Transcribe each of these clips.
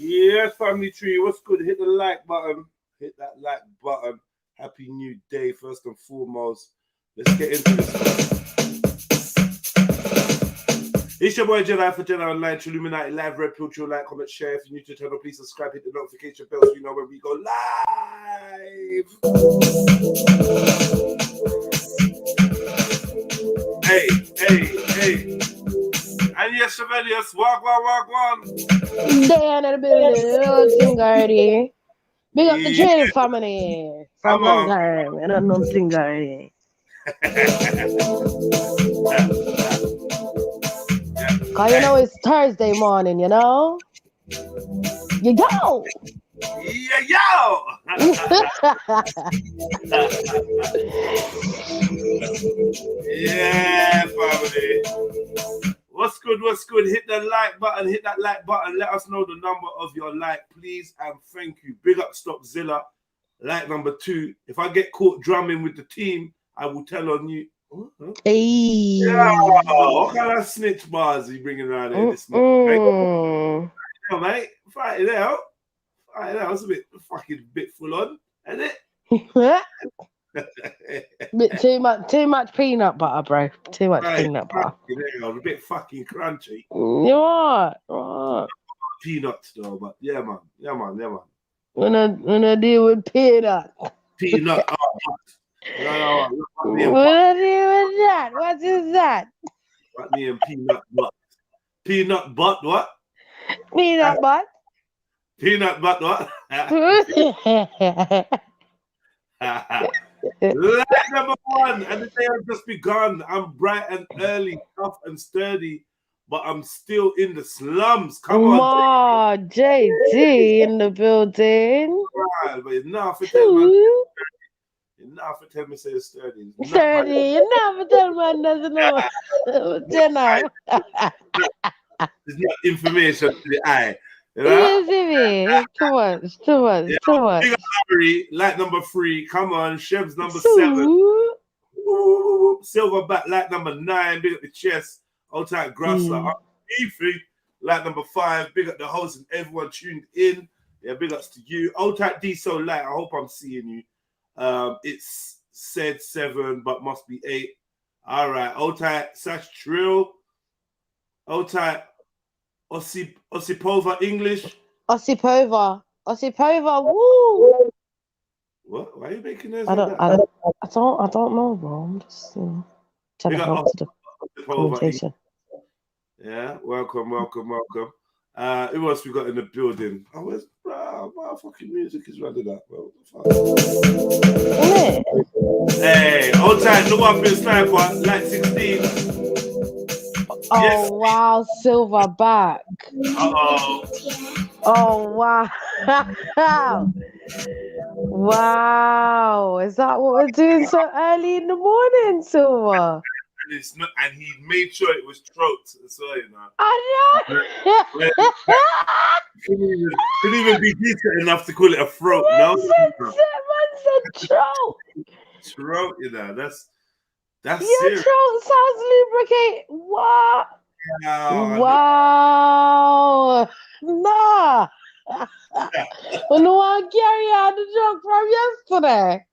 Yes, family tree, what's good? Hit the like button. Hit that like button. Happy new day, first and foremost. Let's get into this. It's your boy Jedi for Jedi Online, Trilluminati live. Red pill, chill, like, comment, share. If you're new to the channel, please subscribe, hit the notification bell so you know when we go live. Hey. And yes, Chevaliers, walk one. Day in the building, Tingardi. Big up the jail family. From long time, and I'm not Tingardi. Cause you know it's Thursday morning, you know? You go! Yeah, family. What's good? Hit the like button. Hit that like button. Let us know the number of your like, please, and thank you. Big up Stopzilla. Like number 2. If I get caught drumming with the team, I will tell on you. Hey. Yeah, what kind of snitch bars are you bringing around here this morning? Mate. Fight it out. It's a bit full on, isn't it? Too much peanut butter, bro. Too much peanut butter. A bit fucking crunchy. What? Peanuts though, but yeah, man. When I deal with peanut. Peanut. No. When I deal with that, what is that? What me and peanut butt? Peanut butt what? Peanut butt. Peanut butt what? Like number 1, and the day has just begun. I'm bright and early, tough and sturdy, but I'm still in the slums. Come on, Ma, JD in the building. right, but enough for tell man. Enough for tell me say it's sturdy. It's not my- Sturdy, you never tell man doesn't know. Jenna. It's not information to the eye. You know? You see me? Too much, too much, Yeah, too much. big up Larry, light number 3. Come on, Chev's number So, 7. Ooh, Silverback, light number 9. Big up the chest. Old tight Grassler. Beefy, light number 5. Big up the host and everyone tuned in. Yeah, big ups to you. Old tight D so light. I hope I'm seeing you. It's said 7, but must be 8. All right. Old tight Sash Trill. Old tight Osipova English. Osipova, woo! What? Why are you making this? I don't know, bro. I'm just trying to help to the conversation. Yeah, welcome. Who else we got in the building? Oh, where's my fucking music is running out. Well, hey, old time, no one been sniper, like 16. Oh Yes. wow, Silverback. Oh wow. Wow. Is that what we're doing so early in the morning, Silver? And it's not, and he made sure it was throat as well, you know. I know. Couldn't even be decent enough to call it a throat. No, man said throat. Throat, you know, that's Your serious. throat sounds lubricated. What? No, wow. Nah. Well, no one carry out the joke from yesterday.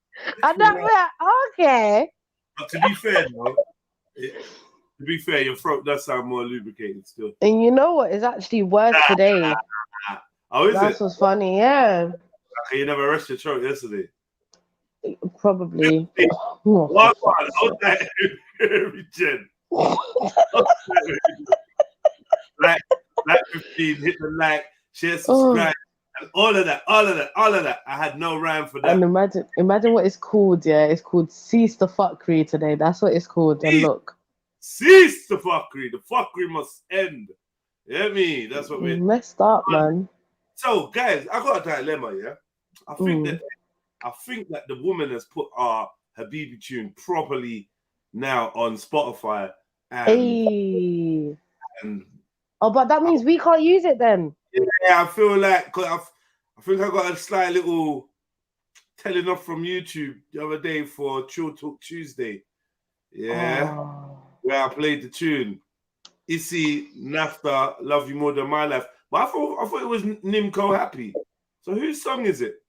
And that okay. But to be fair, though, your throat does sound more lubricated still. And you know what? It's actually worse today. Oh, is That's what's funny, yeah. Okay, you never rushed your throat yesterday. Probably. Like 15, hit the like, share, subscribe, and all of that. I had no rhyme for that. And imagine what it's called, yeah. It's called Cease the Fuckery today. That's what it's called. And look. Cease the fuckery. The fuckery must end. You hear me? That's what we're messed up, man. So, guys, I got a dilemma, yeah. I think that the woman has put our Habibi tune properly now on Spotify. And but that means we can't use it then. Yeah, I feel like, cause I think I got a slight little telling off from YouTube the other day for Chill Talk Tuesday. Yeah, where I played the tune. Issy, Nafta, Love You More Than My Life. But I thought it was Nimco Happy. So whose song is it?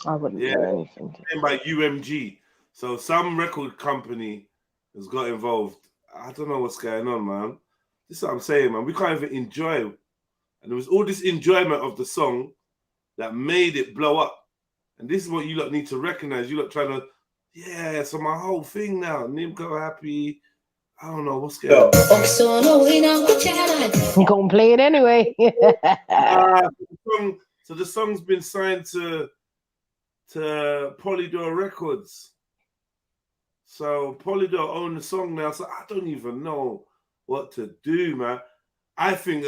I wouldn't know anything. Named by UMG. So some record company has got involved. I don't know what's going on, man. This is what I'm saying, man. We can't even enjoy. And there was all this enjoyment of the song that made it blow up. And this is what you lot need to recognize. You lot trying to, so my whole thing now, Nimco Happy. I don't know what's going on. I'm gonna play it anyway. So the song's been signed to Polydor Records. So Polydor own the song now. So I don't even know what to do, man. I think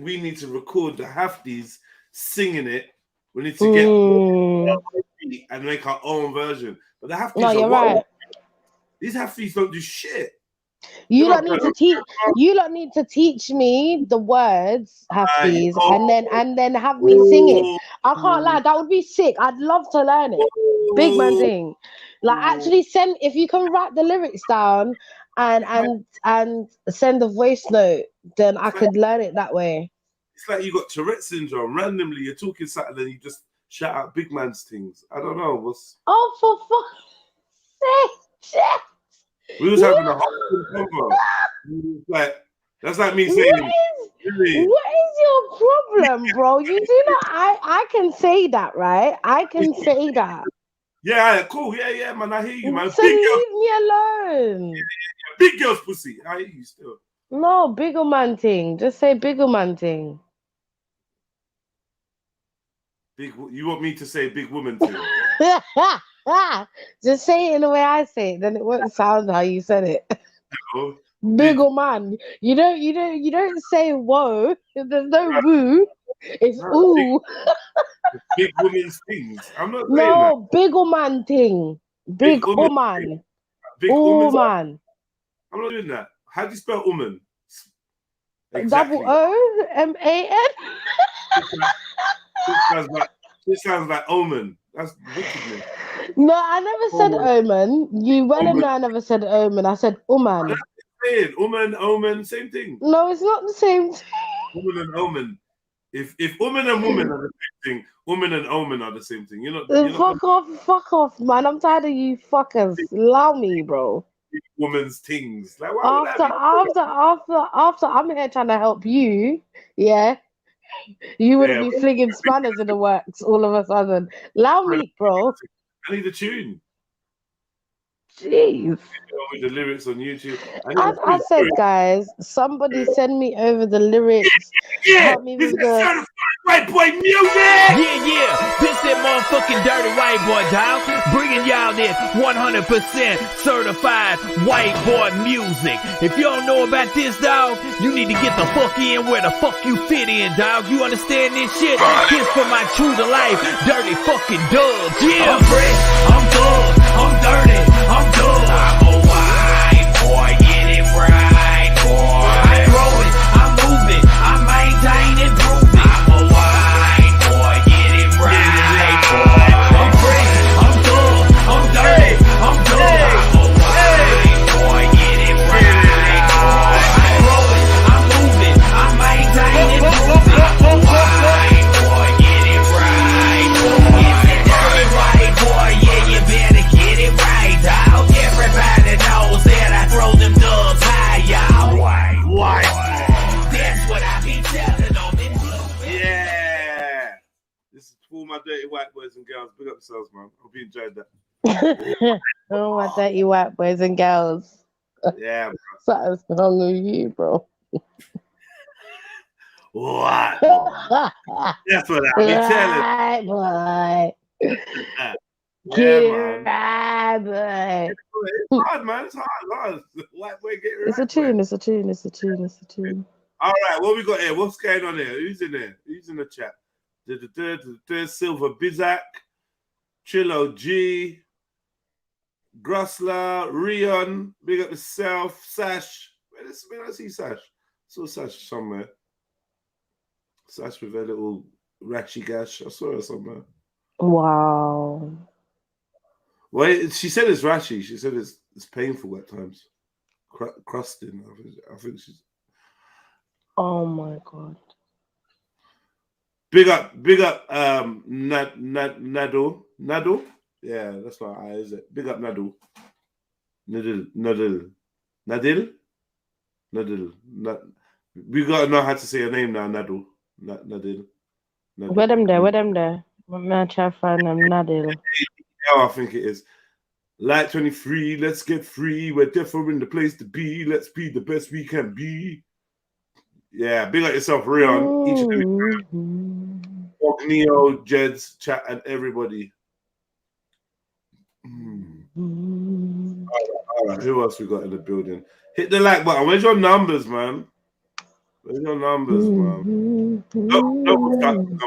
we need to record the Hafties singing it. We need to get and make our own version. But the Hafties you're right. These Hafties don't do shit. You don't need to teach me the words, Hafties, and then have me sing it. I can't lie, that would be sick. I'd love to learn it. Big man thing. Like actually if you can write the lyrics down and send a voice note, then I could learn it that way. It's like you got Tourette syndrome. Randomly, you're talking something and you just shout out big man's things. I don't know what's. Oh, for fuck's sake! We was having a whole convo. Like that's like me saying. What is your problem, bro? You do not. I can say that, right? I can say that. Yeah, cool. Yeah, man. I hear you, man. So leave me alone. Yeah. Big girl's pussy. I hear you still. No, bigger man thing. Just say bigger man thing. You want me to say big woman thing? Just say it in the way I say it. Then it won't sound how you said it. No, Big ol' man. You don't say whoa. There's no woo. It's No, ooh. big women's things. I'm not saying that. No, big ol' man thing. Big Big woman. ol' man. Big Oh woman's. man. I'm not doing that. How do you spell woman? Double Exactly. O-M-A-N. This sounds like omen. That's wickedness. No, I never said Omen. omen. You well Omen. know I never said omen. I said That's oman. saying woman, omen, same thing. No, it's not the same. Woman and omen. If woman and woman are the same thing, woman and omen are the same thing. You're not gonna Fuck off, man. I'm tired of you fuckers. Allow me, bro. be woman's things. Like why would that be? After I'm here trying to help you, yeah. You wouldn't Yeah, be flinging spanners in the works all of a sudden. Allow me, bro. I need a tune. Jeez. With the lyrics on YouTube. As I said, guys, somebody send me over the lyrics. Yeah, Help me this with is the. certified white boy music. Yeah, this that motherfucking dirty white boy, dog. Bringing y'all this 100% certified white boy music. If you don't know about this, dog, you need to get the fuck in where the fuck you fit in, dog. You understand this shit? This for my true to life dirty fucking dubs. Yeah, I'm fresh, I'm thug, I'm dirty, I'm dub. I'm a white boy, get it right, boy. I grow it, I move it, I maintain and prove it. I'm a white boy, get it right, boy. I'm free, I'm thug, I'm dirty, I'm dub. I'm a white boy, get it right, boy. I grow it, I move it, I maintain and prove it. I'm a white boy, get it right, boy. It's a dirty white boy, yeah, you better get it right, dog. Everybody knows that I throw them dubs high, y'all. White. That's what I be telling them. Yeah. This is for all my dirty white boys and girls. Big up yourselves, man. Hope you enjoyed that. Oh, my dirty white boys and girls. Yeah, Something's wrong with you, bro. what? That's what I be telling. Right, boy. Yeah, Get man. right, boy. It's hard, man. It's hard. White boy, get it It's a right, tune, boy. it's a tune, it's a tune, it's a tune. All right, what we got here? What's going on here? Who's in there? Who's in the chat? Silver Bizak, Trillo G, Grussler, Rion, big up yourself, Sash. Where I see Sash? I saw Sash somewhere. Sash with a little rashy gash. I saw her somewhere. Wow. Well, she said it's rashy. She said it's painful at times. Crusting. I think she's. Oh my god. Big up, Nado. Yeah, that's not I, is it? Big up, Nado. Nadil. We gotta know how to say your name now, Nado. Nadil. Where them there? I'm gonna try to find them, Nadil. Yeah, I think it is. Light 23, let's get free. We're definitely in the place to be. Let's be the best we can be. Yeah, big up yourself, Rion. Each and every Neo, Jeds, chat, and everybody. All right, who else we got in the building? Hit the like button. Where's your numbers, man? Where's your numbers, man? Don't start talking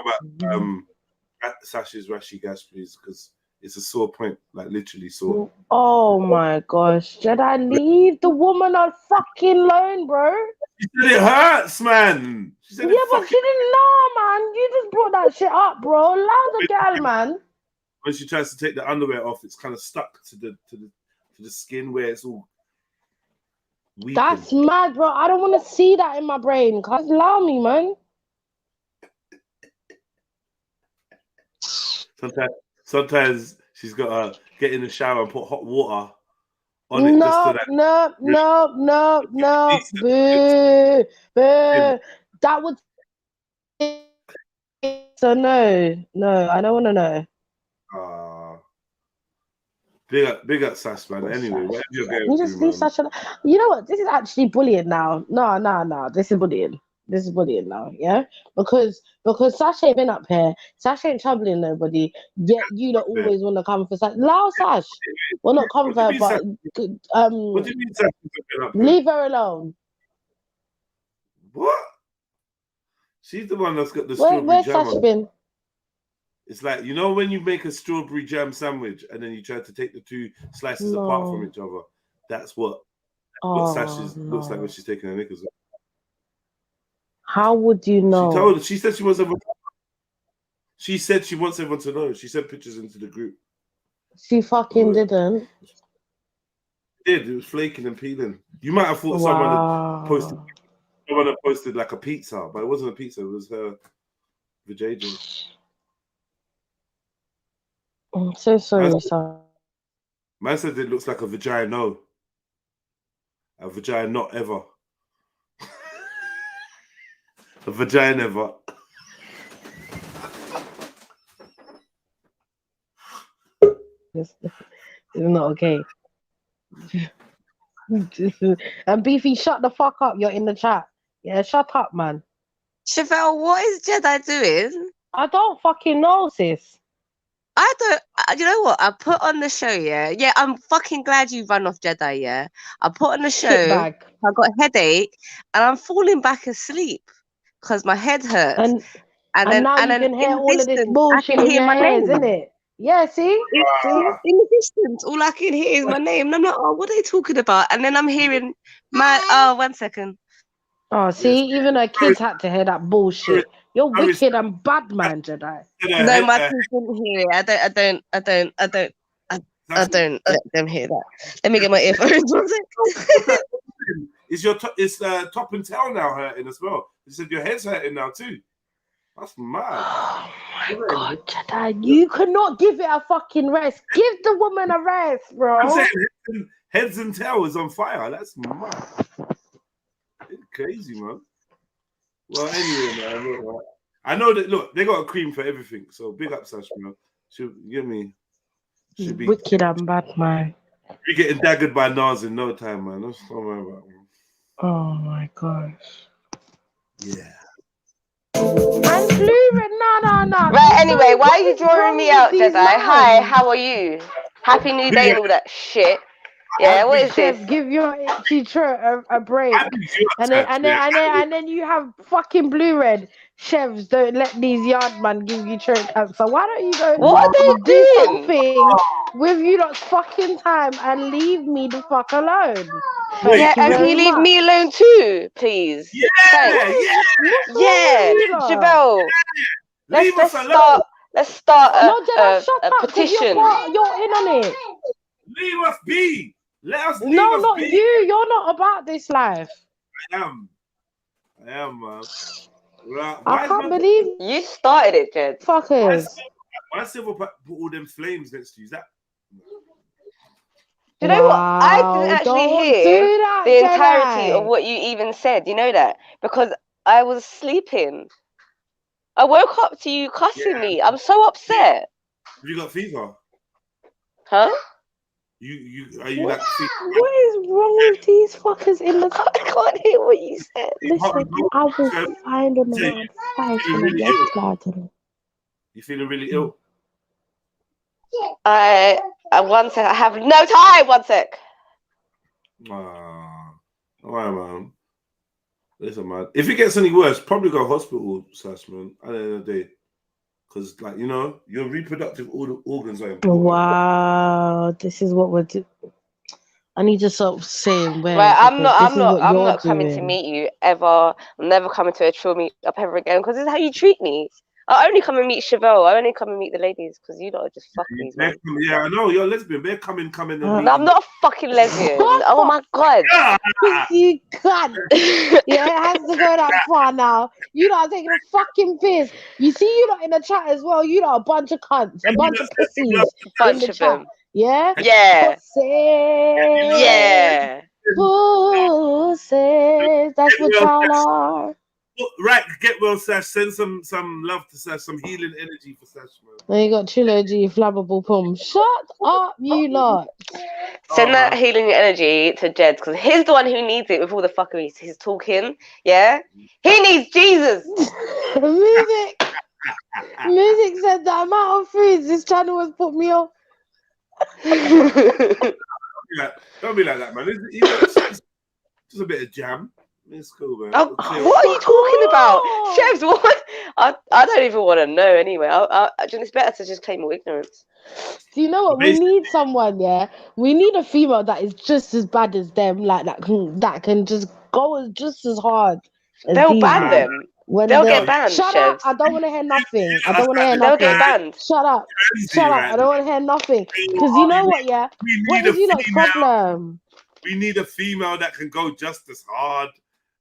about Sash's rashy gas, please, because it's a sore point, like literally sore. Oh my gosh. Did I leave the woman on fucking alone, bro? She said it hurts, man. She said yeah, but she didn't know, man. You just brought that shit up, bro. Allow the girl, man. When she tries to take the underwear off, it's kind of stuck to the skin where it's all weeping. That's mad, bro. I don't want to see that in my brain. Cause allow me, man. Sometimes she's got to get in the shower and put hot water on it. No. Boo. That would. So no, I don't want to know. Big up Sash, man. Anyway, whatever you're going you just leave Sash. You know what? This is actually bullying now. No. This is bullying. This is bullying now, yeah? Because Sash ain't been up here. Sash ain't troubling nobody. Yet you don't always want to come for Sash. Allow Sash. Well, not come for her, but What do you mean Sash has been up here? leave her alone. What? She's the one that's got the Where's strawberry jam Sash on. been? It's like, you know when you make a strawberry jam sandwich and then you try to take the two slices apart from each other? That's what Sash looks like when she's taking her knickers off. How would you know? She said she wants everyone. She said she wants everyone to know. She sent pictures into the group. She fucking didn't. It was flaking and peeling. You might have thought someone had posted. Someone had posted like a pizza, but it wasn't a pizza. It was her vajayjay. I'm so sorry, sir. Man said it looks like a vagina. No, a vagina not ever. A vagina ever. It's not okay. And Beefy, shut the fuck up. You're in the chat. Yeah, shut up, man. Chevelle, what is Jedi doing? I don't fucking know, sis. I don't. You know what? I put on the show. Yeah. I'm fucking glad you run off Jedi. Yeah. I put on the show. Shitbag. I got a headache, and I'm falling back asleep because my head hurts. And now you can hear all of this bullshit in your ears, isn't it? Yeah, see? In the distance, all I can hear is my name. And I'm like, oh, what are they talking about? And then I'm hearing my, 1 second. Oh, see? Even her kids had to hear that bullshit. You're wicked and bad, man, Jedi. No, my kids didn't hear it. I don't let them hear that. Let me get my earphones. Is top and tail now hurting as well? You said your head's hurting now too. That's mad. Oh my God, Jedi, you cannot give it a fucking rest. Give the woman a rest, bro. I'm saying heads and tail is on fire. That's mad. It's crazy, man. Well, anyway, man. I know that. Look, they got a cream for everything. So big up, Sash, man. Should be wicked and bad, man. You're getting daggered by Nas in no time, man. That's not worry about, man. Oh my gosh. Yeah. I'm fluid. No. Right, anyway, why are you drawing me out, Jedi? Hi, how are you? Happy New Day and all that shit. Yeah, what is this? Give your itchy throat a break. And then you have fucking blue red. Chefs, don't let these yard man give you throat cancer. Why don't you go do something with you lot's fucking time and leave me the fuck alone? Yeah, and can you leave me alone too, please? Yeah. Chevelle. Let's start a petition. You're in on it. Leave us be. Let us leave No, us not be. you. You're not about this life. I am, man. Right. I can't believe you started it, Jed. Fuckers. Why Silver put all them flames next to you? Is that? You know what? I didn't actually hear the entirety of what you even said. You know that? Because I was sleeping. I woke up to you cussing me. I'm so upset. Have you got fever? Huh? Are you like? What is wrong with these fuckers in the? I can't hear what you said. Listen, I will find them and I'll fight them and You feeling really ill? One sec. I have no time. 1 sec. All right, man. Listen, man. If it gets any worse, probably go hospital, Sash, man. At the end of the day, because, like, you know, your reproductive organs are important. Wow, this is what we're doing. I need to stop saying where. Right, I'm not coming to meet you ever. I'm never coming to a Trill meet up ever again because this is how you treat me. I only come and meet Chevelle. I only come and meet the ladies because you lot are just fucking. Yeah, I know you're lesbian. They're coming. I'm not a fucking lesbian. Oh my God. You can't. Yeah, it has to go that far now. You lot are taking a fucking piss. You see, you lot in the chat as well. You lot are a bunch of cunts, a bunch of pussies in the chat. Yeah. Yeah. Pussies. Yeah. Pussies. That's what y'all are. Right, get well, Sash. Send some love to Sash, some healing energy for Sash, man. Then you got Trilogy, Flammable Pum. Shut up, you lot. Send that healing energy to Jed, because he's the one who needs it with all the fuckery he's talking. Yeah? He needs Jesus. Music said the amount of foods this channel has put me on. Don't be like that, man. It's just a bit of jam. It's cool, man. Oh, what are you talking about? Chefs, what? I don't even want to know anyway. It's better to just claim all ignorance. Do you know what? We need someone, yeah? We need a female that is just as bad as them, like that can just go just as hard as They'll these ban men. them. When They'll get banned, Shut Chefs. up. I don't want to hear nothing. I don't want to hear They'll nothing. get banned. Shut up. Shut up. I don't want to hear nothing. Because you know what, yeah? What is you lot's problem? We need a female that can go just as hard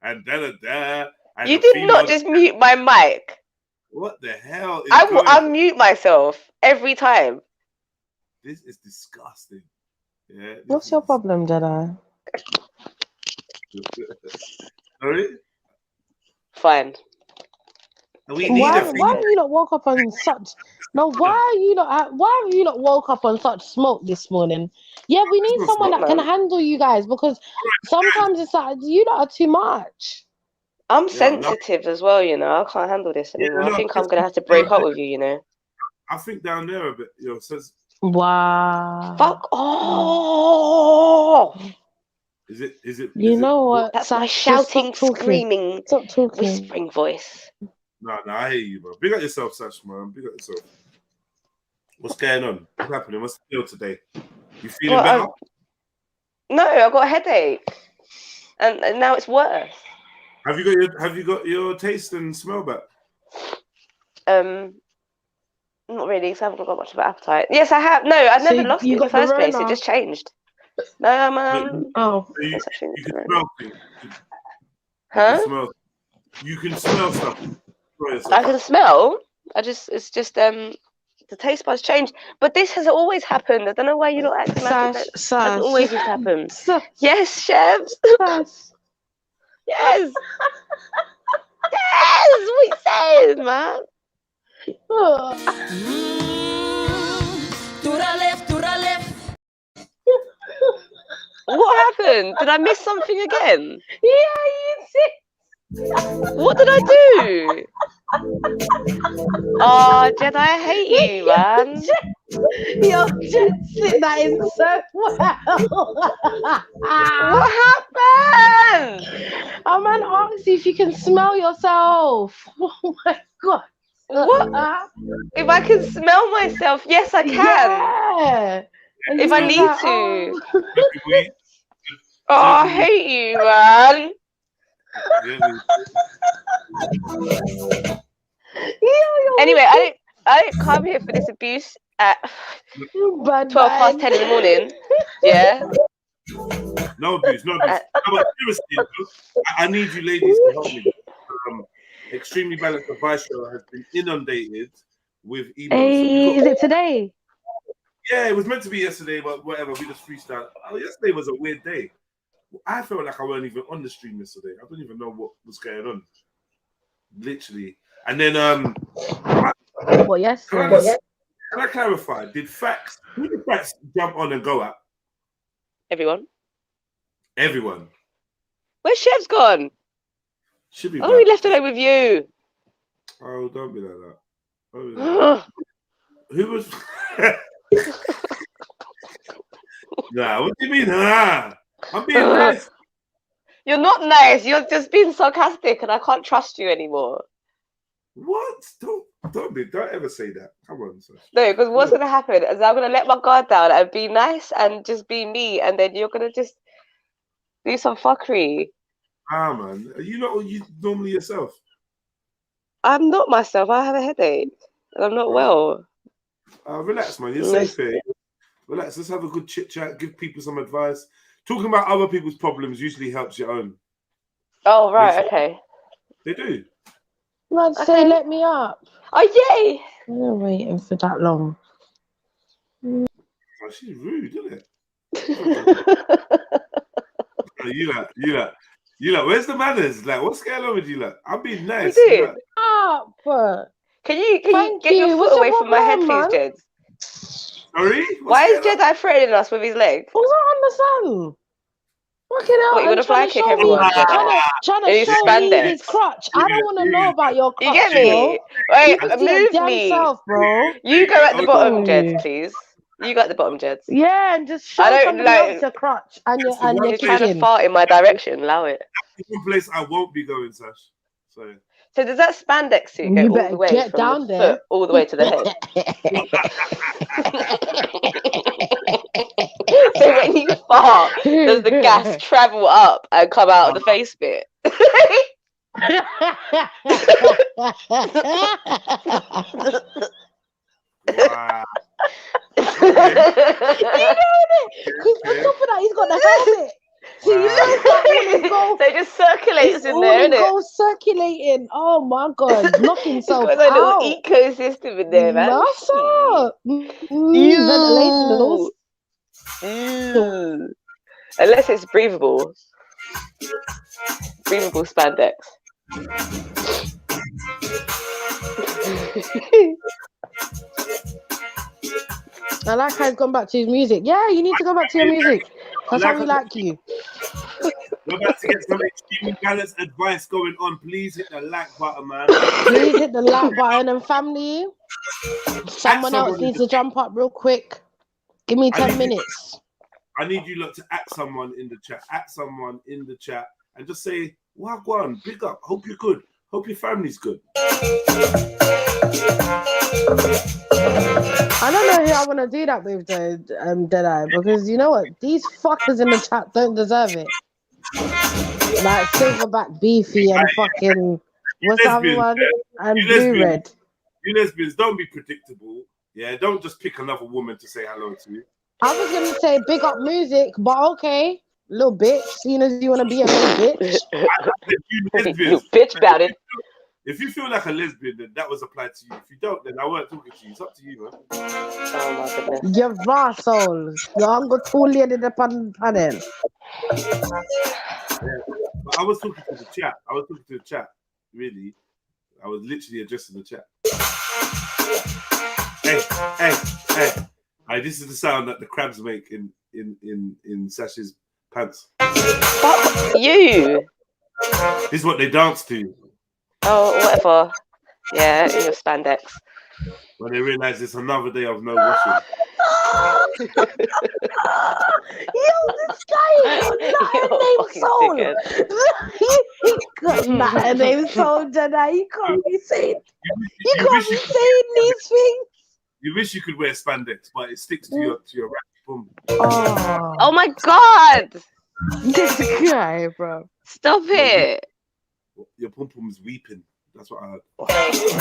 and da-da-da. You did not just mute my mic. What the hell is I will unmute myself every time. This is disgusting. Yeah. What's your problem, Jedi? Sorry? Fine. Why have you not woke up on such? No, why have you not woke up on such smoke this morning? Yeah, we need someone that can handle you guys, because sometimes it's like you lot are too much. I'm sensitive as well, you know. I can't handle this anymore. I think I'm gonna have to break up with you, you know. I think down there a bit, says. Wow. Fuck off. Is it? You know what? That's my shouting, screaming, whispering voice. No, I hear you, bro. Big up yourself, Sash, man. Big up yourself. What's going on? What's happening? What's the deal today? You feeling better? No, I got a headache, and now it's worse. Have you got your taste and smell back? Not really, because I haven't got much of an appetite. Yes, I have. No, I never lost it in the first place. It just changed. No, man. You can smell things. Huh? You can smell stuff. I can smell. It's just the taste buds change. But this has always happened. I don't know why you're not acting like that. Doesn't always just happen. Yes, chefs. Yes. Yes. What you saying, man? To the left. What happened? Did I miss something again? Yeah, you did. What did I do? Oh, Jed, I hate you, man. Yo, Jed, that is so well. What happened? A man asks you if you can smell yourself. Oh my god. What? If I can smell myself, yes, I can. Yeah. If I need to. Oh, I hate you, man. Anyway, I didn't come here for this abuse at 12 past 10 in the morning. Yeah. No abuse. But seriously, I need you ladies to help me. Extremely Balanced Advice Show has been inundated with emails. Hey, is it today? Yeah, it was meant to be yesterday, but whatever. We just freestyle. Oh, yesterday was a weird day. I felt like I weren't even on the stream yesterday. I don't even know what was going on. Literally. And then What, yes? Can I clarify? Who did Facts jump on and go at? Everyone. Where's Chef's gone? Should be. Oh, we left alone with you. Oh, don't be like that. Who was? Nah, what do you mean? I'm being nice. You're not nice. You're just being sarcastic, and I can't trust you anymore. What? Don't ever say that. Come on, Sash. No, because what's gonna happen is I'm gonna let my guard down and be nice and just be me, and then you're gonna just do some fuckery. Man, are you not you normally yourself? I'm not myself. I have a headache, and I'm not well. Relax, man. You're safe here. Relax. Let's have a good chit chat. Give people some advice. Talking about other people's problems usually helps your own. Oh, right. Okay. They do. Man, say let me up. Oh, yay! I'm not waiting for that long. Oh, she's rude, isn't it? You like. You like, where's the manners? Like, what's going on with you? Like, I'm being nice. We did. Can you get your foot away from my head, please, Jed? Sorry? Why is Jedi threatening us with his leg? I don't understand. Fucking hell. What, you want to fly kick everyone? Trying to show me his crotch. I don't want to know about your crotch, you get me? bro. Wait, move me. Self, bro. You go at the bottom, Jed, please. You got the bottom, Jed. Yeah, and just show somebody else your crotch and your trying to fart in my direction. Allow it. That's one place I won't be going, Sash. So does that spandex suit go all the way get from down the there foot all the way to the head? So when you fart, does the gas travel up and come out of the face bit? Wow. You know it? Because on top of that, he's got the helmet. So you know that so it just circulates in there, innit? It goes circulating. Oh my god, knock himself out. Little ecosystem in there, man. That's up. Ventilation. Unless it's breathable. Breathable spandex. I like how he's gone back to his music. Yeah, you need to go back to your music. That's how we like you. We're about to get some extremely balanced advice going on. Please hit the like button, man. Please hit the like button, and family. Someone else needs to jump up real quick. Give me 10 minutes. I need you lot to at someone in the chat. At someone in the chat and just say, Wagwan, big up. Hope you're good. Hope your family's good. I don't know who I want to do that with, though, Deadeye, because you know what? These fuckers in the chat don't deserve it. Like Silverback Beefy and fucking what's the other one? And Blue Red. You lesbians, don't be predictable. Yeah, don't just pick another woman to say hello to you. I was gonna say big up music, but okay, little bitch. Seeing as you wanna be a little bitch. You bitch about it. If you feel like a lesbian, then that was applied to you. If you don't, then I weren't talking to you. It's up to you, man. Oh my goodness. You're assholes. You're uncle Tully in the panel. Yeah. But I was talking to the chat. Really. I was literally addressing the chat. Hey. This is the sound that the crabs make in Sash's pants. Fuck you. This is what they dance to. Oh, whatever. Yeah, in your spandex. When they realise it's another day of no washing. Yo, this guy is not a name soul. He got not a name soul, Jedi. You can't be saying. You can't be saying these things. You wish you could wear spandex, but it sticks to your ratty bum. Oh my god! This guy, bro. Stop it. Your pum pum's weeping. That's what I heard.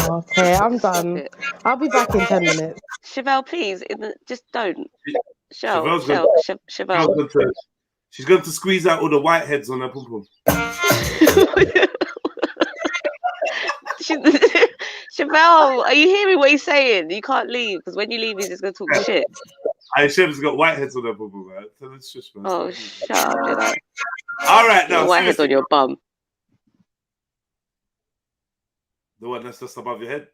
Okay, I'm done. I'll be back in 10 minutes. Chevelle, please, just don't. Chevelle. She's going to squeeze out all the whiteheads on her pum pum. Chevelle, are you hearing what he's saying? You can't leave because when you leave, he's just going to talk shit. Chev's got whiteheads on her pum pum, man. So let's just, man. Oh, shut up, Jedi. All right, now. Whiteheads on your bum. The one that's just above your head.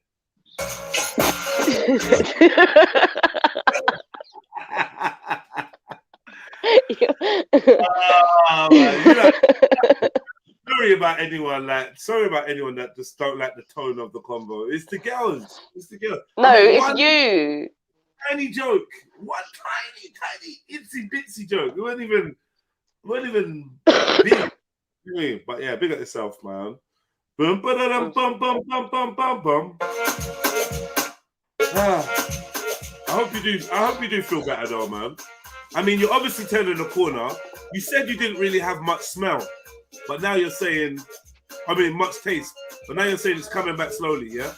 Sorry about anyone that just don't like the tone of the convo. It's the girls. No, it's you. Tiny joke. One tiny itsy bitsy joke. It wasn't even big. But yeah, big at yourself, man. Bum bum bum bum bum bum bum. I hope you do feel better though, man. I mean, you're obviously turning the corner. You said you didn't really have much smell, but now you're saying, much taste, but now you're saying it's coming back slowly, yeah?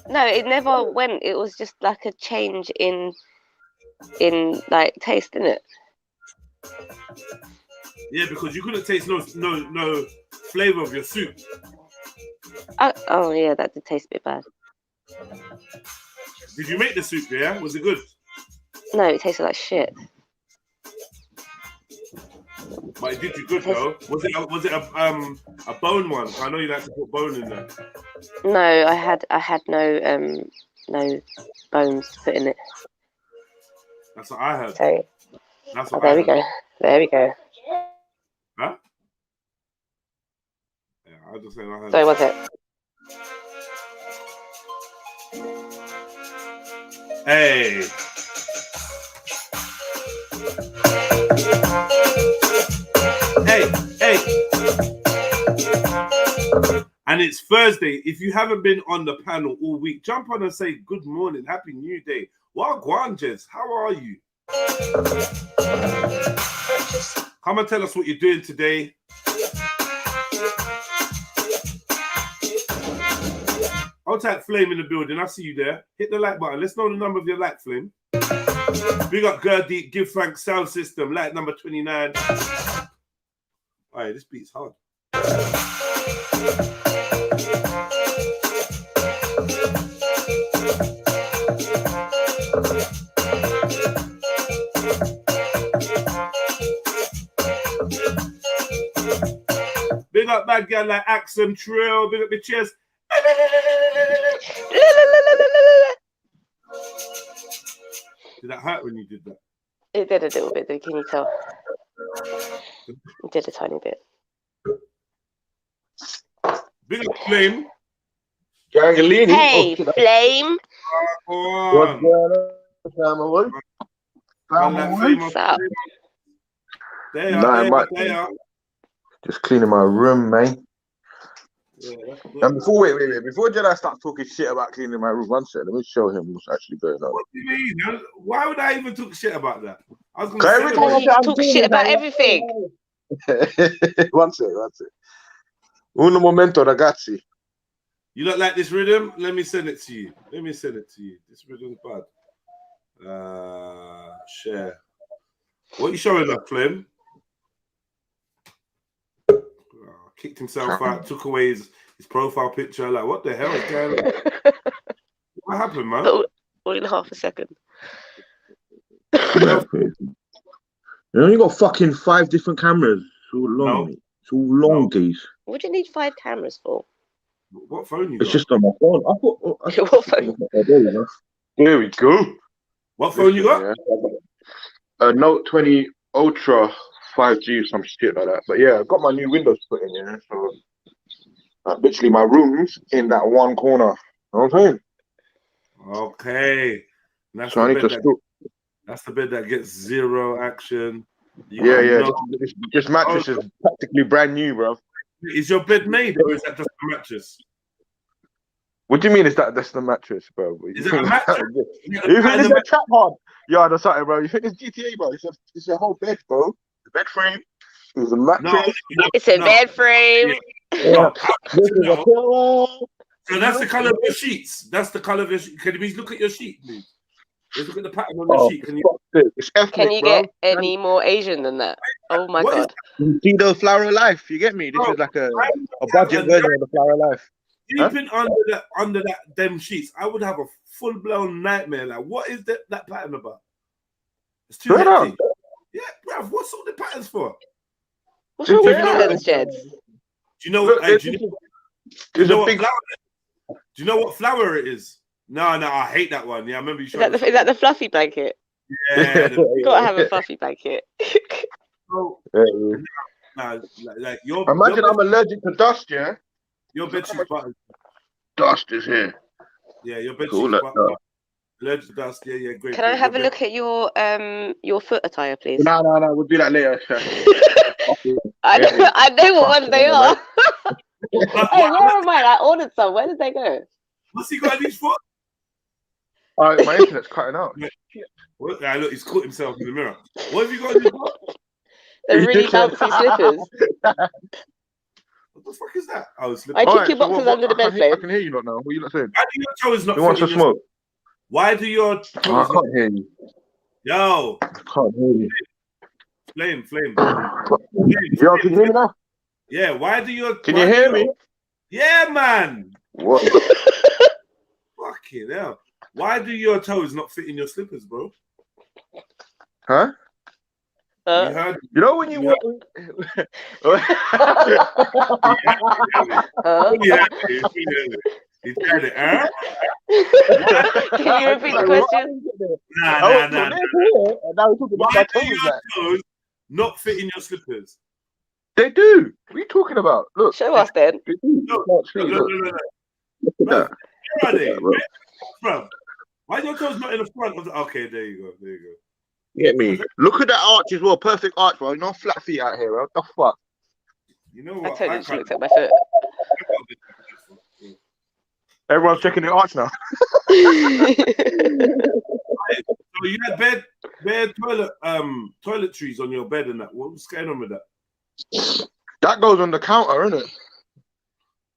No, it never went. It was just like a change in like taste, didn't it? Yeah, because you couldn't taste no flavor of your soup. Oh yeah, that did taste a bit bad. Did you make the soup? Yeah, was it good? No, it tasted like shit. But it did you good though. Was it a bone one? I know you like to put bone in there. No, I had no bones to put in it. That's what I heard. So That's what there we go. There we go. Huh? Yeah, I just saying I heard. So what's it? Hey. Hey. And it's Thursday. If you haven't been on the panel all week, jump on and say good morning, happy new day. Wagwan, Jez, how are you? Come and tell us what you're doing today. I'll type Flame in the building. I see you there. Hit the like button. Let's know the number of your like, Flame. Big up Gurdy, Give Frank Sound System, like number 29. All right, this beat's hard. Big up bad girl like Axon Trill. Big up the chest. Did that hurt when you did that? It did a little bit, though. Can you tell? It did a tiny bit. Big up Flame. Gangalini. Hey, Flame. What's going on, family? What's up? They are. Just cleaning my room, man. Yeah, and before Jedi starts talking shit about cleaning my room, one second, let me show him what's actually going on. What do you mean? Why would I even talk shit about that? I was going to talk shit about everything. One second. Uno momento, ragazzi. You don't like this rhythm? Let me send it to you. This rhythm's bad. Share. What are you showing up, Flame? Kicked himself out, took away his profile picture. Like, what the hell is going on? What happened, man? All in half a second. You only got fucking 5 different cameras. It's all long, mate. It's all long, geez. What do you need 5 cameras for? What phone you got? It's just on my phone. What phone? There we go. What phone you got? A Note 20 Ultra 5G, some shit like that. But yeah, I've got my new windows put in, yeah. So literally my room's in that one corner. You know what I'm saying? Okay. That's the bed that gets 0 action. This mattress is practically brand new, bro. Is your bed made or is that just a mattress? What do you mean? That's the mattress, bro? Is it a mattress? You think it's a trap hard? Yeah, that's something, bro. You think it's GTA, bro? It's a whole bed, bro. The bed frame is a mattress. It's a bed frame. Yeah. This is a pillow. So that's the color of your sheets. That's the color of your sheet. Can you please look at your sheet, please? Let's look at the pattern on the sheet. It's ethnic, Can you get any more Asian than that? Oh my god. You see the Flower of Life? You get me? This is like a budget version of the Flower of Life. Sleeping under them sheets, I would have a full-blown nightmare. Like, what is that pattern about? It's too hectic. Yeah, bruv, what's all the patterns for? What's wrong with patterns, Jeds? Do you know what? Do you know what flower it is? No, I hate that one. Yeah, I remember you showing Is that the fluffy blanket? Yeah. You gotta have a fluffy blanket. Like your imagine I'm allergic to dust, yeah? Your bedsheet's button. Dust is here. Yeah, your bedsheet's button. Allergic to dust, yeah, great. Can I have a look at your foot attire, please? No, we'll do that later. I know what ones they are. Hey, where am I? I ordered some. Where did they go? What's he got in his foot? My internet's cutting out. Look, he's caught himself in the mirror. What have you got in your foot? They're really fancy slippers. What the fuck is that? Oh, it's I kick your boxes under the bed frame. I can hear you not now. What are you not saying? Why do your toes not? You want some smoke? Why do your toes I can't hear you. Yo. I can't hear you. Flame. Yo, can you hear me now? Yeah, why do your... Can you hear me? Yeah, man. What? Fucking hell. Why do your toes not fit in your slippers, bro? Huh? heard. You know when you Yeah. He said it, huh? Can you repeat the question? Nah. Now we're talking about Why my do toes. your toes not fit in your slippers? They do. What are you talking about? Look. Show us then. They do. Look. Look at that. Where are they? Bro, why are your toes not in the front of the... Okay, there you go. Get me. Look at that arch as well. Perfect arch, bro. No flat feet out here, bro. What the fuck? You know what? I totally just looked at my foot. Everyone's checking the arch now. So you had bare toiletries on your bed and that. What's going on with that? That goes on the counter, innit?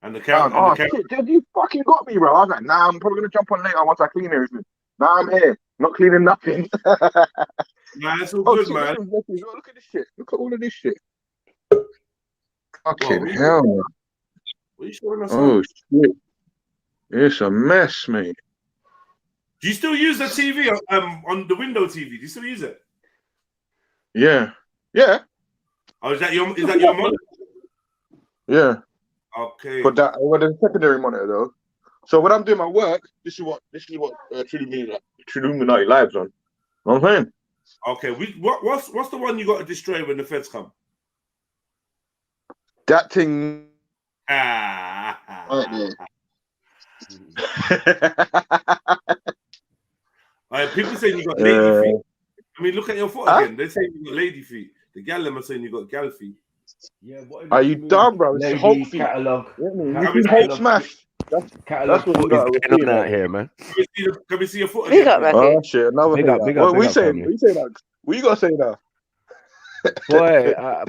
And the counter. Oh, shit, dude, you fucking got me, bro. I was like, nah, I'm probably gonna jump on later once I clean everything. Nah, I'm here, not cleaning nothing. Nah, that's all good, shit, man. Look at this shit. Look at all of this shit. Whoa, Fucking hell, man. What are you showing us? Oh, shit. It's a mess, mate. Do you still use the TV on the window TV? Do you still use it? Yeah. Oh, is that your monitor? Yeah. Okay. But that with a secondary monitor though. So when I'm doing my work, this is what Trilluminati lives on. You know what I'm saying? Okay. What's the one you got to destroy when the feds come? That thing. People saying you got lady feet. I mean, look at your foot again. They're saying you got lady feet. The gal are saying you got gal feet. Yeah, are you dumb, bro? It's Hulk feet. Catalog. Hulk smash. That's what we got going on out here, man. Can we see your foot again? Oh shit! Another big thing. up, What we saying? We say that. What you gotta say now?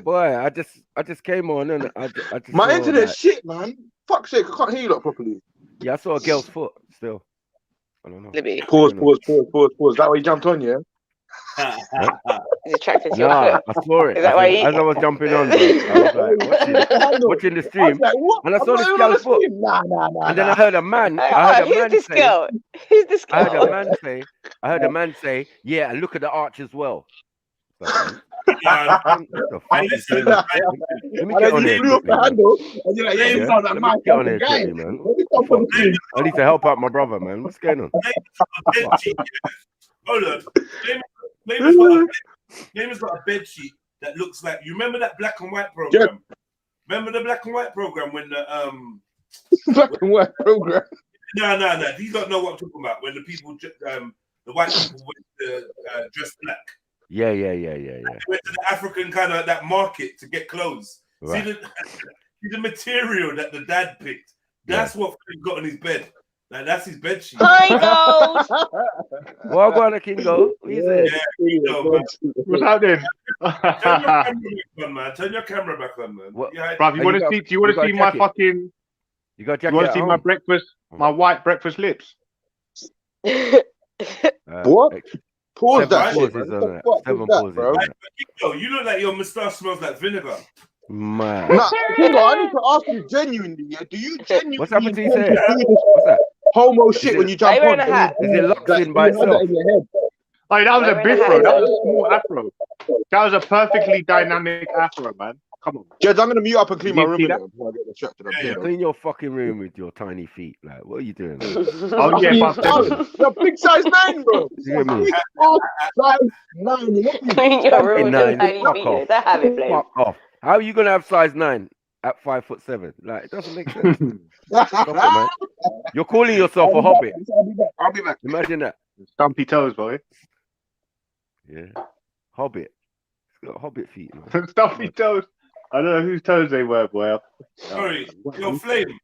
Boy, I just came on and I just my internet shit, man. Fuck's sake, I can't hear you lot properly. Yeah, I saw a girl's foot still. I don't know. Pause. That way you jumped on, yeah? He's attracted to your foot. I saw it. Is that why as I was jumping on, bro, I was like, watching the stream, and I saw this girl's foot. And then I heard a man. Who's this girl? I heard a man say, "Yeah, and look at the arch as well." Let me get on there quickly, man. I need to help out my brother, man. What's going on? Hold on. Name got a bed sheet that looks like, you remember that black and white program? Yeah. Remember the black and white program when the black and white program? No. You don't know what I'm talking about. When the people, the white people went dressed black. Yeah. They went to the African kind of that market to get clothes. Right. See the material that the dad picked. That's what he got on his bed. Like, that's his bed sheet. Gold. Well, go on, Kingo. What's happening? Turn your camera back on, man. Bruv, you want to see? Do you want to see my fucking? You got you want to see my breakfast? My white breakfast lips. What? Pause that. 7 pauses, bro. You look like your moustache smells like vinegar. Man. Nah, Kingo, I need to ask you genuinely. Yeah? Do you genuinely? What's happened to you? What's that? Homo shit when you jump on. Is it locked in by itself? Oh, that was a big bro. That was a small afro. That was a perfectly dynamic afro, man. Come on. Jez, I'm gonna mute up and clean my room. Clean your fucking room with your tiny feet. Like, what are you doing? Oh yeah, you're big size 9, bro. You hear me? Size 9. Clean your room with your tiny feet. Don't have it, Flame. Fuck off. How are you gonna have size 9 at 5'7"? Like, it doesn't make sense. Stop it, man. You're calling yourself a hobbit. I'll be back. Imagine that. Stumpy toes, boy. Yeah. Hobbit. It's got hobbit feet, man. Stumpy toes. I don't know whose toes they were, boy. Sorry, yo, Flame.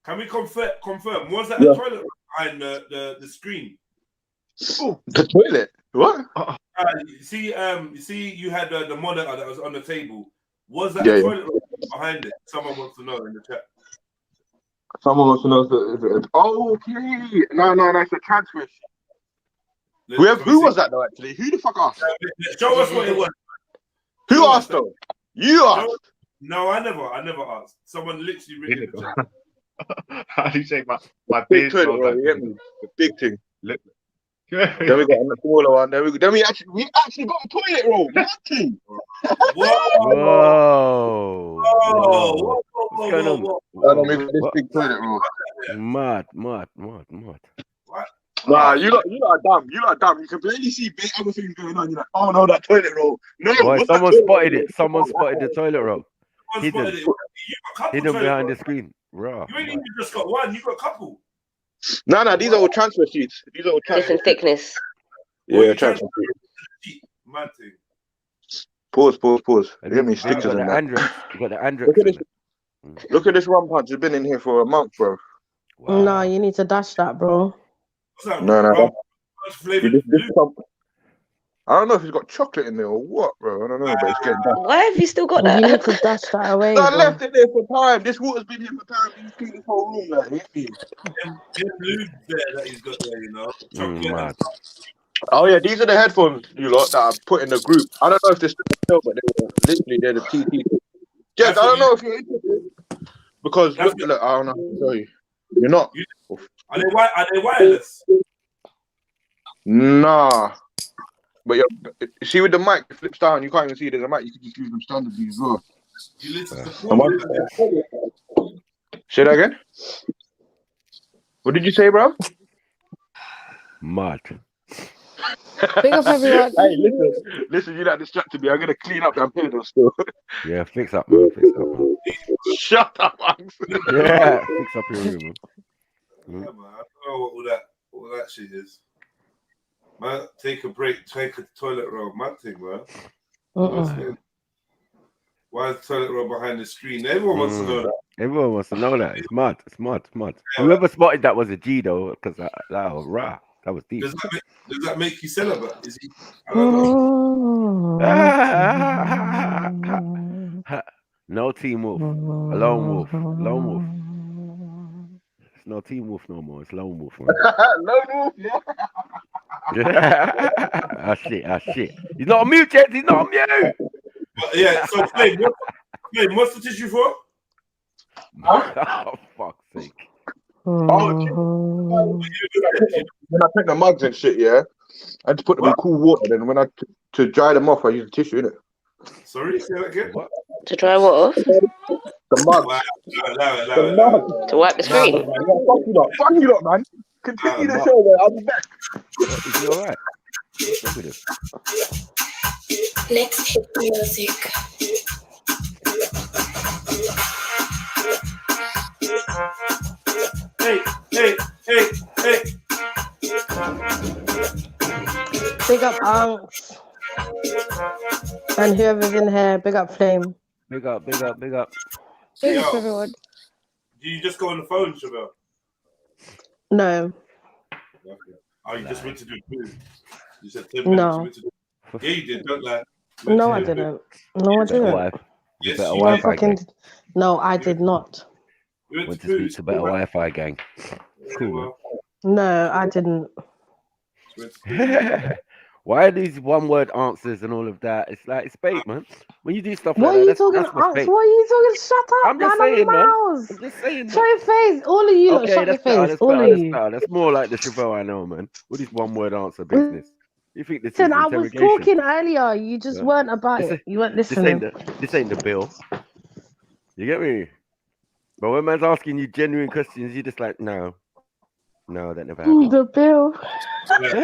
Can we confirm? Was that a toilet behind the screen? Ooh, the toilet? What? You see, you had the monitor that was on the table. Was that a toilet behind it? Someone wants to know in the chat. Someone wants to know. Oh, okay. No, it's a transfer. Who was that though? Actually, who the fuck asked? Show us what it was. Who asked though? You asked. No, I never asked. Someone literally really. How do you say my big toilet? The big thing. Then we got a smaller one. Then we actually got a toilet roll. Nothing. Whoa. What's going on? And then we got this big toilet roll. Mad. Nah, you lot are dumb. You lot are dumb. You can barely see big other things going on. You're like, oh no, that toilet roll. No, Boy, someone spotted it. Someone spotted the toilet roll. Hidden Behind the screen. Raw. You ain't even just got one. You got a couple. No, these are all transfer sheets. These are all transfer Different thickness. Yeah, transfer sheets. Mad thing. Pause. You get me stickers in that. You got the Andrex. Look at this rum punch. It's been in here for a month, bro. Wow. No, you need to dash that, bro. No. I don't know if it's got chocolate in there or what, bro. I don't know, but it's getting dashed. Why have you still got that? You need to dash that away. I left it there for time. This water's been here for time. He's cleaned this whole room, like, hit me. Them lube there that he's got there, you know. Chocolate. Oh yeah, these are the headphones, you lot, that I put in the group. I don't know if they're still, but they're the TT. Yes, I don't know if you're interested. Because look, I don't know how to tell you. You're not. Are they wireless? Nah. But see with the mic, it flips down. You can't even see there's a mic. You can just use them standardly as well. You listen to Say that again. What did you say, bro? Mad. Big up everyone. Hey, listen, you that distracted me. I'm gonna clean up that pillow still. Yeah, fix up, man. Shut up, man. Yeah, fix up your room, man. Yeah, man. I don't know what all that shit is. Man, take a break, take a toilet roll, mad thing, man. Why is the toilet roll behind the screen? Everyone wants to know that. Everyone wants to know that. It's mad. Yeah. Whoever spotted that was a G though, because that was raw. That was deep. Does that make you celibate? Is he? I don't know. No team wolf. A lone wolf. It's no team wolf no more. It's lone wolf. Lone wolf, yeah. That's shit. He's not on mute, Jed. He's not on mute. Yeah, so Flame, what's the tissue for? Oh, fuck's sake. When I take the mugs and shit, yeah, I just put them in cool water. Then when to dry them off, I use a tissue in it. Sorry, say that again. What? To dry what off? The mug. Wow. To wipe the screen. Fuck you lot, man. Continue the show, man. I'll be back. Is he alright? Let's hit music. Hey. Big up Unks. And whoever's in here, big up Flame. Big up. Big up everyone. Do you just go on the phone, Chevelle? No. Okay. Oh, you just went to do food. You said 10 minutes. No. Yeah, you did. Don't lie. No, I didn't. No, I didn't. Yes, No, I did not. Went to speak to better Wi-Fi gang. Cool. No, I didn't. Why are these one-word answers and all of that? It's like it's bait, man. When you do stuff what like are that, you talking? What are you talking? Shut up, I'm just man! saying, man. Mouse. I'm just saying. Show your face, all of you. Okay, shut your face, all of you. That's more like the Chevelle I know, man. What is one-word answer business? You think this Listen, is I was talking earlier. You just weren't about it. You weren't listening. This ain't the bill. You get me? But when man's asking you genuine questions, you're just like, no, that never happened. The bill. The bill.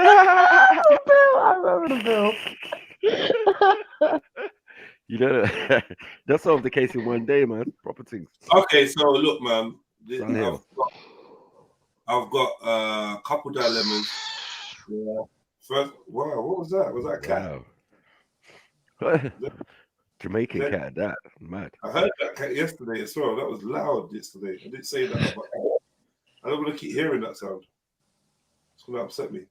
I remember the bill. You know, that's solved the case in one day, man. Proper things. Okay, so look, man. I've got a couple dilemmas. Yeah. First, wow, what was that? Was that a cat? Wow. Jamaican cat, that mad. I heard that cat yesterday as well. That was loud yesterday. I didn't say that, but I don't want to keep hearing that sound. It's going to upset me.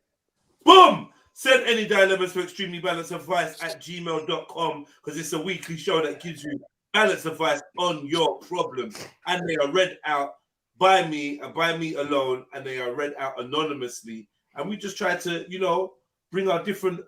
Boom! Send any dilemmas to extremelybalanceadvice@gmail.com because it's a weekly show that gives you balanced advice on your problems. And they are read out by me and by me alone, and they are read out anonymously. And we just try to, bring our different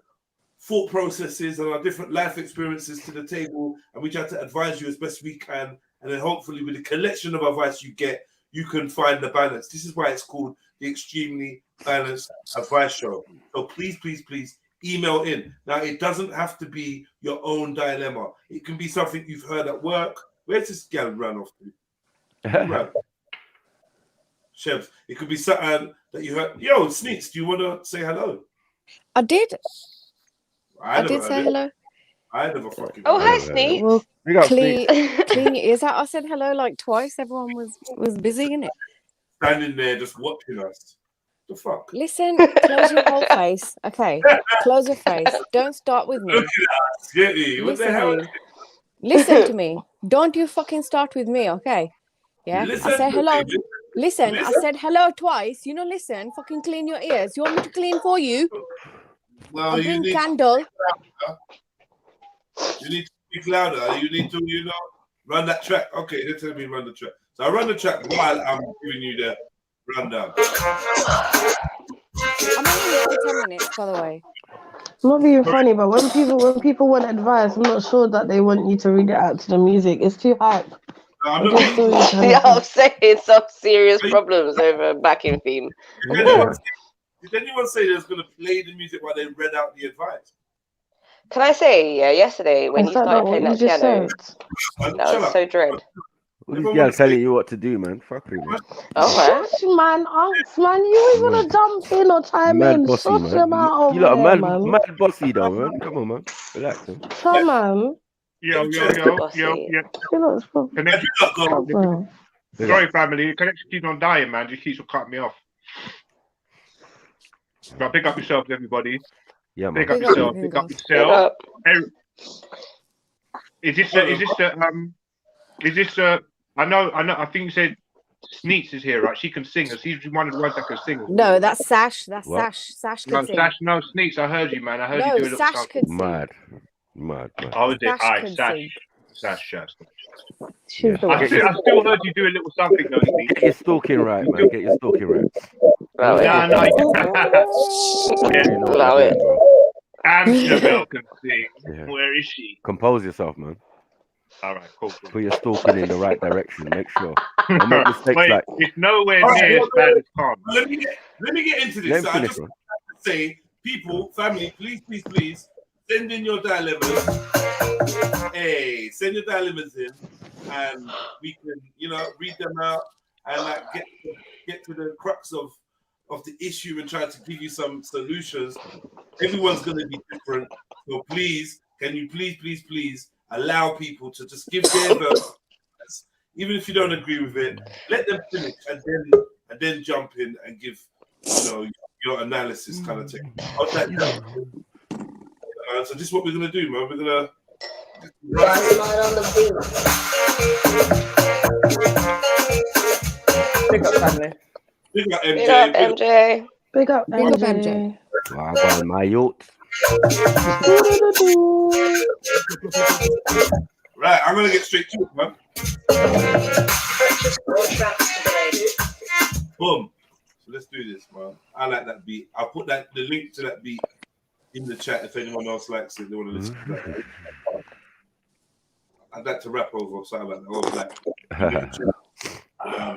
thought processes and our different life experiences to the table, and we try to advise you as best we can. And then hopefully with the collection of advice you get, you can find the balance. This is why it's called the Extremely Panelist advice show. So please, please, please email in. Now, it doesn't have to be your own dilemma. It can be something you've heard at work. Where's this gal run off to? Chefs. It could be something that you heard. Yo, Sneaks, do you want to say hello? I did. I did say hello. I never fucking. Oh, hi, Sneaks. Well, clean your ears out. I said hello like twice. Everyone was busy, innit? Standing there just watching us. The fuck? Listen, close your whole face. Okay, close your face. Don't start with me. Look at us. Get me. What the hell? Listen to me. Don't you fucking start with me, okay? Yeah. Listen I said hello. me. Listen, I said hello twice. You know, listen. Fucking clean your ears. You want me to clean for you? Well, I'll bring candle. You need to speak louder. You need to, run that track. Okay, they're telling me run the track. So I run the track while I'm giving you the rundown. I'm only here for 10 minutes, by the way. I'm not being funny, but when people want advice, I'm not sure that they want you to read it out to the music. It's too hype. No, I'm not Yeah, I'm saying some serious problems over backing theme. Did anyone say they was going to play the music while they read out the advice? Can I say, yesterday when you started playing that piano, that was so dread. These guys telling you what to do, man. Fuck you, man. Shush, man, you ain't gonna jump in or chime Mad in. bossy, Shush man. him out You lot over are there, man. mad bossy, though, man. Come on, man. Relax, man. Come on. Yo. Sorry, family. Connection keeps on dying, man. Just keeps on cutting me off. But pick up yourselves, everybody. Yeah, man. Pick up yourself. Pick up yourself. Is this I think you said Sneaks is here, right? She can sing. She's one of the ones that can sing. No, that's Sash. That's what? Sash. Sash can sing. No, Sneaks. I heard you, man. I heard you do a little Sash something. could sing. Mad. Oh, is it? Sash All right, can Sash. sing. Sash. Yeah. I still heard you do a little something, though, Sneaks. Get your stalking right, man. Get your stalking right. Allow it. No. Allow it. Angela can sing. Yeah. Where is she? Compose yourself, man. All right, cool. Put your stalking in the right direction. Make sure. Don't make mistakes Wait, like. it's nowhere near as bad as Calm. Let me get into this. So I just want to say, people, family, please, send in your dilemmas. Hey, send your dilemmas in, and we can, read them out and get to the crux of the issue and try to give you some solutions. Everyone's going to be different, so please, can you please allow people to just give their verse, even if you don't agree with it. Let them finish and then jump in and give your analysis kind of thing. So this is what we're gonna do, man. We're gonna Big up, family. Big up MJ. Big up MJ. I got my yacht. Right, I'm gonna get straight to it, man. Boom. So let's do this, man. I like that beat. I'll put the link to that beat in the chat if anyone else likes it. They want to listen to that. I'd like to rap over something like that.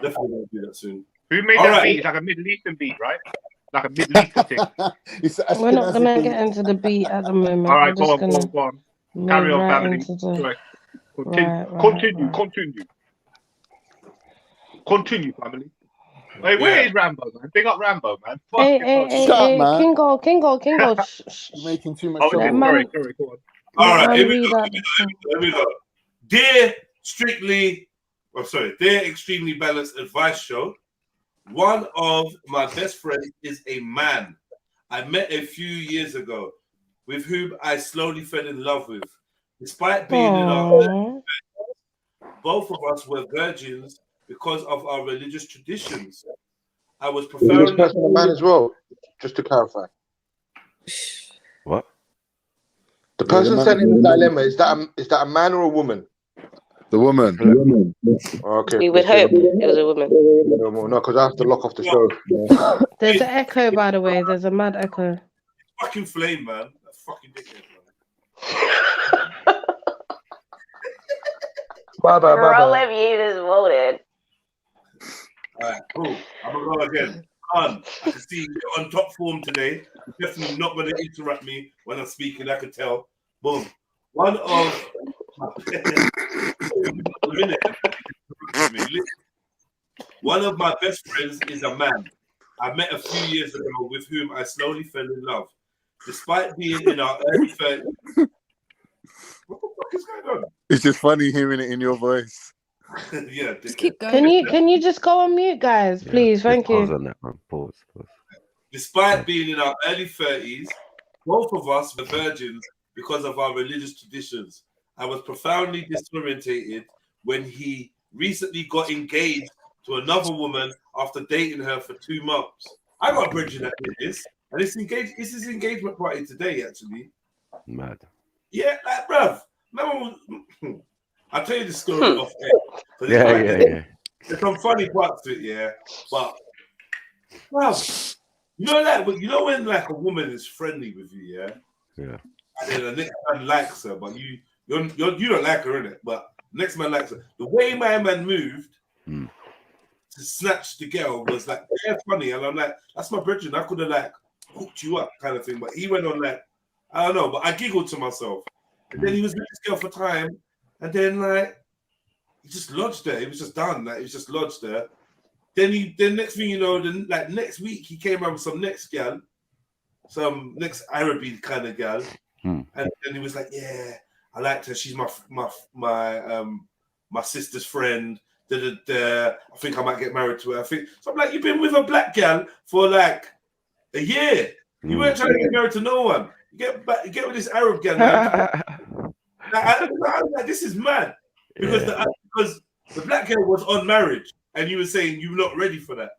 Definitely gonna do that soon. Who made that beat? It's like a Middle Eastern beat, right? Like a Middle Eastern thing. We're not gonna get into the beat at the moment. All right, go on. Carry on, family. Continue, family. Hey, where is Rambo, man? Big up Rambo, man. Hey, man. Kingo. You're making too much. Sorry, go on. All right, here we go. Dear Extremely Balanced Advice Show, one of my best friends is a man I met a few years ago, with whom I slowly fell in love with. Despite being in our both of us were virgins because of our religious traditions. I was profoundly... Is this person a man as well? Just to clarify. What? The person sending the dilemma, is that a man or a woman? The woman. Okay. We would hope it was a woman. No, because I have to lock off the show. Yeah. There's an echo, by the way. There's a mad echo. Fucking flame, man. That fucking dickhead, man. Bye. Roll of you just voted. All right, cool. I'm gonna go again. I can see you're on top form today. You're definitely not going to interrupt me when I'm speaking. I can tell. Boom. One of my best friends is a man I met a few years ago with whom I slowly fell in love. Despite being in our early 30s. What the fuck is going on? It's just funny hearing it in your voice. Yeah, just keep going. Can you just go on mute, guys, please? Thank you. Pause on that one. Pause. Despite being in our early 30s, both of us were virgins because of our religious traditions. I was profoundly disorientated when he recently got engaged to another woman after dating her for 2 months. I got a bridge in that business, and it's his engagement party today, actually. Mad. Yeah, like, bruv. Remember, I'll tell you the story off air. Yeah. There's some funny parts to it, yeah. But, well, you know when like a woman is friendly with you, yeah? Yeah. And then the next man likes her, but you don't like her, innit? But next man likes her. The way my man moved to snatch the girl was like, yeah, funny. And I'm like, that's my brethren. I could have like hooked you up kind of thing. But he went on like, I don't know, but I giggled to myself. And then he was with this girl for time. And then like, he just lodged there. It was just done. Like, it was just lodged there. Then next thing you know, next week he came out with some next gal, some next Arabic kind of gal. And then he was like, yeah, I liked her. She's my sister's friend. I think I might get married to her. So I'm like, you've been with a black gal for like a year. You weren't trying to get married to no one. You get with this Arab gal, man. I was like, this is mad. Because the black girl was on marriage, and you were saying you're not ready for that.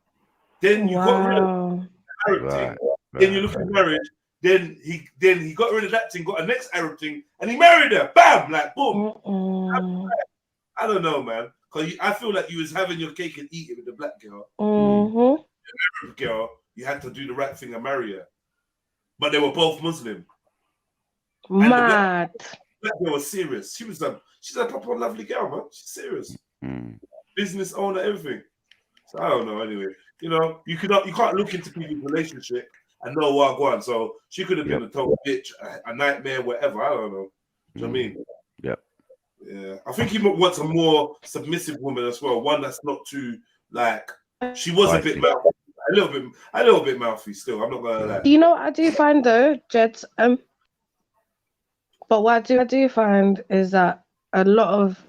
Then you got rid of the Arab thing. Then you look at marriage. Then he got rid of that thing, got a next Arab thing, and he married her. Bam, like boom. I don't know, man. Because I feel like you was having your cake and eat it with the black girl. The Arab girl, you had to do the right thing and marry her. But they were both Muslim. Mad. That girl was serious. She's a proper lovely girl, man. She's serious. Business owner, everything. So I don't know. Anyway, you know, you can't look into people's relationship and know what go on. So she could have been a total bitch, a nightmare, whatever. I don't know. Do you know what I mean? Yep. Yeah. I think he wants a more submissive woman as well. One that's not too like. She was a bit mouthy, a little bit mouthy still. I'm not gonna lie. Do you know what I do find though, Jets? But what I do find is that a lot of,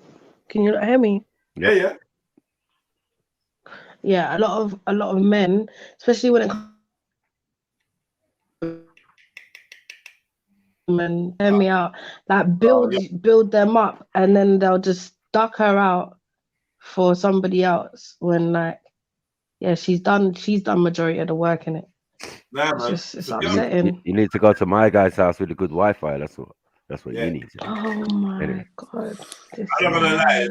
can you not hear me? Yeah. Yeah, a lot of men, especially when it comes and hear me out, like build them up, and then they'll just duck her out for somebody else when like, yeah, she's done majority of the work in it. Nah, man. It's upsetting. You need to go to my guy's house with a good Wi-Fi. That's what you need. Oh my god! I'm not gonna lie.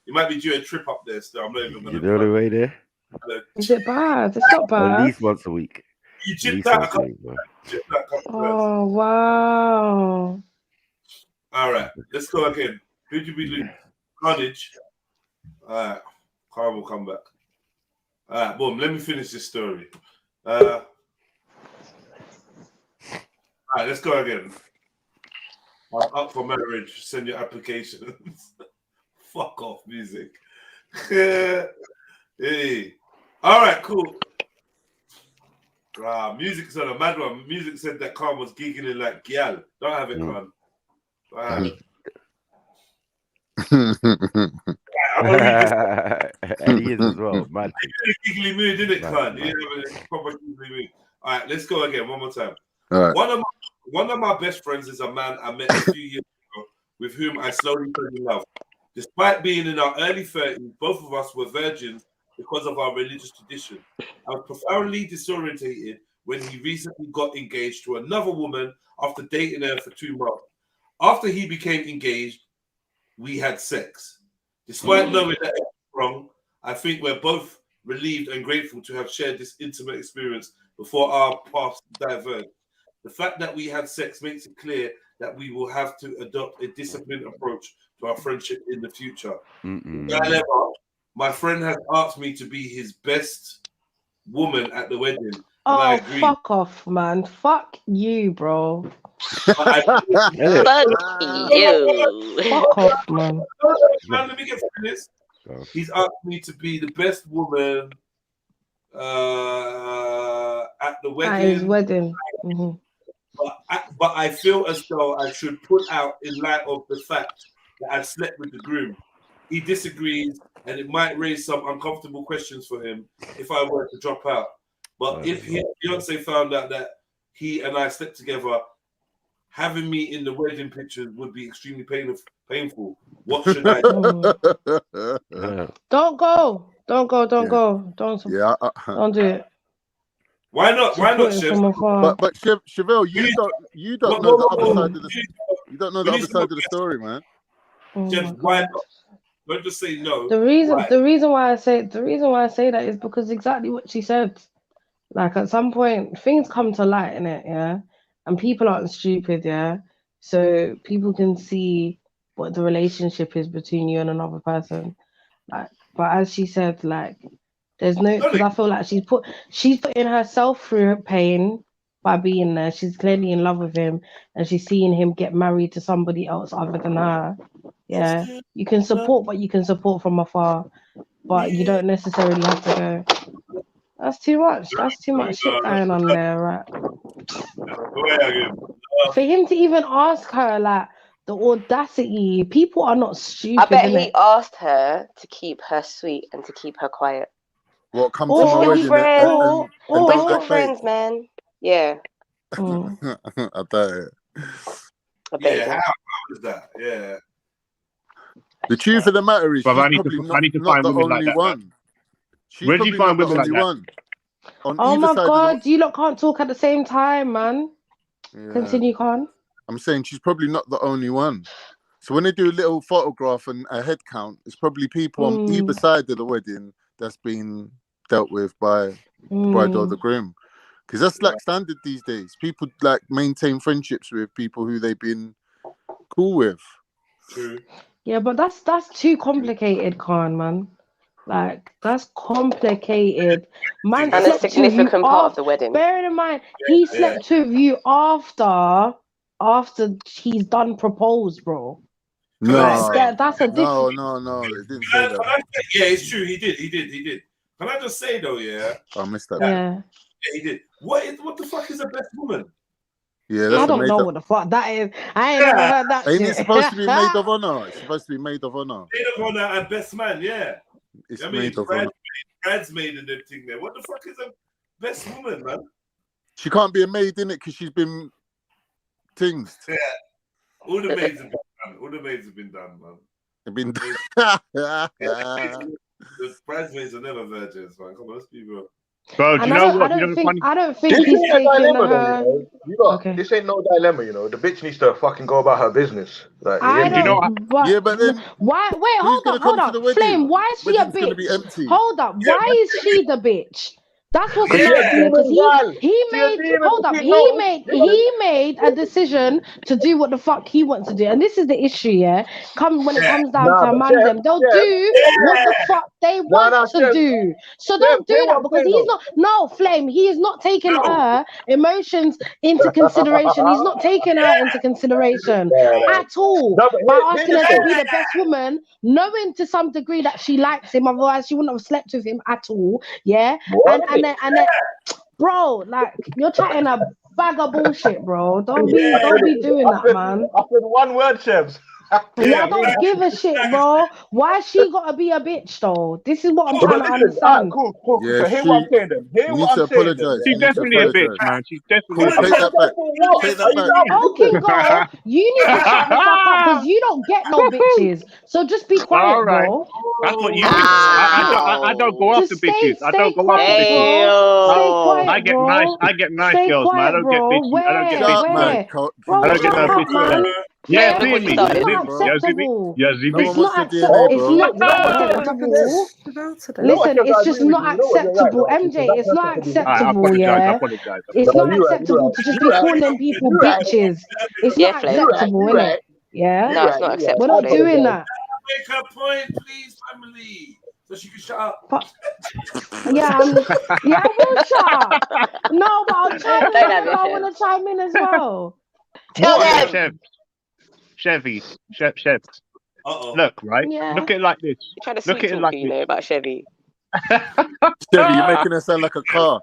You might be due a trip up there still. I'm not even gonna. You know the way there? Is it bad? It's not bad. At least once a week. You chipped out. Oh wow! All right, let's go again. Who'd you be doing? Carnage. All right, Carl will come back. All right, boom. Let me finish this story. All right, let's go again. I'm up for marriage. Send your applications. Fuck off, music. Hey. All right, cool. Music's on a mad one. Music said that Khan was giggling like Gyal. Don't have it, Khan. And he is as well, man. He's in a giggly mood, didn't it, Khan? He's in a proper giggly mood. All right, let's go again. One more time. All right. One of my best friends is a man I met a few years ago with whom I slowly fell in love. Despite being in our early 30s, both of us were virgins because of our religious tradition. I was profoundly disorientated when he recently got engaged to another woman after dating her for 2 months. After he became engaged, we had sex. Despite knowing that it was wrong, I think we're both relieved and grateful to have shared this intimate experience before our paths diverged. The fact that we had sex makes it clear that we will have to adopt a disciplined approach to our friendship in the future. However, my friend has asked me to be his best woman at the wedding. Oh, fuck off, man. Fuck you, bro. Fuck you. Fuck off, man. Let me get this. He's asked me to be the best woman at the wedding. At his wedding. Mm-hmm. But I feel as though I should put out in light of the fact that I slept with the groom. He disagrees, and it might raise some uncomfortable questions for him if I were to drop out. But if Beyonce found out that he and I slept together, having me in the wedding pictures would be extremely painful. What should I do? Don't go. Don't go. Don't go. Don't do it. Why not? Why not, Chef? But Chevelle, you don't know the other side of the you don't know the other side of the story, man. Chef, why not? Don't just say no. The reason why I say that is because exactly what she said. Like at some point, things come to light in it, yeah, and people aren't stupid, yeah. So people can see what the relationship is between you and another person. Like, but as she said, like, there's no, because I feel like she's putting herself through pain by being there. She's clearly in love with him, and she's seeing him get married to somebody else other than her. Yeah, you can support, but you can support from afar, but you don't necessarily have to go. That's too much. That's too much shit going on there, right? For him to even ask her, like, the audacity, people are not stupid. I bet he asked her to keep her sweet and to keep her quiet. What, come to my wedding friends. We're still friends, man. Yeah. I bet it. Yeah, how is that? Yeah. The truth of the matter is, she's I need probably to not find the women only like that, one. She's Where do you find women like that? One. On oh either my side God, you lot can't talk at the same time, man. Yeah. Continue, Khan. I'm saying she's probably not the only one. So when they do a little photograph and a head count, it's probably people on either side of the wedding that's been dealt with by the bride or the groom. Because that's like standard these days. People like maintain friendships with people who they've been cool with. True. Yeah, but that's too complicated, Khan, man. Like, that's complicated. Man, and a significant part of the wedding. Bearing in mind, he slept with you after he's done proposed, bro. No, that's a different. No, they didn't say that. Yeah, it's true. He did. Can I just say though, I missed that. Yeah, he did. What the fuck is a best woman? Yeah, that's I don't know what the fuck that is. I ain't never heard that. Ain't it supposed to be maid of honor? It's supposed to be maid of honor. Maid of honor and best man, yeah. It's maid of honor. Bridesmaid and everything there. What the fuck is a best woman, man? She can't be a maid, innit? Because she's been things. Yeah. All the maids have been done. All the maids have been done, man. They've been done. The bridesmaids are never virgins, man. Come on, let's be real. Bro, do you know what? I don't think he's taking her. Okay. This ain't no dilemma, you know. The bitch needs to fucking go about her business. Like, but then why? Wait, hold up. Flame, why is she a bitch? Hold up. Why is she the bitch? That's what's because he made a decision to do what the fuck he wants to do, and this is the issue. Yeah, when it comes down to a man, they'll do what the fuck they want to do. So don't do that because he's not. No, Flame, he is not taking her emotions into consideration. He's not taking her into consideration at all by asking her to be the best woman, knowing to some degree that she likes him. Otherwise, she wouldn't have slept with him at all. Yeah, and then, bro, like you're chatting a bag of bullshit, bro. Don't be doing that, man. I said one word, Chebs. I don't give a shit, bro. Why she gotta be a bitch though? This is what I'm trying to understand. Cool. Yeah, so hear what I'm saying then. Hear what I'm saying then. She's definitely a bitch, man. She's definitely a bitch. Take that back. Take that back. Oh, King Girl, you need to shut the fuck up because you don't get no bitches. So just be quiet, bro. That's what you think. I don't go after bitches. I don't go after bitches. I get nice girls, man. I don't get bitches. I don't get bitches. I don't get no bitches. Yeah, it's not acceptable. It's just not acceptable. MJ, it's not acceptable, yeah? It's not acceptable to just be calling people bitches. It's not acceptable, isn't it? Yeah? No, it's not acceptable. We're not doing that. Make a point, please, family. so she can shut up. Yeah, I will shut. No, but I'll chime in whenever I want to chime in as well. Tell them. Chevy. Uh-oh. Look, right? Yeah. Look at it like this. You're trying to Look sweet at it talk like you this. know about Chevy. Chevy, you're making it sound like a car.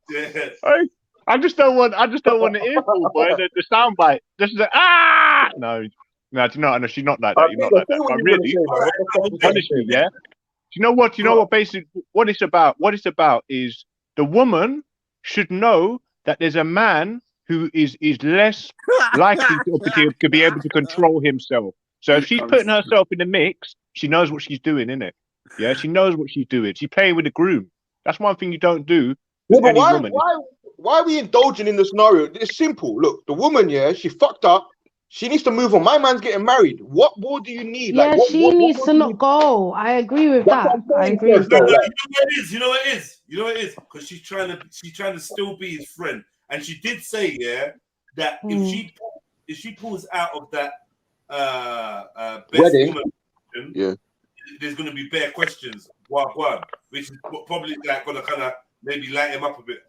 Yeah. I just don't want the earful, boy. The sound bite. Just the No, do you know? No, she's not like that. You're not like that. But really, honestly, yeah. Do you know what? Basically, what it's about. What it's about is the woman should know that there's a man who is less likely to be able to control himself. So if she's putting herself in the mix, she knows what she's doing, innit? Yeah, she knows what she's doing. She's playing with the groom. That's one thing you don't do. Yeah, but woman. why are we indulging in the scenario? It's simple. Look, the woman, yeah, she fucked up. She needs to move on. My man's getting married. What more do you need? Yeah, she needs to not go. I agree with that. I agree with that. You know what it is? Because she's trying to still be his friend. And she did say, yeah, that if she pulls out of that best wedding, woman, there's going to be bare questions, which is probably like going to kind of maybe light him up a bit.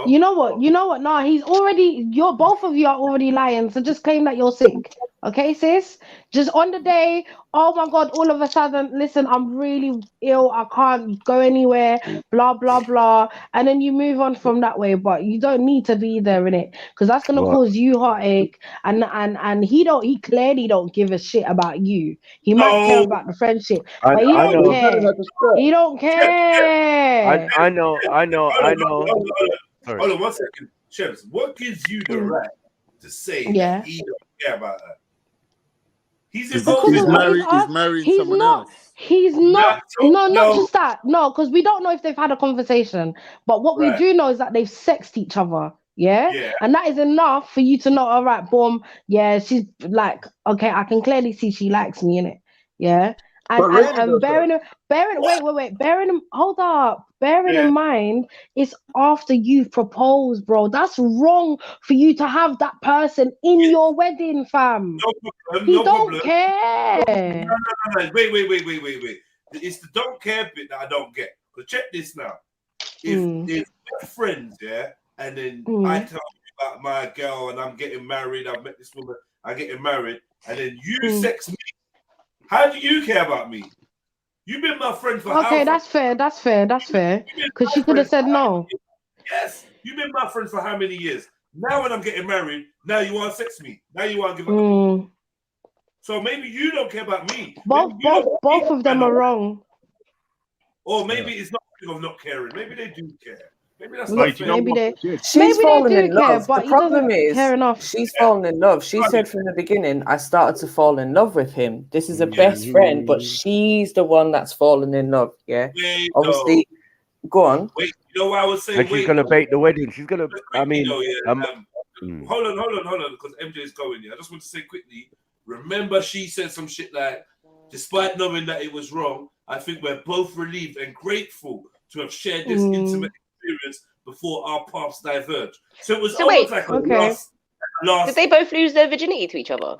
You know what? No, he's already. Both of you are already lying. So just claim that you're sick, okay, sis? Just on the day. Oh my God! All of a sudden, listen, I'm really ill. I can't go anywhere. Blah blah blah. And then you move on from that way. But you don't need to be there in it, because that's gonna cause you heartache. And he clearly don't give a shit about you. He might care about the friendship, but he don't care. He don't care. I know. Hold on 1 second. Chefs, what gives you the right to say that he don't care about her? He's involved. He's married someone else. He's not. Not just that. No, because we don't know if they've had a conversation. But what we do know is that they've sexed each other. Yeah. And that is enough for you to know, all right, boom. Yeah, she's like, okay, I can clearly see she likes me, innit? Yeah. And bearing in mind, it's after you've proposed, bro. That's wrong for you to have that person in your wedding, fam. No problem. Care. No. Wait. It's the don't care bit that I don't get. But check this now. If we're friends, yeah, and then I tell you about my girl and I'm getting married, I've met this woman, I'm getting married, and then you sex me. How do you care about me? You've been my friend for that's fair. Because she could have said no. Yes, you've been my friend for how many years? Now when I'm getting married, now you want to sex me. Now you want to give up. So maybe you don't care about me. Both of them are wrong. Or maybe it's not of not caring. Maybe they do care. Maybe that's She's fallen in love. But the problem is she's fallen in love. She said from the beginning, I started to fall in love with him. This is a best friend, but she's the one that's fallen in love. Yeah. Obviously, go on. Wait, you know what I was saying? And she's gonna bake the wedding. She's gonna. I mean, hold on, because MJ is going. I just want to say quickly. Remember, she said some shit like, despite knowing that it was wrong, I think we're both relieved and grateful to have shared this intimate experience before our paths diverge. So it was almost like last. Did they both lose their virginity to each other?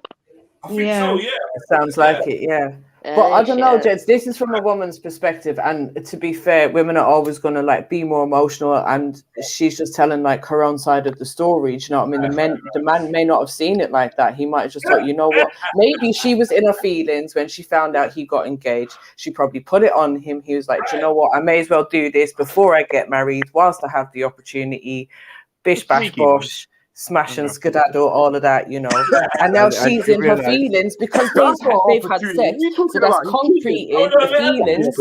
I think so, yeah. It sounds like it, yeah. But I don't know, Jets. This is from a woman's perspective, and to be fair, women are always going to like be more emotional, and she's just telling like her own side of the story. Do you know what I mean? The man may not have seen it like that. He might have just thought, you know what? Maybe she was in her feelings when she found out he got engaged. She probably put it on him. He was like, do you know what? I may as well do this before I get married, whilst I have the opportunity. Bish bash bosh. Smash and skedaddle, all of that, you know. And now she's in her feelings because they've had sex. So that's concreted the feelings.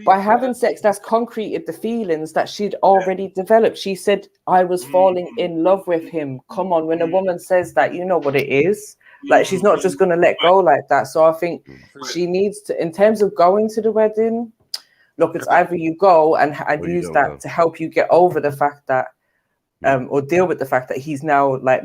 By having sex, that's concreted the feelings that she'd already developed. She said, I was falling in love with him. Come on, when a woman says that, you know what it is. Like, she's not just going to let go like that. So I think she needs to, in terms of going to the wedding, look, it's either you go and use that to help you get over the fact that or deal with the fact that he's now like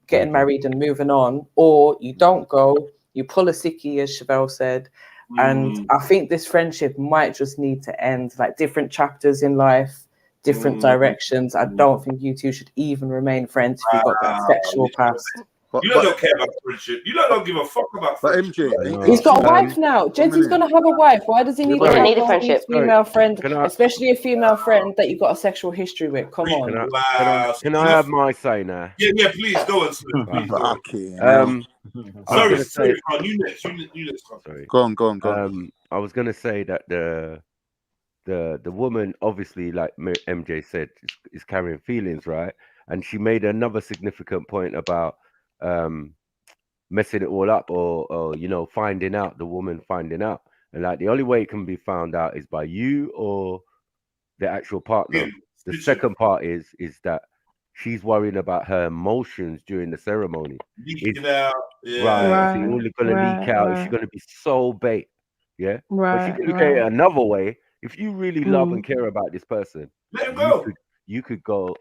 getting married and moving on, or you don't go, you pull a sickie, as Chevelle said. And I think this friendship might just need to end, like different chapters in life, different directions. I don't think you two should even remain friends if you've got that sexual past. But, You don't care about friendship. You don't give a fuck about friendship. MJ, he's got a wife now. Jensen's gonna have a wife. Why does he need to have need a all friendship? these female friends, especially a female friend that you got a sexual history with? Come on. Can I have my say now? Yeah, please go on, Smith. Please go on. Sorry, you next. Sorry. Go on. I was gonna say that the woman, obviously, like MJ said, is carrying feelings, right? And she made another significant point about messing it all up, or finding out, the woman finding out, and like the only way it can be found out is by you or the actual partner. The second part is that she's worrying about her emotions during the ceremony. Leaking out. Yeah. Right. It's only going to leak out. She's going to be so bait. Yeah. But she could look at it another way. If you really love and care about this person, let him go. You could go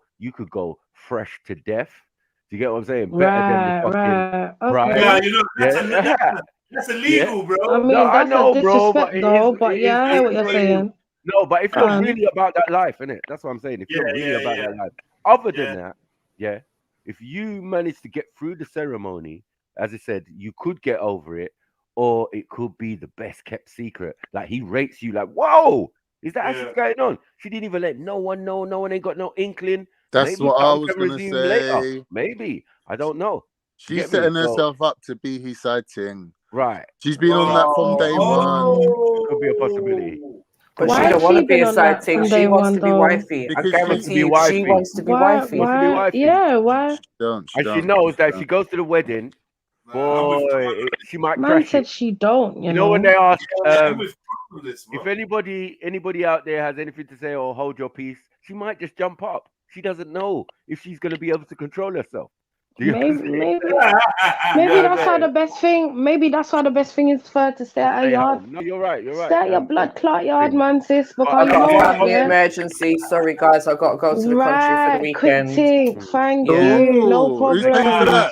fresh to death. Do you get what I'm saying? Better than the fucking bride. Yeah, that's illegal, bro. I mean, I know, bro, but I hear what you're saying. No, but if you're really about that life, innit? That's what I'm saying. If you're really about that life. Other than that, if you manage to get through the ceremony, as I said, you could get over it, or it could be the best kept secret. Like, he rates you like, whoa, is that actually going on? She didn't even let no one know. No one ain't got no inkling. That's Maybe what I was going to say. Later. Maybe. I don't know. She's setting herself up to be his side thing. Right. She's been on that from day one. Could be a possibility. But she don't want to be a side thing. She wants to be wifey. I guarantee you, she wants to be wifey. Yeah, why? She knows that if she goes to the wedding, boy, she might crash. Said she don't. You know when they ask if anybody out there has anything to say or hold your peace, she might just jump up. She doesn't know if she's going to be able to control herself. Maybe that's why the best thing. Maybe that's why the best thing is for her to stay at her yard. No, you're right. Stay at your blood clot yard, man, sis. Because I got a family emergency. Sorry, guys, I got to go to the country for the weekend. Quick thing. Thank you. No problem.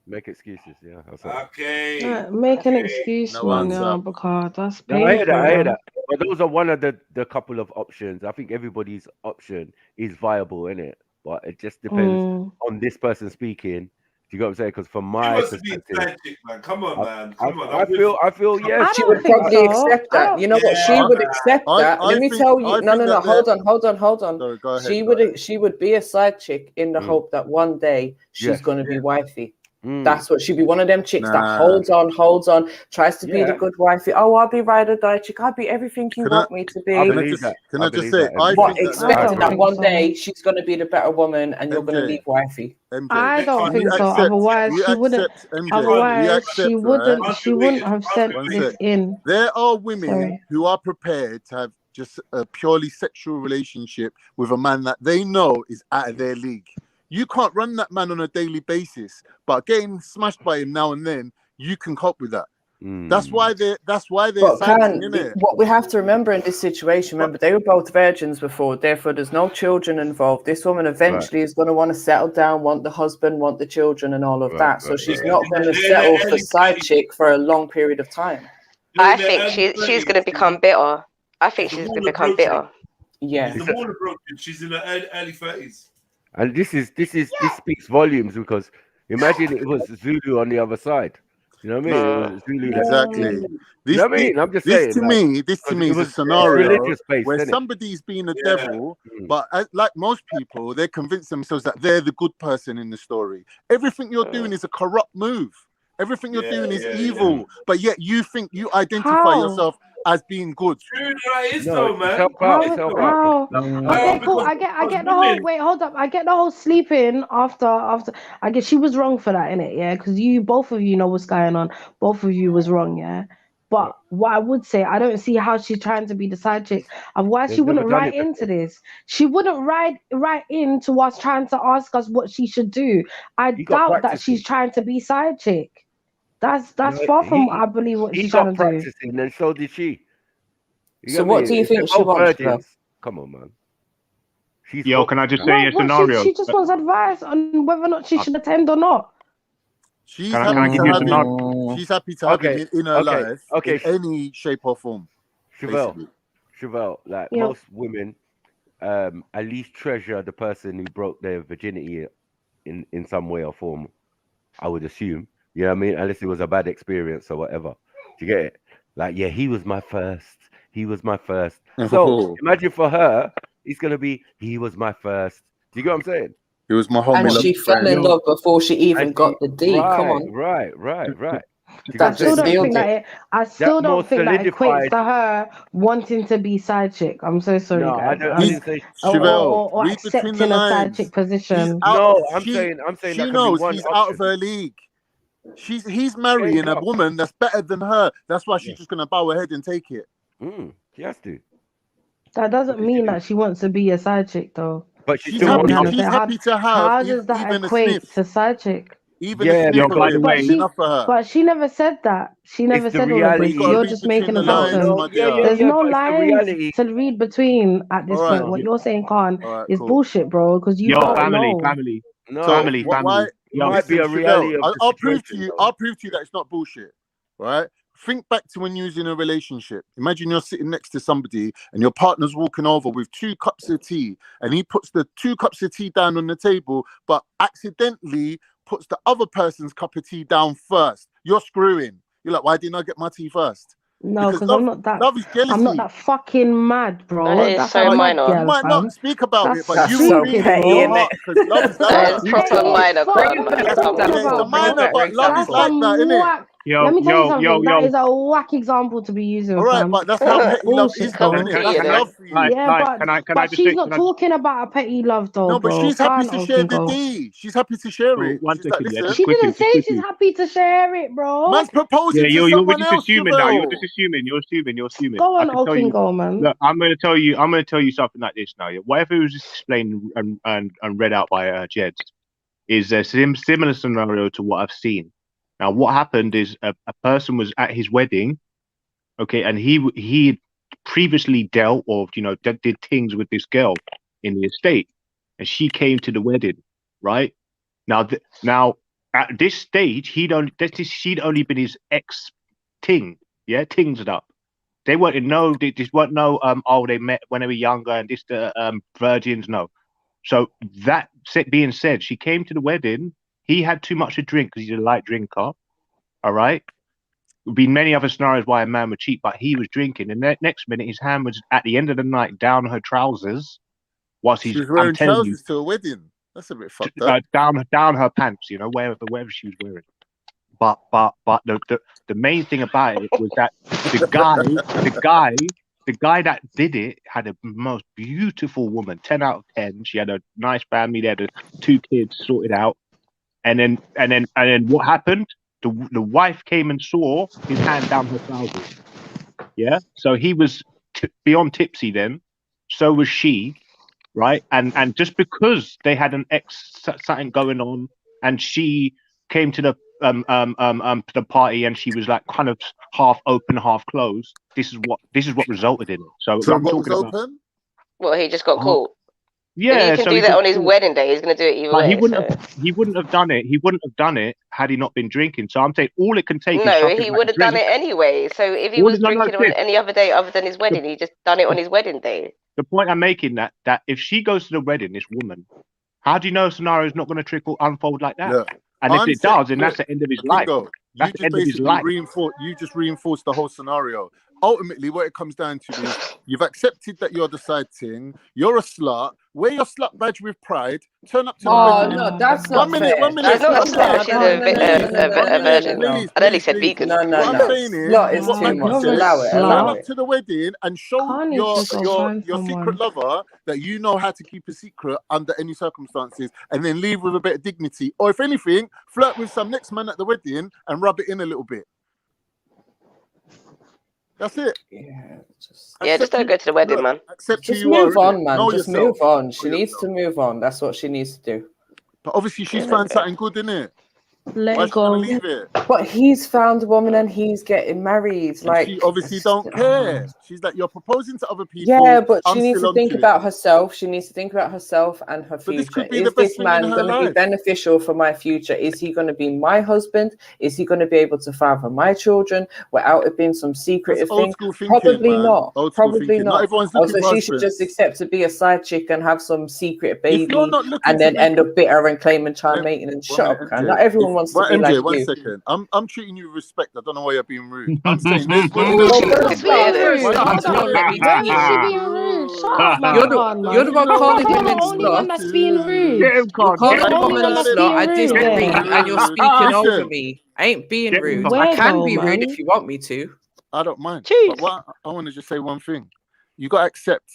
Make excuses, yeah. Okay. Make an excuse, man, because that's painful. I hear that. But those are one of the couple of options. I think everybody's option is viable, innit? But it just depends on this person speaking. Do you get what I'm saying? Because from my perspective, man. Come on, man. I feel, yeah. She would probably accept that. You know what? She would accept that. Let me tell you. No. Hold on. Sorry, go ahead, she would be a side chick in the hope that one day she's going to be wifey. That's what she'd be, one of them chicks that holds on, tries to be the good wifey. Oh, I'll be ride or die chick. I'll be everything you want me to be. Can I just say, I think expecting that one day she's going to be the better woman and you're going to leave wifey. MJ, I don't think so. Otherwise, she wouldn't. She wouldn't have sent this in. There are women who are prepared to have just a purely sexual relationship with a man that they know is out of their league. You can't run that man on a daily basis, but getting smashed by him now and then, you can cope with that. That's why they're what we have to remember in this situation, remember they were both virgins before, therefore there's no children involved. This woman eventually is going to want to settle down, want the husband, want the children and all of that. So she's not going to settle for side chick for a long period of time. I think she's going to become bitter. I think she's going to become bitter. Yeah. She's in her early 30s. And this speaks volumes, because imagine it was Zulu on the other side. You know what I mean? Zulu, exactly. You know what I mean? I'm just saying. This to me is a scenario where somebody's being a devil, but like most people, they convince themselves that they're the good person in the story. Everything you're doing is a corrupt move. Everything you're doing is evil, but yet you think you identify yourself as being good. Okay, cool. I get the whole. Wait, hold up. I get the whole sleeping after. I guess she was wrong for that, innit? Yeah, because both of you know what's going on. Both of you was wrong, yeah. But what I would say, I don't see how she's trying to be the side chick. Otherwise, she wouldn't write into this. She wouldn't write into us trying to ask us what she should do. I doubt that she's trying to be side chick. That's far from, I believe, what she's trying to do. And so did she. So what do you think she wants? Come on, man. Can I just say a scenario? She just wants advice on whether or not she should attend or not. She's happy to have him in her life in any shape or form. Chevelle, like most women, at least treasure the person who broke their virginity in some way or form. I would assume. You know what I mean? Unless it was a bad experience or whatever. Do you get it? Like, yeah, he was my first. He was my first. So imagine for her, it's gonna be he was my first. Do you get what I'm saying? He was my homie. And she fell in love before she even got the D. Come on. Right. I still don't think that I still don't think that equates to her wanting to be side chick. I'm so sorry, guys. I didn't say or accepting a side chick position. I'm saying she knows he's out of her league. He's marrying a woman that's better than her. That's why she's just gonna bow her head and take it. She has to. That doesn't mean that she wants to be a side chick, though. But she's happy to have. How does that equate to side chick? Even by the way, enough for her. But she never said that. She never said all of this. You're just making assumptions. There's no lines to read between at this point. What you're saying, Khan, is bullshit, bro. Because you don't know. Family. It might be a reality. I'll prove to you that it's not bullshit. Right? Think back to when you was in a relationship. Imagine you're sitting next to somebody and your partner's walking over with 2 cups of tea, and he puts the 2 cups of tea down on the table, but accidentally puts the other person's cup of tea down first. You're screwing. You're like, why didn't I get my tea first? No, because I'm not that. Love is jealousy. I'm not that fucking mad, bro. That's so minor. You might not speak about it, but you so really petty, isn't it? Because love is That is proper minor. It's a minor, but love is like that, isn't it? Let me tell you something. That is a whack example to be using. All right, but that's how petty love is, though, isn't it? That's love for you. Yeah, but she's not talking about a petty love, though. No, but she's happy to share the D. She's happy to share it. She didn't say she's happy to share it, bro. Man's proposing to someone else. You're just assuming. Go on, Okingo, man. Look, I'm going to tell you something like this now. Whatever was just explained and read out by Jeds is a similar scenario to what I've seen. Now, what happened is a person was at his wedding, okay, and he previously dealt or did things with this girl in the estate, and she came to the wedding, right? Now at this stage, she'd only been his ex ting, tings it up. They weren't they met when they were younger and this the virgins, no. So that being said, she came to the wedding. He had too much to drink because he's a light drinker. All right. There'd been many other scenarios why a man would cheat, but he was drinking. And the next minute, his hand was at the end of the night down her trousers. She was wearing trousers to a wedding. That's a bit fucked up. Down her pants, wherever she was wearing. But the main thing about it was that the guy that did it had a most beautiful woman, 10 out of 10. She had a nice family. They had 2 kids sorted out. And then what happened? The wife came and saw his hand down her trousers. Yeah. So he was beyond tipsy then. So was she, right? And just because they had an something going on, and she came to the party and she was like kind of half open, half closed. This is what resulted in it. So I'm talking about. Open? Well, he just got caught. Yeah, if he can do that on his wedding day, he's going to do it either way. He wouldn't have done it. He wouldn't have done it had he not been drinking. So I'm saying all it can take. No, he would have done it anyway. So if he was drinking on any other day other than his wedding, he just done it on his wedding day. The point I'm making that if she goes to the wedding, this woman, how do you know a scenario is not going to unfold like that? Look, and if it does, then that's the end of his life. That's the end of his life. You just reinforced the whole scenario. Ultimately, what it comes down to is you've accepted that you're the side thing. You're a slut. Wear your slut badge with pride. Turn up to the wedding. No, that's not One minute. That's not a slut. She's a virgin. I only said vegan. What I'm saying is, slut is too much. Allow it. Turn up to the wedding and show your secret lover that you know how to keep a secret under any circumstances, and then leave with a bit of dignity. Or if anything, flirt with some next man at the wedding and rub it in a little bit. That's it. Just don't go to the wedding, man. Just move on, man. Just move on. She needs to move on. That's what she needs to do. But obviously, she's found something good in it. Let it go. Leave it? But he's found a woman and he's getting married. Like, she obviously don't care. She's like, you're proposing to other people. Yeah, but she needs to think about herself. She needs to think about herself and her future. Is this man going to be beneficial for my future? Is he going to be my husband? Is he going to be able to father my children without it being some secretive thing? Probably not. Probably not. Also, she should just accept to be a side chick and have some secret baby and then end up bitter and claiming child maintenance. Shut up, man. Not everyone wants Right, to be MJ, like one you. second. I'm treating you with respect. I don't know why you're being rude. I'm saying this. Well, Not being rude. Hold on, Hold let me on. Where was she speak. being rude? Shut up, man. You're Come on, the man. one calling You're women the only one slut. that's being rude. Get him, You're Con. calling You're the only women one that's slut. being I rude disagree, there. and you're speaking over Listen. me. I ain't being Get him, rude. Con. I can Weirdo, be rude man. if you want me to. I don't mind. Jeez. But what I want to just say one thing. You got to accept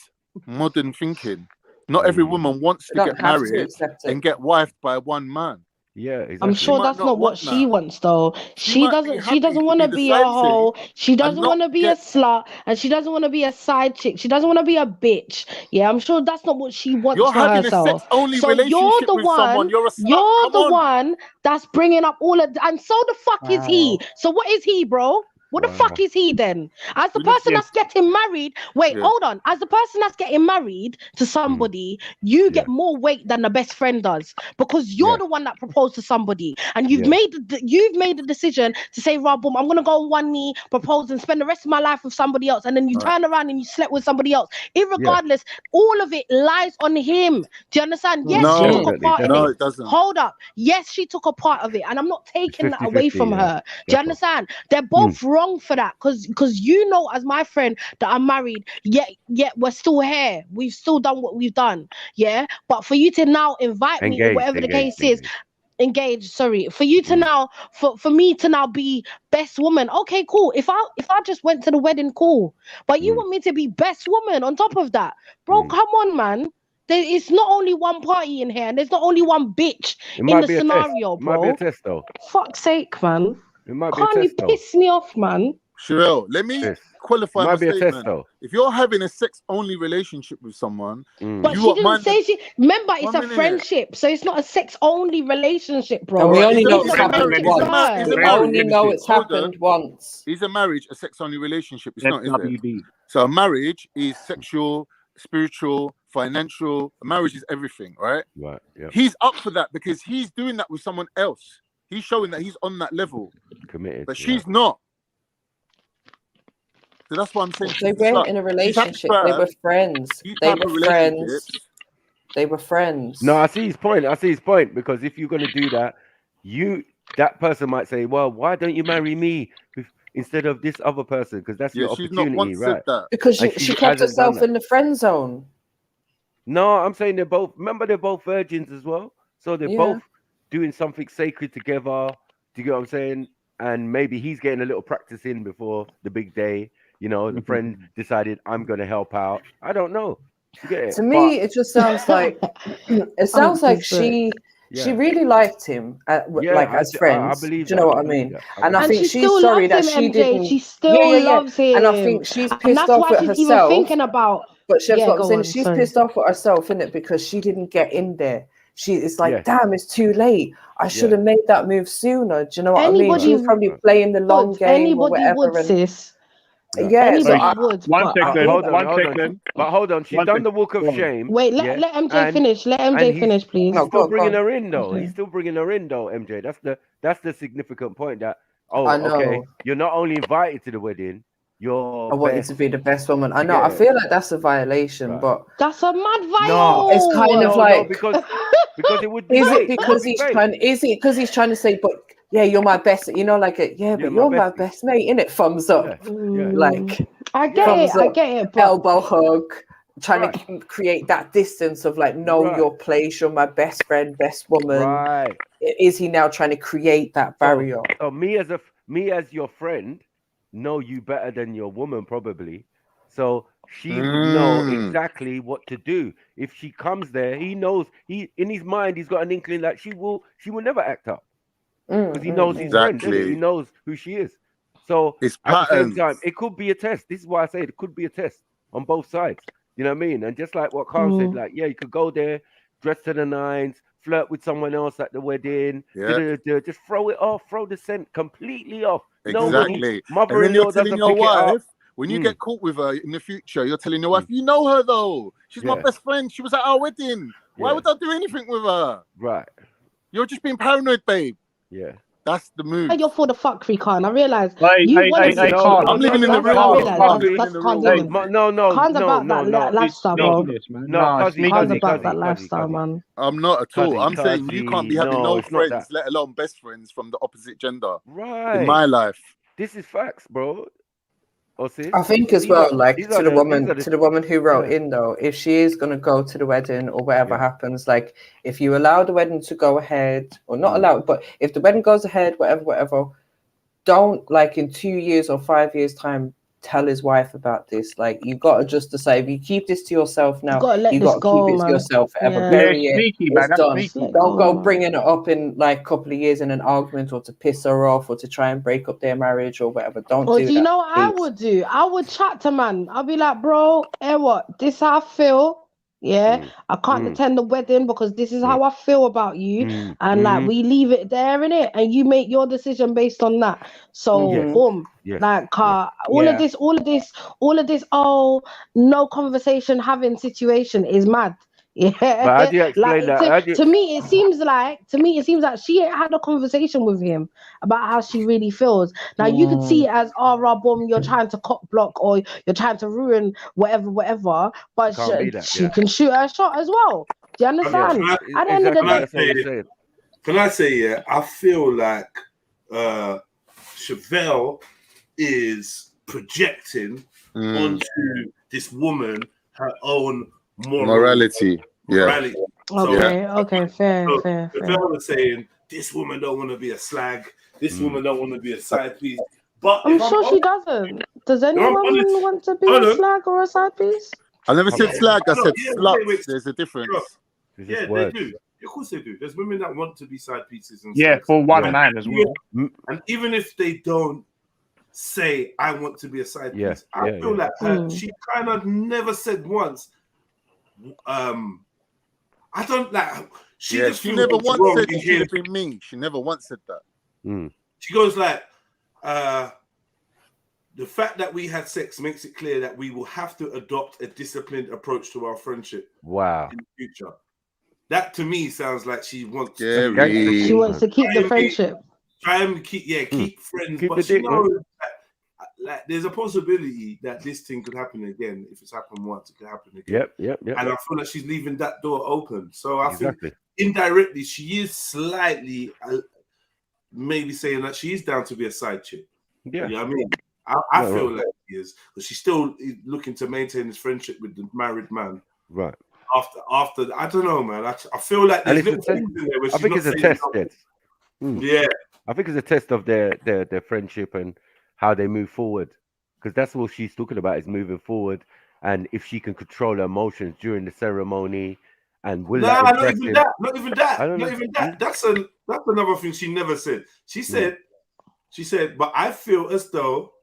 modern thinking. Not every woman wants to You get don't have to married accept it. and get wifed by one man. Yeah, exactly. I'm sure might that's not not what want she that. wants, though. She She might be doesn't. She happy doesn't to want be to the be a side hoe. chick She and doesn't not want to be a get. slut, and she doesn't want to be a side chick. She doesn't want to be a bitch. Yeah, I'm sure that's not what she wants You're for having a herself. sex-only So you're relationship the with someone. one. You're a slut. You're Come the on. one that's bringing up all of. And so the fuck is he. So what is he, bro? What the fuck is he then? As the person that's getting married, wait, hold on. As the person that's getting married to somebody, you get more weight than the best friend does because you're the one that proposed to somebody, and you've made the decision to say, "Rob, boom, I'm gonna go on one knee, propose, and spend the rest of my life with somebody else," and then you turn around and you slept with somebody else. Irregardless, all of it lies on him. Do you understand? Yes, she took a part in it. It doesn't. Hold up. Yes, she took a part of it, and I'm not taking that away from her. Do you That's understand? They're both wrong for that because you know, as my friend, that I'm married, yet we're still here. We've still done what we've done. Yeah. But for you to now invite me or whatever the case is, engaged, sorry, for you to now for me to now be best woman. Okay, cool. If I just went to the wedding, cool. But you want me to be best woman on top of that, bro? Come on, man. It's not only one party in here, and there's not only one bitch in the scenario, bro. It might be a test, though. Fuck's sake, man. It might be a Can't you test, though. piss me off, man? Sherelle, let me qualify my statement. Test, though. If you're having a sex-only relationship with someone, but she didn't say she. Remember, it's a friendship, so it's not a sex-only relationship, bro. And we only know It's it's a happened friendship with once. her. We only know it's happened once. Is a marriage a sex-only relationship? It's not, is SWD. it? So a marriage is sexual, spiritual, financial. A marriage is everything, right? Right. Yeah. He's up for that because he's doing that with someone else. He's showing that he's on that level. Committed. But she's not. So that's what I'm saying. They weren't in a relationship. They were friends. They were friends. They were friends. No, I see his point. Because if you're going to do that, that person might say, well, why don't you marry me instead of this other person? Because that's your opportunity, right? Because she kept herself in the friend zone. No, I'm saying they're both virgins as well. So they're both doing something sacred together. Do you get what I'm saying? And maybe he's getting a little practice in before the big day. You know, the friend decided, I'm going to help out. I don't know. To me, it just sounds like she really liked him, as friends. I believe do you know what I mean? And I think she's still sorry that loves she him, didn't. MJ. She still loves him, and I think she's and pissed that's off why at she's herself. even thinking about. But Chef's what I'm saying. She's sorry. pissed off at herself, isn't it? Because she didn't get in there. It's like, damn, it's too late. I should have made that move sooner. Do you know what I mean? She was probably playing the long game or whatever. Sis. Yeah, anybody would. One second. But hold on. She's done the walk of shame. Wait, let MJ finish. Let MJ finish, please. He's still bringing her in, though. He's still bringing her in, though, MJ. That's the significant point. That okay, you're not only invited to the wedding. I want you to be the best woman. I know. I feel like that's a violation, but that's a mad violation. No, it's kind of like because it would. Is it because he's trying? Is it because he's trying to say, but yeah, you're my best. You know, like but you're my best mate. Innit? Thumbs up. Yeah. Like I get it. But... elbow hug. Trying to create that distance of like, know your place. You're my best friend, best woman. Right. Is he now trying to create that barrier? So me as your friend. Know you better than your woman, probably. So she would know exactly what to do. If she comes there, he knows in his mind he's got an inkling that she will never act up. Because he knows his friend, doesn't he? He knows who she is. So it's at the same time, it could be a test. This is why I say it could be a test on both sides. You know what I mean? And just like what Carl said, like, you could go there, dress to the nines, flirt with someone else at the wedding, just throw it off, throw the scent completely off. Exactly. Mother-in-law and then you're telling your wife, when you Mm. get caught with her in the future, you're telling your wife, you know her though. She's my best friend. She was at our wedding. Why would I do anything with her? Right. You're just being paranoid, babe. Yeah. That's the move. You're for the fuckery, Khan. I realize Hey, you hey, want hey, to. hey, Khan. I'm living in the real I world. realize I'm living that's in the Khan's real even. world. Khan's about that lifestyle, bro. Sneakiness, man. Khan's about that lifestyle, man. I'm not at all. I'm saying you can't be having no it's not friends, that. let alone best friends from the opposite gender. Right. In my life. This is facts, bro. I think as well, like to the woman who wrote in though, if she is gonna go to the wedding or whatever happens, like if you allow the wedding to go ahead or not allow it, but if the wedding goes ahead, whatever, don't like in 2 years or 5 years time tell his wife about this. Like you gotta just decide, if you keep this to yourself now, you gotta keep it to yourself forever. Bury it. It's done. Don't go bringing it up in like a couple of years in an argument or to piss her off or to try and break up their marriage or whatever. Don't do that. Do you know what I would do? I would chat to man. I'll be like, bro, what? This is how I feel. Yeah, I can't attend the wedding because this is how I feel about you, and like we leave it there, innit? And you make your decision based on that. So boom, like all of this, oh, no conversation having situation is mad. Yeah, but how do you explain that? To me, it seems like she ain't had a conversation with him about how she really feels. Now you could see it as, oh, Boom, you're trying to cock block or you're trying to ruin whatever. But she can shoot her shot as well. Do you understand? At the end of the day, can I say, yeah, I feel like Chevelle is projecting onto this woman her own morality. Okay, fair. Chevelle was saying, this woman don't want to be a slag. This woman don't want to be a side piece. But I'm sure she doesn't. Does anyone want to be a slag or a side piece? I never said slag. I said sluts. There's a difference. Yeah, they do. Of course they do. There's women that want to be side pieces. And for one man as well. And even if they don't say, I want to be a side piece, I feel like she kind of never said once, I don't like. She never once said she should have been me. She never once said that. She goes like, the fact that we had sex makes it clear that we will have to adopt a disciplined approach to our friendship. Wow. In the future. That to me sounds like she wants she wants to keep the friendship. Try and keep friends. But she knows like there's a possibility that this thing could happen again. If it's happened once, it could happen again. Yep. And I feel like she's leaving that door open. So I think indirectly she is slightly maybe saying that she is down to be a side chick. Yeah. You know what I mean? I feel like she is, but she's still looking to maintain this friendship with the married man. Right. After I don't know, man. I feel like there's little things in there where I think it's a test. Yeah. I think it's a test of their friendship and how they move forward. Because that's what she's talking about, is moving forward. And if she can control her emotions during the ceremony and not even that. That's another thing she never said. She said, but I feel as though,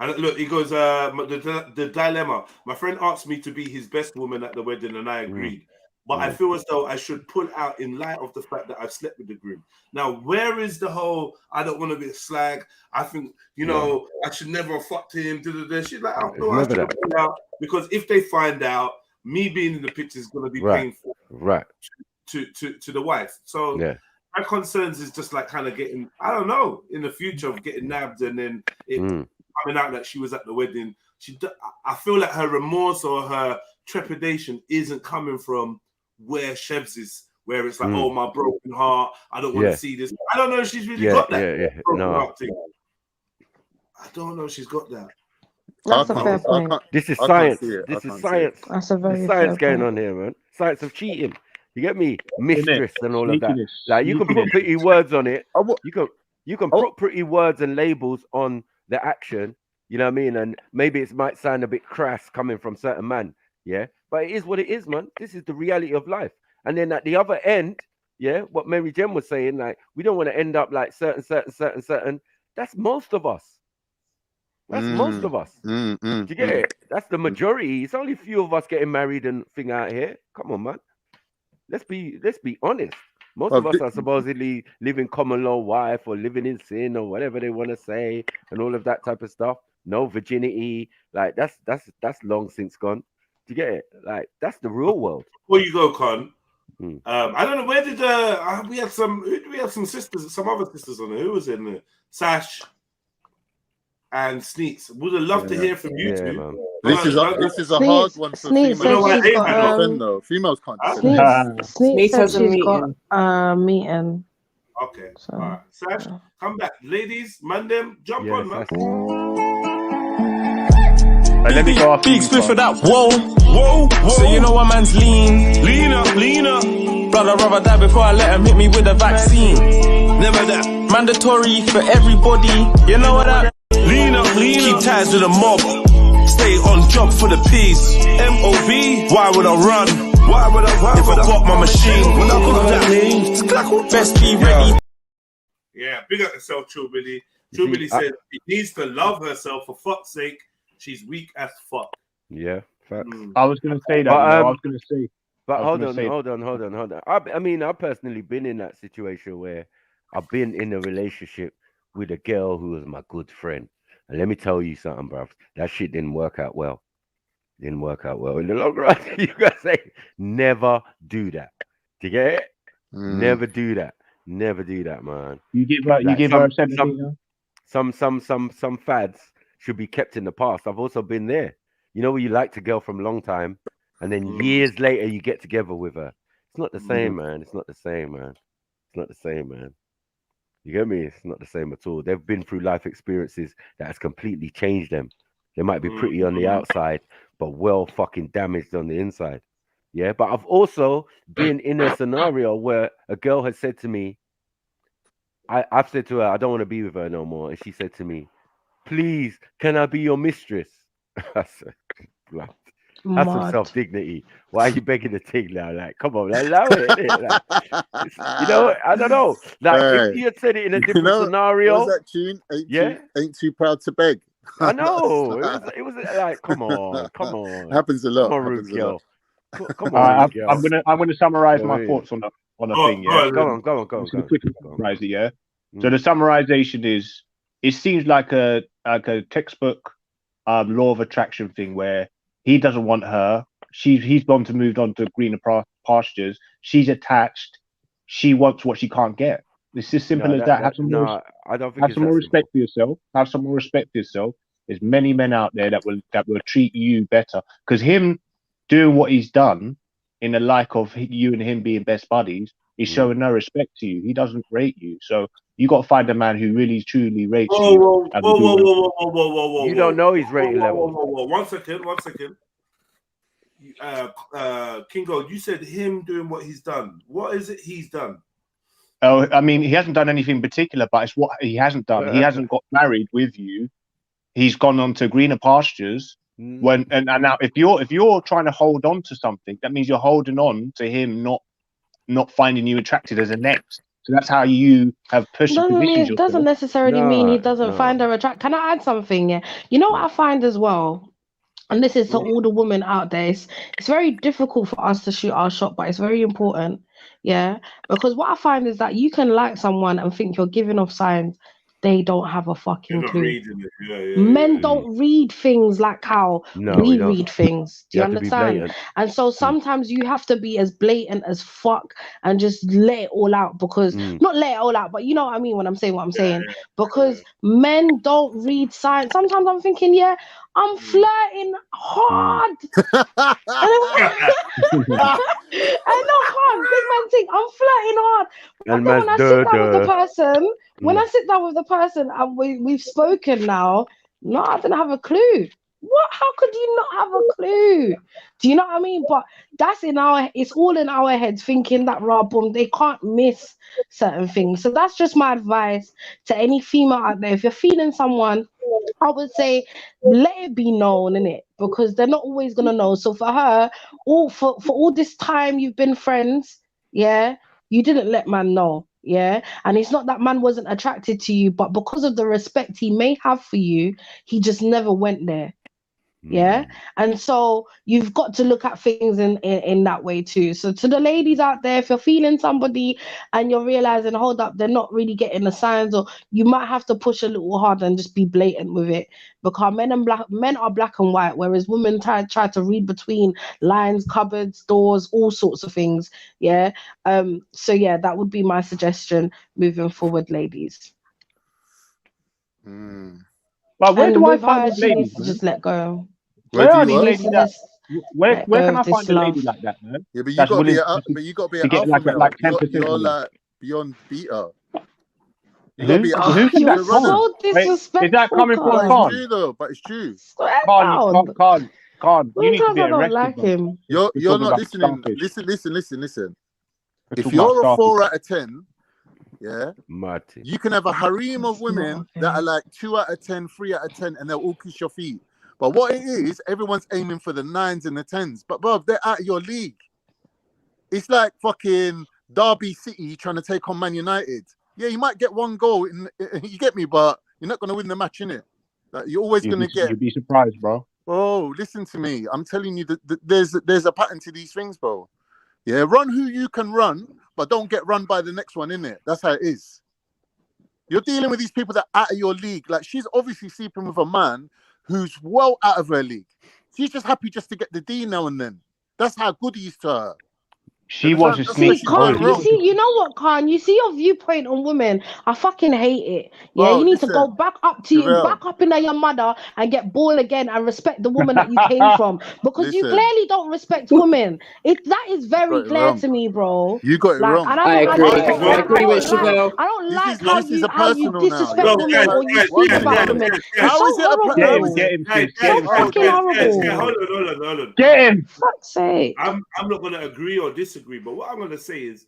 and look, he goes, the dilemma. My friend asked me to be his best woman at the wedding, and I agreed. But I feel as though I should pull out in light of the fact that I've slept with the groom. Now, where is the whole, I don't want to be a slag. I think, I should never have fucked him. She's like, I should pull out. Because if they find out, me being in the picture is going to be painful to the wife. So my concerns is just like kind of getting, I don't know, in the future of getting nabbed and then it coming out that she was at the wedding. I feel like her remorse or her trepidation isn't coming from where Chev's is, where it's like, oh, my broken heart, I don't want to see this. I don't know if she's really got that broken heart thing. I don't know if she's got that. That's a fair point. This is science. This is science. That's a very science fair going on here, man. Science of cheating. You get me? Mistress and all of that. Like you can put pretty words on it. You can put pretty words and labels on the action. You know what I mean? And maybe it might sound a bit crass coming from certain man. Yeah, but it is what it is, man. This is the reality of life. And then at the other end, what Mary Jen was saying, like we don't want to end up like certain. That's most of us. That's most of us. Do you get it? That's the majority. It's only a few of us getting married and thing out here. Come on, man. Let's be honest. Most of us are supposedly living common law wife or living in sin or whatever they want to say and all of that type of stuff. No virginity. Like that's long since gone. Do you get it? Like that's the real world. Before you go, Con, I don't know, where did we had some sisters, some other sisters on there. Who was in there? Sash and Sneaks. Would have loved to hear from you two. Man. This is a hard one for females to defend, though. Females can't defend. Sneaks said she's got a meeting. Okay, all right. Sash, come back. Ladies, man, them, jump on, man. Let me go off. Big split for that. Whoa. So you know what man's leaner. Brother, rather die before I let him hit me with a vaccine. Never that. Mandatory for everybody. You know what that? Leaner. Keep ties with the mob. Stay on job for the peace. MOB. Why would I run? If I got my machine, when I got that, best be ready. Yeah, big up yourself, True Billy. True Billy said she needs to love herself, for fuck's sake. She's weak as fuck. Yeah, facts. I was going to say that. I was going to say. But hold on. I mean, I've personally been in that situation where I've been in a relationship with a girl who was my good friend. And let me tell you something, bro. That shit didn't work out well. In the long run. You gotta say, never do that. Do you get it? Never do that. Never do that, man. You give her 17. Some fads should be kept in the past. I've also been there. You know where you liked a girl from a long time, and then years later you get together with her. It's not the same, man. It's not the same, man. You get me? It's not the same at all. They've been through life experiences that has completely changed them. They might be pretty on the outside, but well fucking damaged on the inside. Yeah, but I've also been in a scenario where a girl has said to me, I've said to her, I don't want to be with her no more. And she said to me, please, can I be your mistress? I said, have some self-dignity. Why are you begging the thing now? Like, come on, allow it. Like, you know, I don't know. Like, if you had said it in a different scenario. What was that tune? Ain't too proud to beg. I know. It was like, come on. Happens a lot. Come on, rude girl. Come on, girl. I'm gonna summarize my thoughts on the thing. Yeah, go on. Summarize it. Yeah. So the summarization is: it seems like a textbook law of attraction thing where he doesn't want her. He's moved on to greener pastures. She's attached. She wants what she can't get. It's as simple as that. Have some more respect for yourself. Have some more respect for yourself. There's many men out there that will treat you better. Because him doing what he's done in the like of you and him being best buddies, he's showing no respect to you. He doesn't rate you. So you got to find a man who really truly rates you. Whoa. You don't know his rating level. Whoa. 1 second. Kingo, you said him doing what he's done. What is it he's done? Oh, I mean, he hasn't done anything particular, but it's what he hasn't done. He hasn't got married with you. He's gone on to greener pastures. And now, if you're trying to hold on to something, that means you're holding on to him not finding you attractive as a next. So that's how you have pushed. It doesn't necessarily mean he doesn't find her attractive. Can I add something? Yeah, you know what I find as well. And this is to all the women out there. It's very difficult for us to shoot our shot, but it's very important. Yeah, because what I find is that you can like someone and think you're giving off signs. They don't have a fucking clue. Men don't read things like how we read things. Do you understand? And so sometimes you have to be as blatant as fuck and just let it all out, because not let it all out, but you know what I mean when I'm saying what I'm saying. Because men don't read signs. Sometimes I'm thinking, I'm flirting hard. I know hard. Big man think I'm flirting hard. And then when I sit down with the person, and we've spoken now, no, I didn't have a clue. What? How could you not have a clue? Do you know what I mean? But it's all in our heads, thinking that boom, they can't miss certain things. So that's just my advice to any female out there. If you're feeling someone, I would say let it be known, innit? Because they're not always gonna know. So for her, for all this time you've been friends, you didn't let man know. Yeah, and it's not that man wasn't attracted to you, but because of the respect he may have for you, he just never went there. Yeah. And so you've got to look at things in that way too. So to the ladies out there, if you're feeling somebody and you're realizing, hold up, they're not really getting the signs, or you might have to push a little harder and just be blatant with it, because men are black and white, whereas women try to read between lines, cupboards, doors, all sorts of things. Yeah. So yeah, that would be my suggestion moving forward, ladies. But where do I find her, these she ladies, needs to just let go. Where are these She ladies needs to at? just Where let go can I of this find a lady love. like that, man? Yeah, but you That's got to be willing an to get alpha male. like 10% You're of it. like beyond beta. You got to be an Who alpha. said that? You're so disrespectful. Is that coming from But Khan? it's true though. But it's true. Khan, you need to Sometimes get I don't arrested, like bro. him. You're talking not about listening. starfish. Listen. We're If talking about you're a starfish. 4 out of 10, yeah, Marty. you can have a harem of women that are like 2 out of 10, 3 out of 10, and they'll all kiss your feet. But what it is, everyone's aiming for the 9s and the 10s. But bro, they're out of your league. It's like fucking Derby City trying to take on Man United. Yeah, you might get one goal, you get me, but you're not going to win the match, innit? Like, you're always going to get... You'd be surprised, bro. Oh, listen to me. I'm telling you that there's a pattern to these things, bro. Yeah, run who you can run, but don't get run by the next one, innit? That's how it is. You're dealing with these people that are out of your league. Like, she's obviously sleeping with a man who's well out of her league. She's just happy just to get the D now and then. That's how good he is to her. She wants to sneak. You know what, Khan? You see your viewpoint on women. I fucking hate it. Yeah, you need to go back up to you, back up into your mother and get ball again and respect the woman that you came from, because you clearly don't respect women. That is very clear to me, bro. You got it wrong. And I agree with Chevelle. I don't like how you disrespect women or you speak about women. How is it horrible. Get him. So fucking horrible. Hold on. Get him. Fuck's sake. I'm not gonna agree or disagree, but what I'm gonna say is,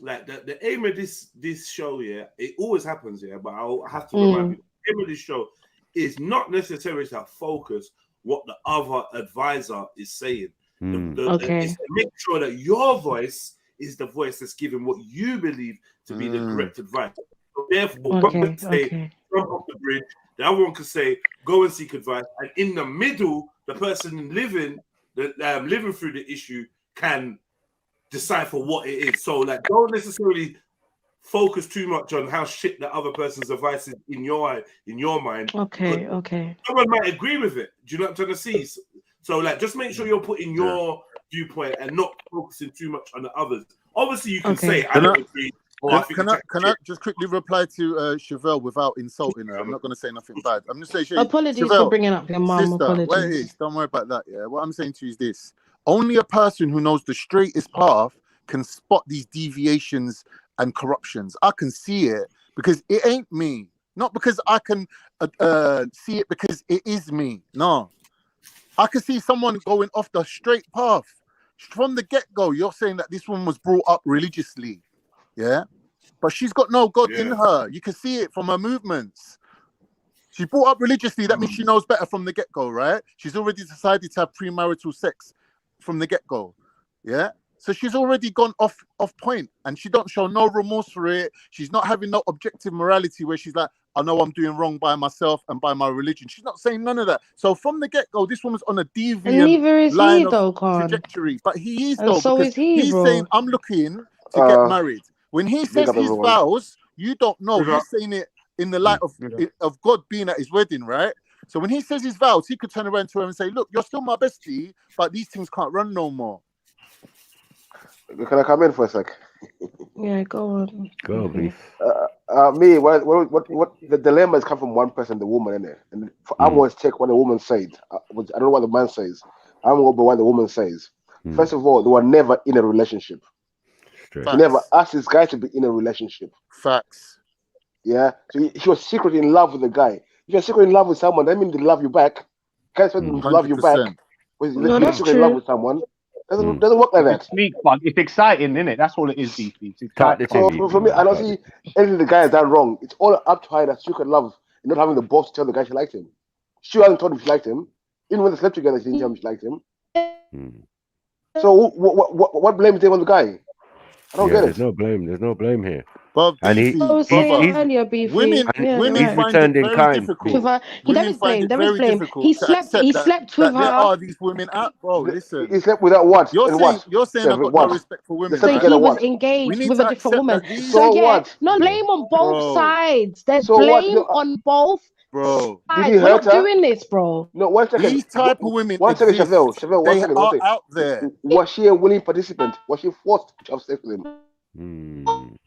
like, the aim of this show, yeah, it always happens, yeah, but I'll have to remind you, the aim of this show is not necessarily to focus what the other advisor is saying. It's to make sure that your voice is the voice that's giving what you believe to be the correct advice. So therefore, one can say jump off the bridge, the other one can say go and seek advice, and in the middle, the person living through the issue can decipher what it is. So, like, don't necessarily focus too much on how shit the other person's advice is in your mind. Okay. Someone might agree with it. Do you know what I'm trying to see? So, like, just make sure you're putting your viewpoint and not focusing too much on the others. Obviously, you can say, I don't agree. Can I just quickly reply to Chevelle without insulting her? I'm not going to say nothing bad. I'm just saying, apologies Chevelle, for bringing up your mum. Sister, Apologies. where it is, don't worry about that. Yeah, what I'm saying to you is this: only a person who knows the straightest path can spot these deviations and corruptions. I can see it because it ain't me. Not because I can see it because it is me. No. I can see someone going off the straight path. From the get-go, you're saying that this woman was brought up religiously. Yeah? But she's got no God in her. You can see it from her movements. She's brought up religiously. That means she knows better from the get-go, right? She's already decided to have premarital sex from the get-go. Yeah? So she's already gone off point, and she don't show no remorse for it. She's not having no objective morality where she's like, I know I'm doing wrong by myself and by my religion. She's not saying none of that. So from the get-go, this woman's on a deviant line of trajectory. But he is, though, because he's saying, I'm looking to get married. When he says his vows, you don't know. He's saying it in the light of God being at his wedding, right? So when he says his vows, he could turn around to her and say, look, you're still my bestie, but these things can't run no more. Can I come in for a sec? Yeah, go on. Go, beef. Me, what the dilemma has come from one person, the woman, innit? And I'm always check what the woman said. I don't know what the man says. I'm going by what the woman says. First of all, they were never in a relationship. Never asked this guy to be in a relationship. Facts. Yeah. So she was secretly in love with the guy. If you're secretly in love with someone, that means they love you back. Guys love you back. When you're secretly in love with someone, doesn't work like that. It's exciting, isn't it? That's all it is, beef. It's exciting. So for me, I don't see anything the guy has done wrong. It's all up to her that she could love and not having the balls to tell the guy she liked him. She hasn't told him she liked him. Even when they slept together, she didn't tell him she liked him. So what blame is there on the guy? I don't get it. There's no blame. There's no blame here. But and Beefy, I was saying earlier, Beefy. women he's find returned it in very kind. difficult. There is blame. There is blame. He slept He with her. There are these women out, bro. Listen, He slept without what? You're And saying what? you're saying I've got no respect for women. So Right? he was engaged with a different woman. So yeah, no blame on both sides. There's blame on both. Bro, did he We're hurt not her? doing this, bro. No, 1 second. These type of women One second, exist. Chevelle, They 1 second. are out there. Was she a willing participant? Was she forced to have sex with him?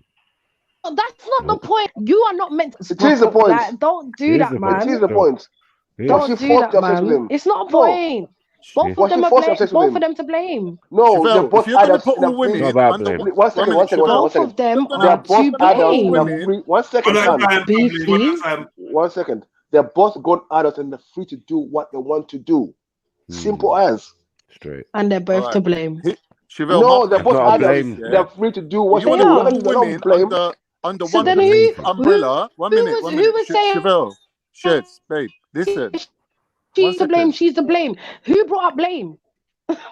That's not the point. You are not meant to. It is the point. Like, don't do that, man. It is the point. Don't do that, man. It's not a point. Both of them are blame. Both of them to blame. No, Chevelle, they're both if you're gonna adults put in a all women free. under One second. Both of them They're are both to adults in a blame. free. 1 second, son. Beefy. 1 second. They're both gone adults and they're free to do what they want to do. Simple as. Straight. And they're both to blame. Chevelle, No, they're both adults. blame. They're free to do what you they want want. to put all women under So one then umbrella. One minute. who was saying- Chevelle, Sheds, babe, listen. She's to blame. She's to blame. Who brought up blame?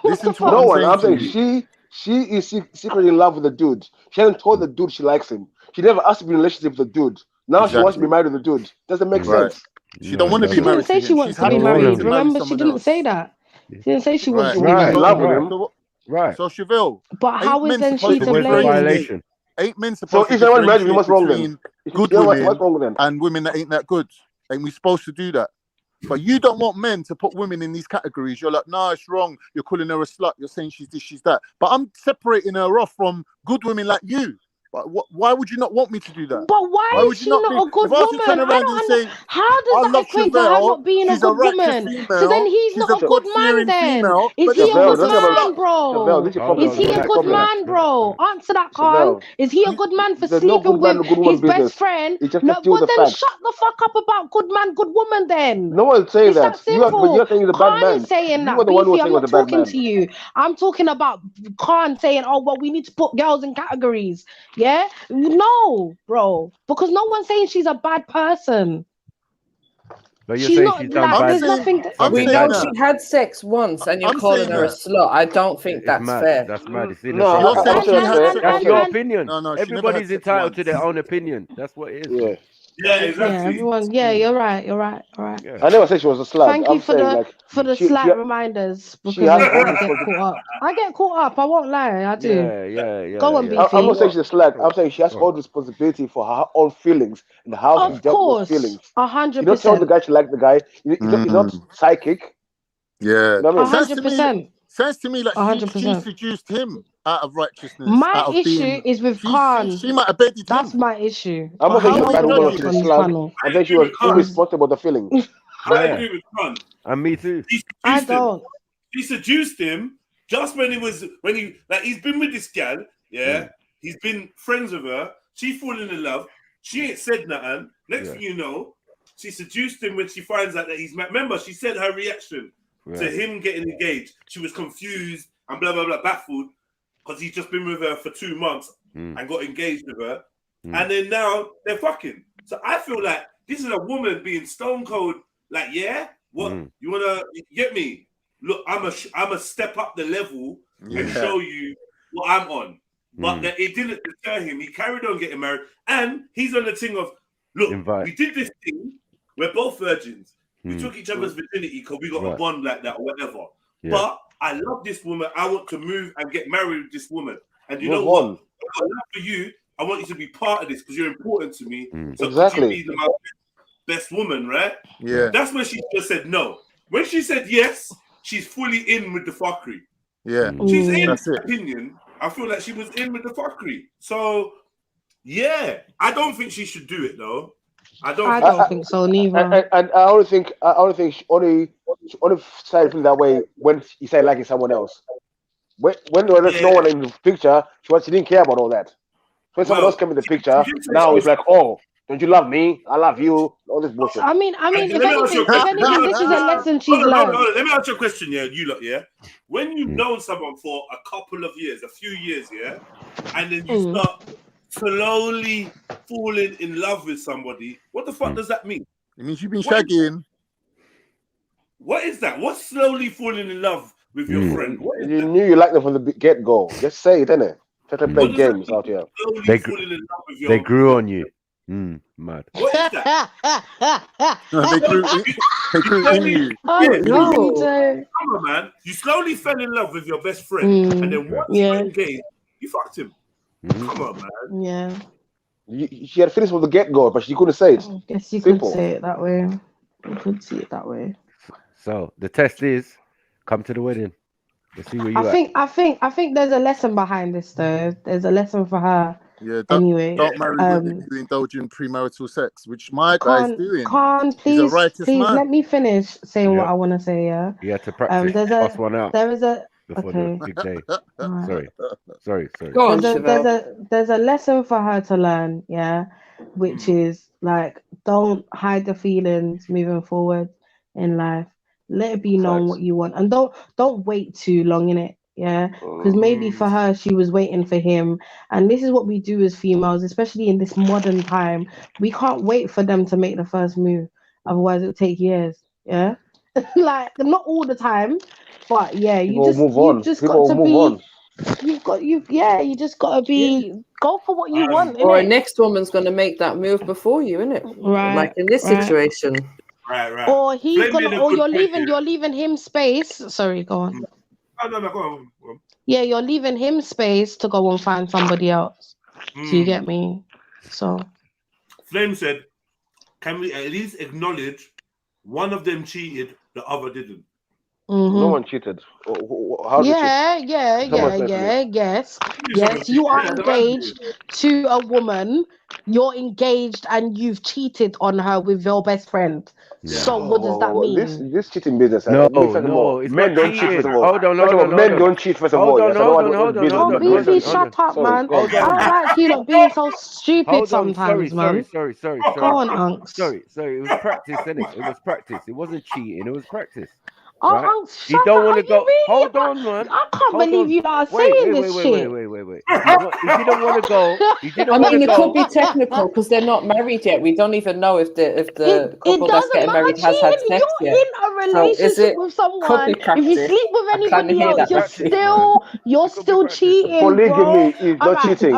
Listen to No what one. I'm I'm saying saying to you. she is secretly in love with the dude. She hasn't told the dude she likes him. She never asked to be in a relationship with the dude. Now she wants to be married with the dude. Doesn't make sense. She don't want to be She married. didn't say she wants to be married. Remember, she didn't say that. She didn't say she wants to be married. In love with him. Right. So Chevelle, But how is then she to blame? Violation. 8 men So supposed if to someone married, what's wrong between then? good What's women wrong with them? and women that ain't that good. Ain't we supposed to do that? But you don't want men to put women in these categories. You're like, nah, it's wrong. You're calling her a slut. You're saying she's this, she's that. But I'm separating her off from good women like you. But why would you not want me to do that? But why would is you she not a good if I was to turn woman? around and say, How I does that love equate to her Chevelle, not being a she's a good righteous woman? female, So then he's she's not a a good man God-fearing then. female, Is but he a Chevelle, good that's a man, slut. bro? Chevelle, this is your problem. Is he a good man, bro? Answer that, Khan. Chevelle, Is he a good man for there's no sleeping good man with or good woman his business. best friend? You just No, have to deal well with the then facts. shut the fuck up about good man, good woman then. No one's saying It's that. that simple. But you're saying he's a bad Khan man. is saying You that. were the one who was Beefy, saying I'm he was not a bad talking man. to you. I'm talking about Khan saying, oh, well, we need to put girls in categories. Yeah? No, bro. Because no one's saying she's a bad person. But you're She's saying not she's done like bad. there's nothing. We know she had sex once, and you're I'm calling saying her a that. slut. I don't think It's that's mad. fair. That's mad. You see the No, problem? You're saying she had sex That's once. your opinion. No, she never had Everybody's sex entitled once. to their own opinion. That's what it is. Yeah. Yeah, exactly. Yeah, everyone. Yeah, you're right. You're right. All right. Yeah. I never said she was a slut. Thank I'm you for saying the like slight she reminders because has I all get responsibility. caught up. I get caught up. I won't lie. I do. Yeah. Go on, yeah. Beefy. I'm not saying she's a slut. I'm saying she has Go all responsibility for her own feelings and how she Of dealt with course, those feelings. 100%. You don't tell the guy she liked the guy. He's not psychic. Yeah. You know what I mean? 100%. Sounds to me like she 100%. seduced him out of righteousness. My out of issue is with Khan. She might have bedded That's him. my issue. I'm not saying she's a bad woman or she's a on this slut. panel. I think she was irresponsible with the feelings. I agree with Khan. And me too. I don't. She seduced him just when he's been with this gal, yeah. He's been friends with her. She fallen in love. She ain't said nothing. Next thing you know, she seduced him when she finds out that he's mad. Remember, she said her reaction to him getting engaged. She was confused and blah blah blah, baffled because he's just been with her for 2 months and got engaged with her, and then now they're fucking. So I feel like this is a woman being stone cold. Like, what you wanna get me? Look, I'm a step up the level and show you what I'm on. But it didn't deter him. He carried on getting married, and he's on the thing of, look, we did this thing. We're both virgins. We took each other's virginity because we got a bond like that or whatever. Yeah. But I love this woman. I want to move and get married with this woman. And you know what? I love for you. I want you to be part of this because you're important to me. So exactly. You be my best woman, right? Yeah. That's when she just said no. When she said yes, she's fully in with the fuckery. Yeah. She's in, my opinion. I feel like she was in with the fuckery. So, yeah, I don't think she should do it though. I don't think so neither. And I only think she only started feeling that way when he started liking someone else. When there was no one in the picture, she didn't care about all that. When someone else came in the picture, now it's like, oh, don't you love me? I love you. All this bullshit. I mean, if anything, this is a lesson she's learned. Hold on. Let me ask you a question, you lot, When you've known someone for a couple of years, a few years, and then you start slowly falling in love with somebody, what the fuck does that mean? It means you've been shagging. What is that? What's slowly falling in love with your friend? You knew you liked them from the get-go. Just say it, innit? Started playing games out here. They grew on you. Mad. What is that? they grew in you. Oh no! Come on, man. You slowly fell in love with your best friend, and then once you engaged, you fucked him. Come on, man. Yeah. She had finished from the get-go, but she couldn't say it. I guess you could say it that way. You could see it that way. So the test is, come to the wedding. Let's see where you at. I think there's a lesson behind this though. There's a lesson for her. Yeah, anyway, don't marry women who indulge in premarital sex, which my guy is doing. Please, He's a righteous man. let me finish saying what I want to say. Yeah, you had to practice. Pass one out. There is a before the big day. Sorry. Go on, there's a lesson for her to learn. Yeah, which is like, don't hide the feelings moving forward in life. Let it be known what you want, and don't wait too long in it. Yeah, because maybe for her, she was waiting for him. And this is what we do as females, especially in this modern time. We can't wait for them to make the first move. Otherwise, it'll take years. Yeah, like not all the time, but yeah, you just got to be go for what you want. Or a next woman's gonna make that move before you, innit? Right. Like in this situation. Right. Or you're leaving him space. Sorry, go on. No, go on. Yeah, you're leaving him space to go and find somebody else. Do you get me? So Flame said, can we at least acknowledge one of them cheated, the other didn't? No one cheated. How yes. You are engaged to a woman. You're engaged and you've cheated on her with your best friend. Yeah. So what does that mean? This cheating business. No, men don't cheat first of all. Men don't cheat first of all. Hold on. Beefy, shut up, man. I don't like you lot being so stupid sometimes, man. Sorry. Go on, Unks. Sorry. It was practice, innit? It was practice. It wasn't cheating. It was practice. Oh, right? Unks, You don't want to go. Really? Hold on, man. I can't believe you are saying this shit. Wait. You didn't want to go. It could be technical because they're not married yet. We don't even know if the couple that's getting married has had sex yet. You're in a relationship with someone. If you sleep with anybody else, you're still cheating. Polygamy is not cheating.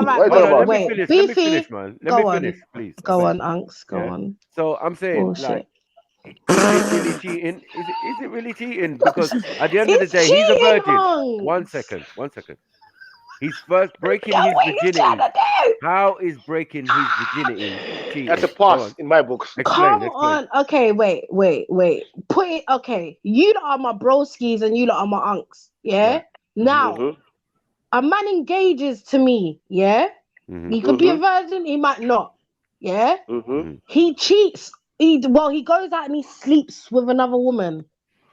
Wait, Beefy, Let me finish, please. Go on, Unks. Go on. So I'm saying, like, is it really cheating? Is it really cheating? Because at the end of the day, he's a virgin. One second. He's first breaking his virginity. How is breaking his virginity cheating? That's a pass in my books. Come on. Okay, wait. Put it. Okay, you lot are my broskies and you lot are my unks. Yeah. Now, a man engages to me. Yeah. He could be a virgin. He might not. Yeah. He cheats. He goes out and he sleeps with another woman.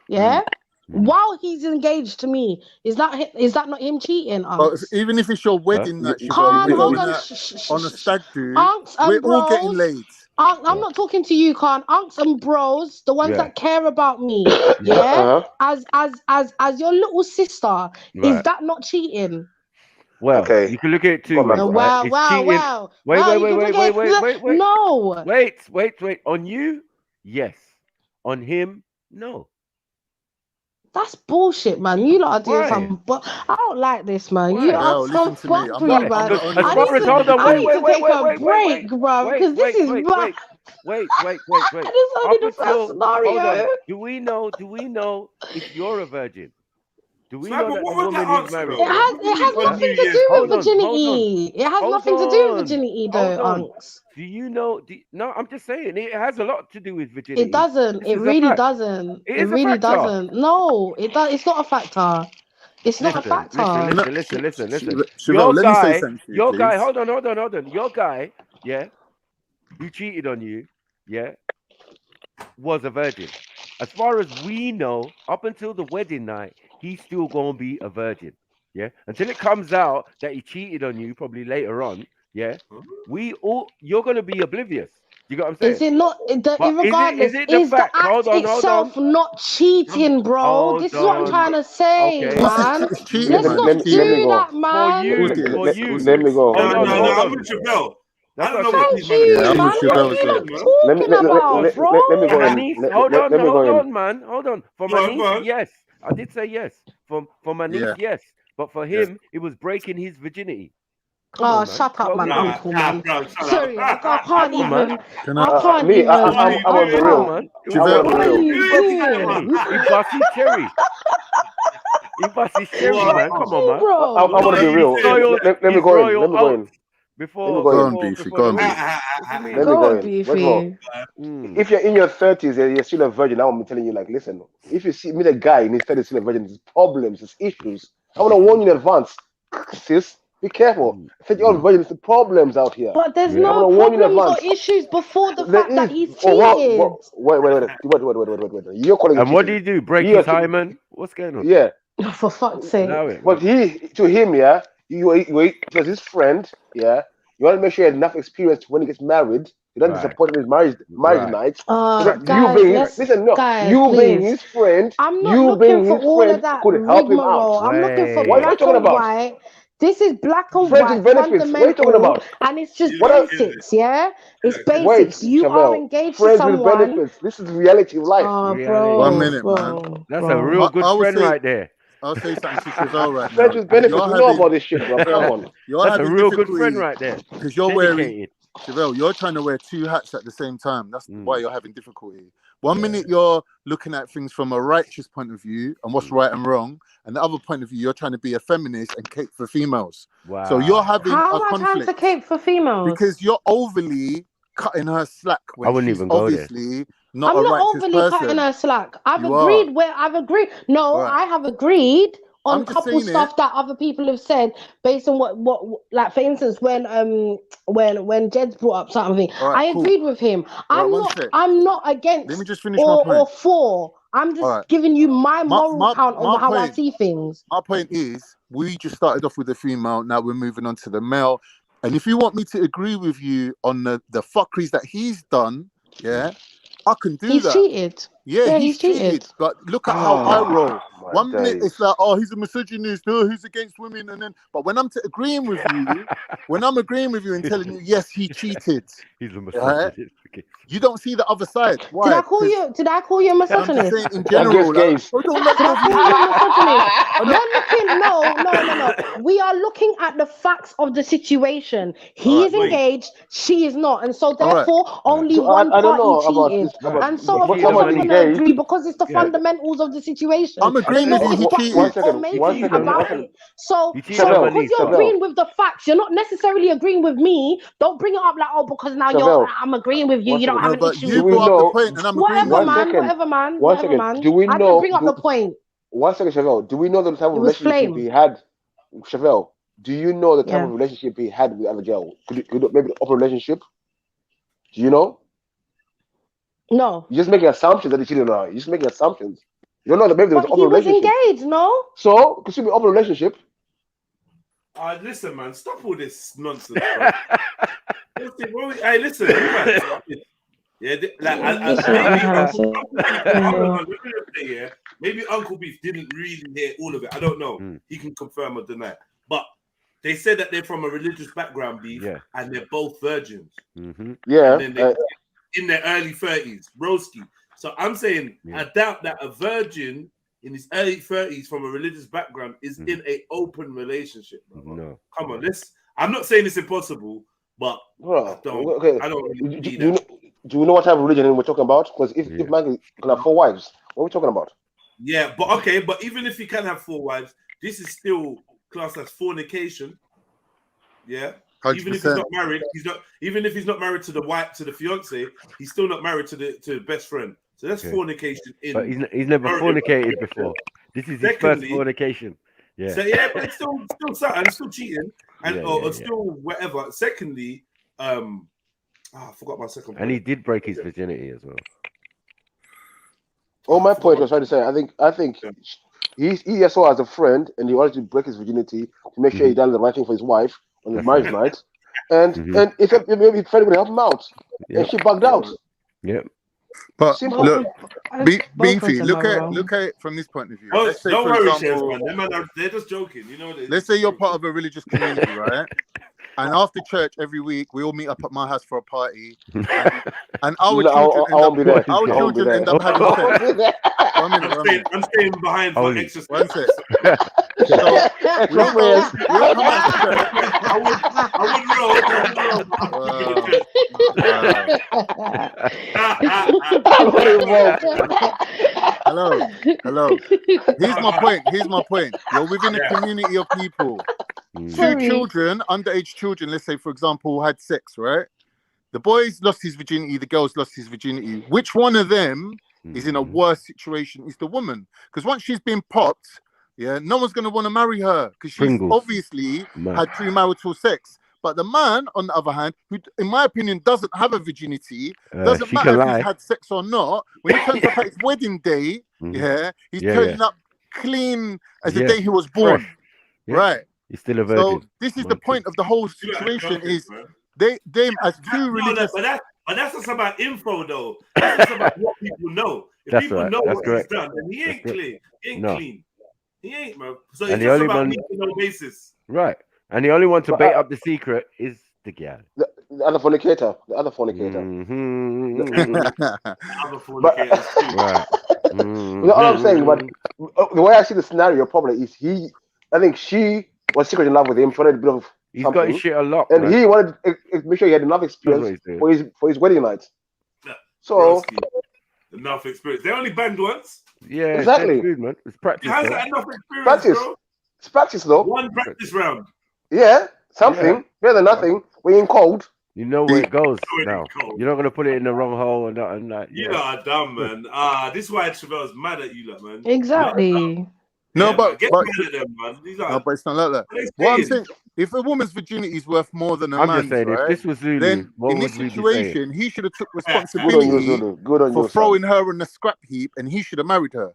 Yeah. While he's engaged to me, is that not him cheating? Even if it's your wedding that you're on a stag do, we're all getting laid. I'm not talking to you, Khan. Unks and bros, the ones that care about me, as your little sister, is that not cheating? Well, you can look at it too. Wow. Wait. No. Wait. On you, yes. On him, no. That's bullshit, man. You lot are doing something, but I don't like this, man. You lot are so fuckery, man. I need to take a break, bro, because this is bad. Wait. This is only the first scenario. Do we know if you're a virgin? Do we know that the woman who's married? It has nothing to do with virginity. It has nothing to do with virginity, though, Unks. Do you know? No, I'm just saying it has a lot to do with virginity. It doesn't. It really doesn't. It really doesn't. No, it does. It's not a factor. It's not a factor. Listen. Your guy. Hold on. Your guy, who cheated on you, was a virgin. As far as we know, up until the wedding night, he's still gonna be a virgin. Yeah. Until it comes out that he cheated on you, probably later on. Yeah. You're gonna be oblivious. You got what I'm saying? Is it not? Regardless, is the act itself not cheating, bro? This is what I'm trying to say, man. Let's not do that, man. For you. Let me go. No, I'm with you, Bell. I don't know what you Let me go. Hold on, man. Hold on. For my niece, yes. I did say yes. For my niece, yes. But for him, it was breaking his virginity. Oh, shut up, man, uncle, man. Sorry, I can't even. I'm gonna be real. What are you doing? Imbasi cherry. Imbasi cherry, man. Come on, man. I'm gonna be real. Let me go in. Let me go in. Before go on, Beefy. Go on. Let me go in. First of all, if you're in your 30s and you're still a virgin, I'm telling you, like, listen, if you see me, the guy in his 30s still a virgin, there's problems, there's issues. I want to warn you in advance, sis. Be careful. 30-year-old virgins, the problems out here. But there's no problems or issues before the fact that he's cheated. Wait. You're calling it and what do you do? Break his hymen? What's going on? Yeah. For fuck's sake. But to him, yeah, he was his friend, yeah. You want to make sure he has enough experience when he gets married. You don't disappoint him in his marriage night. You being his friend. I'm not looking for all of that rigmarole. I'm looking for black and white. This is black and white, fundamental, and it's just basics, yeah? It's basics. You are engaged to someone. This is reality of life. Oh, bro. 1 minute, man. That's a real good friend right there. I'll say something to Chazelle right now. Friends with benefits, you know about this shit, bro. Come on. That's a real good friend right there. Because you're wearing, Chazelle, you're trying to wear two hats at the same time. That's why you're having difficulty. 1 minute you're looking at things from a righteous point of view and what's right and wrong, and the other point of view, you're trying to be a feminist and cape for females. Wow. So you're having How a am I trying to conflict cape for females? because you're overly cutting her slack when I wouldn't she's even go obviously there. not I'm a not righteous overly person. cutting her slack. I've You agreed are. where I've agreed. No, Right. I have agreed on I'm just couple saying stuff that other people have said based on what like for instance when Jed's brought up something, Right, I cool. agreed with him. I'm not against Let me just finish my point. or for. I'm just giving you my moral account of how I see things. My point is, we just started off with the female. Now we're moving on to the male. And if you want me to agree with you on the fuckeries that he's done, yeah, I can do He's that. Cheated. Yeah, he's cheated. But look at how I roll. 1 minute it's like, oh, he's a misogynist, oh, he's against women, and then but when I'm agreeing with you, and telling you, yes, he cheated. He's a misogynist. Right? You don't see the other side. Why? Did I call you a misogynist? I'm just saying in general. Did I call you a misogynist? No. We are looking at the facts of the situation. He is engaged, she is not, and so therefore only one party cheated. And so of course I'm going to agree because it's the fundamentals of the situation. I'm agreeing with you. He cheated. About it. So because you're agreeing with the facts, you're not necessarily agreeing with me. Don't bring it up like, oh, because now I'm agreeing with you. You don't have an issue. You brought up the point, and I'm agreeing with you. Whatever, man. Do we know? I didn't bring up the point. 1 second, Chevelle. Do we know the type of relationship he had? Chevelle, do you know the type of relationship he had with the other girl? Could maybe an open relationship? Do you know? No. You're just making assumptions that he cheated on her. You're just making assumptions. You don't know that maybe there was an open relationship. He was engaged, no? So, could she be an open relationship? Listen, man, stop all this nonsense. Hey, listen, maybe Uncle Beef didn't really hear all of it. I don't know. He can confirm or deny. But they said that they're from a religious background, Beef, and they're both virgins. Yeah. And then in their early 30s, broski. So I'm saying, I doubt that a virgin in his early 30s from a religious background is in an open relationship. No. Come on, I'm not saying it's impossible, but I don't really do you know what type of religion we're talking about? Because if man can have 4 wives, what are we talking about? Yeah, but even if he can have 4 wives, this is still classed as fornication. Yeah. 100%. Even if he's not married, even if he's not married to the wife, to the fiance, he's still not married to the best friend. So that's fornication. But he's never fornicated before. This is his first fornication. Yeah. So but it's still something. It's still cheating, or still whatever. Secondly, I forgot my second point. And he did break his virginity as well. Oh, my point was trying to say, I think he saw as a friend, and he wanted to break his virginity to make sure he done the right thing for his wife on his marriage night, and if maybe his friend would help him out, and she bugged out. Yeah. But look, Beefy, look at it from this point of view. Don't worry, Chef, man. They're just joking. You know. Let's say you're part of a religious community, right? And after church every week, we all meet up at my house for a party, and our children end up having sex. 1 minute. I'm staying behind for exercise. 1 sec. So we all come after church. Hello. Here's my point. You're within a community of people. Two children, underage children, let's say, for example, had sex, right? The boys lost his virginity, the girls lost his virginity. Which one of them is in a worse situation? Is the woman. Because once she's been popped, no one's going to want to marry her because she's obviously had premarital sex. But the man, on the other hand, who, in my opinion, doesn't have a virginity, doesn't matter if he's had sex or not. When he turns up at his wedding day, he's turning up clean as the day he was born. Right. He's still a virgin. So this is the point of the whole situation is they as two religious... But that's just about info, though. That's just about what people know. If people know what he's done, then he ain't clean. He ain't clean. He ain't, man. So it's just about need to know basis. Right. And the only one to bait up the secret is the gal. The other fornicator. The other fornicator. The other fornicator. Right. All I'm saying, but the way I see the scenario probably is I think she was secretly in love with him. She wanted a bit of He's got his shit a lot. And he wanted to make sure he had enough experience for his wedding night. Yeah. So enough experience. They only banned once. Yeah, exactly. Good, man. It's practice. How's that enough experience, practice. Bro? It's practice, though. One practice round. Yeah, something better than nothing. We're in cold. You know where it goes now. You're not gonna put it in the wrong hole and that. You are dumb, man. This is why Trevor's mad at you, man. Exactly. No, but get mad at them, man. No, but it's not like that. What I'm saying, if a woman's virginity is worth more than a man's, I'm just saying, right, if this was Zulu, then what in would this we be situation, he should have took responsibility for throwing her in the scrap heap, and he should have married her.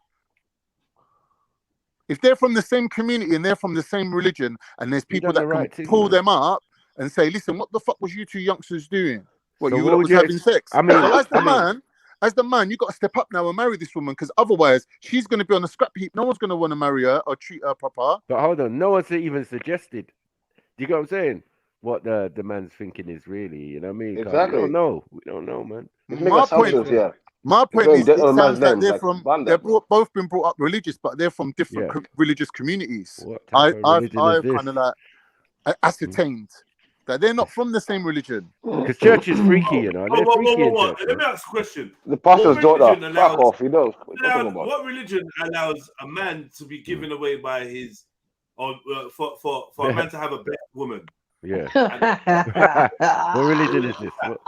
If they're from the same community and they're from the same religion, and there's people that can pull them up and say, "Listen, what the fuck was you two youngsters doing? What So you what was having sex?" I mean, so as the man, you got to step up now and marry this woman, because otherwise she's going to be on the scrap heap. No one's going to want to marry her or treat her proper. But hold on, no one's even suggested. Do you get what I'm saying? What the man's thinking is really, you know what I mean? Exactly. We don't know, man. My point is, it sounds like they're both been brought up religious, but they're from different religious communities. I've kind of like ascertained that they're not from the same religion. Because church is freaky, you know. They're freaky in church. Let me ask a question. The pastor's daughter, fuck off, you know. What religion allows a man to be given away by his, or for a man to have a black woman? Yeah. What religion is this? But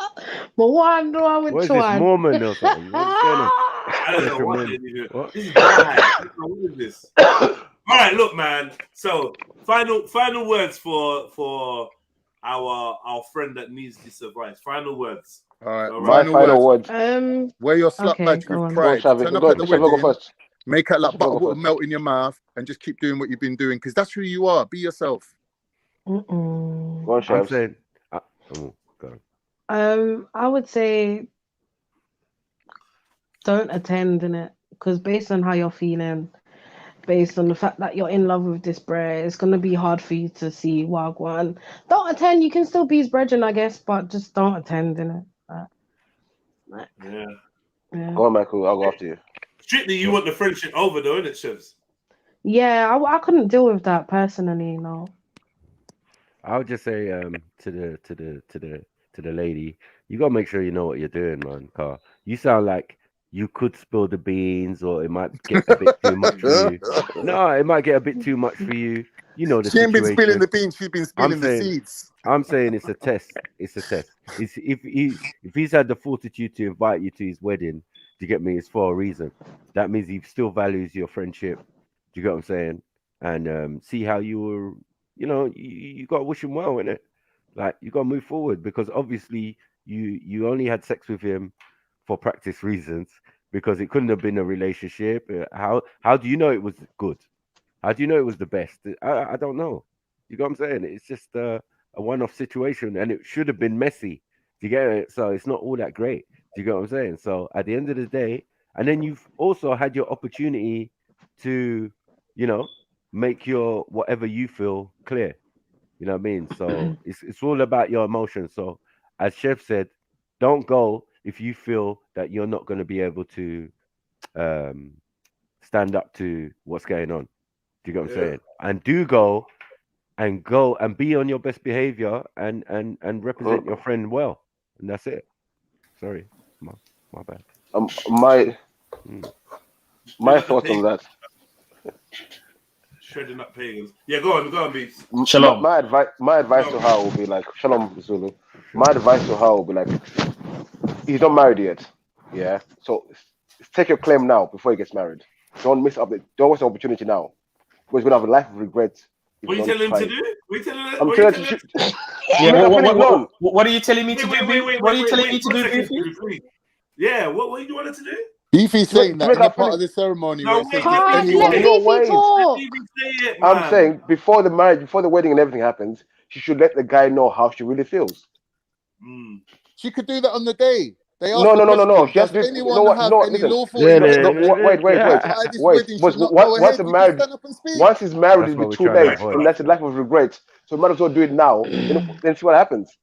what I'm doing with what is this, Mormon or something? What's going on? I don't know what this is bad. What is this? All right, look, man. So final words for our friend that needs this advice. Final words. All right, my final words. Wear your slut badge with pride. Turn up at the wedding. Make it like butter melt in your mouth, and just keep doing what you've been doing, because that's who you are. Be yourself. I would say don't attend, innit? Because based on how you're feeling, based on the fact that you're in love with this bro, it's gonna be hard for you to see Wagwan. Don't attend. You can still be his brethren, I guess, but just don't attend, innit? Yeah. Go on, Michael. I'll go after you. Strictly, you want the friendship over, though, innit, Chefs? Yeah, I couldn't deal with that personally, no. I would just say to the lady, you gotta make sure you know what you're doing, man. Car, you sound like you could spill the beans, or it might get a bit too much for you. No, it might get a bit too much for you. You know the she situation. She ain't been spilling the beans. She's been spilling the seeds. I'm saying it's a test. It's a test. If he's had the fortitude to invite you to his wedding, do you get me? It's for a reason. That means he still values your friendship. Do you get what I'm saying? And see how you were. You know, you got to wish him well, innit? Like, you got to move forward, because obviously you only had sex with him for practice reasons, because it couldn't have been a relationship. How do you know it was good? How do you know it was the best? I don't know. You got what I'm saying? It's just a one-off situation, and it should have been messy. Do you get it? So it's not all that great. Do you get what I'm saying? So at the end of the day, and then you've also had your opportunity to, you know, make your whatever you feel clear. You know what I mean? So it's all about your emotions. So as Chef said, don't go if you feel that you're not going to be able to stand up to what's going on. Do you get what I'm saying? And do go and go and be on your best behavior and represent your friend well, and that's it. Sorry, my bad. My thoughts on that. Shredding up pagans. Yeah, go on, Beats. Shalom. My advice to her will be like, Shalom, Zulu. My advice to her will be like, he's not married yet. Yeah. So take your claim now before he gets married. Don't miss up. Don't waste the opportunity now. Because you're gonna have a life of regret. What are you telling him to do? What are you telling me to do? What are you telling me to do, Beefy? Yeah, what do you want her to do? Beefy's saying that any part of the ceremony where it says that anyone... I'm saying before the marriage, before the wedding and everything happens, she should let the guy know how she really feels. She could do that on the day. They ask no. She has to. Once he's married, it'll be too late, and that's a life of regret. So you might as well do it now. Then see what happens.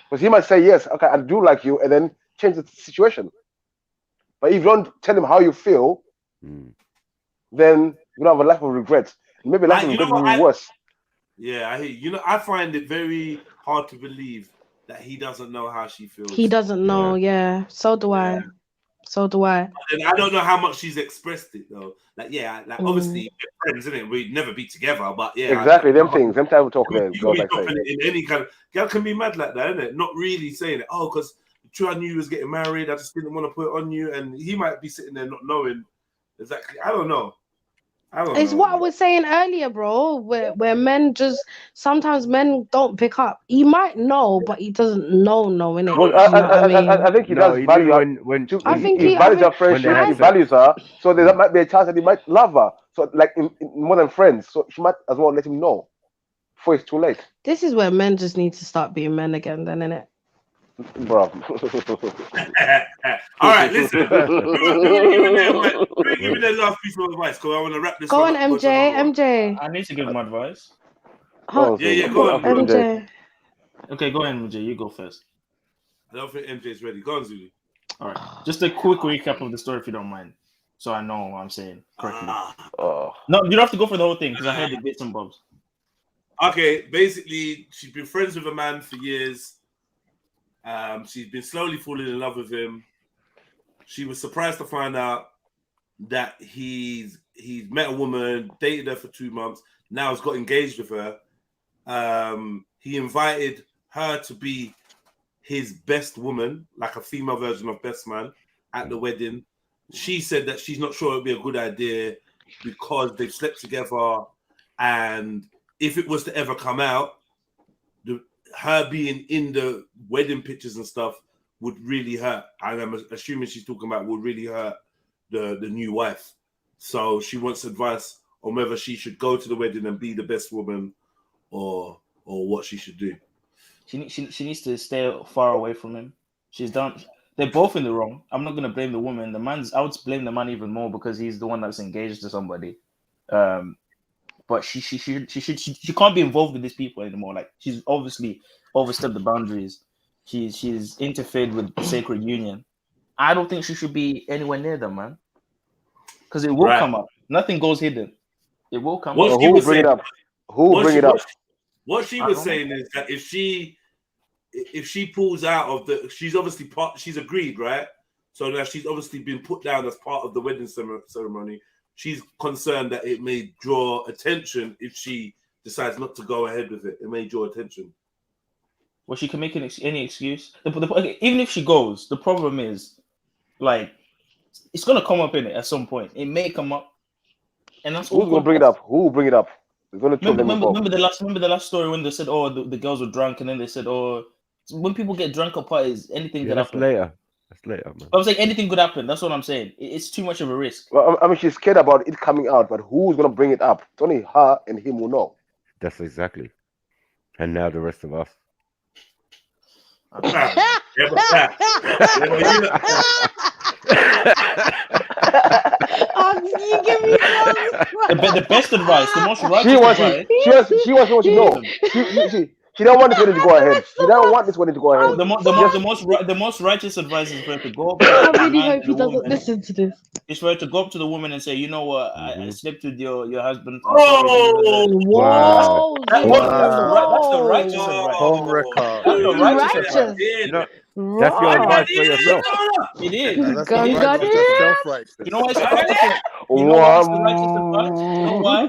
Because he might say yes, okay, I do like you, and then change the situation. But if you don't tell him how you feel, then you don't have a life of regret. Maybe life of regret will be worse. Yeah, I hear you. I find it very hard to believe that he doesn't know how she feels. He doesn't know, yeah. So do I. So do I. And I don't know how much she's expressed it though. Obviously we're friends, isn't it? We'd never be together, but yeah. Exactly, them things. Them type of talk there. In any kind of girl can be mad like that, isn't it? Not really saying it. Oh, because I knew you was getting married. I just didn't want to put it on you, and he might be sitting there not knowing exactly. I don't know. It's what I was saying earlier, bro. Where men just sometimes men don't pick up. He might know, but he doesn't know, innit? Well, I think he does value he values her friendship. He values her, so there might be a chance that he might love her. So, like in more than friends, so she might as well let him know before it's too late. This is where men just need to start being men again, then, innit? Bro. All right, listen. Give me the last piece of advice because I want to wrap this. Go on, MJ. I need to give him advice. Go on, MJ. Okay, go ahead, MJ. You go first. I don't think MJ's ready. Go on, Zulu. All right, just a quick recap of the story, if you don't mind, so I know what I'm saying correctly. No, you don't have to go for the whole thing because I heard the bits and bobs. Okay, basically, she's been friends with a man for years. She's been slowly falling in love with him. She was surprised to find out that he's met a woman, dated her for 2 months, now has got engaged with her. He invited her to be his best woman, like a female version of best man, at the wedding. She said that she's not sure it would be a good idea because they've slept together, and if it was to ever come out, her being in the wedding pictures and stuff would really hurt. And I'm assuming she's talking about would really hurt the new wife. So she wants advice on whether she should go to the wedding and be the best woman or what she should do. She needs to stay far away from him. They're both in the wrong. I'm not going to blame the woman. I would blame the man even more because he's the one that's engaged to somebody. But she can't be involved with these people anymore. Like, she's obviously overstepped the boundaries. She's interfered with the sacred union. I don't think she should be anywhere near them, man. Because it will come up. Nothing goes hidden. It will come up. Who will bring it up? Who will bring it up? What she was saying is that if she pulls out of she's obviously she's agreed, right? So now she's obviously been put down as part of the wedding ceremony. She's concerned that it may draw attention if she decides not to go ahead with it. It may draw attention. Well, she can make any excuse. Even if she goes, the problem is, like, it's going to come up in it at some point. It may come up. And that's who's going to bring it up? Who will bring it up? Remember the last story when they said, oh, the girls were drunk, and then they said, oh, when people get drunk at parties, anything can happen. That's later, man. I was like, anything could happen. That's what I'm saying. It's too much of a risk. Well, I mean, she's scared about it coming out, but who's going to bring it up? It's only her and him will know. That's exactly. And now the rest of us. You give me the best advice, the most right advice. She wants to know. She don't want this wedding to go ahead. She don't want this wedding to go ahead. The most righteous advice is for her to go up to I the really man hope and he the doesn't woman. listen to this. It's for her to go up to the woman and say, you know what, I slept with your husband. Whoa, That's the righteous advice. Home record. That's the righteous advice. That's your advice for yourself. It is. That's just self-righteous. You know why it's the You know why it's the righteous advice? You know why?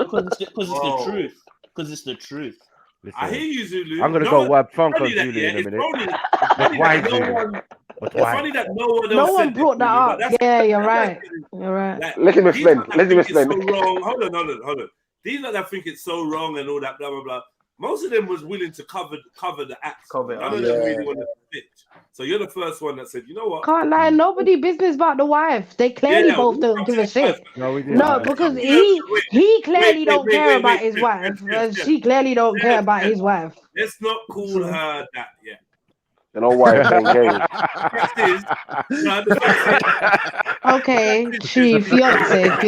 Because it's the truth. Because it's the truth. Listen, I hear you, Zulu. I'm gonna go wipe funk on Zulu in a minute. But why, Zulu? But why? Funny that no one else No one said brought this, that Zulu, up. Yeah, you're right. You're right. Like, Let him explain. Let him explain. So wrong. Hold on. These lot that think it's so wrong and all that blah blah blah. Most of them was willing to cover the act. None of them really wanted to fit. So you're the first one that said, you know what? Can't lie, nobody business about the wife. They clearly both don't give a shit. No, we didn't. No, because he clearly don't care about his wife. She clearly don't care about his wife. Let's not call her that yet. You know why I'm engaged. The fact is, okay, she fiance. Yeah.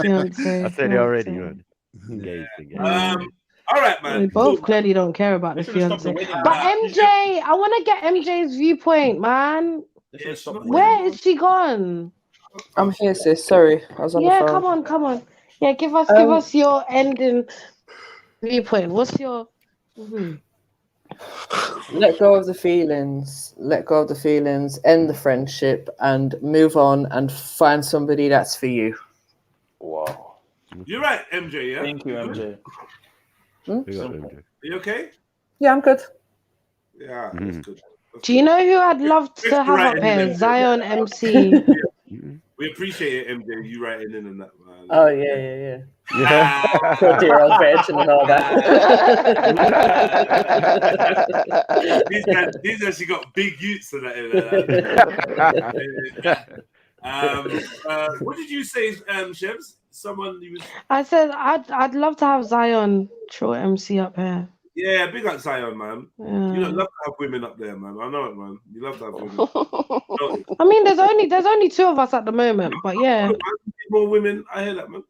Fiance. I said it already, man. Engaged. All right, man. We both clearly don't care about the fiance. But MJ, I want to get MJ's viewpoint, man. Where is she gone? I'm here, sis. Sorry, I was on the phone. Come on. Yeah, give us your ending viewpoint. What's your? Let go of the feelings. End the friendship, and move on and find somebody that's for you. Wow. You're right, MJ. Yeah. Thank you, MJ. Are you okay? Yeah, I'm good. Yeah, that's good. Do you know who I'd love to have up here? Zion MC. We appreciate it, MJ. You writing in and that, man. Oh yeah. 40-year-old virgin and all that. These actually got big youths and that. What did you say, Shebs? Someone you was... I said I'd love to have Zion True MC up here. Yeah, big up Zion, man. Yeah. You love to have women up there, man. I know it, man. You love to have women. I mean, there's only two of us at the moment, but yeah. More women, I hear that, man.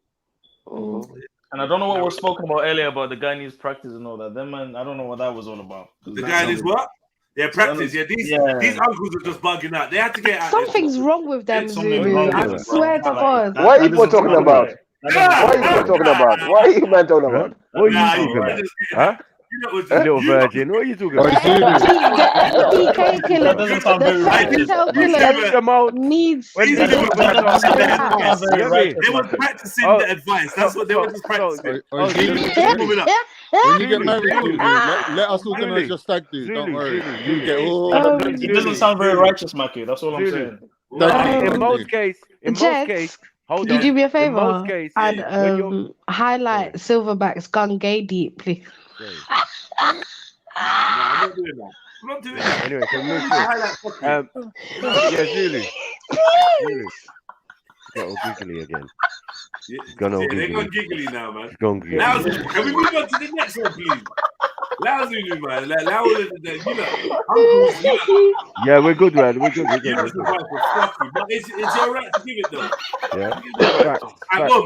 And I don't know what we're spoken about earlier about the guy needs practice and all that. Then, man, I don't know what that was all about. The guy needs what? Yeah, practice. Yeah, these uncles are just bugging out. They had to get out. Something's wrong with them, Zulu. I swear to God. What are you talking about? What are you talking about? What are you man talking about? What are you talking about? Huh? Little virgin. What are you talking about? The FTK killer. The Sentinel killer needs. They were practicing the advice. That's what they were just practicing. When you get married, let us organize your stag do. Don't worry. You get all. It doesn't sound very righteous, Maki. That's all I'm saying. In most cases, hold on. Could you do me a favor? In most cases, and highlight Silverback's gun gay deep, please. I'm not doing that. Anyway, so Zulu. Got all giggly again. They're gone giggly now, man. Gone giggly. Can we move on to the next one, please? Zulu, man. Yeah, we're good, man. We're good. But it's your right to give it, though. Yeah.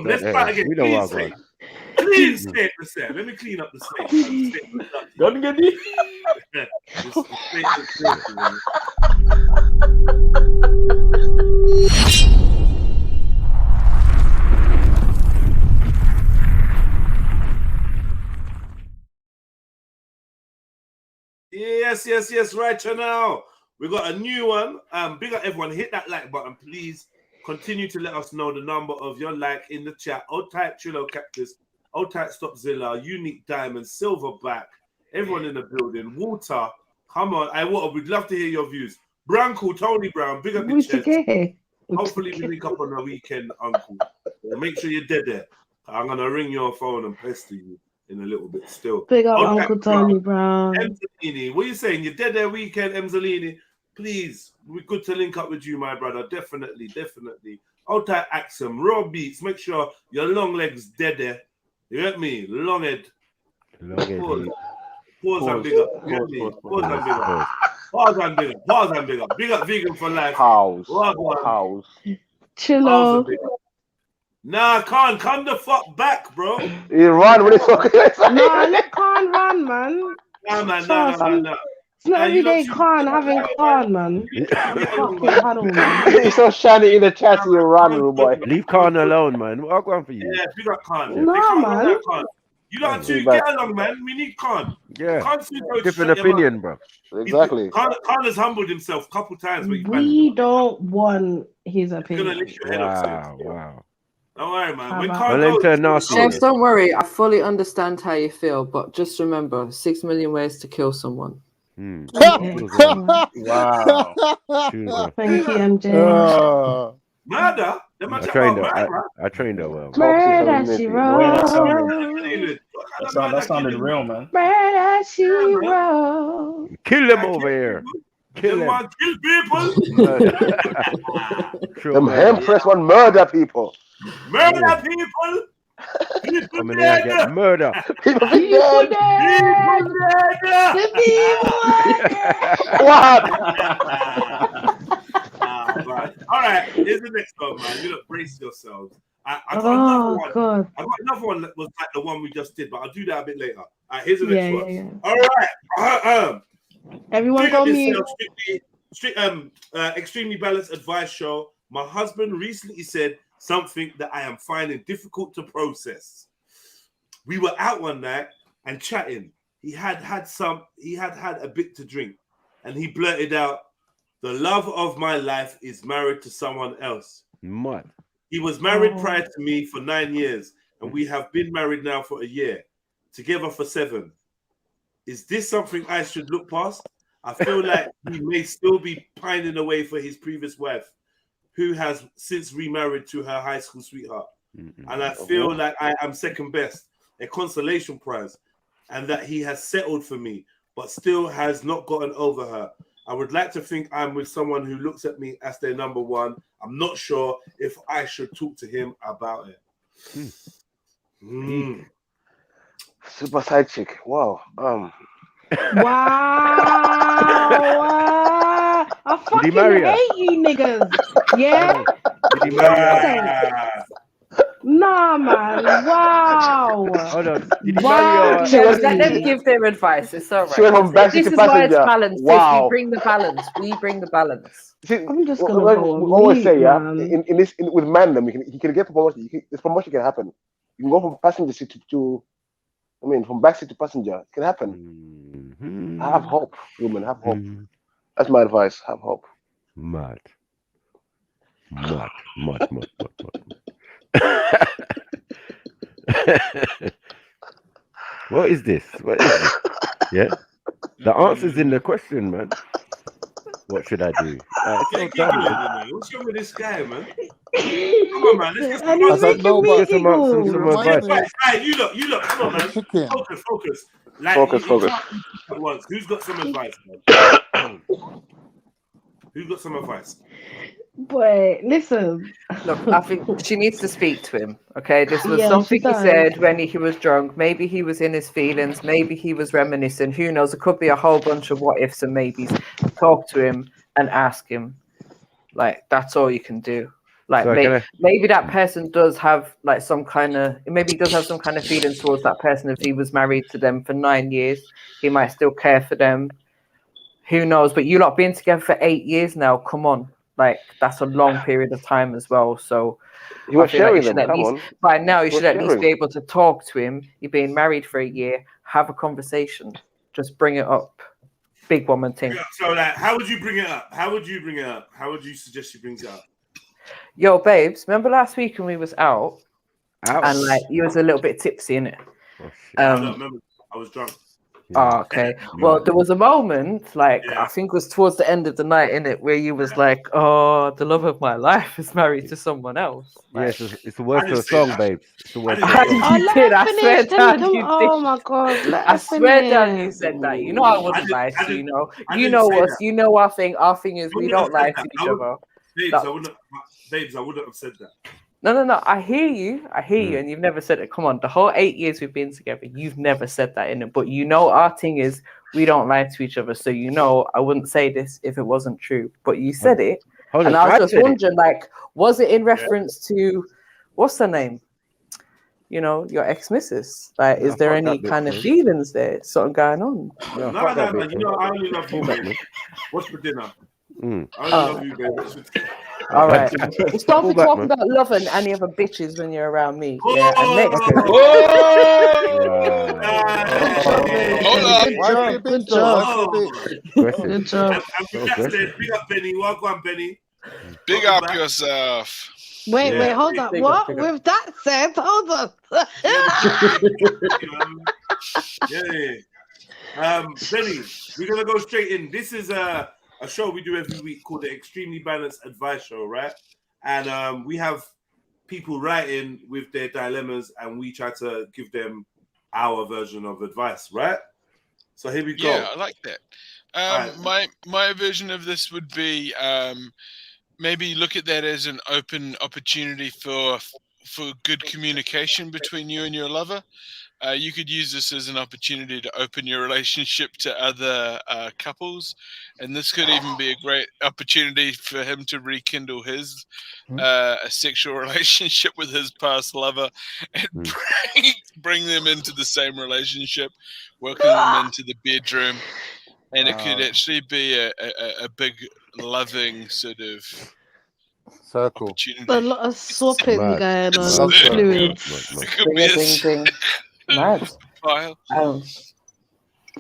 Let's try again. We don't want Clean slate the set. Let me clean up the slate. Don't get me. Yes. Right now, we got a new one. Big up everyone. Hit that like button, please. Continue to let us know the number of your like in the chat. Old type Trillo Cactus. Old type Stopzilla. Unique Diamond. Silverback. Everyone in the building. Water. Come on. We'd love to hear your views. Branco, Tony Brown. Big up your chest. Hopefully we link up on the weekend, Uncle. Make sure you're dead there. I'm gonna ring your phone and pester you in a little bit still. Big up Uncle Tony Brown. Emzalini, what are you saying? You're dead there weekend, Emzalini. Please, we're good to link up with you, my brother. Definitely. Old type Axum, raw beats. Make sure your long legs dead there. You get me? Long head. Pause and big up. You get me? Pause and big up. Pause and big up. Big up vegan for life. House. Chillo. Nah, Khan, come the fuck back, bro. He run when he's talking. Nah, let Khan run, man. Nah, man, Trust. nah. It's not every day Khan having Khan, man. Fucking huddle, man. He's so shiny in the chat. You run, rude boy. Leave Khan alone, man. I'll go on for you. Yeah, we got Khan. Nah, man. Khan. You don't two get along, man. We need Khan. Yeah. Different opinion, bro. Exactly. Khan has humbled himself a couple times. We don't want his opinion. Wow. Don't worry, man. When Chefs, don't worry. I fully understand how you feel, but just remember, 6 million ways to kill someone. Wow. Thank you, MJ. Murder? I trained her well. Murder, she wrote. That sounded real, man. Murder, she wrote. Kill them over here. Kill them. Kill people. Them Empress want murder people. Murder people. Come in here and get murder. People be dead. All right, here's the next one, man. You look, brace yourselves. I got another one. God. I got another one that was like the one we just did, but I'll do that a bit later. All right, here's the next one. Yeah. All right. Everyone go mute. Extremely balanced advice show. My husband recently said something that I am finding difficult to process. We were out one night and chatting. He had a bit to drink, and he blurted out, "The love of my life is married to someone else." What? He was married prior to me for 9 years, and we have been married now for a year, together for 7. Is this something I should look past? I feel like he may still be pining away for his previous wife, who has since remarried to her high school sweetheart. And I feel like I am second best, a consolation prize, and that he has settled for me, but still has not gotten over her. I would like to think I'm with someone who looks at me as their number one. I'm not sure if I should talk to him about it. Super side chick. Wow. Wow. I fucking hate you niggas. Yeah? Did he marry her? Nah, man. Wow. Hold on. Did he marry her? Let them give their advice. It's all right. She went from This is why it's balanced. Wow. We bring the balance. We bring the balance. See, I'm just gonna we go always mute, say, yeah, man. with Mandem, you can get promotion. This promotion can happen. You can go from passenger seat from back seat to passenger. It can happen. Have hope, women. Have hope. That's my advice. Have hope. Mad. What is this? Yeah, the answer's in the question, man. What should I do? What's wrong with this guy, man? Come on, man. Let's get some advice. Hey, you look. Come on, man. Focus. Focus. Who's got some advice, man? Who's got some advice? Boy, listen. Look, I think she needs to speak to him. Okay, this was something he said when he was drunk. Maybe he was in his feelings. Maybe he was reminiscing. Who knows? It could be a whole bunch of what ifs and maybes. Talk to him and ask him. Like, that's all you can do. Like, maybe that person does have like some kind of feelings towards that person. If he was married to them for 9 years, he might still care for them. Who knows? But you lot been together for 8 years now. Come on. Like, that's a long period of time as well. So you were sharing them. By now, you should at least be able to talk to him. You've been married for a year. Have a conversation. Just bring it up. Big woman thing. So, like, how would you bring it up? How would you suggest she brings it up? Yo, babes, remember last week when we was out? And like you was a little bit tipsy, innit? I don't remember. I was drunk. Oh, okay. Well, there was a moment, like I think it was towards the end of the night, innit, where you was like, "Oh, the love of my life is married to someone else." Like, it's the word of a song, babe. It's the word of a song. You did. I swear down you did. Oh my god! I swear down you said that. You know I wouldn't lie to you. You know us. You know our thing. Our thing is we don't lie to each other. Babes, I wouldn't have said that. No. I hear you, and you've never said it. Come on, the whole 8 years we've been together, you've never said that in it. But you know, our thing is we don't lie to each other. So you know, I wouldn't say this if it wasn't true. But you said it, and I was just wondering, like, was it in reference to what's her name? You know, your ex-missus. Like, is there any kind of feelings there? Something going on? No. You know, I only love you, babe. What's for dinner? I only love you, babe. All right. Just don't be talking about loving any other bitches when you're around me. Yeah. And next. Good job. Good job. And with that said, big up Benny. Welcome, Benny. Big up yourself. Wait, hold up. What? With that said, hold on. Benny, we're gonna go straight in. This is a show we do every week called the Extremely Balanced Advice Show, right? And we have people writing with their dilemmas, and we try to give them our version of advice, right? So here we go. Yeah, I like that. My version of this would be maybe look at that as an open opportunity for good communication between you and your lover. You could use this as an opportunity to open your relationship to other couples, and this could even be a great opportunity for him to rekindle his a sexual relationship with his past lover and bring them into the same relationship, welcome them into the bedroom, and it could actually be a big loving sort of circle. Opportunity. A lot of swapping going on. Fluids. Mad.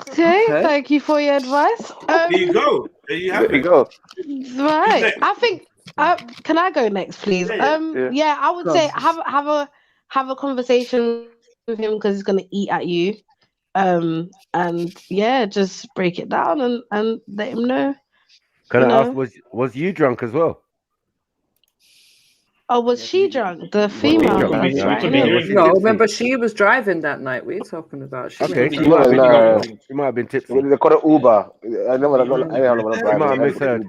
Okay, thank you for your advice. There you go. There you have it. Right. I think. Can I go next, please? Yeah. I would say have a conversation with him because he's gonna eat at you. And yeah, just break it down and let him know. Can I ask, was you drunk as well? Oh, was she drunk? The female? No, remember she was driving that night. What are you talking about? She might have been tipsy. They call it Uber. I never misheard.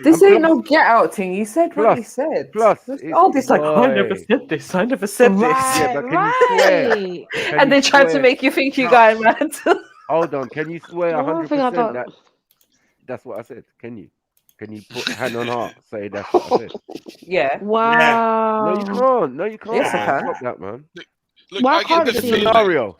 This ain't no get out thing. You said what you said. All this like, I never said this. I never said this. Yeah, but can you swear? And they tried to make you think you guys mad. Hold on. Can you swear 100% that that's what I said? Can you? Can you put hand on heart? Say that's what I said. Yeah. Wow. No, you can't. No, you can't. Yes, I can. Stop that, man. Look, I get the scenario.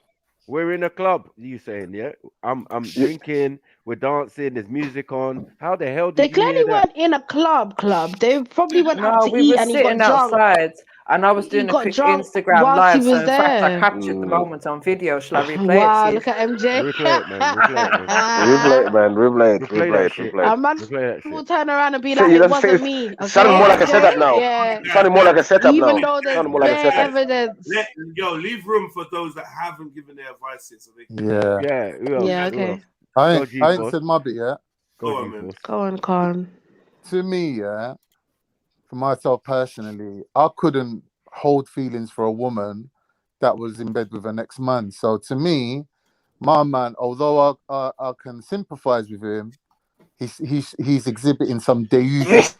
We're in a club. You saying, yeah? I'm drinking. We're dancing. There's music on. How the hell did they you clearly hear that? weren't in a club? They probably went out to we eat were and he sitting got drunk. outside. And I was doing a quick Instagram live, so in fact I captured the moment on video. Shall I replay it? Wow, look at MJ. Replay it, man. Replay it. We'll turn around and be like, it wasn't me. Okay? Sounding more like a setup now. Yeah. Sounding more like a setup now. Even though there's evidence. Leave room for those that haven't given their advice yet, so they can. Yeah. Okay. I ain't said my bit yet. Go on. To me, for myself personally, I couldn't hold feelings for a woman that was in bed with her next man. So to me, my man, although I can sympathize with him, he's exhibiting some deyouth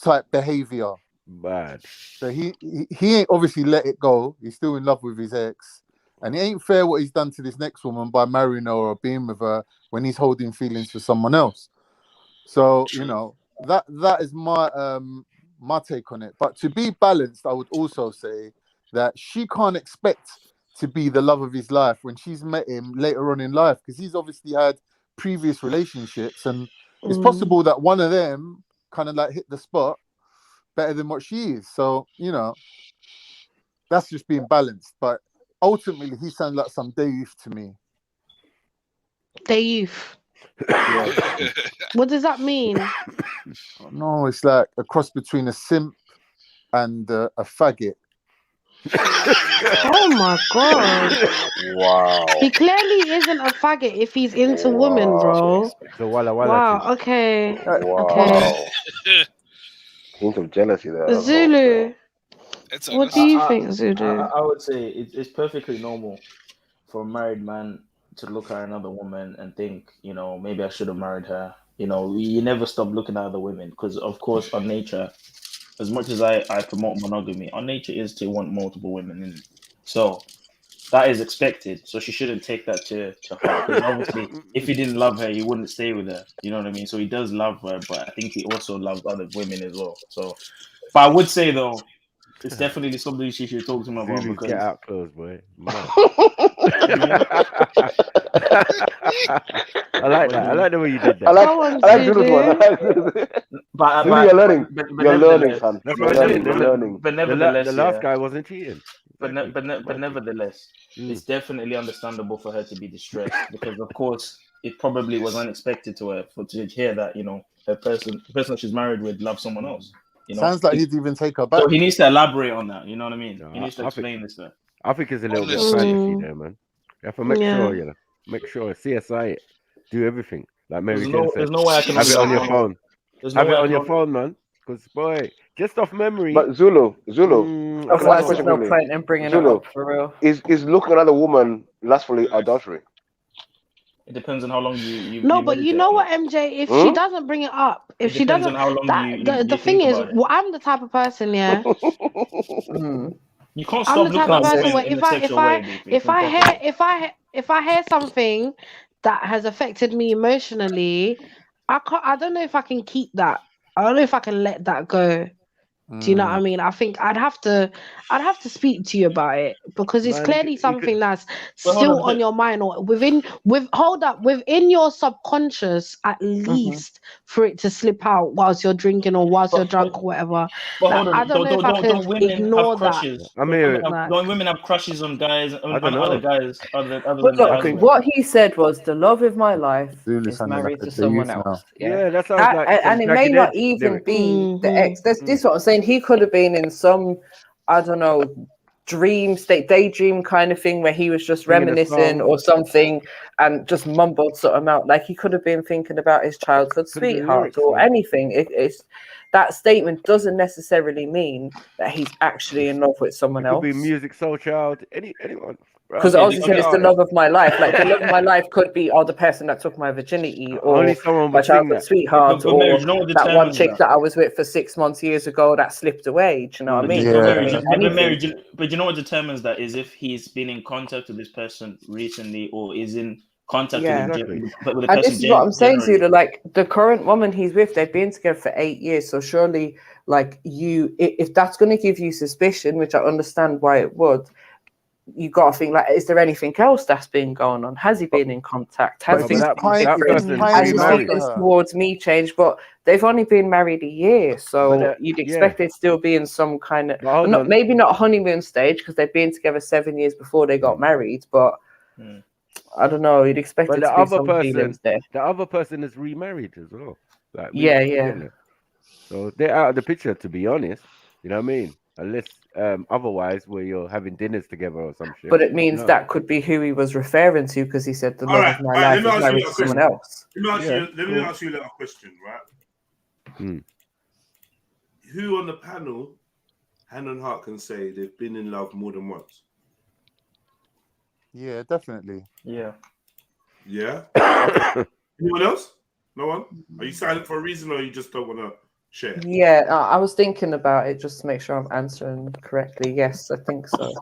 type behavior. Bad. So he ain't obviously let it go. He's still in love with his ex, and it ain't fair what he's done to this next woman by marrying her or being with her when he's holding feelings for someone else. So you know. That is my take on it. But to be balanced, I would also say that she can't expect to be the love of his life when she's met him later on in life, because he's obviously had previous relationships, and it's possible that one of them kind of like hit the spot better than what she is. So, you know, that's just being balanced. But ultimately, he sounds like some day youth to me. Day youth. What does that mean? No, it's like a cross between a simp and a faggot. Oh my god! Wow. He clearly isn't a faggot if he's into women, bro. So walla wow. Okay. Wow. Okay. Hint of jealousy there. Zulu. What do you think, Zulu? I would say it's perfectly normal for a married man to look at another woman and think, you know, maybe I should have married her. You know, you never stop looking at other women because, of course, our nature, as much as I promote monogamy, our nature is to want multiple women in it. So that is expected. So she shouldn't take that to heart. Because obviously, if he didn't love her, he wouldn't stay with her. You know what I mean? So he does love her, but I think he also loves other women as well. So, but I would say though, it's definitely something she should talk to him about. Zulu's Because get out clothes, boy. I like that. I like the way you did that. I like Zulu's one. But Zulu, you're learning. You're learning, nevertheless, son. That's You're what I'm saying. learning. You're learning. but nevertheless, The last guy wasn't cheating. But nevertheless, it's definitely understandable for her to be distressed because, of course, it probably was unexpected to her to hear that the person she's married with loves someone else. Sounds like he'd even take her back. So he needs to elaborate on that. You know what I mean? No, he needs to explain this. I think it's a little bit of fantasy there, man. You have to make sure, make sure CSI it, do everything like Mary Jane said. There's no way I can have it on your phone. Have it on your phone, man. Because boy, just off memory. But Zulu. Otherwise, there's no point in bringing it up for real. Is looking at another woman lustfully adultery? It depends on how long you. No, but you know what, MJ? If she doesn't bring it up, if she doesn't, the thing is, I'm the type of person, yeah. You can't stop looking at person where if I hear something that has affected me emotionally, I don't know if I can keep that. I don't know if I can let that go. Do you know what I mean? I think I'd have to speak to you about it because it's clearly something that's still on your mind or within your subconscious at least for it to slip out whilst you're drinking or whilst you're drunk or whatever. But hold on, I don't know if I can ignore that. Don't women have crushes on guys on other guys other than look, what he said was the love of my life is married to someone else. Yeah, that sounds like and it may not even be the ex. This is what I'm saying. He could have been in some, I don't know, daydream kind of thing where he was just reminiscing or something and just mumbled something out. Like he could have been thinking about his childhood sweetheart or anything. It's that statement doesn't necessarily mean that he's actually in love with someone else. Could be music, soul child, anyone. Because obviously it's the love of my life. Like the love of my life could be the person that took my virginity or my childhood sweetheart or that one chick that I was with for 6 months years ago that slipped away. Do you know what I mean? But you know what determines that is if he's been in contact with this person recently or is in contact with the person. And this is what I'm saying to you, like the current woman he's with, they've been together for 8 years. So surely, like if that's going to give you suspicion, which I understand why it would, you got to think like, is there anything else that's been going on? Has he been in contact? Has things towards me changed? But they've only been married a year, so you'd expect it still be in some kind of maybe not honeymoon stage because they've been together 7 years before they got married. But I don't know. You'd expect it to be some feelings there. The other person is remarried as well. Like so they're out of the picture, to be honest. You know what I mean? Unless otherwise where you're having dinners together or some shit. But it means that could be who he was referring to because he said the love of my life is married to someone else. Let me ask you a little question, right? Who on the panel, hand on heart, can say they've been in love more than once? Yeah, definitely. Yeah. Yeah? Anyone else? No one? Are you silent for a reason or you just don't want to share? Yeah, I was thinking about it just to make sure I'm answering correctly. Yes, I think so.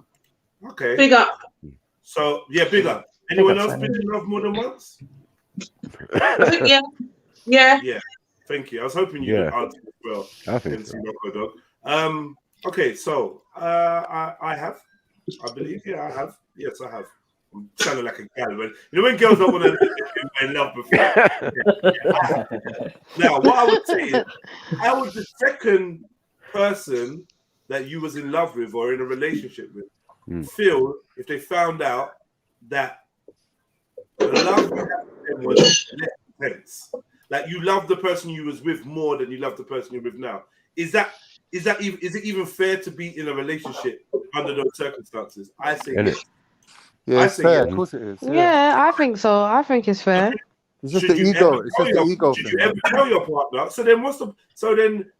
Okay. Big up. So, big up. Anyone else been in love more than once? I think, yeah. Yeah. Thank you. I was hoping you would answer as well. I think so. Dog. Okay, so I have. I believe, I have. Yes, I have. I'm sounding like a gal, but when girls don't want to be in love before. Now, what I would say is, how would the second person that you was in love with or in a relationship with feel if they found out that the love was less intense? Like you love the person you was with more than you love the person you're with now. Is it even fair to be in a relationship under those circumstances? I say yes. Yeah, it's fair. Of course it is. Yeah, I think so. I think it's fair. It's just the ego. It's just the ego thing. Did you ever tell your partner? So then,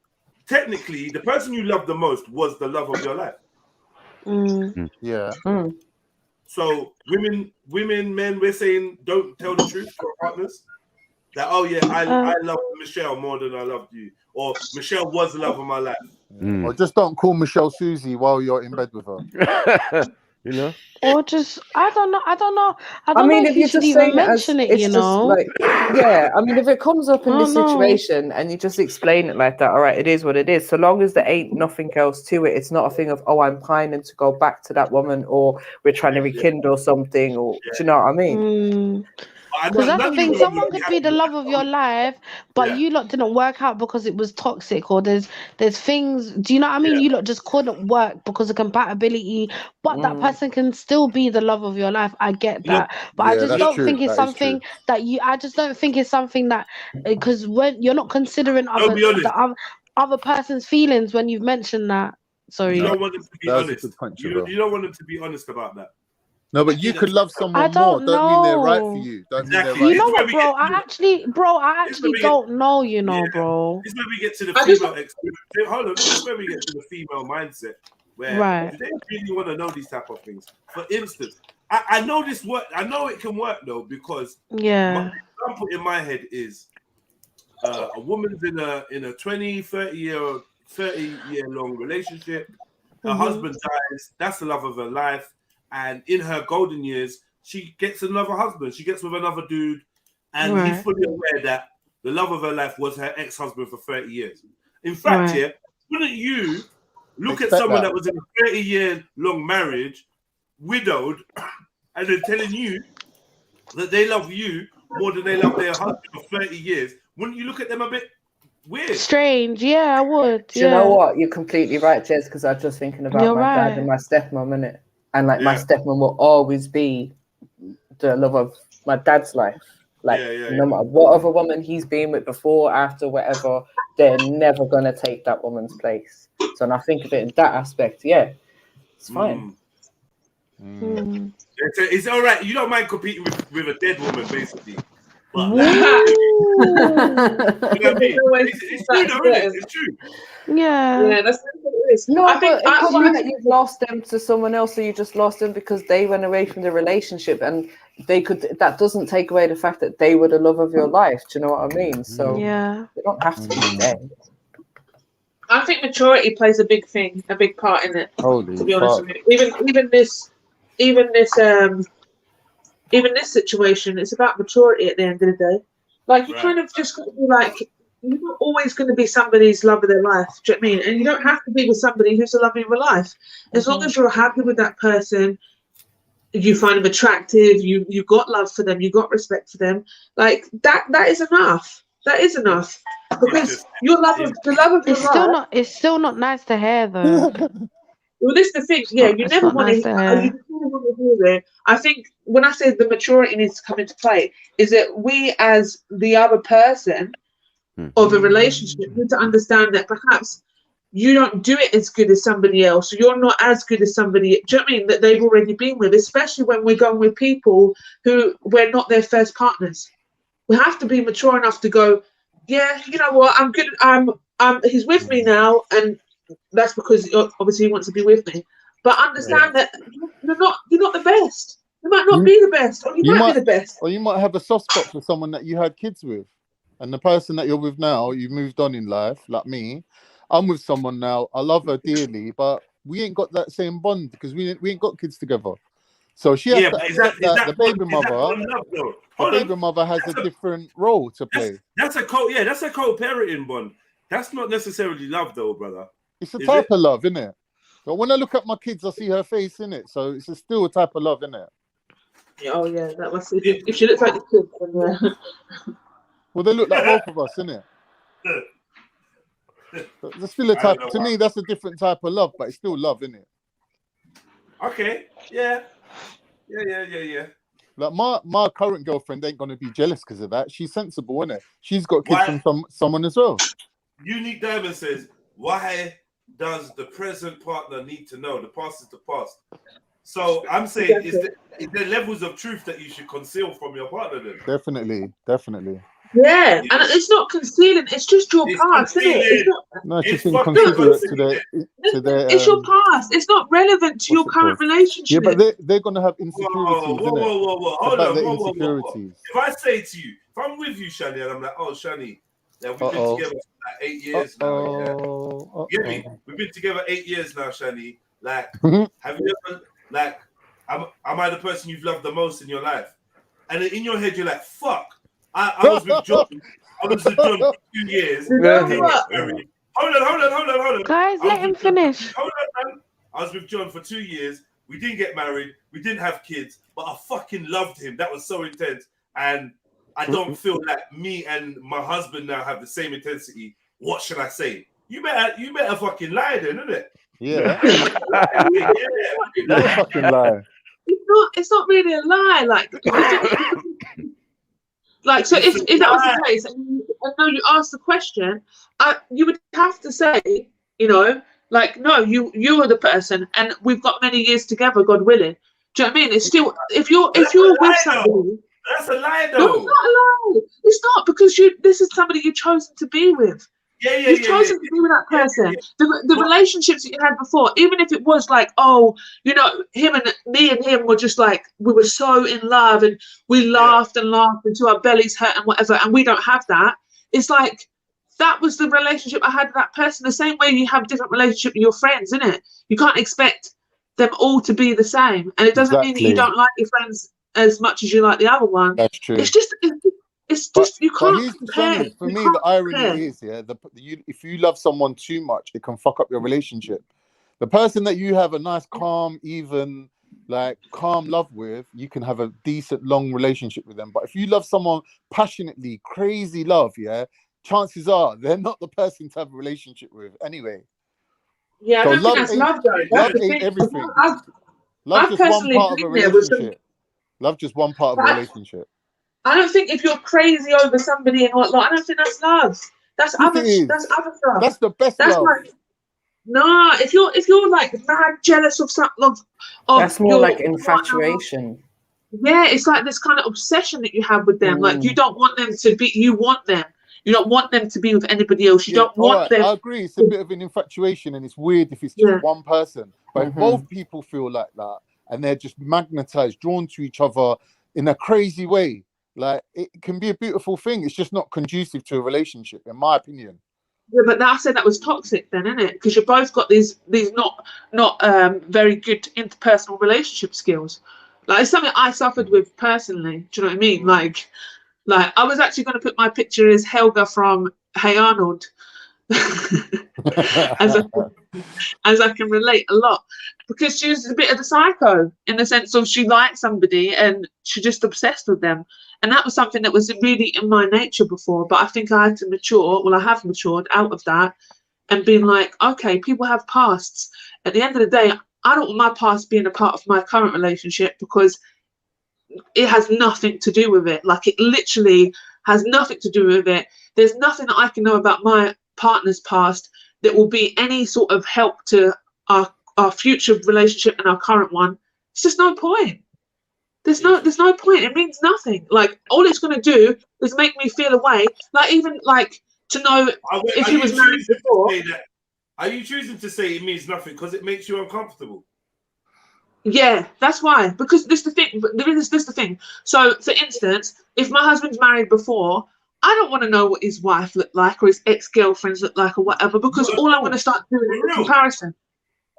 technically, the person you loved the most was the love of your life. Yeah. So women, men, we're saying don't tell the truth to our partners. That I love Michelle more than I loved you, or Michelle was the love of my life. Or just don't call Michelle Susie while you're in bed with her. You know? Or just I don't know. I don't know if if you you're should just even saying it as mention it. it's You just know? like, yeah. I mean, if it comes up in I this don't know. situation and you just explain it like that, all right, it is what it is. So long as there ain't nothing else to it, it's not a thing of, oh, I'm pining to go back to that woman, or we're trying to rekindle something, or do you know what I mean? Because that's the thing. Someone could be the love of your life, but you lot didn't work out because it was toxic, or there's things. Do you know what I mean? You lot just couldn't work because of compatibility. But that person can still be the love of your life. I get that, but I just don't think it's something that you. I just don't think it's something that because when you're not considering other person's feelings when you've mentioned that. Sorry, you don't want them to be honest. You don't want them to be honest about that. No, but you could love someone I don't more. Don't mean they're right for know. you. Don't mean they're right. You know what, bro? I actually don't know. You know, bro. This is where we get to the female experience. Hold on, this is where we get to the female mindset. Where do they really want to know these type of things? For instance, I know this work. I know it can work though because my example in my head is a woman's in a 20, 30 year long relationship. Her husband dies. That's the love of her life. And in her golden years, she gets another husband. She gets with another dude. And he's fully aware that the love of her life was her ex-husband for 30 years. In fact, wouldn't you look at someone that was in a 30-year-long marriage, widowed, and then telling you that they love you more than they love their husband for 30 years? Wouldn't you look at them a bit weird? Strange, yeah, I would. Do you know what? You're completely right, Jez, because I was just thinking about my dad and my stepmom, innit? And like my stepmom will always be the love of my dad's life. Like no matter what other woman he's been with before, after, whatever, they're never gonna take that woman's place. So when I think of it in that aspect, it's fine. It's all right. You don't mind competing with a dead woman, basically. But, you know what I mean? It's true, though, isn't it? It's true. Yeah, that's what it is. No, I think it could be that you've lost them to someone else, or you just lost them because they went away from the relationship, and they could. That doesn't take away the fact that they were the love of your life. Do you know what I mean? So they don't have to be dead. I think maturity plays a big part in it. Holy to be honest with you, even this situation, it's about maturity at the end of the day. Like you kind of just got to be like, you're not always going to be somebody's love of their life. Do you know what I mean? And you don't have to be with somebody who's the love of your life. As long as you're happy with that person, you find them attractive, you got love for them, you got respect for them. Like that is enough. That is enough. Because the love of your life. It's still not nice to hear though. Well, this is the thing. Yeah, you never want to hear it. I think when I say the maturity needs to come into play, is that we as the other person of a relationship need to understand that perhaps you don't do it as good as somebody else. You're not as good as somebody, do you know what I mean, that they've already been with, especially when we're going with people who we're not their first partners. We have to be mature enough to go, yeah, you know what, I'm good. He's with me now, and that's because obviously he wants to be with me. But understand that you're not the best. You might not be the best, or you might be the best. Or you might have a soft spot for someone that you had kids with. And the person that you're with now, you've moved on in life, like me. I'm with someone now. I love her dearly, but we ain't got that same bond because we ain't got kids together. So she has to accept that the baby mother has a different role to play. That's a co-parenting bond. That's not necessarily love, though, brother. It's a type of love, isn't it? But when I look at my kids, I see her face in it. So it's still a type of love, isn't it? Oh yeah, that must. If she looks like the kid, then well, they look like both of us, innit? There's still a type. To me, that's a different type of love, but it's still love, isn't it? Okay. Yeah. Like my current girlfriend ain't gonna be jealous because of that. She's sensible, innit? She's got kids from someone as well. Unique Diamond says, "Why does the present partner need to know? The past is the past." So I'm saying, is there levels of truth that you should conceal from your partner then? Definitely. Yeah, and it's not concealing, it's just your past, isn't it? It's inconsiderate to their it's your past. It's not relevant to your current relationship. Yeah, but they're gonna have insecurities. Whoa. Hold on. If I say to you, if I'm with you, Shani, and I'm like, oh, Shani, we've been together for like 8 years now. Yeah? We've been together 8 years now, Shani. Like, have you ever, like, am I the person you've loved the most in your life? And in your head, you're like, fuck. I was with John. I was with John for 2 years. Didn't get married. Hold on. Guys, let him finish. Hold on, man. I was with John for 2 years. We didn't get married. We didn't have kids. But I fucking loved him. That was so intense. And I don't feel like me and my husband now have the same intensity. What should I say? You better fucking lie then, isn't it? Yeah. That's a fucking lie. It's not really a lie. Like, so if that was the case, and you asked the question, you would have to say, like, no, you are the person, and we've got many years together, God willing. Do you know what I mean? It's still, if you're with somebody, that's a lie, though. No, it's not a lie. It's not, because this is somebody you've chosen to be with. You've chosen to be with that person. The relationships that you had before, even if it was like, me and him were just like, we were so in love and we laughed and laughed until our bellies hurt and whatever, and we don't have that. It's like, that was the relationship I had with that person. The same way you have different relationship with your friends, isn't it? You can't expect them all to be the same. And it doesn't mean that you don't like your friends as much as you like the other one. That's true. It's just you can't compare. For me, the irony is, if you love someone too much, it can fuck up your relationship. The person that you have a nice, calm, even, calm love with, you can have a decent, long relationship with them. But if you love someone passionately, crazy love, chances are they're not the person to have a relationship with anyway. Yeah, so I don't think that's love, though. Love ain't everything. Love just one part of a relationship. Love just one part of a relationship. I don't think if you're crazy over somebody and whatnot, I don't think that's love. That's other stuff. That's the best love. No, if you're like mad jealous of something of that's more like infatuation. Yeah, it's like this kind of obsession that you have with them. Like, you don't want them to be, you want them. You don't want them to be with anybody else. You don't want them. I agree. It's a bit of an infatuation, and it's weird if it's just one person. But if both people feel like that, and they're just magnetized, drawn to each other in a crazy way, like, it can be a beautiful thing. It's just not conducive to a relationship, in my opinion. Yeah, but I said that was toxic then, isn't it? Because you both got these not very good interpersonal relationship skills. Like, it's something I suffered with personally. Do you know what I mean? Like I was actually going to put my picture as Helga from Hey Arnold, as I can relate a lot, because she was a bit of the psycho in the sense of she liked somebody and she just obsessed with them. And that was something that was really in my nature before, but I think I had to mature. Well, I have matured out of that and been like, okay, people have pasts. At the end of the day, I don't want my past being a part of my current relationship, because it has nothing to do with it. Like, it literally has nothing to do with it. There's nothing that I can know about my partner's past that will be any sort of help to our future relationship and our current one. It's just no point. There's no point. It means nothing. Like, all it's going to do is make me feel away. Like, even like to know if he was married before. Are you choosing to say it means nothing because it makes you uncomfortable? Yeah, that's why. Because this is the thing. So, for instance, if my husband's married before, I don't want to know what his wife looked like or his ex-girlfriends look like or whatever, because all I'm going to start doing is a comparison.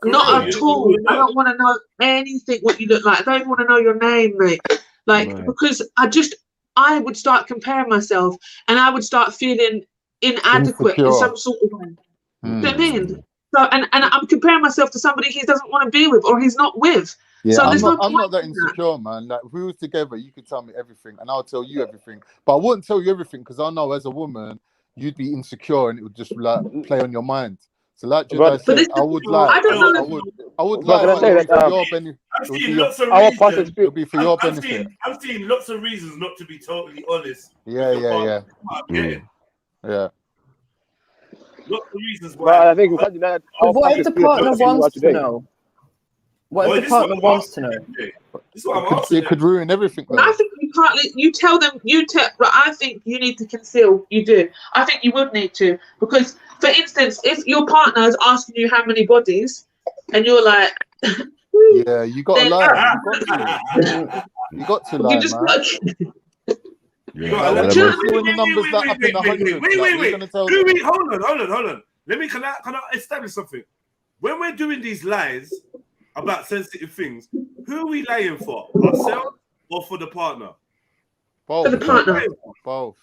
Not at all. I don't want to know anything what you look like. I don't even want to know your name, mate. Like, because I would start comparing myself, and I would start feeling inadequate in some sort of way. You know what I mean? So, and I'm comparing myself to somebody he doesn't want to be with or he's not with. Yeah, so I'm not that insecure, man. Like, if we was together, you could tell me everything and I'll tell you everything. But I wouldn't tell you everything because I know as a woman, you'd be insecure and it would just like play on your mind. So like just I said, I would lie. I would lie for your benefit. It would be for your benefit. I'm seeing lots of reasons not to be totally honest. Yeah. Lots of reasons why. Well, I think what if the partner wants to know? What if the partner wants to know? It could ruin everything. I think you can't. You tell them. I think you need to conceal. You do. I think you would need to, because, for instance, if your partner is asking you how many bodies, and you're like, yeah, you got to lie. You got to lie, you just man. Wait, hold on. Can I establish something? When we're doing these lies about sensitive things, Who are we lying for? Ourselves or for the partner? Both. For the partner. Both.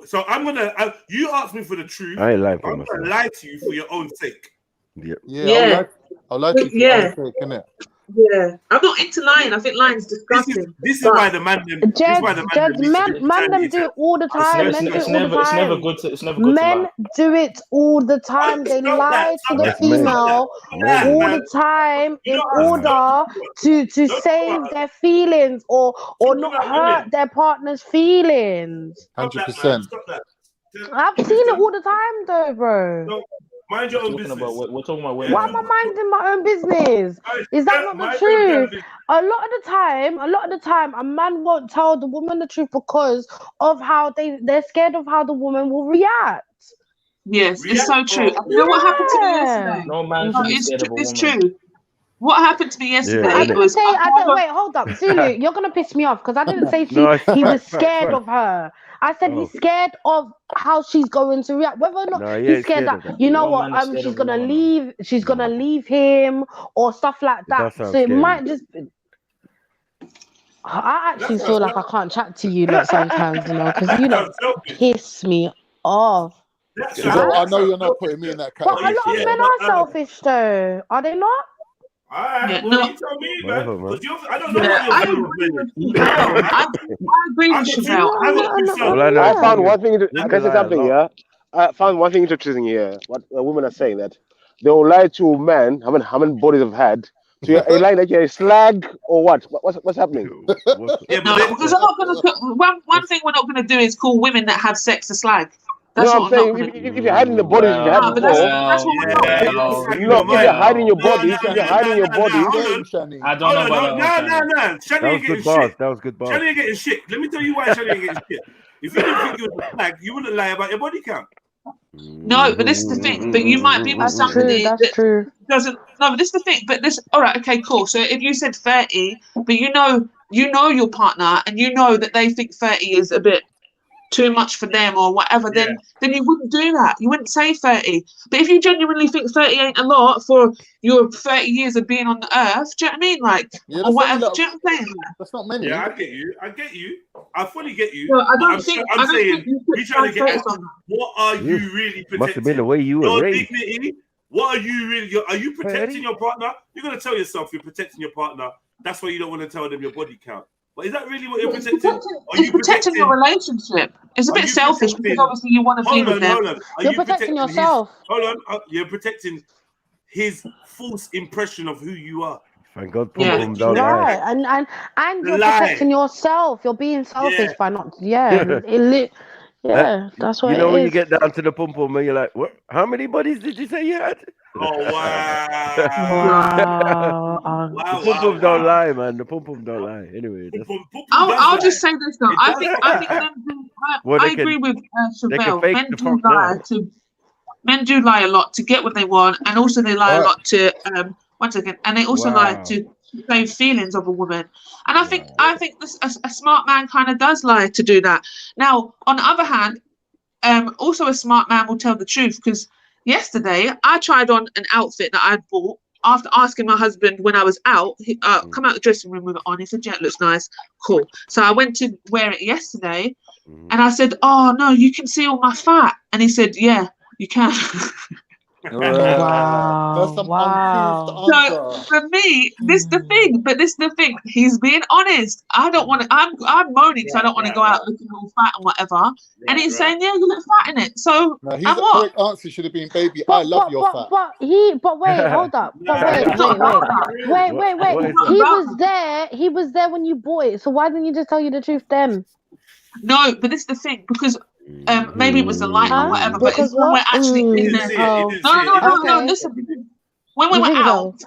So I'm gonna. You asked me for the truth. I ain't lying for I'm myself. gonna lie to you for your own sake. Yeah. I'll lie to you for your own sake, innit? Yeah, I'm not into lying. I think lying is disgusting. This is why the man them. Men them do it all the time. Men do it all the time. It's never good to Men lie. do it all the time. They lie to the female all the time in order to save their feelings or not hurt their partner's feelings. 100%. I've seen it all the time, though, bro. Mind your own business. We're talking about women. Why am I minding my own business? Is that not the truth? A lot of the time, a man won't tell the woman the truth because of how they're scared of how the woman will react. Yes, it's so true. You know what happened to me yesterday? No man should be scared of a woman. It's true. What happened to me yesterday? I didn't say. Wait, hold up, Zulu. You're gonna piss me off because I didn't say he was scared of her. I said he's scared of how she's going to react. Whether or not he's scared that you know what, she's gonna leave. She's gonna leave him or stuff like that. So it might just. I actually feel like I can't chat to you lot sometimes, you know, because you lot piss me off. I know you're not putting me in that category. But a lot of men are selfish, though. Are they not? Alright, well, you tell me, man. I don't know what you're doing. I agree with you. I found one thing. Can I say something? Yeah, I found one thing interesting here. What women are saying that they will lie to men. How many bodies have had? So you're lying that you're a slag or what? What's happening? Yeah, because I'm not going to. One thing we're not going to do is call women that have sex a slag. That's what I'm saying. If you're hiding the bodies, you have to that's what we're not. If you're hiding your bodies, I don't know about that. No. That was good boss. That was good boss. Shani ain't getting shit. Let me tell you why Shani ain't getting shit. If you didn't think you was a flag, you wouldn't lie about your body count. No, but this is the thing. But you might be with somebody that doesn't. No, but this is the thing. But this. All right. Okay. Cool. So if you said 30, but you know your partner, and you know that they think 30 is a bit too much for them or whatever, then you wouldn't do that. You wouldn't say 30. But if you genuinely think 30 ain't a lot for your 30 years of being on the earth, do you know what I mean? Like, or whatever. Do you know what I'm saying? That's not many. Yeah, I get you. I fully get you. No, I'm saying you're trying to get at what are you really protecting? Must have been the way you were raised. Dignity. What are you really? Are you protecting your partner? You're gonna tell yourself you're protecting your partner. That's why you don't want to tell them your body count. But is that really what you're protecting? It's protecting your relationship. It's a bit selfish because obviously you want to be with them. You're protecting yourself. Hold on. You're protecting his false impression of who you are. Thank God, don't lie. And you're protecting yourself. You're being selfish by not. Yeah, that's what it is. You know when you get down to the pum pum and you're like, what? How many bodies did you say you had? Oh wow! The pum pum don't lie, man. The pum pum don't lie. Anyway, I'll just say this though. I agree with Chevelle. Men do lie a lot to get what they want, and also they lie a lot to and they also lie to save feelings of a woman. And I think this a smart man kind of does lie to do that. Now, on the other hand, also a smart man will tell the truth, because yesterday I tried on an outfit that I'd bought after asking my husband when I was out. He come out the dressing room with it on. He said, "Yeah, it looks nice, cool." So I went to wear it yesterday, and I said, "Oh no, you can see all my fat," and he said, "Yeah, you can." Wow. So for me, this the thing. He's being honest. I don't want to. I'm moaning because I don't want to go out looking all fat and whatever. And he's saying, "Yeah, you look fat in it." So his correct answer should have been, "Baby, I love your fat." But wait, hold up. Wait. He was there when you bought it. So why didn't you just tell you the truth then? No, but this is the thing, because maybe it was the light or whatever, but it's when we're actually in there. No, listen. When we were out,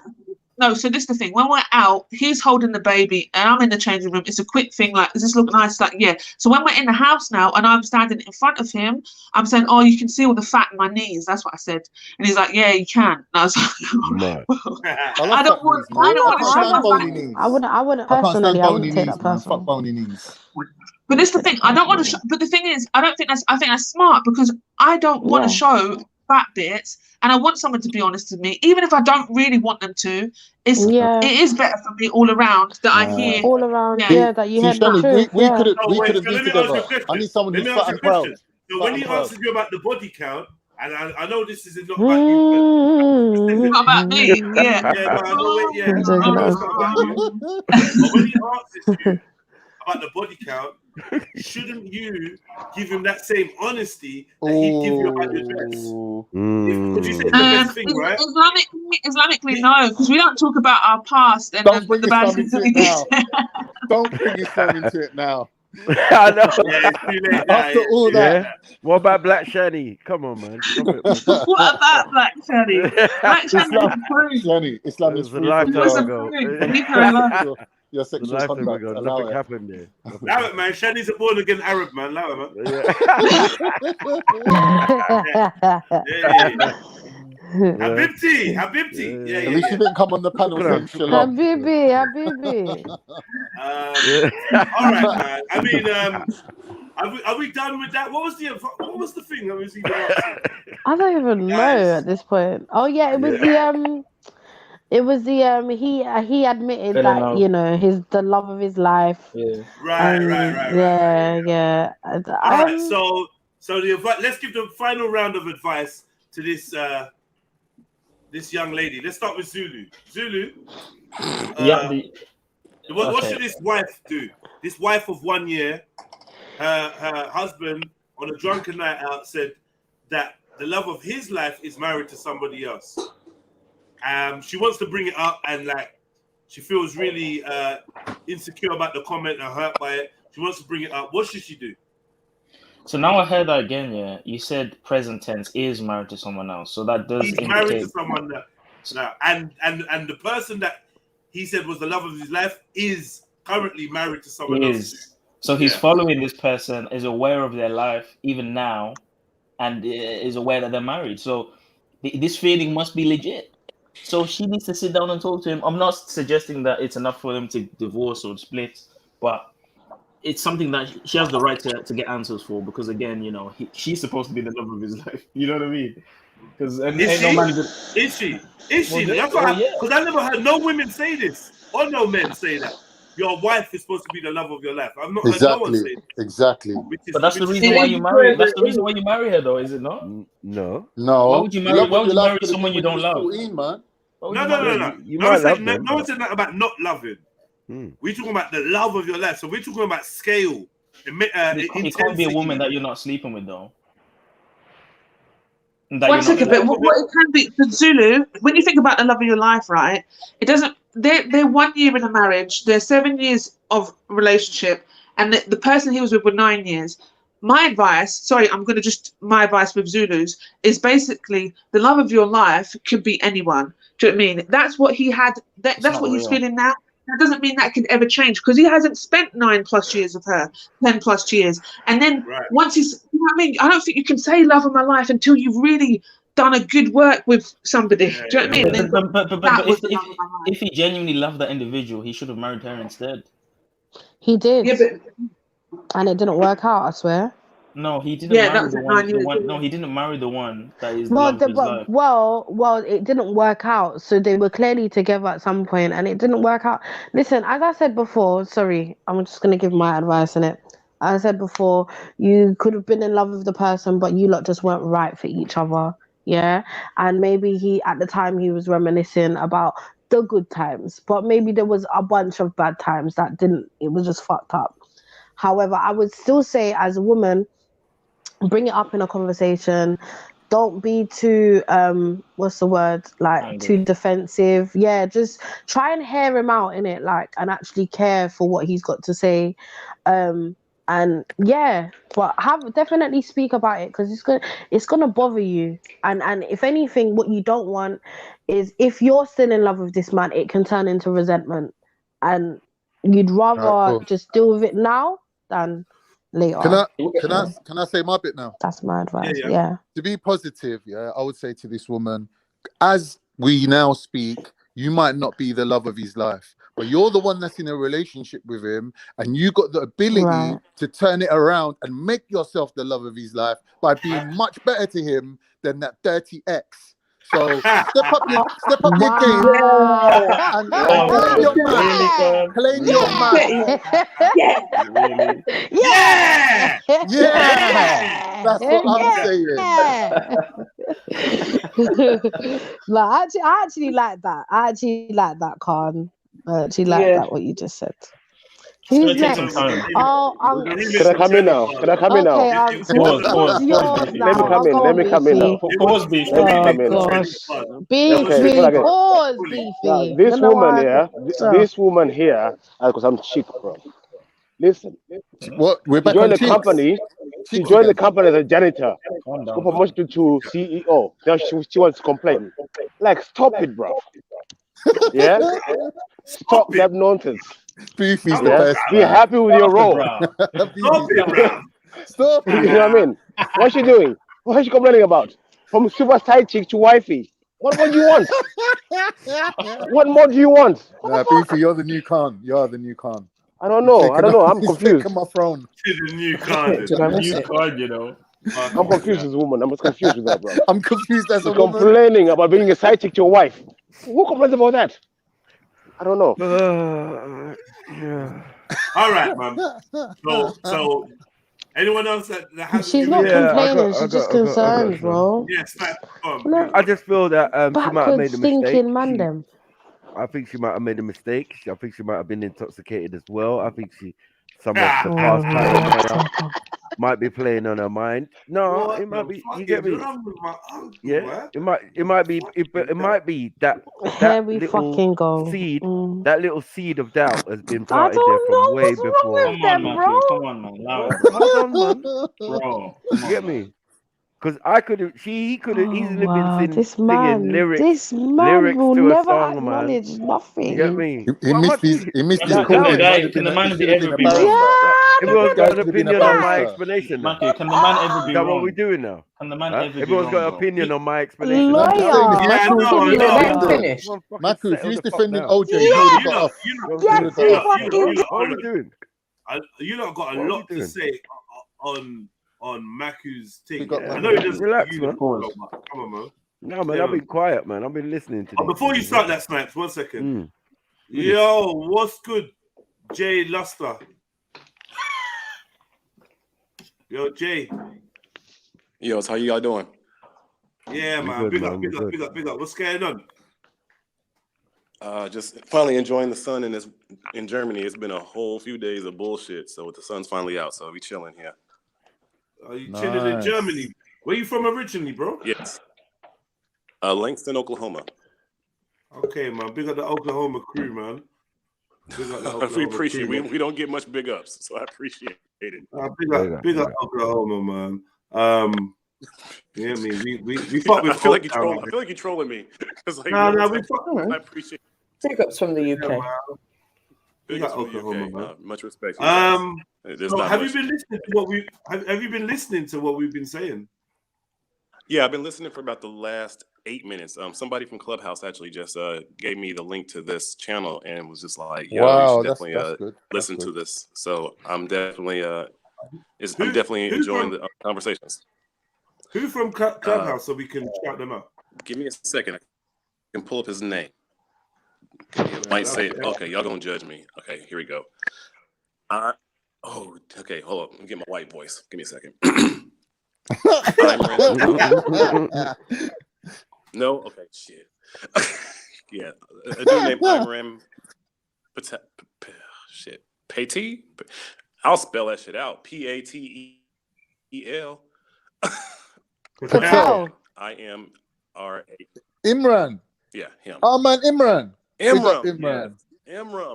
so this is the thing. When we're out, he's holding the baby and I'm in the changing room. It's a quick thing, like, does this look nice? Like, yeah. So when we're in the house now and I'm standing in front of him, I'm saying, "Oh, you can see all the fat in my knees." That's what I said. And he's like, "Yeah, you can." And I was like, I don't want to show my knees. I wouldn't personally, I wouldn't take that personally. Fuck bony knees. But this is the thing. I don't want to. But the thing is, I think that's smart, because I don't want to show fat bits, and I want someone to be honest with me, even if I don't really want them to. It is better for me all around that I hear all around. Yeah, Yeah, that you heard the truth. we Yeah. couldn't Oh, wait, be so let me together. ask you a question. I need someone Let who's me ask fat you a and proud. question. So Fat when and he proud. answers you about the body count, and I know this is not about you. Not about me. Yeah. Yeah, no, I know it. Yeah, I know it's not about you. But when he answers you about the body count, shouldn't you give him that same honesty that he'd give you about your dress? Because you said it's the best thing, right? Islamically, no, because we don't talk about our past and Don't bring the bad Islam things into that we it did. now. Don't bring Islam into it now. I know. Yeah, it's too late now. After all that. What about Black Shani? Come on, man. Stop it, man. What about Black Shani? Black Shani was approved. Islam is It was a free lifetime from ago. Leave her alone. Your sexual conduct. Allow Nothing it. happened there. Allow it, man. Shani's a born again Arab, man. Allow it, man. Habibti. Yeah, At least you didn't come on the panel saying shalom. Habibi. All right, man. I mean, are we done with that? What was the thing that was even asking? I don't even know at this point. Oh yeah, it was he admitted Fell in that love. the love of his life. Yeah. Right. Yeah. All right, so let's give the final round of advice to this young lady. Let's start with Zulu. Zulu, what should this wife do? This wife of 1 year, her husband on a drunken night out said that the love of his life is married to somebody else. She wants to bring it up and she feels really insecure about the comment and hurt by it. She wants to bring it up. What should she do? So now I heard that again. Yeah, you said present tense is married to someone else. So that does He's indicate married to someone now, and the person that he said was the love of his life is currently married to someone else. So he's following this person, is aware of their life even now, and is aware that they're married. So this feeling must be legit. So she needs to sit down and talk to him. I'm not suggesting that it's enough for them to divorce or split, but it's something that she has the right to get answers for, because again, she's supposed to be the love of his life. You know what I mean? Because is she? That's what because I never heard no women say this or no men say that your wife is supposed to be the love of your life. I've not heard no one say this. Exactly. But that's the reason why you marry. That's the reason why you marry her, though, is it not? No. Why would you marry? Why would you marry someone you don't love? 14, man. No. No one said that about not loving. We're talking about the love of your life. So we're talking about scale. It can't be a woman that you're not sleeping with, though. One second, but what it can be for Zulu, when you think about the love of your life, right? It doesn't. They're 1 year in a marriage. They're 7 years of relationship, and the person he was with 9 years. My advice, my advice with Zulus is basically the love of your life could be anyone. Do you know what I mean? That's what he had. That's what he's feeling now. That doesn't mean that can ever change, because he hasn't spent 9+ years with her, 10+ years. And then once he's, you know what I mean? I don't think you can say love of my life until you've really done a good work with somebody. Do you know what I mean? But if he genuinely loved that individual, he should have married her instead. He did. Yeah, and it didn't work out, I swear. No, he didn't marry the one. No, he didn't marry the one that is love of his life. Well, it didn't work out. So they were clearly together at some point, and it didn't work out. Listen, as I said before, sorry, I'm just gonna give my advice in it. As I said before, you could have been in love with the person, but you lot just weren't right for each other. Yeah, and maybe at the time he was reminiscing about the good times, but maybe there was a bunch of bad times that didn't. It was just fucked up. However, I would still say, as a woman, bring it up in a conversation. Don't be too too defensive. Yeah, just try and hear him out in it, and actually care for what he's got to say. And yeah, but definitely speak about it, because it's gonna bother you. And if anything, what you don't want is, if you're still in love with this man, it can turn into resentment, and you'd rather just deal with it now than later. Can I say my bit now? That's my advice. Yeah. To be positive, I would say to this woman, as we now speak, you might not be the love of his life, but you're the one that's in a relationship with him, and you got the ability to turn it around and make yourself the love of his life by being much better to him than that dirty ex. So step up your game and claim your man. Claim your man. Yeah. That's what I'm saying. Like, I actually like that. I actually like that, Khan. I actually like that, what you just said. Who's next? Oh, can I come in now? Can I come in now? Okay, what's yours now? Let me come in. Let me come in now. Pause, Beefy. Let me come in. Gosh. Beefy, pause, Beefy. This woman here, this woman here, because I'm cheap, bro. Listen. What? We're back joined on the company. She joined the company as a janitor. Go promoted to CEO. Now she wants to complain. Like, stop it, bro. Yeah? Stop that nonsense. Beefy's the best. Be happy with your role. Stop it, bro. Stop it. You know what I mean? What's she doing? What is she complaining about? From super side chick to wifey. What more do you want? What more do you want? Nah, Beefy, you're the new Khan. You're the new Khan. I don't know. I'm confused. Taking my throne. To the new Khan. You know. I'm confused as a woman. I'm just confused with that, bro. I'm confused as a woman. Complaining about being a side chick to your wife. Who complains about that? I don't know. All right, man. So anyone else that has? She's not complaining. She's just concerned, bro. Yes, I just feel that she might have made a mistake. Man, I think she might have made a mistake. I think she might have been intoxicated as well. I think some of the past player might be playing on her mind. No, it might be. You get me? Yeah, it might be that little seed. That little seed of doubt has been planted there from way before. Come on, man. Hold on, man. Bro, you get me? Because he could have easily been singing lyrics. This man lyrics will to never a song, acknowledge nothing. You get me? He missed his Can the man be ever be wrong? Everyone's got an opinion on my explanation. Matthew, can the man ever be Is that wrong? what we're doing now? Can the man ever be Everyone's wrong? got an opinion on my explanation. Maku, if he's defending OJ, What are we doing? You lot got a lot to say on Maku's thing. I know you just relax, man. Come on, man. No, man, I've been quiet, man. I've been listening to. Before you start that, Snipes, 1 second. Yo, what's good, Jay Luster? Yo, Jay. Yo, how y'all doing? Yeah, man. Big up. What's going on? Just finally enjoying the sun in Germany. It's been a whole few days of bullshit, so the sun's finally out, so we chilling here. Are you chilling in Germany? Where you from originally, bro? Yes. Langston, Oklahoma. Okay, man. Big up the Oklahoma crew, man. We appreciate it. We don't get much big ups, so I appreciate it. Big up Oklahoma, man. Yeah, I mean, we fuck with. I feel like you're trolling me. Like, no, we fuck. I appreciate it. Big ups from the UK. Big up Oklahoma, man. Much respect. So have you been listening to what we? Have you been listening to what we've been saying? Yeah, I've been listening for about the last 8 minutes. Somebody from Clubhouse actually just gave me the link to this channel and was just like, "Yo, you should definitely listen to this." So I'm definitely enjoying the conversations. Who from Clubhouse so we can shout them out? Give me a second. I can pull up his name. It might say, okay, y'all gonna judge me. Okay, here we go. Okay, hold up. Let me get my white voice. Give me a second. No? Okay, shit. Yeah, a dude named Imran Patel. I'll spell that shit out. Patel. Patel. IMRA. Imran. Yeah, him. Oh man, Imran. Imran.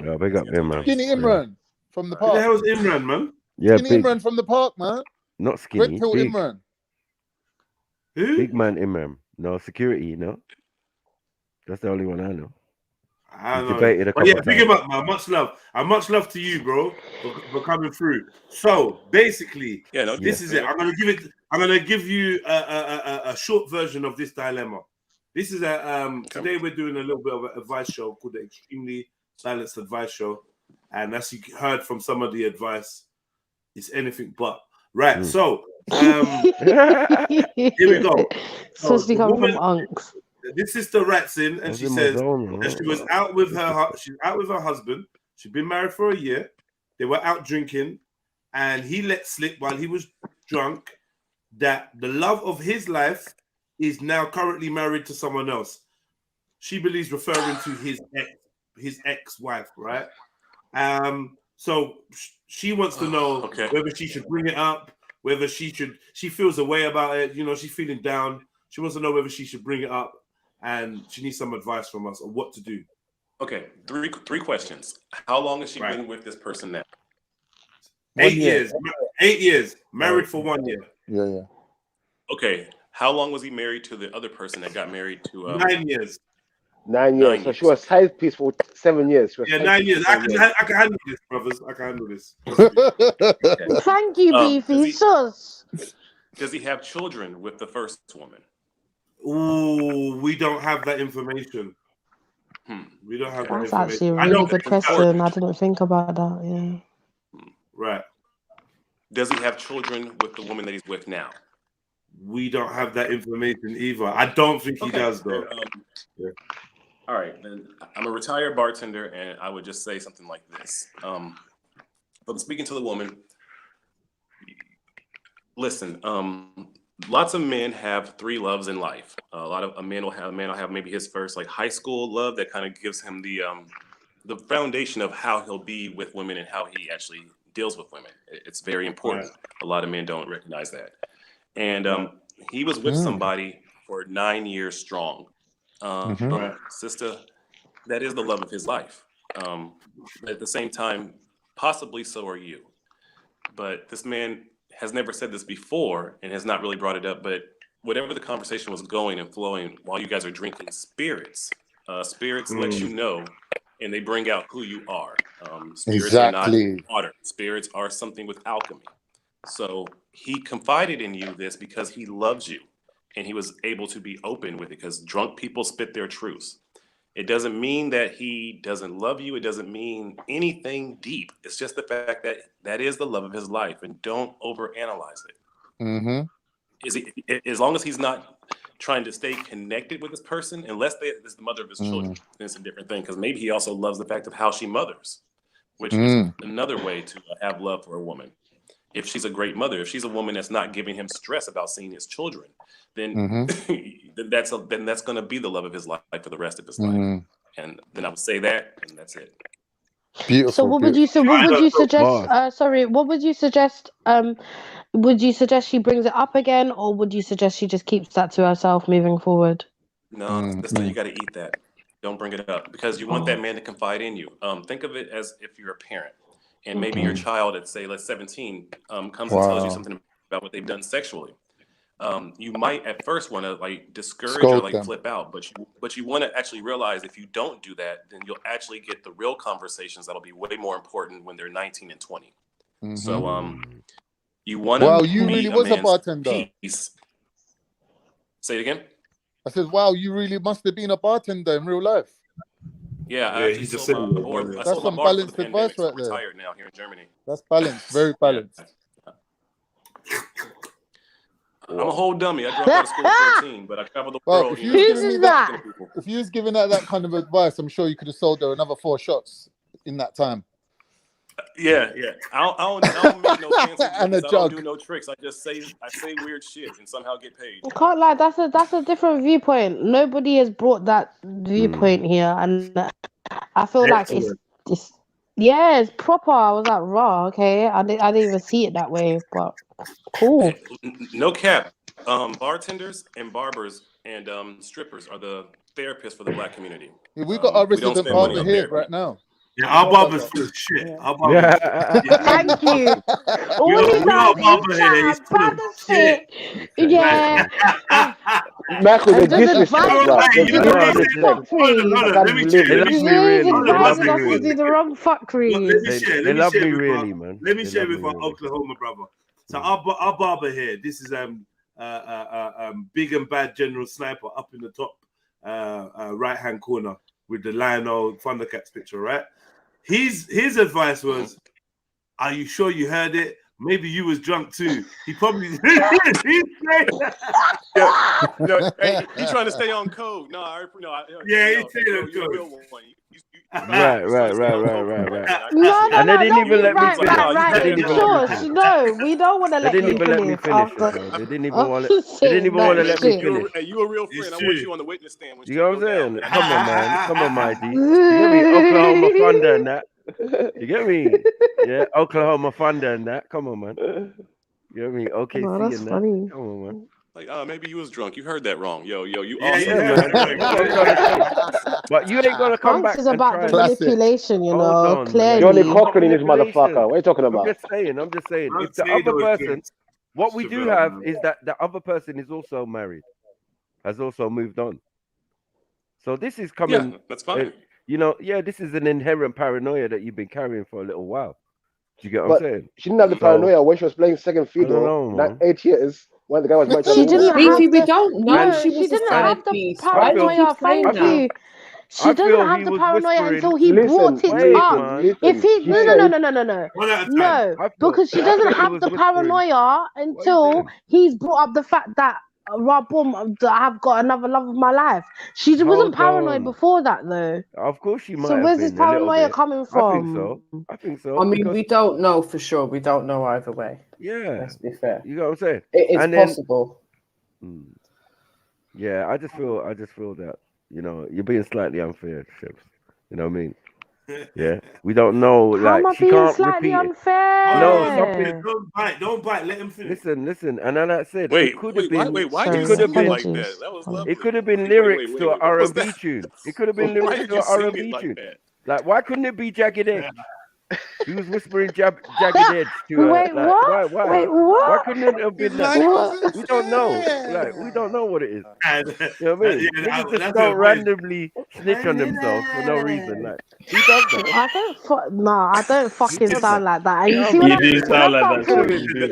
Yeah, big up Imran. Skinny Imran from the park. Who the hell is Imran, man? Yeah, Skinny Imran from the park, man. Not skinny. Red pill Big. Imran. Who? Big man Imran. No, security, you know. That's the only one I know. I know. Debated a couple times. Big him up, man. Much love. And much love to you, bro, for coming through. So basically, this is it. I'm gonna give you a short version of this dilemma. This is today we're doing a little bit of an advice show called the Extremely Balanced Advice Show. And as you heard from some of the advice, it's anything but. Right, so here we go. Especially coming from unks. This sister writes in and she says that she was out with her husband. She'd been married for a year. They were out drinking, and he let slip while he was drunk that the love of his life is now currently married to someone else. She believes referring to his ex-wife, right? So she wants to know whether she should bring it up, whether she feels a way about it. You know, she's feeling down. She wants to know whether she should bring it up, and she needs some advice from us on what to do. Okay, three questions. How long has she been with this person now? 8 years. 8 years. Married for 1 year. Yeah. Okay. How long was he married to the other person that got married to? 9 years. 9 years. So she was side piece for 7 years. 9 years. I can handle this, brothers. I can handle this. Okay. Thank you, Beefy. Does he have children with the first woman? Ooh, we don't have that information. We don't have that That's information. actually a really good question. I didn't think about that. Yeah. Right. Does he have children with the woman that he's with now? We don't have that information either. I don't think he does, though. All right, then I'm a retired bartender, and I would just say something like this. But speaking to the woman, listen. Lots of men have three loves in life. A man will have maybe his first like high school love that kind of gives him the foundation of how he'll be with women and how he actually deals with women. It's very important. A lot of men don't recognize that. And he was with somebody for 9 years strong. Sister, that is the love of his life. At the same time, possibly so are you. But this man has never said this before and has not really brought it up. But whatever the conversation was going and flowing while you guys are drinking spirits, spirits let you know and they bring out who you are. Spirits are not water. Spirits are something with alchemy. So he confided in you this because he loves you and he was able to be open with it because drunk people spit their truths. It doesn't mean that he doesn't love you. It doesn't mean anything deep. It's just the fact that that is the love of his life and don't overanalyze it. As long as he's not trying to stay connected with this person, unless it's the mother of his children, then it's a different thing because maybe he also loves the fact of how she mothers, which is another way to have love for a woman. If she's a great mother, if she's a woman that's not giving him stress about seeing his children, then then that's going to be the love of his life for the rest of his life. And then I would say that, and that's it. Beautiful. So what would you suggest? What would you suggest? Would you suggest she brings it up again, or would you suggest she just keeps that to herself moving forward? No, sister, you got to eat that. Don't bring it up because you want that man to confide in you. Think of it as if you're a parent. And maybe your child at say, let's 17, comes and tells you something about what they've done sexually. You might at first want to like discourage or like flip out, but you want to actually realize if you don't do that, then you'll actually get the real conversations that'll be way more important when they're 19 and 20. So you want to. Wow, you really was a bartender. Peace. Say it again. I said, wow, you really must have been a bartender in real life. Yeah, he's just saying that's some balanced advice right there. Retired now here in Germany. That's balanced, very balanced. I'm a whole dummy. I dropped out of school at 14, but I traveled the world. If you was giving her that kind of advice, I'm sure you could have sold her another 4 shots in that time. Yeah. I don't make no fancy and I don't do no tricks. I say weird shit and somehow get paid. I can't lie, that's a different viewpoint. Nobody has brought that viewpoint here, and I feel like it's it's proper. I was like, raw, okay. I didn't even see it that way, but cool. No cap. Bartenders and barbers and strippers are the therapists for the black community. We got our resident barber here right now. Yeah, our barbers full of shit. Our barbers. Thank you. All he does is chat, shit. Yeah. Michael, they disrespect the wrong fuckery. They love me really, man. Let me share with our Oklahoma brother. So our barber here, this is big and bad General Sniper up in the top right hand corner. with the Lionel Thundercats picture, right? His advice was, "Are you sure you heard it? Maybe you was drunk too." He probably Hey, he's trying to stay on code. No, he's staying on code. Right. No, And they didn't don't even be let me right. finish. Shush, no, we don't want to They let didn't you even let me finish. finish. After, They didn't even want to. They didn't even want to let me finish. Hey, you a real friend. I want you on the witness stand. You know what I'm saying? Come on, man. Come on, my D. You get me? Oklahoma Thunder and that. You get me? Yeah, Oklahoma Thunder and that. Come on, man. You get me? OKC that's and that. funny. Come on, man. Like, maybe you was drunk. You heard that wrong. Yo, you Yeah, awesome. man. That's what I'm trying to say. But you ain't gonna come Punks back is and about try the and manipulation, you hold know, on, clearly. Johnny Cochran in this motherfucker. What are you talking I'm about? just saying. If the say other those person, things. what we do have is that the other person is also married, has also moved on. So this is coming. Yeah, that's fine. This is an inherent paranoia that you've been carrying for a little while. Do you get what But I'm saying? she didn't have the paranoia when she was playing second fiddle. That 8 years when the guy was married to She another didn't woman. have we don't know no, she she was a didn't side have the piece. paranoia. Thank you. She doesn't have the paranoia until he brought it up. If he no, because she doesn't have the paranoia until he's brought up the fact that boom, I've got another love of my life. She wasn't paranoid before that though. Of course she might. So have where's been this a little paranoia bit. coming from? I think so. I mean, because, we don't know for sure. We don't know either way. Yeah. Let's be fair. You know what I'm saying? It is and then, possible. Yeah, I just feel that, you're being slightly unfair, Ships. You know what I mean? Yeah. We don't know, How am I she being can't slightly repeat it. unfair? No, something. Don't bite. Let him finish. Listen, and then I said Wait, it could have been. why It you could have sing it been like that? That was lovely. It could have been lyrics to an What was R&B that? tune. It could have been Why lyrics did to you an sing R&B it like tune. that? Like, why couldn't it be Jagged Edge? He was whispering Jagged Edge to Wait, like, what? why? Wait, what? Why couldn't it have been that? What? We don't know. Like, we don't know what it is. You know what I mean? Niggas just that's don't your randomly snitch on themselves for no reason. Like, who does that? I don't fucking sound like that. And you see You when I do sound like that. talk, You do.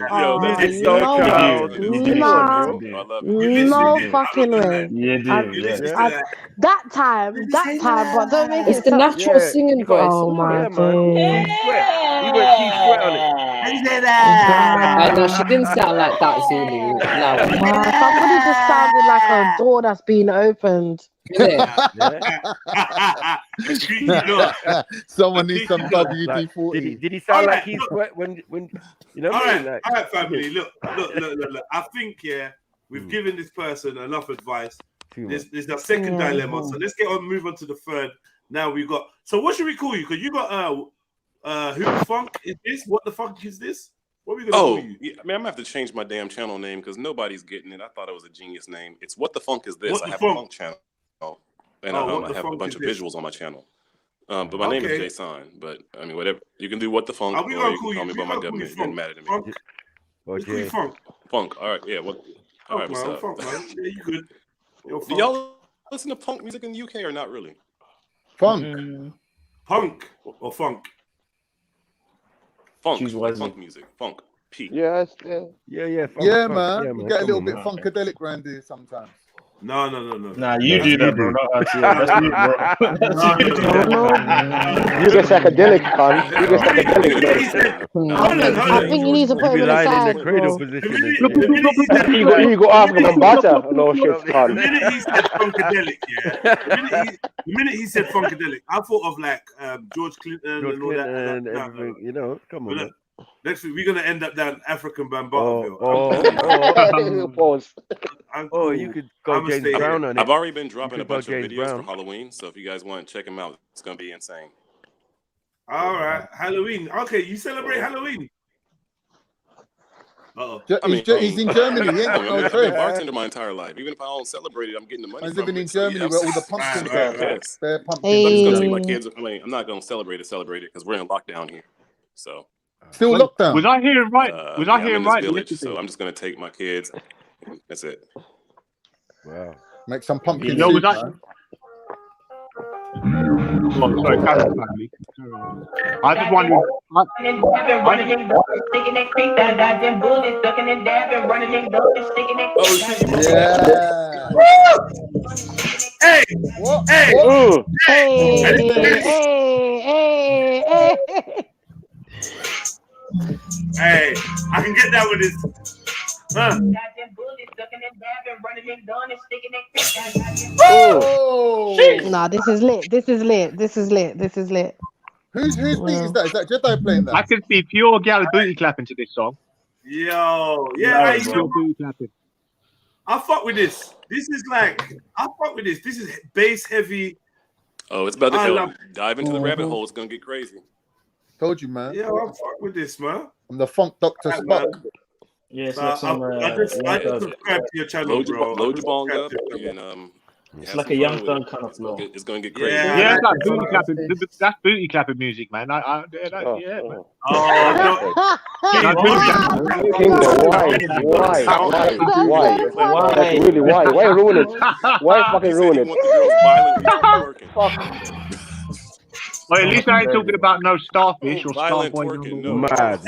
It's so child. no fucking way. You do. That time, but don't make It's it the sound. natural singing voice. Oh my Yeah, man. Keith Sweat. You got Keith Sweat on it. No, she didn't sound like that, Zulu. No. Somebody just sounded like a door that's been opened. Someone needs some WD-40. Did he sound like Keith Sweat when you know what I mean? All right, family. Look. I think we've given this person enough advice. There's a second dilemma, so let's move on to the third. Now we've got. So what should we call you? Because you got who the funk is this? What the fuck is this? What are we gonna call you? Yeah, I mean, I'm gonna have to change my damn channel name because nobody's getting it. I thought it was a genius name. It's What the Funk Is This? I have a funk channel, and I have a bunch of visuals on my channel. But my name is Jason. But I mean, whatever. You can do What the Funk, or you can call me by my government. Getting mad at me. Funk. All right. Yeah. All right. What's up? Funk, man. Yeah, you good. Do y'all listen to punk music in the UK or not really? Funk. Punk or funk? Funk music. Funk. P. Yeah. Funk, yeah, man. We get a little bit funkadelic around here sometimes. No. Nah, you do that, bro. Not us. That's you, bro. You get psychedelic, man. You get psychedelic. I think you need to put him in the side, in the cradle bro. position. You go after them butter. No shit, The minute he said funkadelic, the minute he said funkadelic, I thought of like George Clinton and all that. And everything, come on. Next week we're gonna end up down African Bambaatoville. You could go James Brown on it. I've already been dropping a bunch of videos for Halloween, so if you guys want to check them out, it's gonna be insane. All right, Halloween. Okay, you celebrate Halloween. He's in Germany. He ain't got no I've choice. been a bartender my entire life. Even if I don't celebrate it, I'm getting the money. He's from living it. in Germany where all the pumpkins are. Yes. They're pumpkins. I'm just gonna take my kids. I mean, I'm not gonna celebrate it because we're in lockdown here. So still lockdown. Was I hearing right? Was I hearing right? Village, so I'm just gonna take my kids. That's it. Wow. Make some pumpkin You know, soup, was I? man. Oh, sorry, carry on, family. I just wondering. Hey, what? Hey, hey, I can get down with this. Huh? Oh, nah, this is lit. This is lit. This is lit. This is lit. Whose beat is that? Is that Jedi playing that? I can see pure gal booty clapping to this song. Yo, yeah, Pure booty clapping. I fuck with this. This is like, I fuck with this. This is bass heavy. Oh, it's about to dive into the rabbit hole. It's gonna get crazy. Told you, man. Yeah, I fuck with this, man. I'm the funk Dr. Spock. Yeah, it's So like some. I just subscribe to your channel, bro. Load your bong up, and it's like a young thug kind of flow. It's gonna get crazy. Yeah, it's like booty clapping. That's booty clapping music, man. Man. Why? That's really why. Why ruin it? Why fucking ruin it? Well, at least I ain't talking about no starfish or starboy. Mad.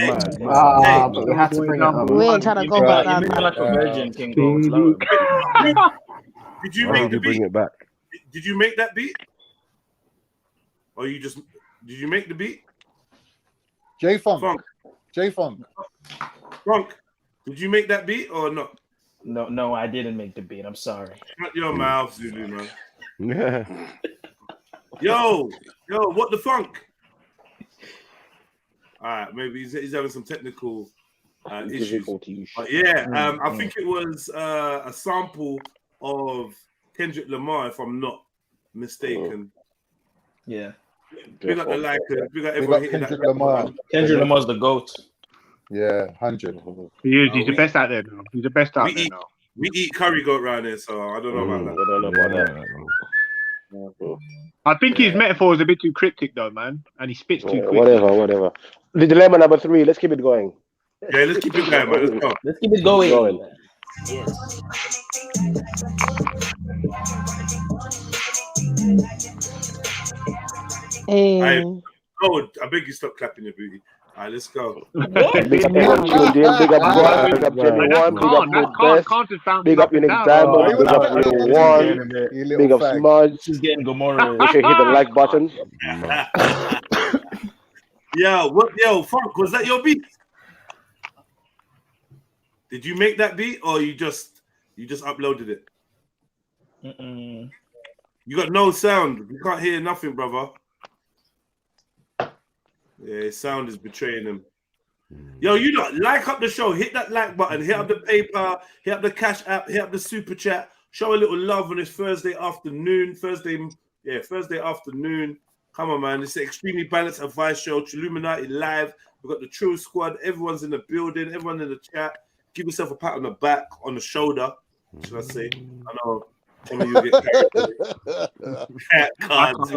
But we have to bring it up. We ain't trying to go back down. You like a virgin, King. Did you make the beat? Bring it back. Did you make that beat? Or did you make the beat? J-Funk. Funk, did you make that beat or not? No, I didn't make the beat. I'm sorry. Shut your mouth, Zulu, man. Yo, what the funk? All right, maybe he's having some technical issues. But yeah, I think it was a sample of Kendrick Lamar, if I'm not mistaken. Yeah. Big up the likers. Big up everyone hitting Kendrick that. Lamar. Kendrick Lamar's the GOAT. Yeah, 100. He's the best out there now. He's the best out there now. We eat curry goat around here, so I don't know about that. I think his metaphor is a bit too cryptic, though, man, and he spits too quick. Whatever. The dilemma number 3. Let's keep it going. Yeah, let's keep it going, man. Let's go. Let's keep it going. Hey. Oh, I beg you stop clapping your booty. All right, let's go. Big up everyone tuned in. Big up Brian. Big up Jenny One. Big up Mood Best. Big up Unix Diamond. Big up Lil One. Big up Smudge. She's getting Gomorrah. Make sure you hit the like button. Yo, Funk, was that your beat? Did you make that beat or you just uploaded it? You got no sound. You can't hear nothing, brother. Yeah, his sound is betraying him. Yo, you lot, like up the show. Hit that like button. Hit up the PayPal. Hit up the Cash App. Hit up the Super Chat. Show a little love on this Thursday afternoon. Thursday afternoon. Come on, man. It's an extremely balanced advice show. Trilluminati live. We've got the Trill Squad. Everyone's in the building. Everyone in the chat. Give yourself a pat on the back, on the shoulder. Should I say? I know some of you get cat cards.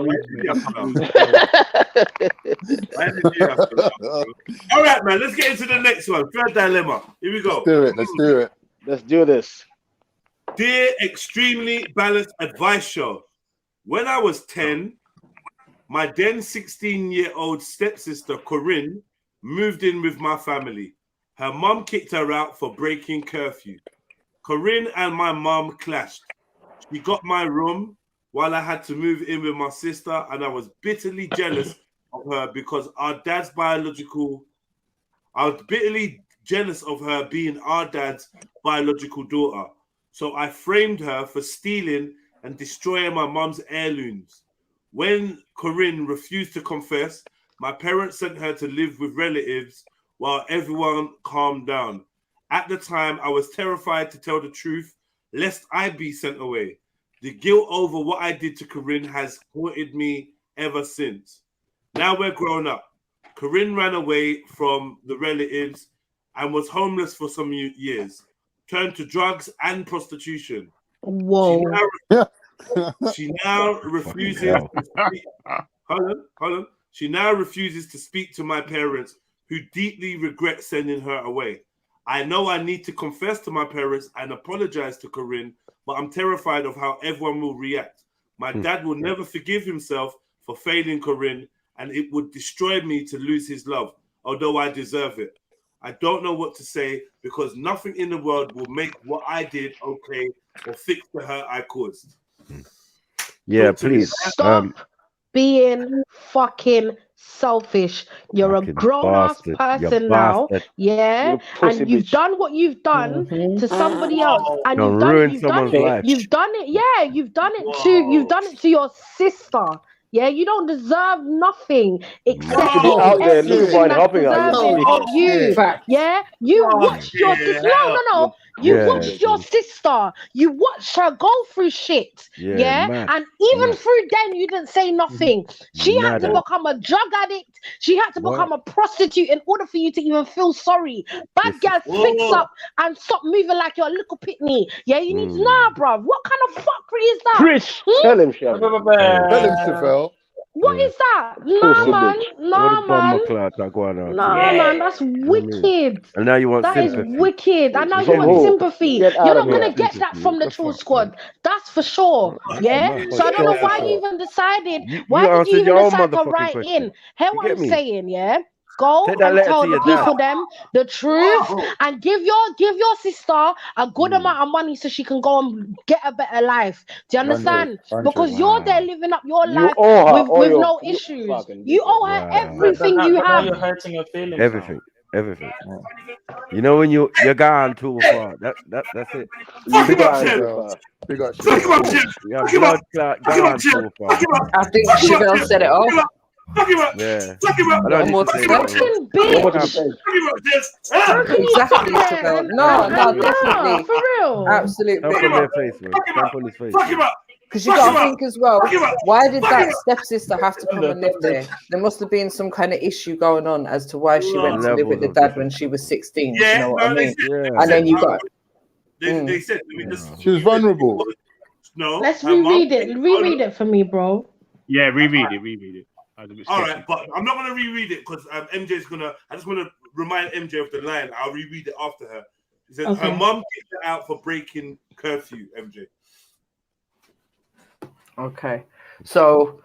All right, man. Let's get into the next one. Third dilemma. Here we go. Let's do this. Dear Extremely Balanced Advice Show. When I was 10, my then 16-year-old stepsister, Corinne, moved in with my family. Her mum kicked her out for breaking curfew. Corinne and my mum clashed. She got my room while I had to move in with my sister, and I was bitterly jealous of her because I was bitterly jealous of her being our dad's biological daughter. So I framed her for stealing and destroying my mum's heirlooms. When Corinne refused to confess, my parents sent her to live with relatives while everyone calmed down. At the time, I was terrified to tell the truth, lest I be sent away. The guilt over what I did to Corinne has haunted me ever since. Now we're grown up. Corinne ran away from the relatives and was homeless for some years. Turned to drugs and prostitution. Whoa. She now refuses to speak. Hold on. She now refuses to speak to my parents, who deeply regret sending her away. I know I need to confess to my parents and apologize to Corinne, but I'm terrified of how everyone will react. My dad will never forgive himself for failing Corinne, and it would destroy me to lose his love, although I deserve it. I don't know what to say because nothing in the world will make what I did okay or fix the hurt I caused. Yeah, please. Stop being fucking selfish. You're a grown-ass person now, yeah, and you've done what you've done to somebody else, and you've done it. You've done it. Yeah, you've done it to your sister. Yeah, you don't deserve nothing except everything that's deserving of you. Yeah, you watched your sister. No. You watched your sister. You watched her go through shit. Yeah, and even through then, you didn't say nothing. She had to become a drug addict. She had to become a prostitute in order for you to even feel sorry. Bad girl, fix up and stop moving like you're a little pitney. Yeah, you need to know, bruv. What kind of fuckery is that? Chris, tell him, Chevelle. Tell him, Chevelle. What is that? Nah, man. Man, that's wicked. And now you want sympathy. That is wicked. And now you want sympathy. You're not going to get that from the Trill Squad. That's for sure. Yeah? So I don't know why you even decided. Why did you even decide to write in? Hear what I'm saying, yeah? Go and tell the people them the truth and give your sister a good amount of money so she can go and get a better life. Do you understand? Because you're there living up your life with no issues. You owe her everything you have. You're hurting her feelings. Everything. You know when you're gone too far. That's it. Big up. Yeah, blood clot gone too far. I think Chevelle said it all. Yeah. Exactly, Chevelle. No, definitely. For real. Absolutely. Stamp on their face, man. Stamp on his face. Because you got to think as well, why did that stepsister have to come and live there? There must have been some kind of issue going on as to why she went to live with the dad when she was 16. You know what I mean? And then you got... They said... She was vulnerable. No. Let's reread it. Reread it for me, bro. Yeah, reread it. All right, but I'm not gonna reread it because MJ's gonna. I just want to remind MJ of the line. I'll reread it after her. She said her mum kicked her out for breaking curfew. MJ. Okay, so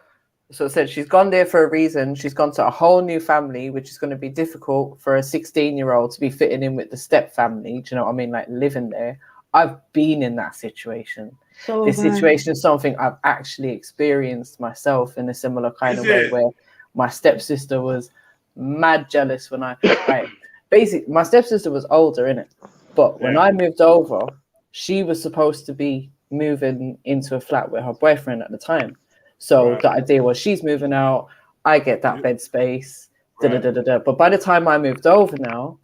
it said she's gone there for a reason. She's gone to a whole new family, which is going to be difficult for a 16-year-old to be fitting in with the step family. Do you know what I mean? Like living there. I've been in that situation. This situation is something I've actually experienced myself in a similar kind of way, where my stepsister was mad jealous when basically my stepsister was older, innit? But when I moved over, she was supposed to be moving into a flat with her boyfriend at the time. So the idea was she's moving out, I get that bed space, But by the time I moved over now,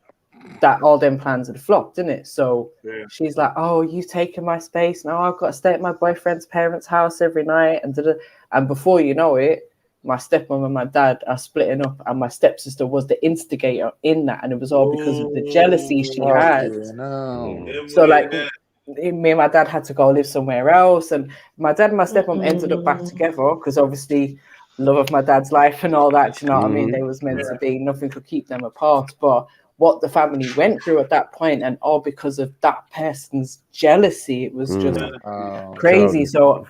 that all them plans had flopped, didn't it? So she's like, "Oh, you've taken my space. Now I've got to stay at my boyfriend's parents' house every night." And before you know it, my stepmom and my dad are splitting up, and my stepsister was the instigator in that, and it was all because of the jealousy she had. So like, me and my dad had to go live somewhere else, and my dad and my stepmom ended up back together because obviously love of my dad's life and all that. You know what I mean? They was meant to be. Nothing could keep them apart, but what the family went through at that point, and all because of that person's jealousy, it was just crazy. So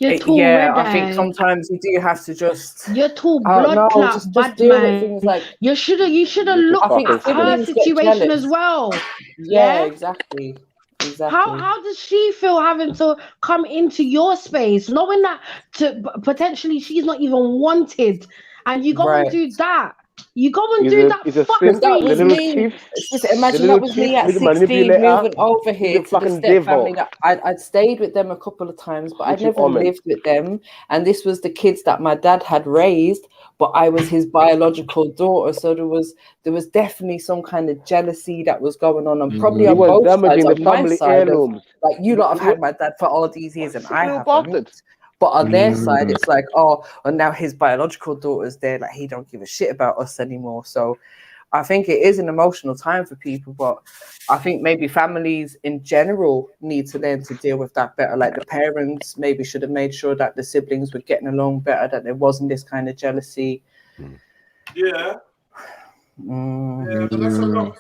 I think sometimes you do have to just you're too blood clot, just deal with things like you should have looked at her situation as well. Yeah, exactly. How does she feel having to come into your space, knowing that potentially she's not even wanted, and you go and do that? You go and do that fucking that was me. Imagine that was me at 16 moving over here to the step family. I'd stayed with them a couple of times, but I'd never lived with them. And this was the kids that my dad had raised, but I was his biological daughter. So there was definitely some kind of jealousy that was going on, and probably on both sides. On my side, like you lot have had my dad for all these years, and I haven't. But on their side, it's like, oh, and now his biological daughter's there, like he don't give a shit about us anymore. So I think it is an emotional time for people, but I think maybe families in general need to learn to deal with that better. Like the parents maybe should have made sure that the siblings were getting along better, that there wasn't this kind of jealousy. Yeah. But that's a lot.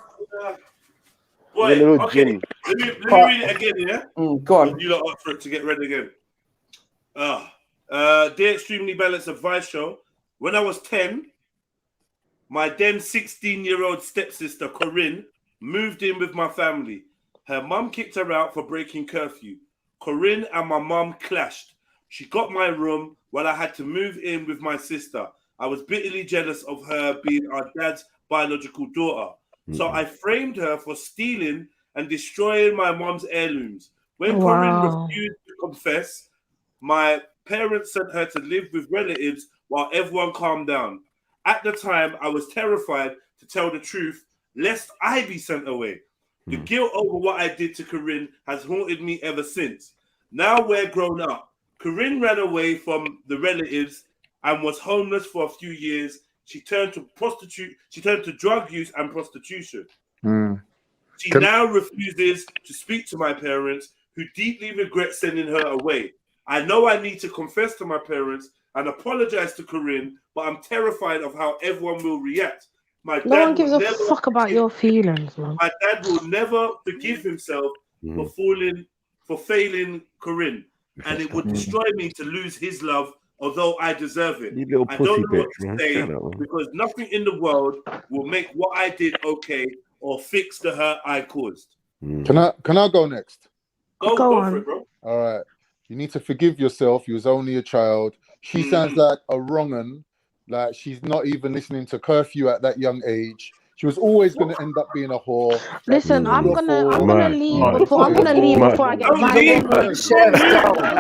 Wait, okay. Let me read it again, yeah? Go on. You lot up for it to get read again. Dear Extremely Balanced Advice Show, when I was 10, my then 16-year-old stepsister Corinne moved in with my family. Her mum kicked her out for breaking curfew. Corinne and my mum clashed. She got my room while I had to move in with my sister. I was bitterly jealous of her being our dad's biological daughter. So I framed her for stealing and destroying my mom's heirlooms. When Corinne refused to confess, my parents sent her to live with relatives while everyone calmed down. At the time, I was terrified to tell the truth, lest I be sent away. The guilt over what I did to Corinne has haunted me ever since. Now we're grown up. Corinne ran away from the relatives and was homeless for a few years. She turned to drug use and prostitution. She now refuses to speak to my parents, who deeply regret sending her away. I know I need to confess to my parents and apologize to Corinne, but I'm terrified of how everyone will react. No one gives a fuck about your feelings, man. My dad will never forgive himself for failing Corinne, and it would destroy me to lose his love, although I deserve it. I don't know what to say because nothing in the world will make what I did okay or fix the hurt I caused. Can I go next? Go on. For it, bro. All right. You need to forgive yourself. You was only a child. She sounds like a wrong-un. Like she's not even listening to curfew at that young age. She was always going to end up being a whore. Listen, I'm gonna leave before I get violent. Before I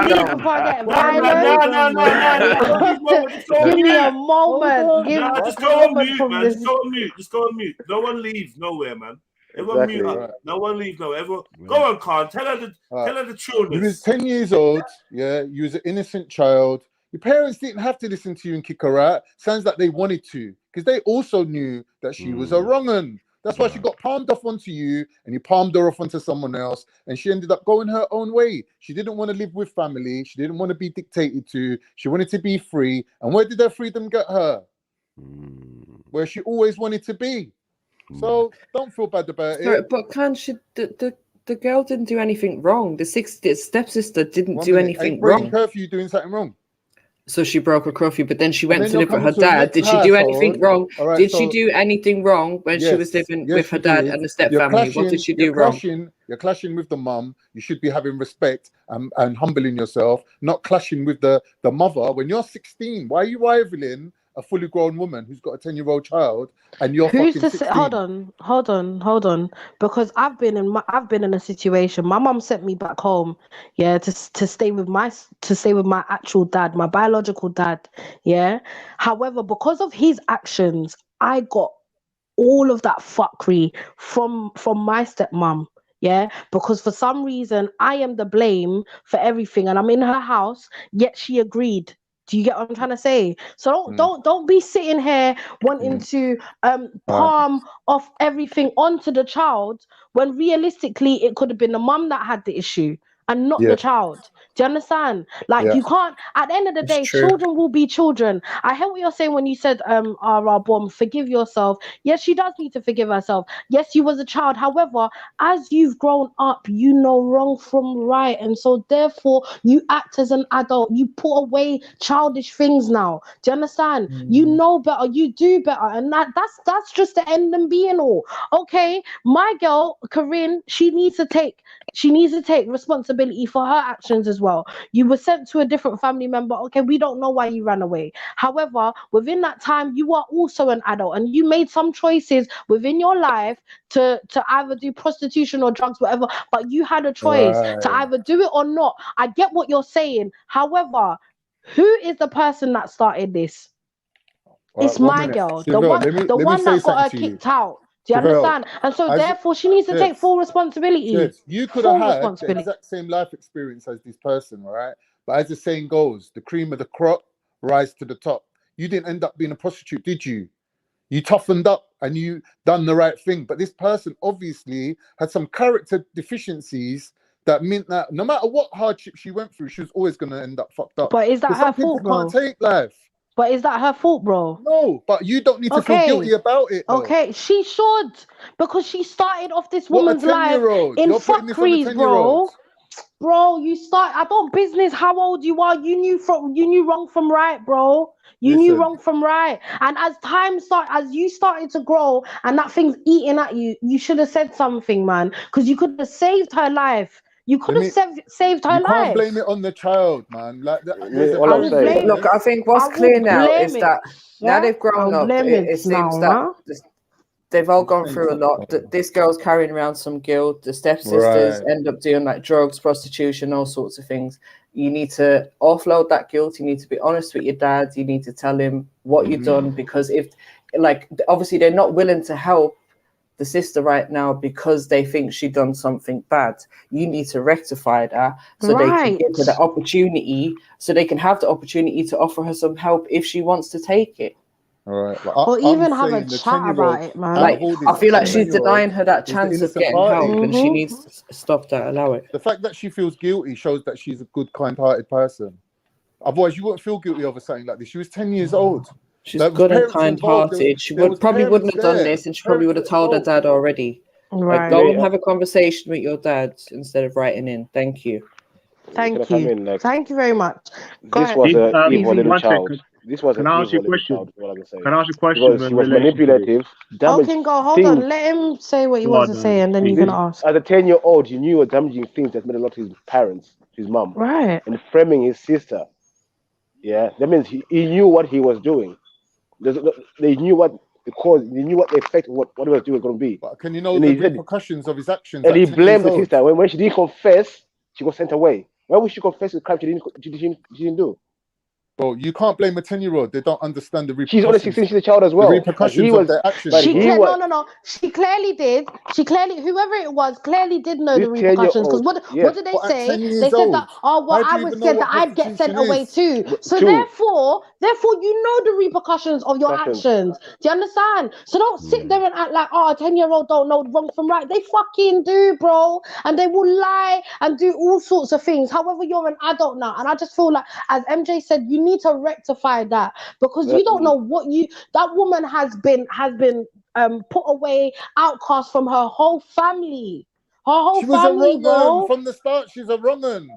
get violent. Give me a moment. Just go on mute, man. Just go on mute. No one leaves nowhere, man. Everyone mute up. No one leave nowhere. Everyone, go on, Khan. Tell her the truth. You was 10 years old. Yeah, you was an innocent child. Your parents didn't have to listen to you and kick her out. Sounds like they wanted to, because they also knew that she was a wrong-un. That's why she got palmed off onto you, and you palmed her off onto someone else, and she ended up going her own way. She didn't want to live with family. She didn't want to be dictated to. She wanted to be free. And where did her freedom get her? Where she always wanted to be. So don't feel bad about it. But the girl didn't do anything wrong. The stepsister didn't do anything wrong. Curfew doing something wrong. So she broke her curfew, but then she went to live with her dad. Did she do anything wrong? Did she do anything wrong when she was living with her dad and the stepfamily? What did she do wrong? You're clashing with the mum. You should be having respect and humbling yourself, not clashing with the mother. When you're 16, why are you rivaling a fully grown woman who's got a 10-year-old child and you're fucking 16? Hold on, because I've been in a situation. My mum sent me back home, to stay with my actual dad, my biological dad, However, because of his actions, I got all of that fuckery from my stepmom. Because for some reason I am the blame for everything, and I'm in her house, yet she agreed. Do you get what I'm trying to say? So don't be sitting here wanting to palm off everything onto the child when realistically it could have been the mum that had the issue and not the child. Do you understand? Like you can't. At the end of the day, children will be children. I hear what you're saying when you said, Bomb, forgive yourself. Yes, she does need to forgive herself. Yes, you was a child. However, as you've grown up, you know wrong from right, and so therefore you act as an adult. You put away childish things now. Do you understand? You know better. You do better, and that's just the end and being all. Okay, my girl Corinne, she needs to take responsibility for her actions as well. You were sent to a different family member. Okay, we don't know why you ran away. However, within that time, you are also an adult, and you made some choices within your life to either do prostitution or drugs, whatever. But you had a choice to either do it or not. I get what you're saying. However, who is the person that started this? It's my girl, the one that got her kicked out. Do you understand? And so therefore she needs to take full responsibility. You could have had the exact same life experience as this person, right? But as the saying goes, the cream of the crop rise to the top. You didn't end up being a prostitute, did you? You toughened up and you done the right thing. But this person obviously had some character deficiencies that meant that no matter what hardship she went through, she was always going to end up fucked up. But is that her fault, bro? Can't take life. But is that her fault, bro? No, but you don't need to feel guilty about it, though. Okay, she should, because she started off this woman's life in fuckeries, bro. Bro, I don't business how old you are. You knew wrong from right, bro. You knew wrong from right. And as you started to grow and that thing's eating at you, you should have said something, man, because you could have saved her life. You could have saved her You can't life. blame it on the child, man. Like there's a All I'm very saying, Look, I think what's clear now is that now they've grown up, it seems that they've all gone through a lot. This girl's carrying around some guilt. The stepsisters end up doing like drugs, prostitution, all sorts of things. You need to offload that guilt. You need to be honest with your dad. You need to tell him what you've done, because if, like, obviously they're not willing to help the sister right now because they think she done something bad. You need to rectify that so they can get to the opportunity, so they can have the opportunity to offer her some help if she wants to take it. All right. Or even have a chat about it, man. Like, I feel like she's denying her that chance of getting help, and she needs to stop that, allow it. The fact that she feels guilty shows that she's a good, kind-hearted person. Otherwise, you wouldn't feel guilty over something like this. She was 10 years old. She's good and kind-hearted. She probably wouldn't have done this, and she probably would have told her dad already. Like, go and have a conversation with your dad instead of writing in. Thank you. Thank you. Thank you very much. This was an evil little child. This was an evil little child. Can I ask you a question? She was manipulative. Okay, go. Hold on. Let him say what he wants to say, and then you can ask. As a 10-year-old, he knew damaging things that made a lot to his parents, his mum, and framing his sister. Yeah, that means he knew what he was doing. They knew what the cause. They knew what the effect of what he was doing was going to be. But can you know the repercussions of his actions? And he blamed the sister when she didn't confess. She got sent away. Why would she confess the crime she didn't do? Well, you can't blame a 10-year-old. They don't understand the repercussions. She's only 16. She's a child as well. The repercussions of their actions. No. She clearly did. Whoever it was, clearly did know the repercussions. Because what did they say? They said that, I was scared that I'd get sent away too. So therefore, you know the repercussions of your actions. Do you understand? So don't sit there and act like, a 10-year-old don't know wrong from right. They fucking do, bro. And they will lie and do all sorts of things. However, you're an adult now. And I just feel like, as MJ said, you need to rectify that, because you don't know what that woman has been put away, outcast from her whole family. Her whole family, bro. From the start, she's a wrong un.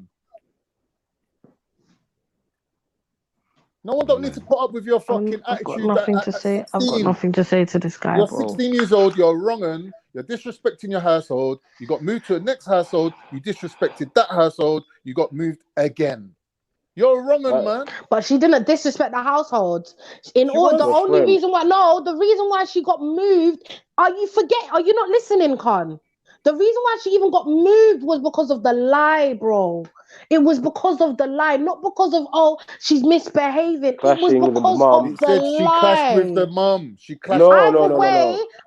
No one don't need to put up with your fucking attitude. I've got nothing to say to this guy, You're bro. 16 years old, you're wrong un. You're disrespecting your household. You got moved to the next household. You disrespected that household. You got moved again. You're wrong, man. But she didn't disrespect the household. The reason why she got moved, are you not listening, Khan? The reason why she even got moved was because of the lie, bro. It was because of the lie, not because of, she's misbehaving. Clashing it was because of the lie. She clashed with the mum. She clashed.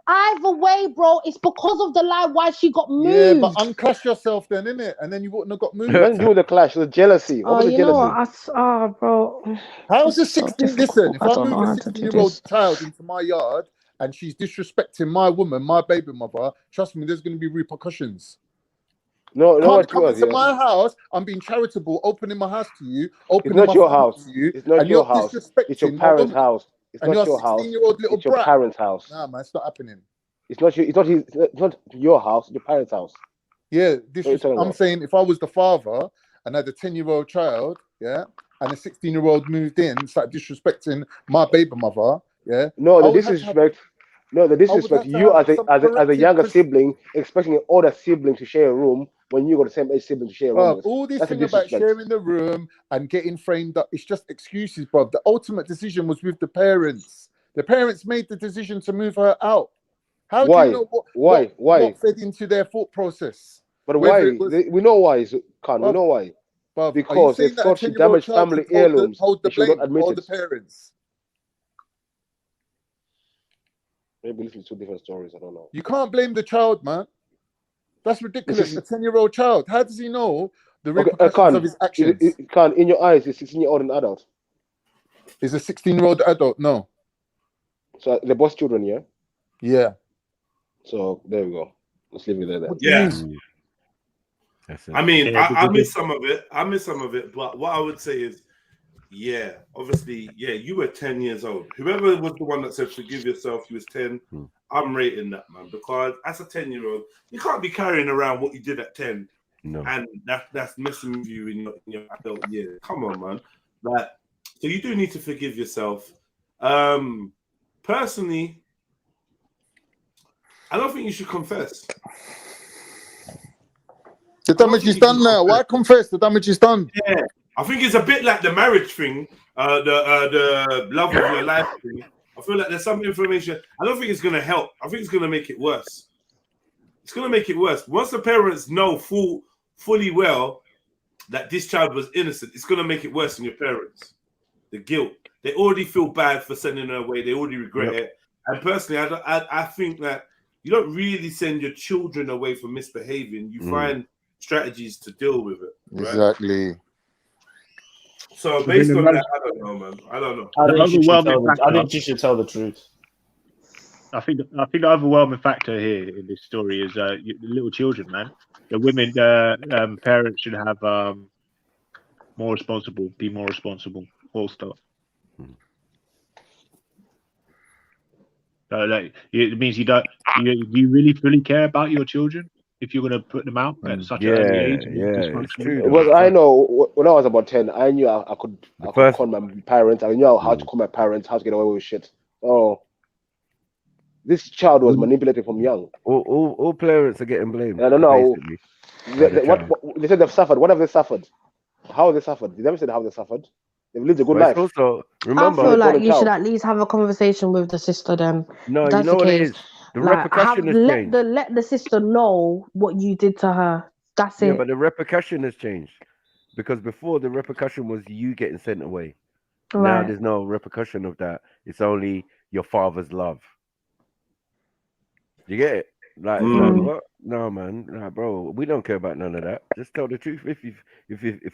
Either way, bro, it's because of the lie why she got moved. Yeah, but unclash yourself then, innit? And then you wouldn't have got moved. Let's do the clash, the jealousy. What was the jealousy? Bro. How's a 16? Listen, if I move a 16-year-old child into my yard and she's disrespecting my woman, my baby mother, trust me, there's going to be repercussions. No, can't come into my house. I'm being charitable, opening my house to you, opening my house to you. It's not your house. It's your parents' house. It's not your house. It's your parents' house. Nah, man, it's not happening. It's not your house. It's your parents' house. Yeah, I'm saying if I was the father and had a 10-year-old child, yeah, and a 16-year-old moved in, started disrespecting my baby mother, yeah. No, the disrespect. You as a younger sibling, expecting an older sibling to share a room when you got the same age sibling to share a room. All this thing about sharing the room and getting framed up, it's just excuses, bro. The ultimate decision was with the parents. The parents made the decision to move her out. How do you know what fed into their thought process? But why? We know why, Khan. We know why. Because it's thought she damaged family heirlooms. Hold the blame for all the parents. Maybe listen to two different stories. I don't know. You can't blame the child, man. That's ridiculous. A 10-year-old child. How does he know the repercussions of his actions? In your eyes, is 16-year-old an adult? Is a 16-year-old adult? No. So they're both children, yeah? Yeah. So there we go. Let's leave it there. Yeah. I mean, I miss some of it. But what I would say is, obviously, you were 10 years old. Whoever was the one that said forgive yourself, you was 10. I'm rating that, man, because as a 10-year-old, you can't be carrying around what you did at 10. No. And that's messing with you in your adult years. Come on, man. So you do need to forgive yourself. Personally, I don't think you should confess. The damage is done now. Why confess? The damage is done. Yeah, I think it's a bit like the marriage thing, the love of your life thing. I feel like there's some information. I don't think it's going to help. I think it's going to make it worse. It's going to make it worse. Once the parents know fully well that this child was innocent, it's going to make it worse than your parents. The guilt. They already feel bad for sending her away. They already regret it. And personally, I think that you don't really send your children away for misbehaving. You find strategies to deal with it. Right? Exactly. So based on that, I don't know, man. I don't know. I think you should tell the truth. I think the overwhelming factor here in this story is the little children, man. The women, parents should have be more responsible. All stuff. It means you really fully care about your children if you're going to put them out at such an early age. It's true. Well, I know when I was about 10, I knew I could call my parents. I knew how to call my parents, how to get away with shit. Oh, this child was manipulated from young. All parents are getting blamed. I don't know. What they said they've suffered. What have they suffered? How have they suffered? They never said how they suffered. They've lived a good life. Also, remember, I feel like you should at least have a conversation with the sister then. No, you know what it is? The repercussion has changed. Let the sister know what you did to her. That's it. Yeah, but the repercussion has changed. Because before, the repercussion was you getting sent away. Right. Now there's no repercussion of that. It's only your father's love. You get it? Like what? No, man. Nah, bro, we don't care about none of that. Just tell the truth. If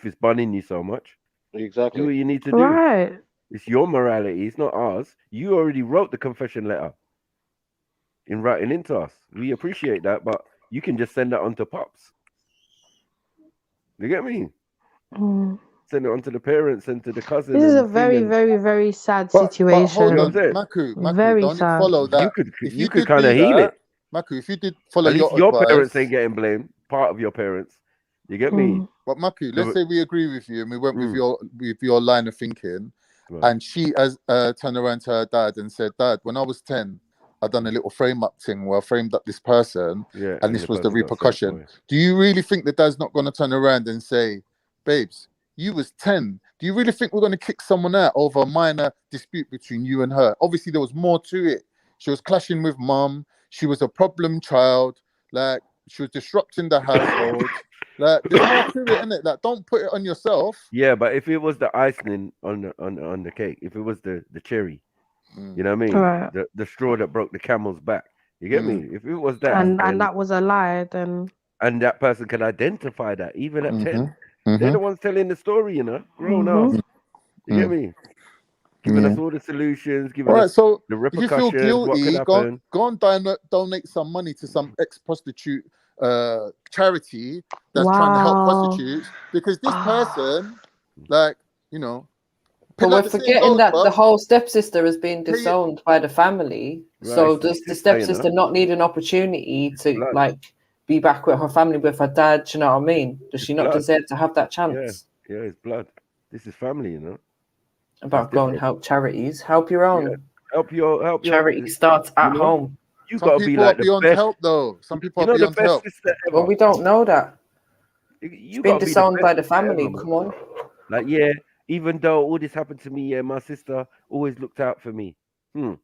it's bunning you so much. Exactly. Do what you need to do. Right. It's your morality. It's not ours. You already wrote the confession letter in writing into us. We appreciate that, but you can just send that on to Pops. You get me? Send it on to the parents and to the cousins. This is a very, very, very sad situation. But hold on, Maku, very don't sad. you follow that? You could kind of heal it. Maku, if you did follow at least your advice, parents ain't advice, getting blamed. Part of your parents. You get me? But Maku, let's say we agree with you and we went with your line of thinking, and she turned around to her dad and said, "Dad, when I was 10, I done a little frame up thing where I framed up this person, and this was the repercussion." Do you really think the dad's not going to turn around and say, "Babes, you was 10. Do you really think we're going to kick someone out over a minor dispute between you and her?" Obviously, there was more to it. She was clashing with mum. She was a problem child. Like, she was disrupting the household. Like, there's more to it, innit? Like, don't put it on yourself. Yeah, but if it was the icing on the cake, if it was the cherry, you know what I mean? Right. The straw that broke the camel's back. You get me? If it was that, and that was a lie, then and that person can identify that even at 10, they're the ones telling the story, you know, grown up. You get me? Giving us all the solutions, giving us so the if you repercussions. feel What guilty, could happen? go and donate some money to some ex-prostitute charity that's trying to help prostitutes, because this person, like, you know. But we're forgetting that the whole stepsister has been disowned by the family. Right, So does the stepsister not need an opportunity to like be back with her family, with her dad? Do you know what I mean? Does she not deserve to have that chance? Yeah, it's blood. This is family, you know. About go and help charities. Help your own. Yeah. Help your charity starts at home. You gotta be like beyond the best. help, though. Some people are the beyond best help. sister ever. Well, we don't know that. You been gotta be disowned the by the best family. ever, Come on. Like, yeah, even though all this happened to me, my sister always looked out for me. You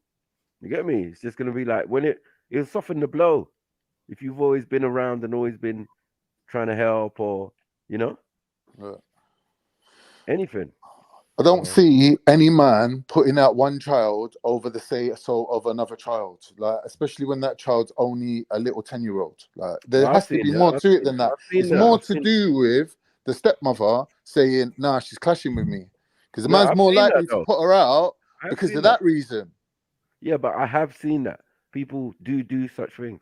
get me? It's just gonna be like when it'll soften the blow. If you've always been around and always been trying to help, or anything. I don't see any man putting out one child over the soul of another child, like, especially when that child's only a little 10-year-old. Like, there has to be more to it than that. It's more to do with the stepmother saying, "Nah, she's clashing with me," because the man's more likely to put her out because of that reason. Yeah, but I have seen that people do such things.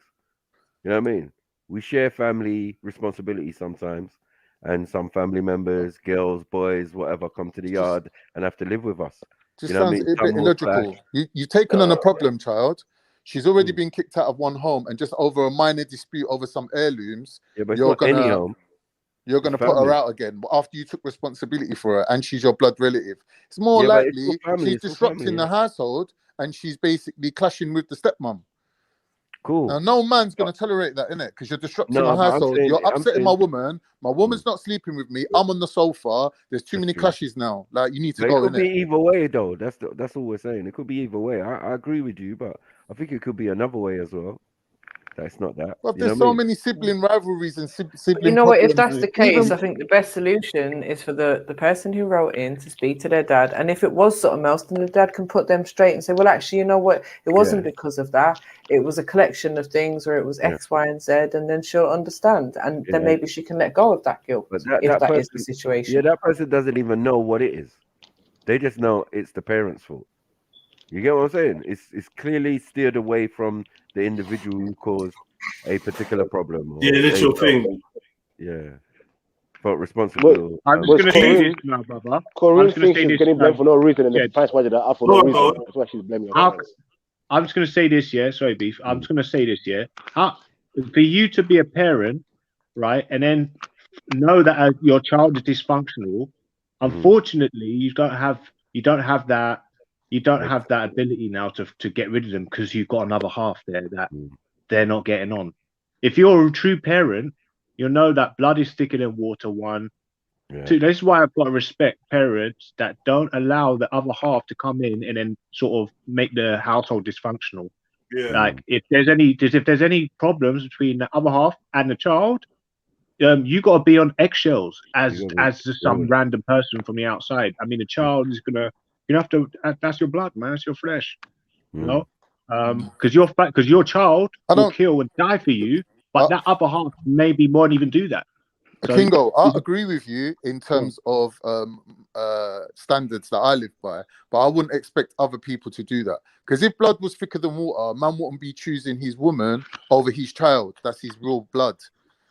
You know what I mean? We share family responsibility sometimes. And some family members, girls, boys, whatever, come to the yard and have to live with us. Just sounds a bit illogical. You've taken on a problem child. She's already been kicked out of one home, and just over a minor dispute over some heirlooms, you're gonna put her out again after you took responsibility for her, and she's your blood relative. It's more likely she's disrupting the household, and she's basically clashing with the stepmom. Cool. Now, no man's going to tolerate that, innit? Because you're disrupting No, my but I'm household. saying- You're I'm upsetting saying- my woman. My woman's not sleeping with me. I'm on the sofa. There's too many clashes now. Like, you need to But go, it could innit? be either way, though. That's all we're saying. It could be either way. I agree with you, but I think it could be another way as well. That's not that. Well, You there's know so what I mean? many sibling rivalries and sibling You know what? If problems. that's the case, Even I think the best solution is for the person who wrote in to speak to their dad. And if it was something else, then the dad can put them straight and say, well, actually, you know what? It wasn't because of that. It was a collection of things, or it was X, Y, and Z. And then she'll understand. And then maybe she can let go of that guilt But if that is the person, situation. yeah, that person doesn't even know what it is. They just know it's the parents' fault. You get what I'm saying? It's clearly steered away from the individual who caused a particular problem. Or The initial thing. Yeah. But responsible. I'm just going to say this now, brother. Corinne thinks she's getting blamed for no reason, and yeah. the parents wanted her out for no reason. That's why she's blaming her parents. I'm just going to say this, yeah. Sorry, Beef. I'm just going to say this, yeah. For you to be a parent, right, and then know that your child is dysfunctional, unfortunately, you don't have that ability now to get rid of them because you've got another half there that they're not getting on. If you're a true parent, you'll know that blood is thicker than water. One. Yeah. Two, this is why I've got to respect parents that don't allow the other half to come in and then sort of make the household dysfunctional. Yeah. Like if there's any problems between the other half and the child, you got to be on eggshells as just some random person from the outside. I mean, the child is gonna, you have to. That's your blood, man. That's your flesh. You know, because your child will kill and die for you, but that other half maybe won't even do that. So, Kingo, I agree with you in terms of standards that I live by, but I wouldn't expect other people to do that. Because if blood was thicker than water, man wouldn't be choosing his woman over his child. That's his real blood.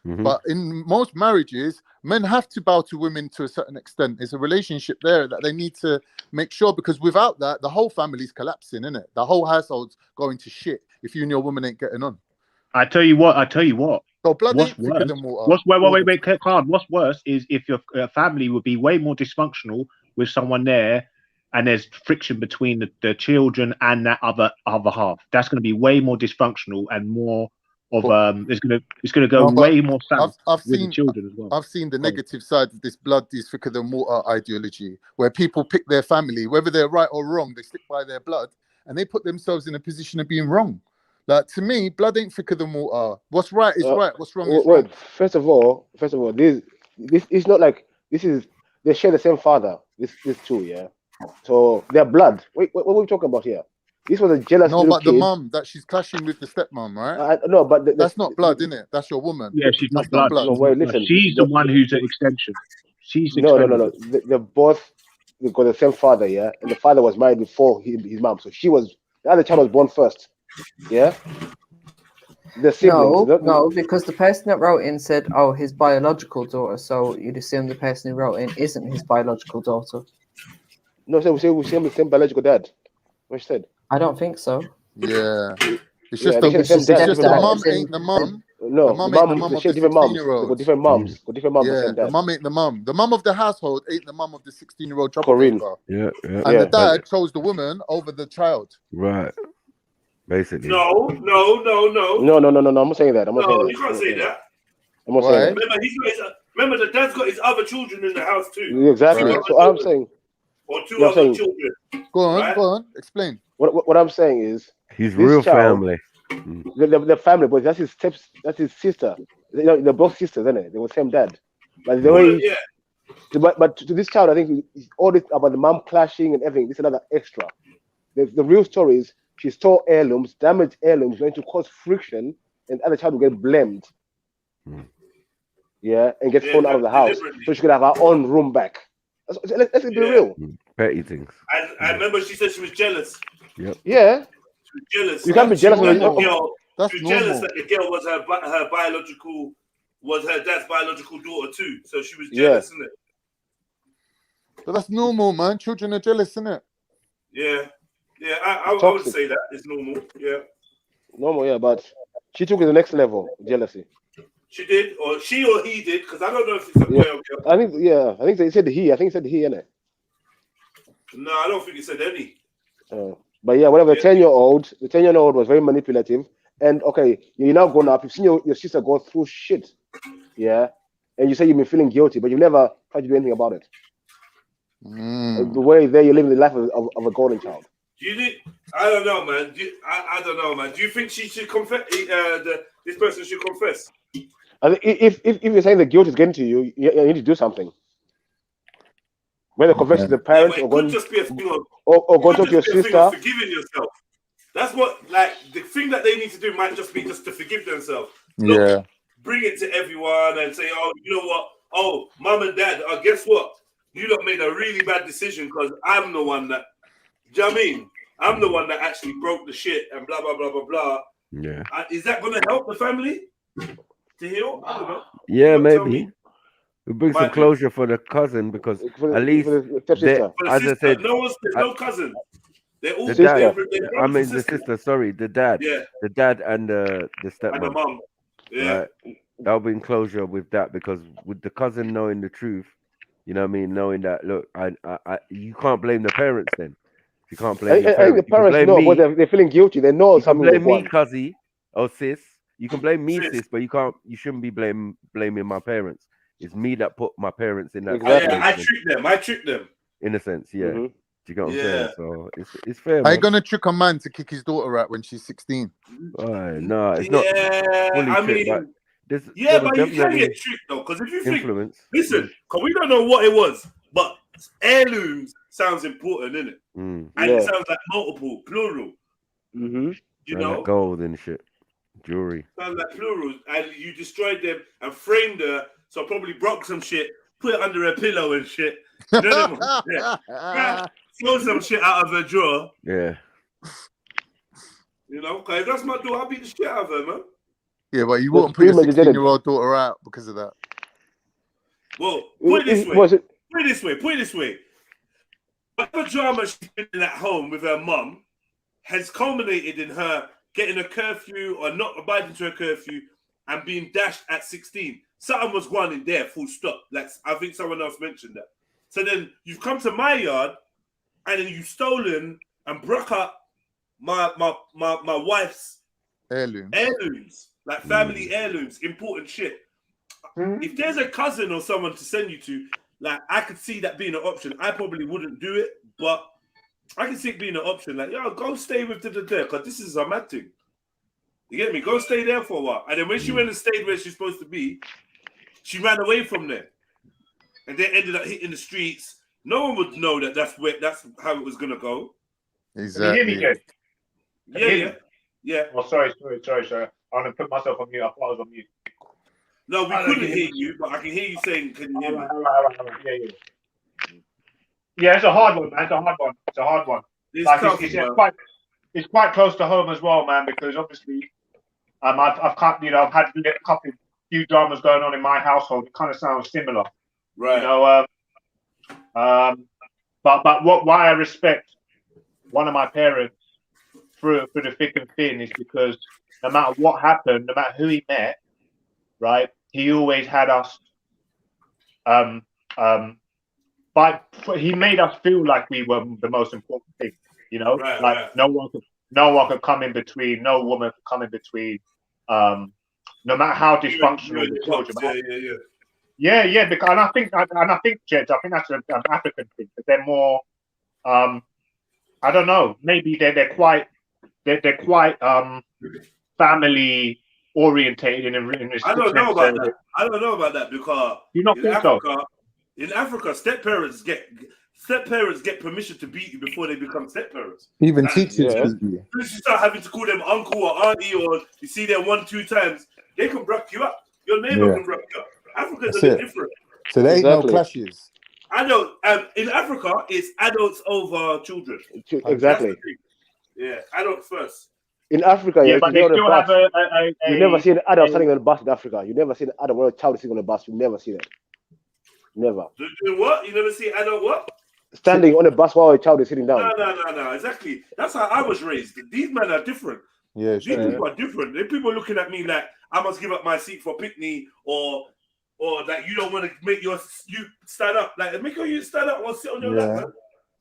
But in most marriages, men have to bow to women to a certain extent. There's a relationship there that they need to make sure, because without that, the whole family's collapsing, isn't it? The whole household's going to shit if you and your woman ain't getting on. I tell you what. So blood What's ain't thicker than water. Wait, Card. What's worse is if your family would be way more dysfunctional with someone there, and there's friction between the children and that other half. That's going to be way more dysfunctional and more of it's going to go way more south with the children as well. I've seen the negative side of this blood is thicker than water ideology, where people pick their family, whether they're right or wrong, they stick by their blood, and they put themselves in a position of being wrong. Like, to me, blood ain't thicker than water. What's right is right. What's wrong is wrong. First of all, this is not like they share the same father. This two, yeah. So they're blood. Wait, what are we talking about here? This was a jealous little but kid. the mum that she's clashing with the stepmom, right? No, but that's not blood, innit? That's your woman. Yeah, she's not blood. No, wait, listen. She's the one who's an extension. She's no. They're both got the same father, yeah. And the father was married before his mom, so the other child was born first. Yeah. The siblings. No, because the person that wrote in said, "Oh, his biological daughter." So you'd assume the person who wrote in isn't his biological daughter. No, so we see him the same biological dad. What she said. I don't think so. Yeah. It's just the mum ain't the mum. No, the mum ain't the mum of the 16-year-old. They got different mums. Yeah, the mum ain't the mum. The mum of the household ain't the mum of the 16-year-old Corinne. Yeah. And the dad chose the woman over the child. Right. Basically. No. No, I'm not saying that. You can't say that. I'm not saying that. Remember, the dad's got his other children in the house too. Exactly. Right. So I'm saying. Or two other children. Go on. Explain. What I'm saying is. His real family. The family, but that's his sister. They're both sisters, isn't it? They were same dad. But the way. But to this child, I think all this about the mom clashing and everything. This is another extra. The real story is. She stole heirlooms, damaged heirlooms, going to cause friction, and the other child will get blamed. Yeah, and get thrown out of the house. So she could have her own room back. Let's be real. Petty things. I remember she said she was jealous. Yep. Yeah. She was jealous. You can't be jealous of the girl. That's she was jealous that the girl was her dad's biological daughter too. So she was jealous, isn't it? But that's normal, man. Children are jealous, isn't it? Yeah. Yeah, I would say that it's normal. Yeah. Normal, yeah, but she took it to the next level, jealousy. She did, or he did, because I don't know if it's a boy or girl. I think they said he. I think it said he, innit? No, I don't think it said any. But yeah, whatever. The 10-year-old was very manipulative, And okay, you're now grown up. You've seen your sister go through shit, yeah, and you say you've been feeling guilty, but you've never tried to do anything about it. The way there you're living the life of a golden child. Do you think? I don't know, man. I don't know, man. Do you think she should confess? This person should confess. If you're saying the guilt is getting to you, you need to do something. Whether confess to the parents or could just be a thing of, or go talk to your sister. Forgiving yourself. That's what, like, the thing that they need to do might just be just to forgive themselves. Yeah. Bring it to everyone and say, oh, you know what? Oh, mum and dad, guess what? You lot made a really bad decision because I'm the one that, do you know what I mean? I'm the one that actually broke the shit and blah, blah, blah, blah, blah. Yeah. Is that going to help the family to heal? I don't know. Yeah, maybe. We bring some closure for the cousin because at least, as I said, there's no cousin. They're all the dad. I mean, the sister. Sorry, the dad. Yeah. The dad and the stepmom. And the mum. Yeah. Right? That'll bring closure with that because with the cousin knowing the truth, you know what I mean, knowing that look, you can't blame the parents then. You can't blame the parents. I think the parents know, but they're feeling guilty. They know something. You can blame me, cuzzy, or sis. You can blame me, sis, but you shouldn't be blaming my parents. It's me that put my parents in that. Exactly. I tricked them. In a sense, yeah. Mm-hmm. Do you get what I'm saying? So it's fair. Are you gonna trick a man to kick his daughter out when she's 16? No, it's not. I mean, but you can get tricked though, because if you think, listen, because we don't know what it was, but heirlooms sounds important, innit? And it sounds like multiple, plural. Mm-hmm. You know, like gold and shit, jewelry. Sounds like plural, and you destroyed them and framed her, so probably broke some shit, put it under a pillow and shit. You know throw some shit out of her drawer. Yeah. You know, okay, that's my daughter. I'll beat the shit out of her, man. Yeah, but you wouldn't put your 16-year-old daughter out because of that. Well, put it this way. Whatever drama she's been in at home with her mum has culminated in her getting a curfew or not abiding to a curfew and being dashed at 16. Something was going in there, full stop. Like I think someone else mentioned that. So then you've come to my yard and then you've stolen and broke up my wife's heirlooms, like family heirlooms, important shit. If there's a cousin or someone to send you to, like I could see that being an option. I probably wouldn't do it, but I can see it being an option. Like, yo, go stay with the because this is a mad thing. You get me? Go stay there for a while. And then when she went and stayed where she's supposed to be, she ran away from there. And then ended up hitting the streets. No one would know that that's how it was gonna go. Exactly. Can you hear me, Jed? Yeah. Oh, sorry. I'm gonna put myself on mute. I thought I was on mute. No, we couldn't hear you, but I can hear you saying, "Can you hear me?" All right. Yeah, it's a hard one, man. It's a hard one. It's quite close to home as well, man. Because obviously, I've had a few dramas going on in my household. It kind of sounds similar. Right. You know, but why I respect one of my parents through the thick and thin is because no matter what happened, no matter who he met, right, he always had us. But he made us feel like we were the most important thing. You know, no one could come in between, no woman could come in between. No matter how dysfunctional the children. Yeah, because and I think, Jed, I think that's an African thing. But they're more, I don't know. Maybe they're quite family orientated in this. I don't know about that. I don't know about that because in Africa, step parents get permission to beat you before they become step parents. Even teachers. You start having to call them uncle or auntie, or you see them 1-2 times, they can break you up. Your neighbor can break you up. Africa's a bit different. So there ain't no clashes. I know. In Africa, it's adults over children. Exactly. Yeah, adults first. In Africa, but they still have you never see an adult standing on a bus in Africa. You never see an adult when a child is sitting on a bus. You never see that. Never. Doing what? You never see adult what? Standing on a bus while a child is sitting down. No. Exactly. That's how I was raised. These men are different. Yeah, These people are different. They're people looking at me like I must give up my seat for picnic or that you don't want to make you stand up. Like make you stand up or sit on your lap, man.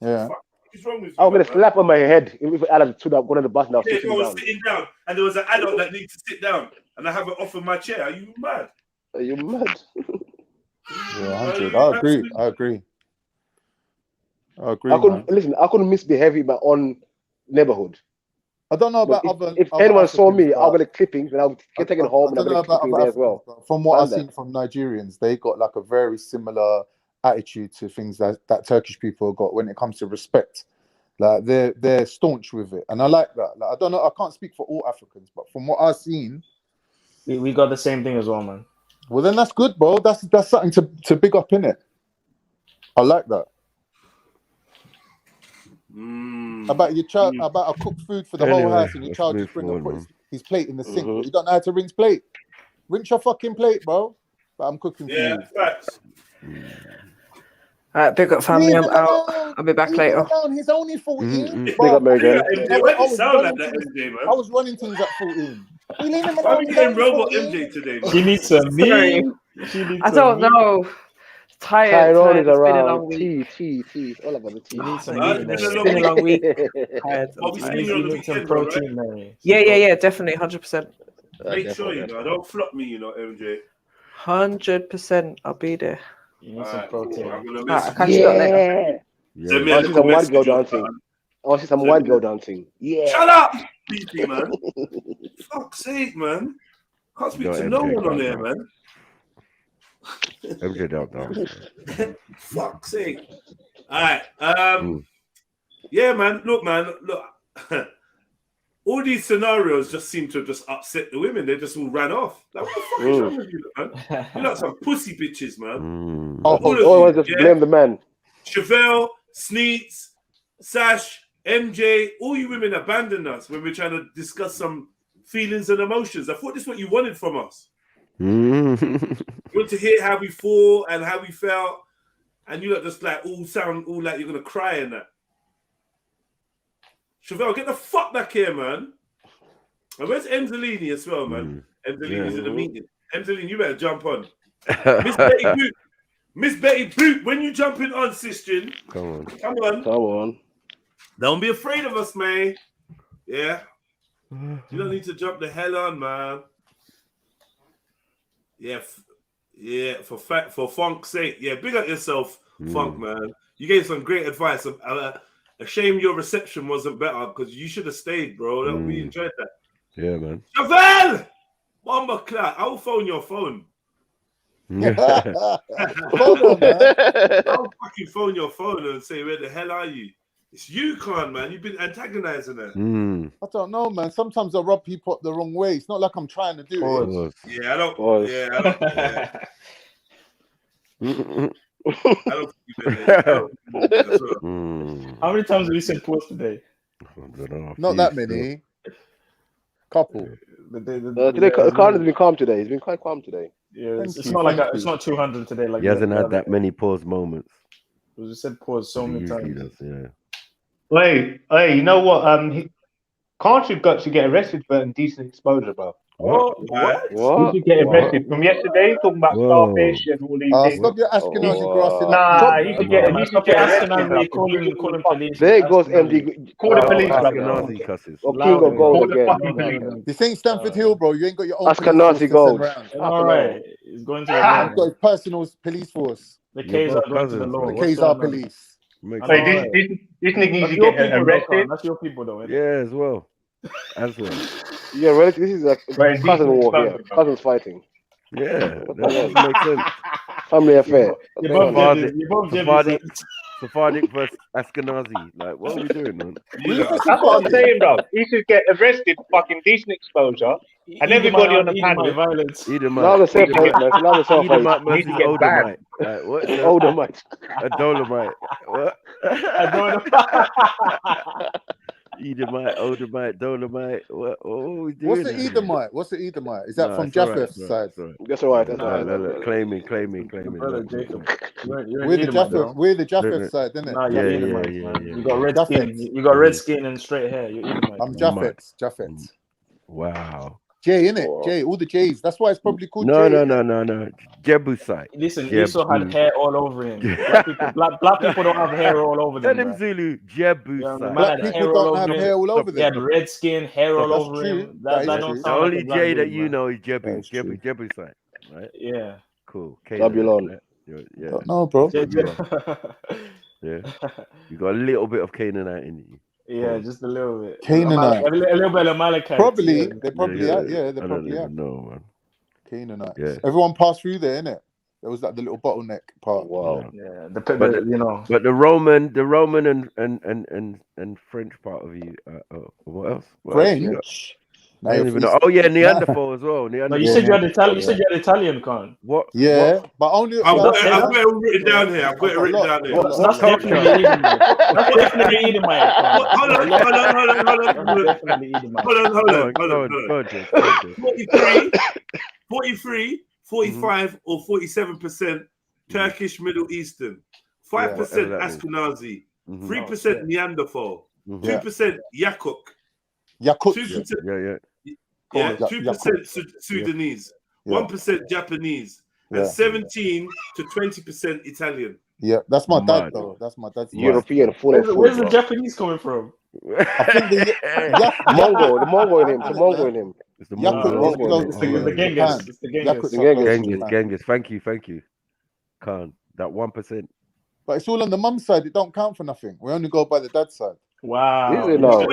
Yeah. is wrong with you? I'm gonna slap on my head if Alan stood up, going to the bus now. Yeah, if I was sitting down and there was an adult that needs to sit down and I have it off of my chair. Are you mad? Are you mad? Yeah, 100. I agree. I agree. I agree. I couldn't misbehave in my own neighborhood. I don't know about other. If anyone saw me, I'll get clippings and I'll get taken home and I'll get clippings there as well. From what I've seen from Nigerians, they got like a very similar attitude to things that Turkish people have got when it comes to respect. Like they're staunch with it, and I like that. Like I don't know, I can't speak for all Africans, but from what I've seen, we got the same thing as well, man. Well, then that's good, bro. That's something to big up in it. I like that. About your child, about a cooked food for the whole house, and your child just bring and put his plate in the sink. But you don't know how to rinse plate. Rinse your fucking plate, bro. But I'm cooking for you. Facts. All right, big up family. I'm out. I'll be back later. He's only 14. Big up, Megan. I was running things at 14. Why are we getting robot MJ today? She needs some meat. I don't know. Tired. Tyrone is It's been a around. long week. Tea. All about the tea. You need some It's been a long week. Tired. You need some protein, Mary. Yeah, definitely, 100%. Make sure you know. Don't flop me, MJ. 100%. I'll be there. You need some protein. I'll catch you up later. Send me I a want to see little some white message girl on dancing. I want to see some white girl dancing. Yeah. Shut up, BP, man. Fuck's sake, man. Can't speak to no one on there, man. MJ don't know. Fuck's sake. All right. Yeah, man. Look. All these scenarios just seem to have just upset the women. They just all ran off. Like, what the fuck is wrong with you, man? You're like some pussy bitches, man. Always just blame the man. Chevelle, Sneets, Sash, MJ, all you women abandoned us when we're trying to discuss some feelings and emotions. I thought this is what you wanted from us. You want to hear how we thought and how we felt, and you lot just like all sound all like you're gonna cry and that. Chevelle, get the fuck back here, man. And where's Emzelini as well, man? Emzelini's in the meeting. Emzelini, you better jump on. Miss Betty Boot, when you jumping on, sister? Come on. Don't be afraid of us, man. Yeah. You don't need to jump the hell on, man. Yeah, for Funk's sake. Yeah, big up yourself, Funk, man. You gave some great advice. A shame your reception wasn't better because you should have stayed, bro. We enjoyed that. Yeah, man. Chevelle! Bomber Clark, I will phone your phone. Hold on, man. I'll fucking phone your phone and say, where the hell are you? It's you, Khan, man. You've been antagonizing her. I don't know, man. Sometimes I rub people up the wrong way. It's not like I'm trying to do it. Yeah, I don't. Yeah, I don't. I don't. How many times have you said pause today? Not that many. Couple. Today, Khan has been calm today. He's been quite calm today. Yeah, it's not like it's not 200 today. Like he hasn't had that many pause moments. Because you said pause so many times. Yeah. Hey, you know what? Can't you got to get arrested for indecent exposure, bro? What? You should get arrested from yesterday, talking about starfish and all these things. Stop your Ashkenazi grassing. Nah, you should get arrested. Calling police. There goes MD. Call the police, Ashkenazi cusses. Or King of Gold again. This ain't Stamford Hill, bro. You ain't got your own Ashkenazi Gold. All right, he's going to. You've got his personal police force. The K's are going to the law. The K's are police. Hey, this nigga needs to get arrested. That's your people, though. Yeah, as well. Yeah, right. This is like cousin war here. Cousins fighting. Yeah, that makes sense. Family affair. Sephardic versus Ashkenazi. Like, what are we doing, man? That's what I'm saying, bro. He should get arrested for fucking decent exposure. And everybody on the panel. Now the same place, man. Now the same place. Needs to get banned. Like, what? Odomite. A Dolomite. What? Edomite, Odomite, Dolomite. What are we doing? What's the Edomite? What's the Edomite? Is that from Japheth's side? That's all right. That's all right. Claiming. We're the Japheth side, isn't it? Yeah. You got red skin. You got red skin and straight hair. You're Edomite. I'm Japheth. Wow. J, innit? J, all the J's. That's why it's probably called No, J. no. Jebusite. Listen, Esau had hair all over him. Black people don't have hair all over them. Tell him, bro. Zulu, Yeah, Jebusite. the man Black had people hair all don't over have him. hair all over He had them. red skin, hair all That's over true. him. That That is don't true. The sound like only a black J that dude, you man. know is That is true. Jebusite, right? Yeah. Cool. Zabulon. Right? Yeah. Don't know, bro. Yeah. You got a little bit of Canaanite in you. Yeah, just a little bit. Canaanite. A little bit of Amalekite. Probably. Yeah. They probably are. Yeah, they I don't probably are. even know, man. Canaanites. Yeah. Everyone passed through there, innit? There was like the little bottleneck part. Wow. Yeah. But the Roman and French part of you. What else? French. I don't even know. Oh yeah, Neanderthal as well. No, you said you had Italian. You said you had Italian, Con. What? Yeah, but only. I've got it written down here. I've got it written down here. That's definitely Edomite. That's definitely Edomite. Hold on. That's definitely Edomite. Hold on. 43, 45, or 47% Turkish Middle Eastern, 5% Ashkenazi, 3% Neanderthal, 2% Yakuk, 2% 2% Sudanese, 1% Japanese, and 17 to 20% Italian. Yeah, that's my dad though. That's my dad's European full and full. Where's the Japanese coming from? I think the Mongol in him. It's the Mongol. It's the Genghis. It's the Genghis. Thank you. Khan. That 1%. But it's all on the mum's side. It don't count for nothing. We only go by the dad's side. Wow. Wait. Whoa.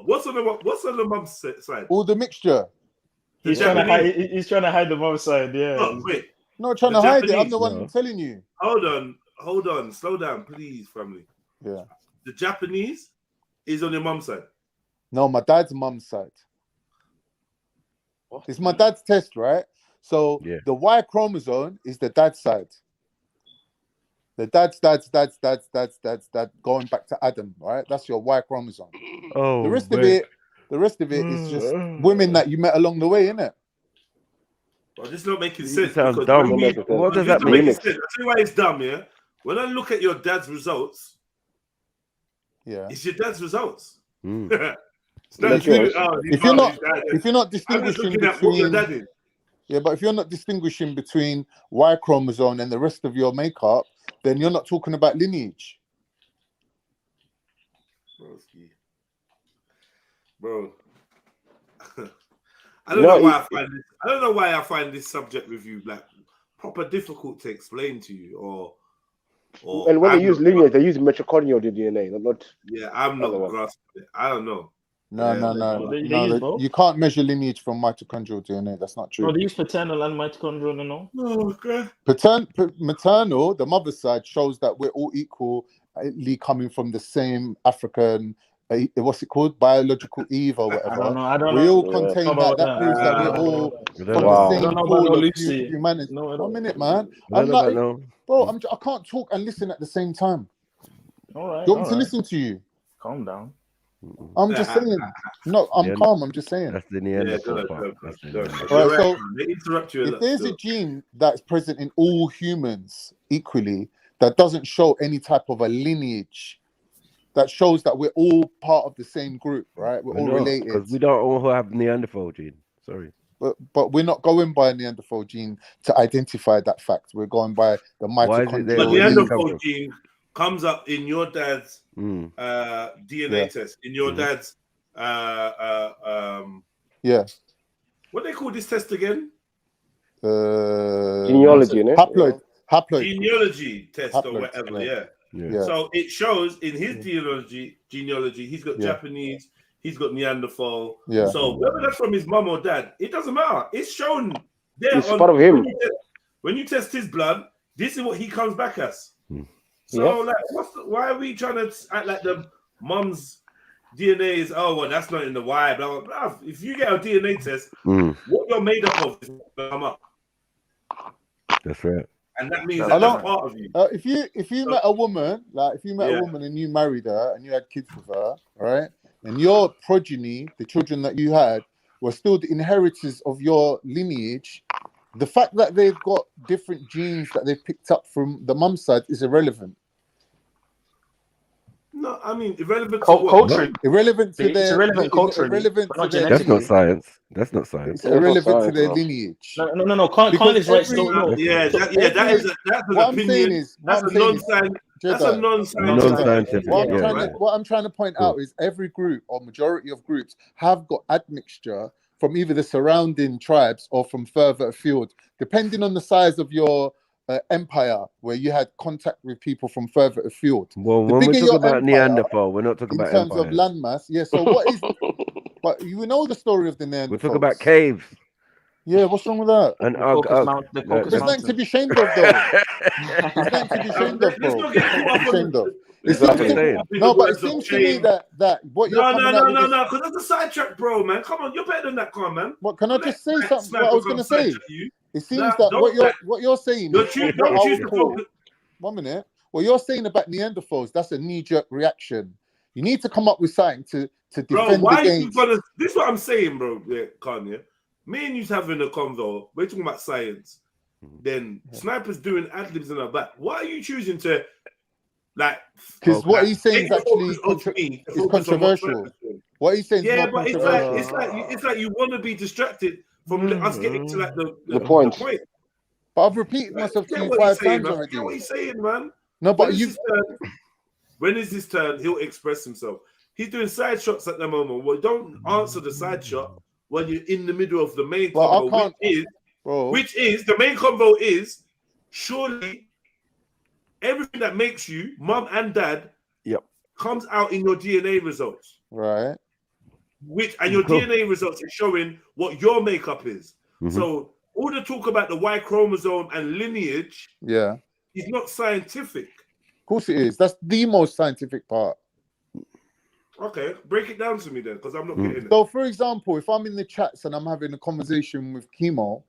What's on the mum's side? All the mixture. He's trying to hide the mom's side. Yeah. Oh, wait. Not trying to hide it. I'm the one telling you. Hold on. Slow down, please, family. Yeah. The Japanese is on your mum's side. No, my dad's mum's side. What? It's my dad's test, right? So the Y chromosome is the dad's side. The dad's going back to Adam, right? That's your Y chromosome. Oh, the rest of it is just women that you met along the way, innit? Well, this is not making sense. Sounds dumb. What does that mean? I'll tell you why it's dumb, yeah? When I look at your dad's results, it's your dad's results. If you're not distinguishing between but if you're not distinguishing between Y chromosome and the rest of your makeup, then you're not talking about lineage. Bro. I don't know why I find this subject with you like proper difficult to explain to you, or and when they use lineage, they use mitochondrial DNA, not. Yeah, I'm not grasping it. I don't know. No. You can't measure lineage from mitochondrial DNA. That's not true. No, they use paternal and mitochondrial, no? Okay. Maternal, the mother's side, shows that we're all equally coming from the same African, what's it called? Biological Eve or whatever. I don't know. We all contain that. That proves that we're all from the same pool of humanity. No, 1 minute, man. I'm like, bro, I can't talk and listen at the same time. All right. Do you want me to listen to you? Calm down. I'm just saying. No, I'm calm. I'm just saying. That's the Neanderthal part. Right, so if there's a gene that's present in all humans equally that doesn't show any type of a lineage, that shows that we're all part of the same group, right? We're all related. Because we don't all have Neanderthal gene. Sorry. But we're not going by Neanderthal gene to identify that fact. We're going by the mitochondrial. The Neanderthal gene comes up in your dad's DNA test, in your dad's what they call this test again? Genealogy, haploid genealogy test or whatever. So it shows in his genealogy he's got Japanese, he's got Neanderthal. So whether that's from his mum or dad, it doesn't matter. It's shown there. It's part of him. When you test his blood, this is what he comes back as. So, like, why are we trying to act like the mum's DNA is, that's not in the Y, blah, blah, blah. If you get a DNA test, what you're made up of is going to come up. That's right. And that means that's part of you. If you met a woman, a woman and you married her and you had kids with her, right? And your progeny, the children that you had, were still the inheritors of your lineage, the fact that they've got different genes that they've picked up from the mum's side is irrelevant. No, I mean irrelevant to what? Culture. Irrelevant to It's their. irrelevant culturally, Irrelevant but to not their. That's not genetically. science. That's not science. It's irrelevant to their lineage. No. Khan is right. Still, no. That's an what opinion. I'm saying is, That's a non-scientific. What I'm trying to point out is every group or majority of groups have got admixture from either the surrounding tribes or from further afield, depending on the size of your empire, where you had contact with people from further afield. Well, the when we bigger talk your about empire, Neanderthal, we're not talking in about terms empires. of landmass. Yeah. So what is? But you know the story of the Neanderthals. We're talking about caves. Yeah, what's wrong with that? And there's nothing to be ashamed of, though. There's nothing to be ashamed of, bro. Ashamed of. No, but it seems to me that what you're coming out with. No, because that's a sidetrack, bro, man. Come on, you're better than that, come on, man. What can I just say something? What I was going to say. It seems that what you're saying. One minute. What you're saying about Neanderthals, that's a knee-jerk reaction. You need to come up with something to defend against. This is what I'm saying, bro, Kanye. Me and you's having a convo. We're talking about science. Then Sniper's doing ad-libs in our back. Why are you choosing to, like... Because what he's saying is actually controversial. What he's saying is more controversial. It's like you want to be distracted from us getting to like the point. But I've repeated myself to you 5 times already. Get what he's saying, man. No, but when is his turn, he'll express himself. He's doing side shots at the moment. Well, don't answer the side shot when you're in the middle of the main convo, which is the main convo is surely everything that makes you mum and dad comes out in your DNA results. Right. And your DNA results is showing what your makeup is. So all the talk about the Y chromosome and lineage is not scientific. Of course it is. That's the most scientific part. Okay, break it down to me then, because I'm not getting it. So, for example, if I'm in the chats and I'm having a conversation with Kemo,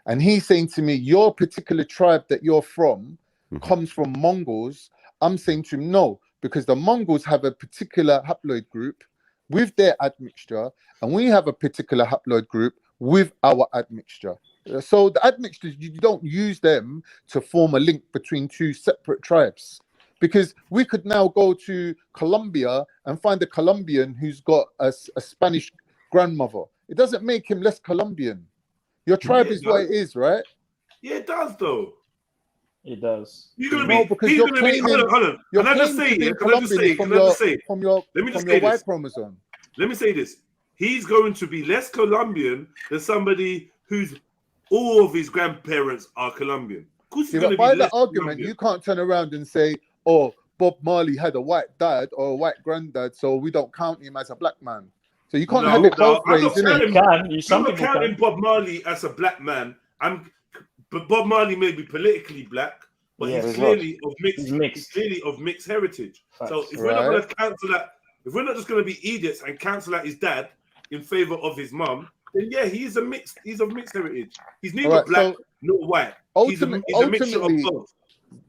and he's saying to me, your particular tribe that you're from comes from Mongols, I'm saying to him, no, because the Mongols have a particular haploid group with their admixture, and we have a particular haploid group with our admixture. So the admixtures, you don't use them to form a link between two separate tribes. Because we could now go to Colombia and find a Colombian who's got a Spanish grandmother. It doesn't make him less Colombian. Your tribe is what it is, right? Yeah, it does, though. It does. You're gonna be. He's gonna be. Hold on. Can I just say? From your Y chromosome. Let me say this. He's going to be less Colombian than somebody whose all of his grandparents are Colombian. Of course, he's going to be less that argument, Colombian. You can't turn around and say, "Oh, Bob Marley had a white dad or a white granddad, so we don't count him as a black man." So you can't have it both ways, innit? I'm not counting Bob Marley as a black man. But Bob Marley may be politically black, but he's clearly of mixed heritage. So if we're not going to cancel that, if we're not just going to be idiots and cancel out his dad in favor of his mum, then he's of mixed heritage. He's neither black nor white. He's a mixture of both.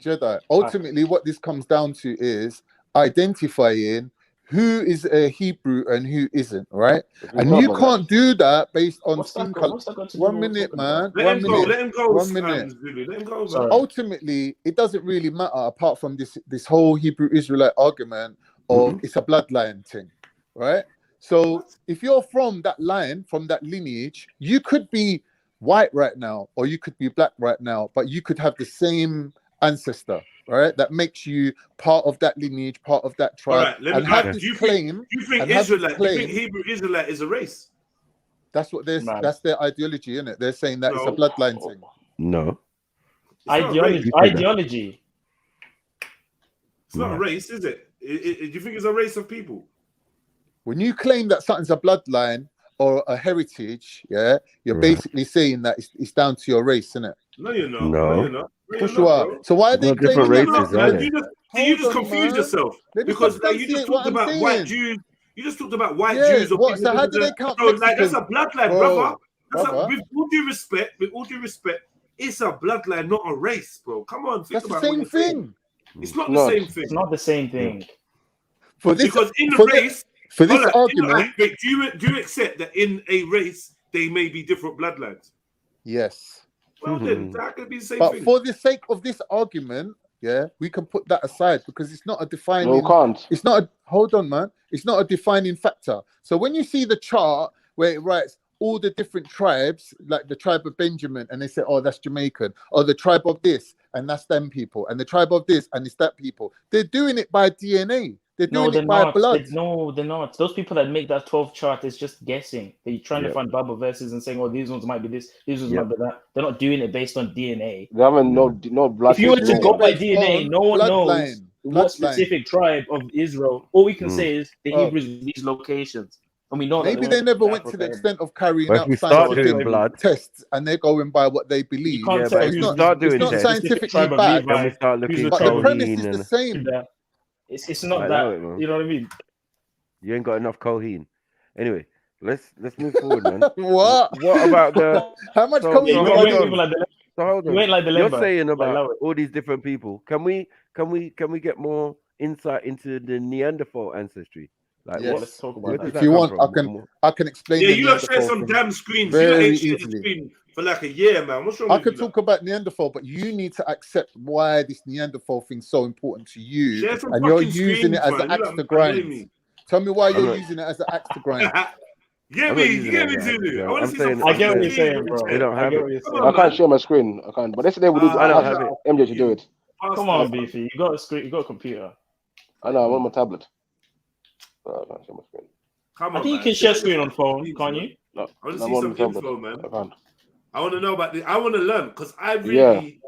Jedi. Ultimately, what this comes down to is identifying who is a Hebrew and who isn't, right? And you can't do that based on skin color. 1 minute, man. Let him go. 1 minute. Let him go. Man. Ultimately, it doesn't really matter apart from this whole Hebrew Israelite argument of it's a bloodline thing, right? So if you're from that line, from that lineage, you could be white right now, or you could be black right now, but you could have the same ancestor, right? That makes you part of that lineage, part of that tribe. Right, and have this claim. You think Hebrew Israelite is a race? That's what that's their ideology, isn't it? They're saying that it's a bloodline thing. No. Ideology. It's not a race, is it? Do you think it's a race of people? When you claim that something's a bloodline or a heritage, you're basically saying that it's down to your race, isn't it? No, you're not. No, you're not. So why are they claiming races? You just confused yourself because you just talked about white Jews. You just talked about white Jews. So how do they count? That's a bloodline, brother. With all due respect, it's a bloodline, not a race, bro. Come on, think about the same thing. It's not the same thing. It's not the same thing. Because in the race, for this argument, do you accept that in a race they may be different bloodlines? Yes. Well, then that could be the same but thing. For the sake of this argument, yeah, we can put that aside because it's not a defining. No, can't. It's not a. Hold on, man. It's not a defining factor. So when you see the chart where it writes all the different tribes, like the tribe of Benjamin, and they say, oh, that's Jamaican, or the tribe of this, and that's them people, and the tribe of this, and it's that people. They're doing it by DNA. They're doing it by blood. They're not. Those people that make that 12 chart is just guessing. They're trying to find Bible verses and saying, oh, these ones might be this, these ones might be that. They're not doing it based on DNA. They haven't no blood. If you were to go by DNA, no one knows what specific tribe of Israel. All we can say is the Hebrews in these locations. And we know maybe they never went to the extent of carrying out blood tests, and they're going by what they believe. You can't say it's not scientifically backed. Then we start looking but the premise is the same. It's not that. You know what I mean? You ain't got enough coheed. Anyway, let's move forward, man. What about the? How much So coheed? hold on. You ain't like the You're Lemba. saying about all these different people. Can we get more insight into the Neanderthal ancestry? Like, yes. Let's talk about that. If you want, I can explain. Yeah, you lot share some damn screens. You ain't shared the screen for like a year, man. What's wrong with you? I could talk about Neanderthal, but you need to accept why this Neanderthal thing's so important to you, and you're using it as an axe to grind. Tell me why you're using it as an axe to grind. Get me, Zulu. I want to see some. I get what you're saying, bro. They don't have it. I can't share my screen. I can't. But yesterday we did. I don't have it. MJ to do it. Come on, Beefy. You got a screen. You got a computer. I know. I'm on my tablet. I can't share my screen. Come on, I think you can share screen on phone, can't you? No, I want to see some info, man. I can't. I want to know about this. I want to learn because I really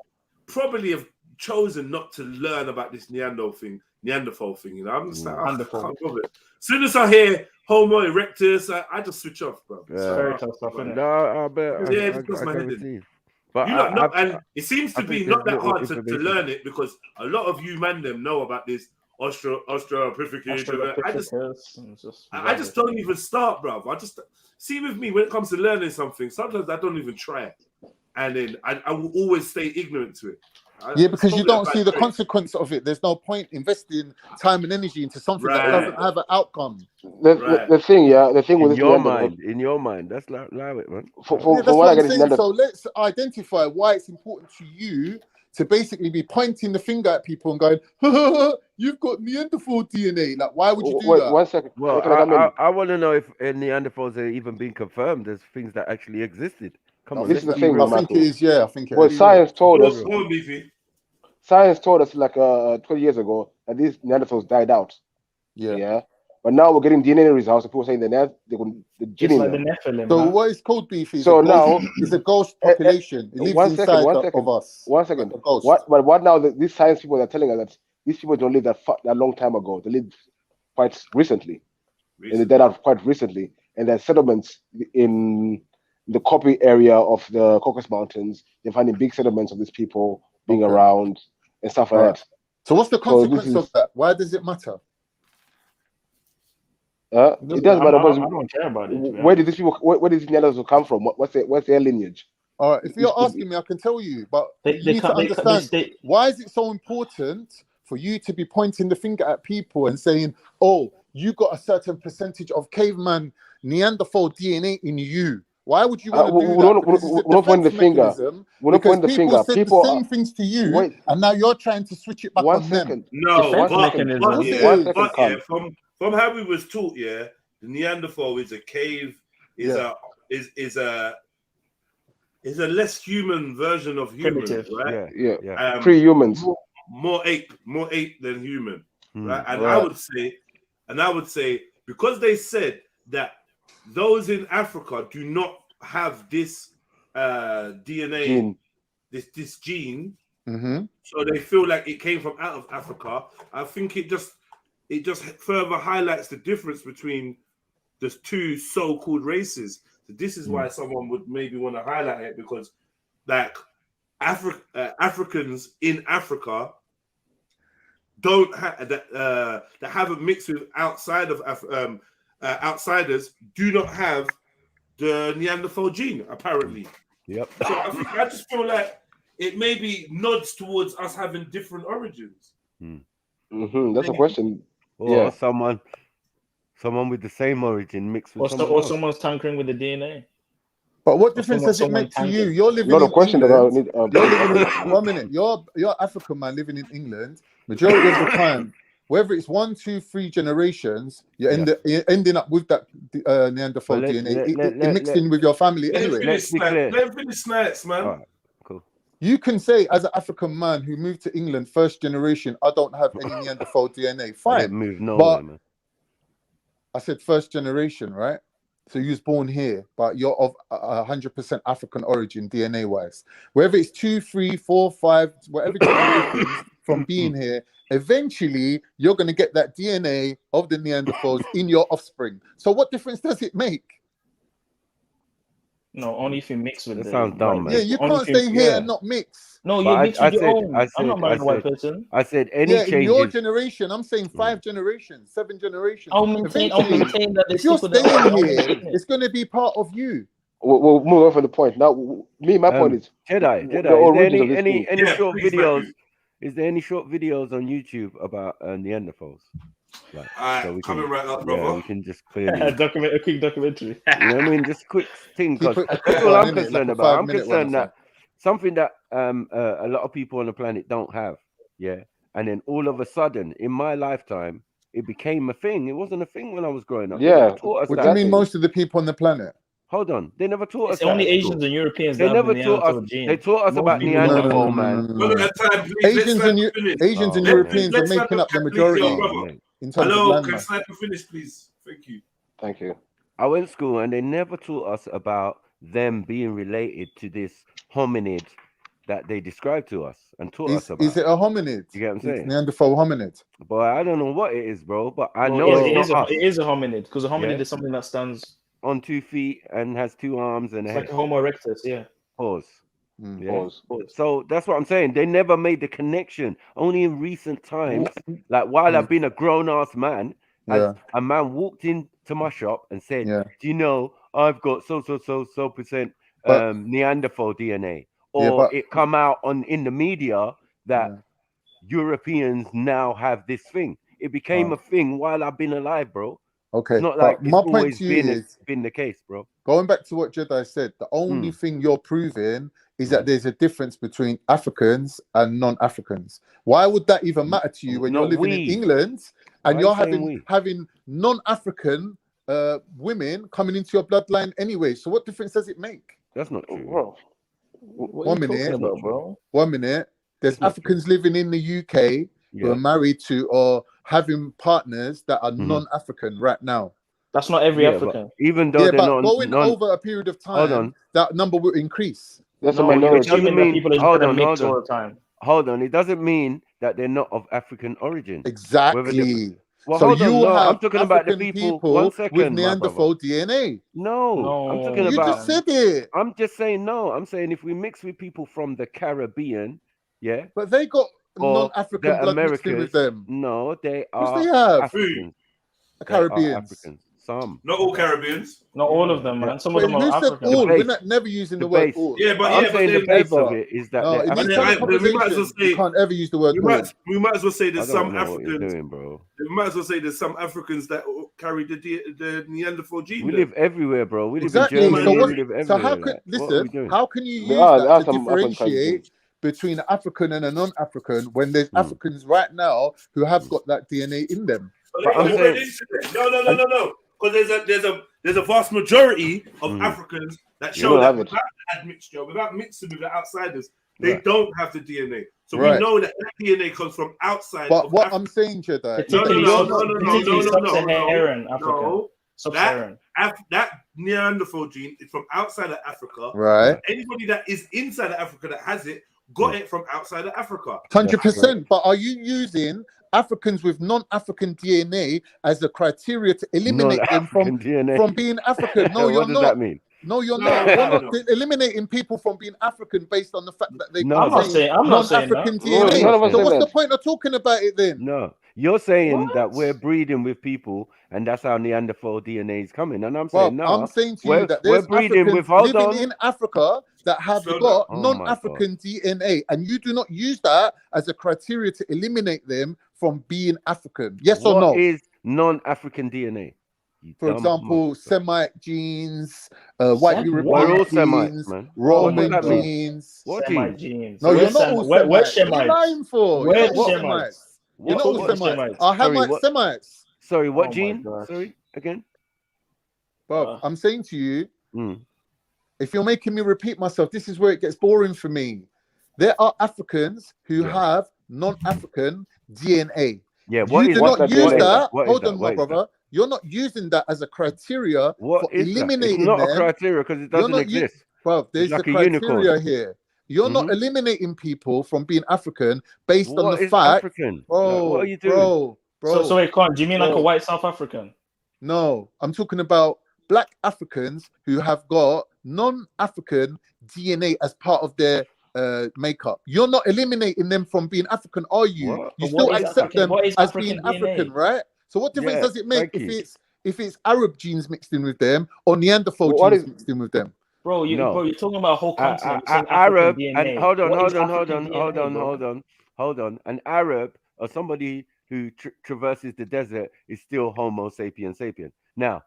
probably have chosen not to learn about this Neanderthal thing. You know, I'm just like, I can't bother. As soon as I hear Homo erectus, I just switch off, bro. It's very tough stuff, isn't it? No, I bet. Yeah, it goes my head in. But and it seems to be not that hard to learn it because a lot of you man them know about this Australopithecus. I just don't even start, bro. I just see with me when it comes to learning something. Sometimes I don't even try it, and then I will always stay ignorant to it. Because you don't see the consequence of it. There's no point investing time and energy into something that doesn't have an outcome. The thing with in your mind, that's like it, man. That's what I'm saying. So let's identify why it's important to you to basically be pointing the finger at people and going, you've got Neanderthal DNA. Like, why would you do that? 1 second. Well, I want to know if Neanderthals are even being confirmed as things that actually existed. Come on, this is the thing. I think it is. Yeah, I think it is. Well, science told us. Science told us like 20 years ago that these Neanderthals died out. Yeah. But now we're getting DNA results. People saying the gene in them. So what is called beefy? So now it's a ghost population. It lives inside of us. 1 second. What now? These science people are telling us that these people don't live that long time ago. They lived quite recently. And they died out quite recently. And there's settlements in the Kopi area of the Caucasus Mountains. They're finding big settlements of these people being around and stuff like that. So what's the consequence of that? Why does it matter? It does matter. I don't care about it. Where did these people? Where did these Neanderthals come from? What's their lineage? All right, if you're asking me, I can tell you, but you need to understand why is it so important for you to be pointing the finger at people and saying, "Oh, you got a certain percentage of caveman Neanderthal DNA in you." Why would you want to do that? We're not pointing the finger. We're not pointing the finger. People said the same things to you, and now you're trying to switch it back on them. No, from how we was taught, the Neanderthal is a cave, is a less human version of human, right? Yeah. Pre-humans. More ape than human, right? And I would say because they said that those in Africa do not have this DNA, this gene, so they feel like it came from out of Africa. I think it just further highlights the difference between the two so-called races. So this is why someone would maybe want to highlight it, because like Africans in Africa don't have that haven't mixed with outside of outsiders do not have the Neanderthal gene, apparently. Yep. So I just feel like it maybe nods towards us having different origins. That's a question. Or someone with the same origin mixed with or someone's tankering with the DNA. But what difference does it make to you? You're living Not a in question that I England. need. You're living in 1 minute. You're African man living in England. Majority of the time, whether it's 1, 2, 3 generations, you're ending up with that Neanderthal DNA. It mixed in with your family anyway. Let him finish snipes, man. All right, cool. You can say, as an African man who moved to England, first generation, I don't have any Neanderthal DNA. Fine. I didn't move nowhere, man. I said first generation, right? So you was born here, but you're of 100% African origin DNA wise. Whether it's 2, 3, 4, 5, whatever generations from being here, eventually you're going to get that DNA of the Neanderthals in your offspring. So what difference does it make? No, only if you mix with that sounds dumb, man. Yeah, you can't stay here and not mix. No, you mix with your own. I'm not marrying a white person. I said any changes. In your generation, I'm saying 5 generations, 7 generations. I'll maintain that they if you're stick with their staying own. here, it's going to be part of you. We'll move on from the point. Now, my point is Jedi. the Is there origins of any this short videos? Is there any short videos on YouTube about Neanderthals? Like, so we can, coming right up, brother. Yeah, we can just clearly a quick documentary. You know what I mean? Just quick thing, because Keep it that's all I'm innit? concerned Like a about. I'm 5-minute concerned one or that something that a lot of people on the planet don't have, and then all of a sudden in my lifetime it became a thing. It wasn't a thing when I was growing up. Yeah. They never taught us What that do you mean thing. most of the people on the planet? Hold on, they never taught us It's that only at Asians school. and Europeans They that have never the taught us. Neanderthal gene. They taught us Most about people don't. Neanderthal, man. One at a time, please. Asians and Europeans are making up the majority in terms of land Can mass. Sniper finish, please? Thank you. Thank you. I went to school and they never taught us about them being related to this hominid that they described to us and taught us about. Is it a hominid? You get what I'm saying? It's Neanderthal hominid. Boy, I don't know what it is, bro, but I No, know it it's not us. is a hominid, because a hominid is something that stands on 2 feet and has 2 arms and it's a like head. a Homo erectus, yeah. Pause. Pause. So that's what I'm saying. They never made the connection. Only in recent times, like while I've been a grown-ass man, as a man walked into my shop and said, "Do you know I've got so percent Neanderthal DNA?" Or it come out in the media that Europeans now have this thing. It became a thing while I've been alive, bro. Okay, It's not like my it's point always to you been the case, bro. Going back to what Jedi said, the only thing you're proving is that there's a difference between Africans and non-Africans. Why would that even matter to you when you're living in England and you're having non-African women coming into your bloodline anyway? So what difference does it make? That's not true. Bro. What are you talking about, bro? 1 minute. There's Africans living in the UK who are married to or having partners that are non-African right now. That's not every African. Even though they're not going over a period of time, that number will increase. That's a minority. It doesn't mean people hold on. all the time. Hold on. It doesn't mean that they're not of African origin. Exactly. Well, so hold on. you have I'm talking about the people. 1 second, with Neanderthal DNA. No, I'm talking you about. just said it. I'm just saying no. I'm saying if we mix with people from the Caribbean, but they got non-African blood mixed in with them. No, they are. Yes, they have. Africans. Caribbeans. Africans. Some. Not all Caribbeans. Not all of them, man. Some of them are who said African. all? We're never using the word all. Yeah, but I'm saying the base of it is that we might as well say you can't ever use the word all. We might as well say there's some Africans. What you're Africans. doing, bro. We might as well say there's some Africans that carry the Neanderthal gene. We live everywhere, bro. We live exactly. in Germany. We live everywhere. So how can how can you use that to differentiate between an African and a non-African when there's Africans right now who have got that DNA in them? But I'm saying, no. Because there's a vast majority of Africans that show that without that mixture, without mixing with the outsiders, they don't have the DNA. So we know that DNA comes from outside. But what I'm saying, Jedi, Sub-Saharan. That Neanderthal gene is from outside of Africa. Right. Anybody that is inside of Africa that has it got it from outside of Africa. 100%. But are you using Africans with non-African DNA as a criteria to eliminate them from being African? No, you're not. What does that mean? No, you're not. You're not eliminating people from being African based on the fact that they I'm not saying non-African DNA. So what's the point of talking about it then? No, you're saying that we're breeding with people, and that's how Neanderthal DNA is coming. And I'm saying no. I'm saying to you that there's Africans living in Africa that have got non-African DNA, and you do not use that as a criteria to eliminate them from being African. Yes or no? What is non-African DNA? For example, Semite genes, white European genes, Roman genes. What genes? No, you're not all Semites. What are you lying for? You're not all Semites. You're not all Semites. Are Hamites Semites? Sorry, what gene? Sorry, again. Bob, I'm saying to you, if you're making me repeat myself, this is where it gets boring for me. There are Africans who have non-African DNA. Yeah, you do not use that. Hold on, my brother. You're not using that as a criteria for eliminating them. It's not a criteria because it doesn't exist. Well, there's a criteria here. You're not eliminating people from being African based on the fact. African? Bro, what are you doing? Bro. So wait, do you mean like a white South African? No, I'm talking about black Africans who have got non-African DNA as part of their makeup. You're not eliminating them from being African, are you? What? You still accept them as being African, right? So what difference does it make if it's Arab genes mixed in with them or Neanderthal genes mixed in with them? Bro, you're talking about a whole continent. Arab DNA. And hold on. An Arab or somebody who traverses the desert is still Homo sapien sapien. Now,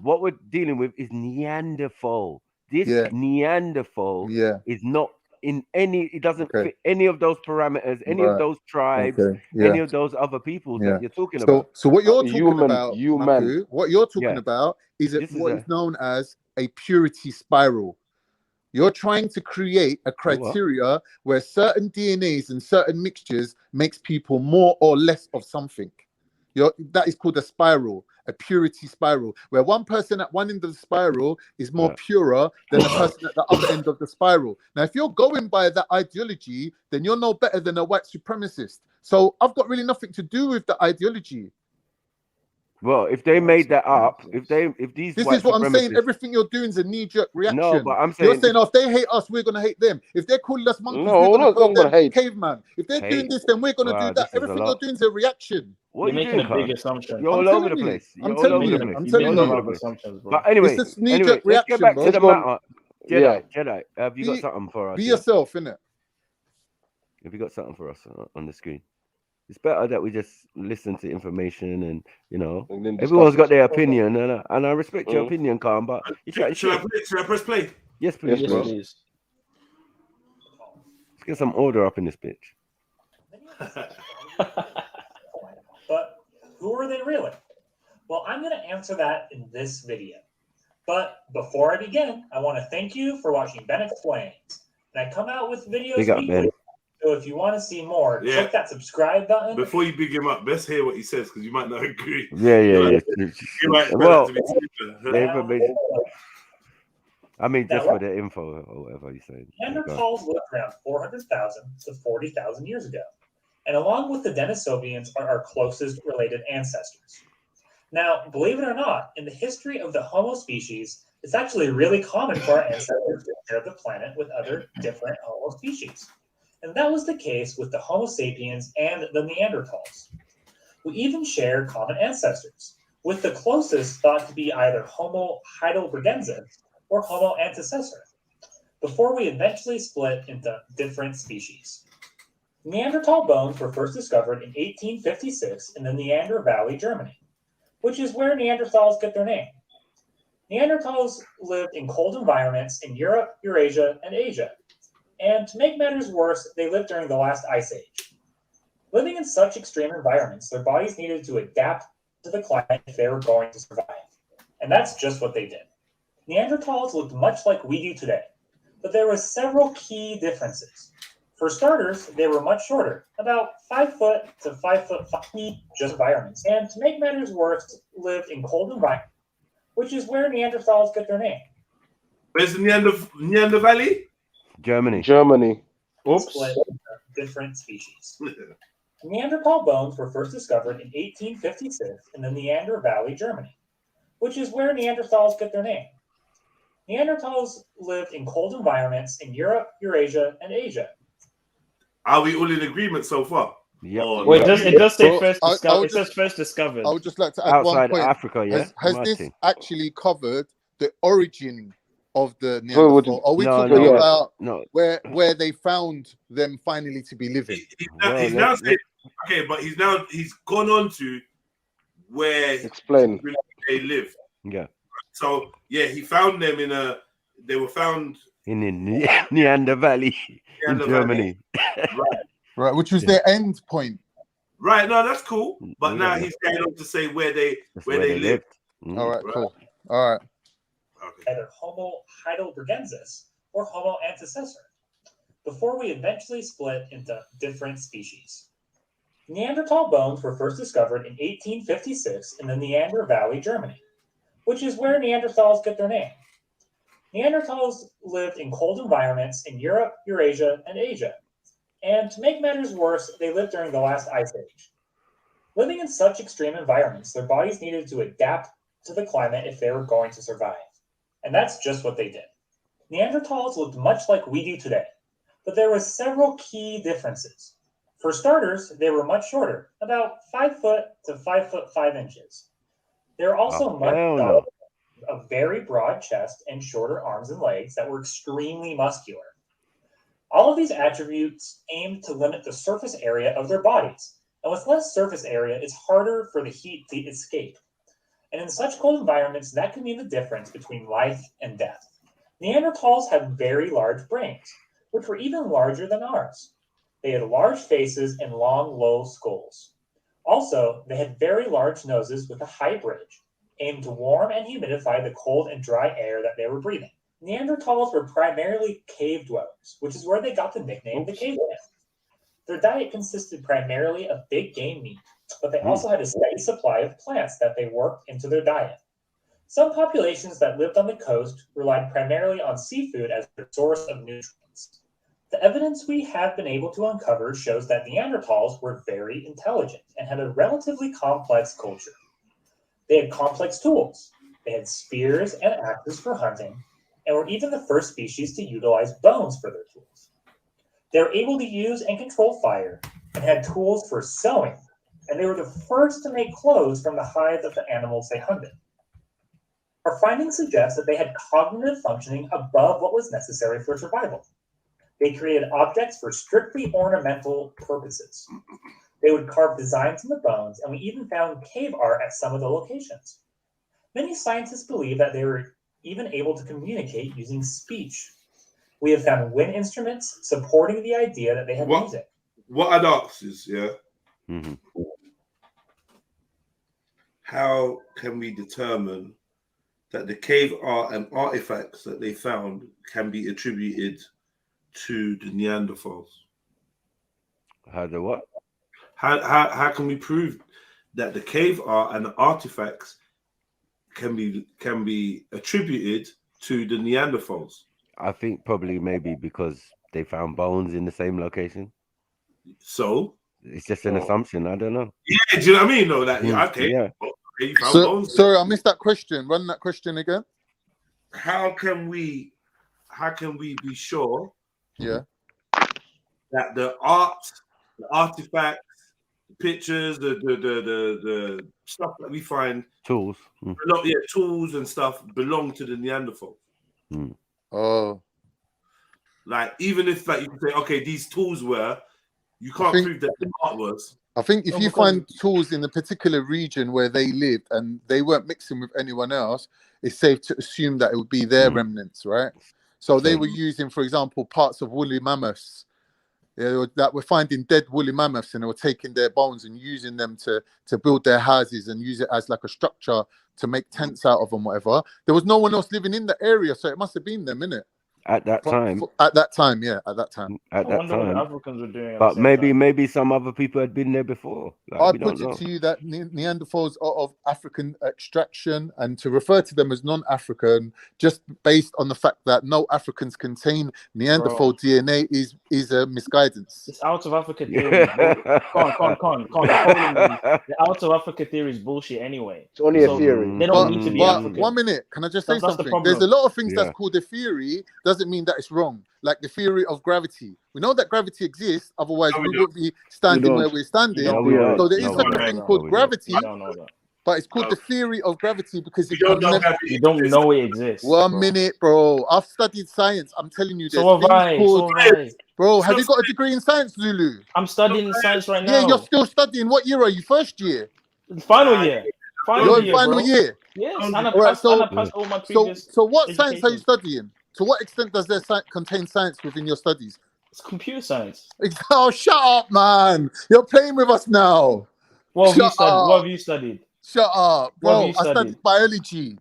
what we're dealing with is Neanderthal. This Neanderthal is not in any. It doesn't fit any of those parameters, any of those tribes, any of those other peoples that you're talking about. So what you're talking about, Maku, what you're talking about is what is known as a purity spiral. You're trying to create a criteria where certain DNAs and certain mixtures makes people more or less of something. That is called a spiral, a purity spiral, where one person at one end of the spiral is more purer than the person at the other end of the spiral. Now, if you're going by that ideology, then you're no better than a white supremacist. So I've got really nothing to do with the ideology. Well, if they made that up, if these this is what I'm saying. Everything you're doing is a knee-jerk reaction. No, but I'm saying you're saying, if they hate us, we're gonna hate them. If they're calling us monkeys, we're gonna call them caveman. If they're doing this, then we're gonna do that. Everything you're doing is a reaction. You're making a big assumption. You're all over the place. I'm telling you. But anyway, it's a knee-jerk reaction. Let's get back to the matter. Jedi, have you got something for us? Be yourself, innit? Have you got something for us on the screen? It's better that we just listen to information and everyone's got their opinion and I respect your opinion, Khan. But should I press play? Yes, please. Yes, please. Let's get some order up in this bitch. But who are they really? Well, I'm going to answer that in this video. But before I begin, I want to thank you for watching Ben Explains. And I come out with videos weekly. So if you want to see more, click that subscribe button. Before you big him up, let's hear what he says because you might not agree. Yeah. Well, I mean, just for the info or whatever you say. Neanderthals lived around 400,000 to 40,000 years ago, and along with the Denisovians are our closest related ancestors. Now, believe it or not, in the history of the Homo species, it's actually really common for our ancestors to share the planet with other different Homo species. And that was the case with the Homo sapiens and the Neanderthals. We even share common ancestors, with the closest thought to be either Homo heidelbergensis or Homo antecessor, before we eventually split into different species. Neanderthal bones were first discovered in 1856 in the Neander Valley, Germany, which is where Neanderthals get their name. Neanderthals lived in cold environments in Europe, Eurasia, and Asia. And to make matters worse, they lived during the last ice age. Living in such extreme environments, their bodies needed to adapt to the climate if they were going to survive. And that's just what they did. Neanderthals looked much like we do today, but there were several key differences. For starters, they were much shorter, about 5 foot to 5 foot 5 just environments. And to make matters worse, lived in cold environments, which is where Neanderthals get their name. Where's the Neander Valley? Germany. Oops. Split into different species. Neanderthal bones were first discovered in 1856 in the Neander Valley, Germany, which is where Neanderthals get their name. Neanderthals lived in cold environments in Europe, Eurasia, and Asia. Are we all in agreement so far? Yeah. Well, it does say first discovered. It says first discovered. I would just like to add outside one point. Africa, yeah. Has this actually covered the origin of the Neanderthal? Are we talking about where they found them finally to be living? He's now saying, okay, but he's gone on to where explain they lived. Yeah. So yeah, he found them they were found in Neander Valley in Germany. Right, which was their end point. Right, no, that's cool. But now he's going on to say where they lived. All right, cool. All right. Either Homo heidelbergensis or Homo antecessor, before we eventually split into different species. Neanderthal bones were first discovered in 1856 in the Neander Valley, Germany, which is where Neanderthals get their name. Neanderthals lived in cold environments in Europe, Eurasia, and Asia. And to make matters worse, they lived during the last ice age. Living in such extreme environments, their bodies needed to adapt to the climate if they were going to survive. And that's just what they did. Neanderthals looked much like we do today, but there were several key differences. For starters, they were much shorter, about 5 foot to 5 foot 5 inches. They were also much taller, a very broad chest and shorter arms and legs that were extremely muscular. All of these attributes aimed to limit the surface area of their bodies, and with less surface area, it's harder for the heat to escape. And in such cold environments, that can mean the difference between life and death. Neanderthals had very large brains, which were even larger than ours. They had large faces and long, low skulls. Also, they had very large noses with a high bridge, aimed to warm and humidify the cold and dry air that they were breathing. Neanderthals were primarily cave dwellers, which is where they got the nickname the caveman. Their diet consisted primarily of big game meat, but they also had a steady supply of plants that they worked into their diet. Some populations that lived on the coast relied primarily on seafood as their source of nutrients. The evidence we have been able to uncover shows that Neanderthals were very intelligent and had a relatively complex culture. They had complex tools. They had spears and axes for hunting, and were even the first species to utilize bones for their tools. They were able to use and control fire and had tools for sewing, and they were the first to make clothes from the hides of the animals they hunted. Our findings suggest that they had cognitive functioning above what was necessary for survival. They created objects for strictly ornamental purposes. They would carve designs in the bones, and we even found cave art at some of the locations. Many scientists believe that they were even able to communicate using speech. We have found wind instruments supporting the idea that they had music. What I'd ask is, how can we determine that the cave art and artifacts that they found can be attributed to the Neanderthals? How the what? How can we prove that the cave art and the artifacts can be attributed to the Neanderthals? I think probably maybe because they found bones in the same location. So it's just an assumption. I don't know. Yeah, do you know what I mean? No, that okay. Yeah. You found bones. Sorry, I missed that question. Run that question again. How can we be sure? Yeah. That the art, the artifacts, the pictures, the stuff that we find, tools, tools and stuff belong to the Neanderthal. Oh, like even if like you can say, okay, these tools were, you can't prove that the art was. I think if you find tools in a particular region where they lived and they weren't mixing with anyone else, it's safe to assume that it would be their remnants, right? So they were using, for example, parts of woolly mammoths that were finding dead woolly mammoths, and they were taking their bones and using them to build their houses and use it as like a structure to make tents out of them, whatever. There was no one else living in the area, so it must have been them, innit? At that time. At that time, yeah. At that time. I wonder what the Africans were doing. But maybe some other people had been there before. I put it to you that Neanderthals are of African extraction, and to refer to them as non-African just based on the fact that no Africans contain Neanderthal DNA is a misguidance. It's out of Africa theory. Con. The out of Africa theory is bullshit anyway. It's only a theory. They don't need to be African. 1 minute, can I just say something? There's a lot of things that's called a theory. Doesn't mean that it's wrong. Like the theory of gravity. We know that gravity exists, otherwise we wouldn't be standing where we're standing. So there is such a thing called gravity, but it's called the theory of gravity because you don't know it exists. 1 minute, bro. I've studied science. I'm telling you this. So have I. Bro, have you got a degree in science, Zulu? I'm studying science right now. Yeah, you're still studying. What year are you? First year? Final year. You're in final year. Yes, All and I right, passed all my previous. So what science are you education. studying? To what extent does there contain science within your studies? It's computer science. Oh, shut up, man! You're playing with us now. What have you Shut studied? up. What have you studied? Shut up, What have bro! you I studied? studied biology,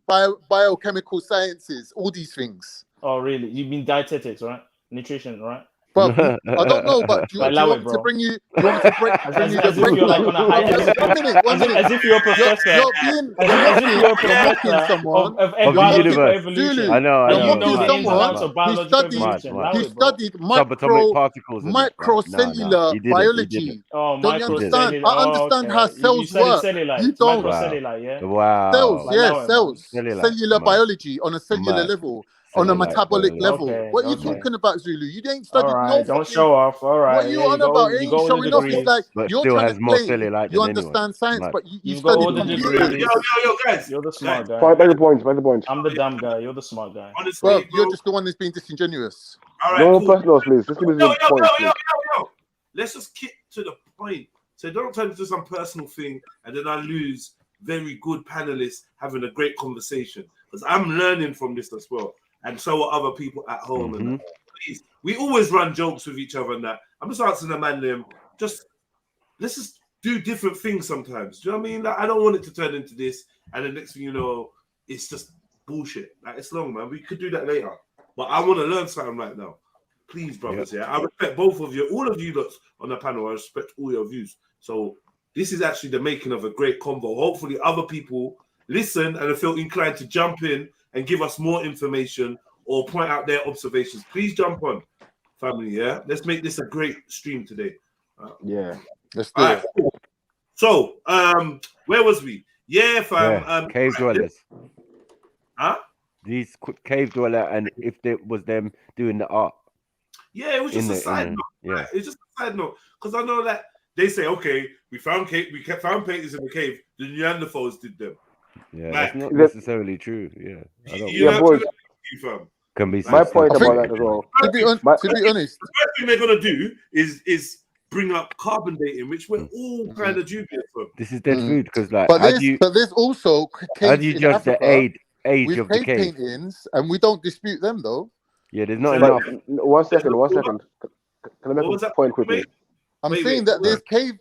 biochemical sciences, all these things. Oh, really? You mean dietetics, right? Nutrition, right? Bro, I don't know, but do you want me to bring you? Do you want me to bring you the as if you're like on a high. One minute. As if you're a professor. You're being as if you're a mocking professor someone of the biological universe. evolution. Zulu, I know. you're You know mocking the ins and outs someone of biological evolution. who studied subatomic particles in it. Right? microcellular He didn't. biology. Oh, Don't you understand? microcellular. I understand how You cells study work. cellulite. You don't. Microcellular, yeah. Wow. Cells, Like yeah, that one, cells. Cellulite, Cellular man. biology on a cellular Mad. level, on a Cellulite metabolic biology. level. Okay, What are you okay. talking about, Zulu? You ain't All studied right, no don't fucking. show off. All right, What you on about? It you ain't got all the showing off. It's degrees. like But you're still trying has to more claim cellulite you than anyone. understand science, Mad. but you You've got studied all the computers. degrees. Yo, guys. You're the smart guy. Find the point. Find the point. I'm the dumb guy. You're the smart guy. Honestly, Bro, you're just the one that's being disingenuous. All right, No cool. personals, please. Just give me the point, please. Yo. Let's just get to the point. So don't turn into some personal thing, and then I lose very good panelists having a great conversation. Because I'm learning from this as well, and so are other people at home. And that. Please, we always run jokes with each other and that. I'm just asking the man them, let's just do different things sometimes. Do you know what I mean? Like, I don't want it to turn into this, and the next thing you know, it's just bullshit. Like, it's long, man. We could do that later, but I want to learn something right now. Please, brothers, yeah. I respect both of you, all of you that's on the panel. I respect all your views. So this is actually the making of a great convo. Hopefully, other people listen and feel inclined to jump in and give us more information or point out their observations. Please jump on, family. Yeah, let's make this a great stream today. Yeah, let's do it. Cool. So, where was we? Yeah, fam. Yeah, cave dwellers. Huh? These cave dweller, and if it was them doing the art. Yeah, it was just a side note. Yeah, it's just a side note because I know that they say, okay, we found paintings in the cave. The Neanderthals did them. Yeah, like, that's not necessarily true. Yeah, I don't. Yeah, boys. Can be my point about that as well. To be honest, the first thing they're gonna do is bring up carbon dating, which we're all kind of dubious of. This is dead food because, like, but there's also how do you judge the age of the cave paintings, and we don't dispute them though. Yeah, there's not enough. 1 second. Can I make a point quickly? I'm saying that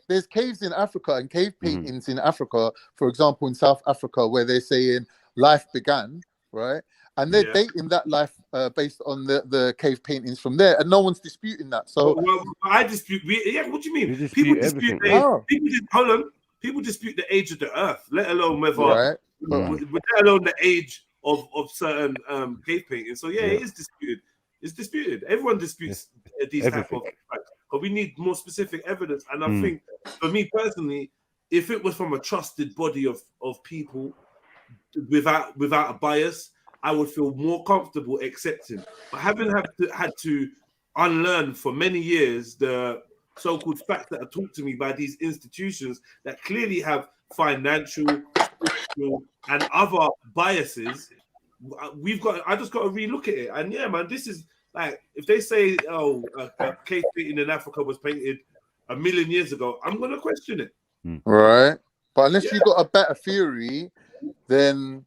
there's caves in Africa and cave paintings in Africa, for example, in South Africa, where they're saying life began, right? And they're dating that life based on the cave paintings from there, and no one's disputing that. So I dispute. What do you mean? People dispute People dispute the age of the Earth, let alone whether, let alone the age of certain cave paintings. So it is disputed. It's disputed. Everyone disputes these type of facts, but we need more specific evidence. And I think, for me personally, if it was from a trusted body of people without a bias, I would feel more comfortable accepting. But having had to unlearn for many years the so-called facts that are taught to me by these institutions that clearly have financial, spiritual, and other biases, I just got to relook at it. And yeah, man, this is like, if they say, a cave painting in Africa was painted 1 million years ago, I'm going to question it. Right. But unless you've got a better theory, then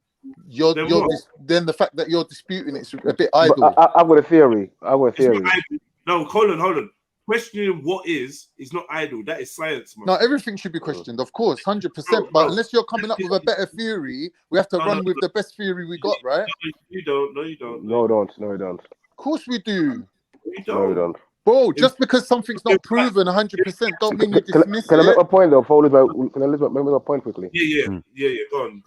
then the fact that you're disputing it's a bit idle. I've got a theory. No, hold on. Questioning what is not idle. That is science, man. No, everything should be questioned, of course, 100%. But unless you're coming up with a better theory, we have to run with the best theory we got, right? You don't. No, you don't. No, we don't. Of course we do. You don't. No, we don't. Bro, just because something's not proven 100% don't mean you dismiss it. Can I make a point though? Can I make a point quickly? Yeah. Go on.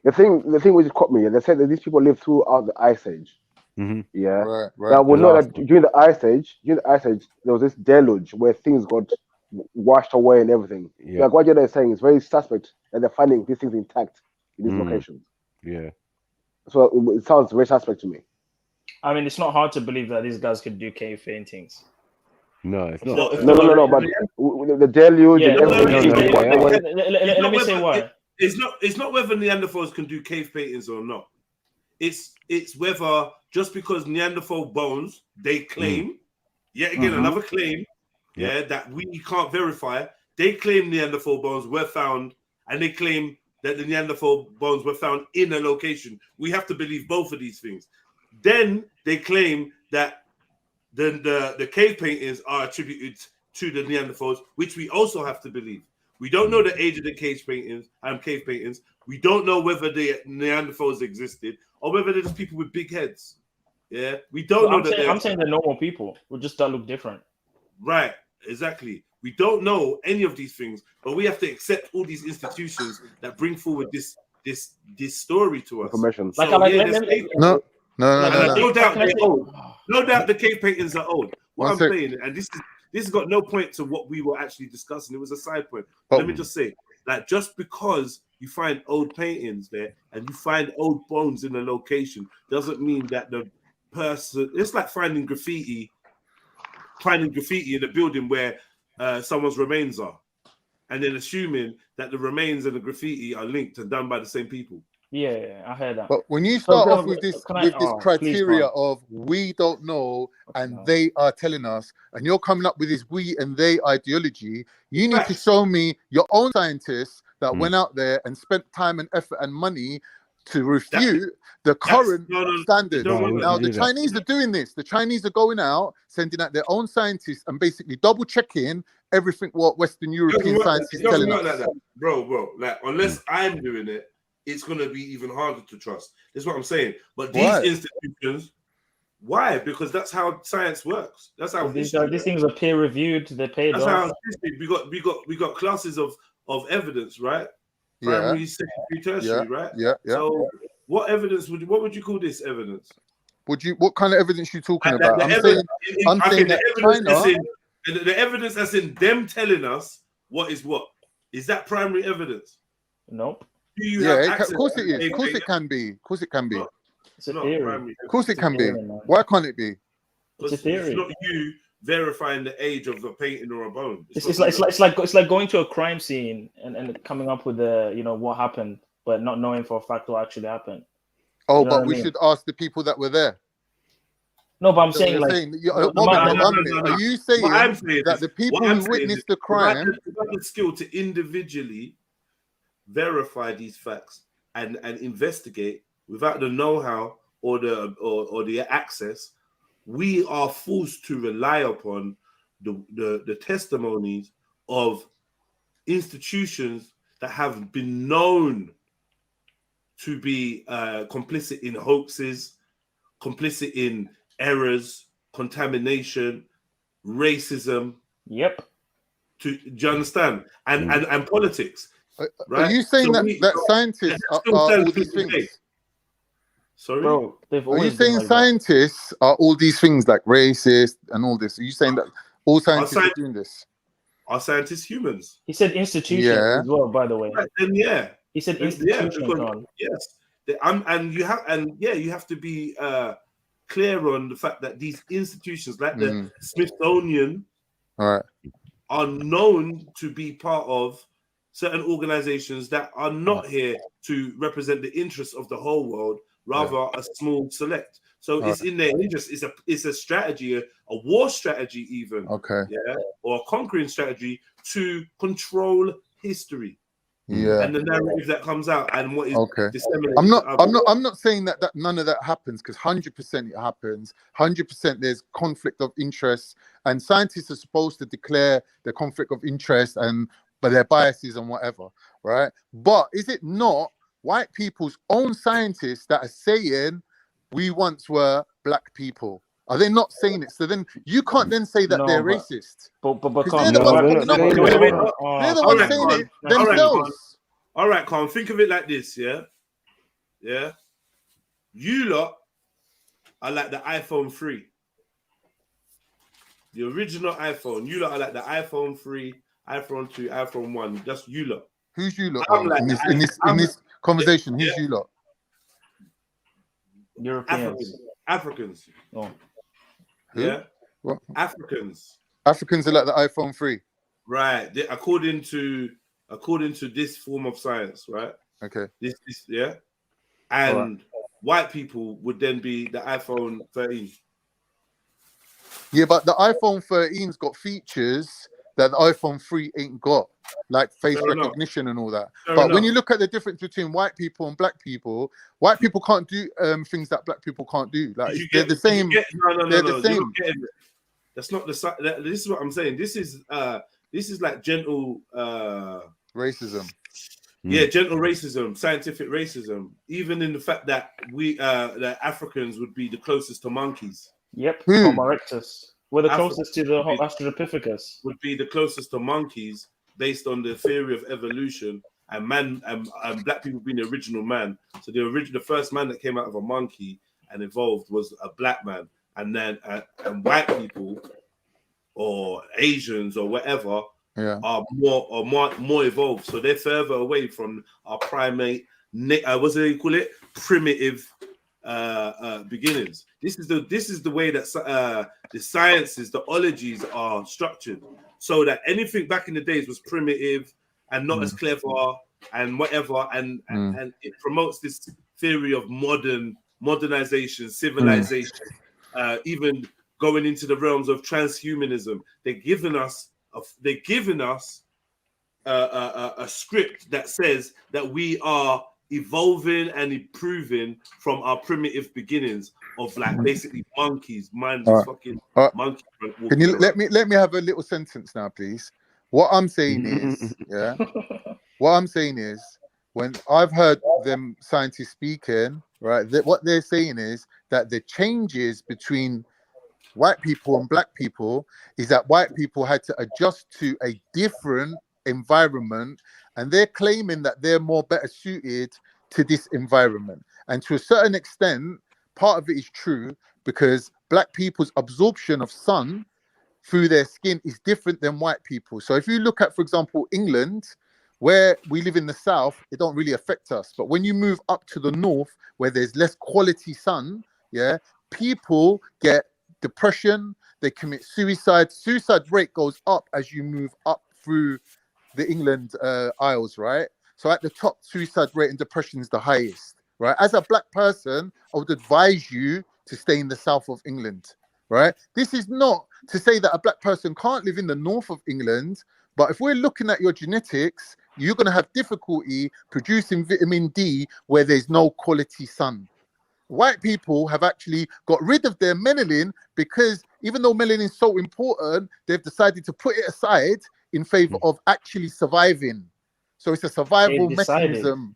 The thing which caught me, they said that these people lived throughout the Ice Age. Yeah. Right. Now we know that during the Ice Age, there was this deluge where things got washed away and everything. Yeah. Like what you're saying is very suspect that they're finding these things intact in these locations. Yeah. So it sounds very suspect to me. I mean, it's not hard to believe that these guys could do cave paintings. No, it's not. No. But the deluge and everything. Let me say why. It's not whether Neanderthals can do cave paintings or not. It's whether just because Neanderthal bones they claim, yet again another claim, that we can't verify. They claim Neanderthal bones were found, and they claim that the Neanderthal bones were found in a location. We have to believe both of these things. Then they claim that the cave paintings are attributed to the Neanderthals, which we also have to believe. We don't know the age of the cave paintings. We don't know whether the Neanderthals existed or whether they're just people with big heads. Yeah, we don't know I'm saying they're normal people who just don't look different. Right, exactly. We don't know any of these things, but we have to accept all these institutions that bring forward this story to us. Information. So, No. No doubt they're old. No doubt the cave paintings are old. What I'm saying, and this has got no point to what we were actually discussing. It was a side point. Let me just say, like, just because you find old paintings there and you find old bones in a location doesn't mean that the person. It's like finding graffiti in a building where someone's remains are, and then assuming that the remains and the graffiti are linked and done by the same people. Yeah, I heard that. But when you start off with this criteria of we don't know and they are telling us, and you're coming up with this we and they ideology, you need to show me your own scientists that went out there and spent time and effort and money to refute the current standard. Now, the Chinese are doing this. The Chinese are going out, sending out their own scientists and basically double checking everything what Western European science is telling us. Like that. Bro, like, unless I'm doing it, it's going to be even harder to trust. That's what I'm saying. But these institutions, why? Because that's how science works. That's how these things are peer reviewed. They're paid off. That's how we got classes of evidence, right? Primary, secondary, tertiary, right? Yeah. So, what would you call this evidence? What kind of evidence you talking about? I'm saying that China. The evidence that's in them telling us what is what. Is that primary evidence? Nope. Of course it is. Of course it can be. Of course it can be. It's a theory. Of course it can be. Why can't it be? It's a theory. It's not you verifying the age of a painting or a bone. It's like going to a crime scene and coming up with what happened, but not knowing for a fact what actually happened. Oh, but we should ask the people that were there. No, but I'm saying are you saying that the people who witnessed the crime have the skill to individually verify these facts and investigate without the know-how or the access? We are forced to rely upon the testimonies of institutions that have been known to be complicit in hoaxes, complicit in errors, contamination, racism. Yep. Do you understand? And politics. Right? Are you saying that scientists are all these things? Sorry? Bro, are you saying scientists are all these things like racist and all this? Are you saying that all scientists are doing this? Are scientists humans? He said institutions as well, by the way. Right, then he said institutions. Yes. You have to be clear on the fact that these institutions, like the Smithsonian, are known to be part of certain organizations that are not here to represent the interests of the whole world, rather a small select. So it's in their interest. It's a strategy, a war strategy, even. Okay. Yeah, or a conquering strategy to control history. Yeah. And the narrative that comes out and what is disseminated. I'm not saying that none of that happens, because 100% it happens. 100% there's conflict of interest, and scientists are supposed to declare the conflict of interest but their biases and whatever, right? But is it not white people's own scientists that are saying we once were black people? Are they not saying it? So then you can't then say that they're racist. But they're the ones saying it themselves. All right, Colin, think of it like this, yeah? Yeah? You lot are like the iPhone 3. The original iPhone. You lot are like the iPhone 3, iPhone 2, iPhone 1. Just you lot. Who's you lot? In this conversation, who's you lot? Europeans. Africans. Oh. Who? Yeah? What? Africans. Africans are like the iPhone 3. Right. According to this form of science, right? Okay. This yeah. And white people would then be the iPhone 13. Yeah, but the iPhone 13's got features that the iPhone 3 ain't got, like face recognition and all that. But when you look at the difference between white people and black people can't do things that black people can't do. Like they're the same. They're the same. That's not the. This is what I'm saying. This is like gentle racism. Yeah, gentle racism, scientific racism. Even in the fact that that Africans would be the closest to monkeys. Yep, Homo erectus. We're the closest to the Australopithecus. Would be the closest to monkeys based on the theory of evolution and man and black people being the original man. So the first man that came out of a monkey and evolved was a black man, and then and white people or Asians or whatever are more evolved. So they're further away from our primate. What do they call it? Primitive beginnings. This is the way that the sciences, the ologies are structured, so that anything back in the days was primitive and not as clever and whatever, and it promotes this theory of modernization, civilization, even going into the realms of transhumanism. They're giving us a script that says that we are evolving and improving from our primitive beginnings of like basically monkeys. Mindless fucking monkey. Can you let me have a little sentence now, please? What I'm saying is, what I'm saying is, when I've heard them scientists speaking, right, what they're saying is that the changes between white people and black people is that white people had to adjust to a different environment, and they're claiming that they're more better suited to this environment. And to a certain extent, part of it is true, because black people's absorption of sun through their skin is different than white people. So if you look at, for example, England, where we live in the south, it don't really affect us. But when you move up to the north, where there's less quality sun, people get depression, they commit suicide. Suicide rate goes up as you move up through the England Isles, right? So at the top, suicide rate and depression is the highest, right? As a black person, I would advise you to stay in the south of England, right? This is not to say that a black person can't live in the north of England, but if we're looking at your genetics, you're going to have difficulty producing vitamin D where there's no quality sun. White people have actually got rid of their melanin because even though melanin is so important, they've decided to put it aside in favor of actually surviving. So it's a survival mechanism.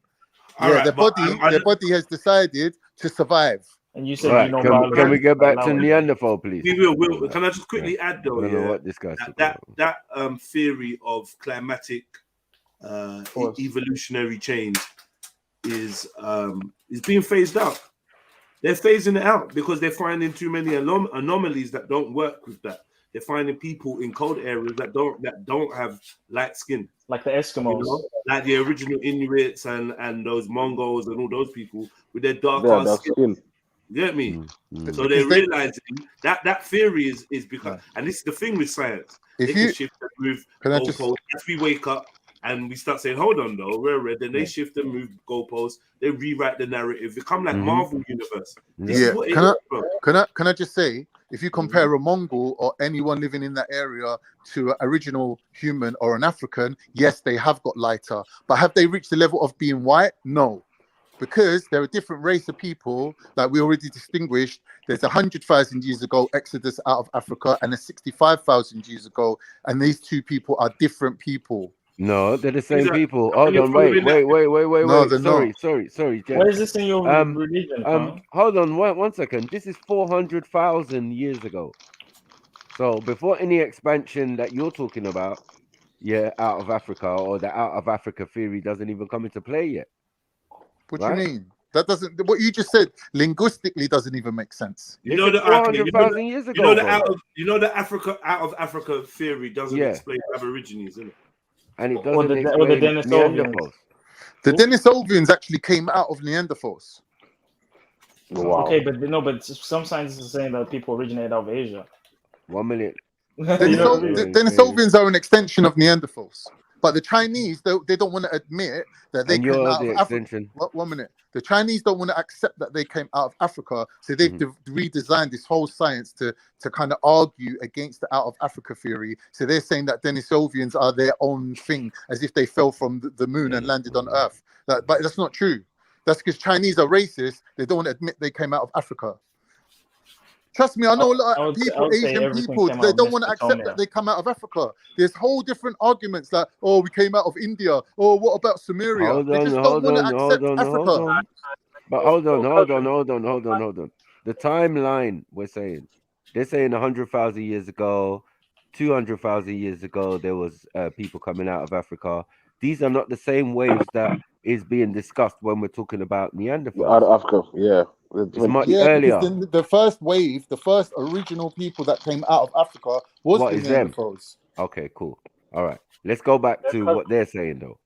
Their body has decided to survive. And you said, can we go back to Neanderthal, please? We will. Can I just quickly add though? What this guy's that theory of climatic evolutionary change is being phased out. They're phasing it out because they're finding too many anomalies that don't work with that. They're finding people in cold areas that don't have light skin, like the Eskimos, like the original Inuits and those Mongols and all those people with their dark skin. You get me? So they're realizing that theory is because, and this is the thing with science. They can shift and move goalposts as we wake up and we start saying, "Hold on, though, we're red." Then they shift and move goalposts. They rewrite the narrative. They come like Marvel universe. Can I just say, if you compare a Mongol or anyone living in that area to an original human or an African, yes, they have got lighter, but have they reached the level of being white? No. Because they're a different race of people, like we already distinguished. There's 100,000 years ago exodus out of Africa, and a 65,000 years ago, and these two people are different people. No, they're the same people. Hold on, wait. No, sorry. Jeff. Where is this in your religion? Hold on, one second. This is 400,000 years ago. So before any expansion that you're talking about, out of Africa, or the out of Africa theory doesn't even come into play yet. What do you mean? That doesn't. What you just said linguistically doesn't even make sense. You know the 400,000 years ago. The out of Africa theory doesn't explain Aborigines, isn't it? And it doesn't explain the Denisovians. The Denisovians actually came out of Neanderthals. Wow. Okay, but some scientists are saying that people originate out of Asia. 1 million. Denisovians are an extension of Neanderthals. But the Chinese, they don't want to admit that they came out of Africa. One minute. The Chinese don't want to accept that they came out of Africa, so they've redesigned this whole science to kind of argue against the out of Africa theory. So they're saying that Denisovians are their own thing, as if they fell from the moon and landed on Earth. But that's not true. That's because Chinese are racist. They don't want to admit they came out of Africa. Trust me, I know a lot of people, Asian people, they don't want to accept that they come out of Africa. There's whole different arguments like, oh, we came out of India. Oh, what about Samaria? They just don't want to accept Africa. But hold on. The timeline we're saying, they're saying 100,000 years ago, 200,000 years ago, there was people coming out of Africa. These are not the same waves that is being discussed when we're talking about Neanderthals. Out of Africa, yeah. It's much earlier. The first wave, the first original people that came out of Africa was the Neanderthals. Okay, cool. All right. Let's go back to what they're saying, though.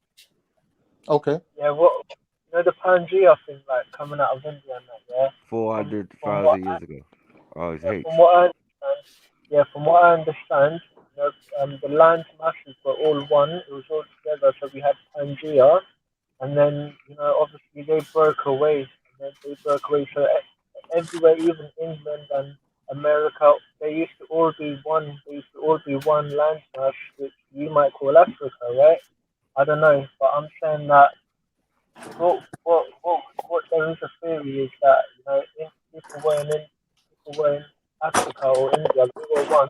Okay. Yeah, the Pangea thing, like, coming out of India and that, yeah? 400,000 years ago. Oh, it's H. From what I understand, the land masses were all one. It was all together, so we had Pangea. And then, obviously they broke away. So everywhere, even England and America, they used to all be one. They used to all be one landmass, which you might call Africa, right? I don't know, but I'm saying that what there is a theory is that if people were in Africa or India, they were one,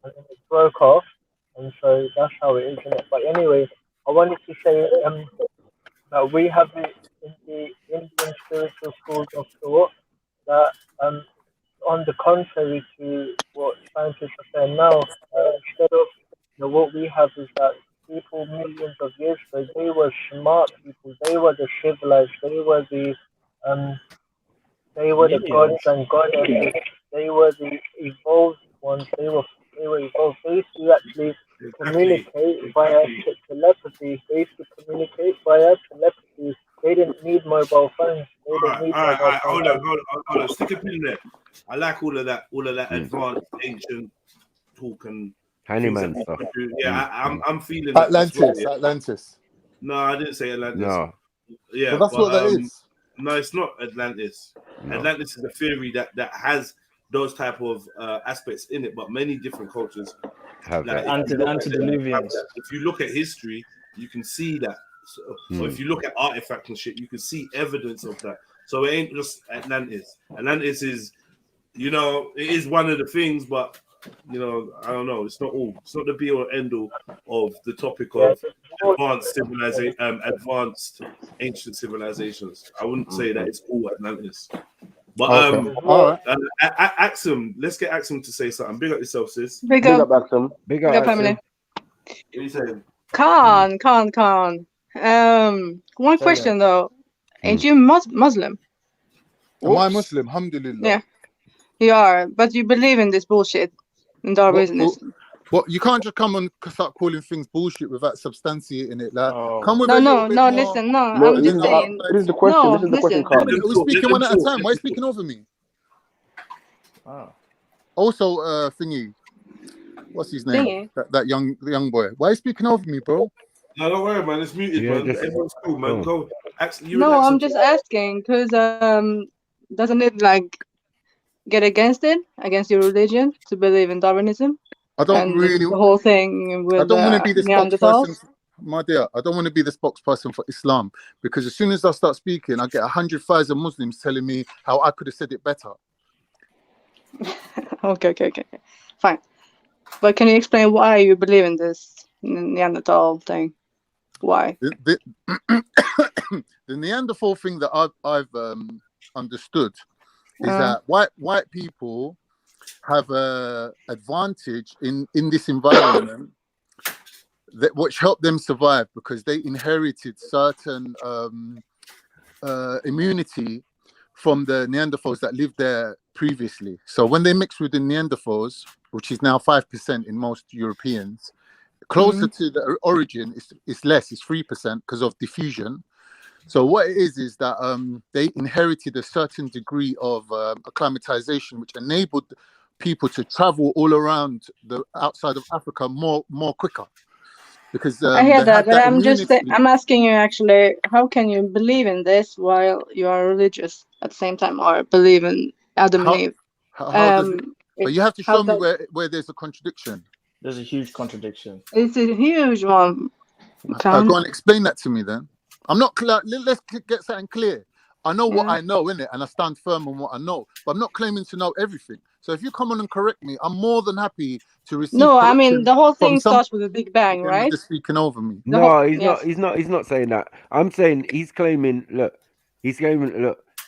and then it broke off, and so that's how it is, isn't it? But anyway, I wanted to say that we have it in the Indian spiritual schools of thought that, on the contrary to what scientists are saying now, instead of what we have is that people millions of years ago, they were smart people, they were the civilized, they were the gods and goddesses, they were the evolved ones, they were evolved. They used to actually communicate via telepathy. They used to communicate via telepathy. They didn't need mobile phones. All right. Hold on. Stick a pin there. I like all of that advanced ancient talk and Handyman stuff. Yeah, I'm feeling Atlantis. No, I didn't say Atlantis. No. Yeah, well, that's what that is. No, it's not Atlantis. No. Atlantis is a theory that has those type of aspects in it, but many different cultures have that. Antediluvians. If you look at history, you can see that. So if you look at artifacts and shit, you can see evidence of that. So it ain't just Atlantis. Atlantis is, it is one of the things, but I don't know. It's not all. It's not the be or end all of the topic of advanced ancient civilizations. I wouldn't say that it's all Atlantis. But Axum, let's get Axum to say something. Big up yourself, sis. Big up Axum. Big up family. What are you saying? Khan. One question though. Ain't you Muslim? Am I Muslim? Alhamdulillah. Yeah. You are, but you believe in this bullshit in Darwinism. What? You can't just come and start calling things bullshit without substantiating it. Like, come with no. Listen, I'm just saying. This is the question. This is the question, Carl. We're speaking one at a time. Why are you speaking over me? Wow. Also, thingy. What's his name? That young boy. Why are you speaking over me, bro? No, don't worry, man. It's muted, man. Everyone's cool, man. Go. I'm just asking because doesn't it get against your religion to believe in Darwinism? I don't really. The whole thing with I don't want to be the Neanderthals. spokesperson. My dear, I don't want to be the spokesperson for Islam because as soon as I start speaking, I get 100,000 Muslims telling me how I could have said it better. Okay. Fine. But can you explain why you believe in this Neanderthal thing? Why? The Neanderthal thing that I've understood is that white people have a advantage in this environment which helped them survive because they inherited certain immunity from the Neanderthals that lived there previously. So when they mix with the Neanderthals, which is now 5% in most Europeans, closer to the origin is less, it's 3% because of diffusion. So what it is that they inherited a certain degree of acclimatization, which enabled people to travel all around the outside of Africa more quicker. Because I hear that, but I'm immunity. I'm asking you actually, how can you believe in this while you are religious at the same time, or believe in Adam and Eve? How does it? But you have to show me where there's a contradiction. There's a huge contradiction. It's a huge one. Go on, explain that to me then. I'm not clear. Let's get something clear. I know what I know, innit? And I stand firm on what I know. But I'm not claiming to know everything. So if you come on and correct me, I'm more than happy to receive No, I mean, correction the whole thing from starts with a Big Bang, right? Just speaking over me. No, he's not. He's not saying that. I'm saying he's claiming. Look,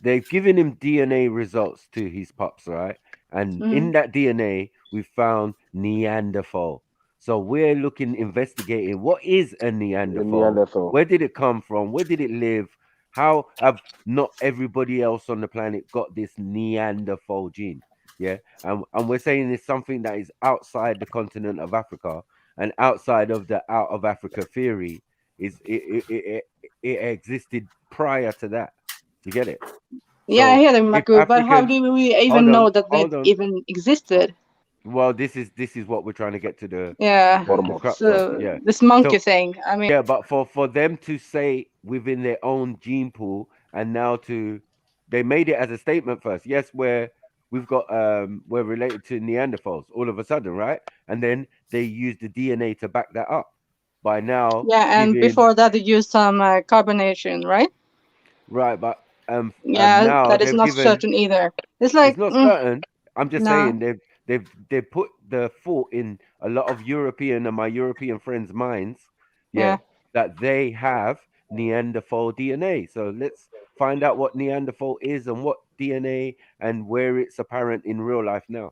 they've given him DNA results to his pops, right? And in that DNA, we found Neanderthal. So we're investigating what is a Neanderthal? Where did it come from? Where did it live? How have not everybody else on the planet got this Neanderthal gene? Yeah, and we're saying it's something that is outside the continent of Africa and outside of the out of Africa theory. It existed prior to that. You get it? Yeah, I hear them, Maku, but how do we even know that they even existed? Well, this is what we're trying to get to the crux of. Yeah, this monkey thing. I mean, yeah, but for them to say within their own gene pool, and now they made it as a statement first. Yes, we're related to Neanderthals all of a sudden, right? And then they used the DNA to back that up. By now, and before that, they used some carbonation, right? Right, but now that is not certain either. It's like it's not certain. I'm just saying they've put the thought in a lot of European and my European friends' minds, that they have Neanderthal DNA. So let's find out what Neanderthal is and what DNA and where it's apparent in real life now.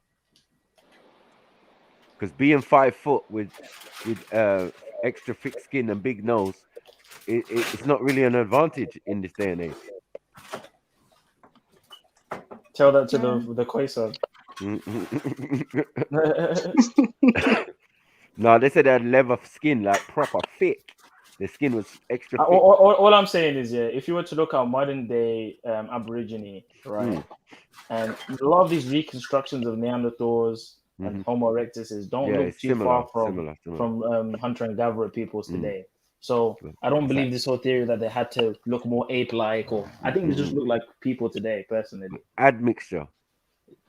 Because being 5 foot with extra thick skin and big nose, it's not really an advantage in this day and age. Tell that to the Quasar. No, they said they had leather skin, like proper thick. The skin was extra thick. All I'm saying is, if you were to look at modern day Aborigine, right, and a lot of these reconstructions of Neanderthals and Homo erectuses don't look too far from hunter and gatherer peoples today. So I don't believe this whole theory that they had to look more ape-like, or I think they just look like people today, personally. Admixture,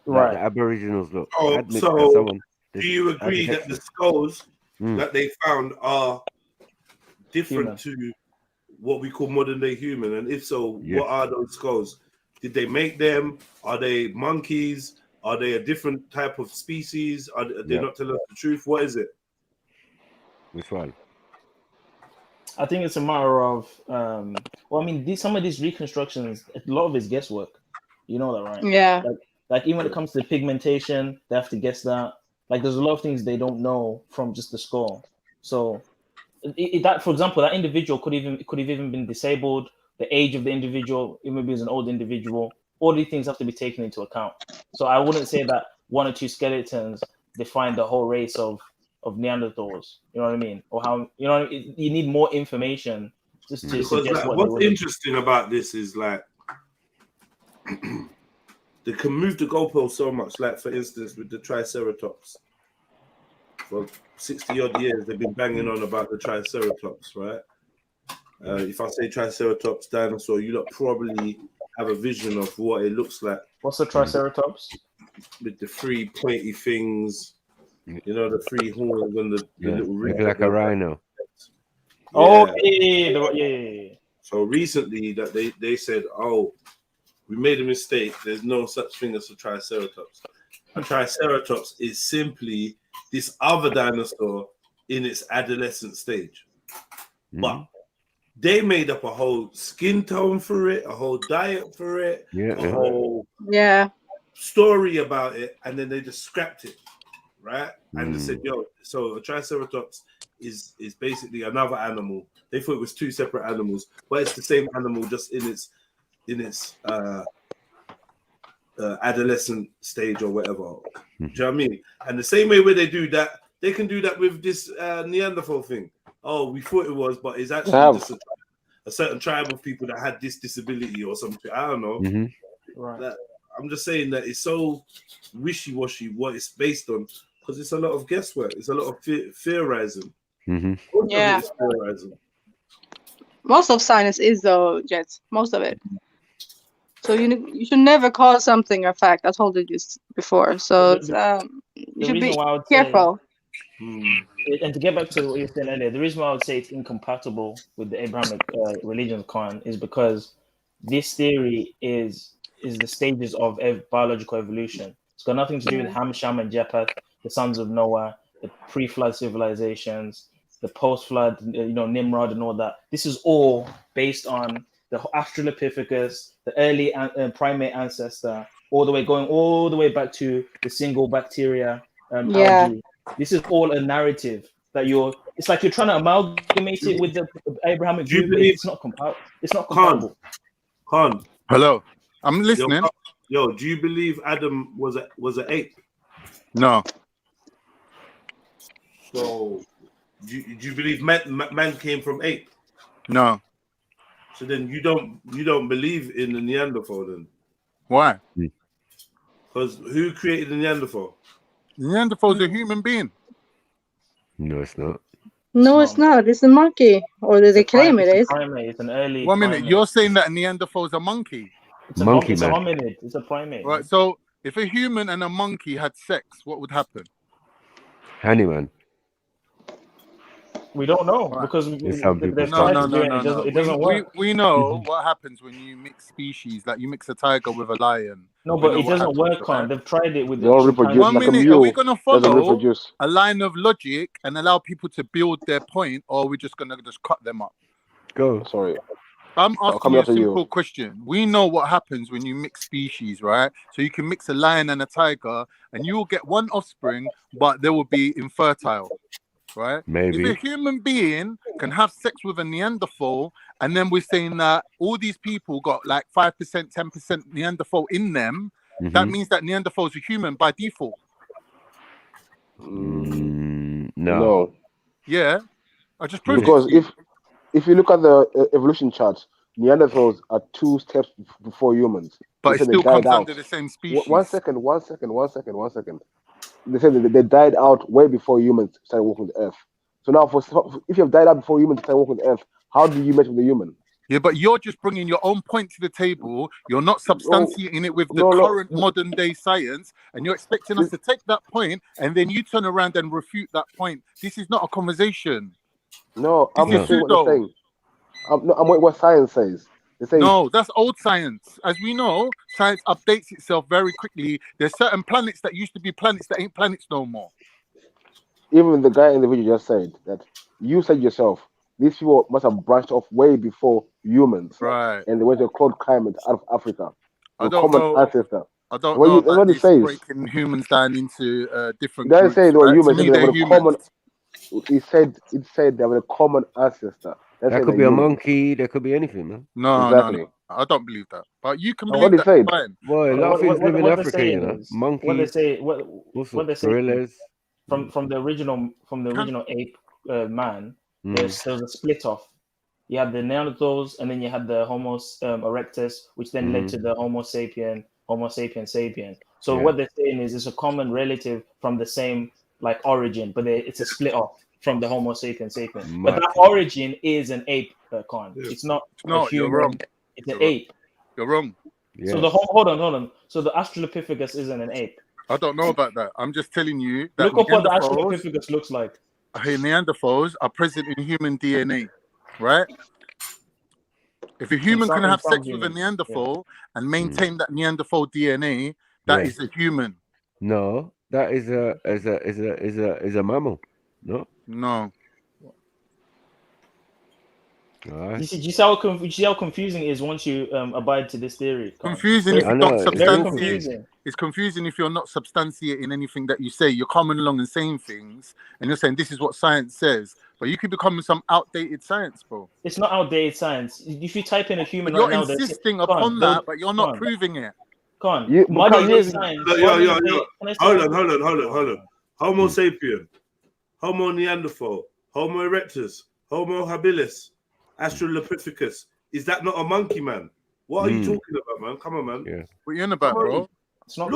right? Like the Aboriginals look. Oh, so do you agree that the skulls that they found are different to what we call modern day human? And if so, what are those skulls? Did they make them? Are they monkeys? Are they a different type of species? Are they not telling us the truth? What is it? Which one? I think it's a matter of, well, I mean, some of these reconstructions, a lot of it's guesswork. You know that, right? Yeah. Like even when it comes to pigmentation, they have to guess that. Like there's a lot of things they don't know from just the skull. So that, for example, that individual could have even been disabled. The age of the individual, even if he's an old individual, all these things have to be taken into account. So I wouldn't say that one or two skeletons define the whole race of Neanderthals. You know what I mean? Or how, you know, you need more information just to suggest what's interesting about this is like they can move the goalpost so much. Like for instance, with the Triceratops, for 60 odd years they've been banging on about the Triceratops, right? If I say Triceratops dinosaur, you lot probably have a vision of what it looks like. What's the Triceratops? With the three pointy things, you know, the three horns and the little ribs. Like a rhino. Yeah. So recently that they said, oh, we made a mistake. There's no such thing as a Triceratops. A Triceratops is simply this other dinosaur in its adolescent stage. But they made up a whole skin tone for it, a whole diet for it, a whole story about it, and then they just scrapped it, right? And they said, yo, so a Triceratops is basically another animal. They thought it was two separate animals, but it's the same animal just in its adolescent stage or whatever. Do you know what I mean? And the same way where they do that, they can do that with this Neanderthal thing. Oh, we thought it was, but it's actually just a certain tribe of people that had this disability or something. I don't know. Right. I'm just saying that it's so wishy-washy what it's based on because it's a lot of guesswork. It's a lot of theorizing. Yeah. Most of science is though, Jets. Most of it. So you should never call something a fact. I told you this before. So it's, you should be careful. And to get back to what you were saying earlier, the reason why I would say it's incompatible with the Abrahamic religion, Khan, is because this theory is the stages of biological evolution. It's got nothing to do with Ham, Shem, and Japheth, the sons of Noah, the pre-flood civilizations, the post-flood, Nimrod, and all that. This is all based on the Australopithecus, the early primate ancestor, going all the way back to the single bacteria algae. This is all a narrative that it's like you're trying to amalgamate it with the Abrahamic view, but it's not compatible. Khan. Hello, I'm listening. Yo, do you believe Adam was an ape? No. So, do you believe man came from ape? No. So then you don't believe in the Neanderthal then? Why? Because who created the Neanderthal? Neanderthal is a human being. No, it's not. No, it's not. It's a monkey, or they claim it is. It's an early. 1 minute, you're saying that a Neanderthal is a monkey? It's a monkey, it's a hominid. It's a primate. Right. So if a human and a monkey had sex, what would happen? Honeyman. We don't know because No. It doesn't work. We know what happens when you mix species, like you mix a tiger with a lion. No, but it doesn't work on. They've tried it with. 1 minute, are we gonna follow a line of logic and allow people to build their point, or are we just gonna cut them up? Go. Sorry. I'm asking you a simple question. We know what happens when you mix species, right? So you can mix a lion and a tiger, and you will get one offspring, but they will be infertile. Right? Maybe. If a human being can have sex with a Neanderthal, and then we're saying that all these people got like 5%, 10% Neanderthal in them, that means that Neanderthal is a human by default. No. Yeah, I just proved because it. if you look at the evolution charts, Neanderthals are 2 steps before humans. But it still comes under the same species. One second. They said that they died out way before humans started walking the earth. So now, if you have died out before humans started walking the earth, how do you match with the human? Yeah, but you're just bringing your own point to the table. You're not substantiating it with the current modern day science, and you're expecting us to take that point and then you turn around and refute that point. This is not a conversation. No, I'm not saying what they're saying. I'm what science says. No, that's old science. As we know, science updates itself very quickly. There's certain planets that used to be planets that ain't planets no more. Even the guy in the video just said that you said yourself, these people must have branched off way before humans. Right. And they went to a cold climate out of Africa. I don't know. Ancestor. I don't know about this breaking humans down into different groups. They say they were humans. To me, they're humans. It said they were a common ancestor. That could be a monkey. There could be anything, man. No. I don't believe that. But you can believe that. Fine. Boy, a lot of things live in Africa, you know. Monkeys. What they say. Gorillas. From the original ape man, there was a split off. You had the Neanderthals, and then you had the Homo erectus, which then led to the Homo sapien sapien. So what they're saying is it's a common relative from the same like origin, but it's a split off from the Homo sapiens sapien. But that origin is an ape, Khan. It's not a human. You're wrong. It's an ape. You're wrong. Yeah. So hold on. So the Australopithecus isn't an ape. I don't know about that. I'm just telling you that look up what the Australopithecus looks like. Neanderthals are present in human DNA, right? If a human can have sex with a Neanderthal and maintain that Neanderthal DNA, that is a human. No, that is a mammal. No. You see how confusing it is once you abide to this theory. Confusing if you don't substantiate. It's confusing if you're not substantiating anything that you say. You're coming along and saying things, and you're saying this is what science says, but you could become some outdated science, bro. It's not outdated science. If you type in a human, you're insisting upon that, but you're not proving it. Hold on. Homo sapien, Homo neanderthal, Homo erectus, Homo habilis, Australopithecus. Is that not a monkey, man? What are you talking about, man? Come on, man. Yeah. What are you on about, bro? It's not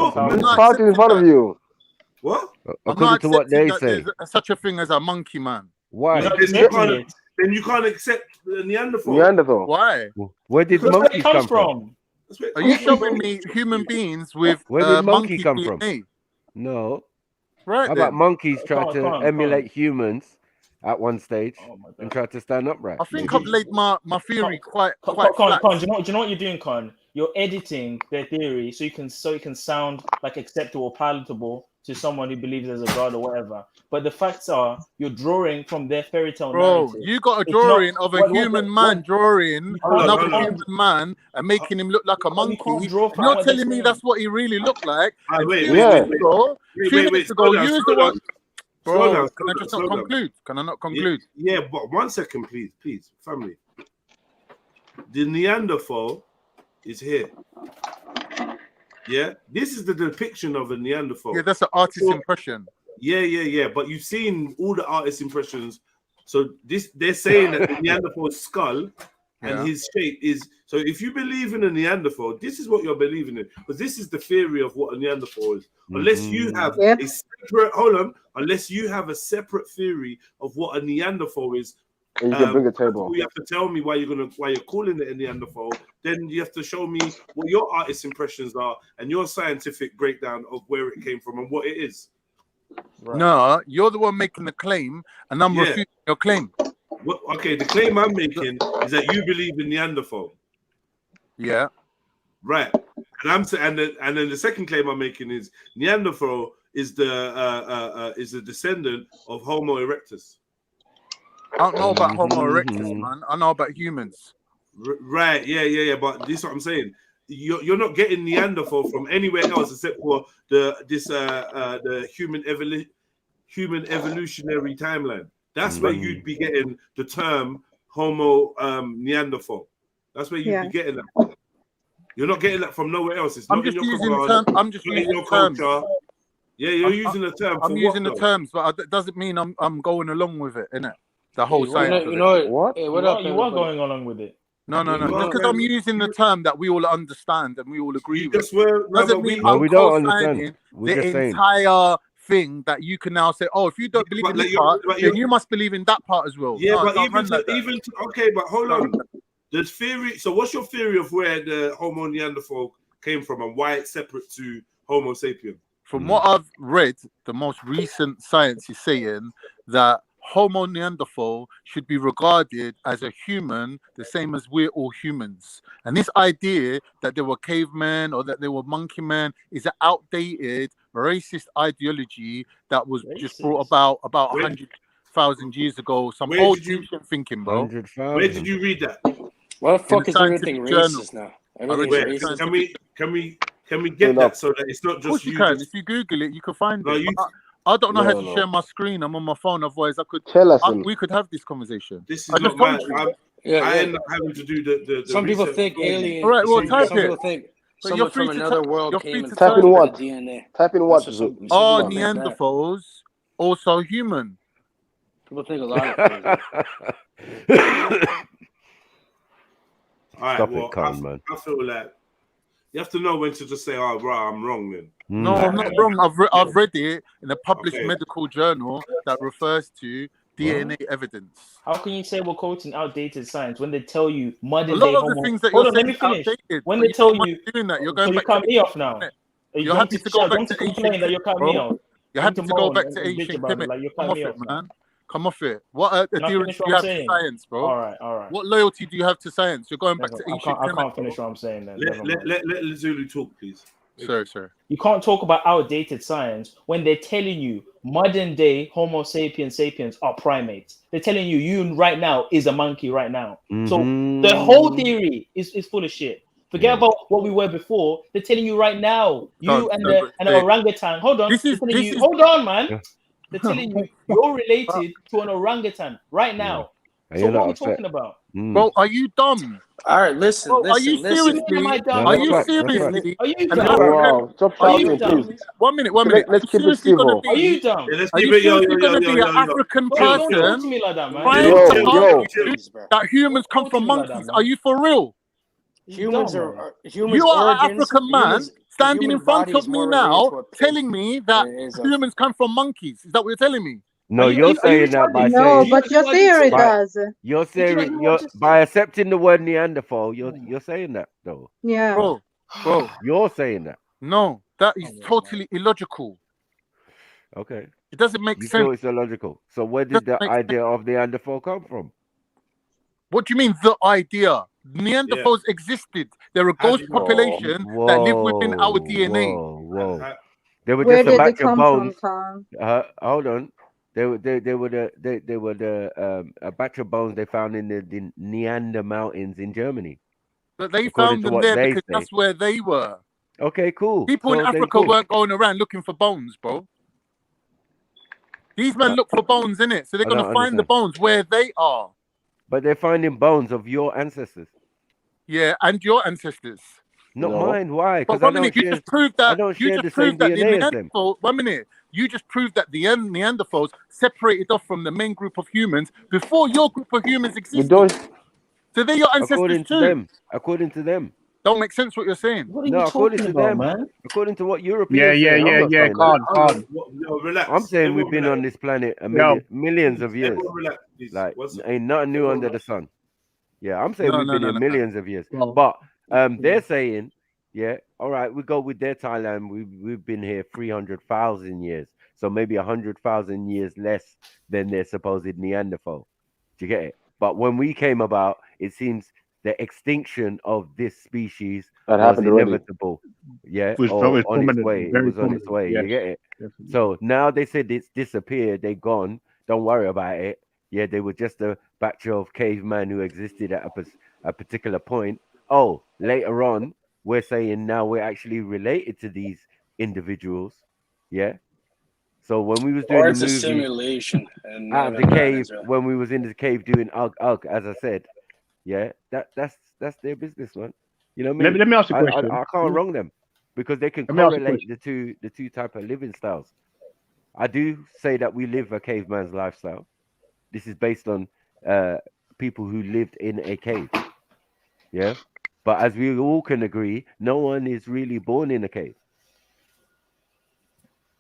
in front of you. What? According to what they say. There's such a thing as a monkey, man. Why? Then you can't accept the Neanderthal. Neanderthal. Why? Where did monkeys come from? Are you showing me human beings with Where did monkey come DNA? from? No. Right. How about then. monkeys try to emulate humans at one stage and try to stand upright? I think I've laid my theory quite Con, flat. do you know what you're doing, Con? You're editing their theory so it can sound like acceptable, palatable to someone who believes there's a god or whatever. But the facts are you're drawing from their fairy tale narrative. You got a drawing of a human man drawing another human man and making him look like a monkey. You're telling me that's what he really looked like. And wait, 2 minutes ago, you was the one. Bro, can I just not conclude? Can I not conclude? Yeah, but 1 second, please, family. The Neanderthal is here. Yeah, this is the depiction of a Neanderthal. Yeah, that's an artist's impression. Yeah. But you've seen all the artist impressions. So they're saying that the Neanderthal's skull and his shape is. So if you believe in a Neanderthal, this is what you're believing in, because this is the theory of what a Neanderthal is. Unless you have a separate, unless you have a separate theory of what a Neanderthal is. And you can bring a table. You have to tell me why you're calling it a Neanderthal. Then you have to show me what your artist impressions are and your scientific breakdown of where it came from and what it is. Right. No, you're the one making the claim, and I'm refuting your claim. Okay, the claim I'm making is that you believe in Neanderthal. Yeah. Right. And I'm saying, and then the second claim I'm making is Neanderthal is the descendant of Homo erectus. I don't know about Homo erectus, man. I know about humans. Right, yeah. But this is what I'm saying. You're not getting Neanderthal from anywhere else except for the human evolutionary timeline. That's where you'd be getting the term Homo Neanderthal. That's where you'd be getting that from. You're not getting that from nowhere else. It's not in your Quran. I'm just using your terms. Yeah, you're using the term. I'm using the terms, but it doesn't mean I'm going along with it, innit? The whole science. What? Hey, you are going along with it. No. Because I'm using the term that we all understand and we all agree with. Doesn't mean we don't understand. We're just saying. Entire thing that you can now say, oh, if you don't believe in this part, then you must believe in that part as well. Yeah, but okay, but hold on. The theory. So, what's your theory of where the Homo Neanderthal came from and why it's separate to Homo sapien? From what I've read, the most recent science is saying that Homo Neanderthal should be regarded as a human, the same as we're all humans. And this idea that they were cavemen or that they were monkey men is an outdated, racist ideology that was just brought about 100,000 years ago. Some old ancient thinking, bro. Where did you read that? Why the fuck is everything racist now? Everything's racist. Can we get that so that it's not just you can. If you Google it, you can find it. I don't know how to share my screen. I'm on my phone. Otherwise, we could have this conversation. This is not my. I end up having to do the some people think aliens. All right, well, type some it. people think someone from another world came and type in what? DNA. Type in what? Are Neanderthals also human? People think a lot of things. Stop it, Khan, man. I feel like you have to know when to just say, "Oh, right, I'm wrong." Then no, I'm not wrong. I've read it in a published medical journal that refers to DNA evidence. How can you say we're quoting outdated science when they tell you modern day? A lot of the things that Hold you're on, let me finish. Outdated, when they tell you doing that, you're going so back. You cut me off now. You're happy to go back to complain that you're cutting me off. You're happy to go back to ancient Kemet. Like you're Come cutting off me it, off, man. Come off it. What adherence do you have to science, bro? All right. What loyalty do you have to science? You're going back to ancient Kemet. I can't finish what I'm saying then. Let Zulu talk, please. Sorry. You can't talk about outdated science when they're telling you modern day Homo sapiens are primates. They're telling you right now is a monkey right now. So the whole theory is full of shit. Forget about what we were before. They're telling you right now, an orangutan. Hold on. Hold on, man. They're telling you you're related to an orangutan right now. So what are we talking about? Bro, are you dumb? All right, listen. Are you seriously? Are you seriously? Are you dumb? Wow, stop shouting, please. 1 minute. Let's keep it civil. Are you dumb? Are you seriously going to be an African person? Don't talk to me like that, man. That humans come from monkeys. Are you for real? Humans are humans. You are an African man standing in front of me now, telling me that humans come from monkeys. Is that what you're telling me? No, you're saying that by No, saying. but your theory does. You're saying by accepting the word Neanderthal. You're saying that though. Yeah. Bro. You're saying that. No, that is totally illogical. Okay. It doesn't make You sense. feel it's illogical. So where did the idea of Neanderthal come from? What do you mean the idea? Neanderthals existed. They're a ghost population that live within our DNA. Whoa. They were Where just a did they batch of come bones. from, Khan? Hold on. They were a batch of bones they found in the Neander Mountains in Germany. But they according found to them what there they because say. that's where they were. Okay, cool. People in Africa weren't going around looking for bones, bro. These men look for bones, innit? So they're going to find the bones where they are. But they're finding bones of your ancestors. Yeah, and your ancestors. Not mine. Why? But one minute, you just proved that. I don't You share just the same proved that the DNA as them. Neanderthals. 1 minute. You just proved that the Neanderthals separated off from the main group of humans before your group of humans existed. So they're your ancestors too. According to them. Don't make sense what you're saying. What are you talking about, man? According to what Europeans say. Relax. I'm saying we've been on this planet millions of years. Like, ain't nothing new under the sun. Yeah, I'm saying we've been here millions of years. But they're saying, yeah, all right, we go with their Thailand. We've been here 300,000 years. So maybe 100,000 years less than their supposed Neanderthal. Do you get it? But when we came about, it seems the extinction of this species was inevitable. Yeah, It was on its prominent, way. It very was on its prominent, way. yes, You get it? definitely. So now they said it's disappeared. They're gone. Don't worry about it. Yeah, they were just a batch of cavemen who existed at a particular point. Oh, later on, we're saying now we're actually related to these individuals. Yeah. So when we was doing Or the it's a movie simulation and out none of of the that cave, is a... when we was in the cave doing ugh, as I said, yeah, that's their business, man. You know what I mean? Let me ask a question. I can't wrong them because they can Let me ask a correlate the two type of living styles. I do say that we live a caveman's lifestyle. This is based on people who lived in a cave. Yeah. But as we all can agree, no one is really born in a cave.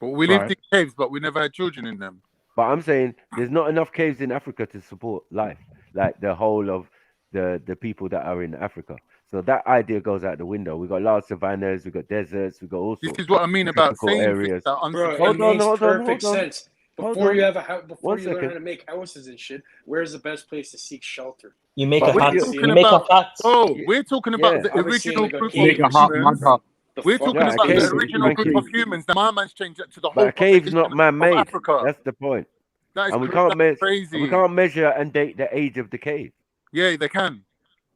But we lived in caves, but we never had children in them. But I'm saying there's not enough caves in Africa to support life, like the whole of the people that are in Africa. So that idea goes out the window. We got large savannas, we got deserts, we got all sorts. This is what I mean about saying areas. Things that Bro, hold it makes on. perfect sense. Before you have a house, before you learn second. how to make houses and shit, where's the best place to seek shelter? You make But a hut. talking You make a about, hut. oh, we're talking about the Obviously, original like a group of cave or humans. something. We're talking Yeah, about the cave, original thank group you. of humans. Now my man's changed it to the But whole a cave's population not of man-made. Africa. That's the point. That is And we can't measure. crazy. We can't measure and date the age of the cave. Yeah, they can.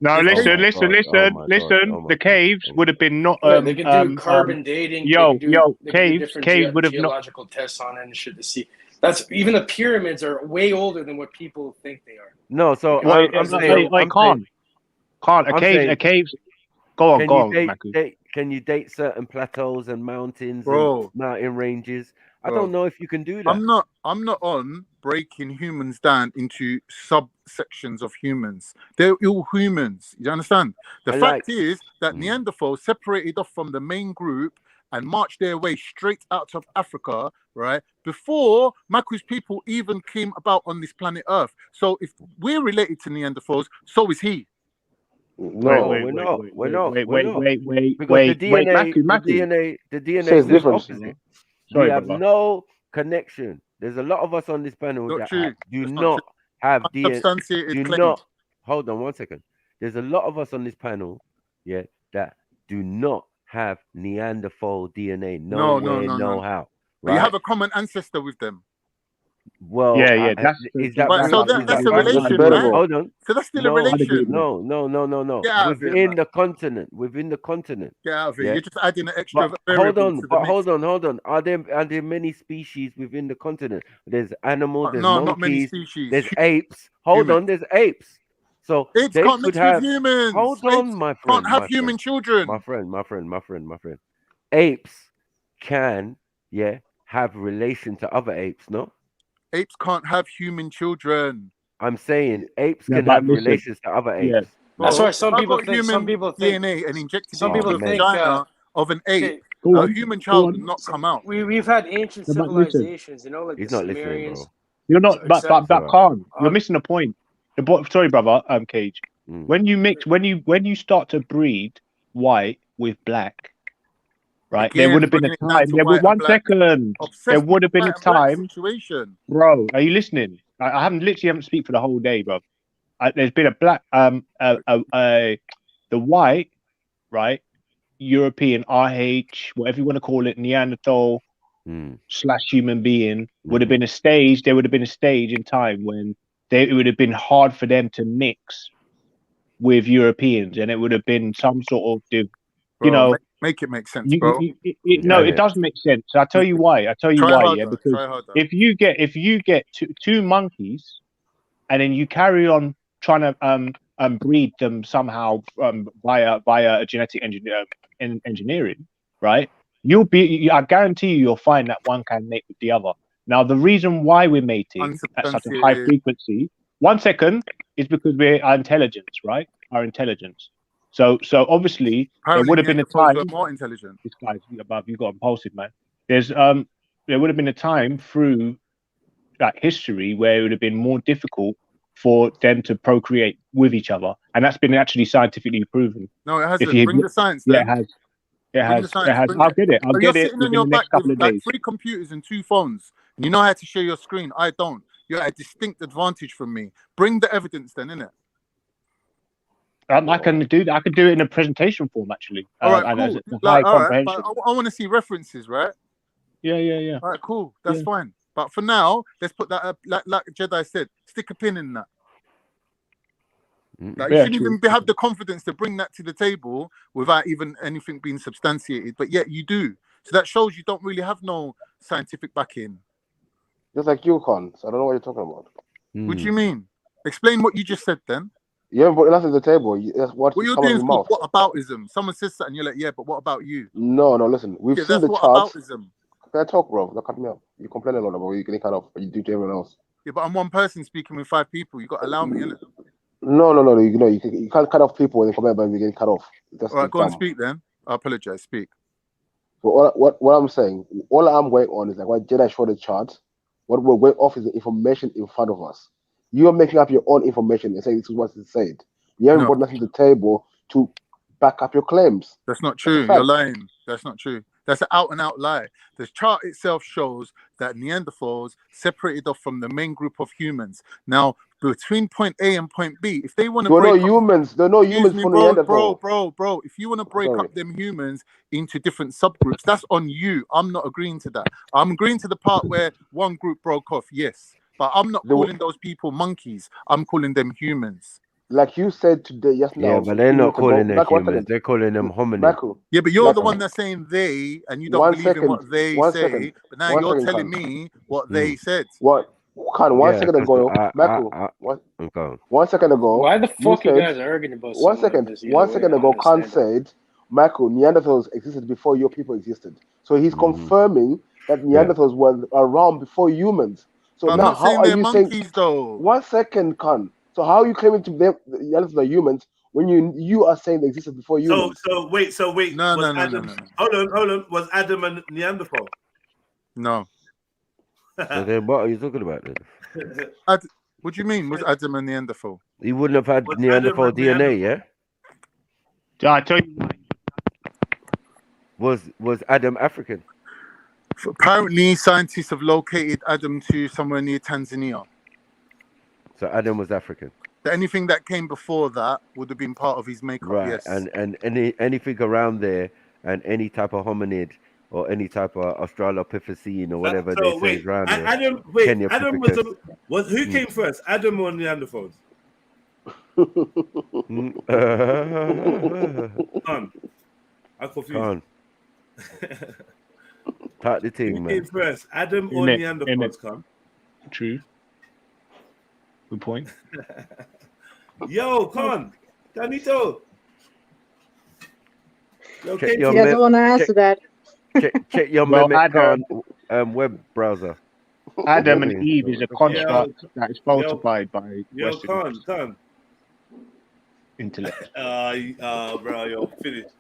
No, listen. The caves would have been not. Right, they could do carbon dating. They could do caves would have not. Geological tests on it and shit to see. That's even the pyramids are way older than what people think they are. No, so I'm saying, a caves. Go on, can you date certain plateaus and mountains Bro. and mountain ranges? I Bro. don't know if you can do that. I'm not on breaking humans down into subsections of humans. They're all humans. You understand? The fact is that Neanderthals separated off from the main group and marched their way straight out of Africa, right? Before Maku's people even came about on this planet Earth. So if we're related to Neanderthals, so is he. No, we're not. Wait. Because the DNA says is different. opposite. Sorry, we have brother. no connection. There's a lot of us on this panel Not that true. do That's not have DNA. Unsubstantiated Do claims. not. Hold on 1 second. There's a lot of us on this panel, yeah, that do not have Neanderthal DNA. No how. But you have a common ancestor with them. Well, that's a relation, right? Hold on. So that's still a relation. No. Get out of Within it, the continent. Get out of it. Yeah. You're just adding an extra But variable. hold on. Are there many species within the continent? There's animals, there's no, monkeys, not many species. there's apes. Hold on, there's apes. So apes they can't could mix have with humans. Hold apes on, my friend. Can't have human children. My friend. Apes can, have relation to other apes, no? Apes can't have human children. I'm saying apes can have relations to other apes. That's why some if people I got think. human Some people think. DNA and injected Some into people the think. vagina of an ape, Go a on, human go child on. would not come out. We've had ancient No, but listen. civilizations, you know, like He's the not listening, Sumerians. bro. You're not, but Alright. Khan, you're missing a point. Sorry, brother, Cage. When you start to breed white with black, right? There would have been a time. There would have been a time. Bro, are you listening? I haven't speak for the whole day, bro. There's been a black, the white, right? European RH, whatever you want to call it, Neanderthal / human being would have been a stage. There would have been a stage in time when it would have been hard for them to mix with Europeans, and it would have been some sort of, make it make sense, bro. It does make sense. I'll tell you why. Because if you get two monkeys, and then you carry on trying to breed them somehow via genetic engineering, right? I guarantee you'll find that one can mate with the other. Now, the reason why we're mating at such a high frequency, 1 second, is because our intelligence, right? Our intelligence. So obviously there would have been a time. More intelligent. This guy's above. You got impulsive, man. There would have been a time through history where it would have been more difficult for them to procreate with each other, and that's been actually scientifically proven. No, it hasn't. Bring the science. Yeah, it has. It has. I'll get it. I'll get it sitting on your within the next back couple with of days. 3 computers and 2 phones. And you know how to share your screen. I don't. You're at a distinct advantage from me. Bring the evidence, then, innit? I can do that. I could do it in a presentation form, actually. All right, cool. High comprehension. comprehension. But I want to see references, right? Yeah. All right, cool. That's fine. But for now, let's put that up. Like Jedi said, stick a pin in that. You shouldn't even have the confidence to bring that to the table without even anything being substantiated, but yet you do. So that shows you don't really have no scientific backing. Just like you, Con. So I don't know what you're talking about. What do you mean? Explain what you just said then. You haven't put nothing to the table. What you're doing is called what aboutism. Someone says that and you're like, yeah, but what about you? No, listen. We've seen the what charts. Aboutism. Can I talk, bro? Don't cut me up. You complain a lot about you getting cut off, but you do to everyone else. Yeah, but I'm one person speaking with 5 people. You got to allow me, innit? No. You can't cut off people when they complain about you getting cut off. All right, go and speak then. I apologize. Speak. But what I'm saying, all I'm going on is like what Jedi showed the chart. What we're going off is the information in front of us. You are making up your own information and saying this is what it said. You haven't brought nothing to the table to back up your claims. That's not true. You're lying. That's not true. That's an out and out lie. The chart itself shows that Neanderthals separated off from the main group of humans. Now, between point A and point B, if they want to break humans. There are no humans from Neanderthal. Bro. If you want to break up them humans into different subgroups, that's on you. I'm not agreeing to that. I'm agreeing to the part where one group broke off, yes. But I'm not calling those people monkeys. I'm calling them humans. Like you said today, just now. Yeah, but they're not calling them humans. They're calling them hominids. Yeah, but you're the one that's saying they, and you don't believe in what they say. But now you're telling me what they said. What? One second ago, Michael. 1 second ago. Why the fuck you guys are arguing about? 1 second. 1 second ago, Khan said, Michael, Neanderthals existed before your people existed. So he's confirming that Neanderthals were around before humans. So now, how are you saying? 1 second, Khan. So how are you claiming to them the humans when you are saying they existed before humans? So wait. No. Hold on. Was Adam a Neanderthal? No. So then what are you talking about then? What do you mean? Was Adam a Neanderthal? He wouldn't have had Neanderthal DNA, yeah? Yeah, I tell you. Was Adam African? Apparently, scientists have located Adam to somewhere near Tanzania. So Adam was African. So anything that came before that would have been part of his makeup, right? Yes. And anything around there, and any type of hominid or any type of Australopithecine or whatever they say around there. Adam was who came first, Adam or Neanderthals? I'm confused. Part the thing, who man. came first, Adam or Neanderthals? Come. True. Good point. Yo, Con, Danito. I don't want to answer that. Check your web browser. Adam and Eve is a construct that is falsified by Western intellect. Bro, you're finished.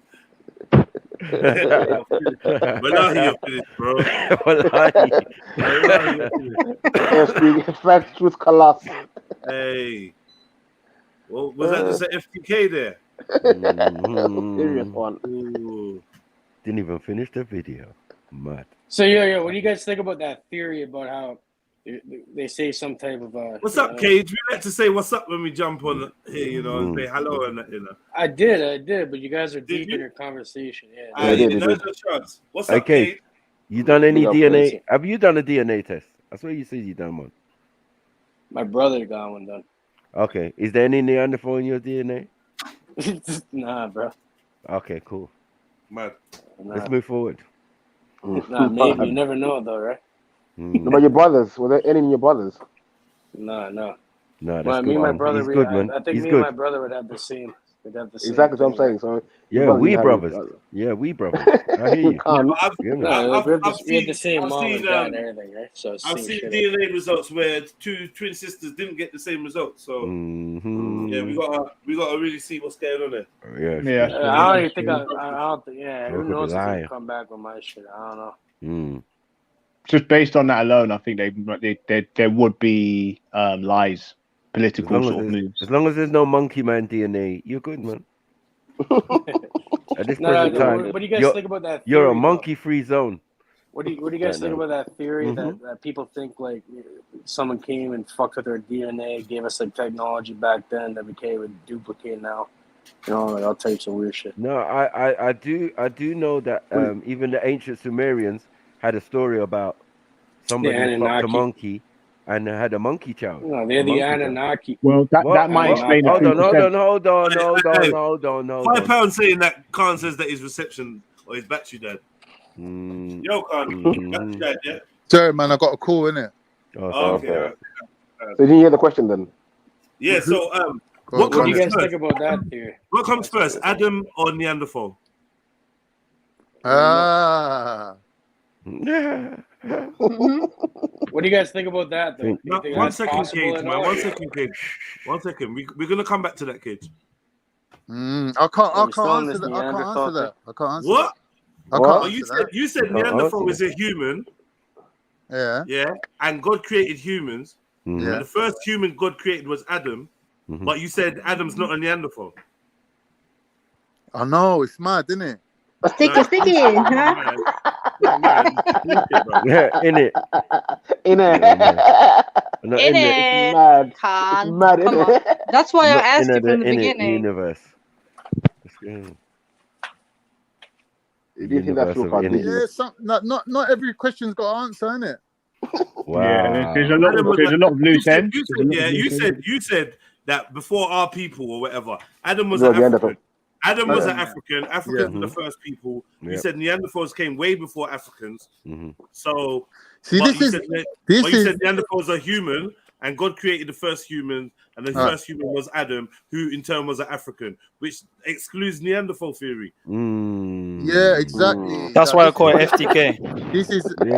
Wallahi, you're finished, bro. Wallahi. Wallahi, you're finished. Fact, truth, collapse. Hey. Well, was that just an FTK there? Serious one. Ooh. Didn't even finish the video. Mad. So yeah. What do you guys think about that theory about how they say some type of What's up, Cage? We like to say what's up when we jump on here, you know, and say hello and that, you know. I did, but you guys are deep in your conversation. Yeah. What's Hey, up, Cage? Cage? You done any Big up, DNA? Crazy. Have you done a DNA test? That's what you said you done one. My brother got one done. Okay. Is there any Neanderthal in your DNA? Nah, bro. Okay, cool. Mad. Let's move forward. Nah, maybe. You never know, though, right? What about your brothers? Were there any in your brothers? No. No, that's Well, good. me and my brother, He's good, man. I think He's me good. and my brother would have the same. We'd have the same Exactly what I'm thing, saying. So Yeah, we brothers. Yeah, we brothers. I hear you. can't. Yeah, man. No, we have I've the same I've mom seen, and dad and everything, right? So it's I've same seen shit. DNA results where two twin sisters didn't get the same result. So yeah, we gotta really see what's going on there. Yeah. I don't even think I don't think. Yeah, It who could be knows if lying. they come back with my shit? I don't know. Just based on that alone, I think there would be lies, political sort of moves. As long as there's no monkey man DNA, you're good, man. At this No, present time, what do you guys think about that you're a theory, though? monkey-free zone. What do you guys think about that theory that people think like someone came and fucked with our DNA, gave us like technology back then that we can't even duplicate now? You know, like all types of weird shit. No, I do know that even the ancient Sumerians had a story about somebody The who fucked a Anunnaki. monkey and had a monkey child. No, they're the Anunnaki. Well, that might explain a few percent. Hold on. £5 saying that Khan says that his reception or his battery dead. Yo, Khan, battery dead, yeah? Sorry, man, I got a call, innit? Okay. So did you hear the question then? Yeah, so What do you guys think about that theory? What comes first, Adam or Neanderthal? What do you guys think about that, though? Do you think One that's second, possible Cage, at man. all? 1 second, Cage. 1 second. We're gonna come back to that, Cage. I can't answer that. I can't answer that. What? I can't answer You that. said Neanderthal is a human. Yeah. Yeah. And God created humans. Yeah. And the first human God created was Adam. But you said Adam's not a Neanderthal. I know, it's mad, isn't it? Sticky. Yeah, in it. Mad. Can't. Mad, Come innit? on. That's why I asked you from the beginning. Universe. You didn't think that's true, Khan, did you? Yeah, not every question's got an answer, innit? Wow. Yeah, there's a lot of loose ends. You said that before our people or whatever, Adam was No, an Neanderthal. African. Adam was an African. Africans were the first people. You Yep. said Neanderthals came way before Africans. So, See, but this you is- said, this but you is- said Neanderthals are human, and God created the first human, and the Right. first human was Adam, who in turn was an African, which excludes Neanderthal theory. Yeah, exactly. That's why I call it FTK. This is Leave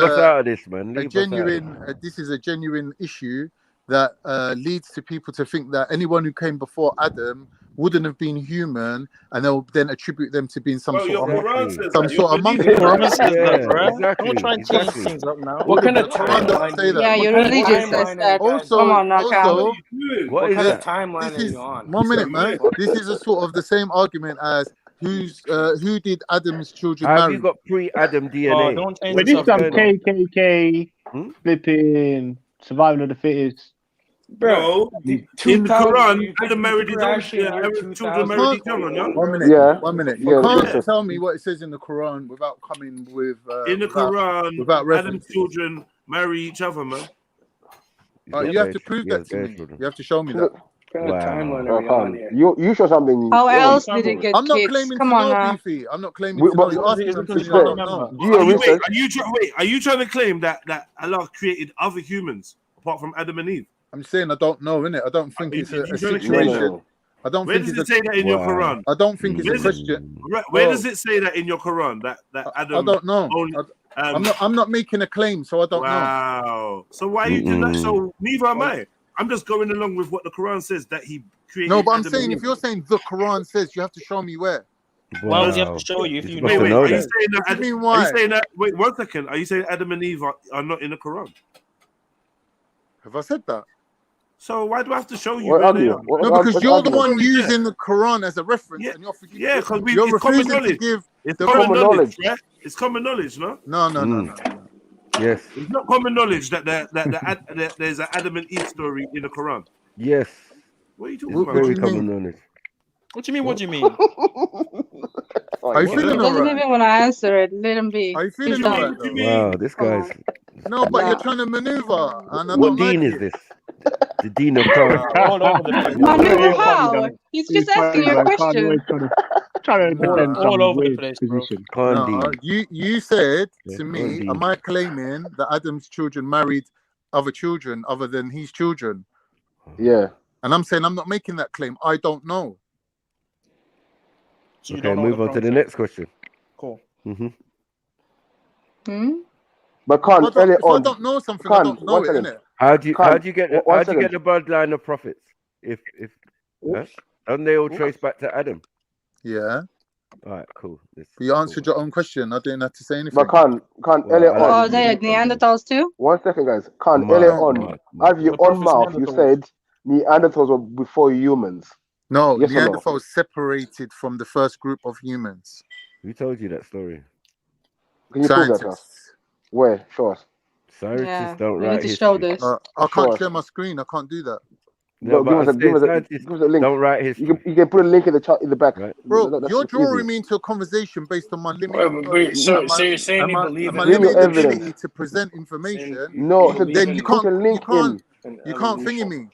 us out of this, man. Leave us out. This is a genuine issue that leads to people to think that anyone who came before Adam wouldn't have been human, and they'll then attribute them to being some Bro, sort your of Quran says some that. sort of monkey. Quran says that, Yeah, bro. exactly, Don't try and change exactly. things up now. What kind of Quran doesn't say that. Yeah, your religion says that. Also, Come on now, Cal. also, What kind this- of timeline this are is you on? 1 minute, man. This is a sort of the same argument as who did Adam's children Have marry? you got pre-Adam DNA? don't change But this yourself, some man. KKK flipping survival of the fittest. Bro, in the 2000, Quran, you Adam married his think own actually in year children 2000? married each other, no? 1 minute. Yeah. 1 minute. Yeah, You can't yeah. tell me what it says in the Quran without coming with In the Quran, without Adam's references. children marry each other, man. You have to prove that to me. You have to show me that. What kind of timeline Oh, are we on Khan, here? you show something. How Yeah, else you- did it get I'm not kids? claiming Come to on know, now. Beefy. I'm not claiming We- to know. but- You're asking It's something because I you don't can't know. remember. Do your research. Are you trying to claim that Allah created other humans apart from Adam and Eve? I'm saying I don't know, innit? I don't think it's a You trying to claim situation. that? I don't Where think does it's it say that in your Quran? I don't think it's a Where's it- question. Where Oh. does it say that in your Quran that Adam? I don't know. Only, I'm not making a claim, so I don't know. Wow. So why are you doing that? So neither am I. I'm just going along with what the Quran says that he created. No, but I'm Adam saying and if Eve. you're saying the Quran says, you have to show me where. Why would he have to show you if you Wait, know? are you saying that? What do you mean, Are you why? saying that? Wait, 1 second. Are you saying Adam and Eve are not in the Quran? Have I said that? So why do I have to show you What where they argument? are? No, because you're the one Already using there. the Quran as a reference, Yeah, and you're yeah, because you're it's common refusing to knowledge. give It's the common knowledge. knowledge. Yeah, it's common knowledge, no? No. Yes. It's not common knowledge that there's an Adam and Eve story in the Quran. Yes. What are you talking It's about? very common knowledge. What do you mean? What do you mean? Are you feeling He doesn't alright? even want to answer it. Let him be. Are you He's feeling done. alright though? Wow, this Come guy's. No, but Nah. you're trying to maneuver, and I What don't like dean is it. this? The dean of Torah. All over the place. Maneuver how? He's just asking you a question. Trying to defend All some over the weird place, bro. position. No, you said Yeah, to can't me, dean. am I claiming that Adam's children married other children other than his children? Yeah. And I'm saying I'm not making that claim. I don't know. So you Okay, don't know move what on the to the Quran next question. Cool. But can't If early I on. don't know something, I don't know it, innit? How do you Can't. get One how do you get second. the bloodline of prophets? If huh? Don't they all trace back to Adam? Yeah. All right, cool. You answered your own question. I didn't have to say anything. But can't Well, early I like on. Oh, they are Neanderthals too? 1 second, guys. Can't Mark, early on. Mark. Out of your The own prophet's mouth, you Neanderthals. said Neanderthals were before humans. No, Yes or no? Neanderthals separated from the first group of humans. Who told you that story? Can you prove that to us? Scientists. Where? Show us. Scientists Yeah, don't we need write to show history. this. I Show can't us. share my screen. I can't do that. No, Give us but a scientists give us a link. don't write history. You can put a link in the chat in the back. Right. Bro, That's you're drawing easy. me into a conversation based on my limited Wait, knowledge so and you're saying you believe my in Bring your limited evidence. ability to present information. No, so Then you put can't a link in. thingy me.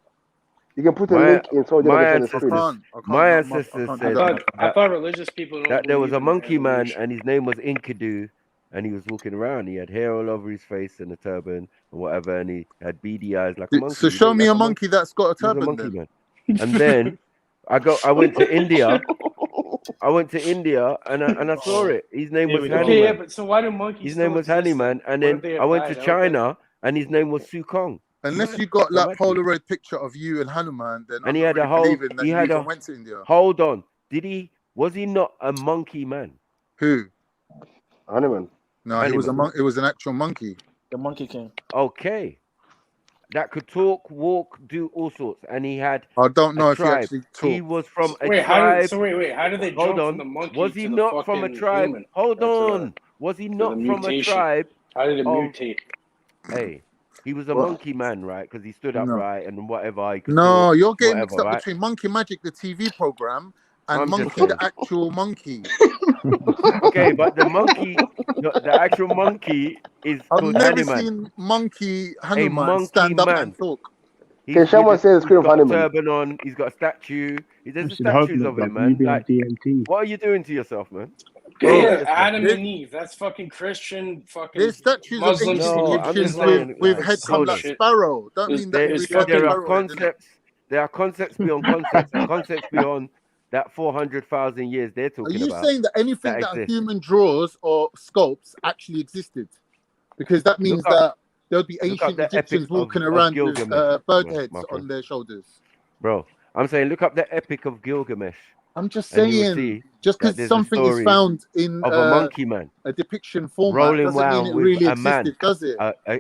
You can put a My link in so they my can understand the script. ancestors, my ancestors I said can't do I thought religious people don't that there was believe a in monkey man evolution. and his name was Enkidu, and he was walking around. He had hair all over his face and a turban and whatever, and he had beady eyes like a monkey. So He show looked me like a monkey that's got a He was a turban monkey then. man. And then I went to India. I went to India and I saw it. His name Here was we go. Hani Okay, yeah, Man. but so why do monkeys His still name was exist? Hani Man, and What then if they I have went to died out then? China, and his name was Sukong. Unless you got that Imagine. Polaroid picture of you and Hanuman, then And I'm he not had a really whole. believing that He you had even a. went to India. Hold on. Was he not a monkey man? Who? Hanuman. No, he was it was an actual monkey. The Monkey King. Okay. That could talk, walk, do all sorts, and he had. I don't know a if he tribe. actually He talked. was from a Wait, tribe. how did they Hold jump on. from the monkey Was he to the not from a fucking tribe? human? Hold Or to on. Was he the not from a mutation? tribe? How did it of- mutate? Hey, he was a What? monkey man, right? Because he stood No. upright and whatever. He could No, talk, you're getting whatever, mixed up right? between Monkey Magic, the TV program, and I'm just Monkey, saying. the actual monkey. Okay, but the monkey, the actual monkey is I've called never Hanuman. seen Monkey A Hanuman monkey stand up man. and talk. Can someone say the He's script of got a Hanuman? turban on. He's got a statue. There's should hope statues not, of but him, man. maybe on Like, DMT. what are you doing to yourself, man? Yeah, Adam and Eve. That's fucking Christian. Fucking There's statues Muslim of ancient No, I'm Egyptians just saying, with like, heads hold like on. sparrow. Don't mean that It's every There are sparrow head, innit? concepts. There are concepts beyond concepts, and concepts beyond that 400,000 years they're Are talking you about. saying that anything that a exists. human draws or sculpts actually existed? Because that means Look up- that there'll be look up ancient the Egyptians Epic of walking around with Gilgamesh, bird my heads friend. on their shoulders. Bro, I'm saying look up the Epic of Gilgamesh. I'm just and you will saying, see just that because there's a something is story found in of a monkey man a depiction format rolling doesn't mean around it with really a man, existed, does it?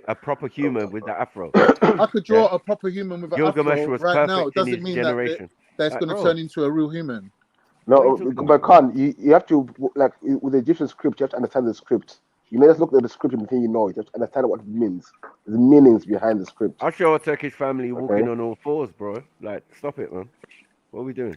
a proper human with the afro. I could draw Yeah. a proper human with an Gilgamesh afro was right now. perfect It in doesn't his mean generation. that's Like, going to bro. turn into a real human. No, but can't you have to, like with the Egyptian script, you have to understand the script. You know, just look at the script and the thing you know. You have to understand what it means. The meanings behind the script. I'll show a Turkish family walking Okay. on all fours, bro. Like, stop it, man. What are we doing?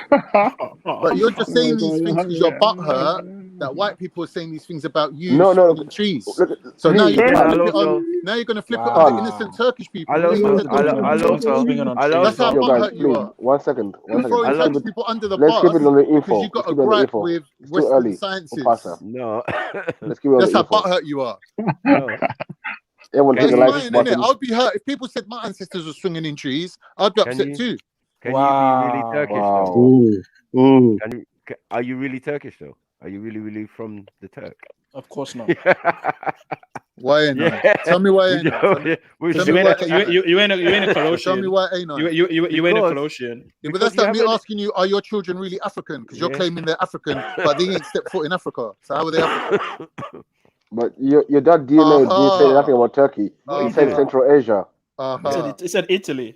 But you're just saying these things because you're butthurt that white people are saying these things about you No, swinging trees. look, So now please, you're Yeah, gonna I'll flip it also- on. Now you're gonna flip it Wow. on the innocent Turkish people. I'll who also, think that they're I'll also, That's how Yo, guys, butthurt you please, are. 1 second. You're throwing I'll- Turkish people under the Let's bus keep it on the because info. you got Let's a keep it on the gripe info. with It's too Western early. sciences. Pastor. No. Let's keep it on That's the how info. butthurt you are. No. Everyone That's take a like fine, innit? button. I'd be hurt if people said my ancestors were swinging in trees. I'd be upset too. Can you be really Turkish though? Ooh. Are you really Turkish though? Are you really from the Turk? Of course not. Why ain't no? Tell me why ain't no. Tell me why You ain't a Colossian. Tell me why ain't no. You ain't a Colossian. Yeah, but that's like me asking you, are your children really African? Because you're claiming they're African, but they ain't stepped foot in Africa. So how are they African? But your dad DNA didn't say nothing about Turkey. He said Central Asia. He said Italy.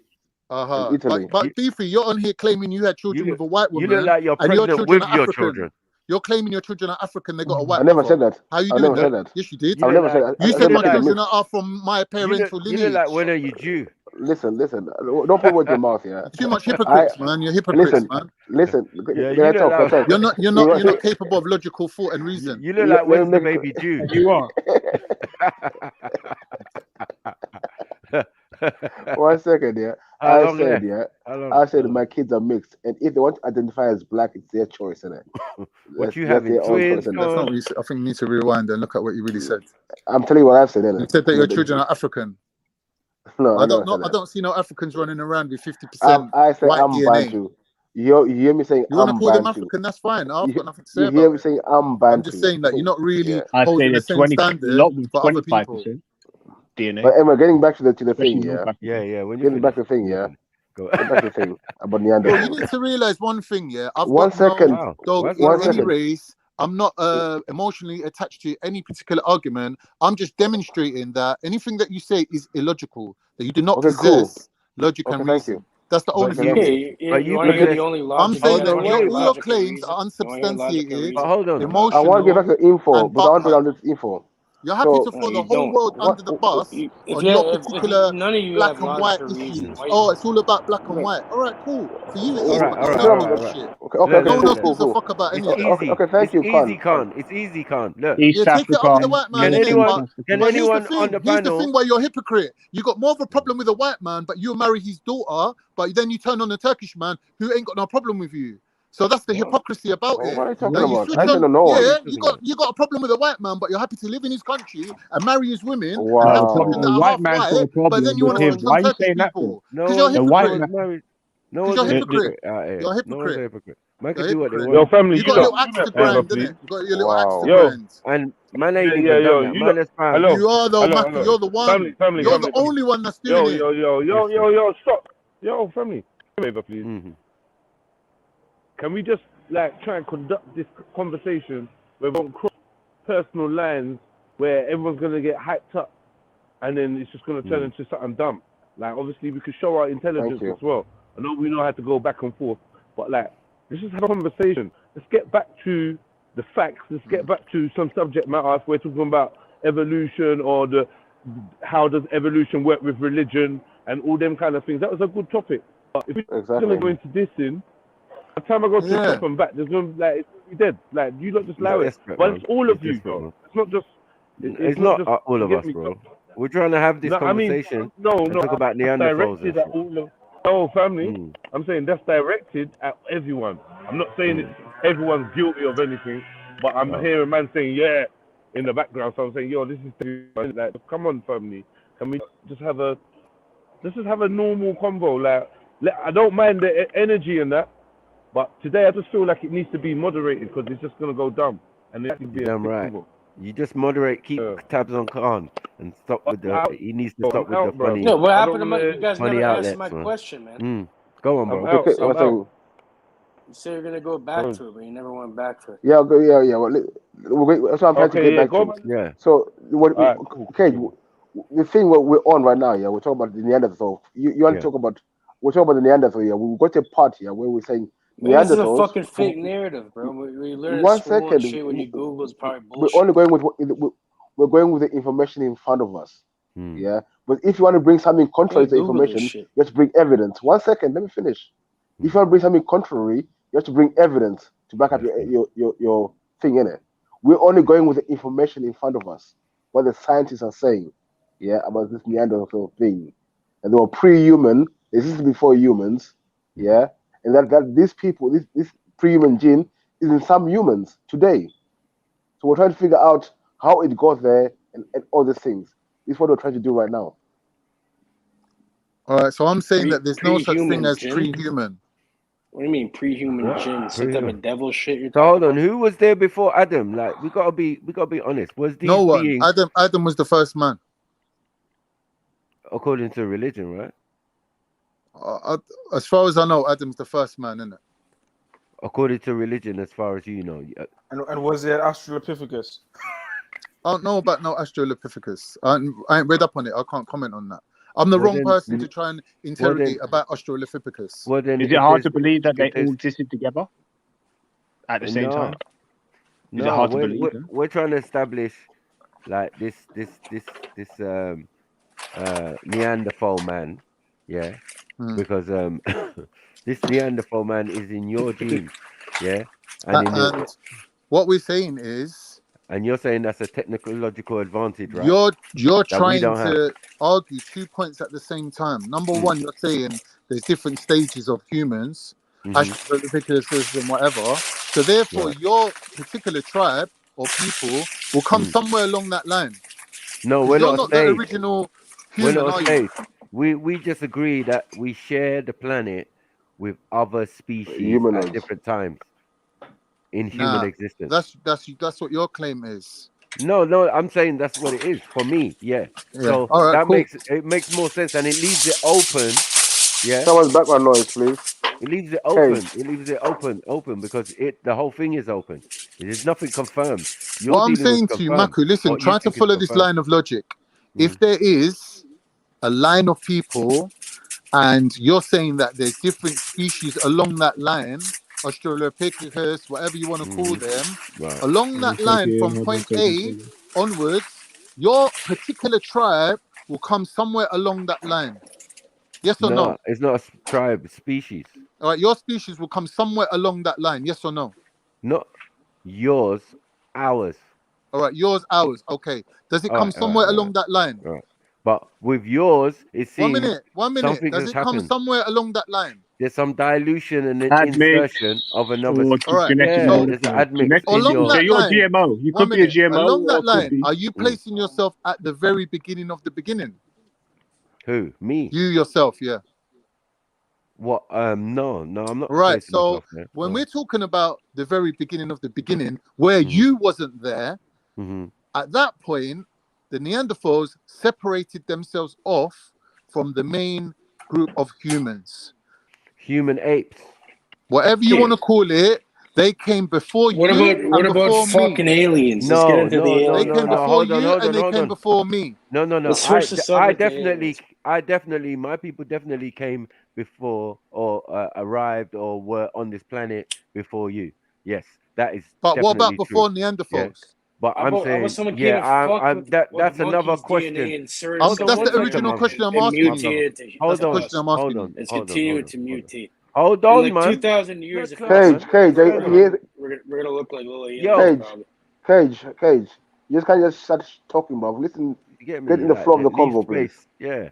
Italy. But Beefy, you're on here claiming you had children with a white woman. You look like you're and your pregnant children with are your African. children. You're claiming your children are African. They got a white I never mother. said that. How you I doing never said that. Yes, you did. I never said that. You said my like, children are from my parental lineage. You look like when are you Jew? Listen. Don't put words in your mouth, yeah. Too much hypocrites, man. You're hypocrites, man. Listen. Yeah, Can I talk? You're not capable of logical thought and reason. You look like when's the baby Jew? You are. 1 second, yeah. I said my kids are mixed, and if they want to identify as black, it's their choice, isn't it? What you having? Twins? That's not what you said. I think you need to rewind and look at what you really said. I'm telling you what I said. Innit? You said that your children are African. No, I don't see no Africans running around with 50% I say white I'm DNA. Bantu. You hear me saying you want to call them Bantu. African? That's fine. I've got nothing to say You about hear me it. saying I'm Bantu. I'm just saying that you're not really I'd say holding the they're same standard for other people. DNA. But Emma, getting back to the thing, yeah. Yeah. When you getting back to the thing, yeah. Get back to the thing about Neanderthals. Well, you need to realize one thing, yeah. I've One got second. any race. I'm not emotionally attached to any particular argument. I'm just demonstrating that anything that you say is illogical, that you do not possess logic and reason. That's the only thing. I'm saying that all your claims are unsubstantiated. Hold on. Emotional. I want to get back to the info, but I want to get on this info. You're happy to throw the whole world under the bus on your particular black and white issues. Oh, it's all about black and white. All right, cool. For you it is, but you don't give a shit. No one else gives a fuck about any of it. Okay, thank you, Khan. It's easy, Khan. Look. Yeah, take it up with the white man. Can anyone on the panel? Here's the thing why you're a hypocrite. You got more of a problem with a white man, but you marry his daughter, but then you turn on a Turkish man who ain't got no problem with you. So that's the hypocrisy about it. What are you talking about? You got a problem with a white man, but you're happy to live in his country and marry his women and Wow. have children that are half white, but then you want to switch on Turkish people. Because you're a hypocrite. Because you're a hypocrite. You're a hypocrite. Man can do what they want. Yo, family, you got your axe to grind, innit? You got your little axe to grind. And man ain't even done that. Man, that's fine. You are the Mackie. You're the one. Family, you're the only one that's doing it. Yo, stop. Yo, family. Favor, please. Can we just try and conduct this conversation without cross personal lines where everyone's gonna get hyped up and then it's just gonna turn into something dumb? Obviously we could show our intelligence as well. I know we know how to go back and forth, but let's just have a conversation. Let's get back to the facts. Let's get back to some subject matter. If we're talking about evolution or how does evolution work with religion and all them kind of things, that was a good topic. But if we're gonna go into this by the time I go to the top and back, there's gonna it's gonna be dead. You don't just allow it. But it's all of you, bro. It's not just. It's not just all of us, bro. We're trying to have this conversation. Talk about Neanderthals. Family. I'm saying that's directed at everyone. I'm not saying everyone's guilty of anything, but I'm hearing man saying in the background. So I'm saying, this is come on, family. Can we just have a normal convo? I don't mind the energy and that. But today I just feel like it needs to be moderated because it's just gonna go dumb. And it be damn right. You just moderate, keep tabs on Khan, and stop with the. He needs to stop with the funny. No, what happened to my? You guys never answered my question, man. Go on, bro. You say you're gonna go back to it, but you never went back to it. Yeah. Well, that's what I'm trying to get back to. Yeah. So the thing we're on right now, we're talking about the Neanderthal. You want to talk about? We're talking about the Neanderthal. We got to a part here where we're saying. This is a fucking fake narrative, bro. We learn shit when you Google is probably bullshit. We're only going with we're going with the information in front of us. Yeah. But if you want to bring something contrary to the information, you have to bring evidence. 1 second, let me finish. If you want to bring something contrary, you have to bring evidence to back up your thing in it. We're only going with the information in front of us, what the scientists are saying, about this Neanderthal thing. And they were pre-human, this is before humans, and that these people, this pre-human gene is in some humans today. So we're trying to figure out how it got there and all these things. This is what we're trying to do right now. All right, so I'm saying that there's no such thing as pre-human. What do you mean pre-human jinn? Some type of devil shit you're So talking hold on, about? who was there before Adam? Like we gotta be honest. Was these No one. beings Adam was the first man. according to religion, right? As far as I know, Adam's the first man, isn't it? According to religion, as far as you know. And was there Australopithecus? I don't know about no Australopithecus. I ain't read up on it. I can't comment on that. I'm the wrong person to try and interrogate about Australopithecus. Well, then, is it hard to believe that they all existed together at the same time? Is it hard to believe? We're trying to establish like this Neanderthal man, yeah, because this Neanderthal man is in your genes, yeah, and what we're saying is, and you're saying that's a technological advantage, right? You're trying to argue 2 points at the same time. Number one, you're saying there's different stages of humans, Australopithecus and whatever. So therefore, your particular tribe or people will come somewhere along that line. No, we're you're not the original human, are you? We just agree that we share the planet with other species at different times in human existence. That's what your claim is. No, I'm saying that's what it is for me. Yeah. So All right, that cool. makes more sense, and it leaves it open. Yeah. Someone's background noise, please. It leaves it open. It leaves it open because the whole thing is open. There's nothing confirmed. What I'm saying to you, Maku, listen, try to follow this line of logic. If there is a line of people and you're saying that there's different species along that line, Australopithecus, whatever you want to call them, along that line from point A onwards, your particular tribe will come somewhere along that line. Yes or no? It's not a tribe, species. All right, your species will come somewhere along that line. Yes or no? Not yours, ours. All right, yours, ours. Okay. Does it come somewhere along that line? Right. But with yours, it seems 1 minute. Does it come somewhere along that line? There's some dilution and then insertion of another. All right. There's an admix. Along that you're line, a GMO. You could be a GMO. Along that line, are you placing yourself at the very beginning of the beginning? Who? Me? You yourself, yeah. What? No, I'm not. Right. So when we're talking about the very beginning of the beginning, where you wasn't there, at that point, the Neanderthals separated themselves off from the main group of humans. Human apes. Whatever you want to call it, they came before you. What about fucking aliens? Let's get into the aliens. They came before you and they came before me. No. I definitely, my people definitely came before or arrived or were on this planet before you. Yes, that is. But what about true. before Neanderthals? Yeah. But I'm saying, that's another question. That's the original question I'm asking. Hold on. It's continuing to mutate. Hold on, in man. 2,000 years. Cage, we're gonna look like little aliens. Cage. You just can't just start talking, bro. Listen, get in the flow of the convo, please. Yeah.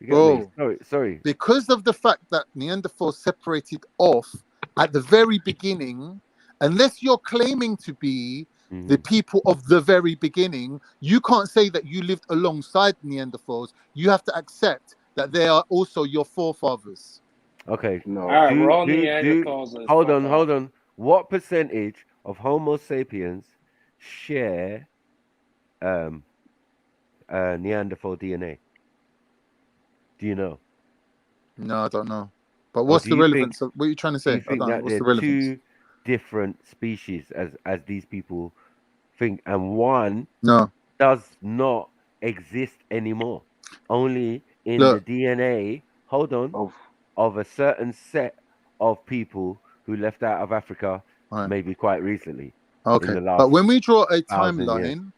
Bro, sorry. Because of the fact that Neanderthals separated off at the very beginning, unless you're claiming to be the people of the very beginning, you can't say that you lived alongside Neanderthals. You have to accept that they are also your forefathers. Okay. No. All right, we're all Neanderthals. Hold on. What percentage of Homo sapiens share Neanderthal DNA? Do you know? No, I don't know. But what's the relevance? What are you trying to say? What's the relevance? Two different species as these people think, and one does not exist anymore. Only in the DNA. Hold on. Of a certain set of people who left out of Africa, maybe quite recently. Okay, but when we draw a timeline,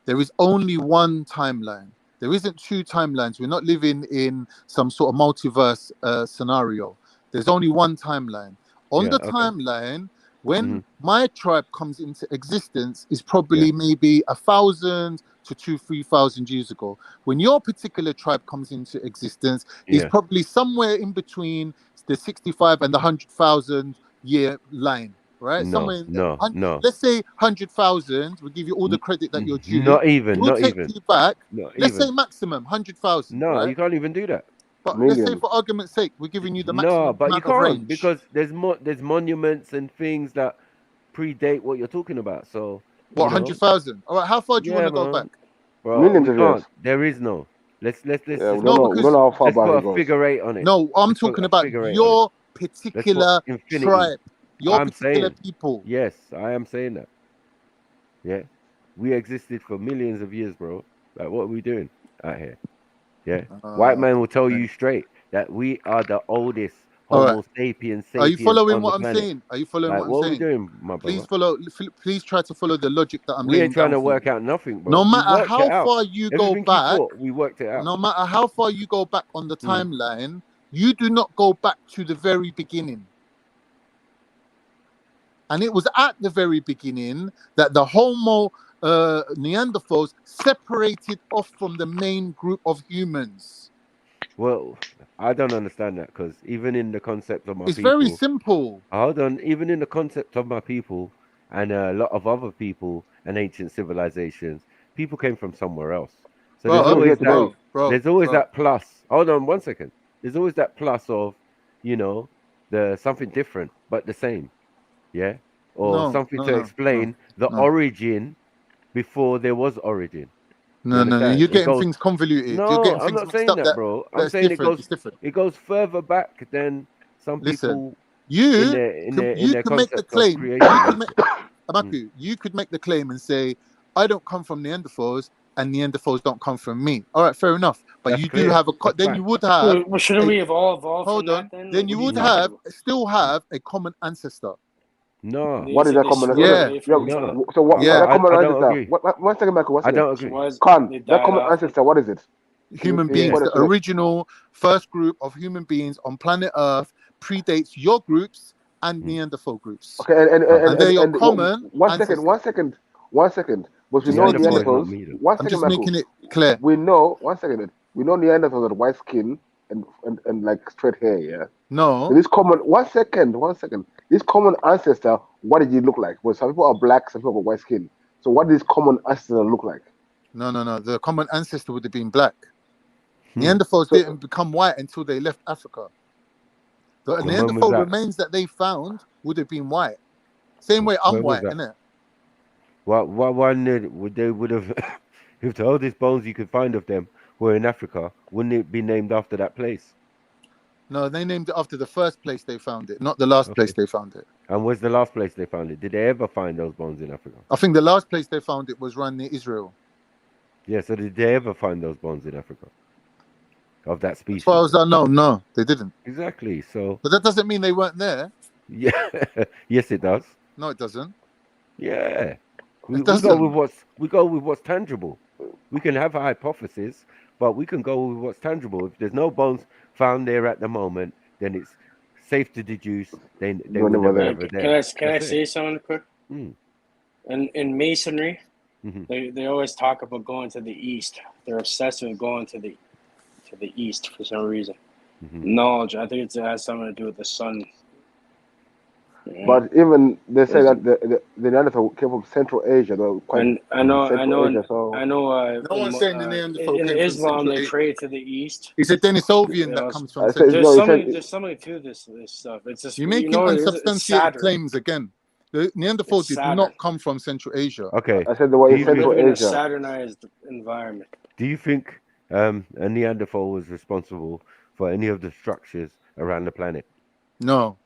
there is only one timeline. There isn't two timelines. We're not living in some sort of multiverse scenario. There's only one timeline. On the timeline, when my tribe comes into existence, is probably maybe 1,000 to 3,000 years ago. When your particular tribe comes into existence, is probably somewhere in between the 65 and the 100,000 year line, right? No. Let's say 100,000. We'll give you all the credit that you're due. Not even. We'll take you back. Let's say maximum 100,000. No, right? you can't even do that. But let's say for argument's sake, we're giving you the maximum No, but you amount of can't range. because there's monuments and things that predate what you're talking about. So what 100,000? All right, how far do you want to go back? Bro, Millions we of can't. years. There is no. Let's Yeah, just we go. don't know how far Let's back put it a goes. figure 8 on it. No, I'm Let's put talking a about figure 8 on it. your Let's put particular infinity. tribe, your I'm particular saying, people. yes, I am saying that. Yeah, we existed for millions of years, bro. Like, what are we doing out here? Yeah, white man will tell you straight that we are the oldest All Homo right. sapiens Are you sapiens following on the what I'm planet. saying? Are you following Like, what I'm what are we saying? doing, my Please brother? please try to follow the logic that I'm We laying ain't trying down to for you. work out nothing, bro. No We matter worked how it out. far you go Everything back, you thought, we worked it out. no matter how far you go back on the timeline, you do not go back to the very beginning. And it was at the very beginning that the Homo Neanderthals separated off from the main group of humans. Well, I don't understand that because even in the concept of my It's people, very simple. Hold on, even in the concept of my people and a lot of other people and ancient civilizations, people came from somewhere else. So there's always that plus. Hold on 1 second. There's always that plus of, the something different but the same, yeah, or something to explain the origin before there was origin. No, you're getting things convoluted. No, You're getting I'm things not mixed saying up. that, bro. I'm saying It's different. it goes further back than some people. You their can make the concept claim. of creation. You could make the claim and say, I don't come from Neanderthals and Neanderthals don't come from me. All right, fair enough. But That's you clear. do have then you would have. Well, shouldn't we have all evolved Hold from on. that then? Then Like, you what would are talking about? still have a common ancestor. No. What is that common ancestor? So what? That common ancestor. One second, Michael. One second. I don't agree. That common ancestor. What is it? Human beings, the original first group of human beings on planet Earth predates your groups and Neanderthal groups. Okay, and they're your common. One second. But we know Neanderthals. I'm just making it clear. We know. One second. We know Neanderthals had white skin and like straight hair. Yeah. No. So this common. One second. This common ancestor. What did he look like? Well, some people are black. Some people have white skin. So what does this common ancestor look like? No. The common ancestor would have been black. Neanderthals didn't become white until they left Africa. The Neanderthal remains that they found would have been white. Same way I'm white, innit? What they would have if the oldest bones you could find of them were in Africa, wouldn't it be named after that place? No, they named it after the first place they found it, not the last place they found it. And where's the last place they found it? Did they ever find those bones in Africa? I think the last place they found it was around near Israel. Yeah, so did they ever find those bones in Africa? Of that species? As far as I know, no, they didn't. Exactly. So, but that doesn't mean they weren't there. Yeah, yes, it does. No, it doesn't. Yeah, we go with what's tangible. We can have a hypothesis, but we can go with what's tangible. If there's no bones found there at the moment, then it's safe to deduce they were never ever there. Can I say something quick? And in masonry, they always talk about going to the east. They're obsessed with going to the east for some reason. Knowledge, I think it has something to do with the sun. Yeah. But even they say that the Neanderthal came from Central Asia. I know. No one's saying the Neanderthal in came Islam from they pray to the east. It's a Denisovian that comes from. There's something to this stuff. It's just you're making unsubstantiated claims again. The Neanderthals did not come from Central Asia. Okay, I said the way Central Asia. In a Saturnized environment. Do you think a Neanderthal was responsible for any of the structures around the planet? No.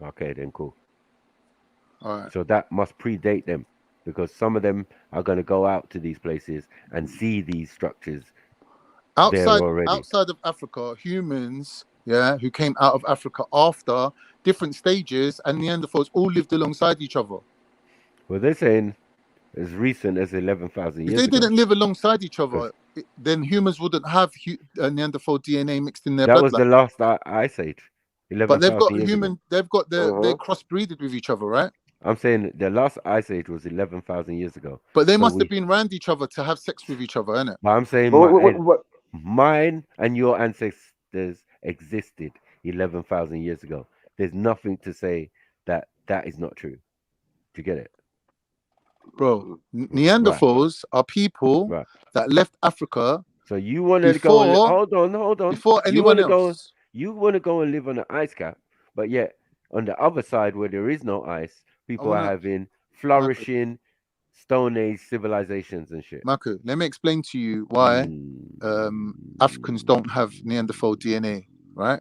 Okay, then cool. All right. So that must predate them because some of them are going to go out to these places and see these structures outside of Africa. Humans, who came out of Africa after different stages, and Neanderthals all lived alongside each other. Well, they're saying as recent as 11,000 years ago. If they didn't live alongside each other, Yes. then humans wouldn't have Neanderthal DNA mixed in their bloodline. That was bloodline. the last ice age. But they've got human. They've got they're crossbreeded with each other, right? I'm saying the last ice age was 11,000 years ago. But they must have been around each other to have sex with each other, innit? But I'm saying mine and your ancestors existed 11,000 years ago. There's nothing to say that is not true. Do you get it? Bro, Neanderthals are people that left Africa So you want to go and hold on. Before anyone else. You want to go and live on an ice cap, but yet on the other side where there is no ice, people are having flourishing Stone Age civilizations and shit. Marco, let me explain to you why Africans don't have Neanderthal DNA, right?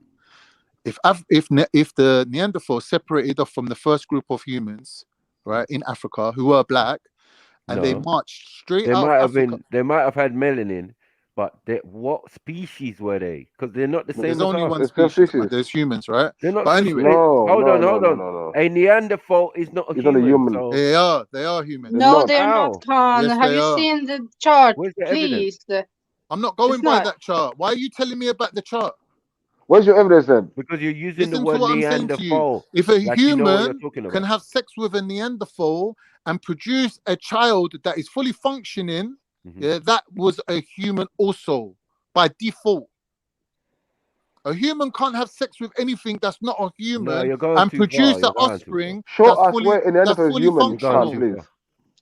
If the Neanderthal separated off from the first group of humans, right, in Africa who were black, and they marched straight out of Africa. They might have had melanin, but what species were they? Because they're not the same as us. There's only one species, but there's humans, right? They're not. But anyway, hold on. A Neanderthal is not a human. So... They are human. No, they're not, Khan. Yes, have you seen the chart? Please. I'm not going by that chart. Why are you telling me about the chart? Where's your evidence then? Because you're using the word Neanderthal. If a human can have sex with a Neanderthal and produce a child that is fully functioning, that was a human also by default. A human can't have sex with anything that's not a human and produce an offspring that's fully functional.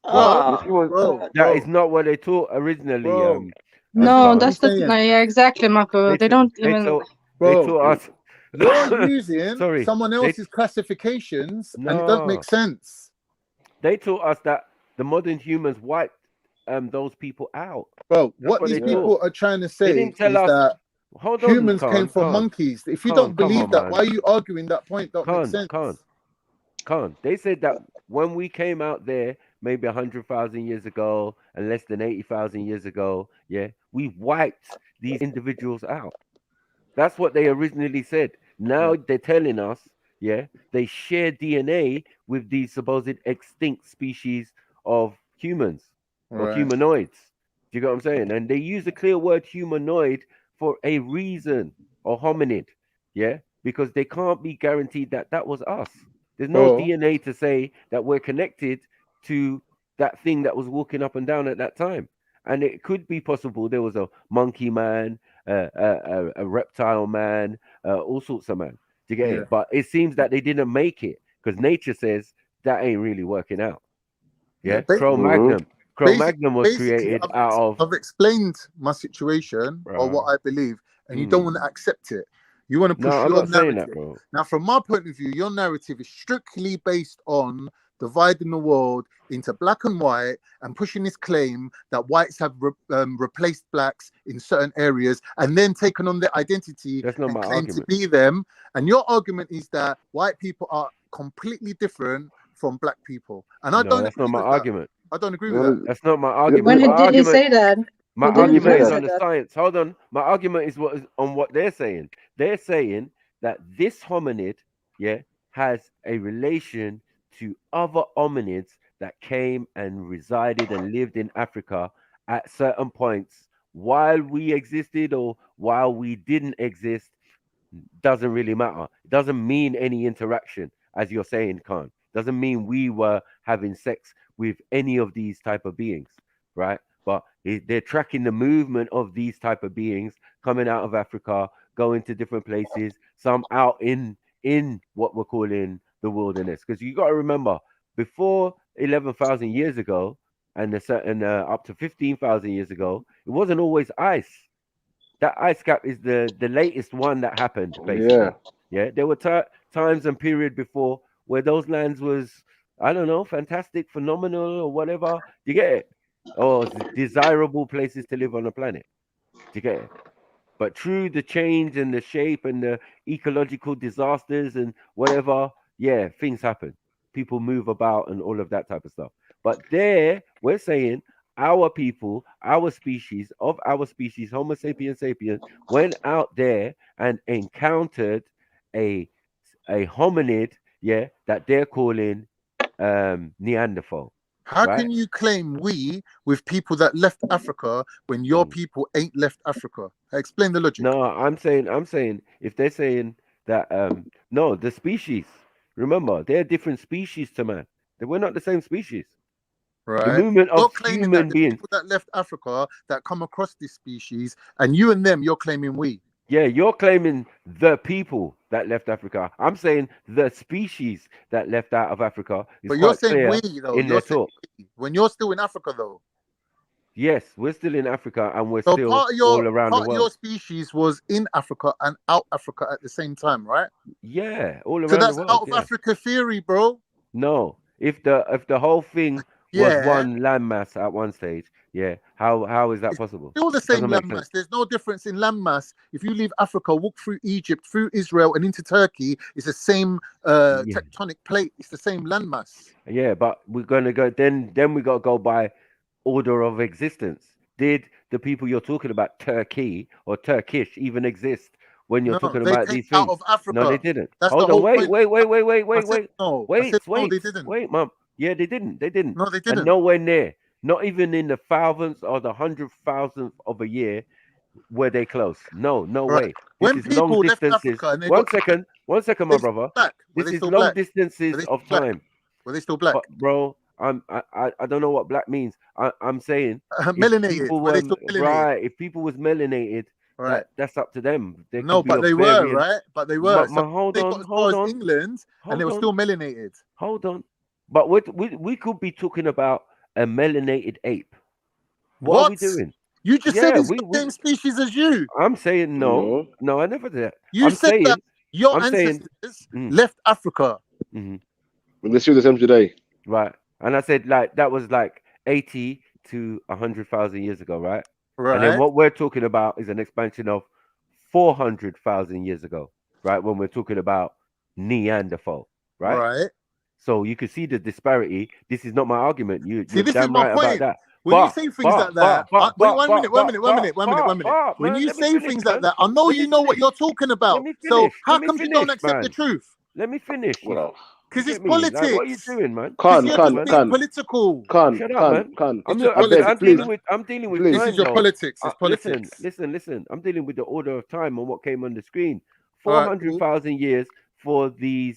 That is not what they taught originally. No, that's exactly, Marco. They don't even. They taught us. You're using someone else's classifications, and it doesn't make sense. They taught us that the modern humans wiped those people out. Bro, what these people are trying to say is that humans came from monkeys. If you don't believe that, why are you arguing that point? That makes sense. Khan, they said that when we came out there, maybe 100,000 years ago, and less than 80,000 years ago, we wiped these individuals out. That's what they originally said. Now they're telling us, they share DNA with these supposed extinct species of humans or humanoids. Do you get what I'm saying? And they use the clear word humanoid for a reason, or hominid, because they can't be guaranteed that that was us. There's no DNA to say that we're connected to that thing that was walking up and down at that time. And it could be possible there was a monkey man, a reptile man, all sorts of man. Do you get it? But it seems that they didn't make it because nature says that ain't really working out. Cro-Magnon was created out of... I've explained my situation or what I believe, and you don't want to accept it. You want to push your narrative. Now, from my point of view, your narrative is strictly based on dividing the world into black and white and pushing this claim that whites have replaced blacks in certain areas and then taken on their identity and claim to be them. And your argument is that white people are completely different from black people. And I don't. That's not my argument. I don't agree with that. That's not my argument. When did he say that? My argument is on the science. Hold on. My argument is on what they're saying. They're saying that this hominid, has a relation to other hominids that came and resided and lived in Africa at certain points while we existed or while we didn't exist. Doesn't really matter. It doesn't mean any interaction, as you're saying, Khan. Doesn't mean we were having sex with any of these type of beings, right? But they're tracking the movement of these type of beings coming out of Africa, going to different places, some out in what we're calling the wilderness. Because you got to remember, before 11,000 years ago and up to 15,000 years ago, it wasn't always ice. That ice cap is the latest one that happened, basically. There were times and period before where those lands was, I don't know, fantastic, phenomenal, or whatever. You get it? Or desirable places to live on the planet. Do you get it? But through the change and the shape and the ecological disasters and whatever, things happen. People move about and all of that type of stuff. But there, we're saying our people, our species, Homo sapiens sapiens, went out there and encountered a hominid, that they're calling Neanderthal. How can you claim we with people that left Africa when your people ain't left Africa? Explain the logic. No, I'm saying if they're saying that no, the species. Remember, they're different species to man. We're not the same species. Right. The movement of human beings. People that left Africa that come across this species, and you and them, you're claiming we. Yeah, you're claiming the people that left Africa. I'm saying the species that left out of Africa. But you're saying we, though. In their talk. When you're still in Africa, though. Yes, we're still in Africa, and we're So still part of all around the your world. species was in Africa and out Africa at the same time, right? Yeah, all So around the that's world. out of Yeah. Africa theory, bro. No, if the whole thing was Yeah. one landmass at one stage, yeah, how is that possible? Still the same Doesn't make landmass. sense. There's no difference in landmass. If you leave Africa, walk through Egypt, through Israel, and into Turkey, it's the same tectonic plate. It's the same landmass. Yeah, but we're gonna go then we gotta go by order of existence. Did the people you're talking about, Turkey or Turkish, even exist when you're No, talking they about came these out things? of Africa. No, they didn't. That's Hold the on, whole point. wait. No. Wait, no, they didn't. Wait, Mum. Yeah, they didn't. No, they didn't. And nowhere near. Not even in the thousandth or the 100,000th of a year were they close. No Right. way. This When is long people left distances. Africa and they One got second, my brother. black, were This they is still long black? distances of time. Were they still black? But bro, I don't know what black means. I'm saying melanated. Were they still melanated? right. If people was melanated, right, that's up to them. They no, could be but of they varying... were right. But they were. So hold they on, got as far as England, and they were on. still melanated. Hold on, but we could be talking about a melanated ape. What are we doing? You just said it's the same species as you. I'm saying no. I never did that. You I'm said saying, that your ancestors left Africa. We're still the same today. Right. And I said like that was like 80 to 100,000 years ago, right? Right. And then what we're talking about is an expansion of 400,000 years ago, right? When we're talking about Neanderthal, right? Right. So you can see the disparity. This is not my argument. You're this damn is my right point. about that. When you say things like that, wait, one minute. When you say things like that, I know you know what you're talking about. So how come you don't accept the truth? Let me finish. Because it's politics. Like, what are you doing, man? Political. Shut up, man. I'm dealing with This time, is your though. politics. It's politics. Listen. I'm dealing with the order of time and what came on the screen. All right, 400,000 years for the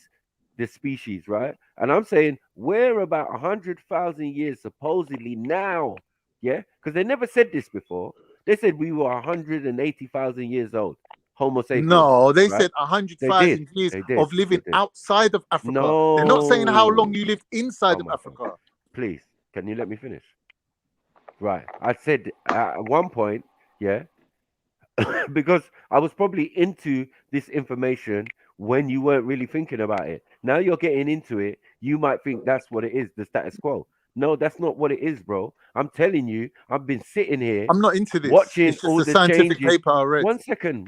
species, right? And I'm saying we're about 100,000 years supposedly now, yeah? Because they never said this before. They said we were 180,000 years old. Homo sapiens. No, they right? said 100,000 years of living outside of Africa. No. They're not saying how long you lived inside of Africa. God. Please, can you let me finish? Right. I said at one point, yeah, because I was probably into this information when you weren't really thinking about it. Now you're getting into it. You might think that's what it is, the status quo. No, that's not what it is, bro. I'm telling you, I've been sitting here. I'm not into this. Watching it's just all a the scientific changes. paper I read. One second.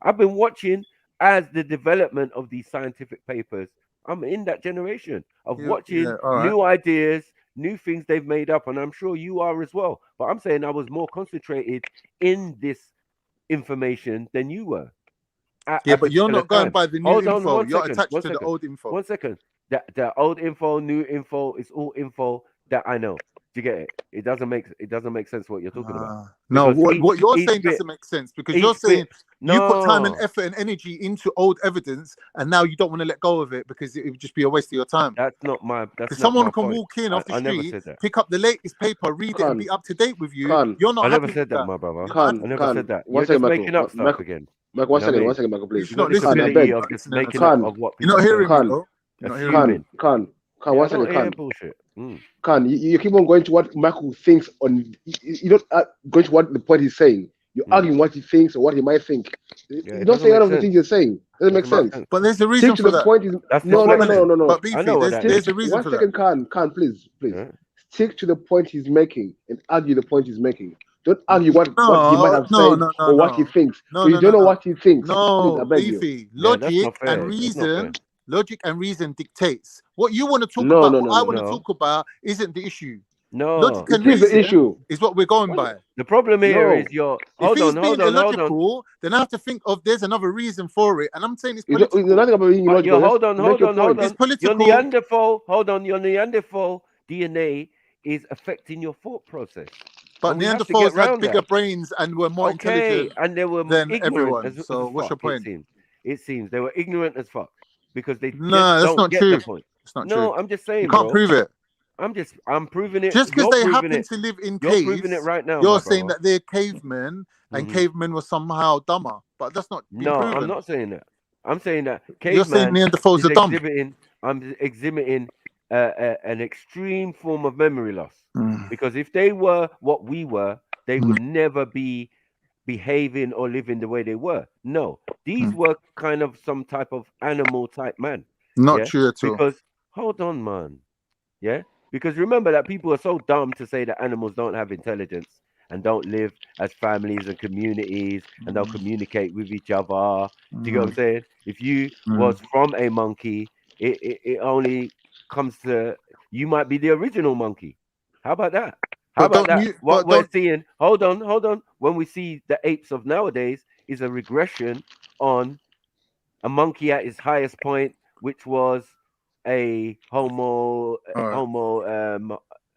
I've been watching as the development of these scientific papers. I'm in that generation of watching new ideas, new things they've made up, and I'm sure you are as well. But I'm saying I was more concentrated in this information than you were. But you're not going by the new info. You're attached to the old info. 1 second. The old info, new info, it's all info that I know. Do you get it? It doesn't make sense what you're talking about. No, what you're saying doesn't make sense because you're saying you put time and effort and energy into old evidence, and now you don't want to let go of it because it would just be a waste of your time. That's not my. Someone can walk in off the street, pick up the latest paper, read it, and be up to date with you. You're not. I never said that, my brother. I never said that. You're just making up stuff again. Michael, one second, Michael, please. You're not hearing me, bro. One second, Khan, you keep on going to what Michael thinks you don't go to what the point he's saying. You're arguing what he thinks or what he might think. You don't say any of the things you're saying. Doesn't make sense. But there's a reason for that. No. But Beefy, there's a reason for that. 1 second, Khan, please. Stick to the point he's making and argue the point he's making. Don't argue what he might have said or what he thinks. You don't know what he thinks. No, Beefy. Logic and reason dictates. What you want to talk about, what I want to talk about, isn't the issue. No, logic and reason the issue is what we're going by. The problem here is if he's being illogical, then I have to think of there's another reason for it, and I'm saying it's political. Nothing about being illogical. Hold on. It's political. Your Neanderthal DNA is affecting your thought process. But Neanderthals had bigger brains and were more intelligent and they were than ignorant everyone. So what's your point? It seems they were ignorant as fuck because they that's not true. It's not true. No, I'm just saying. You can't prove it. I'm proving it. Just because they happen to live in caves, you're proving it right now. You're saying that they're cavemen and cavemen were somehow dumber, but that's not. No, proven. I'm not saying that. I'm saying that you're saying Neanderthals are dumb. I'm exhibiting an extreme form of memory loss. Because if they were what we were, they would never be behaving or living the way they were. No, these were kind of some type of animal type man. Not true at all. Because hold on, man. Yeah, because remember that people are so dumb to say that animals don't have intelligence and don't live as families and communities and don't communicate with each other. Do you get what I'm saying? If you was from a monkey, it only comes to you might be the original monkey. How about that? How about that? What we're seeing, hold on. When we see the apes of nowadays is a regression on a monkey at its highest point, which was a Homo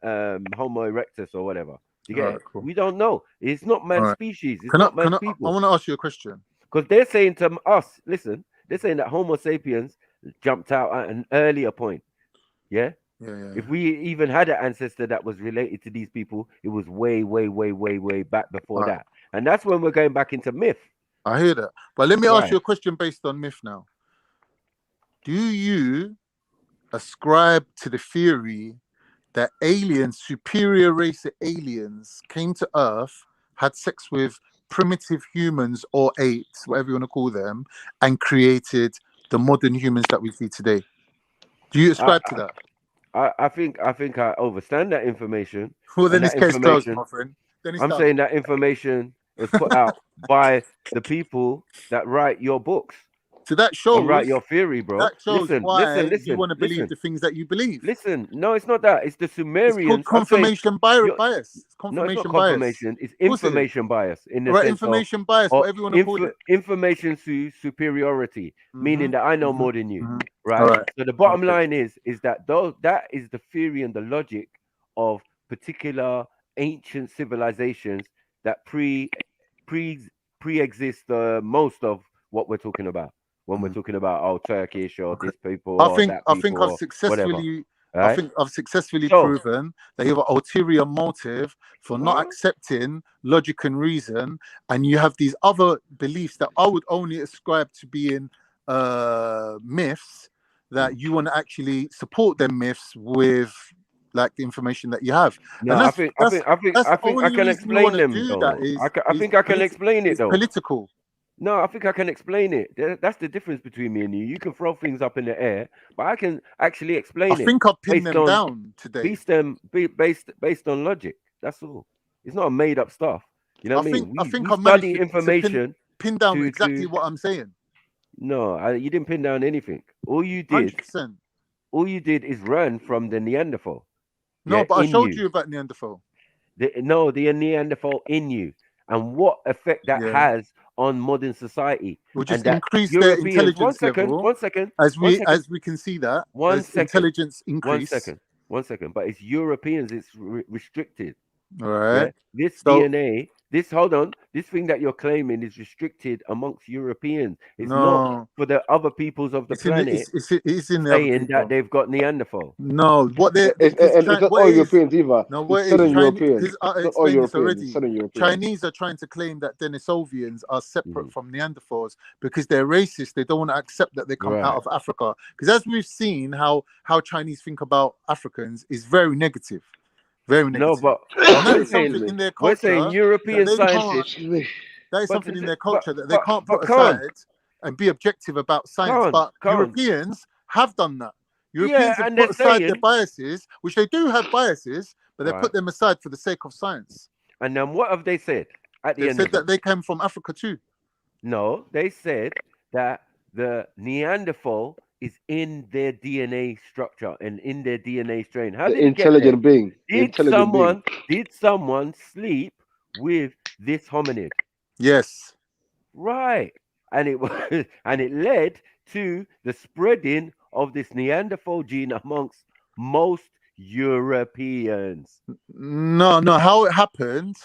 erectus or whatever. You get it? Cool. We don't know. It's not man's species. It's not man's people. I want to ask you a question. Because they're saying to us, listen, they're saying that Homo sapiens jumped out at an earlier point. Yeah? If we even had an ancestor that was related to these people, it was way back before that. And that's when we're going back into myth. I hear that. But let me ask you a question based on myth now. Do you ascribe to the theory that aliens, superior race of aliens, came to Earth, had sex with primitive humans or apes, whatever you want to call them, and created the modern humans that we see today? Do you ascribe to that? I think I understand that information. Well, then this case closed, my friend. I'm saying that information was put out by the people that write your books. So that shows write your theory, bro. That shows why you want to believe the things that you believe. Listen, no, it's not that. It's the Sumerians. It's called confirmation bias. No, it's not confirmation. It's information bias. In the sense information bias, whatever you want to call it. Information superiority, meaning that I know more than you. Right? So the bottom line is that that is the theory and the logic of particular ancient civilizations that pre-exist most of what we're talking about. When we're talking about Turkish or this people, I think I've successfully proven that you have an ulterior motive for not accepting logic and reason, and you have these other beliefs that I would only ascribe to being myths, that you want to actually support them myths with like the information that you have. No, I think I can explain them. I think I can explain it though. Political. No, I think I can explain it. That's the difference between me and you. You can throw things up in the air, but I can actually explain it. I think I've pinned them down today. Based on logic. That's all. It's not made up stuff. You know what I mean? I think we I've study information. Pin down exactly what I'm saying. No, you didn't pin down anything. All you did 100%. All you did is run from the Neanderthal. No, but I showed you about Neanderthal. The Neanderthal in you, and what effect that has on modern society. We'll just increase their intelligence level. One second. As we can see that intelligence increase. One second. But it's Europeans. It's restricted. All right. Yeah? This DNA. This thing that you're claiming is restricted amongst Europeans. It's not for the other peoples of the planet. It's in saying that they've got Neanderthal. No, what they it's not all Europeans either. No, what it's Southern Europeans. All Europeans. Chinese are trying to claim that Denisovians are separate from Neanderthals because they're racist. They don't want to accept that they come out of Africa. Because as we've seen, how Chinese think about Africans is very negative. Very negative. No, but something in their culture. We're saying European scientists. That is something in their culture that they can't put aside and be objective about science. But Europeans have done that. Europeans have put aside their biases, which they do have biases, but they put them aside for the sake of science. And then what have they said at the end? They said that they came from Africa too. No, they said that the Neanderthal is in their DNA structure and in their DNA strain. How did intelligent being? Did someone sleep with this hominid? Yes. Right. And it was, and it led to the spreading of this Neanderthal gene amongst most Europeans. No. How it happened?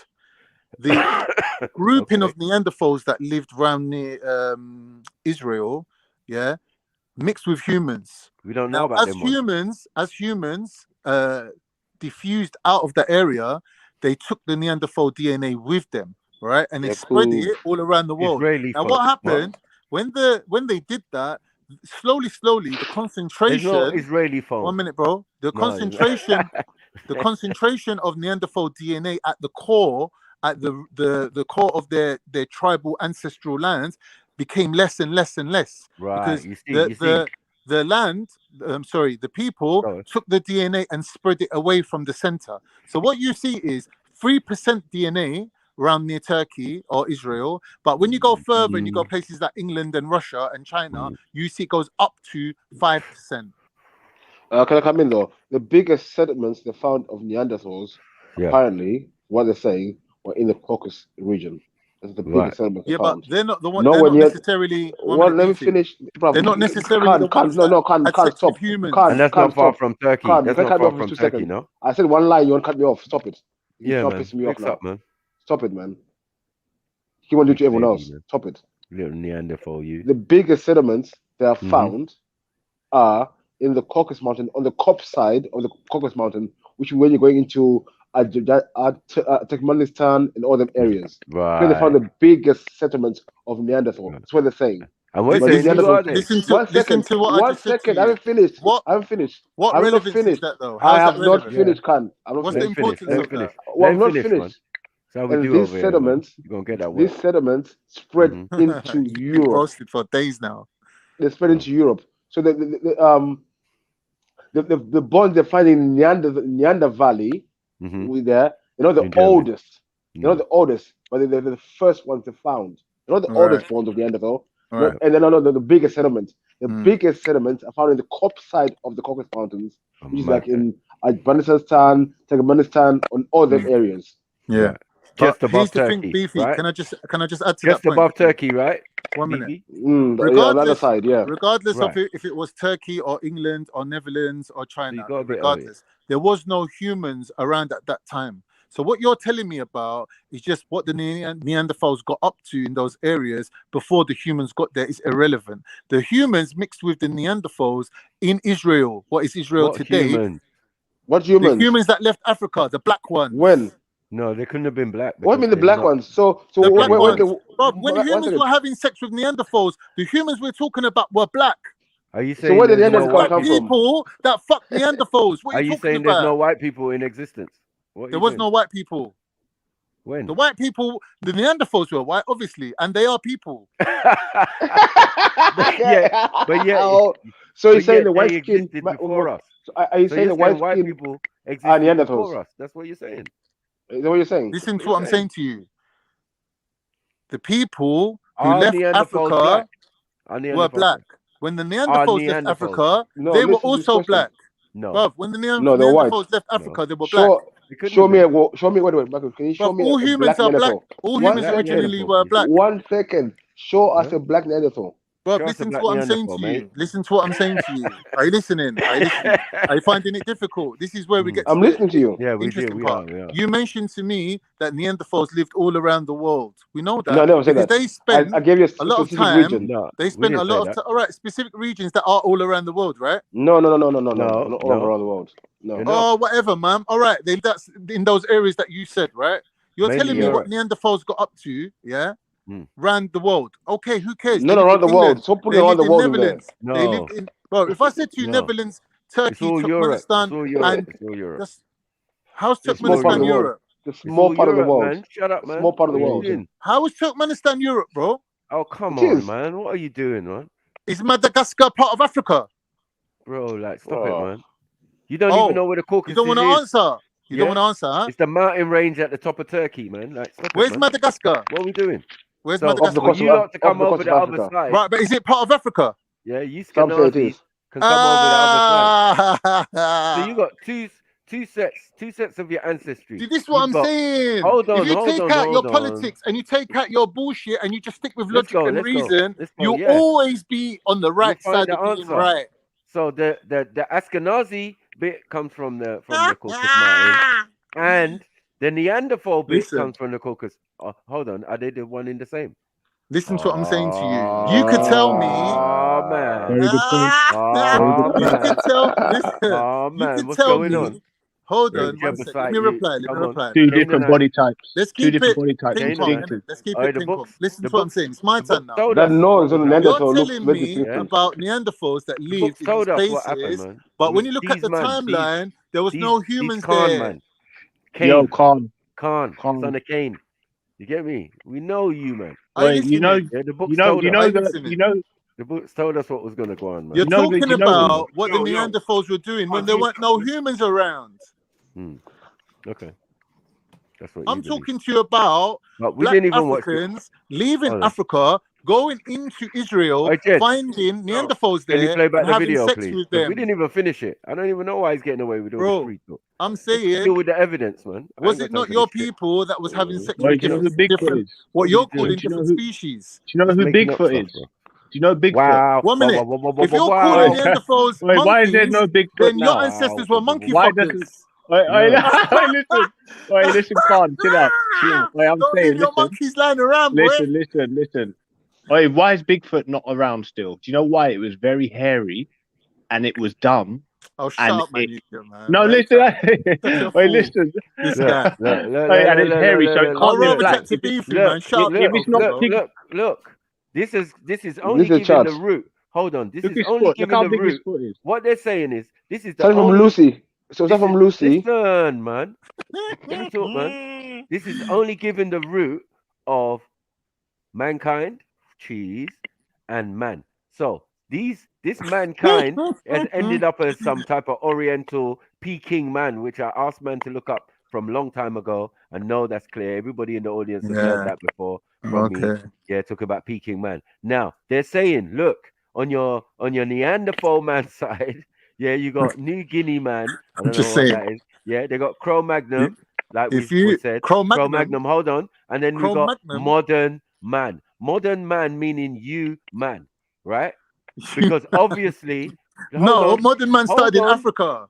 The grouping of Neanderthals that lived around near Israel, mixed with humans. We don't know about them. As humans diffused out of the area, they took the Neanderthal DNA with them, right? And they spread it all around the world. What happened when they did that? slowly, the There's concentration. no Israeli phone. 1 minute, bro. The concentration of Neanderthal DNA at the core, at the core of their tribal ancestral lands, became less and less and less. Right. Because the land, the people took the DNA and spread it away from the center. So what you see is 3% DNA around near Turkey or Israel, but when you go further and you go places like England and Russia and China, you see it goes up to 5%. Can I come in though? The biggest sediments they found of Neanderthals, apparently, what they're saying, were in the Caucasus region. That's the biggest sediments they found. But they're not the one. Nowhere they're not near, necessarily. Well, let me finish. They're not necessarily the ones that had sex with humans. And that's not far from Turkey. That's not far from Turkey, seconds. no? I said one line. You want to cut me off? Stop it. Yeah, You're man. pissing me off now. Up, man. Stop it, man. You want to do to everyone else? Man. Stop it. Little Neanderthal, you. The biggest sediments they have found are in the Caucasus Mountain, on the Kop side of the Caucasus Mountain, which is when you're going into Turkmenistan and all them areas. Right. Where they found the biggest settlements of Neanderthal. That's what they're saying. And we're saying listen to what I just said to you. I haven't finished. What? I haven't finished. What I'm relevance not finished. is that though? I have not finished, Khan. What's the importance of that? Well, I'm not finished. And these sediments, these sediments spread into Europe. Roasted for days now. They spread into Europe. So the bones they find in Neander Valley, with there, the oldest. The oldest, but they're the first ones they found. The oldest bones of Neanderthal. Right. And then the biggest sediments. The biggest sediments are found in the Kop side of the Caucasus Mountains, which is like in Afghanistan, Turkmenistan, on all them areas. Yeah. Just But above here's the Turkey, thing, Beefy. right? Can I just add to Just that point? above Turkey, right? 1 minute. Beefy? Regardless, side, regardless Right. of if it was Turkey or England or Netherlands or China, got a bit of regardless, there was no humans around at that time. So what you're telling me about is just what the Neanderthals got up to in those areas before the humans got there is irrelevant. The humans mixed with the Neanderthals in Israel. What is Israel today? Humans? What humans? The humans that left Africa, the black ones. When? No, they couldn't have been black. What do you mean the black ones? So The black ones. But when one humans second. were having sex with Neanderthals, the humans we're talking about were black. Are you So saying where did there's no Neanderthals white come from? People that fucked Neanderthals. What Are are you you talking saying there's about? no white people in existence? What are There you was doing? no white people. When? The white people, the Neanderthals were white, obviously, and they are people. Yeah, but yeah. So you're but saying yet the white they skin existed before us. Are you So saying you're the white white skin people are existed Neanderthals? before us? That's what you're saying. Is that what you're saying? Listen to what I'm saying to you. The people who Are left Neanderthals Africa black? Are were Neanderthals black. black? When the Neanderthals left Neanderthals? Africa, No, they were listen to this also question. black. No. Bruv, when the No, they're white. Neanderthals left Africa, they were black. Show me, wait, Michael, can you show Bruv, me all a humans black are black. Neanderthal? All One humans second. originally were black. 1 second. Show us a black Neanderthal. Bruv, Show us a listen to black what I'm saying Neanderthal, to mate. you. Listen to what I'm saying to you. Are you listening? Are you listening? Are you finding it difficult? This is where we get to I'm the listening to you. Yeah, we do. interesting We part. are. We are. You mentioned to me that Neanderthals lived all around the world. We know that No, I never said because that. they spent I gave you a lot of specific time. region. No, They we spent a didn't say lot of that. time. All right, specific regions that are all around the world, right? No, not all No. around the world. No. They're not. Oh, whatever, man. All right, that's in those areas that you said, right? You're Mainly telling me what Europe. Neanderthals got up to, yeah? Around the world. Okay, who cares? Not They lived around in the world. England. Stop putting They around lived the in world in there. Netherlands. They No. lived in. Bro, if I said to you No. Netherlands, It's Turkey, all Europe. Turkmenistan, It's all Europe. and It's all Europe. that's how's It's all Small part of Turkmenistan the Europe. world. Europe? The It's small all part of the Europe, world. man. Shut up, man. Small part of the What are you world. doing? How is Turkmenistan Europe, bro? Oh, come It on, is. man. What are you doing, man? Is Madagascar part of Africa? Bro, like, stop it, Oh. man. You don't even know where the Caucasus You don't want to is. answer. You don't want to answer, huh? It's the mountain range at the top of Turkey, man. Like, stop Where's it, man. Madagascar? What are we doing? Where's So, Madagascar? for you lot to come over the other side. Right, but is it part of Africa? Yeah, you Some say it Scanazis is. can come over the other side. Ah, So you got two sets of your ancestry. See, this is what You've I'm got- saying. Hold on, if you hold take on, out your hold on. politics and you take out your bullshit and you just stick with Let's logic go, and let's go, reason, let's go, you'll yeah. always be on the right You'll find side the of being answer. right. So the Ashkenazi bit comes from the Caucasus Mountain, and the Neanderthal bit Listen. comes from the Caucasus. Oh, hold on, are they the one in the same? Listen to what I'm saying to you. You could tell me. Oh man. Very good point. Oh Very good You man. could tell. Listen. Oh You man, could what's tell going me. on? Hold on, one sec. Let me reply. Two different body types. Let's Two keep different it body types. ping pong. Distinctive. Let's keep it ping pong. Listen to what I'm saying. It's my turn now. That nose on Neanderthal You're looks telling very me distinctive. about Neanderthals that lived in told these us what happened, places, man. but when you look at the timeline, there was no humans Khan, there. man. Cain. Yo, Khan. Son of Cain. You get me? We know you, man. Wait, you know, the books you know, the books told us what was going to go on, man. You're talking about what the Neanderthals were doing when there weren't no humans around. Okay. That's what I'm talking to you about we black didn't even Africans leaving Africa, going into Israel, finding Neanderthals Can you there, play back and the having video, sex please? with 'Cause them. we didn't even finish it. I don't even know why he's getting away with all this free talk. I'm Let's saying, deal with the evidence, man. was it not your people that was having sex Wait, with do you know who Bigfoot is? what you're calling different species? Do you know who Bigfoot is? Do you know Bigfoot? Wow. 1 minute. If you're calling Neanderthals Wait, why is there monkeys, no Bigfoot then your now? ancestors were monkey Why fuckers. doesn't? Wait, listen. Wait, listen, Khan, chill out. Wait, I'm Don't saying, leave your listen. monkeys lying around, boy. Listen. Wait, why is Bigfoot not around still? Do you know why? It was very hairy, and it was dumb. Oh, shut up, man. No, listen. Wait, listen. This guy. And it's hairy, so it can't be black. Look. This is only giving the root. Hold on. This is only giving the root. What they're saying is this is the Tell from Lucy. So is that from Lucy? Listen, man. Let me talk, man. This is only giving the root of mankind, cheese, and man. So this mankind has ended up as some type of Oriental Peking man, which I asked man to look up from a long time ago, and know that's clear. Everybody in the audience has learned that before from me. Yeah, talk about Peking man. Now they're saying, look, on your Neanderthal man side, yeah, you got New Guinea man. I don't know what that is. Yeah, they got Cro-Magnon, like we said. Cro-Magnon, hold on, and then we got modern man. Modern man meaning you man, right? Because obviously, modern man started in Africa.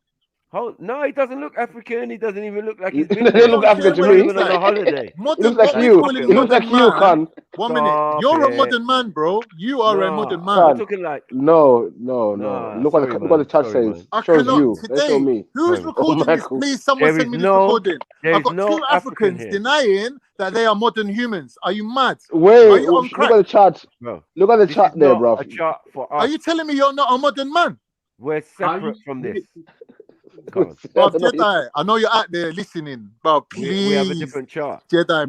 No, he doesn't look African. He doesn't even look like he's been He looks African to me. on a holiday. He looks like you. He looks like you, Khan. 1 minute. You're a modern man, bro. You are a modern man. I'm talking like no. Look what the chat says. Shows you. They show me. Who's recording this? Please, someone send me this recording. I've got two Africans denying that they are modern humans. Are you mad? Wait, are you on crack? Look at the chat. Bro, look at the chat there, bro. A chart for us. Are you telling me you're not a modern man? We're separate from this. Jedi, I know you're out there listening, but please. We have a different chart. Jedi,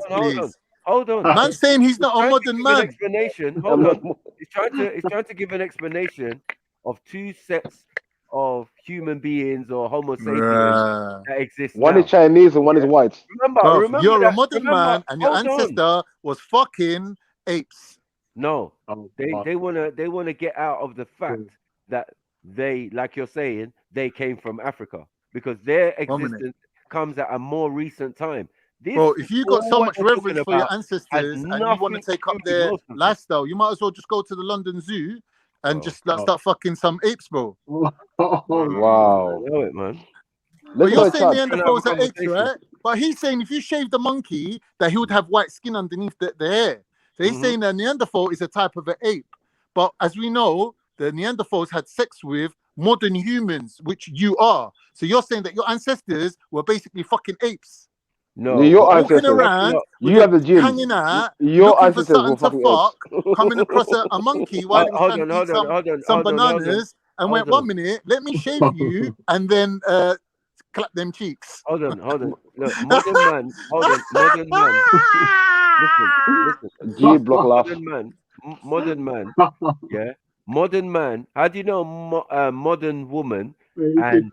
please. Hold on. Man's saying he's not a modern man. Explanation. Hold on. He's trying to give an explanation of two sets of human beings or Homo sapiens that exist. One is Chinese and one is white. Remember you're a modern man, and your ancestor was fucking apes. No, they wanna get out of the fact that they, like you're saying, they came from Africa because their existence comes at a more recent time. Bro, if you got so much reverence for your ancestors and you want to take up their lifestyle, you might as well just go to the London Zoo and just start fucking some apes, bro. Wow. I know it, man. But you're saying Neanderthals are apes, right? But he's saying if you shave the monkey, that he would have white skin underneath the hair. So he's saying that Neanderthal is a type of an ape. But as we know, the Neanderthals had sex with modern humans, which you are. So you're saying that your ancestors were basically fucking apes. No, your walking around, you have the gym. Hanging out, your looking for something to fuck, coming across a monkey while he was trying to eat some bananas, and went 1 minute, let me shave you, and then clap them cheeks. Hold on. Look, modern man. Modern man. Listen. G block laugh. Modern man. Yeah. Modern man. How do you know modern woman and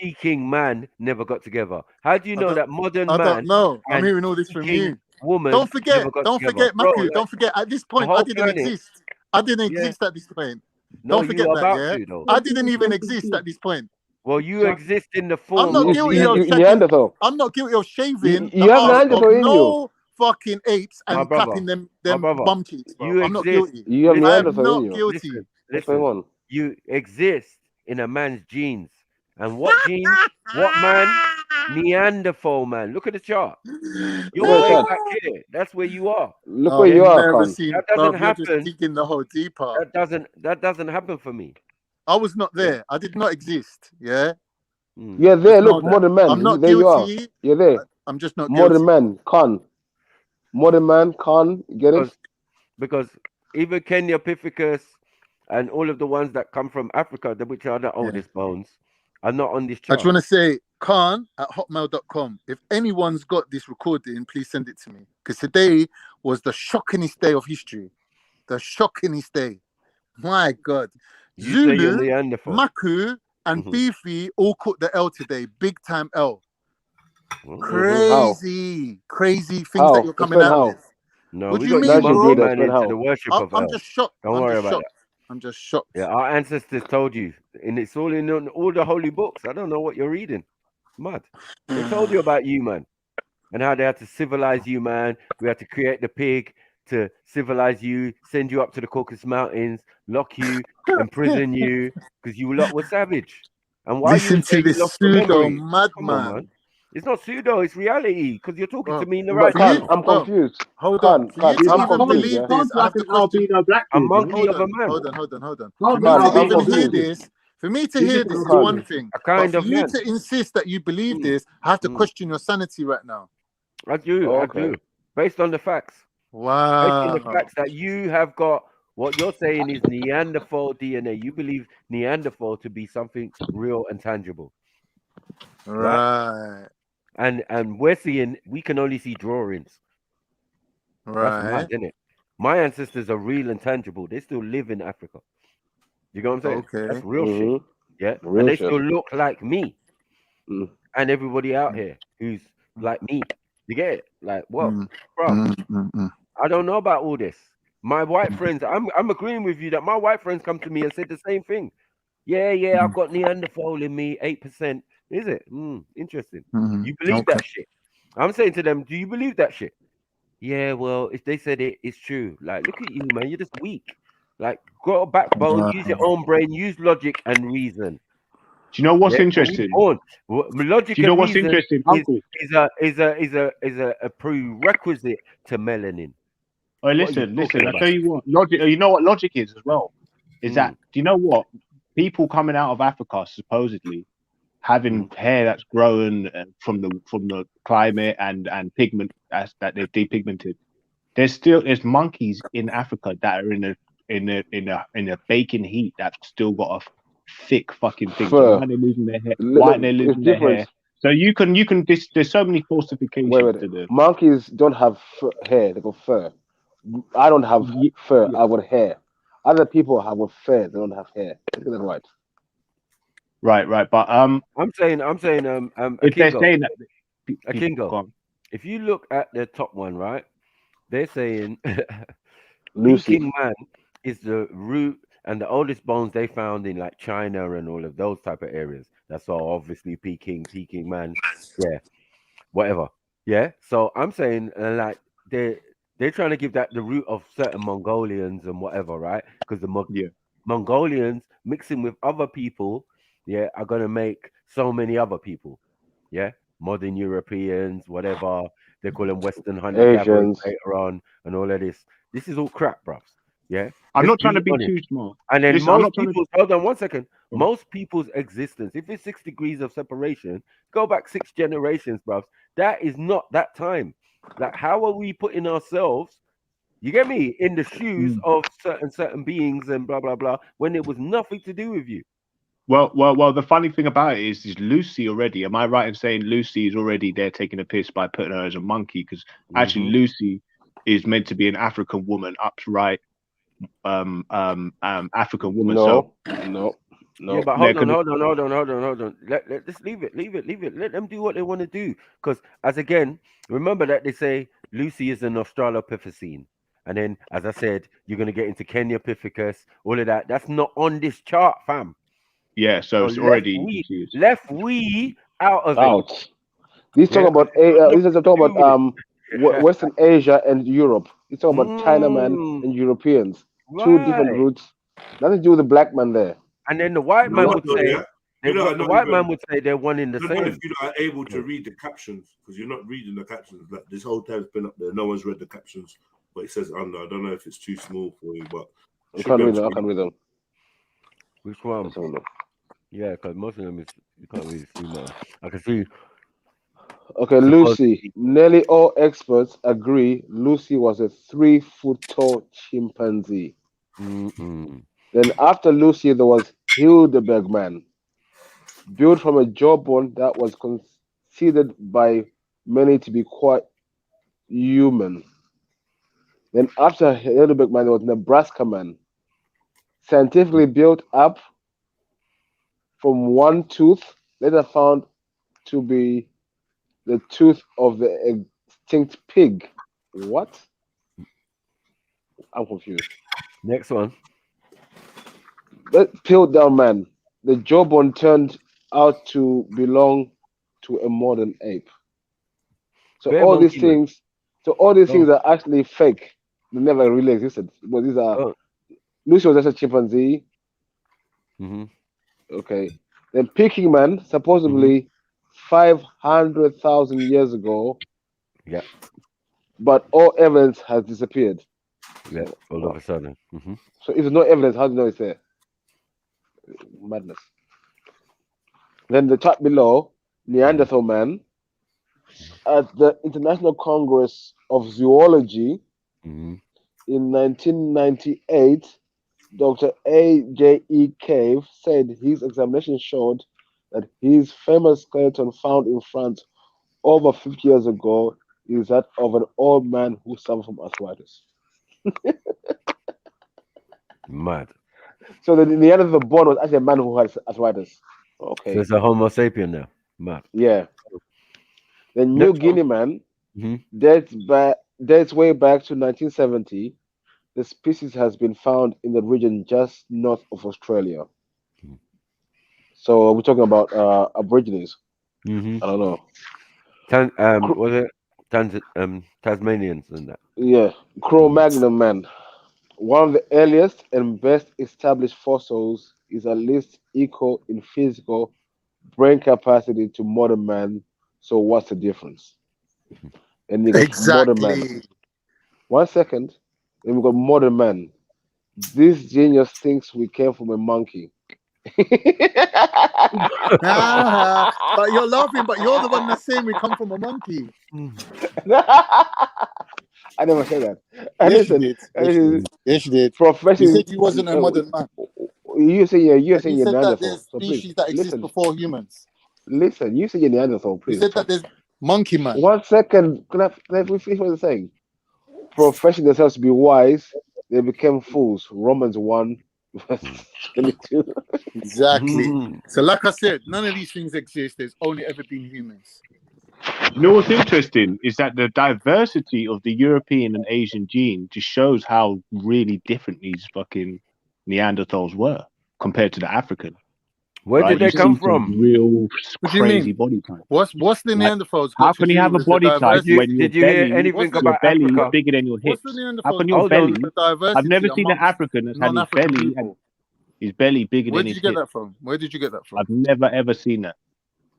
Peking man never got together? How do you know that modern man? I don't know. I'm hearing all this from you. Woman. Don't forget, Maku. Don't forget. At this point, I didn't exist. I didn't exist at this point. Don't forget that. Yeah. I didn't even exist at this point. Well, you exist in the form. I'm not guilty of Neanderthal. I'm not guilty of shaving. You have Neanderthal in you. Fucking apes and clapping them bum cheeks. Bro. I'm not guilty. You have Neanderthal in you. Guilty. Listen, you exist in a man's genes. And what genes? What man? Neanderthal man. Look at the chart. You're way back here. That's where you are. Look where you are. That doesn't happen. Just digging the whole deep part. That doesn't happen for me. I was not there. I did not exist. Yeah. You're there. Just know Look, that. modern man. I'm not There you are. guilty. You're there. I'm just not Modern guilty. man, Khan. Modern man, Khan. Get it? Because even Kenya Pithecus and all of the ones that come from Africa, which are the oldest bones, are not on this I chart. just want to say, Khan@hotmail.com. If anyone's got this recording, please send it to me. Because today was the shockingest day of history. The shockingest day. My God. You say you're Zulu, Neanderthal. Maku, and Beefy all caught the L today. Big time L. How? Crazy things How? that you're coming Explain out how. with. No, What we do you got mean, you monkey bro? man into the worship of I'm L. just shocked. Don't worry about that. I'm just shocked. Yeah, our ancestors told you, and it's all in all the holy books. I don't know what you're reading. Mad. They told you about you, man, and how they had to civilize you, man. We had to create the pig to civilize you, send you up to the Caucasus Mountains, lock you, imprison you, because you lot were savage. And while you Listen was there, to you this lost your pseudo memory. Come on, man. madman. It's not pseudo, it's reality, because you're talking to me in the But right Khan, now. I'm confused. Hold on. For you to I'm even confused, believe yeah? this, I have to question. A monkey of a man. Hold on. For Khan, me to I'm even hear confused. this, is Khan. one thing. A But kind for of you man. to insist that you believe this, I have to question your sanity right now. I do, I do. Based on the facts. Wow. Based on the facts that you have got, what you're saying is Neanderthal DNA. You believe Neanderthal to be something real and tangible. Right. And we're seeing, we can only see drawings. That's mad, isn't it? My ancestors are real and tangible. They still live in Africa. You know what I'm saying? Okay. That's real shit. Yeah. Real and they shit. still look like me. And everybody out here who's like me. You get it? Like, what? Bro, I don't know about all this. My white friends, I'm agreeing with you that my white friends come to me and said the same thing. Yeah, I've got Neanderthal in me, 8%. Is it? Interesting. You believe that shit? I'm saying to them, do you believe that shit? Yeah, well, if they said it, it's true. Like, look at you, man. You're just weak. Like, got a backbone, use your own brain, use logic and reason. Do you know what's interesting? Logic Do you know and what's reason interesting, Uncle? is a prerequisite to melanin. Oh, listen. I tell you what, logic. You know what logic is as well. Is that, do you know what, people coming out of Africa supposedly having hair that's grown from the climate and pigment that they've depigmented. There's monkeys in Africa that are in a baking heat that's still got a thick fucking thing. So why are they losing their hair? Why are they losing their hair? So you can there's so many falsifications to the monkeys don't have hair, they got fur. I don't have fur, I got hair. Other people have fur, they don't have hair. Is that right? Right. But I'm saying if they're saying that Akingo, if you look at the top one, right, they're saying Peking man is the root and the oldest bones they found in like China and all of those type of areas. That's all obviously Peking man, yeah, whatever, yeah. So I'm saying like they're trying to give that the root of certain Mongolians and whatever, right? Because the Mongolians mixing with other people, yeah, are gonna make so many other people, yeah, modern Europeans, whatever they call them, Western hunter-gatherers later on, and all of this. This is all crap, bruv. Yeah, I'm not trying to be too smart. And then Listen, most people's hold on 1 second. Most people's existence, if it's 6 degrees of separation, go back 6 generations, bruv. That is not that time. Like, how are we putting ourselves, you get me, in the shoes of certain beings and blah blah blah when it was nothing to do with you? Well. The funny thing about it is Lucy already. Am I right in saying Lucy is already there taking a piss by putting her as a monkey? Because actually, Lucy is meant to be an African woman, upright, African woman. No. Yeah, but hold on. Let's leave it. Let them do what they want to do. Because as again, remember that they say Lucy is an Australopithecine. And then, as I said, you're going to get into Kenya Pithecus, all of that. That's not on this chart, fam. Yeah, so it's already left out of it. These talking about these are talking about Western Asia and Europe. He's talking about Chinaman and Europeans. Right. 2 different routes. Nothing to do with the black man there. And then the white man would say, man would say they're one in the same. If you are able to read the captions, because you're not reading the captions. Like this whole time's been up there, no one's read the captions, but it says under. I don't know if it's too small for you, but I can't read them. Which one? Yeah, because most of them is you can't really see now. I can see. Okay, Lucy. Nearly all experts agree Lucy was a 3-foot tall chimpanzee. Then after Lucy, there was Hildeberg man, built from a jawbone that was considered by many to be quite human. Then after Hildeberg man, there was Nebraska man, scientifically built up from one tooth, later found to be the tooth of the extinct pig. What? I'm confused. Next one. That peeled down man. The jawbone turned out to belong to a modern ape. So Bear all these monkey, man. things, things are actually fake. They never really existed. But these are. Lucy was just a chimpanzee. Okay. Then Peking man, supposedly 500,000 years ago. Yeah. But all evidence has disappeared. Yeah. All of a sudden. So if there's no evidence, how do you know it's there? Madness. Then the top below, Neanderthal man. At the International Congress of Zoology in 1998, Dr. A.J.E. Cave said his examination showed that his famous skeleton found in France over 50 years ago is that of an old man who suffered from arthritis. Mad. So the Neanderthal bone was actually a man who has arthritis. Okay. So it's a Homo sapien now. Mad. Yeah. The New Guinea man dates way back to 1970. The species has been found in the region just north of Australia. So we're talking about Aborigines. I don't know. Was it Tasmanians and that? Yeah, Cro-Magnon man. One of the earliest and best established fossils is at least equal in physical brain capacity to modern man. So what's the difference? And you got modern man. 1 second. Then we got modern man. This genius thinks we came from a monkey. But you're laughing, but you're the one that's saying we come from a monkey. I never said that. Yes, you did. Yes, you did. Profession. You said you wasn't a modern man. You say you're saying you you're said that Neanderthal. there's species that exist before humans. Listen, you say you're Neanderthal, please. You said that there's monkey man. 1 second. Can I finish what you're saying? Professing themselves to be wise, they became fools. Romans 1, verse 22. Exactly. So, like I said, none of these things exist. There's only ever been humans. You know what's interesting is that the diversity of the European and Asian gene just shows how really different these fucking Neanderthals were compared to the African. Where did they come from? Real crazy mean? body type. What's the Neanderthals? How can you have a body type when your belly, anything about belly Africa? is bigger than your hips? What's the Neanderthals? How can your belly? I've never seen an African that's had his belly bigger than his hips. Where did you get that from? Where did you get that from? I've never ever seen that.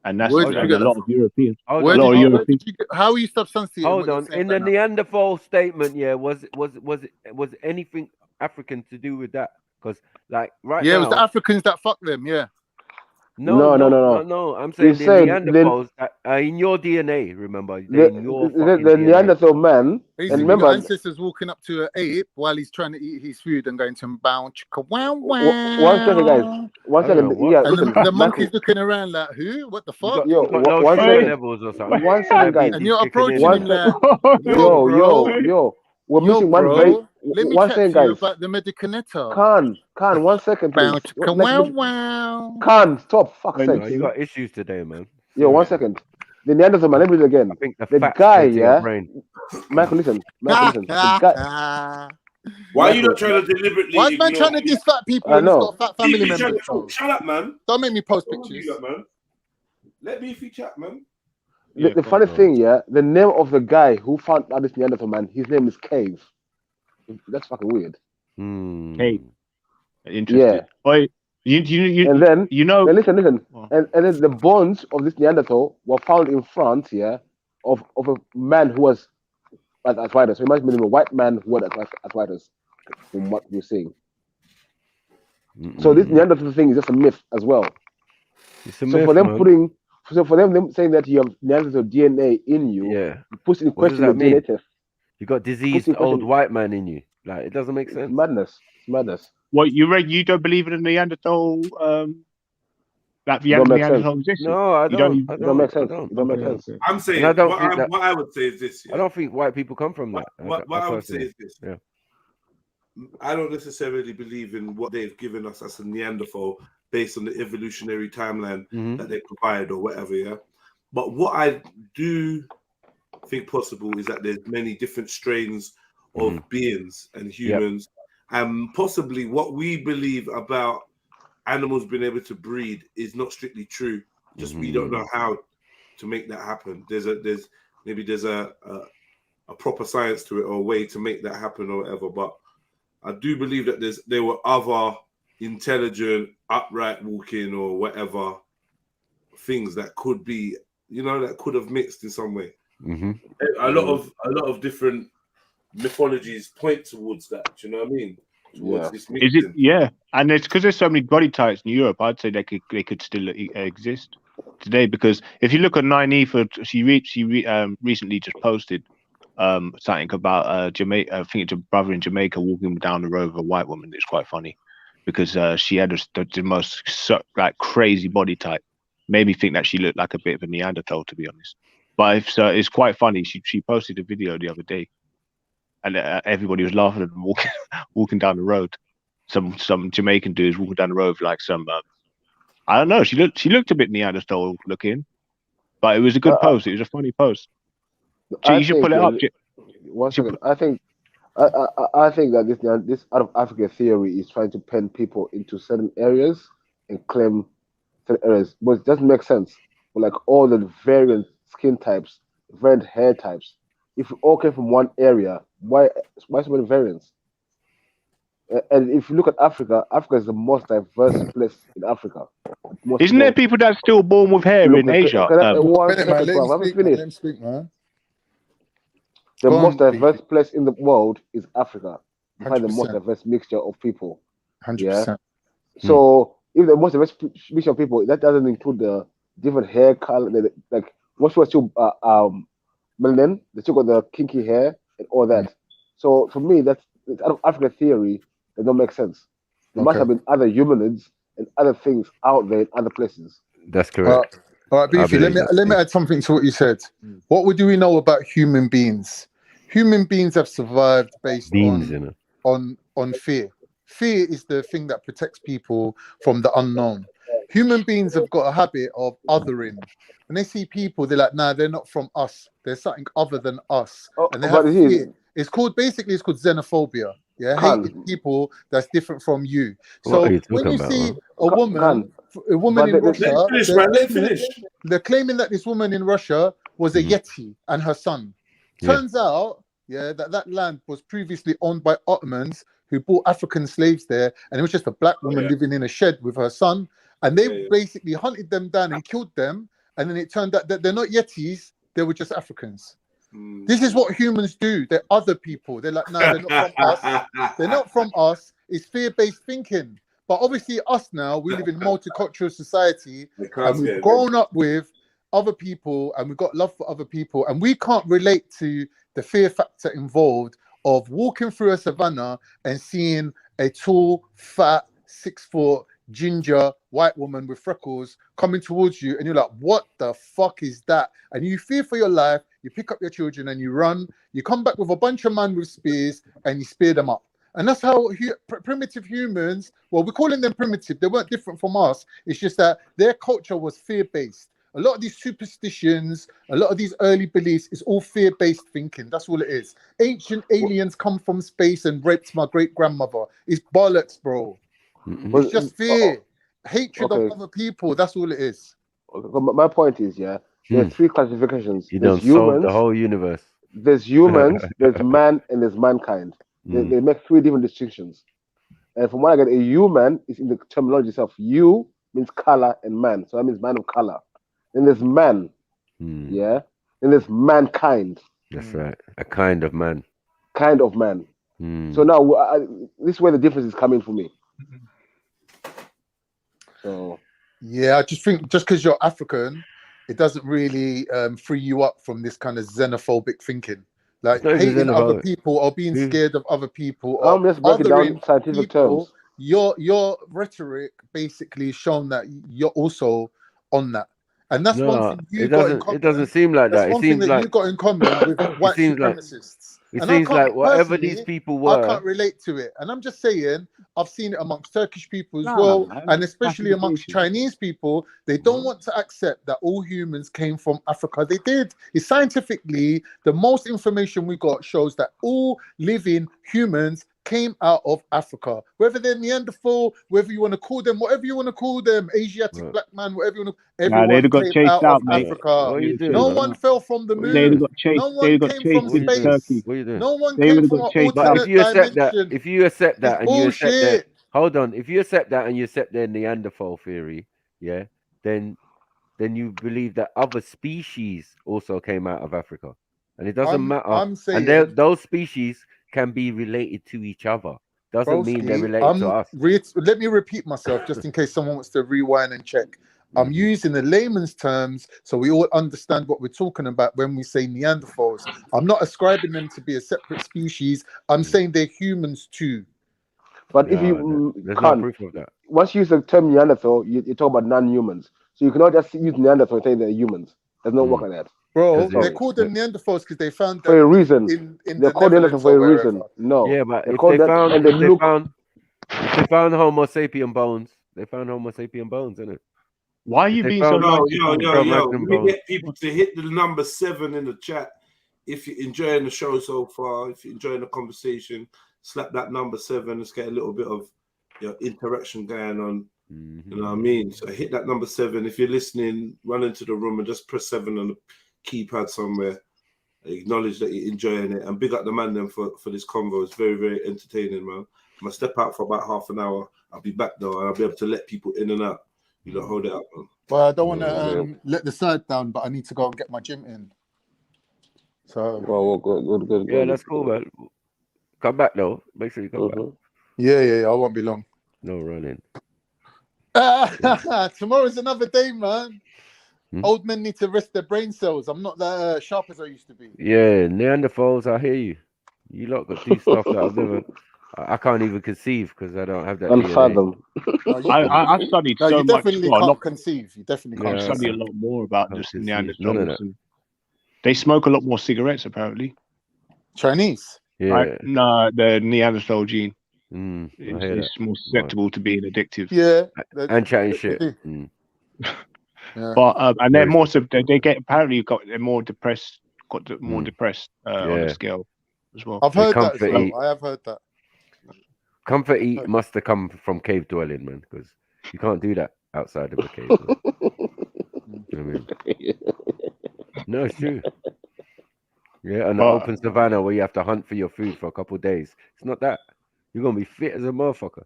And that's Where did you get a lot of Europeans. How are you substantiating? Hold on. In the Neanderthal statement, was anything African to do with that? Because like now, it was the Africans that fucked them. Yeah. No. I'm saying the Neanderthals are in your DNA. Remember, the Neanderthal man. Basically, and remember, ancestors walking up to an ape while he's trying to eat his food and going to bow chicka wow wow. 1 second, guys. 1 second. Yeah, and listen, the monkey's looking around like, who? What the fuck? Yo, 1 second. 1 second, guys. And you're approaching him like, yo. We're missing one very. Let me one chat second, to you guys. about the Medicanetta. Khan, 1 second, please. Wow. Khan, stop. Fuck's sake. You got issues today, man. Yo, 1 second. The Neanderthal man, let me read it again. I think the guy, yeah. Michael, listen. The guy. Why are you not trying to deliberately? Why is man trying to diss fat people? I know. He's got fat family members. Shut up, man. Don't make me post pictures. Let Beefy chat, man. The funny thing, the name of the guy who found out this Neanderthal man, his name is Cave. That's fucking weird. Cave. Interesting. Yeah. Wait, and then listen. Oh. And then the bones of this Neanderthal were found in France, of a man who was had arthritis. So it must be a white man who had arthritis, from what we're seeing. So this Neanderthal thing is just a myth as well. It's a So myth, for them man. putting, so for them saying that you have Neanderthal DNA in you, Yeah. it puts in What does question the that mean? DNA test. You got diseased old white man in you. Like, it doesn't make sense. It's madness. It's madness. What you don't believe in the Neanderthal? That the Don't make sense. Neanderthal existed? No, I You don't. even- I It don't make sense. don't. It don't make Okay, sense. okay. I'm And saying I don't what think that. I would say is this. Yeah? I don't think white people come from that. What I would say personally. is this. Yeah. I don't necessarily believe in what they've given us as a Neanderthal based on the evolutionary timeline that they provide or whatever, yeah. But what I do think possible is that there's many different strains of beings and humans, and possibly what we believe about animals being able to breed is not strictly true. Just we don't know how to make that happen. There's a proper science to it or a way to make that happen or whatever. But I do believe that there were other intelligent, upright walking or whatever things that could be, that could have mixed in some way. A lot of different mythologies point towards that. Do you know what I mean? Towards this mixing. Is it? Yeah, and it's because there's so many body types in Europe. I'd say they could still exist today, because if you look at Nynaeve, she recently just posted something about Jamaica. I think it's a brother in Jamaica walking down the road with a white woman. It's quite funny because she had the most crazy body type. Made me think that she looked like a bit of a Neanderthal, to be honest. But it's quite funny. She posted a video the other day, and everybody was laughing at them walking down the road. Some Jamaican dudes walking down the road like some I don't know. She looked a bit Neanderthal looking, but it was a good post. It was a funny post. So you should pull it up. One second. I think that this out of Africa theory is trying to pen people into certain areas and claim certain areas, but it doesn't make sense. Like all the variant skin types, variant hair types. If we all came from one area, why so many variants? And if you look at Africa, Africa is the most diverse place in Africa. Isn't there people that's still born with hair in Asia? Let him speak, man. The most diverse place in the world is Africa. You find the most 100%. diverse mixture of people. 100%. Yeah? So if the most diverse mixture of people, that doesn't include the different hair color, like most people still melanin, they still got the kinky hair and all that. So for me, that's out of Africa theory. That don't make sense. There must have been other humanoids and other things out there in other places. That's correct. All right, Beefy, let me add something to what you said. What do we know about human beings? Human beings have survived based on fear. Fear is the thing that protects people from the unknown. Human beings have got a habit of othering. When they see people, they're like, nah, they're not from us. There's something other than us. And they have fear. It's called xenophobia. Yeah, hating people that's different from you. So when you see a woman in Russia, they're claiming that this woman in Russia was a Yeti and her son. Turns out, that land was previously owned by Ottomans who brought African slaves there, and it was just a black woman living in a shed with her son, and they basically hunted them down and killed them, and then it turned out that they're not Yetis, they were just Africans. This is what humans do. They're other people. They're like, no, they're not from us. They're not from us. It's fear-based thinking. But obviously us now, we live in a multicultural society, and we've grown up with other people, and we've got love for other people, and we can't relate to the fear factor involved of walking through a savannah and seeing a tall, fat, 6-foot, ginger white woman with freckles coming towards you, and you're like, what the fuck is that? And you fear for your life. You pick up your children and you run. You come back with a bunch of men with spears and you spear them up. And that's how primitive humans, well, we're calling them primitive. They weren't different from us. It's just that their culture was fear-based. A lot of these superstitions, a lot of these early beliefs is all fear-based thinking. That's all it is. Ancient aliens come from space and raped my great-grandmother. It's bollocks, bro. It's just fear. Hatred of other people. That's all it is. My point is, there are three classifications. You don't solve the whole universe. There's humans, there's man, and there's mankind. They make three different distinctions. And from what I get, a human is in the terminology itself. You means color and man. So that means man of color. Then there's man. Yeah. Then there's mankind. That's right. A kind of man. Kind of man. So now, this is where the difference is coming for me. So. Yeah, I just think just because you're African, it doesn't really free you up from this kind of xenophobic thinking. Like hating other people or being scared of other people or let's break it down in scientific terms. Your rhetoric basically shown that you're also on that. And that's one thing you got in common. It doesn't seem like that. That's one thing that you got in common with white supremacists. It seems like whatever these people were, I can't relate to it. And I'm just saying, I've seen it amongst Turkish people as well, and especially amongst Chinese people. They don't want to accept that all humans came from Africa. They did. It's scientifically, the most information we got shows that all living humans came out of Africa, whether they're Neanderthal, whether you want to call them, whatever you want to call them, Asiatic black man, whatever you want to. Everyone came out of Africa. No one fell from the moon. No one came from space. No one came from an alternate dimension. If you accept that, and you accept that, bullshit. hold on. If you accept that and you accept their Neanderthal theory, yeah, then you believe that other species also came out of Africa, and it doesn't matter. I'm saying, and those species can be related to each other. Doesn't mean they're related to us. Let me repeat myself just in case someone wants to rewind and check. I'm using the layman's terms so we all understand what we're talking about when we say Neanderthals. I'm not ascribing them to be a separate species. I'm saying they're humans too. But if you there's no proof of that. Once you use the term Neanderthal, you talk about non-humans. So you cannot just use Neanderthal and say they're humans. There's no work like that. Bro, they called them Neanderthals because they found them for a reason. They're called Neanderthals for a reason. No. Yeah, but if they found Homo sapien bones, they found Homo sapien bones, innit? Why are you being so yo? We get people to hit the number 7 in the chat. If you're enjoying the show so far, if you're enjoying the conversation, slap that number 7. Let's get a little bit of interaction going on. You know what I mean? So hit that number 7. If you're listening, run into the room and just press 7 on the keypad somewhere. Acknowledge that you're enjoying it and big up the man then for this convo. It's very, very entertaining, man. I'm gonna step out for about half an hour. I'll be back though, and I'll be able to let people in and out. You don't hold it up, man. Well, I don't want to let the side down, but I need to go and get my gym in. So, good. Yeah, that's cool, man. Come back though. Make sure you come back. Yeah. I won't be long. No running. Tomorrow's another day, man. Old men need to rest their brain cells. I'm not that sharp as I used to be. Yeah, Neanderthals, I hear you. You lot got do stuff that I can't even conceive because I don't have that. Unfathom. I studied so you much. Definitely can't conceive. You definitely can't. I study a lot more about just Neanderthals. They smoke a lot more cigarettes, apparently. Chinese? Yeah. No, the Neanderthal gene. It's more susceptible to being addictive. Yeah. And chatting shit. But and they're more they get apparently they're more depressed, more depressed on the scale as well. I've heard that as well. I have heard that. Comfort eat must have come from cave dwelling, man, because you can't do that outside of a cave. I mean, no, it's true. Yeah, and the open savannah where you have to hunt for your food for a couple of days. It's not that. You're gonna be fit as a motherfucker.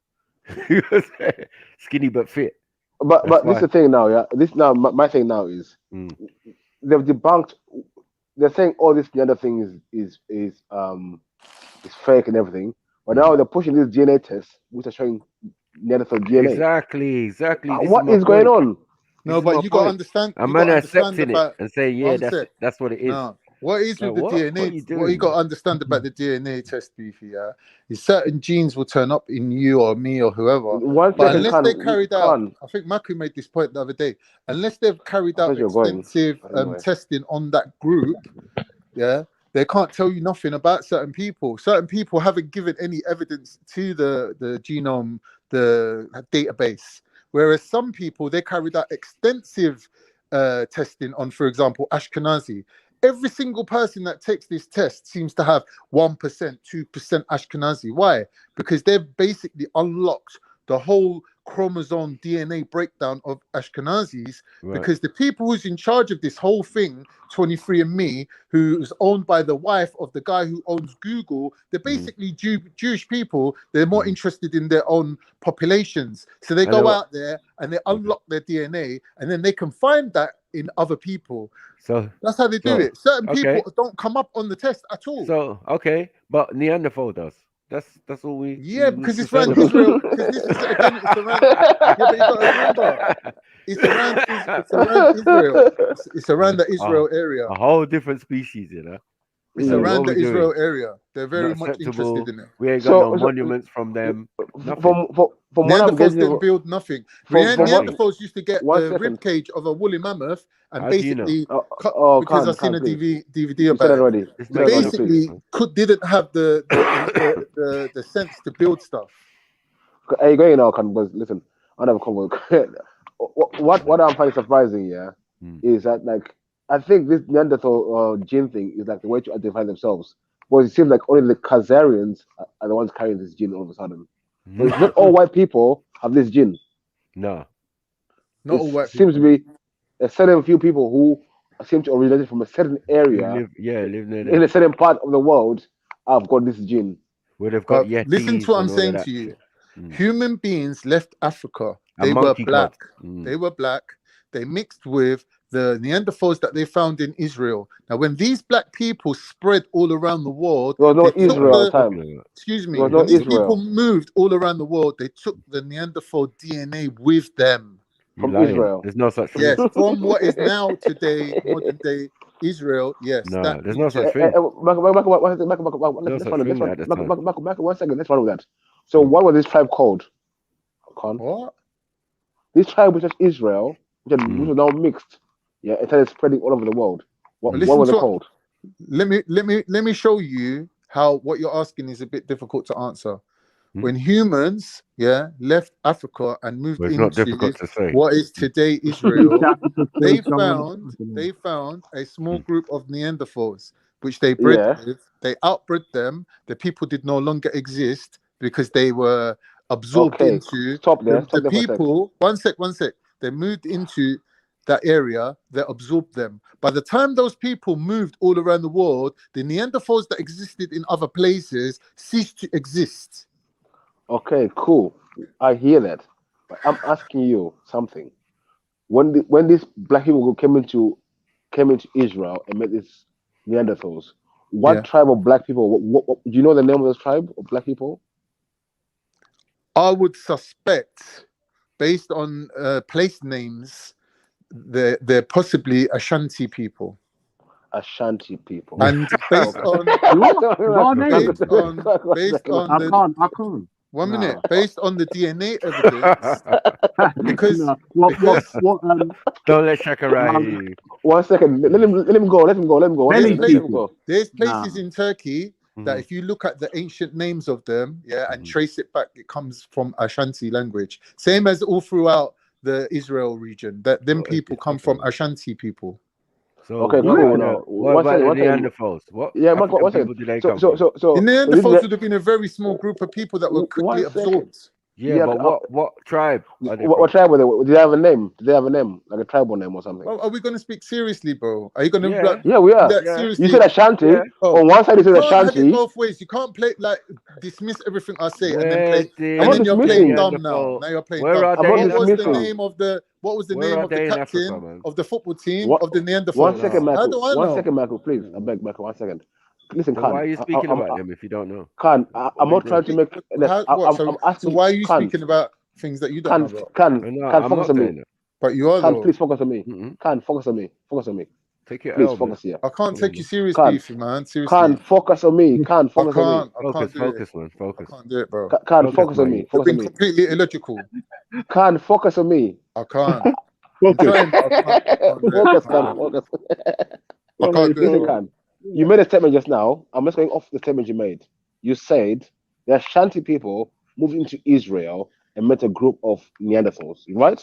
Skinny but fit. But this is the thing now, yeah. This now my thing now is they've debunked. They're saying all this the other thing is fake and everything. But now they're pushing this DNA test, which are showing Neanderthal DNA. Exactly. What is going on? No, but you got to understand. A man accepting it and saying, "Yeah, that's what it is." No. What is with the DNA? What you got to understand about the DNA test, Beefy, is certain genes will turn up in you or me or whoever. But unless they carried out, I think Maku made this point the other day. Unless they've carried out extensive testing on that group, they can't tell you nothing about certain people. Certain people haven't given any evidence to the genome, the database. Whereas some people, they carried out extensive testing on, for example, Ashkenazi. Every single person that takes this test seems to have 1%, 2% Ashkenazi. Why? Because they've basically unlocked the whole chromosome DNA breakdown of Ashkenazis. Because the people who's in charge of this whole thing, 23andMe, who's owned by the wife of the guy who owns Google, they're basically Jewish people. They're more interested in their own populations. So they go out there and they unlock their DNA, and then they can find that in other people. So that's how they do it. Certain people don't come up on the test at all. So but Neanderthal does. That's all we. Yeah, because it's around Israel. Because this is again, it's around. Yeah, but you got to remember, It's around Israel. It's around the Israel area. A whole different species, you know. It's around the Israel area. They're very much interested in it. We ain't got no monuments from them. From what I'm Neanderthals getting, didn't build nothing. Neanderthals used to get the rib cage of a woolly mammoth and basically cut because I've seen a DVD about it. Basically, didn't have the sense to build stuff. Hey, going now, but listen, I never come. What I'm finding surprising, is that like I think this Neanderthal gene thing is like the way to identify themselves. But it seems like only the Khazarians are the ones carrying this gene all of a sudden. So it's not all white people have this gene. No, not all white people. Seems to be a certain few people who seem to originate from a certain area, live near in a certain part of the world, have got this gene. Where they've got listen to what I'm saying to you. Human beings left Africa. They were black. They were black. They mixed with the Neanderthals that they found in Israel. Now, when these black people spread all around the world, excuse me, when these people moved all around the world, they took the Neanderthal DNA with them. From Israel. There's no such thing. Yes, from what is now today, modern day Israel. Yes, no, there's no such thing. One second, let's run with that. So, what was this tribe called? What? This tribe was just Israel, which was now mixed. Yeah, it started spreading all over the world. What was it called? Let me show you how what you're asking is a bit difficult to answer. When humans, left Africa and moved into what is today Israel, they found a small group of Neanderthals, which they bred with. They outbred them. The people did no longer exist because they were absorbed into the people. One sec. They moved into that area that absorbed them. By the time those people moved all around the world, the Neanderthals that existed in other places ceased to exist. Okay, cool. I hear that. But I'm asking you something. When these black people came into Israel and met these Neanderthals, what tribe of black people? What do you know the name of this tribe of black people? I would suspect, based on place names, they're possibly Ashanti people. Ashanti people. And based on one minute, based on the DNA evidence, because don't let Shakarai. 1 second, let him go. There's places in Turkey that if you look at the ancient names of them, and trace it back, it comes from Ashanti language. Same as all throughout the Israel region, that them people come from Ashanti people. So what about the Neanderthals? What? Yeah, African people did they come from? The Neanderthals would have been a very small group of people that were quickly absorbed. Yeah, but what tribe? What tribe were they? Did they have a name? Did they have a name, like a tribal name or something? Well, are we going to speak seriously, bro? Are you going to? Yeah, we are. Seriously? You said Ashanti. Yeah. On one side, you said Ashanti. Have it both ways. You can't play dismiss everything I say and then play. And then you're playing dumb now. Now you're playing dumb. What was the name of the captain of the football team of the Neanderthals? 1 second, Michael. 1 second, Michael. Please, I beg, Michael. 1 second. Listen, Khan. Why are you speaking about them if you don't know? Khan, I'm not trying to make. I'm asking. So why are you speaking about things that you don't know about? Khan, focus on me. But you are. Khan, please focus on me. Khan, focus on me. Take your please focus here. I can't take you seriously, man. Seriously. Khan, focus on me. Khan, focus on me. Focus, man. Focus. I can't do it, bro. Khan, focus on me. You've been completely illogical. Khan, focus on me. I can't. Focus, Khan. I can't do it. Khan. You made a statement just now. I'm just going off the statement you made. You said the Ashanti people moved into Israel and met a group of Neanderthals, right?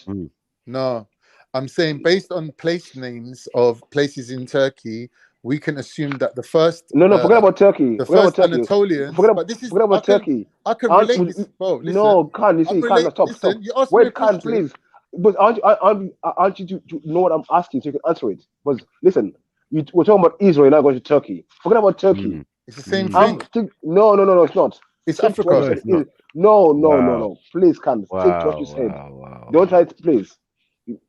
No, I'm saying based on place names of places in Turkey, we can assume that the first. Forget about Turkey. The first Anatolians. Forget about Turkey. I can relate this. Bro, listen, no, Khan, you see, Khan, stop. You asked me a Khan, please. But I want you to know what I'm asking so you can answer it. But listen. We're talking about Israel, not going to Turkey. Forget about Turkey. It's the same thing. No, it's not. It's Africa. No. Please, Khan, stick to what you said. Don't try it, please.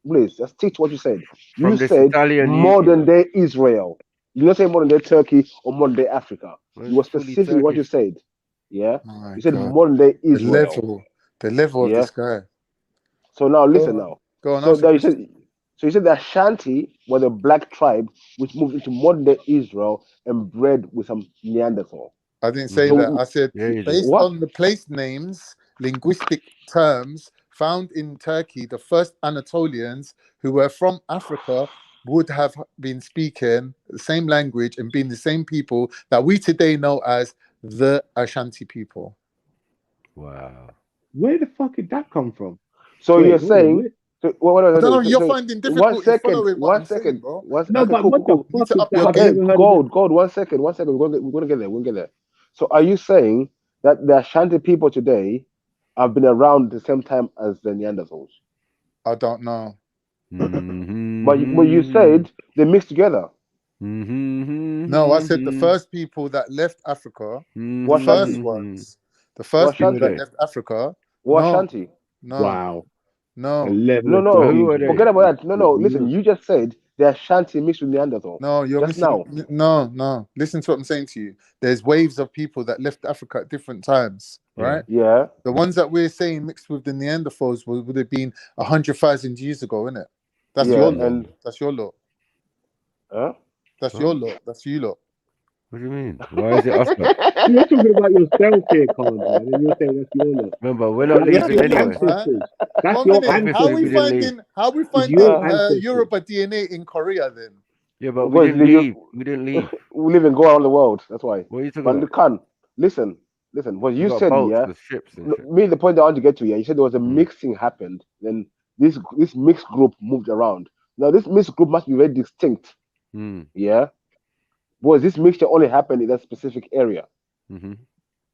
Please, just stick to what you said. You said modern day Israel. You don't say modern day Turkey or modern day Africa. You were specific in what you said. Yeah? You said modern day Israel. The level of this guy. So now, listen now. Go on. So that you said the Ashanti were the black tribe which moved into modern day Israel and bred with some Neanderthal. I didn't say So that. I said based what? on the place names, linguistic terms found in Turkey, the first Anatolians who were from Africa would have been speaking the same language and being the same people that we today know as the Ashanti people. Wow. Where the fuck did that come from? So you're saying? I don't know. You're finding difficulty following what I'm saying, bro. No, but what the fuck is that? Okay, Gold. 1 second. We're gonna get there. We're gonna get there. So are you saying that the Ashanti people today have been around the same time as the Neanderthals? I don't know. But you said they mixed together. No, I said the first people that left Africa, the Ashanti. the first people that left Africa. Ashanti. No. Wow. No. Forget about that. No. Listen, you just said the Ashanti mixed with Neanderthal. No, you're just missing. now. No. Listen to what I'm saying to you. There's waves of people that left Africa at different times, right? Yeah. The ones that we're saying mixed with the Neanderthals would have been 100,000 years ago, innit? That's your law. That's your law. Huh? That's your law. That's you lot. What do you mean? Why is it us? You're talking about yourself here, Colin, and you're saying that's your law. Remember, we're not leaving anyway. That's your ancestors. How are we finding Yoruba DNA in Korea then? Yeah, but we didn't leave. We didn't leave. We live and go around the world. That's why. What are you talking about? But listen. What you said, the point I want to get to, you said there was a mixing happened. Then this mixed group moved around. Now this mixed group must be very distinct. Yeah. Because this mixture only happened in that specific area.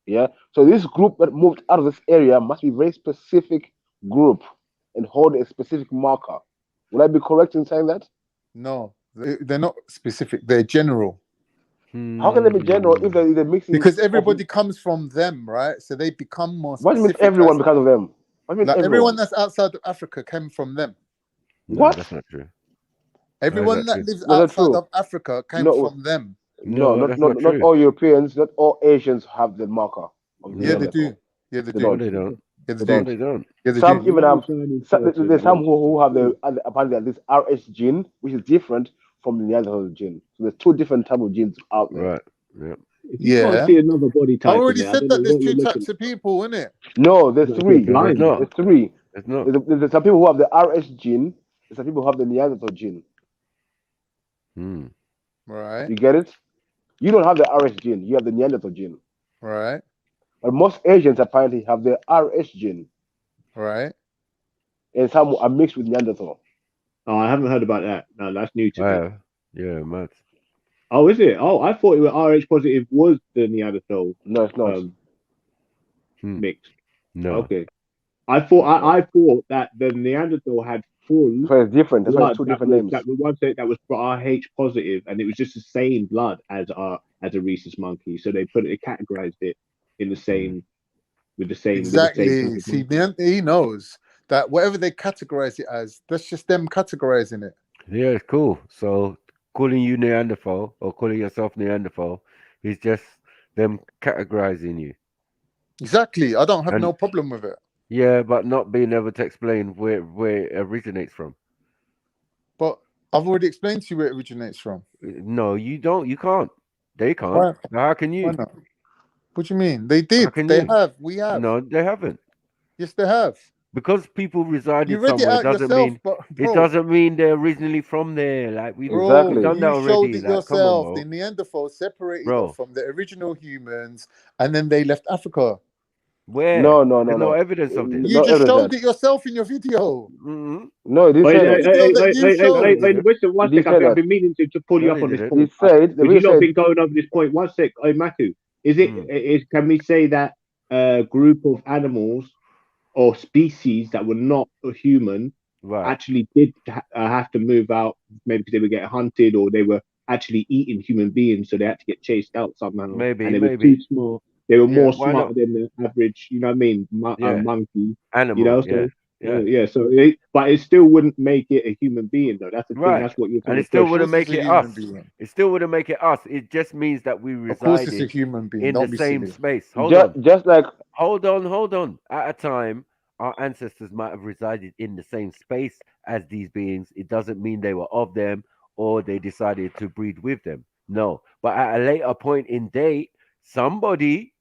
Yeah. So this group that moved out of this area must be a very specific group and hold a specific marker. Would I be correct in saying that? No, they're not specific. They're general. How can they be general if they're mixing? Because everybody comes from them, right? So they become more specific. What do you mean everyone because of them? What do you mean everyone that's outside of Africa came from them. What? That's not true. Everyone that lives outside of Africa came from them. No, not all Europeans, not all Asians have the marker. Yeah, they do. Yeah, they do. They don't. Yeah, they don't. Yeah, they some do. even have. There's some who have apparently this RH gene, which is different from the Neanderthal gene. So there's two different types of genes out there. Right. Yeah. Yeah. Can't see another body type. I already said that there's two types of people, isn't it? No, there's three. There's three. There's not. There's some people who have the RH gene. There's some people who have the Neanderthal gene. Right. You get it? You don't have the RH gene. You have the Neanderthal gene. Right. But most Asians apparently have the RH gene. Right. And some are mixed with Neanderthal. Oh, I haven't heard about that. No, that's new to me. Yeah, mad. Oh, is it? Oh, I thought it was RH positive was the Neanderthal. No, it's not. Mixed. No. Okay. I thought that the Neanderthal had full. So it's different. That's why it's two different names. That one said that was RH positive, and it was just the same blood as a rhesus monkey. So they categorized it in the same with the same. Exactly. See, he knows that whatever they categorize it as, that's just them categorizing it. Yeah, it's cool. So calling you Neanderthal or calling yourself Neanderthal is just them categorizing you. Exactly. I don't have no problem with it. Yeah, but not being able to explain where it originates from. But I've already explained to you where it originates from. No, you don't. You can't. They can't. Why? How can you? Why not? What do you mean? They did. They have. We have. No, they haven't. Yes, they have. Because people resided somewhere doesn't mean they're originally from there. Like we've done that already. You showed it yourself. On, the Neanderthals separated off from the original humans, and then they left Africa. Where? No. There's no evidence of this. You just showed it yourself in your video. No, it didn't. Listen, one second. I've been meaning to pull you up on this point. You've not been going over this point. 1 sec. Hey, Matthew, can we say that a group of animals or species that were not a human actually did have to move out, maybe because they were getting hunted or they were actually eating human beings, so they had to get chased out somehow. Maybe, and they were too small. They were more smarter than the average, you know what I mean, monkey. Animal, you know, so but it still wouldn't make it a human being, though. That's the thing. That's what you're saying. And it still wouldn't make it us. It still wouldn't make it us. It just means that we resided in the same space. Hold on. Just like hold on. At a time, our ancestors might have resided in the same space as these beings. It doesn't mean they were of them or they decided to breed with them. No. But at a later point in date, somebody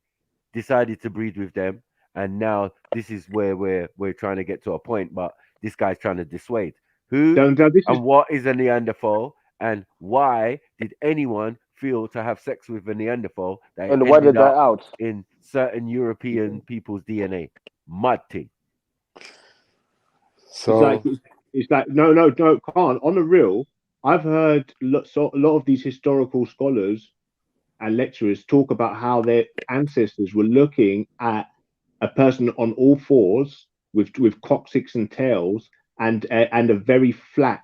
decided to breed with them. And now this is where we're trying to get to a point. But this guy's trying to dissuade. Who and what is a Neanderthal? And why did anyone feel to have sex with a Neanderthal that and why did that out in certain European people's DNA? Mud thing. So it's like no, can't. On the real, I've heard a lot of these historical scholars and lecturers talk about how their ancestors were looking at a person on all fours with coccyx and tails and a very flat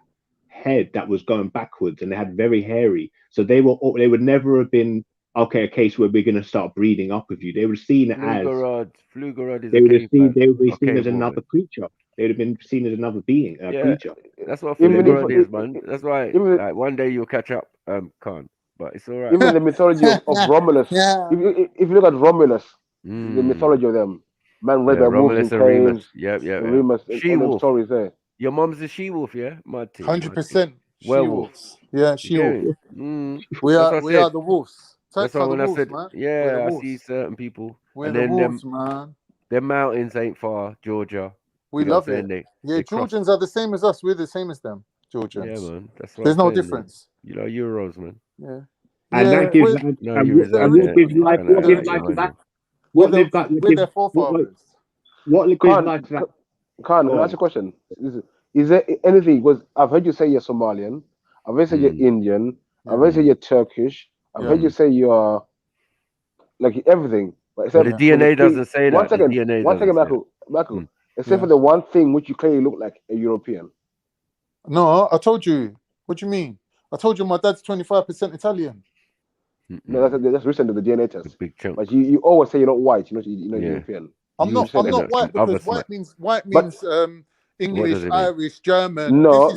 head that was going backwards, and they had very hairy. So they would never have been a case where we're going to start breeding up with you. They were seen as Flugerod is they would be seen as another creature. They would have been seen as another being, creature. That's what Flugerod is, man. That's why. Like, one day you'll catch up, Khan. But it's all right. Even the mythology of Romulus. If you look at Romulus, the mythology of them, man read by wolves in caves. Remus, she-wolf stories there. Your mom's a she-wolf, yeah? 100% werewolves. Yeah, she-wolf. We are the wolves. That's why when I said, man. I see certain people. We're and the then wolves, man. Them mountains ain't far, Georgia. We love it. Georgians are the same as us. We're the same as them, Georgians. Yeah, man. That's what There's no difference. Man. You know, Euros, man. Yeah. And that gives what they've got. We're their forefathers. What gives life to that? Khan, can I ask you a question? Is there anything? Because I've heard you say you're Somalian. I've heard you say you're Indian. I've heard you say you're Turkish. I've heard you say you're like everything. But the DNA doesn't say that. One second, Michael. Except for the one thing which you clearly look like a European. No, I told you. What do you mean? I told you my dad's 25% Italian. No, that's recent to the DNA test. Big chunk. But you always say you're not white. You're not European. I'm not white because white means English, Irish, German. No.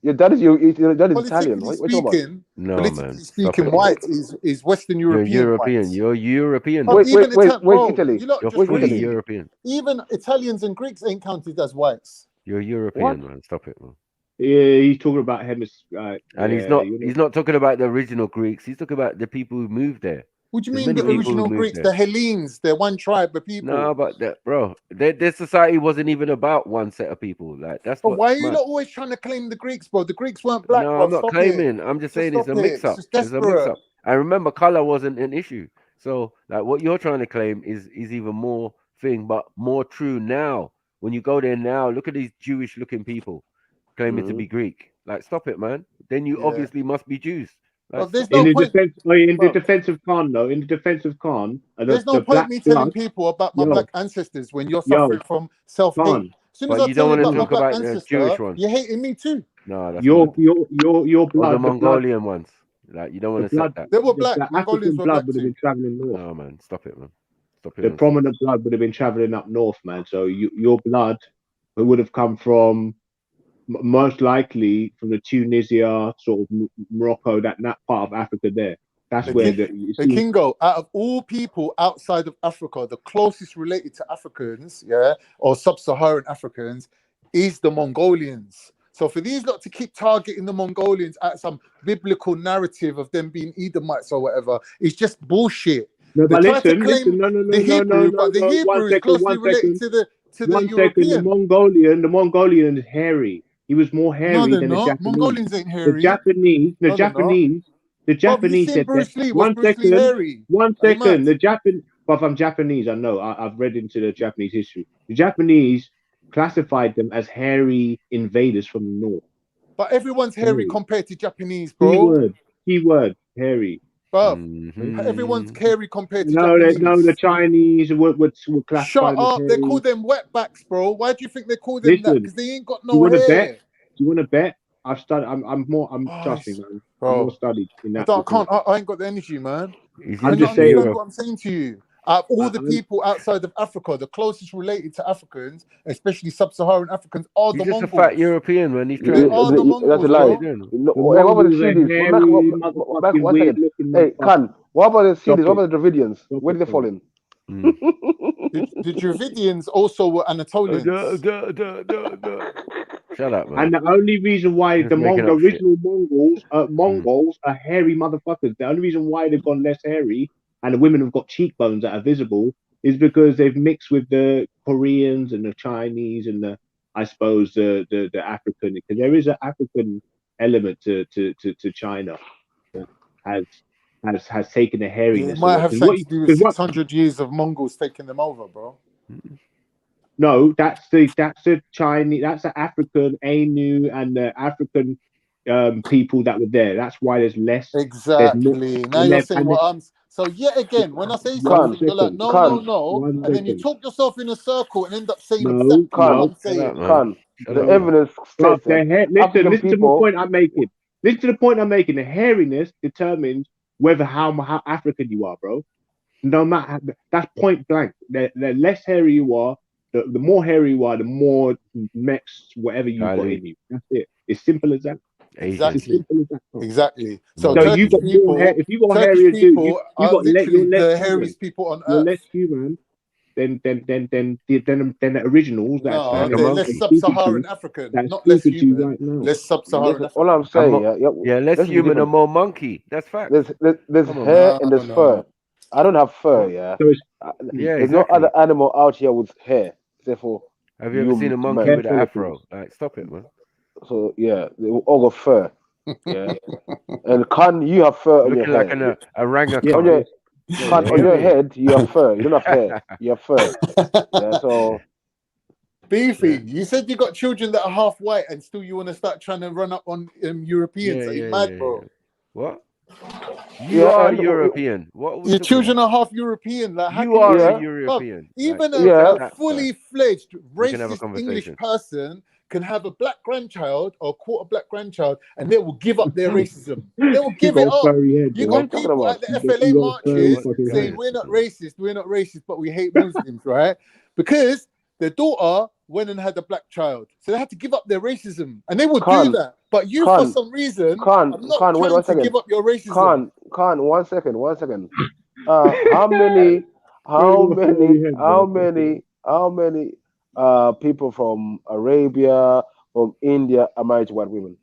Your dad is Italian. Politically speaking, white is Western European. You're European. You're European. Wait, Italy. You're fully European. Even Italians and Greeks ain't counted as whites. You're European, man. Stop it, man. Yeah, he's talking about hemisphere. And he's not talking about the original Greeks. He's talking about the people who moved there. What do you mean the original Greeks? The Hellenes, they're one tribe of people. No, but their society wasn't even about one set of people. Like that's. But why are you not always trying to claim the Greeks, bro? The Greeks weren't black. No, I'm not claiming. I'm just saying it's a mix-up. It's a mix-up. I remember color wasn't an issue. So like what you're trying to claim is even more thing, but more true now. When you go there now, look at these Jewish-looking people claiming to be Greek. Like, stop it, man. Then you obviously must be Jews. Like, in the defense of Khan, there's no point me telling people about my black ancestors when you're suffering from self-hate. As soon as I tell you about my black ancestor, you're hating me too. No, that's your blood, the Mongolian ones. Like, you don't want to say that. They were black. The African blood would have been traveling north. No, man, stop it, man. Stop it. The prominent blood would have been traveling up north, man. So your blood would have come from, most likely from the Tunisia, sort of Morocco, that part of Africa there. That's where the Kingo, out of all people outside of Africa, the closest related to Africans, or sub-Saharan Africans, is the Mongolians. So for these lot to keep targeting the Mongolians at some biblical narrative of them being Edomites or whatever, it's just bullshit. No, but listen, the Hebrew is closely related to the European. The Mongolian is hairy. He was more hairy than the Japanese. Mongolians ain't hairy. The Japanese said that. One second. But if I'm Japanese, I know. I've read into the Japanese history. The Japanese classified them as hairy invaders from the north. But everyone's hairy compared to Japanese, bro. Keyword, hairy. Bro, everyone's hairy compared to Japanese. No, the Chinese would classify. Shut up! They call them wetbacks, bro. Why do you think they call them that? Because they ain't got no hair. Do you want to bet? I've studied. Trust me, man. I'm more studied in that. I ain't got the energy, man. I'm just saying what I'm saying to you. All the people outside of Africa, the closest related to Africans, especially sub-Saharan Africans, are the Mongols. He's just a fat European, man. He's trying to. That's a lie. What about the Cities? Hey, Khan, what about the Cities? What about the Dravidians? Where did they fall in? The Dravidians also were Anatolians. Shut up, man. And the only reason why the original Mm. Mongols are hairy motherfuckers. The only reason why they've gone less hairy and the women have got cheekbones that are visible is because they've mixed with the Koreans and the Chinese and the African, because there is an African element to China that has taken the hairiness. It might have something to do with 600 years of Mongols taking them over, bro. No, that's the Chinese, that's the African Ainu and the African people that were there. That's why there's less. Exactly. Now you're saying what I'm. So yet again, when I say something, you're like, no, and then you talk yourself in a circle and end up saying exactly what I'm saying. The evidence states listen to the point I'm making. Listen to the point I'm making. The hairiness determines whether how African you are, bro. No matter, that's point blank. The less hairy you are, the more hairy you are, the more mixed whatever you got in you. That's it. It's simple as that. Exactly. Exactly. So you got people, more hair. If you got Turkish hairier people dude, you are got literally you're the less hairiest people on You're earth. less human than the originals. No, they're less sub-Saharan African, not less human. Right now. Less sub-Saharan African. All I'm saying, less human and more monkey. That's fact. There's hair and there's fur. I don't have fur, yeah. There's no other animal out here with hair. Therefore, have you ever seen a monkey with an afro? Like, stop it, man. So yeah, they all got fur. Yeah, and you have fur on your head. Looking like an orangutan. On your head, you have fur. You don't have hair. You have fur. Yeah, so. Beefy, you said you got children that are half white, and still you want to start trying to run up on Europeans. Are you mad, bro? What? You are European. What? Your children are half European. Like, you are a European. Even a fully fledged racist English person can have a black grandchild or quarter black grandchild, and they will give up their racism. They will give it up. You got people at the FLA marches saying we're not racist, but we hate Muslims, right? Because their daughter went and had a black child, so they had to give up their racism, and they would do that. But you, for some reason, are not trying to give up your racism. Khan, one second. How many people from Arabia, from India are married to white women?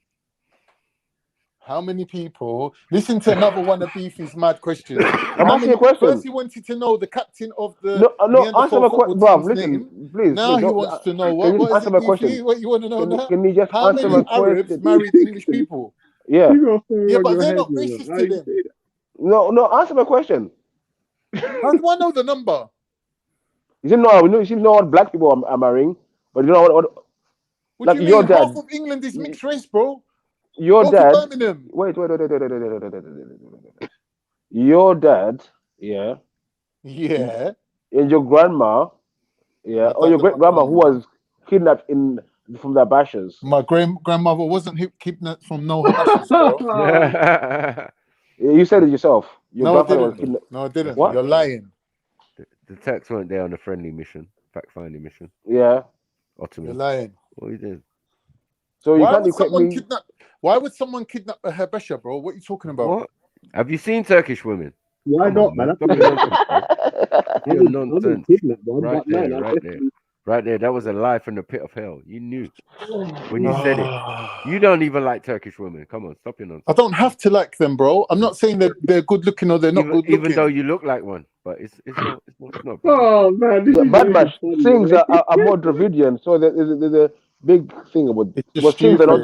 How many people? Listen to another one of Beefy's mad questions. I'm asking a question. First, he wanted to know the captain of the answer my question, bro. Listen, please. Now he wants to know what is it, Beefy? What you want to know now? Can you just how answer many my Arabs question? married English people? Yeah, but they're not racist to them. No. Answer my question. How do I know the number? You should know what black people are marrying, but you know what? What do you mean? Half of England is mixed race, bro. Your dad. Wait. Your dad, yeah. And your grandma, or your great grandma who was kidnapped from the Habashas. My grandmother wasn't kidnapped from no Habashas, bro. You said it yourself. Your grandfather was kidnapped. No, I didn't. What? You're lying. The Turks weren't there on a friendly mission, fact-finding mission. Yeah. Ottoman. You're lying. What you did? So you can't kidnap? Why would someone kidnap a Habesha, bro? What are you talking about? What? Have you seen Turkish women? Why not, man? You're nonsense. Right there. That was a lie from the pit of hell. You knew when you said it. You don't even like Turkish women. Come on, stop your nonsense. I don't have to like them, bro. I'm not saying that they're good looking or they're not good looking. Even though you look like one, but it's not. Oh man, Bad Batch things are more Dravidian, so there's a big thing about things are not.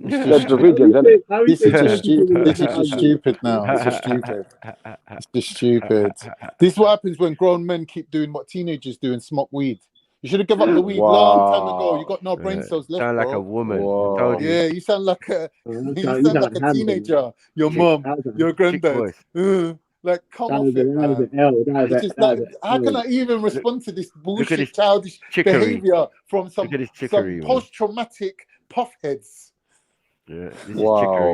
This is just stupid now. It's just stupid. This is what happens when grown men keep doing what teenagers do and smoke weed. You should have given up the weed long time ago. You got no brain cells left, sound bro. like a woman. Yeah, you sound like a teenager. Your mom, your granddad. Like, come off it, man. How can I even respond to this bullshit, childish behavior from some post-traumatic puffheads? Yeah,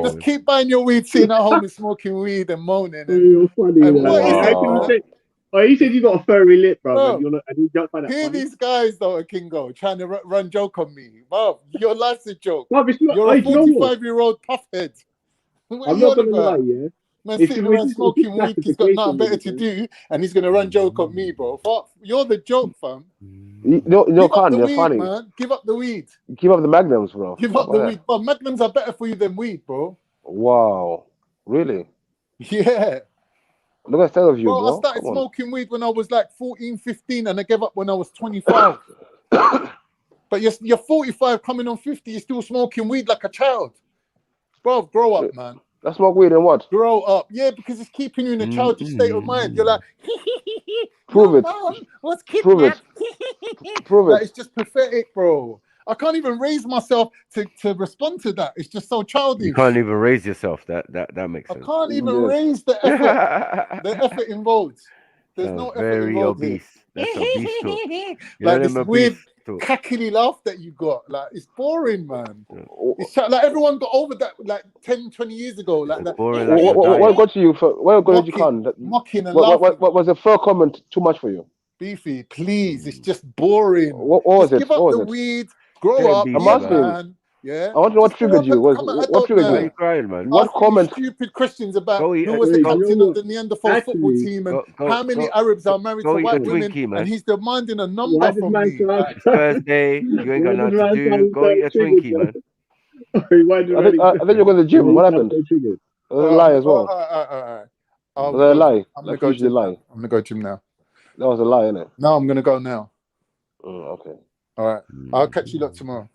just keep buying your weed, sitting at home and smoking weed and moaning. You're funny. You said you got a furry lip, bro. And you don't find that funny. These guys, though, Kingo, trying to run joke on me. Bro, your life's a joke. You're a 45-year-old puffhead. I'm not gonna lie, yeah. Man, sitting around smoking weed, he's got nothing better to do, and he's gonna run joke on me, bro. Fuck, you're the joke, fam. You can't. You're weed, funny. Man. Give up the weed. Give up the magnums, bro. Give up the weed. But magnums are better for you than weed, bro. Wow, really? Yeah. Look at that of you, bro. I started smoking weed when I was like 14, 15, and I gave up when I was 25. But you're 45, coming on 50, you're still smoking weed like a child. Bro, grow up, man. That's smoke weed and what? Grow up. Yeah, because it's keeping you in a childish state of mind. You're like, prove it. Mom, what's kidnapped? Prove it. Like, it's just pathetic, bro. I can't even raise myself to respond to that. It's just so childish. You can't even raise yourself. That makes sense. I can't even raise the effort. The effort involved. There's no effort very involved obese. Here. That's obese talk. Like this weird cackly laugh that you got. Like, it's boring, man. It's like everyone got over that like 10, 20 years ago. Like that. Boring, what got you for? What got you? Mocking and laughing. What was the first comment too much for you? Beefy, please. It's just boring. What was it? Give up the weed. Grow up, man. Yeah. I want to know what triggered you. What triggered you? Why are you crying, man? What comment? Stupid questions about who was the captain of the Neanderthal football team and how many Arabs are married to white women, and he's demanding a number from me. It's Thursday. You ain't got nothing to do. Go eat a Twinkie, man. I think you're going to the gym. What happened? It was a lie as well. Was that a lie? I'm going to go gym now. I'm going to go gym now. That was a lie, isn't it? No, I'm going to go now. Okay. All right. I'll catch you lot tomorrow.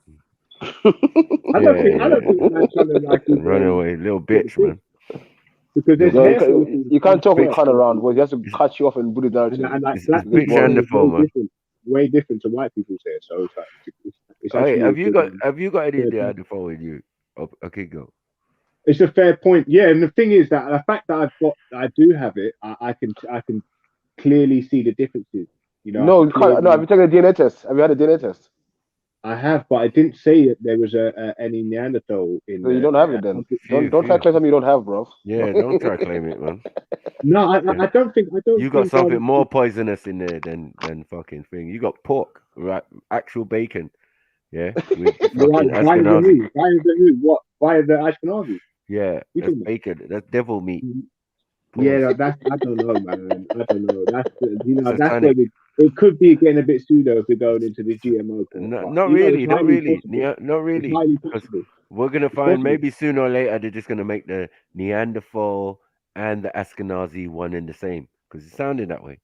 I don't think that's kind of like run away, little bitch, man. Because you can't talk with Khan around, but you have to cut you off and put it down. It's way different to white people say. So it's like have you got any Neanderthal in you? Okay, go. It's a fair point, yeah. And the thing is that the fact that I do have it, I can clearly see the differences. You know. No, you can't. No, have you taken a DNA test? Have you had a DNA test? I have, but I didn't say that there was any Neanderthal in. So you don't have it then. Don't try to claim something you don't have, bro. Yeah, don't try to claim it, man. No, I don't think. You got something more poisonous in there than fucking thing. You got pork, right? Actual bacon. Yeah. Why is it me? What? Why the Ashkenazi? Yeah, that's bacon. That's devil meat. Yeah, that's. I don't know, man. I don't know. That's that's where it could be getting a bit pseudo if we're going into the GMO. Not really. Because we're gonna find maybe sooner or later they're just gonna make the Neanderthal and the Ashkenazi one in the same because it sounded that way.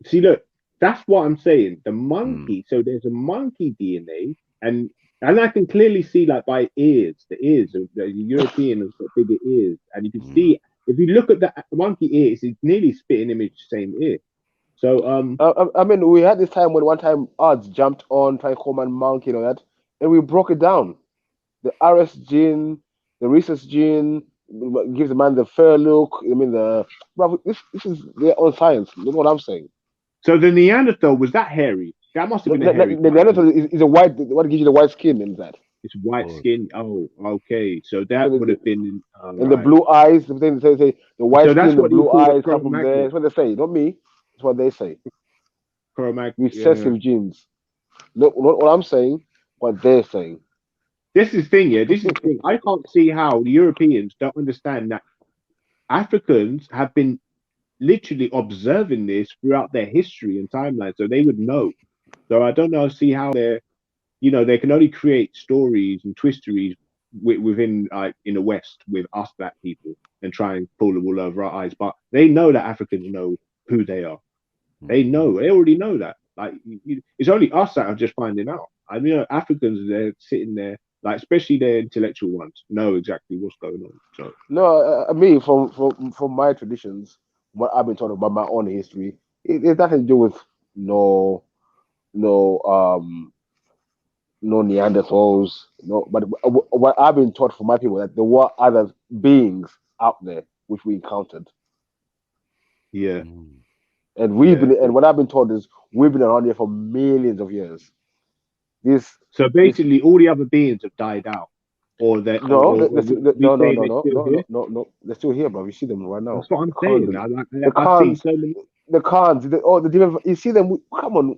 See, look, that's what I'm saying. The monkey. So there's a monkey DNA, and I can clearly see like by ears, the ears of the European has got bigger ears, and you can see. If you look at the monkey ears, it's nearly spitting image, same ear. So, I mean, we had this time when one time odds jumped on trichoma monkey and all that, and we broke it down. The RS gene, the rhesus gene gives the man the fur look. I mean, this is their own science. Look what I'm saying. So the Neanderthal, was that hairy? That must have been hairy. The Neanderthal is a white. What gives you the white skin in that? It's white skin. Oh, okay. So that would have been and the blue eyes. They say the white skin, the blue eyes come from there. That's what they say, not me. That's what they say. Recessive genes. Not what I'm saying. What they're saying. This is the thing, yeah. This is the thing. I can't see how the Europeans don't understand that Africans have been literally observing this throughout their history and timeline, so they would know. So I don't know. See how they're. You know, they can only create stories and twisteries within, in the West with us black people and try and pull the wool over our eyes. But they know that Africans know who they are. They know. They already know that. Like, it's only us that are just finding out. I mean, Africans, they're sitting there, like, especially the intellectual ones, know exactly what's going on. So no, I mean, from my traditions, what I've been talking about my own history, it's nothing to do with no Neanderthals, but what I've been taught from my people that there were other beings out there which we encountered. Yeah. And what I've been told is we've been around here for millions of years. So basically all the other beings have died out. Or they're no, they're still here, bro. You see them right now. That's what I'm saying. The Khans, the different, you see them. Come on,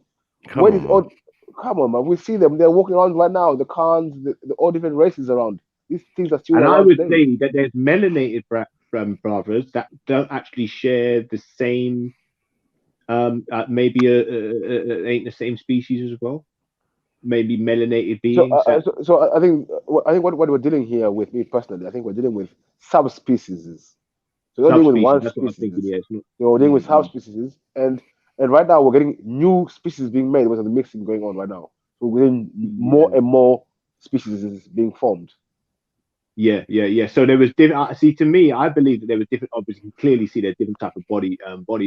Come on, man. We see them. They're walking around right now. The Khans, the all different races around. These things are still And I around would today. say that there's melanated brothers that don't actually share the same, maybe ain't the same species as well. Maybe melanated beings. So I think what we're dealing here with, me personally, I think we're dealing with subspecies. So you're dealing with one species. You're dealing with subspecies, and right now we're getting new species being made. There's the mixing going on right now. So we're getting more and more species being formed. Yeah. So there was different. See, to me, I believe that there was different. Obviously, you can clearly see there's different type of body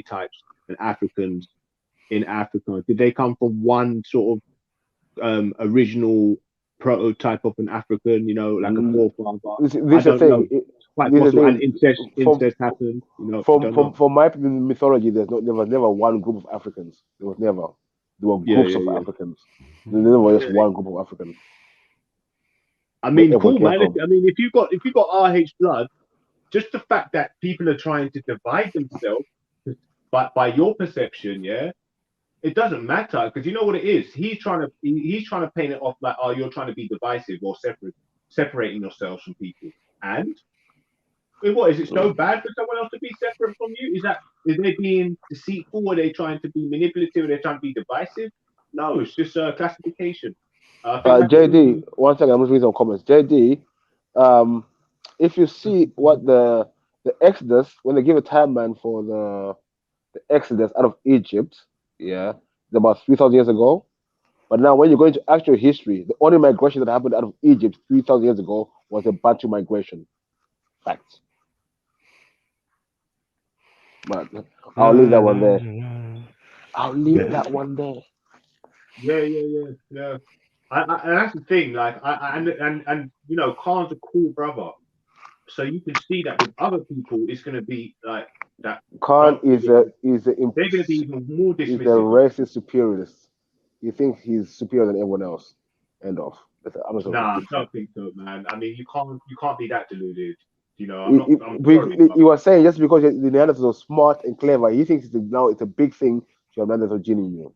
types than Africans in Africa. Did they come from one sort of original prototype of an African? You know, like a forefather. This is the thing. Quite possible, and incest happened. You know, from my mythology, there was never one group of Africans. There was never. There were groups of Africans. There never was just one group of Africans. I mean, cool, man. I mean, if you got RH blood, just the fact that people are trying to divide themselves, but by your perception, it doesn't matter, because you know what it is. He's trying to paint it off like, oh, you're trying to be divisive or separating yourselves from people. And what is it so bad for someone else to be separate from you? Is they being deceitful? Are they trying to be manipulative? Are they trying to be divisive? No, it's just classification. JD, one second, I'm just reading some comments. JD, if you see what the Exodus, when they give a timeline for the Exodus out of Egypt, it's about 3,000 years ago. But now, when you go into actual history, the only migration that happened out of Egypt 3,000 years ago was a Bantu migration. Facts. But I'll leave that one there. I'll leave that one there. Yeah. And that's the thing. Like, and you know, Khan's a cool brother, so you can see that with other people, it's going to be like that. Khan is they're going to be even more dismissive. He's a racist superiorist. He thinks he's superior than everyone else. End of. Nah, I don't think so, man. I mean, you can't be that deluded. You know, you were saying just because the Neanderthals are smart and clever, he thinks it's a big thing to have Neanderthal gene in you.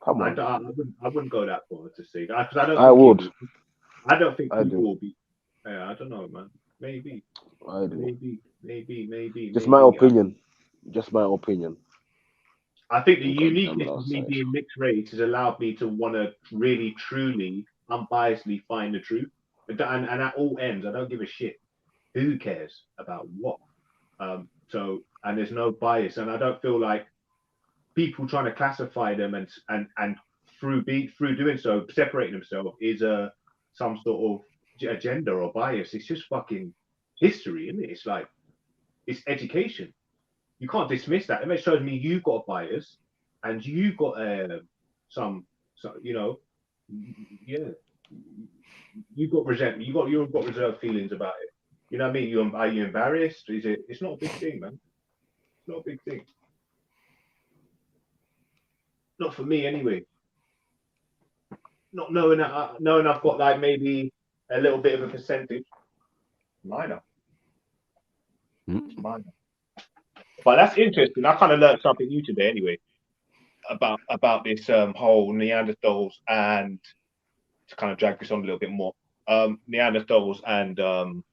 Come on. I wouldn't go that far to say that, because I would. I don't think people will be. Yeah, I don't know, man. Maybe. I do. Maybe. Just my opinion. Just my opinion. I think the uniqueness of me being mixed race has allowed me to want to really, truly, unbiasedly find the truth. And at all ends, I don't give a shit. Who cares about what? And there's no bias, and I don't feel like people trying to classify them and through doing so, separating themselves is some sort of agenda or bias. It's just fucking history, isn't it? It's like, it's education. You can't dismiss that. It shows me you've got a bias and you've got some, you know, you've got resentment. You've got reserved feelings about it. You know what I mean? Are you embarrassed? It's not a big thing, man. It's not a big thing. Not for me, anyway. Not knowing that I've got like maybe a little bit of a percentage. Minor. Minor. But that's interesting. I kind of learned something new today, anyway, about this whole Neanderthals, and to kind of drag this on a little bit more, Neanderthals and RH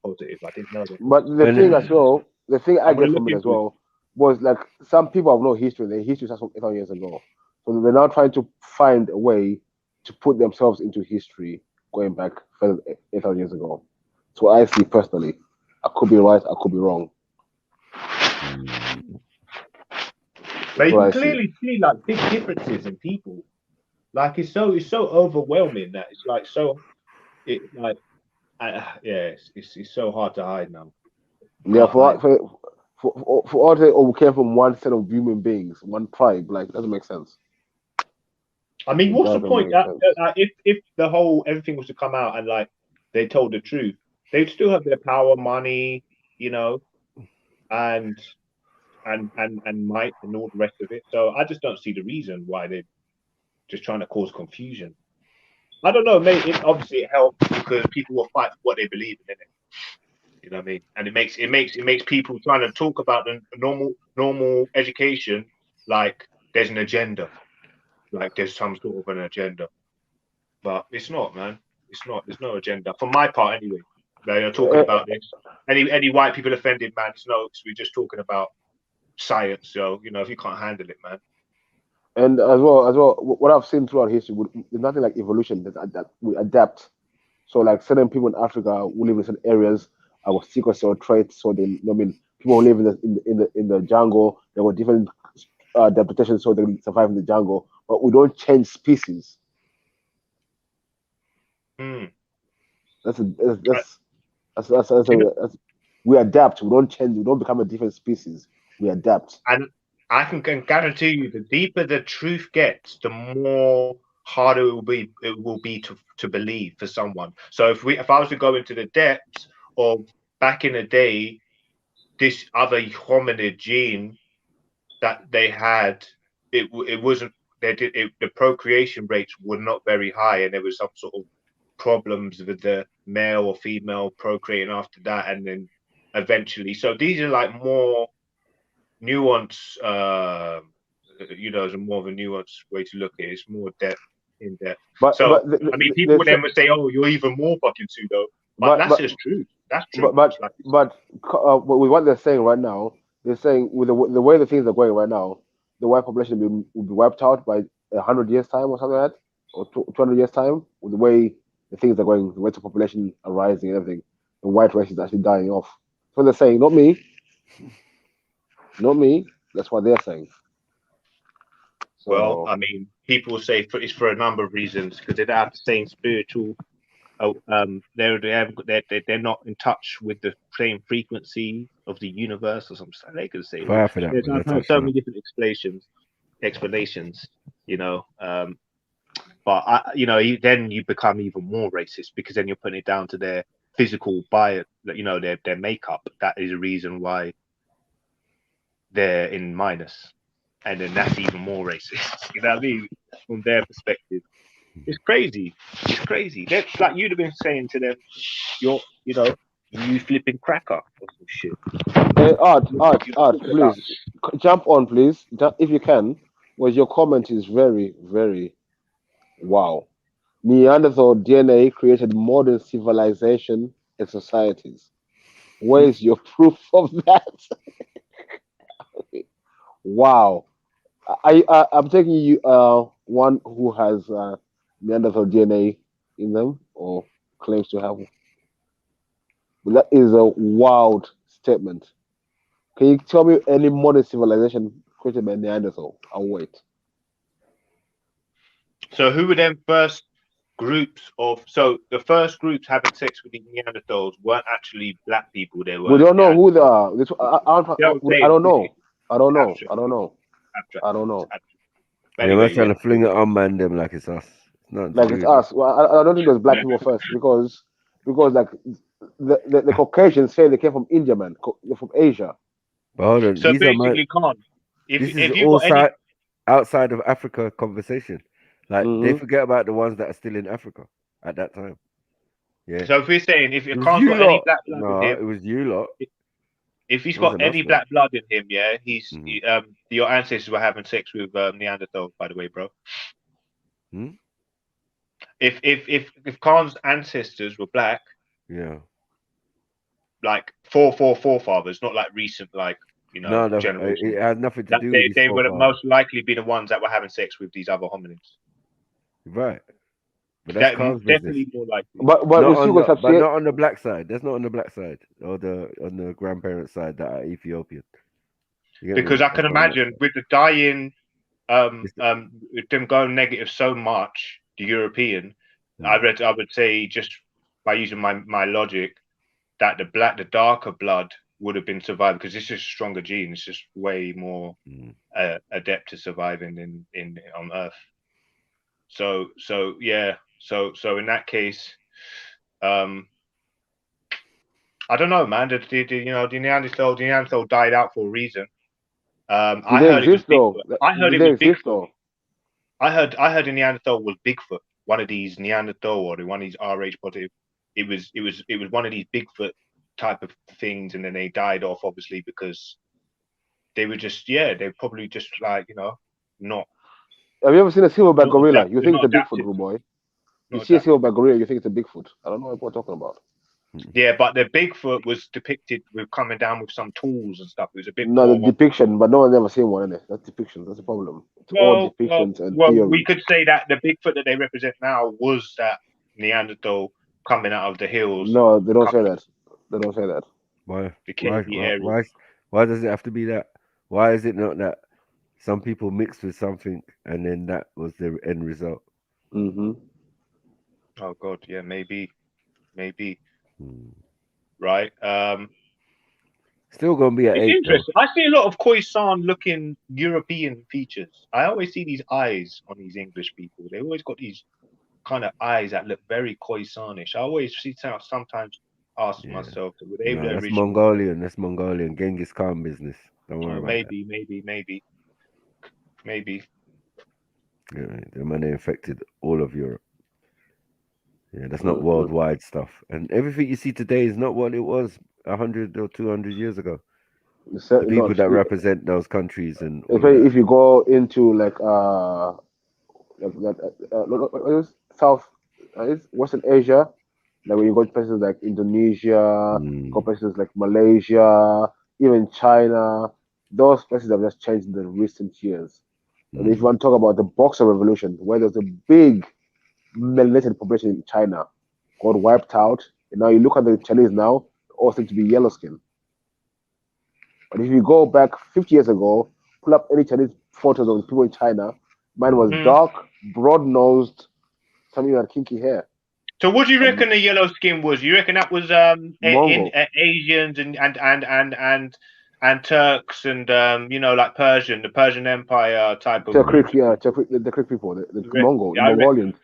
positive. I didn't know that. But the thing as well, the thing I get from it as well was like some people have no history. Their history starts from 8,000 years ago, so they're now trying to find a way to put themselves into history going back further 8,000 years ago. So I see personally, I could be right, I could be wrong. But you can clearly see like big differences in people. Like it's so overwhelming that it's like it's so hard to hide now. Yeah, for all they all came from one set of human beings, one tribe. Like, doesn't make sense. I mean, what's the point? If the whole everything was to come out and like they told the truth, they'd still have their power, money, you know, and might and all the rest of it. So I just don't see the reason why they're just trying to cause confusion. I don't know, mate. It helps because people will fight for what they believe in, innit? You know what I mean? And it makes people trying to talk about the normal education like there's an agenda, like there's some sort of an agenda. but it's not, man. It's not. There's no agenda for my part, anyway. They're talking about this. Any white people offended, man? It's no. We're just talking about science. So if you can't handle it, man. And as well, what I've seen throughout history, there's nothing like evolution that we adapt. So like certain people in Africa who live in certain areas with sickle cell traits. So they, people who live in the jungle, they got different adaptations, so they survive in the jungle. But we don't change species. We adapt. We don't change. We don't become a different species. We adapt. And I can guarantee you, the deeper the truth gets, the more harder it will be to believe for someone. So if I was to go into the depths of back in the day, this other hominid gene that they had, it wasn't. The procreation rates were not very high, and there was some sort of problems with the male or female procreating after that, and then eventually. So these are like more nuance. It's more of a nuanced way to look at it. It's more in depth. People would then say, "Oh, you're even more fucking pseudo," but that's just true. That's true. But with what they're saying right now, they're saying with the way the things are going right now, the white population will be wiped out by 100 years time or something like that, or 200 years time. With the way the things are going, the rates of population are rising and everything, the white race is actually dying off. So they're saying, not me. That's what they're saying. So, well, people say it's for a number of reasons, because they don't have the same spiritual. They're not in touch with the same frequency of the universe or something. They could say there's so many different explanations. But then you become even more racist, because then you're putting it down to their physical bias, their makeup. That is a reason why they're in minus, and then that's even more racist. You know what I mean? From their perspective, it's crazy. It's crazy. That's like you'd have been saying to them, you flipping cracker or some shit. Hey, Art, please jump on, please, if you can. Was your comment is very, very wow. Neanderthal DNA created modern civilization and societies. Where is your proof of that? Wow. I'm taking you one who has Neanderthal DNA in them or claims to have. But that is a wild statement. Can you tell me any modern civilization created by Neanderthal? I'll wait. So who were them first groups of? So the first groups having sex with the Neanderthals weren't actually black people. They were. We don't know who they are. I don't know. I don't know. Anyway, we're trying to fling it on man them like it's us. It's us. Well, I don't think there's black people first because like the Caucasians say they came from India, man. They're from Asia. But hold on. So basically, this is all outside of Africa conversation. Like they forget about the ones that are still in Africa at that time. Yeah. So if we're saying if Khan's got any black blood in him, it was you lot. If he's got any black blood in him, yeah, your ancestors were having sex with Neanderthals, by the way, bro. If Khan's ancestors were black, yeah, like forefathers, not like recent, like generations. It had nothing to do with they would have most likely be the ones that were having sex with these other hominids. Right. But that's definitely more likely. But not on the black side. That's not on the black side or on the grandparents' side that are Ethiopian. Because I can imagine with the dying, with them going negative so much, the European, I would say, just by using my logic, that the darker blood would have been surviving, because it's just a stronger gene. It's just way more adept to surviving on Earth. So yeah. So in that case, I don't know, man. The Neanderthal died out for a reason. I heard it was Bigfoot. I heard the Neanderthal was Bigfoot. One of these Neanderthal or one of these RH positive. It was one of these Bigfoot type of things, and then they died off obviously because they were just they probably just like not. Have you ever seen a silverback gorilla? You think it's a Bigfoot, good boy? You see a silverback gorilla, you think it's a Bigfoot. I don't know what we're talking about. Yeah, but the Bigfoot was depicted with coming down with some tools and stuff. It was a bit No, more the depiction, but no one's ever seen one, innit? That's depiction. That's the problem. It's all depictions and theories. We could say that the Bigfoot that they represent now was that Neanderthal coming out of the hills. No, they don't say that. They don't say that. Why? The cavey area. Why does it have to be that? Why is it not that some people mixed with something and then that was the end result? Mm-hmm. Oh God, yeah, maybe. Right. Still gonna be at 8. Interesting. I see a lot of Khoisan looking European features. I always see these eyes on these English people. They always got these kind of eyes that look very Khoisanish. I always see sometimes ask myself, were they the that's original? Mongolian. That's Mongolian. Genghis Khan business. Don't worry about maybe. Yeah, the man infected all of Europe. Yeah, that's not worldwide stuff. And everything you see today is not what it was 100 or 200 years ago. The people that represent those countries and if you go into like Western Asia, like when you go to places like Indonesia, go places like Malaysia, even China, those places have just changed in the recent years. And if you want to talk about the Boxer Revolution, where there's a big melanated population in China got wiped out, and now you look at the Chinese now, all seem to be yellow skin. But if you go back 50 years ago, pull up any Chinese photos of the people in China, mine was dark, broad-nosed, some even had kinky hair. So what do you reckon the yellow skin was? You reckon that was Asians and Turks and like the Persian Empire type of the Greek people, the Mongolians.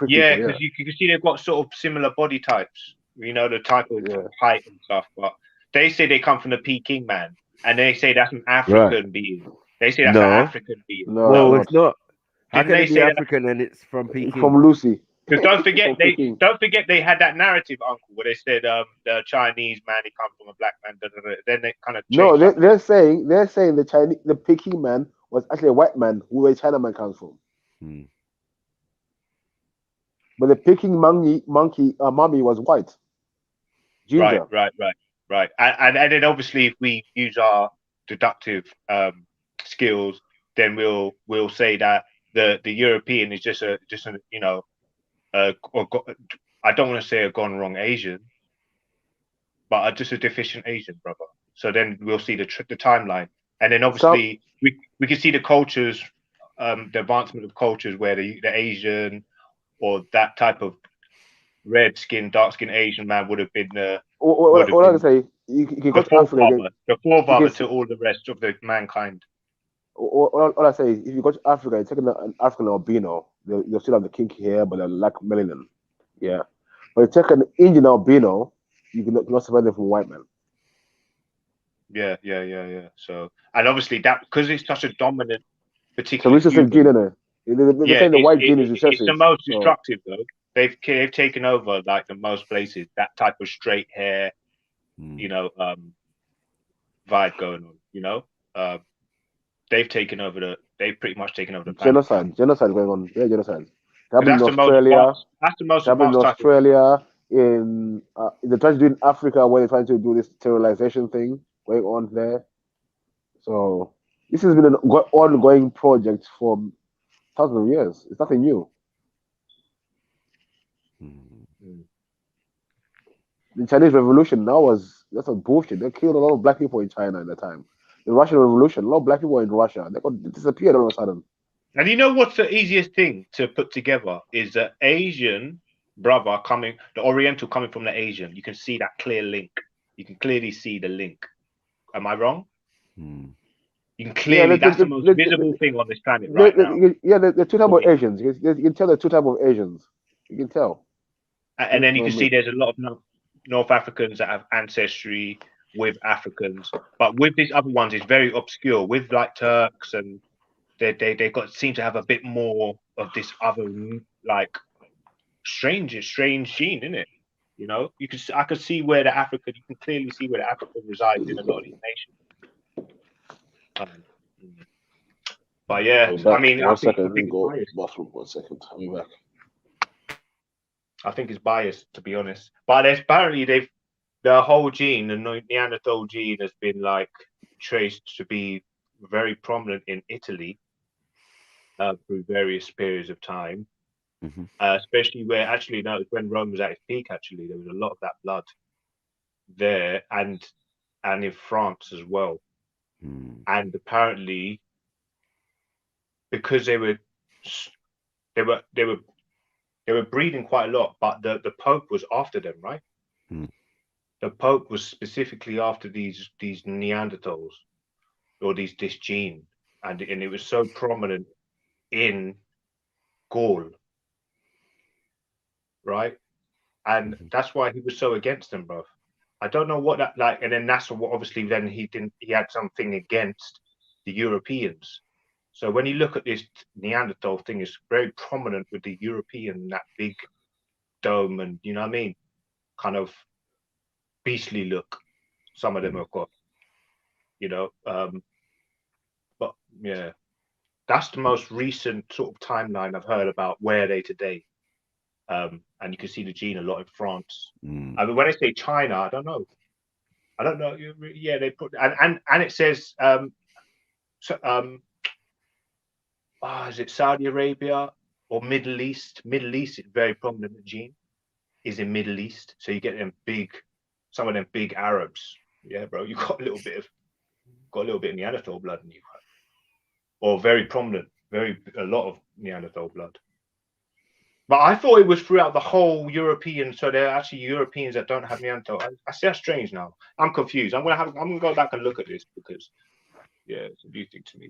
Yeah, because you can see they've got sort of similar body types. The type of height and stuff. But they say they come from the Peking man, and they say that's an African being. They say that's an African being. No, it's not. How Didn't can they it be say African and it's from Peking? From Lucy. Because don't forget they had that narrative, Uncle, where they said the Chinese man, he comes from a black man. Then they kind of they're saying the Peking man was actually a white man where Chinaman comes from. But the Peking mummy was white. Ginger. Right. And then obviously if we use our deductive skills, then we'll say that the European is just I don't want to say a gone wrong Asian, but just a deficient Asian, brother. So then we'll see the timeline, and then obviously we can see the cultures, the advancement of cultures where the Asian or that type of red skin, dark skin Asian man would have been what I can say, you can go to Africa. The forefather to all the rest of the mankind. All I say is, if you go to Africa and take an African albino, they'll still have the kinky hair, but they'll lack melanin. Yeah. But you take an Indian albino, you cannot separate them from white man. Yeah. So, and obviously that, because it's such a dominant particular. So recessive gene, isn't it? They're saying the white gene is recessive. It's the most destructive though. They've taken over like the most places. That type of straight hair, vibe going on. They've taken over they've pretty much taken over the planet. Genocide going on. Yeah, genocide. That's the most in Australia. They're trying to do it in Africa, where they're trying to do this sterilization thing going on there. So this has been an ongoing project for thousands of years. It's nothing new. The Chinese Revolution that's a bullshit. They killed a lot of black people in China at the time. The Russian Revolution, a lot of black people in Russia, they disappeared all of a sudden. And you know what's the easiest thing to put together is the Asian brother the Oriental coming from the Asian. You can see that clear link. You can clearly see the link. Am I wrong? You can clearly, that's the most visible thing on this planet right now. The two types of Asians. You can tell the two types of Asians. You can tell. And then you can see there's a lot of North Africans that have ancestry with Africans, but with these other ones, it's very obscure. With like Turks, and they seem to have a bit more of this other like strange gene in it. I could see where the African. You can clearly see where the African resides in a lot of these nations. But yeah, I mean, one second. Let me go bathroom. 1 second. I'll be back. I think it's biased, to be honest. But apparently the whole gene, the Neanderthal gene, has been like traced to be very prominent in Italy through various periods of time. Especially where actually no, when Rome was at its peak. Actually, there was a lot of that blood there, and in France as well. And apparently, because they were breeding quite a lot, but the Pope was after them, right? The Pope was specifically after these Neanderthals or this gene, and it was so prominent in Gaul, right? And that's why he was so against them, bro. I don't know what that like, and then that's what obviously then he had something against the Europeans. So when you look at this Neanderthal thing, it's very prominent with the European, that big dome, and you know what I mean, kind of beastly look. Some of them have got, you know, but yeah, that's the most recent sort of timeline I've heard about where they today. And you can see the gene a lot in France. I mean, when I say China, I don't know. Yeah, they put and it says is it Saudi Arabia or Middle East? Middle East is very prominent. The gene is in Middle East, so you get some of them big Arabs. Yeah, bro, you got a little bit of Neanderthal blood in you, or very prominent, a lot of Neanderthal blood. But I thought it was throughout the whole European. So there are actually Europeans that don't have Neanderthal. I see that's strange now. I'm confused. I'm gonna go back and look at this because, yeah, it's a new thing to me.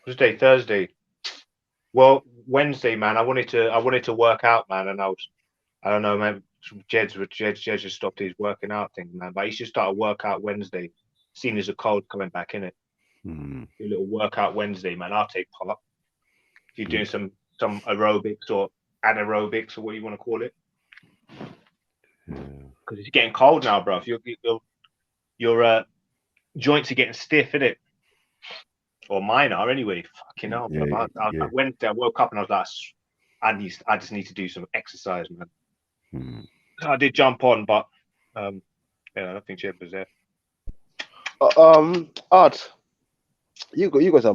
What's day? Thursday. Well, Wednesday, man. I wanted to work out, man, and I don't know, man. Jed's just stopped his working out thing, man. But he should start a workout Wednesday. Seeing as a cold coming back in it. Do a little workout Wednesday, man. I'll take part. If you're doing some aerobics or anaerobics or what you want to call it, because it's getting cold now, bro. If your joints are getting stiff, innit? Or mine are anyway. Fucking hell. Wednesday I woke up and I was like, I just need to do some exercise, man. I did jump on, but yeah, I don't think Jeb was there. Art, you guys are.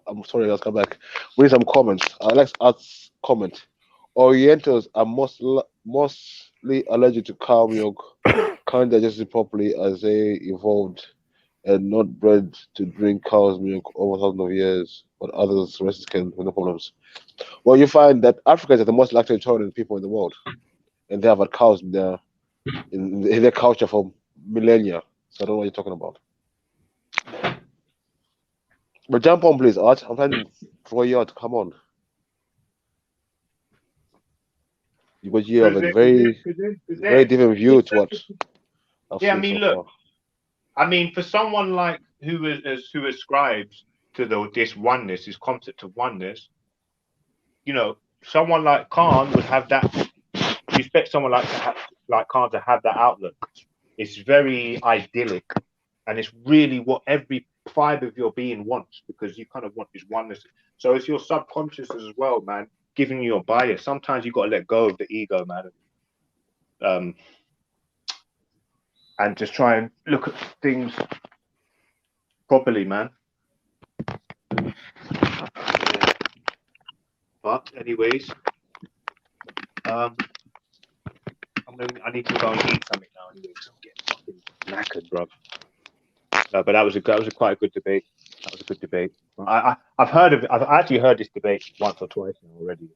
I'm sorry, let's come back. We need some comments. Let's Art's comment. Orientals are mostly allergic to cow milk, can't digest it properly as they evolved and not bred to drink cow's milk over thousands of years, but others resistant can no problems. Well, you find that Africans are the most lactose intolerant people in the world, and they have had cows in their culture for millennia. So I don't know what you're talking about. But jump on, please, Art. I'm trying to throw you out. Come on. Because you have a very different view to what. Yeah, I mean, look. I mean, for someone like who ascribes to this oneness, this concept of oneness, you know, someone like Khan would have that. You expect someone like Khan to have that outlook. It's very idyllic, and it's really what every fiber of your being wants, because you kind of want this oneness. So it's your subconscious as well, man, giving you a bias. Sometimes you got to let go of the ego, man, and just try and look at things properly, man. But anyways, I need to go and eat something now. Anyways, I'm getting fucking knackered, bro. But that was quite a good debate. That was a good debate. I've actually heard this debate once or twice now already.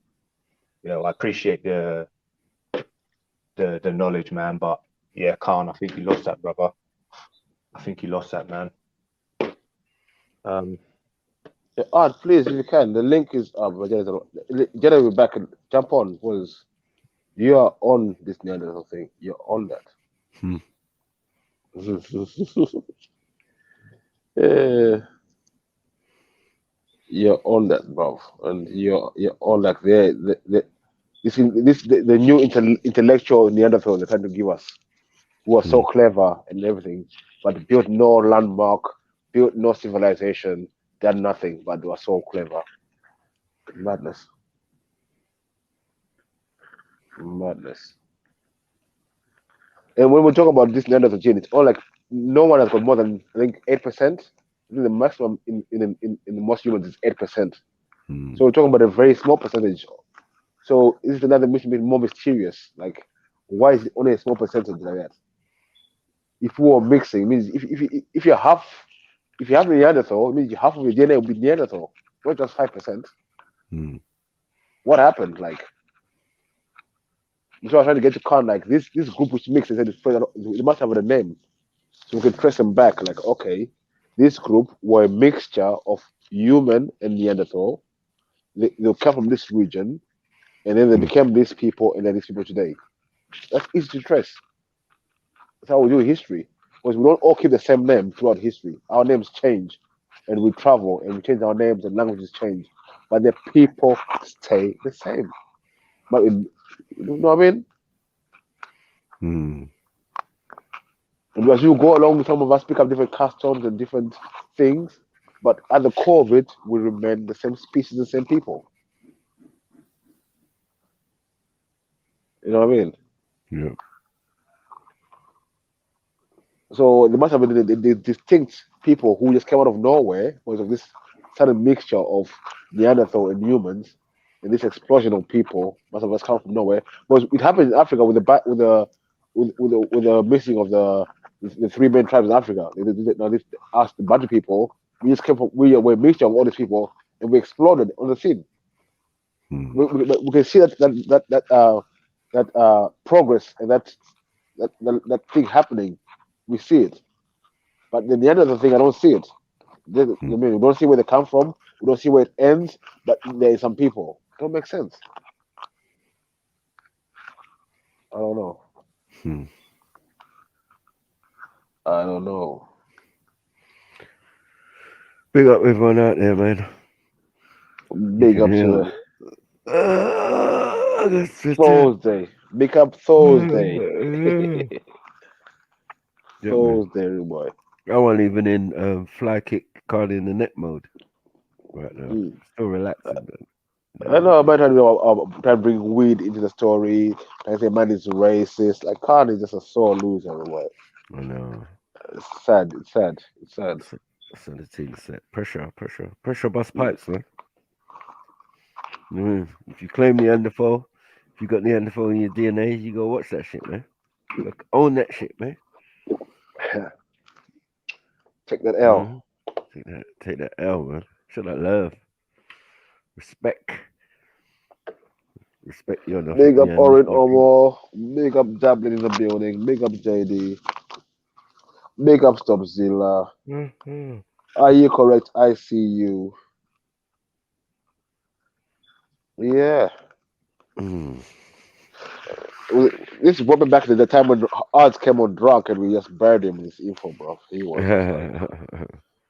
You know, I appreciate the knowledge, man. But yeah, Khan, I think he lost that, brother. I think he lost that, man. Art, please, if you can, the link is up. Jenna will be back and jump on, because you are on this Neanderthal thing. You're on that. You're on that, bro, and you're on like the new intellectual Neanderthal they're trying to give us, who are so clever and everything, but built no landmark, built no civilization, done nothing, but they were so clever. Madness. Madness. And when we talk about this Neanderthal gene, it's all like no one has got more than I think 8%. I think the maximum in most humans is 8%. So we're talking about a very small percentage. So this is another mission being more mysterious. Like, why is it only a small percentage like that? If we were mixing, it means if you have Neanderthal, it means half of your DNA will be Neanderthal, not just 5%. What happened? Like, so I was trying to get to count like this group which mixes, and it must have a name, so we can trace them back. Like, okay, this group were a mixture of human and Neanderthal. They come from this region, and then they became these people, and they're these people today. That's easy to trace. That's how we do history. Because we don't all keep the same name throughout history. Our names change, and we travel, and we change our names, and languages change. But the people stay the same. But you know what I mean? And as you go along, some of us pick up different customs and different things, but at the core of it, we remain the same species, the same people. You know what I mean? Yeah. So there must have been the distinct people who just came out of nowhere because of this sudden mixture of Neanderthal and humans, and this explosion of people must have just come from nowhere. Because it happened in Africa with the mixing of the three main tribes in Africa. This us, the Banter people, we just came from we were a mixture of all these people, and we exploded on the scene. We can see that progress and that thing happening. We see it, but then the end of the thing, I don't see it. I mean, we don't see where they come from. We don't see where it ends. But there is some people. It don't make sense. I don't know. I don't know. Big up everyone out there, man. Big up to Thursday. Big up Thursday. Thursday, boy. I wasn't even in fly kick card in the net mode right now. Still relaxing. I know. I might try to bring weed into the story. I say man is racist. Like Khan is just a sore loser. Boy. I know. It's sad. It's sad. It's sad. So the thing set pressure bust pipes, man. If you claim Neanderthal, if you got Neanderthal in your DNA, you go watch that shit, man. Look, own that shit, man. Take that L. Take that L, man. Show that love. Respect you. Big up Orin Omo. Big up Dablin in the building. Big up JD. Big up Stopzilla. Are you correct? I see you. Yeah. This brought me back to the time when Odds came on drunk and we just buried him with this info, bro. He was like,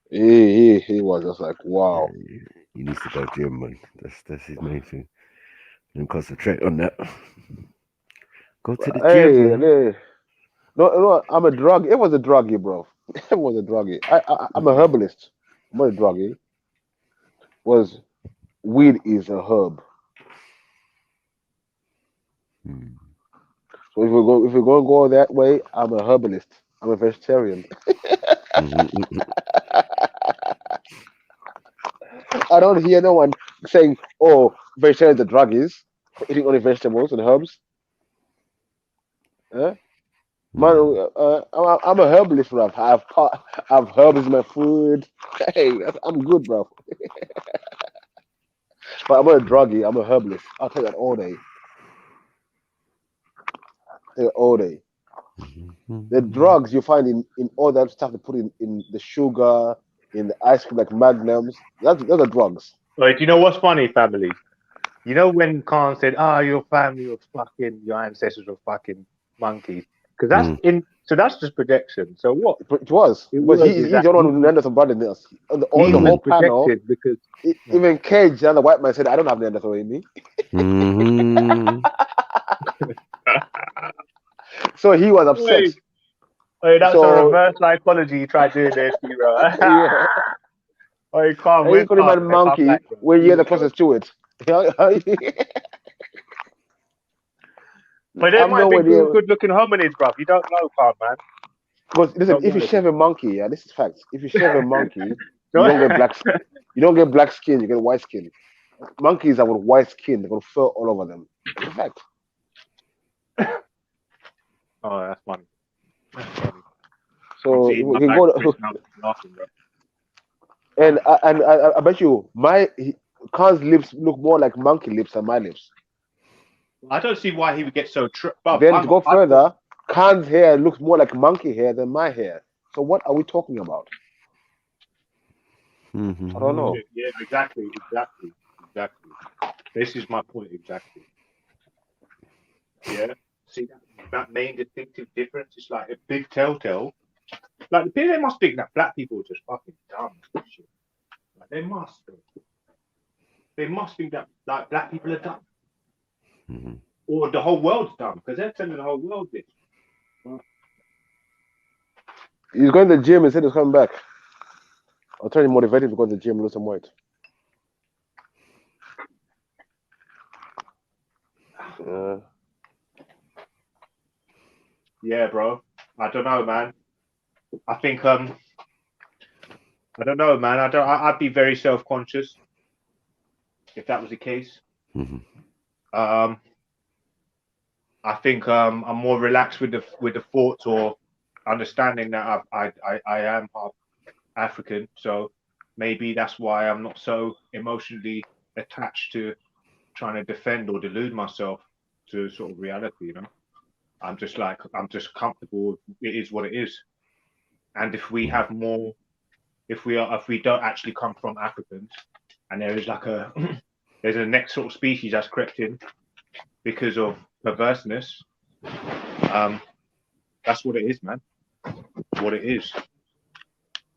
he was just like, wow. He needs to go gym, man. That's his main thing. And concentrate on that. Go to the gym, man. No, I'm a drug. It was a druggie, bro. It was a druggie. I'm a herbalist. I'm not a druggie. Weed is a herb. So if we're going to go that way, I'm a herbalist. I'm a vegetarian. I don't hear no one saying, "Oh, vegetarian the drug is eating only vegetables and herbs." Man, I'm a herbalist, bro. I have herbs in my food. Hey, I'm good, bro. But I'm not a druggie. I'm a herbalist. I'll take that all day. The drugs you find in all that stuff they put in the sugar, in the ice cream like Magnums, those are drugs. Right, you know what's funny, family? You know when Khan said, your family was fucking, your ancestors were fucking monkeys? Because that's just projection. So what? It was. But he's the one who Neanderthal blood in this. The whole panel, because even Cage, the other white man, said, I don't have Neanderthal in me. So he was upset. Wait, that's a reverse psychology you tried doing there, bro. Yeah. You can't win. You call him a monkey when you're the closest to it. But there might be good-looking hominids, bruv. You don't know, Carl, man. Because listen, if you shave a monkey, yeah, this is facts. If you shave a monkey, you don't get black skin. You don't get black skin. You get white skin. Monkeys are with white skin. They're gonna fur all over them. It's a fact. Oh, that's funny. So we can go. And I bet you Khan's lips look more like monkey lips than my lips. I don't see why he would get so Then to go further, Khan's hair looks more like monkey hair than my hair. So what are we talking about? I don't know. Yeah, exactly. This is my point exactly. Yeah. See that main distinctive difference is like a big telltale. Like the people they must think that black people are just fucking dumb. Shit. Like they must. They must think that like black people are dumb. Or the whole world's dumb, because they're telling the whole world this. He's going to the gym and said he's coming back. I'll try to motivate him to go to the gym and lose some weight. Yeah, bro. I don't know, man. I think I don't know, man. I'd be very self-conscious if that was the case. I think I'm more relaxed with the thoughts or understanding that I am half African, so maybe that's why I'm not so emotionally attached to trying to defend or delude myself to sort of reality. You know, I'm just comfortable. It is what it is. And if we have more, if we don't actually come from Africans, and there is like there's a next sort of species that's crept in because of perverseness, that's what it is, man. What it is,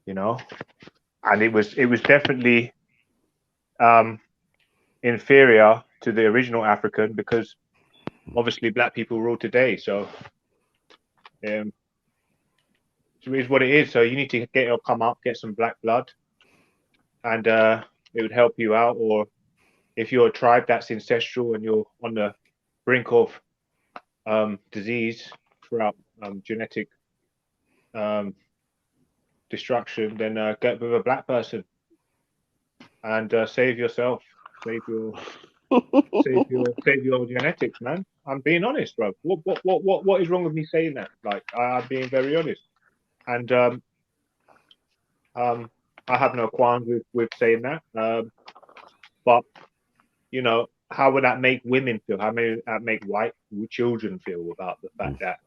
you know. And it was definitely inferior to the original African, because obviously black people rule today. So it is what it is. So you need to come up, get some black blood, and it would help you out. Or if you're a tribe that's ancestral and you're on the brink of disease throughout genetic destruction, then get with a black person and save yourself, save your genetics, man. I'm being honest, bro. What is wrong with me saying that? Like, I'm being very honest, and I have no qualms with saying that. But you know, how would that make women feel? How would that make white children feel about the fact that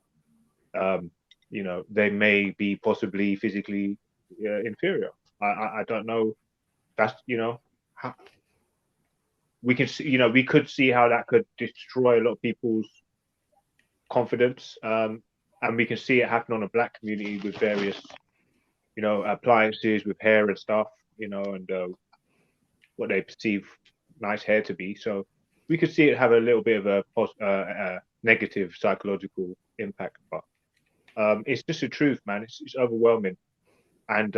you know, they may be possibly physically inferior? I don't know. That's, you know, we can see, you know, we could see how that could destroy a lot of people's confidence, and we can see it happen on a black community with various, you know, appliances with hair and stuff, you know, and what they perceive nice hair to be. So we could see it have a little bit of a negative psychological impact, but it's just the truth, man. It's overwhelming, and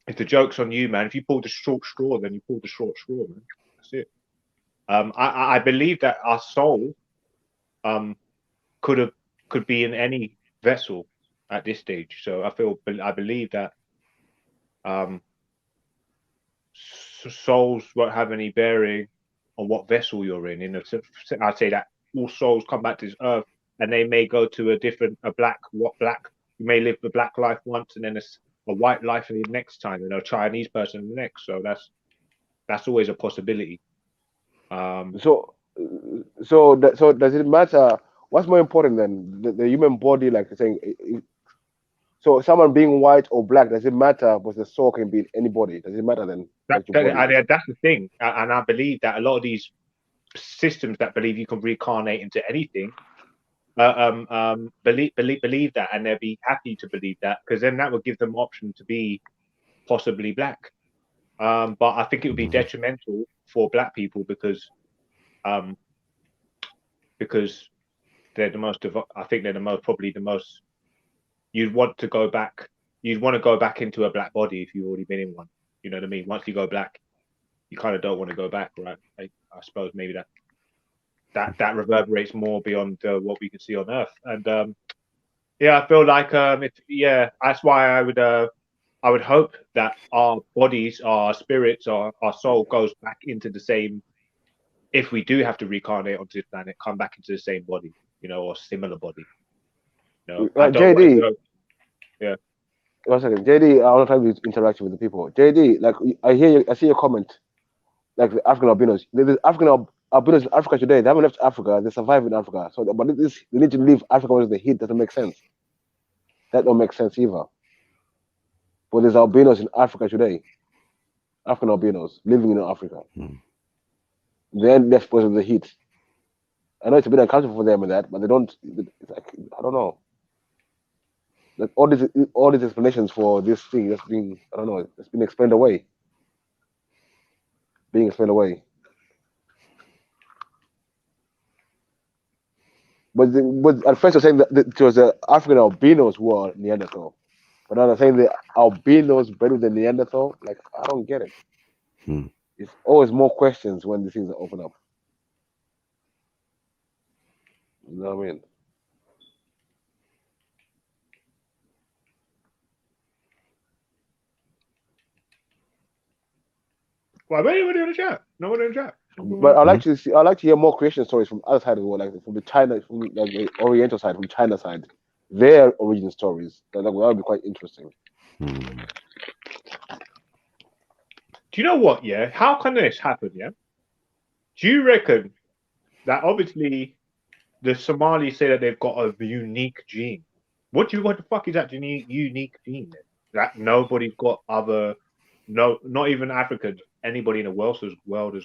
if the joke's on you, man, if you pull the short straw, then you pull the short straw, man. That's it. I believe that our soul could be in any vessel at this stage. So I believe that souls won't have any bearing on what vessel you're in. I'd say that all souls come back to this earth, and they may go to black. You may live the black life once, and then a white life the next time, you know, Chinese person the next. So that's always a possibility. So does it matter? What's more important than the human body? Like saying, so someone being white or black, does it matter? Because the soul can be anybody. Does it matter then? That's the thing, and I believe that a lot of these systems that believe you can reincarnate into anything, believe that, and they'll be happy to believe that, because then that would give them option to be possibly black. But I think it would be detrimental for black people because they're the most. I think they're probably the most. You'd want to go back. You'd want to go back into a black body if you've already been in one. You know what I mean? Once you go black, you kind of don't want to go back, right? I suppose maybe that. that reverberates more beyond what we can see on Earth. And yeah, I feel like that's why I would hope that our bodies, our spirits, our soul goes back into the same. If we do have to reincarnate onto this planet, come back into the same body, or similar body. JD. Yeah. 1 second, JD. I want to try to interact with the people. JD, like I see your comment. Like the African albinos, there's African albinos in Africa today. They haven't left Africa. They survive in Africa. So, but they need to leave Africa when the heat doesn't make sense. That don't make sense either. But there's albinos in Africa today. African albinos living in Africa. They ain't left because of the heat. I know it's a bit uncomfortable for them and that, but they don't. It's like, I don't know. Like all these explanations for this thing that's being, I don't know, it's been explained away. Being explained away. But at first you're saying that it was the African albinos who are Neanderthal. But now they're saying the albinos better than Neanderthal. Like, I don't get it. It's always more questions when these things are open up. You know what I mean? Why? Where are you in the chat? No one in the chat. But I like to hear more creation stories from other side of the world, like from the Oriental side, from China side, their origin stories. That would be quite interesting. Do you know what? Yeah, how can this happen? Yeah, do you reckon that obviously the Somalis say that they've got a unique gene? What the fuck is that unique gene? Then? That nobody's got not even Africans, anybody in the world has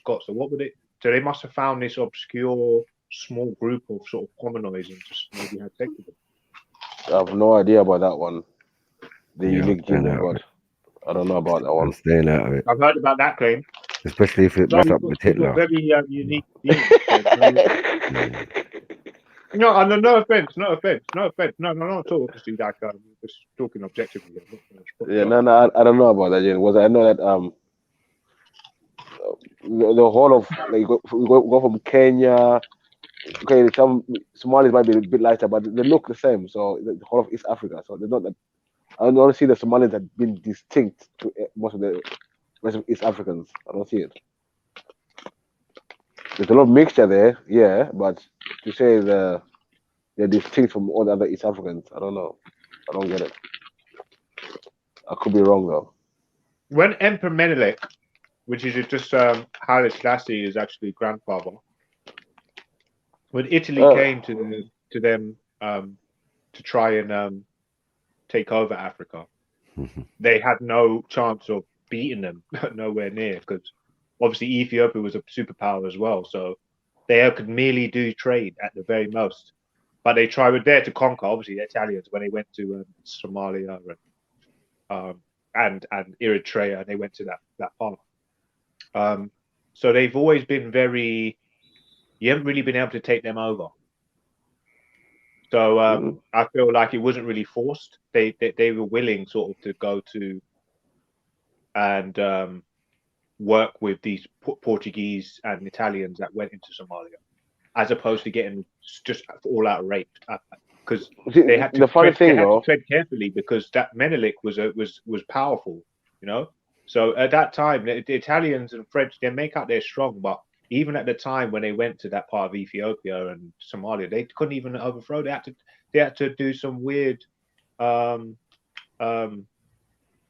got. So what would it? So they must have found this obscure small group of sort of hominoids and just maybe had sex with them. I have no idea about that one. The unique gene they've got. I don't know about that one. I'm staying out of it. I've heard about that claim. Especially if it messed up with Hitler. Very unique gene. No, no offense. No, not at all. Obviously, like just talking objectively. Yeah, no, I don't know about that gene. I know that the whole of like we go from Kenya. Okay, some Somalis might be a bit lighter, but they look the same. So the whole of East Africa. So they're not that. I don't see the Somalis that been distinct to most of the rest of East Africans. I don't see it. There's a lot of mixture there, yeah, but to say they're distinct from all the other East Africans, I don't know. I don't get it. I could be wrong though. When Emperor Menelik, which is just Haile Selassie, is actually grandfather. When Italy came to them to try and take over Africa, they had no chance of beating them, nowhere near, because obviously Ethiopia was a superpower as well, so they could merely do trade at the very most. But they were there to conquer, obviously, the Italians when they went to Somalia and Eritrea, and they went to that part. So they've always been you haven't really been able to take them over. So I feel like it wasn't really forced. They were willing sort of to go to and work with these Portuguese and Italians that went into Somalia, as opposed to getting just all out raped. Because they had to tread carefully, because that Menelik was powerful, So at that time, the Italians and French, they make out they're strong, but even at the time when they went to that part of Ethiopia and Somalia, they couldn't even overthrow. They had to do some weird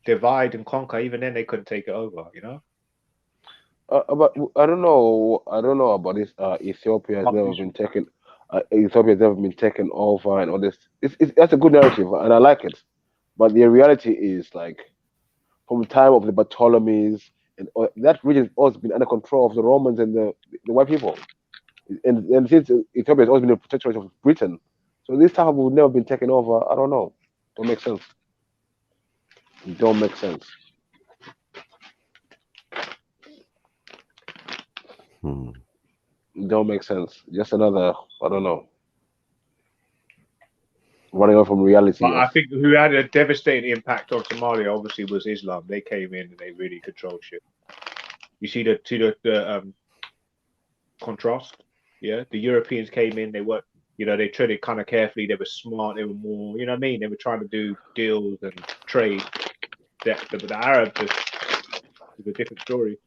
divide and conquer. Even then, they couldn't take it over. But I don't know about this. Ethiopia has never been taken. Ethiopia has never been taken over, and all this. That's a good narrative, and I like it. But the reality is, like, from the time of the Ptolemies, and that region has always been under control of the Romans and the white people. And since Ethiopia has always been a protectorate of Britain, so this time we've never been taken over. I don't know. Don't make sense. It don't make sense. It don't make sense. Just another, I don't know, running away from reality. But I think who had a devastating impact on Somalia obviously was Islam. They came in and they really controlled shit. You see the contrast. Yeah, the Europeans came in. They were, they treaded kind of carefully. They were smart. They were more, you know what I mean. They were trying to do deals and trade. The Arabs is a different story.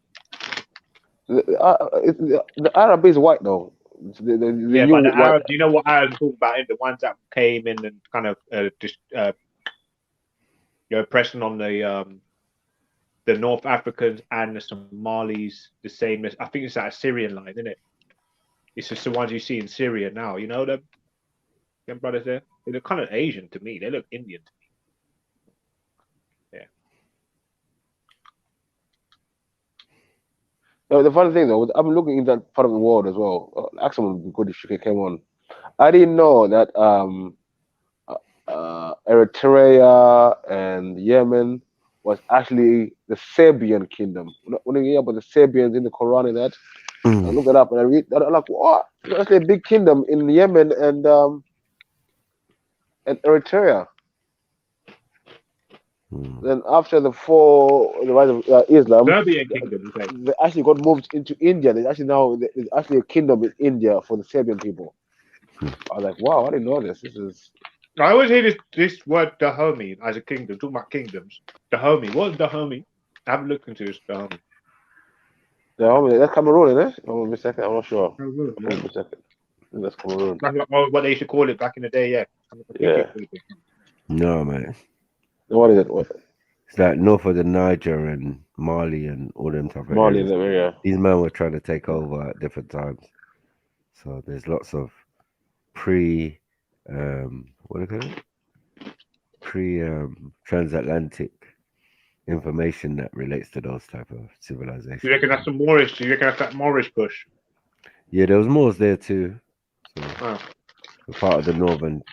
The Arab is white though. Yeah, but the Arabs, you know what Arabs talk about? The ones that came in and kind of just pressing on the North Africans and the Somalis, the same as I think it's that Syrian line, isn't it? It's just the ones you see in Syria now. You know them brothers there. They look kind of Asian to me. They look Indian to me. Yeah. The funny thing though, I'm looking in that part of the world as well. Axel would be good if she came on. I didn't know that Eritrea and Yemen was actually the Serbian kingdom. When you hear about the Serbians in the Quran and that, I look it up and I read that. I'm like, what? It's actually a big kingdom in Yemen and Eritrea. Then after the rise of Islam, Serbian kingdom, they actually got moved into India. There's actually a kingdom in India for the Serbian people. I was like, wow, I didn't know this. I always hear this word Dahomey as a kingdom, talking about kingdoms. Dahomey, what is Dahomey? I haven't looked into this Dahomey. Dahomey, that's Cameroon, isn't it? Hold on a second, I'm not sure. Cameroon, Hold on a second. That's Cameroon. That's what they used to call it back in the day, yeah. No, man. What is it? It's like north of the Niger and Mali and all them type of Mali, areas. yeah. These men were trying to take over at different times. So there's lots of transatlantic information that relates to those type of civilizations. You reckon that's some Moorish? You reckon that's that Moorish push? Yeah, there was Moors there too. So part of the northern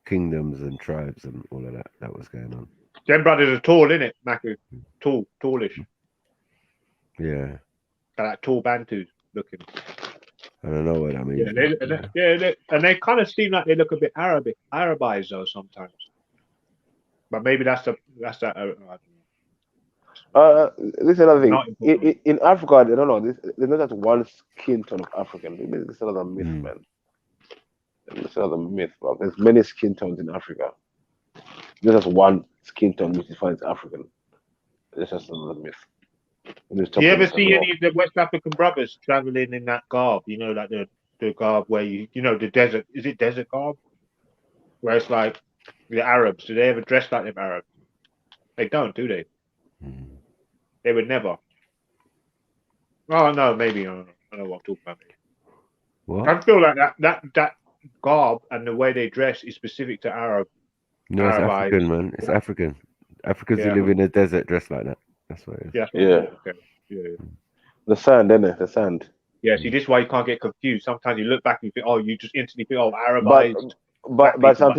kingdoms and tribes and all of that was going on. Them brothers are tall, innit, Maku? Tallish. Yeah. They're like tall Bantus looking. I don't know what I mean. And they kind of seem like they look a bit Arabized though sometimes. But maybe that's that. This is another thing. In Africa, I don't know. There's not just one skin tone of African. Maybe this is another myth, man. It's another myth. Bro. There's many skin tones in Africa. There's just one skin tone which defines African. It's just another myth. Do you ever see any of the West African brothers traveling in that garb? You know, like the garb where the desert. Is it desert garb? Where it's like the Arabs. Do they ever dress like them Arabs? They don't, do they? They would never. Oh no, maybe I don't know what I'm talking about. What? I feel like that garb and the way they dress is specific to Arab. No, it's African, man. It's African. Africans who live in the desert dress like that. That's what it is. Yeah. Okay. Yeah. The sand, isn't it? The sand. Yeah, see, this is why you can't get confused. Sometimes you look back and you think, you just instantly think, Arabized. But some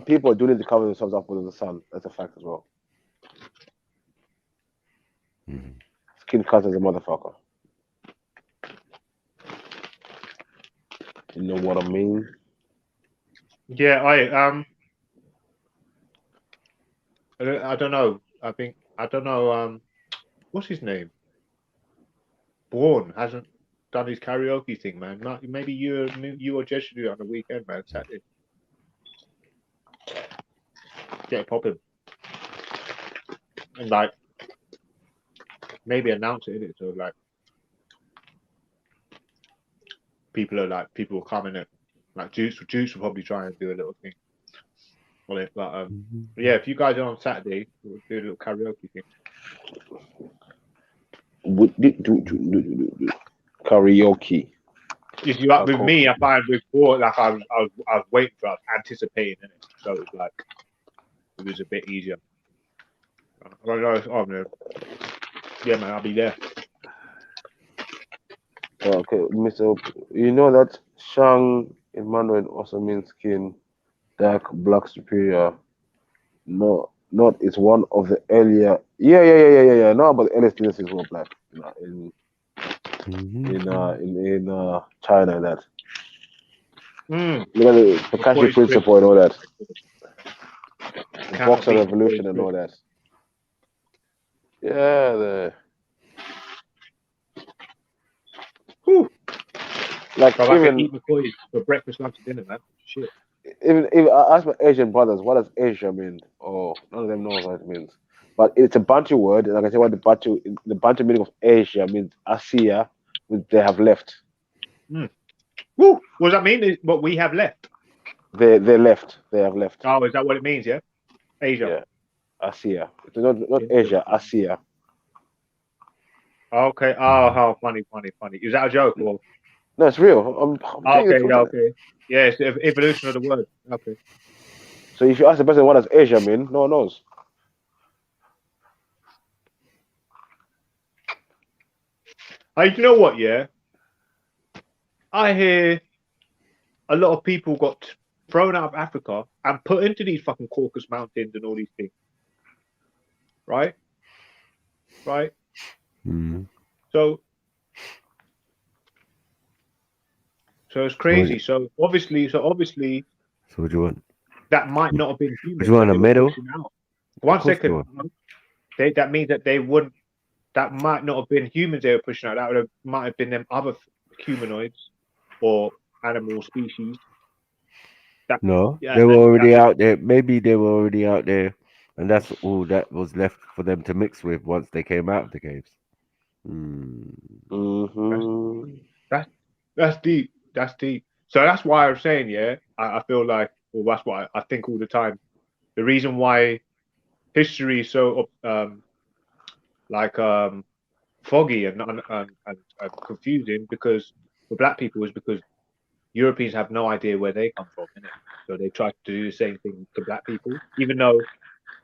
people do need to cover themselves up with the sun. That's a fact as well. Skin cut as a motherfucker. You know what I mean? Yeah, I don't know. I don't know. What's his name? Bourne hasn't done his karaoke thing, man. Maybe you or Jess should do it on the weekend, man. Saturday. Get it popping. And maybe announce it, innit? So people will come in it. Juice will probably try and do a little thing on it. But yeah, if you guys are on Saturday, we'll do a little karaoke thing. Karaoke. If you up with me, I find before I was waiting for, I was anticipating it, so it was a bit easier. Yeah, man, I'll be there. Okay, Mr. You know that Shang Emmanuel also means skin, dark, black, superior. No, not it's one of the earlier. Yeah. No, but the earliest dynasties were black. In China and that. Look at the Kakashi principle and all that. The Boxer Revolution and all that. Yeah, Like I can eat McCoy for breakfast, lunch, and dinner, man. Shit. Even I ask my Asian brothers, what does Asia mean? Oh, none of them knows what it means. But it's a Bantu word, and I can say what the Bantu meaning of Asia means. Asia, which they have left. Mm. Woo! What does that mean? What we have left? They left. They have left. Oh, is that what it means? Yeah, Asia. Yeah, Asia. It's not Asia. Asia. Okay. Oh, how funny. Is that a joke or? No, it's real. I'm Okay. Okay. Yeah, it's the evolution of the word. Okay. So if you ask the person what does Asia mean, no one knows. You know what? Yeah, I hear a lot of people got thrown out of Africa and put into these fucking Caucasus Mountains and all these things. Right? Mm. So it's crazy. So obviously. So what do you want? That might not have been humans. Would you want a medal? One second. That means that they wouldn't. That might not have been humans they were pushing out. That might have been them other humanoids or animal species. They were already out there. Maybe they were already out there, and that's all that was left for them to mix with once they came out of the caves. That's deep. That's deep. So that's why I'm saying, yeah, I feel like, well, that's what I think all the time. The reason why history is so foggy and confusing because for black people is because Europeans have no idea where they come from, innit? So they try to do the same thing to black people, even though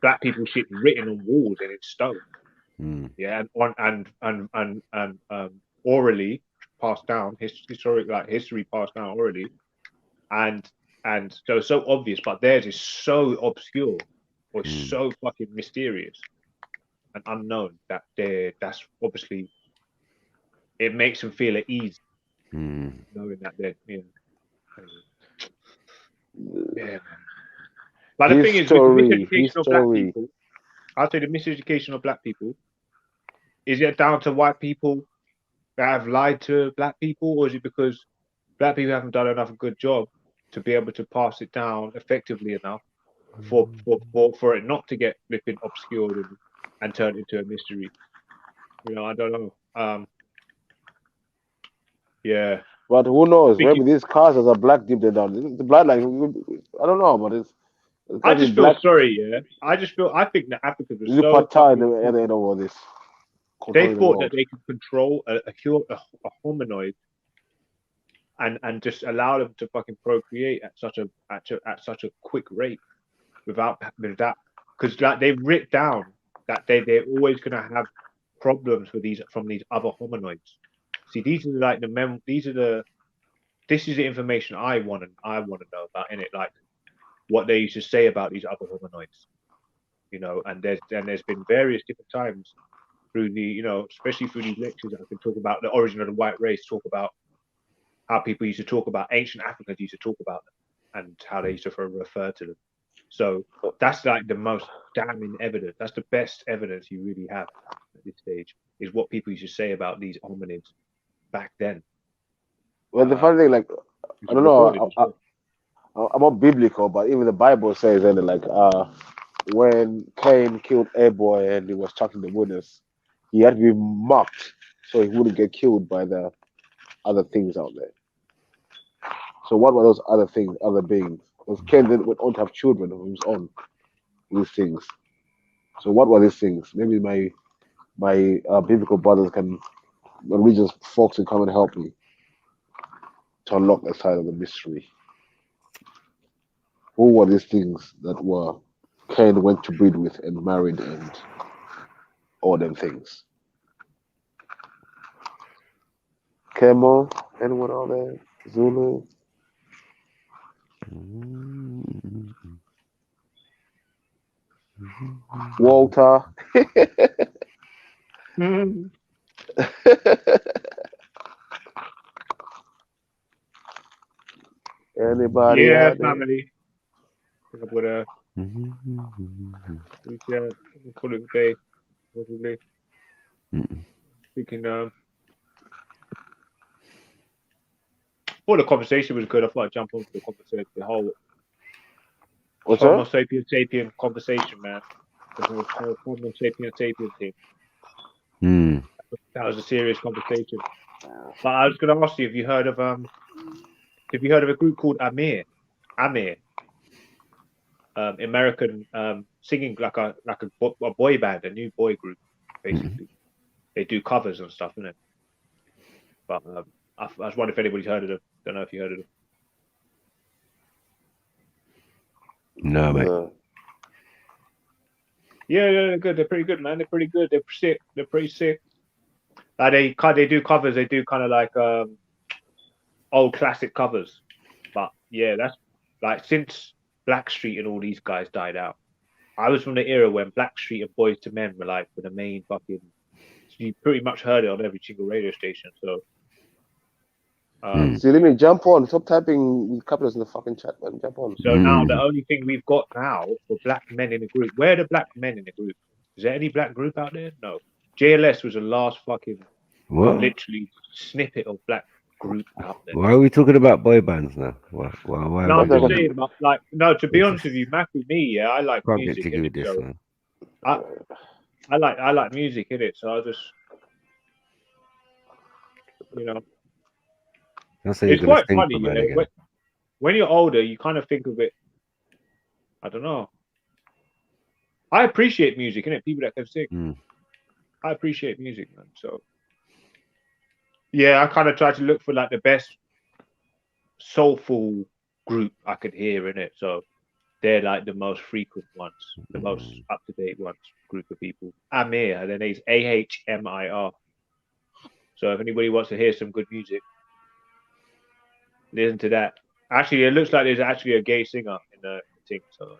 black people shit written on walls and in stone. Yeah, and orally passed down, history passed down orally, and so it's so obvious, but theirs is so obscure or so fucking mysterious and unknown that that's obviously it makes them feel at ease knowing that they're man. But the thing is, with the miseducation of black people, I'll say the miseducation of black people, is it down to white people that have lied to black people, or is it because black people haven't done enough good job to be able to pass it down effectively enough for it not to get flipping obscured and turned into a mystery? I don't know. Yeah. But who knows? Maybe these castles are black deep down. The bloodline, I don't know, but it's I just feel sorry, yeah. I think that Africans were so over this. They thought that they could control a hominoid and just allow them to fucking procreate at such a quick rate without because like they've written down that they're always gonna have problems with from these other hominoids. See, these are like this is the information I want to know about, innit? Like what they used to say about these other hominoids, and there's been various different times through the, especially through these lectures, I can talk about the origin of the white race, talk about how people used to talk about ancient Africans used to talk about them and how they used to refer to them. So that's like the most damning evidence. That's the best evidence you really have at this stage, is what people used to say about these hominids back then. Well, the funny thing, like, I don't know, I'm not biblical, but even the Bible says that, like, when Cain killed Abel and he was stuck in the wilderness, he had to be marked so he wouldn't get killed by the other things out there. So what were those other things, other beings? Because Cain went on to have children of his own, these things. So what were these things? Maybe my biblical brothers my religious folks can come and help me to unlock that side of the mystery. Who were these things that were Cain went to breed with and married and all them things? Kemo, anyone out there? Zulu? Walter? Anybody? Yeah, family. I think I'm gonna call it a day, possibly. Speaking thought the conversation was good. I thought I'd jump onto the conversation, the whole Homo sapien conversation, man. The whole Homo sapien thing. That was a serious conversation. But I was going to ask you, have you heard of a group called Amir? American singing like a boy band, a new boy group, basically. They do covers and stuff, innit? But I was wondering if anybody's heard of them. Don't know if you heard of them. No, mate. Yeah, they're good. They're pretty good, man. They're pretty good. They're sick. They're pretty sick. They do covers. They do kind of like old classic covers. But yeah, that's like since Blackstreet and all these guys died out. I was from the era when Blackstreet and Boys to Men were like the main fucking. You pretty much heard it on every single radio station. So. See, let me jump on. Stop typing with capitals in the fucking chat, man. Jump on. So now the only thing we've got now for black men in the group. Where are the black men in the group? Is there any black group out there? No. JLS was the last fucking literally snippet of black group out there. Why are we talking about boy bands now? Why no, I'm just saying, like, no. To be honest with you, yeah, I like music. I like music in it, so I just, you know. It's quite funny, you know. When you're older, you kind of think of it. I don't know. I appreciate music, innit? People that can sing. I appreciate music, man. So, yeah, I kind of try to look for like the best soulful group I could hear in it. So they're like the most frequent ones, the most up to date ones. Group of people. Amir, their name's AHMIR. So if anybody wants to hear some good music, listen to that. Actually, it looks like there's actually a gay singer in the thing. So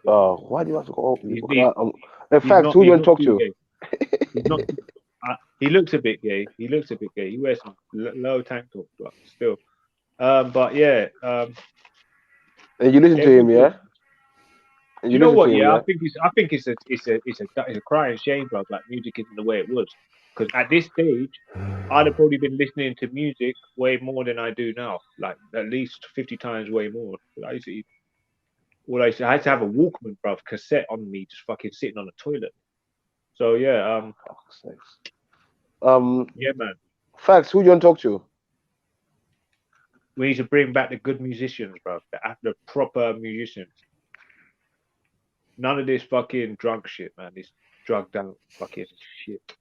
why do you have to go? In fact, who do you want to talk to? He's not. He looks a bit gay. He wears some low tank top, but still. But yeah. And you listen to him, yeah? And you know what? Yeah, I think it's a crying shame, bro. Like music isn't the way it was. Because at this stage, I'd have probably been listening to music way more than I do now. Like at least 50 times way more. I had to have a Walkman, bro, cassette on me, just fucking sitting on the toilet. So yeah, yeah, man. Facts. Who do you want to talk to? We need to bring back the good musicians, bro. The proper musicians. None of this fucking drunk shit, man. This drugged out fucking shit.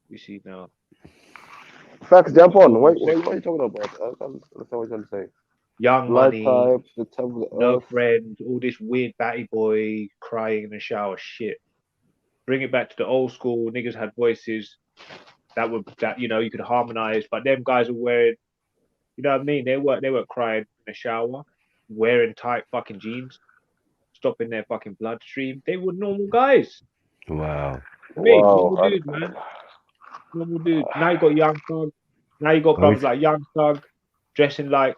You see now. Facts, jump on. What are you talking about? That's what I'm trying to say. Young money, type, the temple of no earth. friends, all this weird batty boy crying in the shower shit. Bring it back to the old school. Niggas had voices that you could harmonize, but them guys were wearing, you know what I mean? They weren't crying in the shower, wearing tight fucking jeans, stopping their fucking bloodstream. They were normal guys. Wow. Normal dudes, man. Normal dude. Now you got Young Thug. Now you got brothers like Young Thug dressing like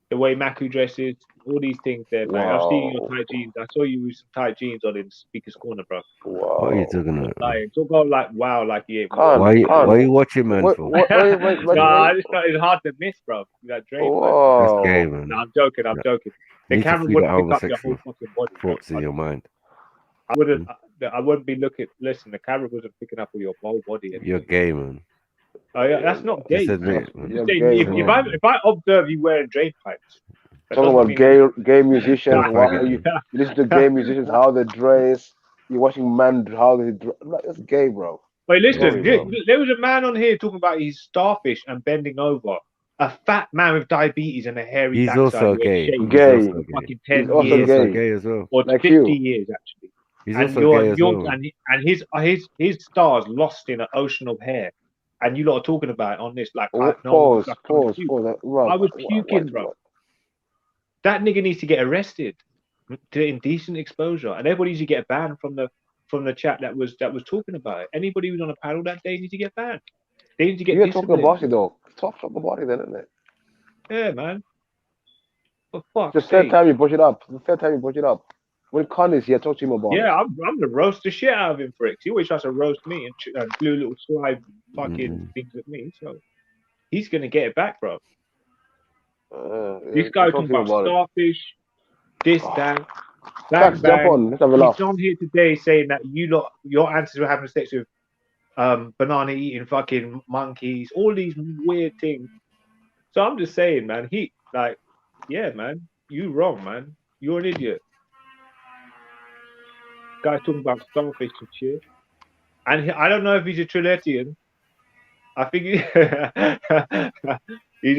the way Maku dresses. All these things there, man. I've seen your tight jeans. I saw you with some tight jeans on in Speaker's Corner, bro. Wow. What are you talking about? Talk about like wow, like yeah. Why are you watching, man? Wait, it's hard to miss, bro. That Drake. That's gay, man. No, I'm joking. The camera wouldn't pick up your whole fucking body. Thoughts in your mind. I wouldn't be looking. Listen, the camera wasn't picking up your whole body. You're gay, man. Oh yeah, that's not gay. Just admit it, man. If I observe you wearing drape pipes, talking about gay musicians, you listen to gay musicians, how they dress. You're watching men how they dress. That's gay, bro. Wait, listen. There was a man on here talking about he's starfish and bending over. A fat man with diabetes and a hairy He's backside. also gay. Gay. Fucking 10 He's also years. Gay as well. Or like 50 years, actually. He's and also gay as well. And his star's lost in an ocean of hair. And you lot are talking about it on this like pause. I was puking, bro. That nigga needs to get arrested to indecent exposure, and everybody needs to get banned from the chat that was talking about it. Anybody who's on a panel that day needs to get banned. They need to get. You're talking about it though. Talk about it then, isn't it? Yeah, man. For fuck's the third time you push it up. When Con is here, talk to him about it. Yeah, I'm gonna roast the shit out of him for it. He always tries to roast me and do little slide fucking things with me. So he's gonna get it back, bro. This guy talking about starfish, this, that, Facts, jump bang. on. Let's have a laugh. He's on here today saying that your ancestors were having sex with banana eating fucking monkeys, all these weird things. So I'm just saying, man, yeah, man, you wrong, man. You're an idiot. Guy's talking about starfish and shit. And I don't know if he's a Trilluminati. I think he's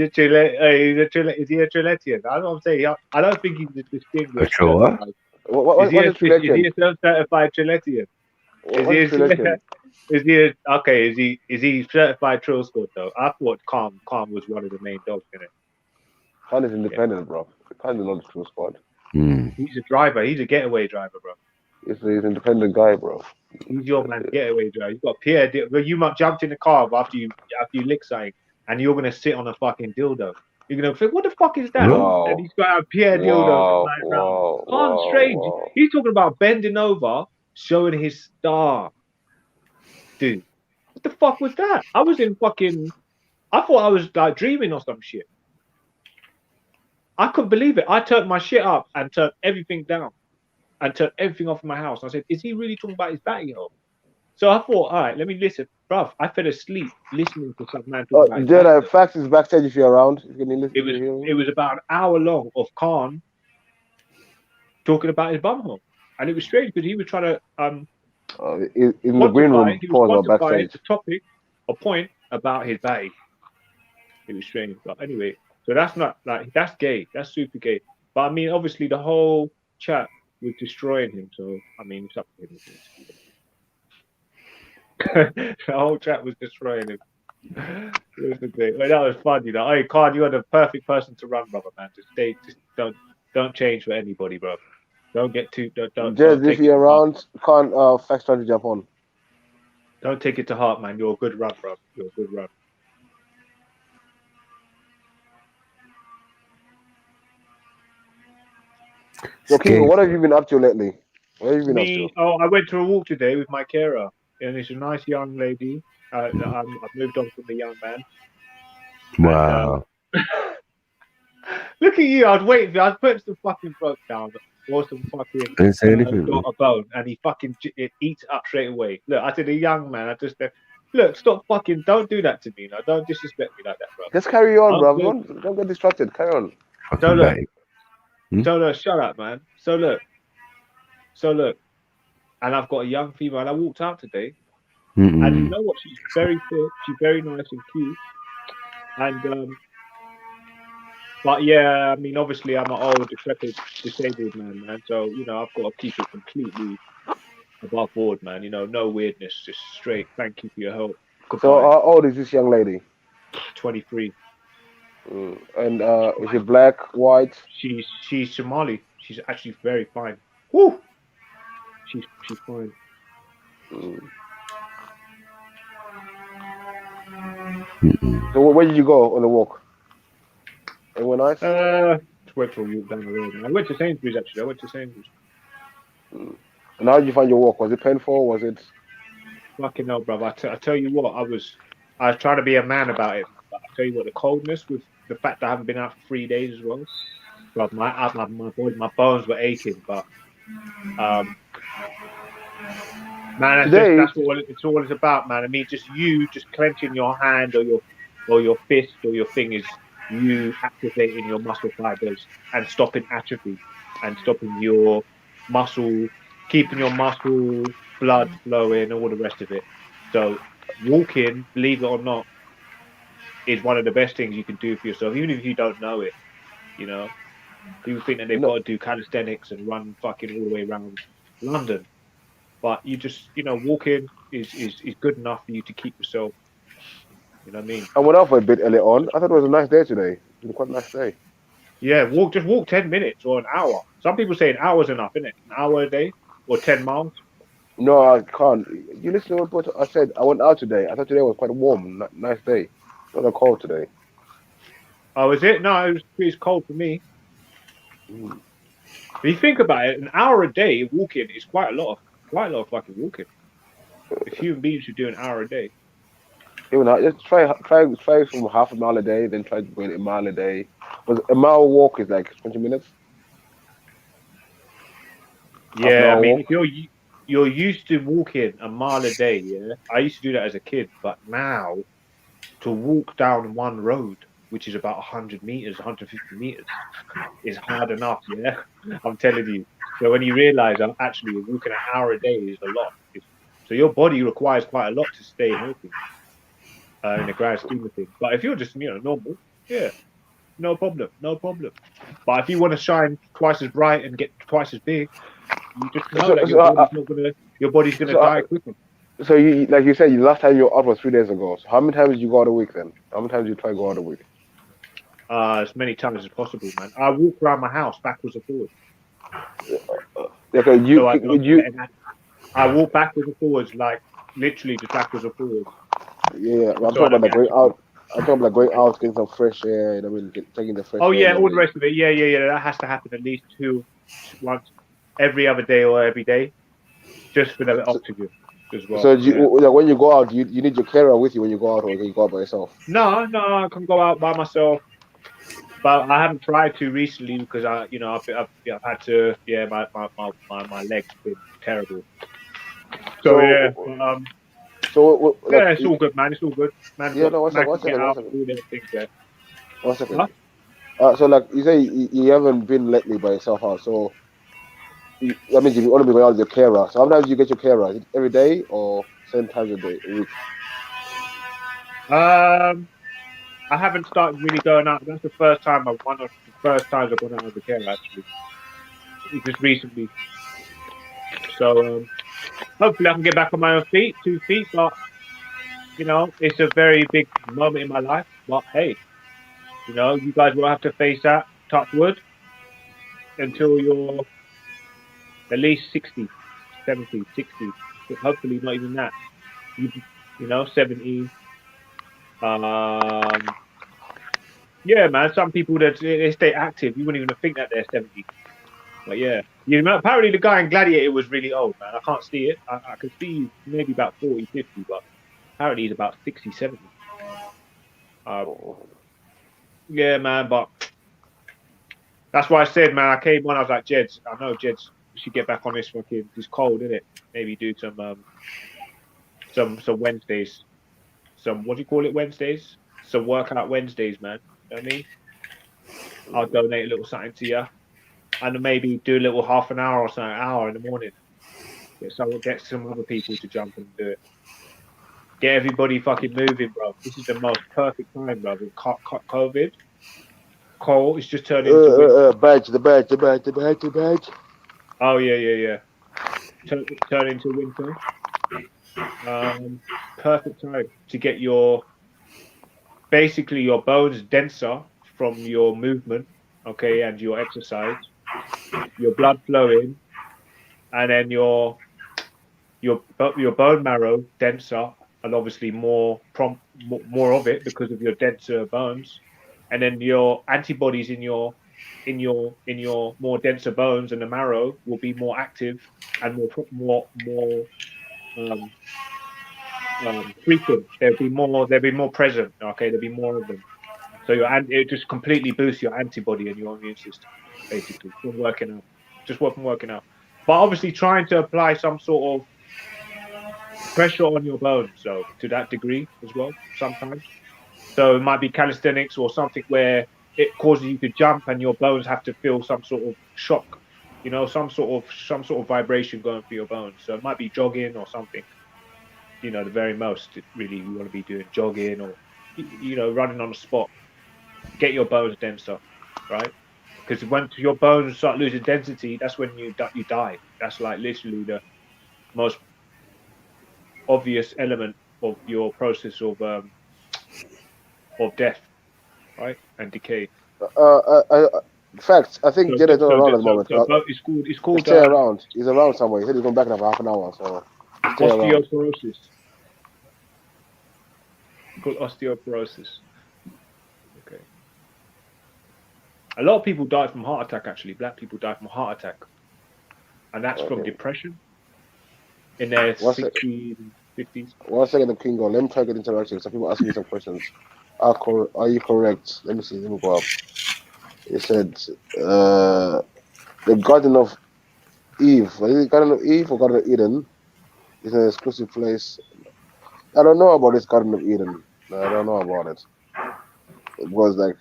a Trilluminati. Is he a Trilluminati? That's what I'm saying. I don't think he's a distinguished. What is a Trilluminati? Is he a certified Trilluminati? Is he certified Trill Squad though? I thought Calm was one of the main dogs in it. Khan is independent, bro. Khan is not a Trill Squad. He's a driver. He's a getaway driver, bro. He's an independent guy, bro. He's your man, getaway driver. You've got Pierre. You might jumped in the car after you lick something, and you're gonna sit on a fucking dildo. You're gonna think, what the fuck is that? Wow. And he's got a Pierre dildo. Can't strange. He's talking about bending over, showing his star. Dude, what the fuck was that? I was in fucking. I thought I was like dreaming or some shit. I couldn't believe it. I turned my shit up and turned everything down and turned everything off in my house. I said, is he really talking about his batty hole? So I thought, all right, let me listen. Bruv, I fell asleep listening to some man talking about his Jedi, Facts is backstage if you're around. It was about an hour long of Khan talking about his bumhole. And it was strange because he was trying to in the green room pause backstage. The topic, a point about his batty. It was strange. But anyway, so that's not like that's gay. That's super gay. But I mean, obviously the whole chat was destroying him. So I mean, it's up to him. The whole chat was destroying him. It was the thing. Well, that was fun, you know. Hey, Khan, you're the perfect person to run, brother, man. Just don't change for anybody, bro. Don't get too. Don't if you're around, Khan, Facts trying to jump on. Don't take it to heart, man. You're a good run, bro. You're a good run. So, King, what have you been up to lately? What have you been up to? Oh, I went for a walk today with my carer, and it's a nice young lady. I've moved on from the young man. Wow. And, look at you. I was waiting. I was putting some fucking broke down or some fucking Didn't say anything, got a bone, and he fucking it eats it up straight away. Look, I said, a young man. I just look, stop fucking. Don't do that to me. No, don't disrespect me like that, bro. Just carry on, bro. Don't get distracted. Carry on. So look. So look, shut up, man. So look, and I've got a young female. And I walked out today, and you know what? She's very fit. She's very nice and cute. And but yeah, I mean, obviously, I'm an old, decrepit, disabled man. So you know, I've got to keep it completely above board, man. You know, no weirdness, just straight. Thank you for your help. Goodbye. So how old is this young lady? 23. And is she black, white? She's Somali. She's actually very fine. Woo! She's fine. So where did you go on the walk? Anywhere nice? Just went for a walk down the road. I went to Sainsbury's actually. And how did you find your walk? Was it painful? Was it? Fucking hell, brother. I tell you what, I was trying to be a man about it. But I tell you what, the coldness with the fact that I haven't been out for 3 days as well. But my bones were aching. But man, that's what it's all about, man. I mean, just clenching your hand or your fist or your thing is you activating your muscle fibers and stopping atrophy and stopping your muscle, keeping your muscle blood flowing, all the rest of it. So walking, believe it or not, is one of the best things you can do for yourself, even if you don't know it. You know, people think that they've got to do calisthenics and run fucking all the way around London, but you just, you know, walking is good enough for you to keep yourself. You know what I mean? I went out for a bit early on. I thought it was a nice day today. It was quite a nice day. Yeah, just walk 10 minutes or an hour. Some people say an hour's enough, isn't it? An hour a day or 10 miles. No, I can't. You listen to what I said. I went out today. I thought today was quite warm, nice day. Not that cold today. Oh, is it? No, it's cold for me. If you think about it, an hour a day walking is quite a lot of fucking walking. If human beings should do an hour a day. Even just try from half a mile a day, then try going a mile a day. Because a mile walk is like 20 minutes. Yeah, I mean, if you're used to walking a mile a day, yeah. I used to do that as a kid, but now to walk down one road, which is about 100 meters, 150 meters, is hard enough. Yeah, I'm telling you. So when you realize I'm actually walking an hour a day is a lot. So your body requires quite a lot to stay healthy in the grand scheme of things. But if you're just normal, yeah, no problem, no problem. But if you want to shine twice as bright and get twice as big, you just know that your body's gonna die quicker. So you, like you said, the last time you were out was 3 days ago. So how many times did you go out a week then? How many times did you try to go out a week? As many times as possible, man. I walk around my house backwards and forwards. I walk backwards and forwards, like literally just backwards and forwards. Yeah, I'm talking about like going out. I'm talking about going out, getting some fresh air. I mean, taking the fresh air. Oh yeah, all the rest of it. Yeah. That has to happen at least once every other day or every day, just for the oxygen as well. So when you go out, you need your carer with you when you go out, or can you go out by yourself? No, I can go out by myself. But I haven't tried to recently because I've had to. Yeah, my legs have been terrible. So yeah, it's all good, man. It's all good, man. Yeah, no, one second. One second. So like you say, you haven't been lately by yourself out. So that means you've only been going out with your carer. So how many times do you get your carer? Is it every day or 7 times a week? I haven't started really going out. That's the first time one of the first times I've gone out with a carer actually. Just recently. So hopefully I can get back on my own 2 feet. But it's a very big moment in my life. But hey, you guys will have to face that, touch wood, until you're at least 60, 70, 60. Hopefully not even that. 70. Yeah, man. Some people that they stay active, you wouldn't even think that they're 70. But yeah, apparently the guy in Gladiator was really old, man. I can't see it. I can see maybe about 40, 50, but apparently he's about 60, 70. Yeah, man. But that's why I said, man. I came on. I was like, Jeds. I know Jeds. We should get back on this fucking. It's cold, isn't it? Maybe do some Wednesdays. What do you call it? Wednesdays. Some workout Wednesdays, man. You know what I mean? I'll donate a little something to you. And maybe do a little half an hour or so, an hour in the morning. Get some other people to jump and do it. Get everybody fucking moving, bro. This is the most perfect time, bro. With COVID, Cole is just turning into the badge. Oh yeah. Turn into winter. Perfect time to get your bones denser from your movement, okay, and your exercise. Your blood flowing, and then your bone marrow denser, and obviously more of it because of your denser bones, and then your antibodies in your more denser bones and the marrow will be more active and more frequent. They'll be more present. Okay, there'll be more of them. So it just completely boosts your antibody and your immune system, basically, from working out. But obviously trying to apply some sort of pressure on your bones, so to that degree as well, sometimes. So it might be calisthenics or something where it causes you to jump and your bones have to feel some sort of shock, some sort of vibration going through your bones. So it might be jogging or something. The very most really you want to be doing jogging or running on the spot. Get your bones denser, right? Because once your bones start losing density, that's when you die. That's like literally the most obvious element of your process of death, right, and decay. Facts. I think Jed is not around at the moment. It's called. Stay around. He's around somewhere. He said he's going back in about half an hour. So osteoporosis. It's called osteoporosis. Okay. A lot of people die from heart attack. Actually, black people die from heart attack, and that's from depression. In their 60s. 50s. 1 second, the Kingo. Let me try to get interaction. Some people asking me some questions. Are you correct? Let me see. Let me go up. It said the Garden of Eve. Is it Garden of Eve or Garden of Eden? Is an exclusive place. I don't know about this Garden of Eden. I don't know about it. It was like,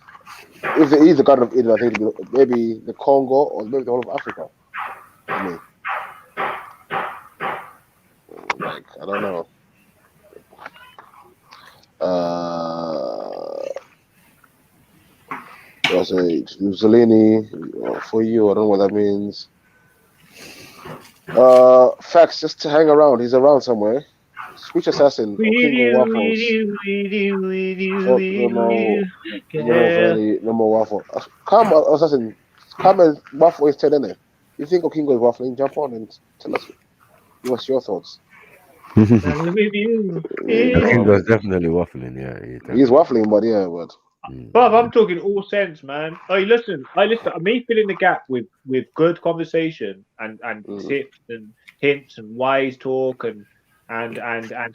if it is the Garden of Eden, I think it'd be maybe the Congo or maybe the whole of Africa. For me, like I don't know. Was a Mussolini for you? I don't know what that means. Facts, just to hang around. He's around somewhere. Switch Assassin or King of Waffles. No more waffle. Come, Assassin. Come and waffle is 10 in it. You think King is waffling? Jump on and tell us what's your thoughts. Kingo's definitely waffling. Yeah, he's waffling, but yeah, but. But I'm talking all sense, man. Hey, listen. Me filling the gap with good conversation and tips and hints and wise talk and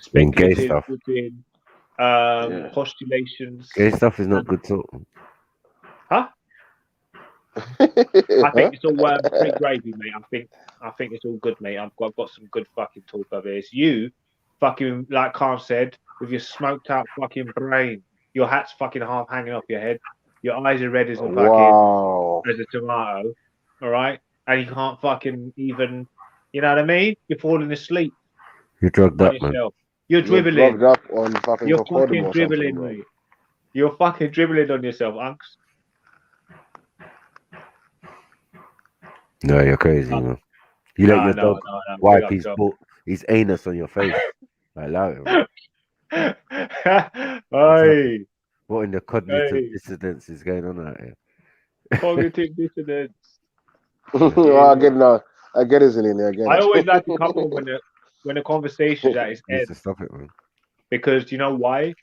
speculative within postulations. Gay stuff is not good talk. Huh? I think it's all pretty gravy, mate. I think it's all good, mate. I've got some good fucking talk over here. It's you, fucking like Khan said, with your smoked out fucking brain. Your hat's fucking half hanging off your head. Your eyes are red as a fucking as a tomato. All right, and you can't fucking even. You know what I mean? You're falling asleep. You're drugged up, man. You're dribbling. Drugged up on fucking. You're fucking dribbling, mate. You're fucking dribbling on yourself, Unks. No, you're crazy, man. You let your dog wipe his anus on your face. Like that. Hey. What in the cognitive dissidence is going on out here? Cognitive dissonance. I get it, Zelina. I get it. I always like to come on when the conversation's at its end. To stop it, man. Because you know why?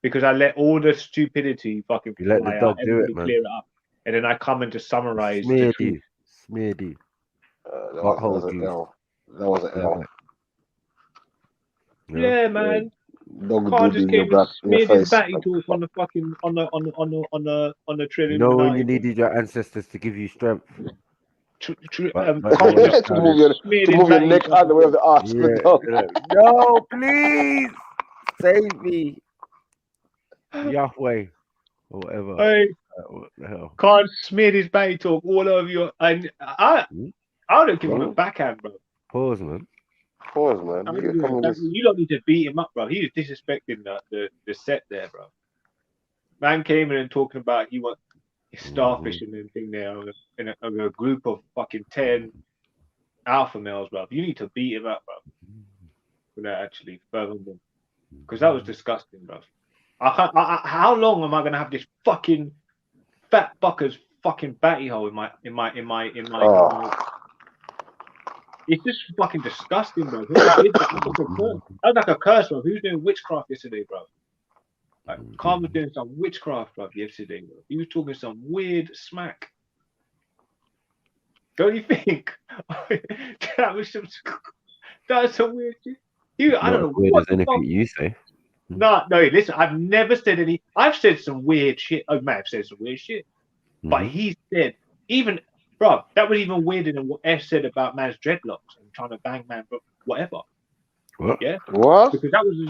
Because I let all the stupidity fucking fly let the dog out, do it, man. Clear it up, and then I come in to summarize. Smeared you. That was an L. Yeah, man. Dog Can't just came and smeared his batty talk on the fucking on the Trilluminati. You know when you needed your ancestors to give you strength. To move your neck out the way of the arse. No, please save me, Yahweh, or whatever. Hey, what the hell? Can't smear his batty talk all over your. I don't give him a backhand, bro. Pause, man. You don't need to beat him up, bro. He was disrespecting the set there, bro. Man came in and talking about he want starfishing and thing there in a group of fucking 10 alpha males, bro. You need to beat him up, bro. Without actually furthermore, because that was disgusting, bro. How long am I gonna have this fucking fat fucker's fucking batty hole in my It's just fucking disgusting, bro. That's like a curse, bro. Who's doing witchcraft yesterday, bro? Like, Khan was doing some witchcraft, bro, yesterday, bro. He was talking some weird smack. Don't you think? that was some weird shit. I don't know what the fuck. You say. No, listen, I've never said any. I've said some weird shit. I may have said some weird shit. But he said, even. Bro, that was even weirder than what S said about man's dreadlocks and trying to bang man, but whatever. What? Yeah. What? Because that was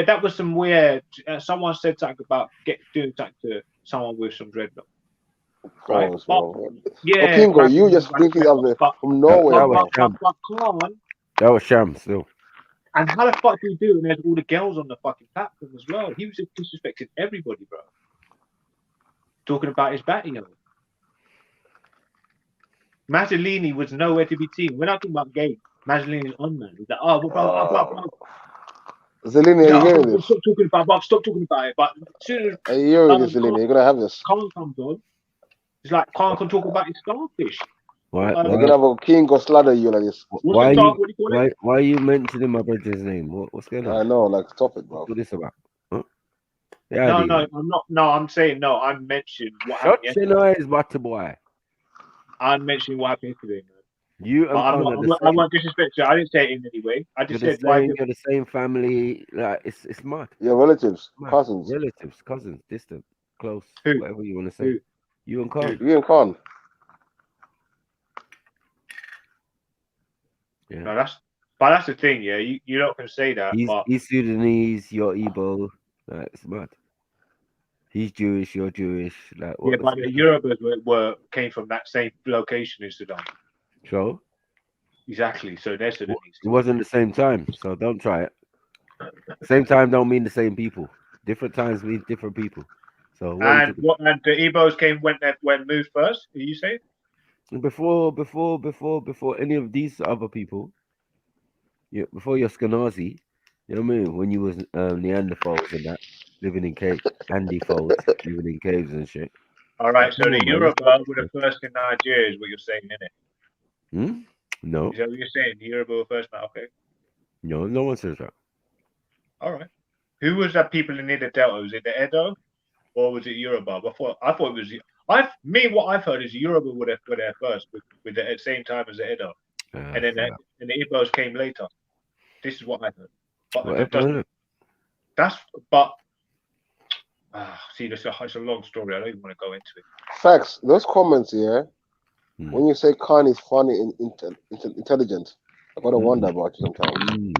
that was some weird. Someone said something about doing something to someone with some dreadlocks. Right? Yeah. Kingo, you just thinking of it from nowhere. That was sham still. And how the fuck do you do? And there's all the girls on the fucking platform as well. He was just disrespecting everybody, bro. Talking about his batting. Mazzolini was nowhere to be seen. We're not talking about gay. Mazzolini's on, man. He's like, Zelina, are you hearing this? Stop talking about it. But as soon as are you hearing this, Zelina? You're gonna have this. Khan comes on. It's like Khan can talk about his starfish. Why? You're gonna have a king go slaughter you like this. Why are you mentioning my brother's name? What's going on? I know, like stop it, bro. What's this about? Huh? No, I'm not. No, I'm saying no. I'm mentioning what happened yesterday. Shut your eyes, butter boy. I'm mentioning what happened yesterday, man. You and I'm Con not, are I'm the not, same. I'm not disrespectful. I didn't say it in any way. I just You're said why. the same family. Like it's mad. Your relatives, Mad. cousins, cousins, distant, close, Who? whatever you want to say. Who? You and Con. You and Con. Yeah. No, that's the thing. Yeah, you're not gonna say that. But He's Sudanese. You're Igbo. Like, it's mad. He's Jewish. You're Jewish. Like what? yeah, but the Yorubas came from that same location in Sudan. So Exactly. So they're Sudanese. it wasn't the same time. So don't try it. Same time don't mean the same people. Different times mean different people. So what And the E.B.A.S came when moved first? Are you saying? before any of these other people, yeah, before your Skanazi, you know what I mean? When you was Neanderthals and that, living in caves, Andy-folds, living in caves and shit. All right, Like, so come the on, man. Yoruba were the first in Nigeria, is what you're saying, isn't it? No. Is that what you're saying? The Yoruba were first now, okay. No one says that. All right. Who was that people in the Delta? Was it the Edo or was it Yoruba? I thought it was what I've heard is Yoruba were there first with the same time as the Edo. And then the E.B.A.S came later. This is what I heard. But see, it's a long story. I don't even want to go into it. Facts. Those comments, yeah. When you say Khan is funny and intelligent, I gotta wonder about you sometimes.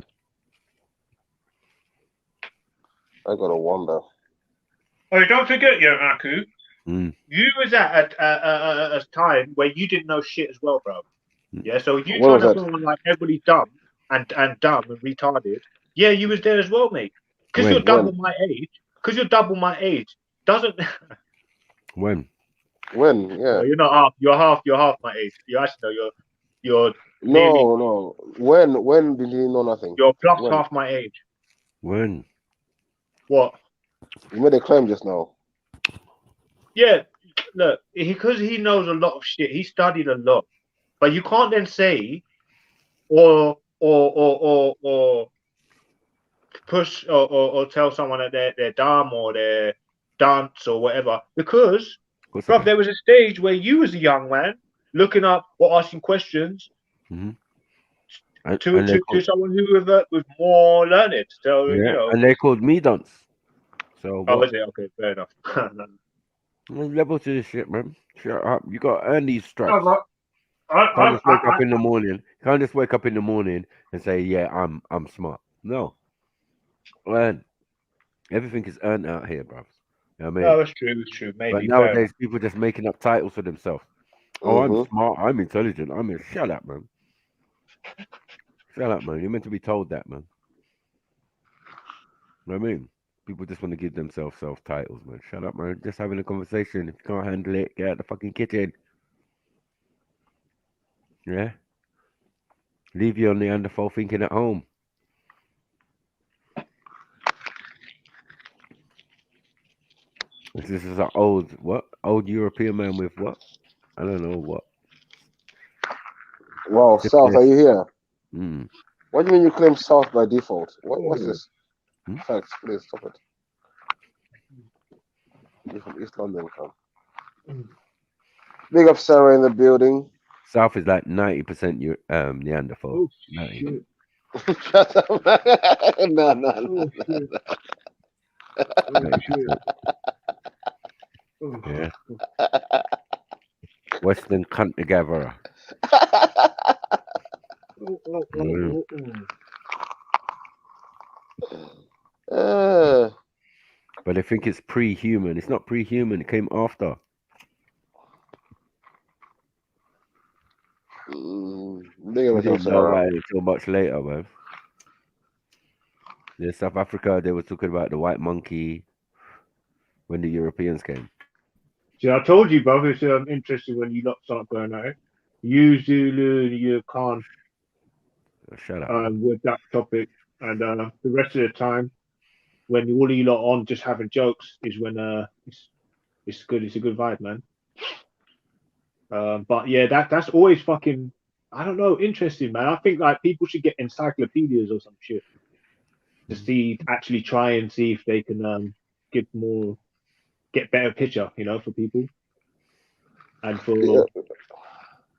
I gotta wonder. Oh, don't forget, Aku. You was at a time where you didn't know shit as well, bro. Yeah, so you trying to sound like everybody's dumb and retarded. Yeah, you was there as well, mate. Because you're double my age. Because you're double my age doesn't. When? Yeah. No, you're not half. You're half my age. You actually know you're. No. When did he know nothing? You're plus half my age. When? What? You made a claim just now. Yeah, look, because he knows a lot of shit. He studied a lot, but you can't then say or push or tell someone that they're dumb or they're dunce or whatever, because bro, there was a stage where you as a young man looking up or asking questions to someone who was more learned. So yeah, you know, and they called me dunce. So oh, is it? Okay, fair enough. Level to this shit, man. Shut up. You got to earn these stripes. No, Can't just wake up in the morning. Can't just wake up in the morning and say, "Yeah, I'm smart." No, earn. Everything is earned out here, bro. You know what I mean? No, it's true. It's true. Maybe. But nowadays, people just making up titles for themselves. Oh, I'm smart. I'm intelligent. Shut up, man. Shut up, man. You're meant to be told that, man. You know what I mean? People just want to give themselves self-titles, man. Shut up, man. Just having a conversation. If you can't handle it, get out the fucking kitchen. Yeah? Leave your Neanderthal thinking at home. This is an old European man with what? I don't know what. Wow, South, are you here? Mm. What do you mean you claim South by default? What's this? Facts, please stop it. You're from East London, come. Big up Sarah in the building. South is like 90% Neanderthal. Oh, 90. Shut up, man. No. Yeah. Western country gatherer. But I think it's pre-human. It's not pre-human. It came after. We didn't know about it until much later, man. In South Africa, they were talking about the white monkey when the Europeans came. See, I told you, bro. It's interesting when you lot start going at it. You Zulu, you Khan. Shut up. With that topic, and the rest of the time, when all of you lot on just having jokes, is when it's good. It's a good vibe, man. But yeah, that's always fucking. I don't know, interesting, man. I think like people should get encyclopedias or some shit to actually try and see if they can get better picture, for people and for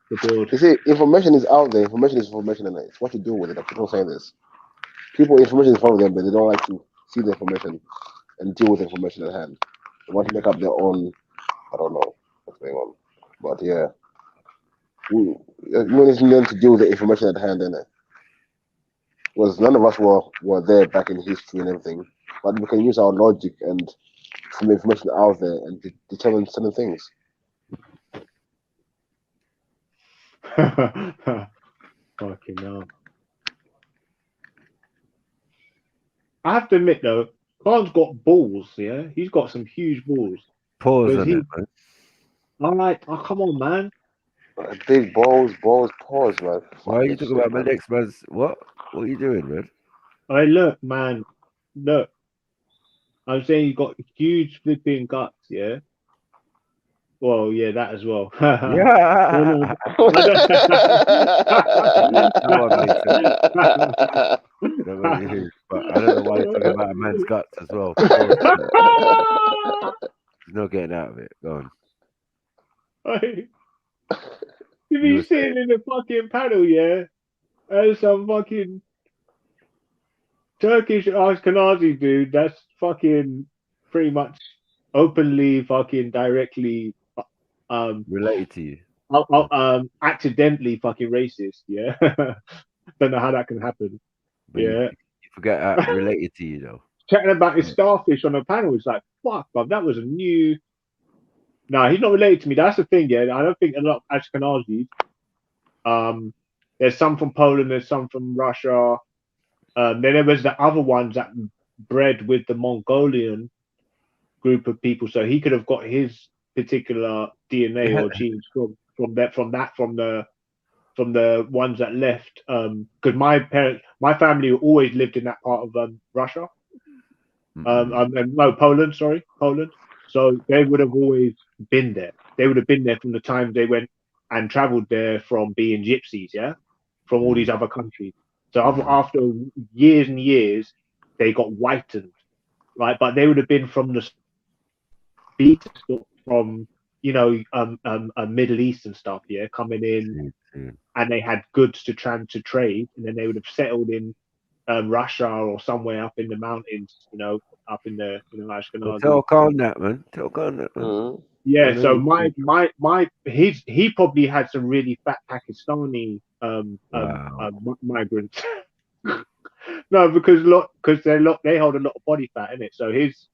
to build. You see, information is out there. Information is information, and it's what you do with it. I keep on saying this. People, information is in front of them, but they don't like to see the information and deal with the information at hand. They want to make up their own. I don't know what's going on, but yeah, we need to learn to deal with the information at hand, innit? Because none of us were there back in history and everything, but we can use our logic and some information out there and determine certain things. Fucking hell. I have to admit though, Khan's got balls, yeah? He's got some huge balls. Pause on it, man. I'm like, oh, come on, man. Big balls, pause, man. Why are you talking about my next man's... What? What are you doing, man? Hey, look, man. Look. I'm saying you got huge flipping guts, yeah? Well, yeah, that as well. Yeah. No, but I don't know why you're talking about a man's guts as well. He's not getting out of it. Go on. If you sitting in the fucking panel, yeah, and some fucking Turkish Ashkenazi dude that's fucking pretty much openly fucking directly related to you. Accidentally fucking racist, yeah. Don't know how that can happen. But yeah. You forget that related to you though. Chatting about his starfish on a panel, it's like, fuck, bruv, that was a new. No, he's not related to me. That's the thing, yeah. I don't think a lot of Ashkenazis. There's some from Poland, there's some from Russia. Then there was the other ones that bred with the Mongolian group of people, so he could have got his particular DNA or genes from the ones that left. Because my family always lived in that part of Russia. Poland. So they would have always been there. They would have been there from the time they went and traveled there from being gypsies, yeah, from all these other countries. So after years and years, they got whitened, right? But they would have been from the from Middle East and stuff, yeah, coming in, and they had goods to trade, and then they would have settled in Russia or somewhere up in the mountains, up in the Ashkenazi. Tell Khan that, man. Tell Khan that, man. Yeah, so he probably had some really fat Pakistani migrants. No, because they hold a lot of body fat in it. So his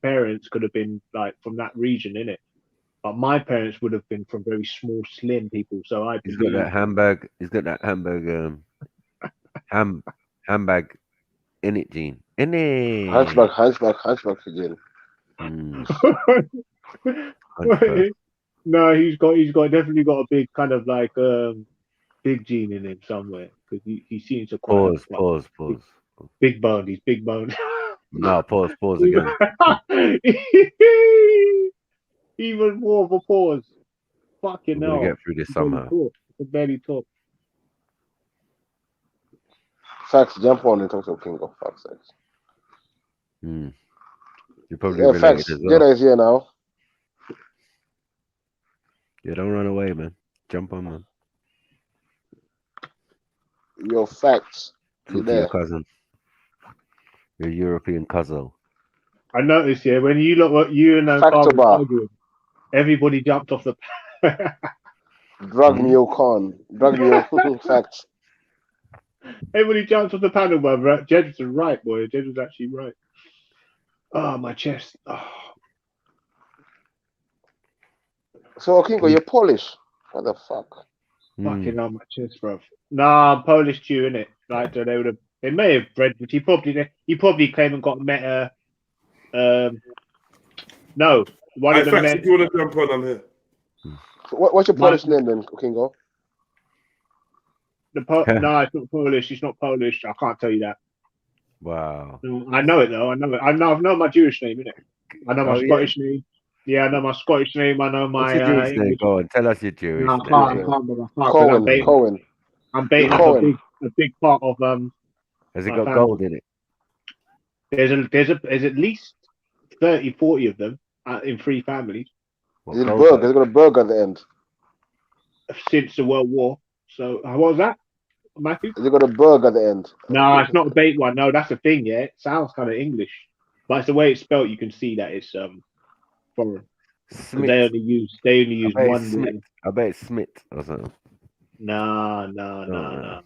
parents could have been like from that region, innit? But my parents would have been from very small, slim people. So He's got that Hamburg handbag in it, Gene. In it. Hunchback again. No, he's definitely got a big kind of like big gene in him somewhere, because he seems to pause. Big boned. He's big boned. No, pause again. Even more of a pause. Fucking hell. We're gonna get through this somehow. I can barely talk. Facts, jump on and talk to King of Facts. You're probably related facts. as well. Jedi's here now. Yeah, don't run away, man. Jump on, man. Your facts. Talk to your cousin. Your European cousin. I noticed, yeah, when you look what you and arguing, everybody jumped off the. Drag me your con. Drag me your facts. Everybody jumped off the panel, brother. Jed was right, boy. Jed was actually right. Oh, my chest. Oh. So, Kingo, you're Polish. What the fuck? Fucking on my chest, bro. Nah, I'm Polish Jew, innit? Like, they may have bred, but he probably came and met her. No, one of them. If you want to jump on, I'm here. So what's your Polish name then, Kingo? No, it's not Polish. It's not Polish. I can't tell you that. Wow. I know it though. I know my Jewish name, innit? I know my Scottish name. Yeah, I know my Scottish name. I know my. What's your Jewish name? Go on, tell us your Jewish name. I can't. Cohen. I'm baiting up a big part of Has it got gold in it? There's at least 30, 40 of them in 3 families. Is it Berg? Is it got a Berg at the end? Since the World War. So what was that, Matthew? Is it got a Berg at the end? No, it's not a bait one. No, that's the thing. Yeah, it sounds kind of English, but it's the way it's spelled. You can see that it's foreign. They only use one. Smith. I bet it's Smith or something. No.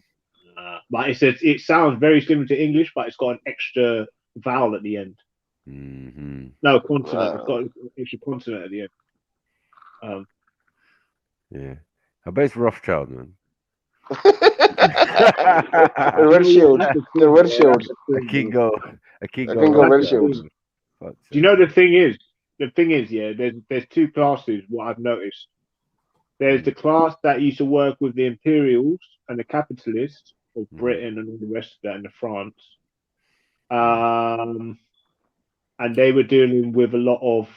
But it sounds very similar to English, but it's got an extra vowel at the end. Mm-hmm. No, consonant. It's got an extra consonant at the end. Yeah. I bet it's Rothschild, man. The Red Shield. The Red Shield. A Kingo Red Shield. Do you know the thing is? The thing is, yeah, there's two classes, what I've noticed. There's the class that used to work with the imperials and the capitalists of Britain and all the rest of that and the France. And they were dealing with a lot of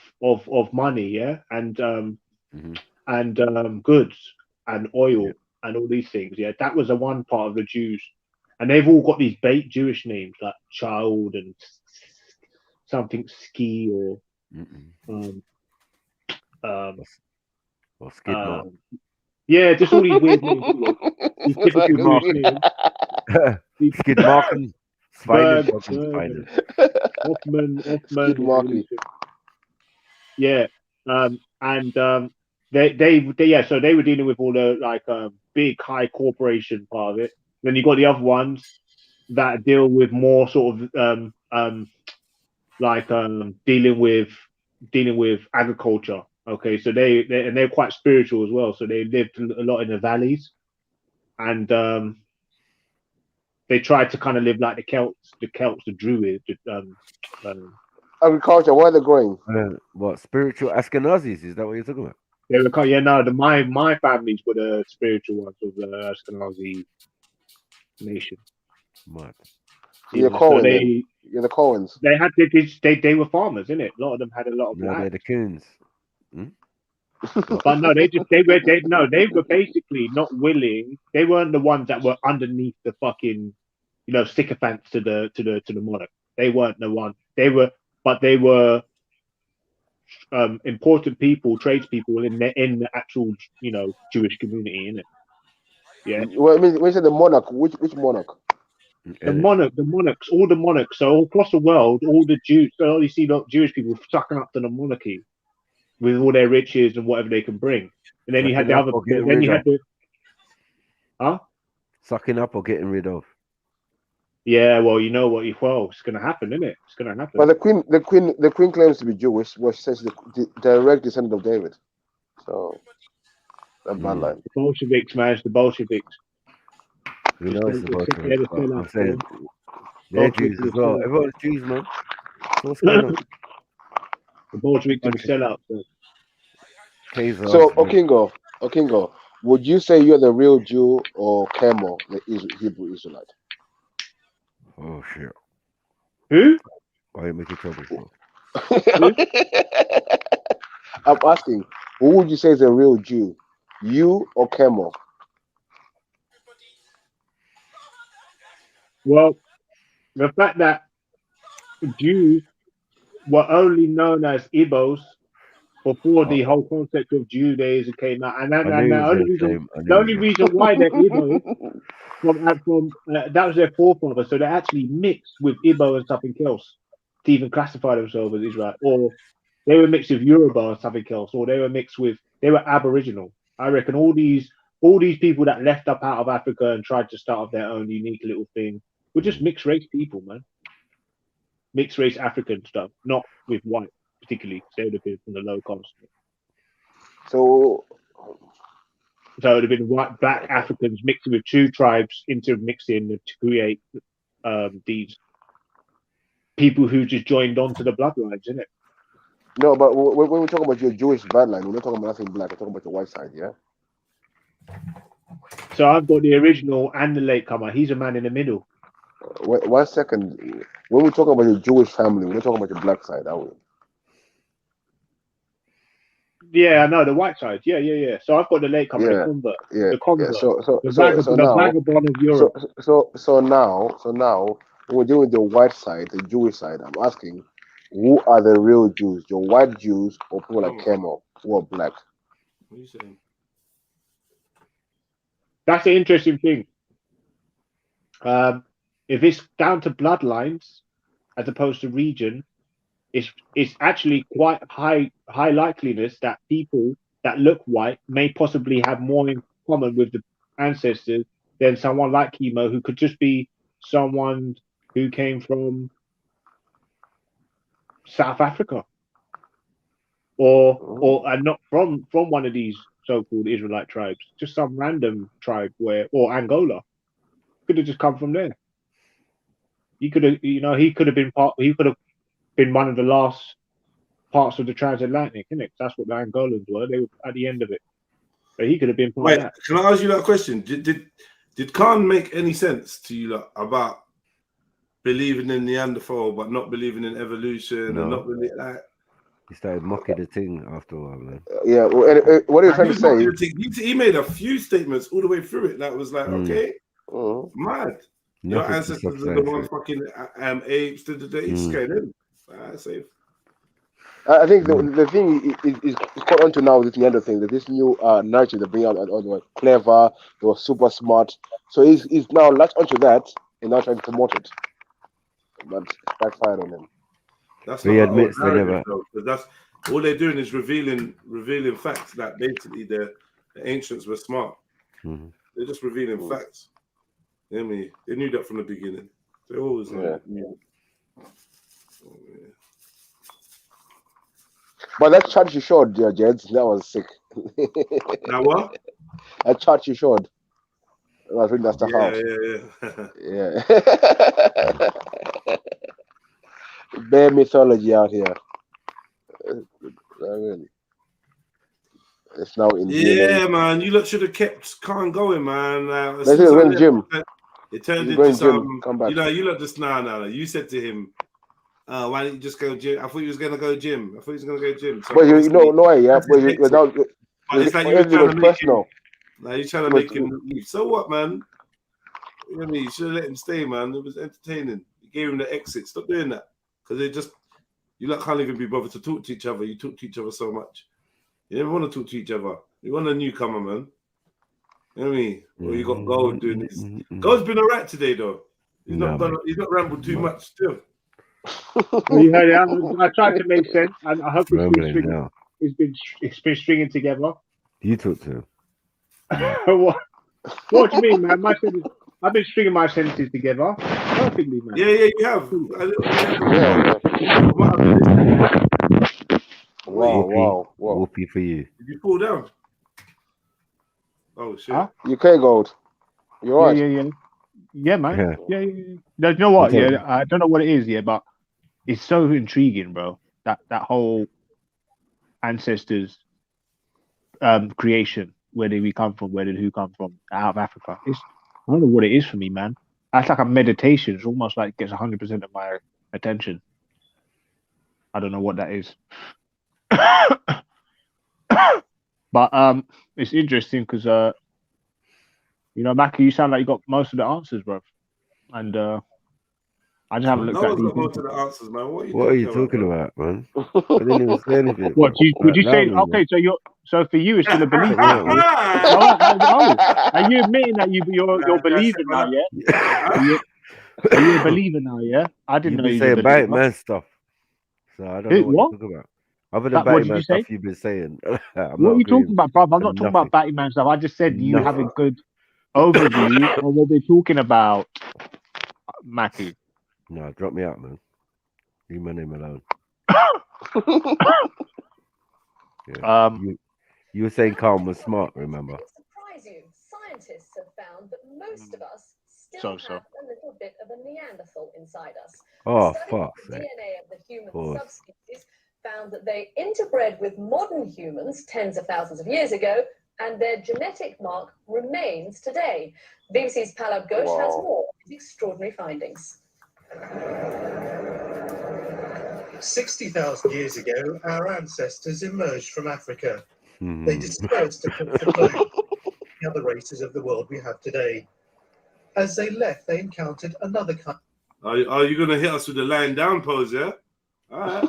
money, yeah, and goods and oil and all these things. Yeah, that was the one part of the Jews. And they've all got these bait Jewish names like Child and something Ski or Skid Mark. Yeah, just all these weird names. These typical Jewish names. Skid Mark and Hoffman. Yeah. So they were dealing with all the big high corporation part of it. Then you got the other ones that deal with more sort of dealing with agriculture. Okay, so they're quite spiritual as well. So they lived a lot in the valleys, and they tried to kind of live like the Celts, the Druids. Agriculture. Where are they going? What spiritual Ashkenazis? Is that what you're talking about? They were, my families were the spiritual ones of the Ashkenazi nation. What? So you're Cohen. You're the Cohens. They were farmers, innit? A lot of them had a lot of. No, they're the Coons. But no, they were basically not willing. They weren't the ones that were underneath the fucking, sycophants to the monarch. They weren't the one. They were important people, tradespeople in the actual, Jewish community, innit? Yeah. Well, when you say the monarch, which monarch? The monarchs, all the monarchs. So all across the world, all the Jews. So you see, Jewish people sucking up to the monarchy with all their riches and whatever they can bring. And then you had the other. Then you had the. Huh? Sucking up or getting rid of. Yeah, well, you know what? It's going to happen, isn't it? It's going to happen. But the queen claims to be Jewish, which says the direct descendant of David. So that bad line. The Bolsheviks, man, it's the Bolsheviks. We know it's the Bolsheviks. I'm saying they're Jews as well. Everyone's Jews, man. What's going on? The Bolsheviks are the sellouts. So, Okingo, would you say you're the real Jew or Kemo, the Hebrew Israelite? Oh shit! Who? Why are you making trouble for? I'm asking, who would you say is a real Jew, you or Kemo? Well, the fact that Jews were only known as E.B.A.S before the whole concept of Judaism came out, and the only reason why they're E.B.A.S from that was their forefather, so they actually mixed with E.B.A.S and something else to even classify themselves as Israel, or they were mixed with Yoruba or something else, or they were Aboriginal. I reckon all these people that left up out of Africa and tried to start up their own unique little thing were just mixed race people, man. Mixed race African stuff, not with white particularly. They would have been from the low cost. So it would have been white, black Africans mixing with two tribes intermixing to create these people who just joined onto the bloodlines, isn't it? No, but when we talk about your Jewish bloodline, we're not talking about nothing black. We're talking about your white side, yeah? So I've got the original and the latecomer. He's a man in the middle. 1 second. When we talk about your Jewish family, we're not talking about your black side, are we? Yeah, I know the white side. Yeah. So I've got the latecomer, the convert, the convert, the vagabond of Europe. So now, when we're dealing with the white side, the Jewish side, I'm asking, who are the real Jews? Your white Jews or people like Kemo? were black. What are you saying? That's the interesting thing. If it's down to bloodlines as opposed to region, it's actually quite high likeliness that people that look white may possibly have more in common with the ancestors than someone like Chemo, who could just be someone who came from South Africa, or not from one of these so-called Israelite tribes, just some random tribe or Angola, could have just come from there. He could have, he could have been one of the last parts of the transatlantic, isn't it? That's what the Angolans were. They were at the end of it. But he could have been part of that. Can I ask you that question? Did Khan make any sense to you about believing in Neanderthal but not believing in evolution and not really like? He started mocking the thing after a while, man. Yeah, well, what are you trying to say? He made a few statements all the way through it that was like, okay, mad. Your ancestors are the ones fucking apes. He's scared in. Safe. I think the thing is caught on to now with the other thing, that this new narrative they bring out, they were clever, they were super smart. So he's now latched onto that and now trying to promote it. But it's backfired on him. That's he admits they never. That's all they're doing is revealing facts that basically the ancients were smart. Mm-hmm. They're just revealing facts. You know what I mean? They knew that from the beginning. They always knew. Oh, yeah. But that chart you showed, Jeds, that was sick. Now what? That chart you showed. I was reading that stuff out. Yeah. Bare mythology out here. I mean, it's now in DNA. Man. You lot should have kept Khan going, man. It turned into some. You lot just no. You said to him, why didn't you just go gym? I thought you was gonna go gym. So but it's like you were trying to make him. Now you're trying to make him leave. So what, man? You know what I mean? You should have let him stay, man. It was entertaining. You gave him the exit. Stop doing that. Because you lot can't even be bothered to talk to each other. You talk to each other so much. You never want to talk to each other. You want a newcomer, man. You know what I mean? Or you got Gold doing this. Gold's been alright today, though. He's not rambled too much still. You heard it. I tried to make sense, and I hope it's been stringing together. You talk to him. What do you mean, man? I've been stringing my sentences together perfectly, man. Yeah, you have. Wow. Whoopee for you. Did you fall down? Oh shit! Huh? You can, Gold. You're right. Yeah, man. Yeah. No, you know what? Yeah, I don't know what it is. Yeah, but it's so intriguing, bro. That whole ancestors creation. Where did we come from? Where did who come from? Out of Africa. I don't know what it is for me, man. That's like a meditation. It's almost like it gets 100% of my attention. I don't know what that is. But it's interesting because Mackie, you sound like you got most of the answers, bro. And I just haven't looked at these. Most of the answers, man. What are you talking about, man? I didn't even say anything. What would you say? Okay, so for you, it's still a belief. Are you admitting that you're believing now? Yeah. Are you a believer now? Yeah. I didn't know you were saying Batman stuff. So I don't know what you're talking about. Other than Batman stuff you've been saying. What are you talking about, bruv? I'm not talking about Batman stuff. I just said you have a good overview of what we're talking about, Mackie. No, drop me out, man. Leave my name alone. You were saying Khan was smart, remember? Surprise you. Scientists have found that most of us still have a little bit of a Neanderthal inside us. Oh, fuck. The DNA of the human subspecies found that they interbred with modern humans tens of thousands of years ago, and their genetic mark remains today. BBC's Palab Ghosh has more of these extraordinary findings. 60,000 years ago, our ancestors emerged from Africa. They dispersed across the globe, the other races of the world we have today. As they left, they encountered another country. Are you going to hit us with the lying down pose, yeah? All right.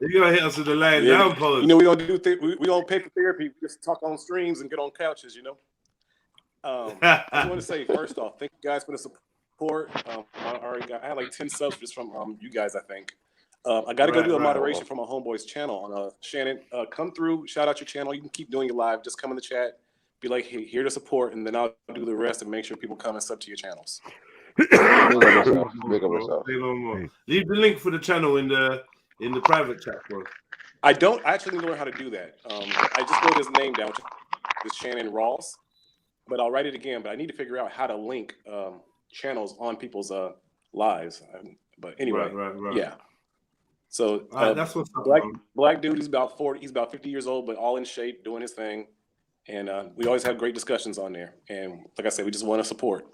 You're gonna hit us with the laying Yeah, down pose. you know, we don't do we don't pay for therapy. We just talk on streams and get on couches. You know. I just want to say first off, thank you guys for the support. I had like 10 subs just from you guys. I think I got to go do a moderation for my homeboy's channel. Shannon, come through, shout out your channel. You can keep doing it live. Just come in the chat, be like, hey, here to support, and then I'll do the rest and make sure people come and sub to your channels. Big up yourself. Leave the link for the channel in the private chat, bro. I actually need to learn how to do that. I just wrote his name down, which is Shannon Rawls, but I'll write it again. But I need to figure out how to link channels on people's lives. But anyway, right. Yeah. So that's what's up, black dude. He's about 40. He's about 50 years old, but all in shape, doing his thing. And we always have great discussions on there. And like I said, we just want to support.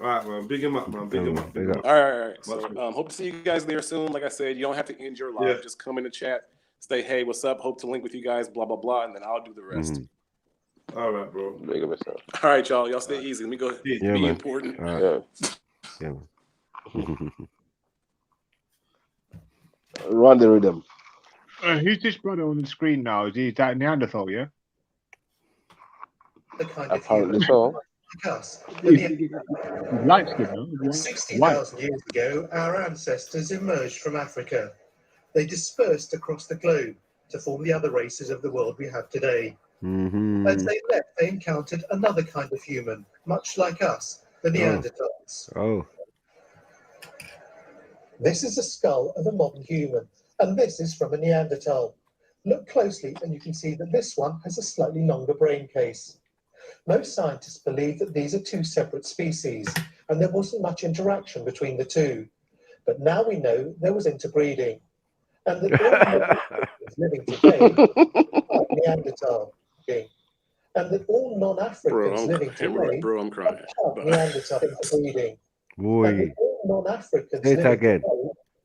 All right, man. Big him up, man. Big him up. All right. So hope to see you guys there soon. Like I said, you don't have to end your live. Yeah. Just come in the chat, say, hey, what's up? Hope to link with you guys, blah, blah, blah. And then I'll do the rest. All right, bro. Big up yourself. All right, y'all. Y'all stay easy. Let me go be important. Yeah. Run the rhythm. Who's this brother on the screen now? Is he that Neanderthal, yeah? Apparently so. Light skin, no? 60,000 years ago, our ancestors emerged from Africa. They dispersed across the globe to form the other races of the world we have today. As they left, they encountered another kind of human, much like us, the Neanderthals. This is a skull of a modern human, and this is from a Neanderthal. Look closely and you can see that this one has a slightly longer brain case. Most scientists believe that these are two separate species, and there wasn't much interaction between the two. But now we know there was interbreeding, and that all living today are Neanderthal, and that all non-Africans living today are Neanderthal interbreeding. And all non-Africans living today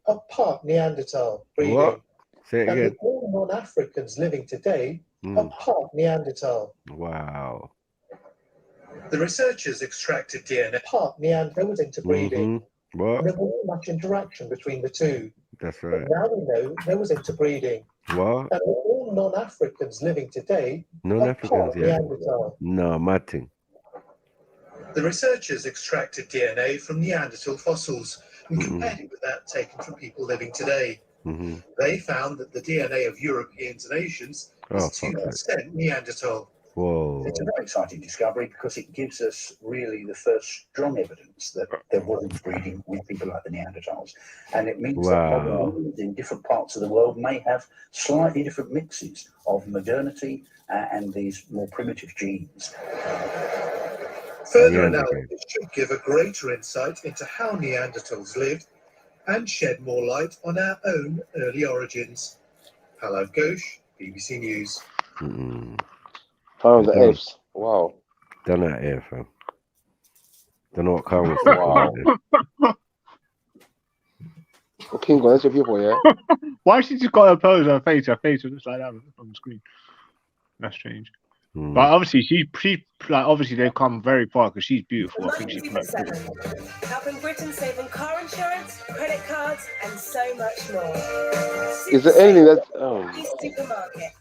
are part Neanderthal breeding. What? Say it and again. all non-Africans living today are part Neanderthal. Wow. The researchers extracted DNA. Part Neanderthal was interbreeding. What? And there wasn't much interaction between the two. That's right. But now we know there was interbreeding. What? And all non-Africans living today Non-Africans, are part Neanderthal. No, mad thing. The researchers extracted DNA from Neanderthal fossils and compared it with that taken from people living today. They found that the DNA of Europeans and Asians is 2% Neanderthal. Whoa. It's a very exciting discovery because it gives us really the first strong evidence that there wasn't breeding with people like the Neanderthals. And it means that modern humans in different parts of the world may have slightly different mixes of modernity and these more primitive genes. Further analysis should give a greater insight into how Neanderthals lived and shed more light on our own early origins. Hello, Ghosh, BBC News. Found the apes. Wow. Done that here, fam. Don't know what car was. Wow. Okay, that's your people, yeah? Why she just got her pose, her face was just like that on the screen. That's strange. But obviously, she like obviously they've come very far because she's beautiful. I think she's quite beautiful. Helping Britain save on car insurance, credit cards, and so much more. Is there anything that? Supermarket.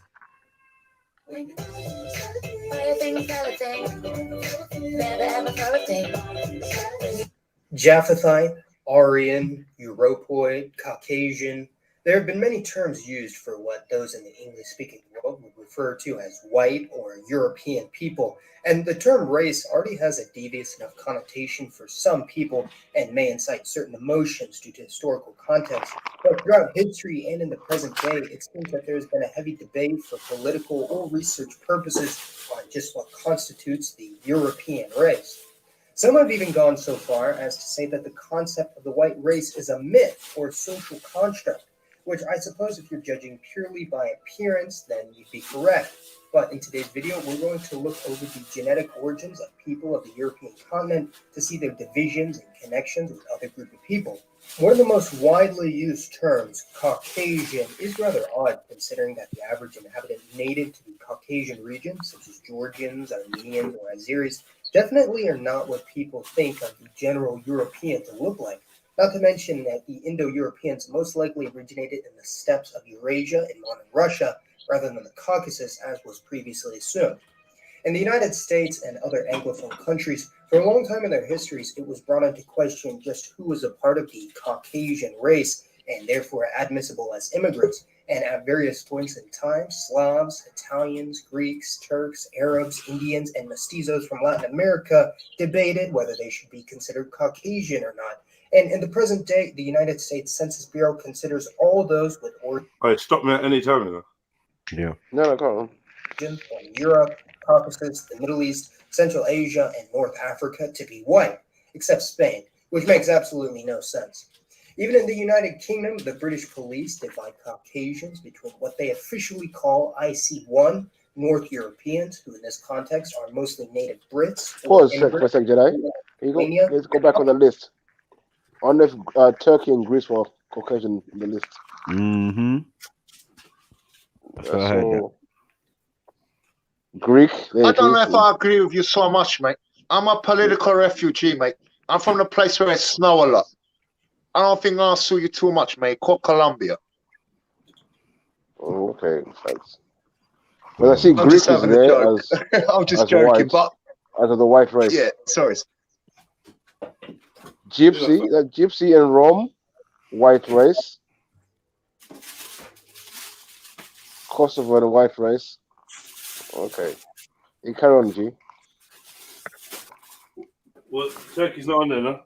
Japhetite, Aryan, Europoid, Caucasian. There have been many terms used for what those in the English-speaking world would refer to as white or European people, and the term race already has a devious enough connotation for some people and may incite certain emotions due to historical context. But throughout history and in the present day, it seems that there has been a heavy debate for political or research purposes on just what constitutes the European race. Some have even gone so far as to say that the concept of the white race is a myth or social construct, which I suppose if you're judging purely by appearance, then you'd be correct. But in today's video, we're going to look over the genetic origins of people of the European continent to see their divisions and connections with other groups of people. One of the most widely used terms, Caucasian, is rather odd considering that the average inhabitant native to the Caucasian region, such as Georgians, Armenians, or Azeris, definitely are not what people think of the general European to look like. Not to mention that the Indo-Europeans most likely originated in the steppes of Eurasia in modern Russia rather than the Caucasus, as was previously assumed. In the United States and other Anglophone countries, for a long time in their histories, it was brought into question just who was a part of the Caucasian race and therefore admissible as immigrants. And at various points in time, Slavs, Italians, Greeks, Turks, Arabs, Indians, and mestizos from Latin America debated whether they should be considered Caucasian or not. And in the present day, the United States Census Bureau considers all those with origin. All right, stop me at any time, you know. Yeah. No, go on. From Europe, Caucasus, the Middle East, Central Asia, and North Africa to be white, except Spain, which makes absolutely no sense. Even in the United Kingdom, the British police divide Caucasians between what they officially call IC1, North Europeans, who in this context are mostly native Brits. Pause for a sec, Jedi. Let's go back on the list. On if Turkey and Greece were Caucasian in the list. Mm-hmm. So Greek. I don't know if I agree with you so much, mate. I'm a political refugee, mate. I'm from the place where it snows a lot. I don't think I'll sue you too much, mate. Call Colombia. Oh, okay, thanks. Well, I see Greek is there as I'm just as joking, white, but as of the white race. yeah, sorry. Gypsy and Rome, white race. Kosovo and white race. Okay. You carry on, G. Well, Turkey's not on there, no?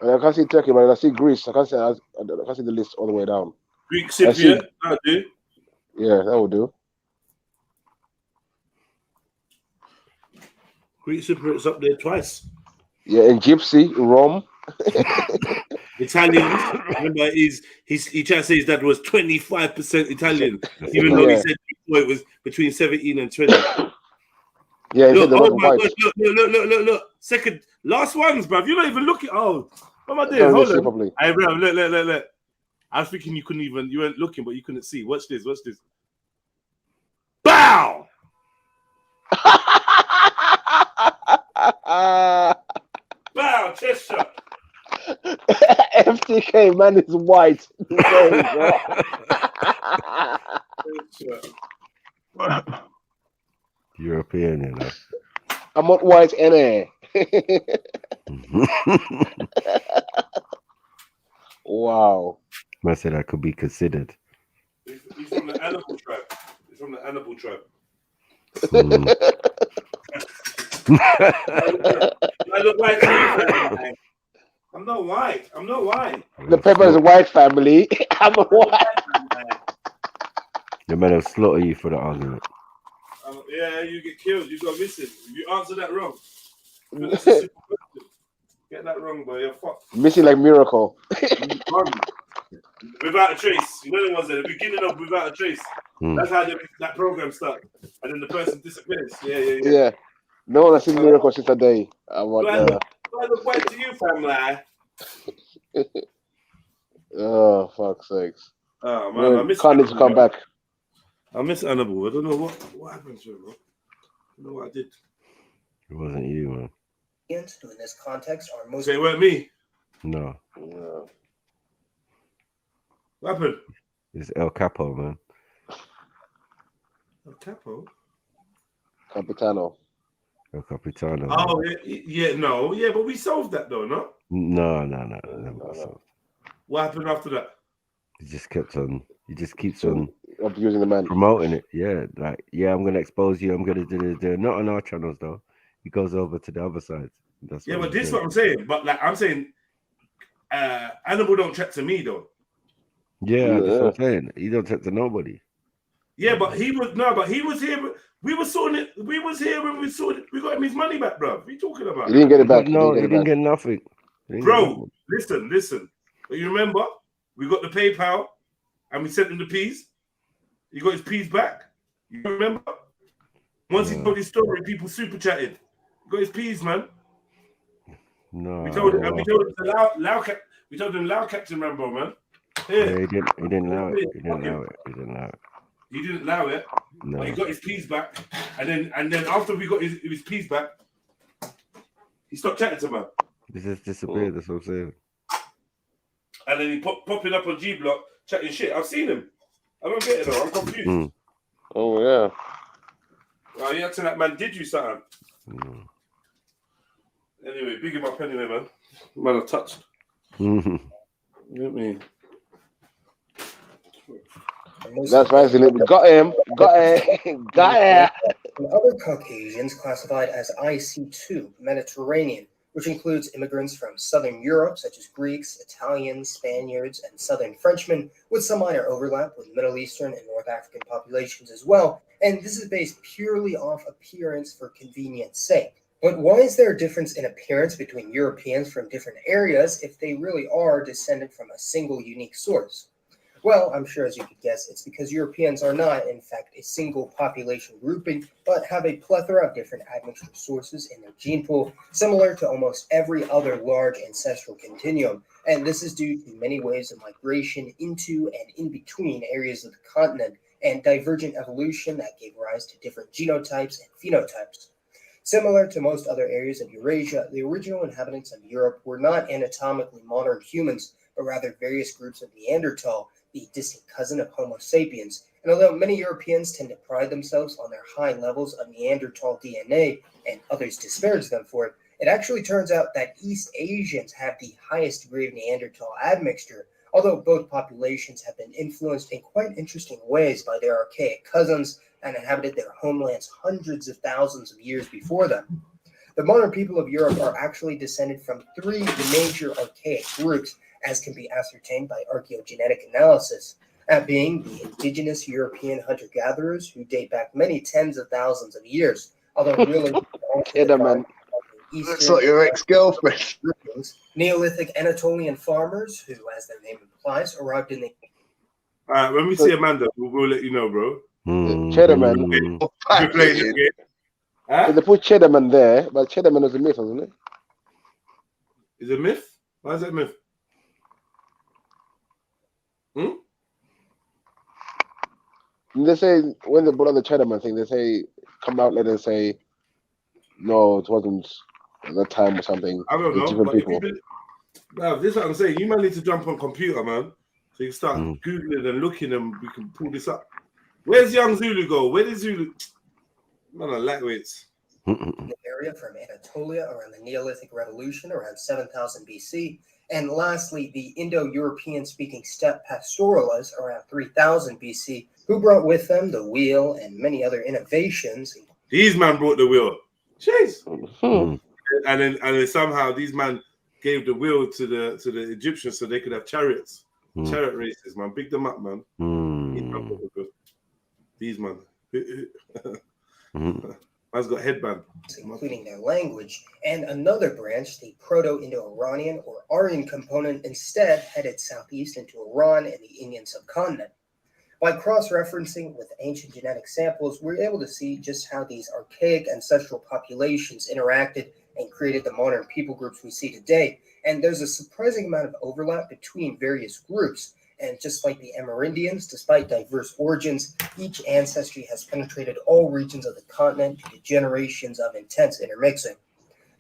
I can't see Turkey, but I see Greece. I can't see the list all the way down. Greek Cypriot, that'll do. Yeah, that will do. Greek Cypriot's up there twice. Yeah, and Gypsy, Rome. Italian. Remember, he tried to say his dad was 25% Italian, even though he said it was between 17 and 20. Yeah, look, oh my God, look. Second, last ones, bruv. You're not even looking. Oh, what am I doing? Hold on. Hey, bro, look. I was thinking you weren't looking, but you couldn't see. Watch this. Bow! Bow, chest shot. FTK, man, is white. European, you know. I'm not white, NA. Wow. I said I could be considered. He's from the animal tribe. I look white to you, I'm not white. The Pepper is a white family. I'm a white. The man will slaughter you for the argument. Yeah, you get killed. You go missing. If you answer that wrong. Get that wrong, boy. You're fucked. Missing like Miracle. Without a trace. You know the ones at the beginning of Without a Trace. That's how that program starts. And then the person disappears. Yeah. No one has seen Miracle since that day. I look white to you, family. Oh, fuck's sakes. Oh, man. I miss Carnage come back. I miss Annabelle. I don't know what happened to her, bro. I don't know what I did. It wasn't you, man. Who in this context are most. So it weren't me? No. What happened? It's El Capo, man. El Capo? Capitano. El Capitano. Oh, yeah, but we solved that though, no? No. What happened after that? He just keeps on abusing the man, promoting it. Yeah, I'm gonna expose you. I'm gonna do not on our channels though. He goes over to the other side. That's but this is what I'm saying. But like I'm saying, Animal don't chat to me though. Yeah, that's what I'm saying. He don't chat to nobody. Yeah, but he was here. We were sorting it. We was here when we saw it. We got him his money back, bro. What are you talking about? He didn't get it back. No, he didn't get nothing. Bro, listen. You remember? We got the PayPal and we sent him the peas. He got his peas back. You remember? Once he told his story, people super chatted. He got his peas, man. No. We told him to we told him Lao Captain Rambo, man. Yeah, he didn't allow it. He didn't allow it. No. But he got his peas back. And then after we got his peas back, he stopped chatting to man. He just disappeared, that's what I'm saying. and then he popping up on G Block chatting shit. I've seen him. I don't get it though. I'm confused. Oh yeah. Well, you acting like man did you something. Anyway, big him up anyway, man. Man, I touched. You know what I mean? That's right. Got him. Got him. Got him. And other Caucasians classified as IC2, Mediterranean, which includes immigrants from Southern Europe, such as Greeks, Italians, Spaniards, and Southern Frenchmen, with some minor overlap with Middle Eastern and North African populations as well. And this is based purely off appearance for convenience sake. But why is there a difference in appearance between Europeans from different areas if they really are descended from a single unique source? Well, I'm sure as you could guess, it's because Europeans are not, in fact, a single population grouping, but have a plethora of different admixture sources in their gene pool, similar to almost every other large ancestral continuum. And this is due to many waves of migration into and in between areas of the continent, and divergent evolution that gave rise to different genotypes and phenotypes. Similar to most other areas of Eurasia, the original inhabitants of Europe were not anatomically modern humans, but rather various groups of Neanderthal, the distant cousin of Homo sapiens. And although many Europeans tend to pride themselves on their high levels of Neanderthal DNA, and others disparage them for it, it actually turns out that East Asians have the highest degree of Neanderthal admixture, although both populations have been influenced in quite interesting ways by their archaic cousins and inhabited their homelands hundreds of thousands of years before them. The modern people of Europe are actually descended from three major archaic groups, as can be ascertained by archaeogenetic analysis, that being the indigenous European hunter-gatherers who date back many tens of thousands of years, although really Looks like your ex-girlfriend. Neolithic Anatolian farmers who, as their name implies, arrived in the... When we see Amanda, we'll let you know, bro. Cheddarman. Huh? They put Cheddarman there, but Cheddarman was a myth, wasn't it? Is it a myth? Why is it a myth? They say when they brought up the Cheddarman thing, they say come out later and say no, it wasn't at that time or something. I don't know. Different people. This is what I'm saying. You might need to jump on computer, man. So you can start Googling and looking and we can pull this up. Where's young Zulu go? Where did Zulu? Man, I lightweights. The area from Anatolia around the Neolithic Revolution around 7000 BC. And lastly, the Indo-European speaking steppe pastoralists around 3000 BC, who brought with them the wheel and many other innovations. These man brought the wheel. Jeez. And then somehow these man gave the wheel to the Egyptians so they could have chariots. Chariot races, man. Big them up, man. These man. Man's got headband. Including their language, and another branch, the Proto-Indo-Iranian or Aryan component, instead headed southeast into Iran and the Indian subcontinent. By cross-referencing with ancient genetic samples, we're able to see just how these archaic ancestral populations interacted and created the modern people groups we see today. And there's a surprising amount of overlap between various groups. And just like the Amerindians, despite diverse origins, each ancestry has penetrated all regions of the continent due to generations of intense intermixing.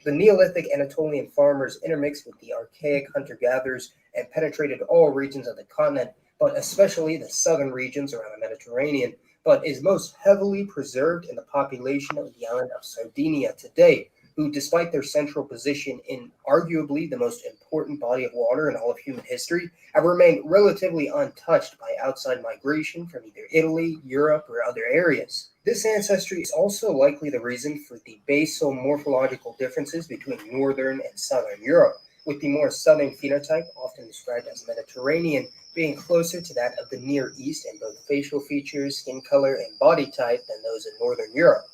The Neolithic Anatolian farmers intermixed with the archaic hunter-gatherers and penetrated all regions of the continent, but especially the southern regions around the Mediterranean, but is most heavily preserved in the population of the island of Sardinia today, who, despite their central position in arguably the most important body of water in all of human history, have remained relatively untouched by outside migration from either Italy, Europe, or other areas. This ancestry is also likely the reason for the basal morphological differences between northern and southern Europe, with the more southern phenotype, often described as Mediterranean, being closer to that of the Near East in both facial features, skin color, and body type than those in northern Europe.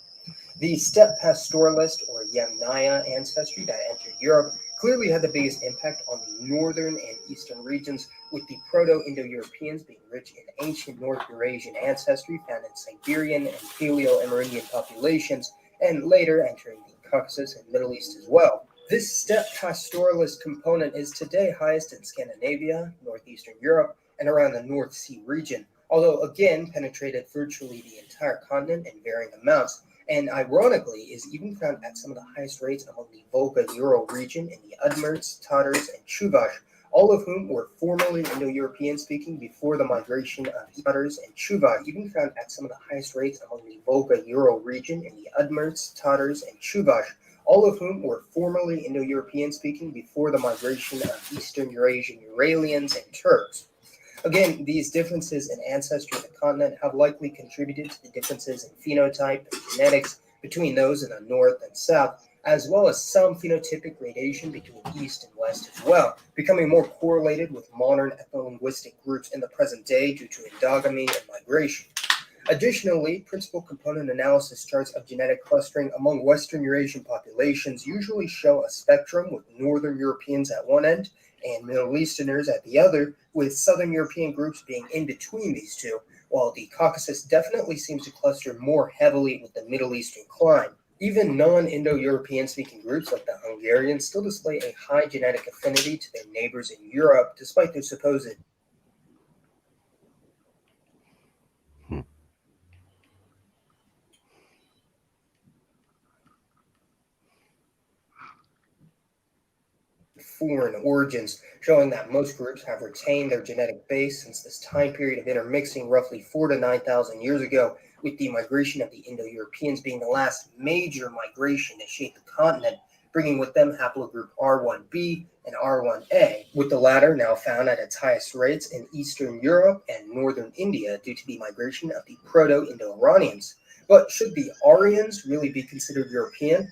The steppe pastoralist or Yamnaya ancestry that entered Europe clearly had the biggest impact on the northern and eastern regions, with the Proto-Indo-Europeans being rich in ancient North Eurasian ancestry found in Siberian and Paleo-Amerindian populations, and later entering the Caucasus and Middle East as well. This steppe pastoralist component is today highest in Scandinavia, northeastern Europe, and around the North Sea region, although again penetrated virtually the entire continent in varying amounts, and ironically is even found at some of the highest rates among the Volga-Ural region in the Udmurts, Tatars, and Chuvash, all of whom were formerly Indo-European speaking before the migration of Tatars and Chuva, even found at some of the highest rates among the Volga-Ural region in the Udmurts, Tatars, and Chuvash, all of whom were formerly Indo-European speaking before the migration of Eastern Eurasian Uralians and Turks. Again, these differences in ancestry of the continent have likely contributed to the differences in phenotype and genetics between those in the north and south, as well as some phenotypic gradation between east and west as well, becoming more correlated with modern ethno-linguistic groups in the present day due to endogamy and migration. Additionally, principal component analysis charts of genetic clustering among Western Eurasian populations usually show a spectrum with Northern Europeans at one end and Middle Easterners at the other, with Southern European groups being in between these two, while the Caucasus definitely seems to cluster more heavily with the Middle Eastern climb. Even non-Indo-European speaking groups like the Hungarians still display a high genetic affinity to their neighbors in Europe, despite their supposed foreign origins, showing that most groups have retained their genetic base since this time period of intermixing roughly 4,000 to 9,000 years ago, with the migration of the Indo-Europeans being the last major migration to shape the continent, bringing with them haplogroup R1b and R1a, with the latter now found at its highest rates in Eastern Europe and Northern India due to the migration of the Proto-Indo-Iranians. But should the Aryans really be considered European?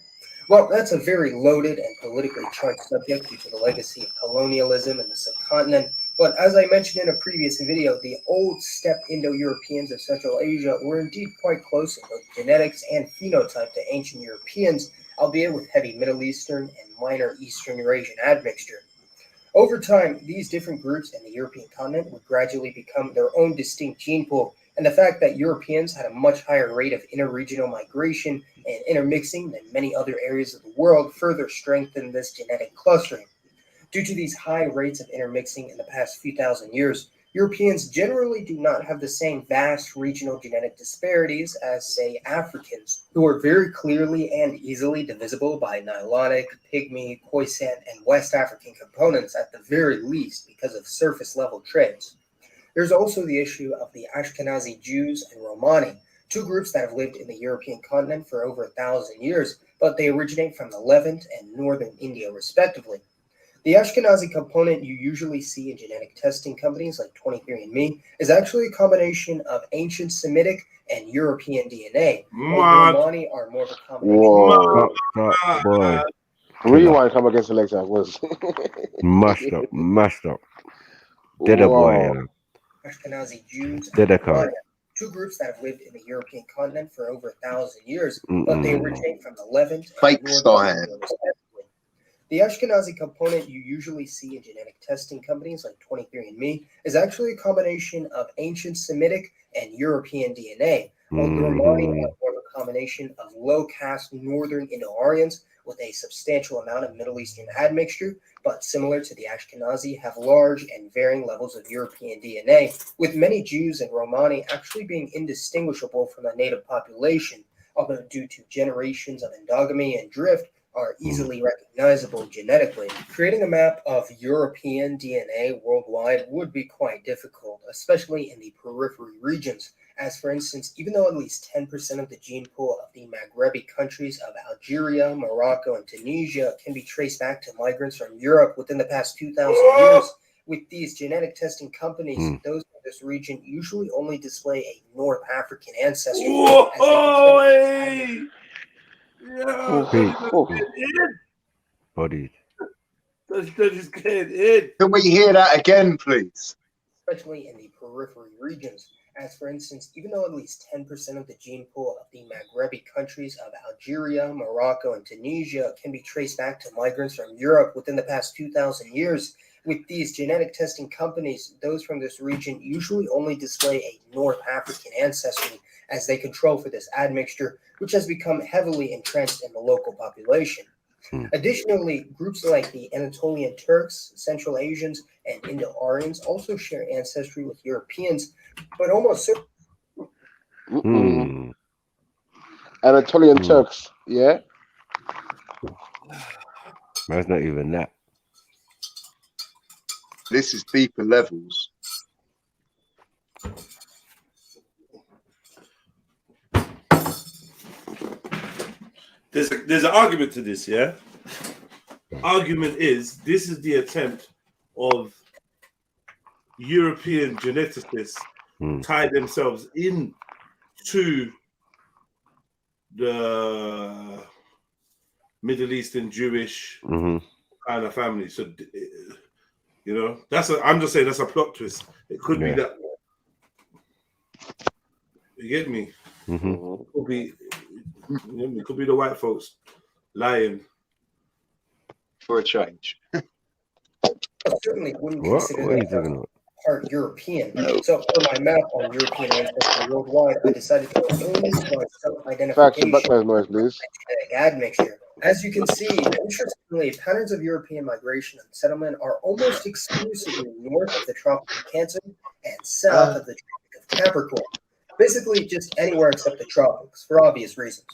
Well, that's a very loaded and politically charged subject due to the legacy of colonialism in the subcontinent. But as I mentioned in a previous video, the old steppe Indo-Europeans of Central Asia were indeed quite close in both genetics and phenotype to ancient Europeans, albeit with heavy Middle Eastern and minor Eastern Eurasian admixture. Over time, these different groups in the European continent would gradually become their own distinct gene pool, and the fact that Europeans had a much higher rate of interregional migration and intermixing than many other areas of the world further strengthened this genetic clustering. Due to these high rates of intermixing in the past few thousand years, Europeans generally do not have the same vast regional genetic disparities as, say, Africans, who are very clearly and easily divisible by Nilotic, Pygmy, Khoisan, and West African components at the very least because of surface-level traits. There's also the issue of the Ashkenazi Jews and Romani, two groups that have lived in the European continent for over 1,000 years, but they originate from the Levant and northern India, respectively. The Ashkenazi component you usually see in genetic testing companies like 23andMe is actually a combination of ancient Semitic and European DNA, while the Romani are more of a combination. Whoa, boy. Rewind, come against Alexa. Was mashed up. Dead a boy, you know. Ashkenazi Jews Dead a and car. Romani, two groups that have lived in the European continent for over 1,000 years, but they originate from the Levant and northern India, respectively. The Ashkenazi component you usually see in genetic testing companies like 23andMe is actually a combination of ancient Semitic and European DNA, while the Romani are more of a combination of low-caste northern Indo-Aryans with a substantial amount of Middle Eastern admixture, but similar to the Ashkenazi, have large and varying levels of European DNA, with many Jews and Romani actually being indistinguishable from the native population, although due to generations of endogamy and drift, are easily recognizable genetically. Creating a map of European DNA worldwide would be quite difficult, especially in the periphery regions, as for instance, even though at least 10% of the gene pool of the Maghrebi countries of Algeria, Morocco, and Tunisia can be traced back to migrants from Europe within the past 2,000 years, with these genetic testing companies, those in this region usually only display a North African ancestry. Bodied. Can we hear that again, please? Especially in the periphery regions, as for instance, even though at least 10% of the gene pool of the Maghrebi countries of Algeria, Morocco, and Tunisia can be traced back to migrants from Europe within the past 2,000 years, with these genetic testing companies, those from this region usually only display a North African ancestry as they control for this admixture, which has become heavily entrenched in the local population. Additionally, groups like the Anatolian Turks, Central Asians, and Indo-Aryans also share ancestry with Europeans, but almost certainly. Anatolian Turks, yeah? That's not even that. This is deeper levels. There's an argument to this, yeah? Argument is this is the attempt of European geneticists tie themselves in to the Middle Eastern Jewish kind of family. So, you know, I'm just saying that's a plot twist. It could be that. You get me? It could be, it could be the white folks lying for a change. I certainly wouldn't consider that part European. So for my map on European ancestry worldwide, I decided to go only by self-identification admixture. As you can see, interestingly, patterns of European migration and settlement are almost exclusively north of the Tropic of Cancer and south of the Tropic of Capricorn. Basically, just anywhere except the tropics, for obvious reasons.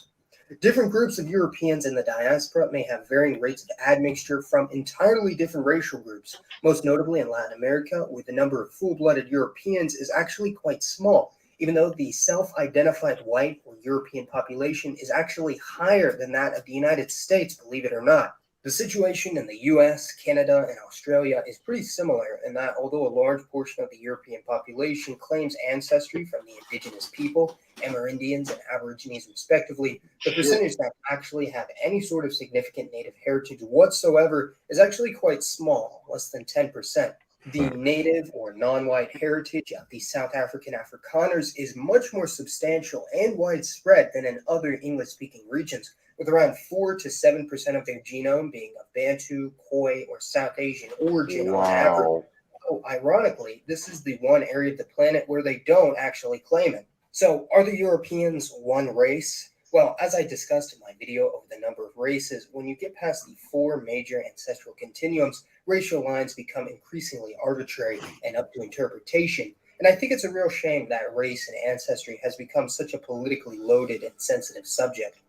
Different groups of Europeans in the diaspora may have varying rates of admixture from entirely different racial groups. Most notably in Latin America, where the number of full-blooded Europeans is actually quite small, even though the self-identified white or European population is actually higher than that of the United States, believe it or not. The situation in the US, Canada, and Australia is pretty similar in that although a large portion of the European population claims ancestry from the indigenous people, Amerindians, and Aborigines respectively, the percentage that actually have any sort of significant native heritage whatsoever is actually quite small, less than 10%. The native or non-white heritage of the South African Afrikaners is much more substantial and widespread than in other English-speaking regions, with around 4 to 7% of their genome being of Bantu, Khoi, or South Asian origin on average. So, ironically, this is the one area of the planet where they don't actually claim it. So, are the Europeans one race? Well, as I discussed in my video of the number of races, when you get past the 4 major ancestral continuums, racial lines become increasingly arbitrary and up to interpretation. And I think it's a real shame that race and ancestry has become such a politically loaded and sensitive subject.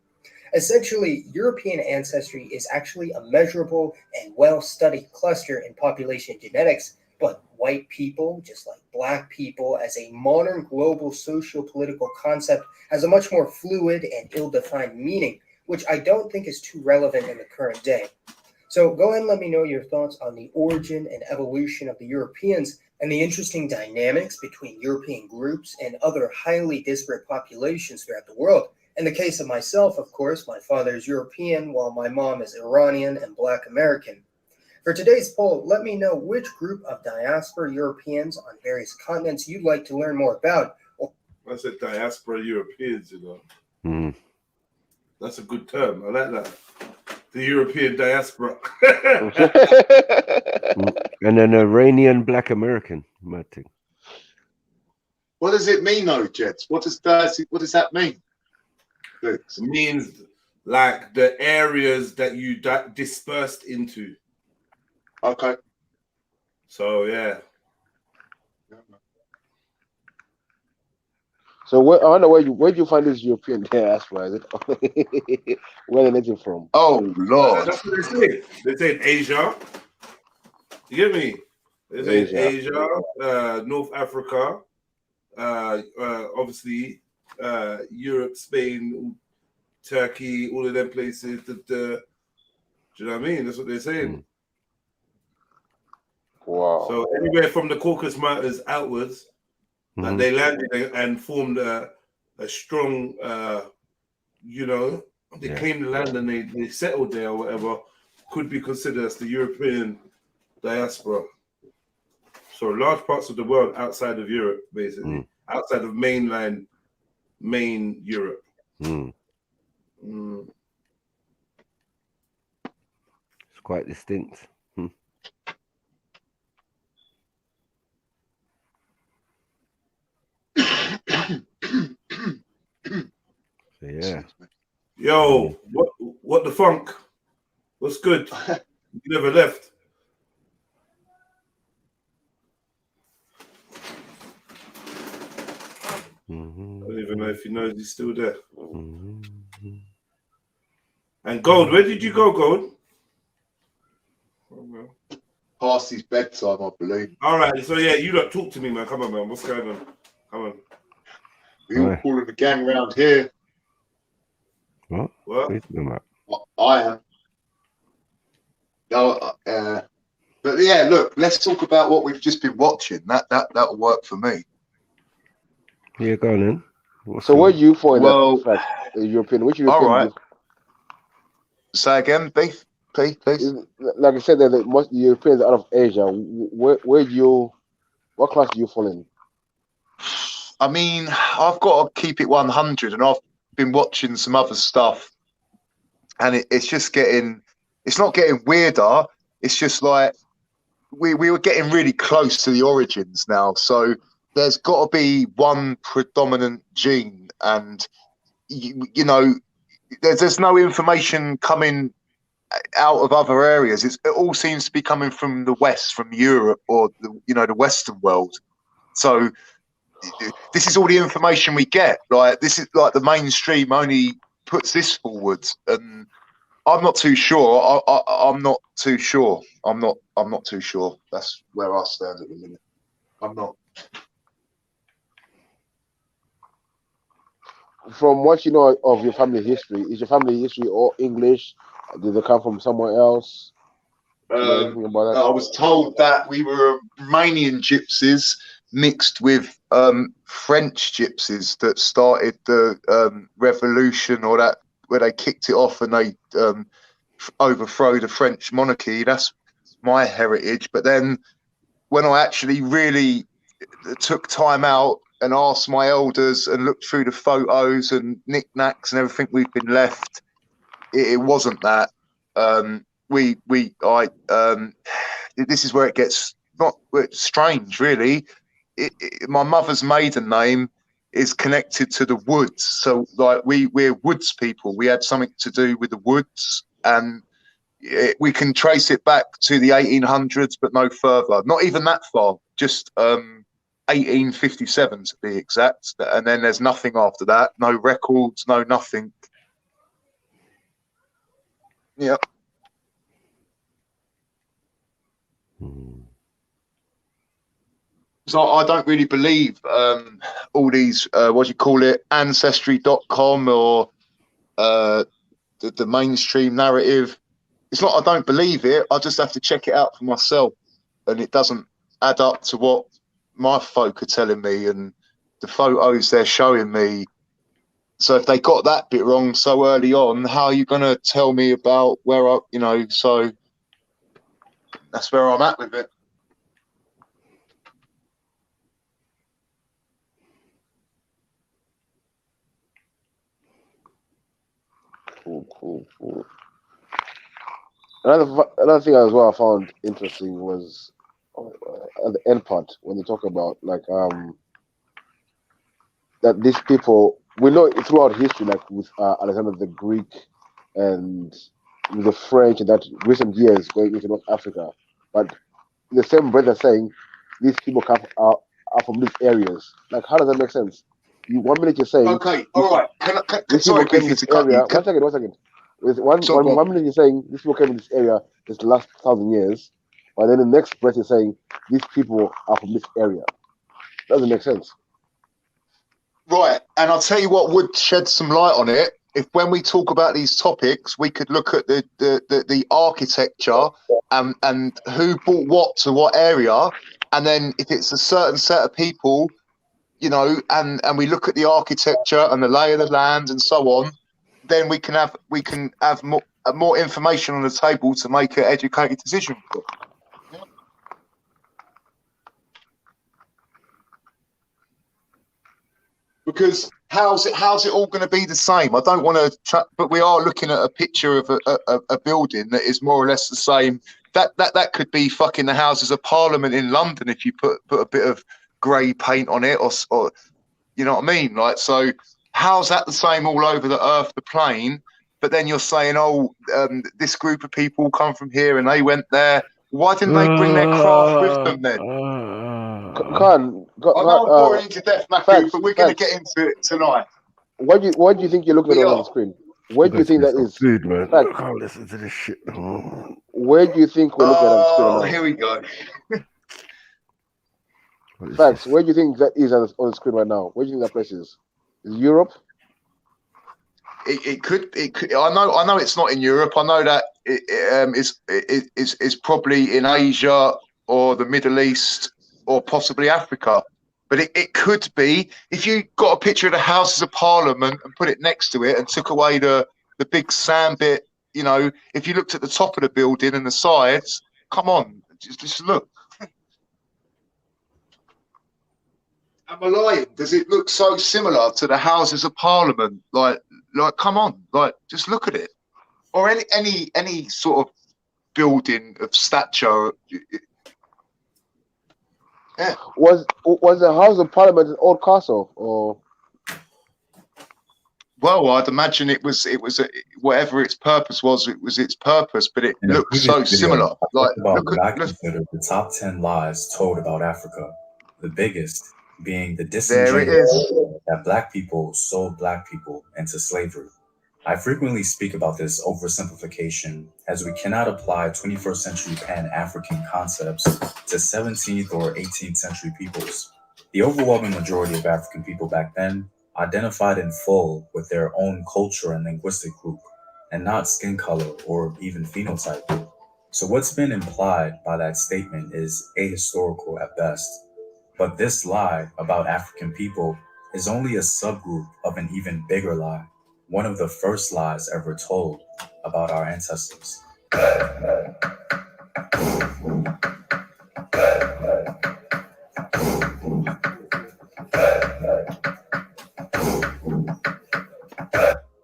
Essentially, European ancestry is actually a measurable and well-studied cluster in population genetics, but white people, just like black people, as a modern global socio-political concept, has a much more fluid and ill-defined meaning, which I don't think is too relevant in the current day. So go ahead and let me know your thoughts on the origin and evolution of the Europeans and the interesting dynamics between European groups and other highly disparate populations throughout the world. In the case of myself, of course, my father is European, while my mom is Iranian and Black American. For today's poll, let me know which group of diaspora Europeans on various continents you'd like to learn more about. I said diaspora Europeans, you know. That's a good term. I like that. The European diaspora. And an Iranian Black American, mad thing. What does it mean, though, Jets? What does that mean? It means like the areas that you dispersed into. Okay. So yeah. So I wonder where do you find this European diaspora? Is it where they get from? Oh Lord! That's what they say. They say Asia. You get me? They say Asia, North Africa, obviously Europe, Spain, Turkey, all of them places. Do you know what I mean? That's what they're saying. Wow. So anywhere from the Caucasus Mountains outwards, and they landed and formed a strong, you know, they claimed the land and they settled there or whatever, could be considered as the European diaspora. So large parts of the world outside of Europe, basically, outside of main Europe. It's quite distinct. So, yeah. Yo, what the funk? What's good? You never left. I don't even know if he knows he's still there. And Gold, where did you go, Gold? past his bedtime, I believe. All right, so yeah, you don't talk to me, man. Come on, man. What's going on? Come on. We all calling the gang around here. What? What? I am. No, but yeah, look, let's talk about what we've just been watching. That'll work for me. Yeah, go on then. So what you for in that fact, European? Which European? All right. Say again, Beef, please. Like I said, that most Europeans out of Asia. Where you? What class do you fall in? I mean, I've got to keep it 100, and I've been watching some other stuff, and it's just getting. It's not getting weirder. It's just like we were getting really close to the origins now. So there's got to be one predominant gene, and you know, there's no information coming out of other areas. It all seems to be coming from the West, from Europe, or the Western world. So this is all the information we get. Like, this is like the mainstream only puts this forward, and I'm not too sure. I'm not too sure. I'm not too sure. That's where I stand at the minute. I'm not. From what you know of your family history, is your family history all English? Did they come from somewhere else? Do you know anything about that? I was told that we were Romanian gypsies mixed with French gypsies that started the revolution, or that where they kicked it off and they overthrow the French monarchy. That's my heritage. But then when I actually really took time out and asked my elders and looked through the photos and knickknacks and everything we've been left, it wasn't that. This is where it gets strange, really. My mother's maiden name is connected to the woods, so like we're woods people. We had something to do with the woods, and we can trace it back to the 1800s, but no further. Not even that far. Just 1857 to be exact. And then there's nothing after that. No records. No nothing. Yeah. So I don't really believe all these, what do you call it, Ancestry.com or the mainstream narrative. It's not I don't believe it. I just have to check it out for myself. And it doesn't add up to what my folk are telling me and the photos they're showing me. So if they got that bit wrong so early on, how are you going to tell me about where so that's where I'm at with it. Cool. Another thing as well I found interesting was at the end part when they talk about like that these people, we know throughout history, like with Alexander the Greek and with the French, and that recent years going into North Africa, but the same breath are saying these people are from these areas. Like, how does that make sense? 1 minute you're saying, okay, all right. These people came in this area. One second. One minute you're saying these people came in this area this last 1,000 years, but then the next breath you're saying these people are from this area. Doesn't make sense. Right, and I'll tell you what would shed some light on it. If when we talk about these topics, we could look at the architecture and who bought what to what area, and then if it's a certain set of people, and we look at the architecture and the lay of the land and so on, then we can have more information on the table to make an educated decision. Because how's it all going to be the same? I don't want to, but we are looking at a picture of a building that is more or less the same. That could be fucking the Houses of Parliament in London if you put a bit of grey paint on it, or you know what I mean? Like, so how's that the same all over the earth, the plane? But then you're saying, this group of people come from here and they went there. Why didn't they bring their craft with them then? I know I'm boring you to death, Matthew, but we're going to get into it tonight. What do you think you're looking at on the screen? Where do you think that is? Food, man. Fact, I can't listen to this shit. Oh. Where do you think we're looking at on the screen right now? Here we go. Facts. Where do you think that is on the screen right now? Where do you think that place is? Is it Europe? It could. I know. It's not in Europe. I know that it's probably in Asia or the Middle East or possibly Africa. But it could be if you got a picture of the Houses of Parliament and put it next to it and took away the big sand bit. You know, if you looked at the top of the building and the sides, come on, just look. Am I lying? Does it look so similar to the Houses of Parliament? Like, come on, like, just look at it. Or any sort of building of stature. Yeah. Was the House of Parliament an old castle or? Well, I'd imagine it was whatever its purpose was. It was its purpose, but it looked so similar. Like, look I consider the top 10 lies told about Africa. The biggest being the disingenuous that Black people sold Black people into slavery. I frequently speak about this oversimplification as we cannot apply 21st century Pan-African concepts to 17th or 18th century peoples. The overwhelming majority of African people back then identified in full with their own culture and linguistic group, and not skin color or even phenotype. So what's been implied by that statement is ahistorical at best. But this lie about African people is only a subgroup of an even bigger lie, one of the first lies ever told about our ancestors.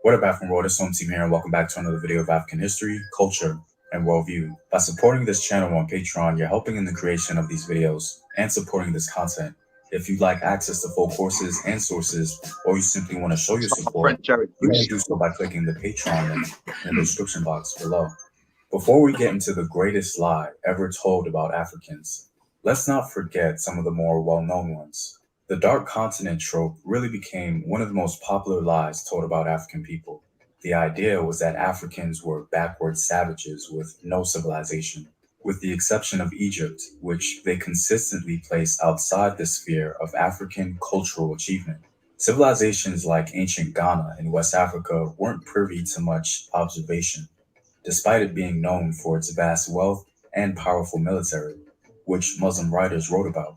What up, African World? It's Home Team here, and welcome back to another video of African history, culture, and worldview. By supporting this channel on Patreon, you're helping in the creation of these videos and supporting this content. If you'd like access to full courses and sources, or you simply want to show your support, you can do so by clicking the Patreon link in the description box below. Before we get into the greatest lie ever told about Africans, let's not forget some of the more well-known ones. The Dark Continent trope really became one of the most popular lies told about African people. The idea was that Africans were backward savages with no civilization, with the exception of Egypt, which they consistently place outside the sphere of African cultural achievement. Civilizations like ancient Ghana in West Africa weren't privy to much observation, despite it being known for its vast wealth and powerful military, which Muslim writers wrote about.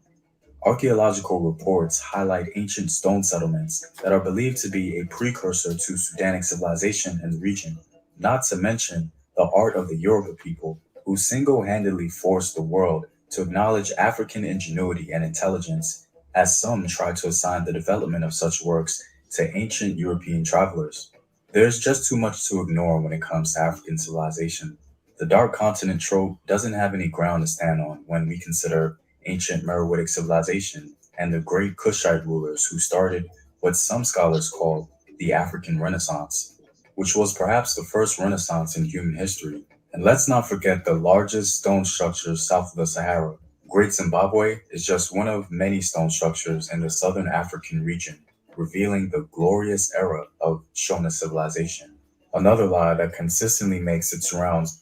Archaeological reports highlight ancient stone settlements that are believed to be a precursor to Sudanic civilization in the region, not to mention the art of the Yoruba people, who single-handedly forced the world to acknowledge African ingenuity and intelligence, as some try to assign the development of such works to ancient European travelers. There's just too much to ignore when it comes to African civilization. The Dark Continent trope doesn't have any ground to stand on when we consider ancient Meroitic civilization and the great Kushite rulers who started what some scholars call the African Renaissance, which was perhaps the first Renaissance in human history. And let's not forget the largest stone structures south of the Sahara. Great Zimbabwe is just one of many stone structures in the southern African region, revealing the glorious era of Shona civilization. Another lie that consistently makes its rounds.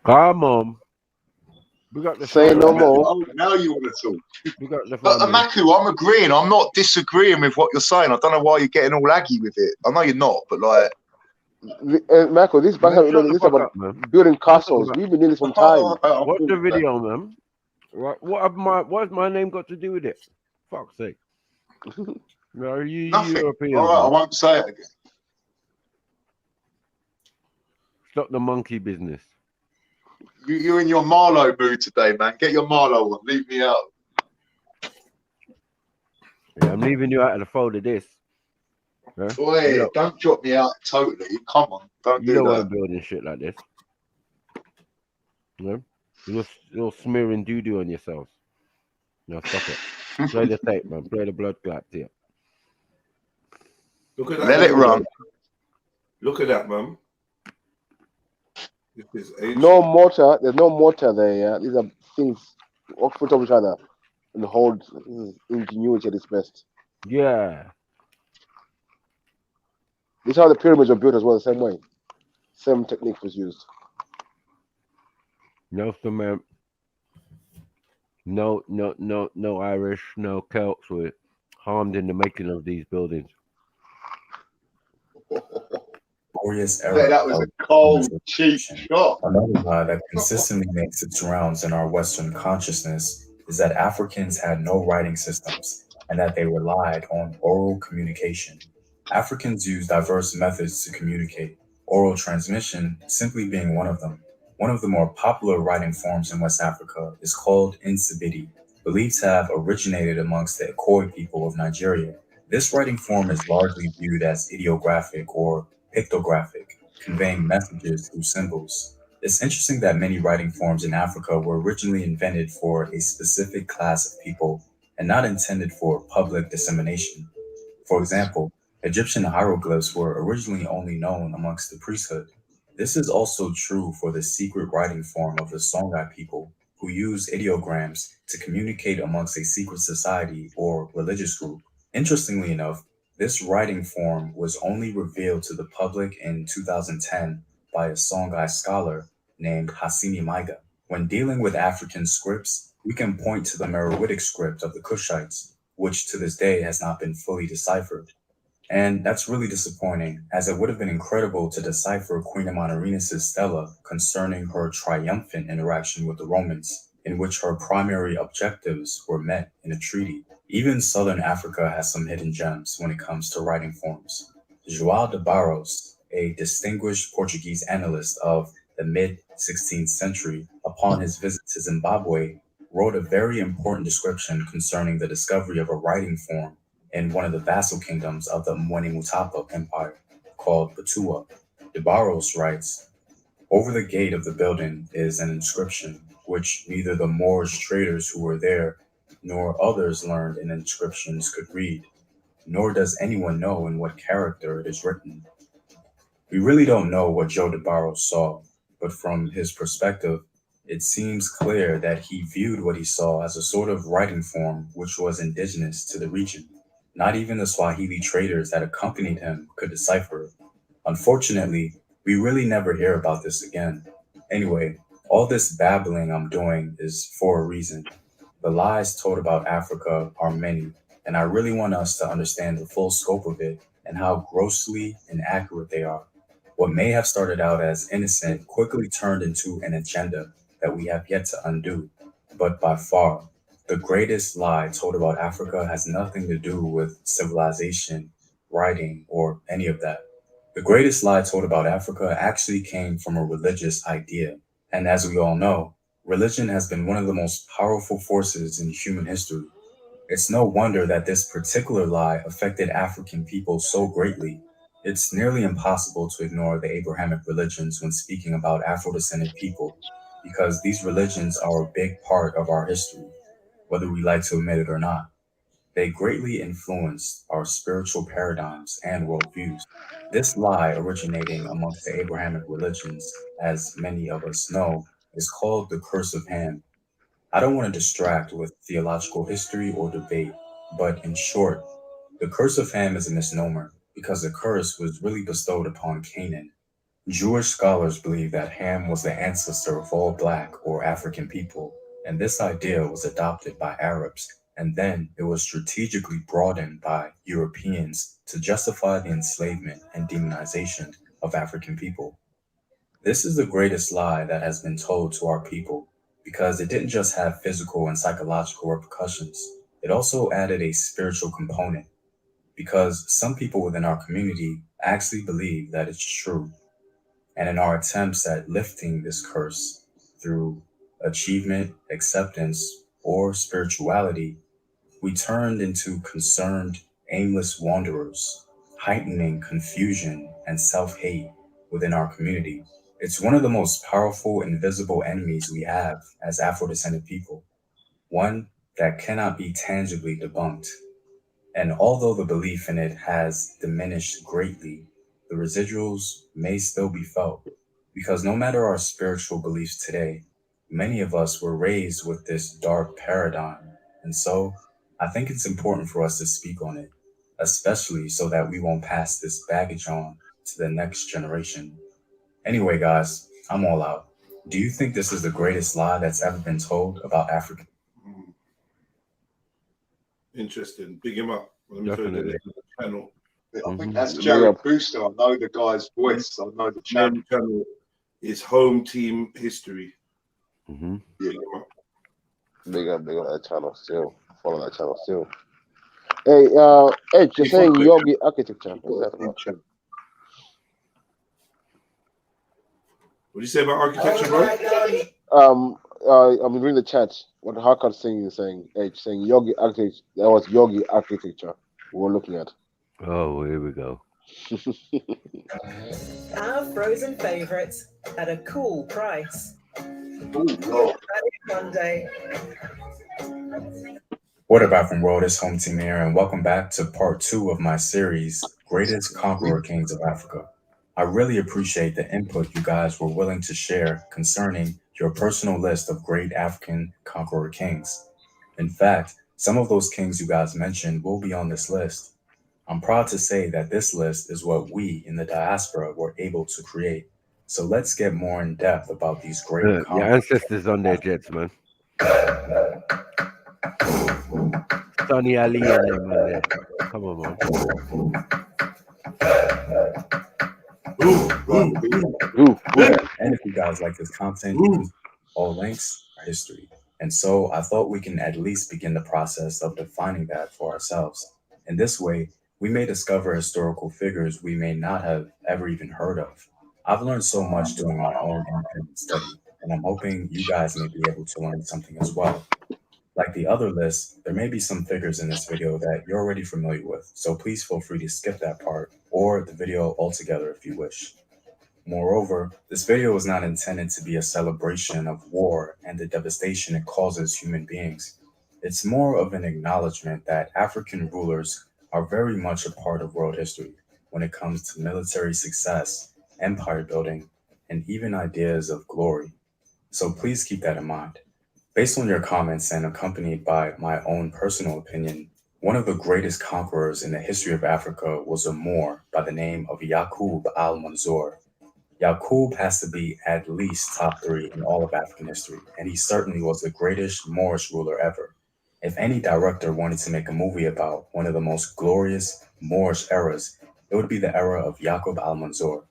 Come on. We got the Say no more. Now you want to talk. We got the Amaku, I'm agreeing. I'm not disagreeing with what you're saying. I don't know why you're getting all laggy with it. I know you're not, but like, Michael, this is about building castles. We've been doing this from time. What's the video, man? What's my name got to do with it? Fuck's sake. No, you Europeans. All right, I won't say it again. Stop the monkey business. You're in your Marlowe mood today, man. Get your Marlowe on. Leave me out. Yeah, I'm leaving you out of the fold of this. Yeah? Boy, don't drop me out totally. Come on, don't do that. You don't want to build shit like this. Yeah? You're smearing doo-doo on yourselves. No, stop it. Play the tape, man. Play the blood clot here. Look at that. Let it run. Look at that, man. No mortar. There's no mortar there. Yeah, these are things off on top of each other and hold ingenuity at its best. Yeah. This is how the pyramids were built as well, the same way. Same technique was used. No cement. No Irish, no Celts were harmed in the making of these buildings. Glorious Yeah, era that was of a cold, cheap shot. another lie that consistently makes its rounds in our Western consciousness is that Africans had no writing systems and that they relied on oral communication. Africans used diverse methods to communicate, oral transmission simply being one of them. One of the more popular writing forms in West Africa is called Nsibidi, believed to have originated amongst the Ikoi people of Nigeria. This writing form is largely viewed as ideographic or pictographic, conveying messages through symbols. It's interesting that many writing forms in Africa were originally invented for a specific class of people and not intended for public dissemination. For example, Egyptian hieroglyphs were originally only known amongst the priesthood. This is also true for the secret writing form of the Songhai people, who used ideograms to communicate amongst a secret society or religious group. Interestingly enough, this writing form was only revealed to the public in 2010 by a Songhai scholar named Hassini Maiga. When dealing with African scripts, we can point to the Meroitic script of the Kushites, which to this day has not been fully deciphered. And that's really disappointing, as it would have been incredible to decipher Queen Amanirenas' stela concerning her triumphant interaction with the Romans, in which her primary objectives were met in a treaty. Even Southern Africa has some hidden gems when it comes to writing forms. João de Barros, a distinguished Portuguese analyst of the mid-16th century, upon his visit to Zimbabwe, wrote a very important description concerning the discovery of a writing form in one of the vassal kingdoms of the Mwene Mutapa Empire, called Batua. De Barros writes, "Over the gate of the building is an inscription, which neither the Moorish traders who were there nor others learned in inscriptions could read, nor does anyone know in what character it is written." We really don't know what Joe de Barros saw, but from his perspective, it seems clear that he viewed what he saw as a sort of writing form which was indigenous to the region. Not even the Swahili traders that accompanied him could decipher it. Unfortunately, we really never hear about this again. Anyway, all this babbling I'm doing is for a reason. The lies told about Africa are many, and I really want us to understand the full scope of it and how grossly inaccurate they are. What may have started out as innocent quickly turned into an agenda that we have yet to undo. But by far, the greatest lie told about Africa has nothing to do with civilization, writing, or any of that. The greatest lie told about Africa actually came from a religious idea. And as we all know, religion has been one of the most powerful forces in human history. It's no wonder that this particular lie affected African people so greatly. It's nearly impossible to ignore the Abrahamic religions when speaking about Afro-descended people, because these religions are a big part of our history, whether we like to admit it or not. They greatly influenced our spiritual paradigms and worldviews. This lie, originating amongst the Abrahamic religions, as many of us know, is called the curse of Ham. I don't want to distract with theological history or debate, but in short, the curse of Ham is a misnomer because the curse was really bestowed upon Canaan. Jewish scholars believe that Ham was the ancestor of all Black or African people, and this idea was adopted by Arabs, and then it was strategically broadened by Europeans to justify the enslavement and demonization of African people. This is the greatest lie that has been told to our people because it didn't just have physical and psychological repercussions, it also added a spiritual component because some people within our community actually believe that it's true. And in our attempts at lifting this curse through achievement, acceptance, or spirituality, we turned into concerned, aimless wanderers, heightening confusion and self-hate within our community. It's one of the most powerful invisible enemies we have as Afro-descended people, one that cannot be tangibly debunked. And although the belief in it has diminished greatly, the residuals may still be felt. Because no matter our spiritual beliefs today, many of us were raised with this dark paradigm. And so I think it's important for us to speak on it, especially so that we won't pass this baggage on to the next generation. Anyway, guys, I'm all out. Do you think this is the greatest lie that's ever been told about Africa? Interesting. Big him up. Let me show you the channel. I think that's Jared Booster. I know the guy's voice. I know the channel. Is Home Team History. Yeah. Big up that channel still. Follow that channel still. Hey, Edge, you're saying Yogi Architecture. What's that about? What do you say about architecture, bro? I'm reading the chat. What Hakan saying is saying, Edge saying Yogi Architecture. That was Yogi Architecture we were looking at. Oh, here we go. Our frozen favourites at a cool price. Monday. What about from world? It's Home Team here, and welcome back to part 2 of my series, Greatest Conqueror Kings of Africa. I really appreciate the input you guys were willing to share concerning your personal list of great African conqueror kings. In fact, some of those kings you guys mentioned will be on this list. I'm proud to say that this list is what we in the diaspora were able to create. So let's get more in depth about these great Your ancestors on their jets, man. Sonny Ali and them on there. Come on, man. And if you guys like this content, all links are history. And so I thought we can at least begin the process of defining that for ourselves. In this way, we may discover historical figures we may not have ever even heard of. I've learned so much doing my own independent study, and I'm hoping you guys may be able to learn something as well. Like the other list, there may be some figures in this video that you're already familiar with, so please feel free to skip that part or the video altogether if you wish. Moreover, this video is not intended to be a celebration of war and the devastation it causes human beings. It's more of an acknowledgement that African rulers are very much a part of world history when it comes to military success, empire building, and even ideas of glory. So please keep that in mind. Based on your comments and accompanied by my own personal opinion, one of the greatest conquerors in the history of Africa was a Moor by the name of Yaqub al-Mansour. Yaqub has to be at least top 3 in all of African history, and he certainly was the greatest Moorish ruler ever. If any director wanted to make a movie about one of the most glorious Moorish eras, it would be the era of Yaqub al-Mansour.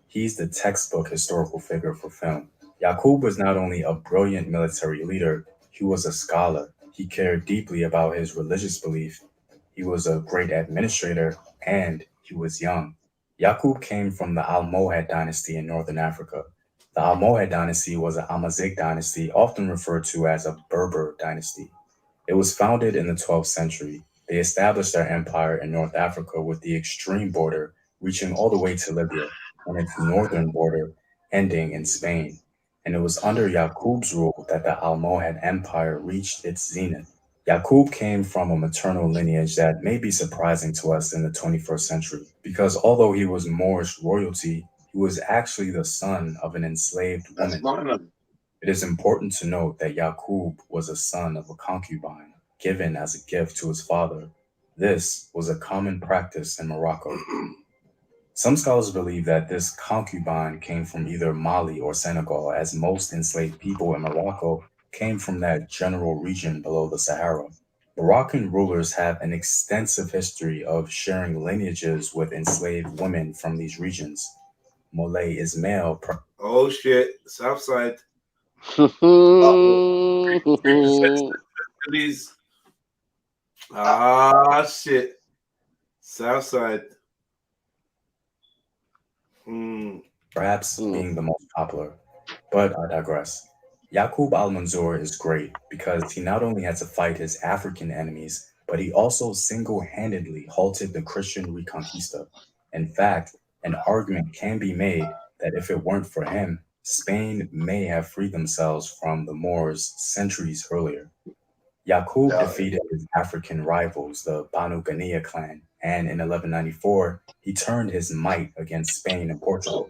He's the textbook historical figure for film. Yaqub was not only a brilliant military leader, he was a scholar. He cared deeply about his religious belief. He was a great administrator, and he was young. Yaqub came from the Almohad dynasty in northern Africa. The Almohad dynasty was an Amazigh dynasty, often referred to as a Berber dynasty. It was founded in the 12th century. They established their empire in North Africa with the extreme border reaching all the way to Libya and its northern border ending in Spain. And it was under Yaqub's rule that the Almohad Empire reached its zenith. Yaqub came from a maternal lineage that may be surprising to us in the 21st century, because although he was Moorish royalty, he was actually the son of an enslaved woman. It is important to note that Yaqub was a son of a concubine, given as a gift to his father. This was a common practice in Morocco. Some scholars believe that this concubine came from either Mali or Senegal, as most enslaved people in Morocco came from that general region below the Sahara. Moroccan rulers have an extensive history of sharing lineages with enslaved women from these regions. Moulay Ismail. Oh shit, Southside. Please. Ah shit. Southside. Perhaps being the most popular, but I digress. Yaqub al-Mansour is great because he not only had to fight his African enemies, but he also single-handedly halted the Christian Reconquista. In fact, an argument can be made that if it weren't for him, Spain may have freed themselves from the Moors centuries earlier. Yaqub defeated his African rivals, the Banu Ghaniya clan, and in 1194, he turned his might against Spain and Portugal.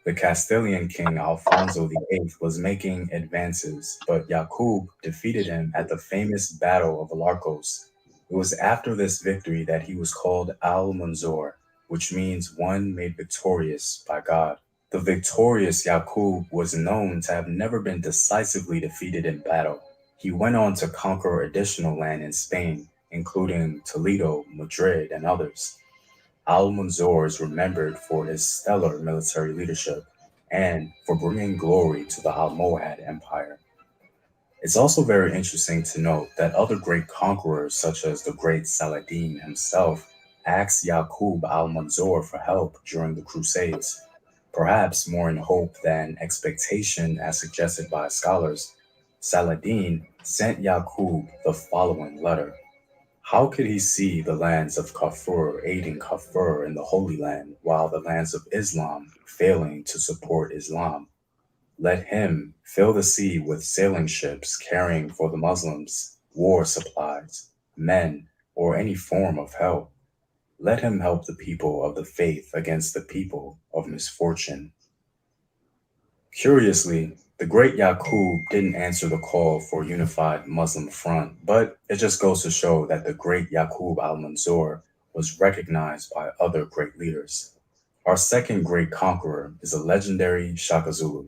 The Castilian king Alfonso VIII was making advances, but Yaqub defeated him at the famous Battle of Alarcos. It was after this victory that he was called Al-Manzur, which means one made victorious by God. The victorious Yaqub was known to have never been decisively defeated in battle. He went on to conquer additional land in Spain, including Toledo, Madrid, and others. Al-Manzur is remembered for his stellar military leadership and for bringing glory to the Almohad Empire. It's also very interesting to note that other great conquerors, such as the great Saladin himself, asked Yaqub al-Manzur for help during the Crusades, perhaps more in hope than expectation as suggested by scholars. Saladin sent Yaqub the following letter. How could he see the lands of Kafur aiding Kafur in the Holy Land, while the lands of Islam failing to support Islam? Let him fill the sea with sailing ships carrying for the Muslims war supplies, men, or any form of help. Let him help the people of the faith against the people of misfortune. Curiously, the great Yaqub didn't answer the call for a unified Muslim front, but it just goes to show that the great Yaqub al-Manzur was recognized by other great leaders. Our second great conqueror is the legendary Shaka Zulu.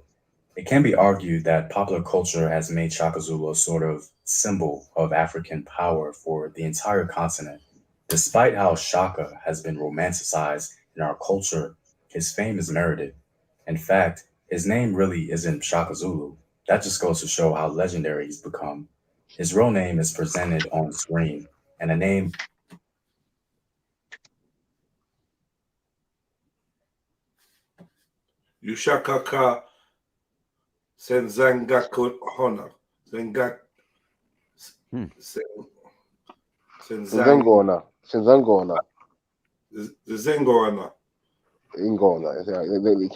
It can be argued that popular culture has made Shaka Zulu a sort of symbol of African power for the entire continent. Despite how Shaka has been romanticized in our culture, his fame is merited. In fact, his name really isn't Shaka Zulu. That just goes to show how legendary he's become. His real name is presented on screen, and the name Yushakaka Senzangaku Hona. Senzangona. The Zengona. Ingona. It's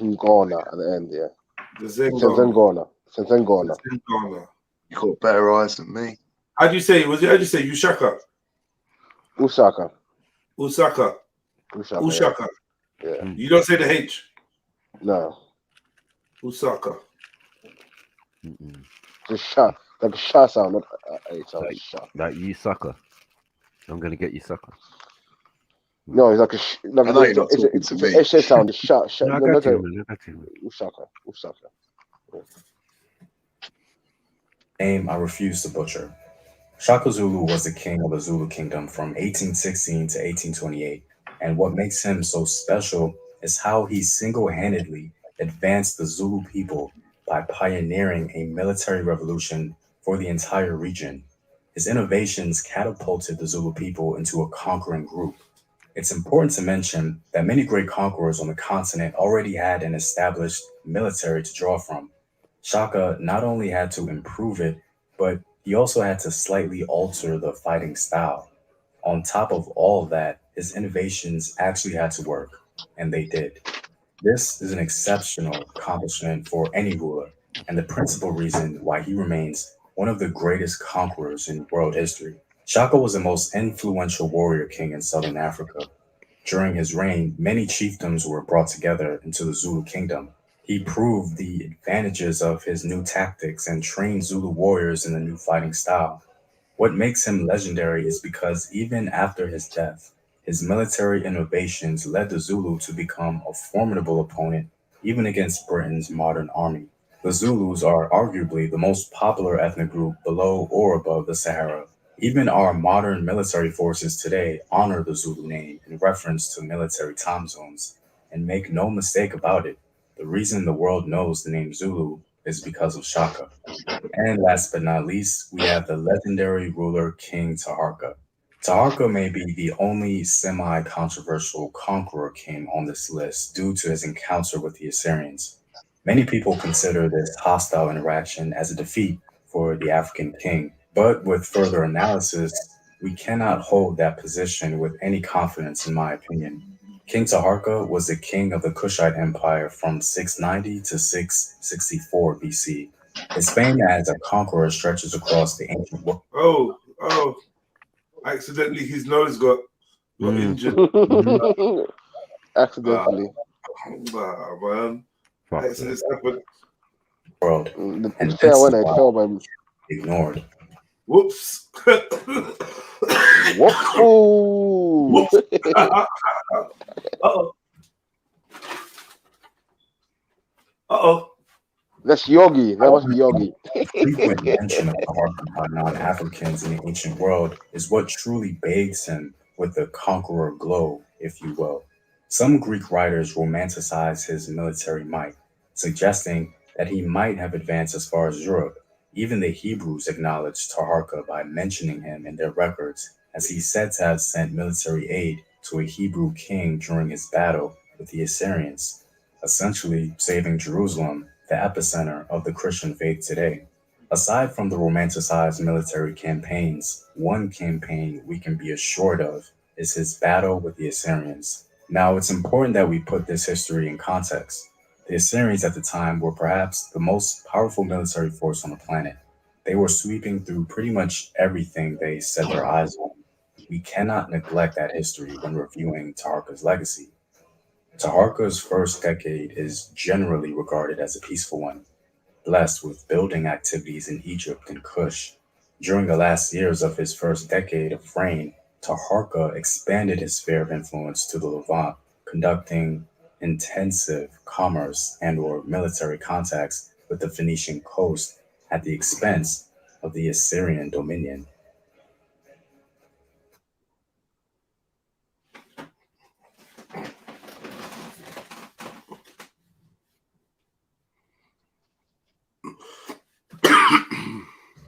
Ingona at the end, yeah. The Zengona. Senzangona. You got better eyes than me. How do you say it? How do you say Ushaka? Usaka. Ushaka. Yeah. You don't say the H. No. Usaka. Just shot. Like a shot sound, not a sound. Like you sucker. I'm gonna get you sucker. No, it's like a I know you're not talking to me. It's a sound. The shot. No, I got you, man. Usaka. name I refuse to butcher. Shaka Zulu was the king of the Zulu kingdom from 1816 to 1828, and what makes him so special is how he single-handedly advanced the Zulu people by pioneering a military revolution for the entire region. His innovations catapulted the Zulu people into a conquering group. It's important to mention that many great conquerors on the continent already had an established military to draw from. Shaka not only had to improve it, but he also had to slightly alter the fighting style. On top of all that, his innovations actually had to work, and they did. This is an exceptional accomplishment for any ruler, and the principal reason why he remains one of the greatest conquerors in world history. Shaka was the most influential warrior king in southern Africa. During his reign, many chiefdoms were brought together into the Zulu kingdom. He proved the advantages of his new tactics and trained Zulu warriors in the new fighting style. What makes him legendary is because even after his death, his military innovations led the Zulu to become a formidable opponent even against Britain's modern army. The Zulus are arguably the most popular ethnic group below or above the Sahara. Even our modern military forces today honor the Zulu name in reference to military time zones. And make no mistake about it, the reason the world knows the name Zulu is because of Shaka. And last but not least, we have the legendary ruler King Taharqa. Taharqa may be the only semi-controversial conqueror king on this list due to his encounter with the Assyrians. Many people consider this hostile interaction as a defeat for the African king, but with further analysis, we cannot hold that position with any confidence in my opinion. King Taharqa was the king of the Kushite Empire from 690 to 664 BC. His fame as a conqueror stretches across the ancient world. Oh, accidentally his nose got injured. Accidentally. Man. Accidents happen. World. It's fair when I tell them. Ignored. Whoops. Whoops. Uh-oh. Uh-oh. That's Yogi. That must be Yogi. Frequent mention of Taharka by non-Africans in the ancient world is what truly bathes him with the conqueror glow, if you will. Some Greek writers romanticize his military might, suggesting that he might have advanced as far as Europe. Even the Hebrews acknowledged Taharka by mentioning him in their records, as he's said to have sent military aid to a Hebrew king during his battle with the Assyrians, essentially saving Jerusalem, the epicenter of the Christian faith today. Aside from the romanticized military campaigns, one campaign we can be assured of is his battle with the Assyrians. Now, it's important that we put this history in context. The Assyrians at the time were perhaps the most powerful military force on the planet. They were sweeping through pretty much everything they set their eyes on. We cannot neglect that history when reviewing Taharka's legacy. Taharka's first decade is generally regarded as a peaceful one, blessed with building activities in Egypt and Kush. During the last years of his first decade of reign, Taharka expanded his sphere of influence to the Levant, conducting intensive commerce and/or military contacts with the Phoenician coast at the expense of the Assyrian dominion.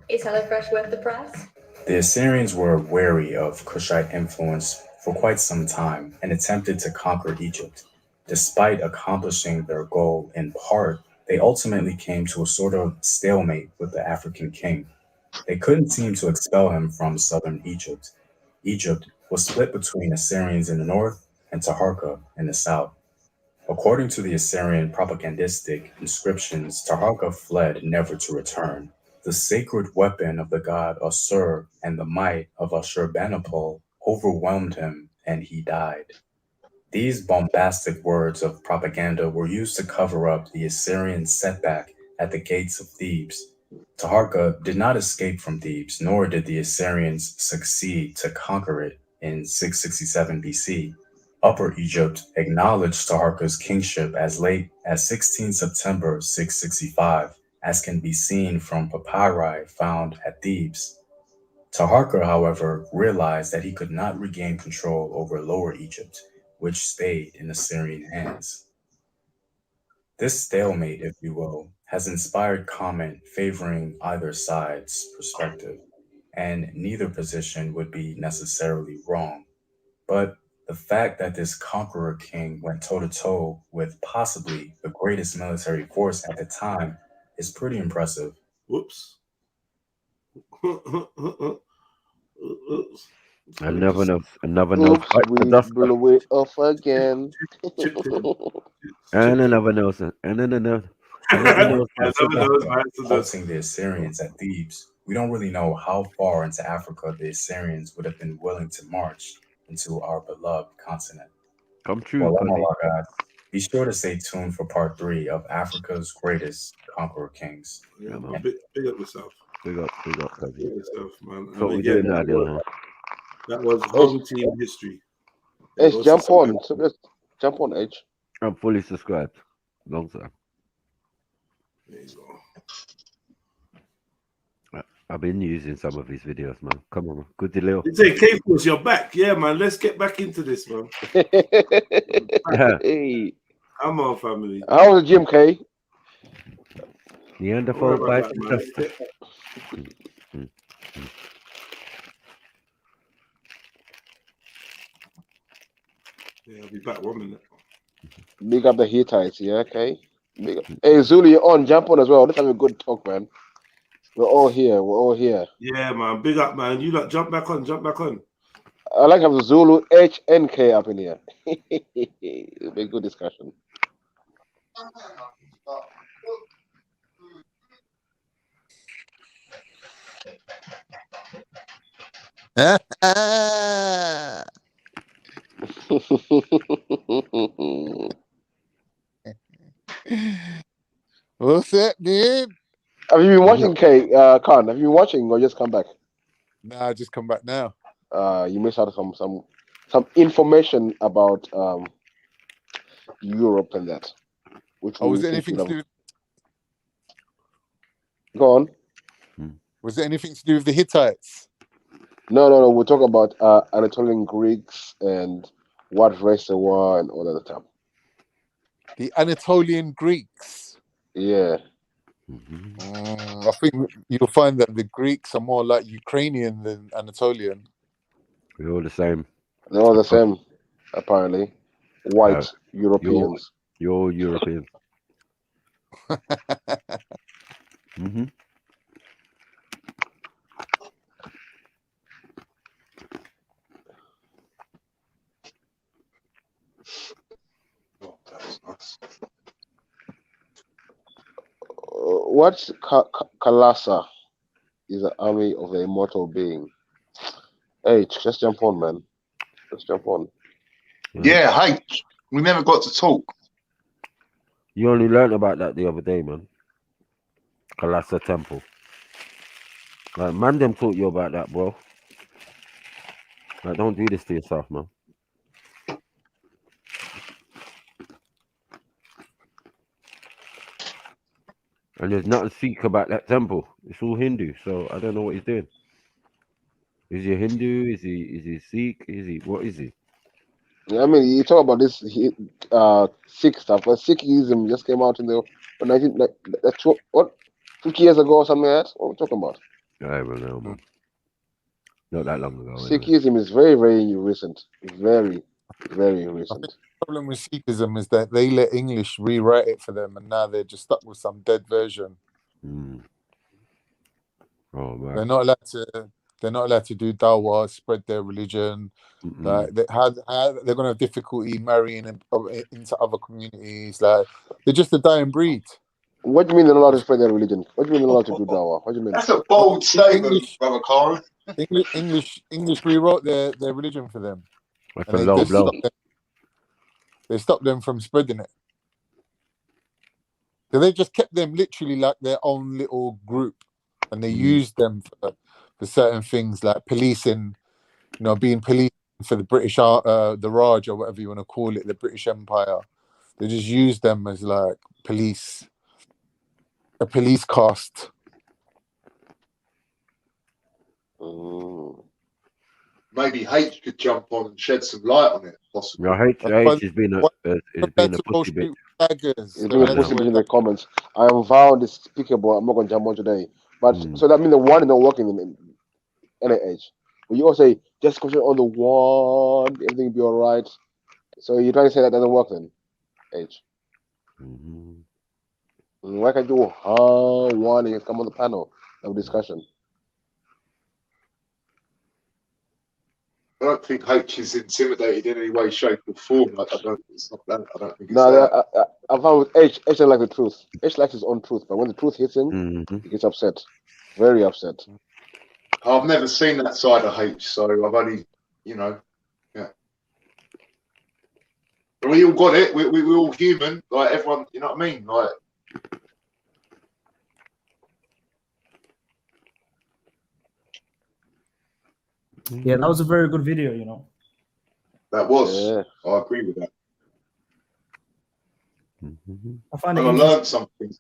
Is HelloFresh worth the price? The Assyrians were wary of Kushite influence for quite some time and attempted to conquer Egypt. Despite accomplishing their goal in part, they ultimately came to a sort of stalemate with the African king. They couldn't seem to expel him from southern Egypt. Egypt was split between Assyrians in the north and Taharka in the south. According to the Assyrian propagandistic inscriptions, Taharka fled never to return. The sacred weapon of the god Assur and the might of Ashurbanipal overwhelmed him, and he died. These bombastic words of propaganda were used to cover up the Assyrian setback at the gates of Thebes. Taharka did not escape from Thebes, nor did the Assyrians succeed to conquer it in 667 BC. Upper Egypt acknowledged Taharka's kingship as late as 16 September 665, as can be seen from papyri found at Thebes. Taharka, however, realized that he could not regain control over Lower Egypt, which stayed in Assyrian hands. This stalemate, if you will, has inspired comment favoring either side's perspective, and neither position would be necessarily wrong. But the fact that this conqueror king went toe-to-toe with possibly the greatest military force at the time is pretty impressive. Whoops. Another note. Oops, we blew it off again. And another note. And another. Halting the Assyrians at Thebes, we don't really know how far into Africa the Assyrians would have been willing to march into our beloved continent. Come true, well, guys, be sure to stay tuned for part 3 of Africa's greatest conqueror kings. Yeah, man. Big up yourself. Big up, Big up yourself, man. So we doing now, that was home team history. Edge, jump on. So just jump on, Edge. I'm fully subscribed. Long time. There you go. I've been using some of his videos, man. Come on, man. Good deal. You say K-Force, you're back. Yeah, man. Let's get back into this, man. Hey. Come on, family. How was the gym, K? Neanderthal bite. Yeah, I'll be back 1 minute. Big up the Hittites, yeah, okay. Big up. Hey, Zulu, you're on. Jump on as well. Let's have a good talk, man. We're all here. We're all here. Yeah, man. Big up, man. You lot jump back on. Jump back on. I like having Zulu, H, and K up in here. It'll be a good discussion. What's that, dude? Have you been watching, Khan? Have you been watching or just come back? Nah, I just come back now. You missed out some information about Europe and that. Which was there anything to do with... Go on. Was there anything to do with the Hittites? No. We'll talk about Anatolian Greeks and what race they were and all that stuff. The Anatolian Greeks. Yeah. I think you'll find that the Greeks are more like Ukrainian than Anatolian. We're all the same. They're all the same, apparently. White Europeans. You're all European. What's Kalasa? Is the army of the immortal being. H, just jump on, man. Just jump on. Yeah, H. We never got to talk. You only learned about that the other day, man. Kalasa Temple. Like, man, them taught you about that, bro. Like, don't do this to yourself, man. And there's nothing Sikh about that temple. It's all Hindu, so I don't know what he's doing. Is he a Hindu? Is he Sikh? What is he? Yeah, I mean, you talk about this Sikh stuff, but Sikhism just came out in the 50 years ago or something like that. What are we talking about? I don't know, man. Not that long ago. Sikhism is very, very recent. Very, very recent. The problem with Sikhism is that they let English rewrite it for them, and now they're just stuck with some dead version. Oh man. They're not allowed to do dawah, spread their religion. Like they're going to have difficulty marrying into other communities. Like they're just a dying breed. What do you mean they're not allowed to spread their religion? What do you mean they're not allowed to do dawah? What do you mean? That's a bold statement, brother Carl. English rewrote their religion for them. That's and a low blow. They stopped them from spreading it. So they just kept them literally like their own little group, and they used them for certain things like policing, being police for the British, the Raj or whatever you want to call it, the British Empire. They just used them as like police, a police caste. Maybe H could jump on and shed some light on it, possibly. No, H has been a pussy bit. He's doing a pussy bit in the comments. I am vowed despicable. I'm not going to jump on today. But so that means the one is not working in any age. But you all say, just concentrate on the one, everything will be all right. So you're trying to say that doesn't work then, H? Why can't you one and come on the panel of discussion? I don't think H is intimidated in any way, shape, or form. I don't think it's that. No, I found with H doesn't like the truth. H likes his own truth, but when the truth hits him, he gets upset. Very upset. I've never seen that side of H, so I've only, yeah. But we all got it. We're all human, like everyone. You know what I mean? Like. Yeah, that was a very good video, That was. Yeah. I agree with that. I find I learned something.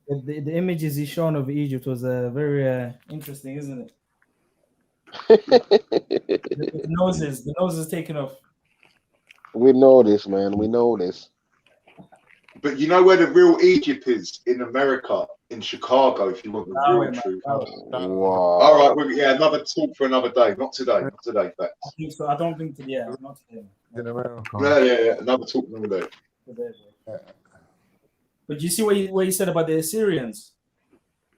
The images he's shown of Egypt was very interesting, isn't it? the noses taken off. We know this, man. We know this. But you know where the real Egypt is? In America, in Chicago, if you want the real truth. Wow. All right, another talk for another day. Not today. Not today, thanks. I think so. I don't think today. Not today. In America. Yeah. Another talk for another day. But you see what he said about the Assyrians?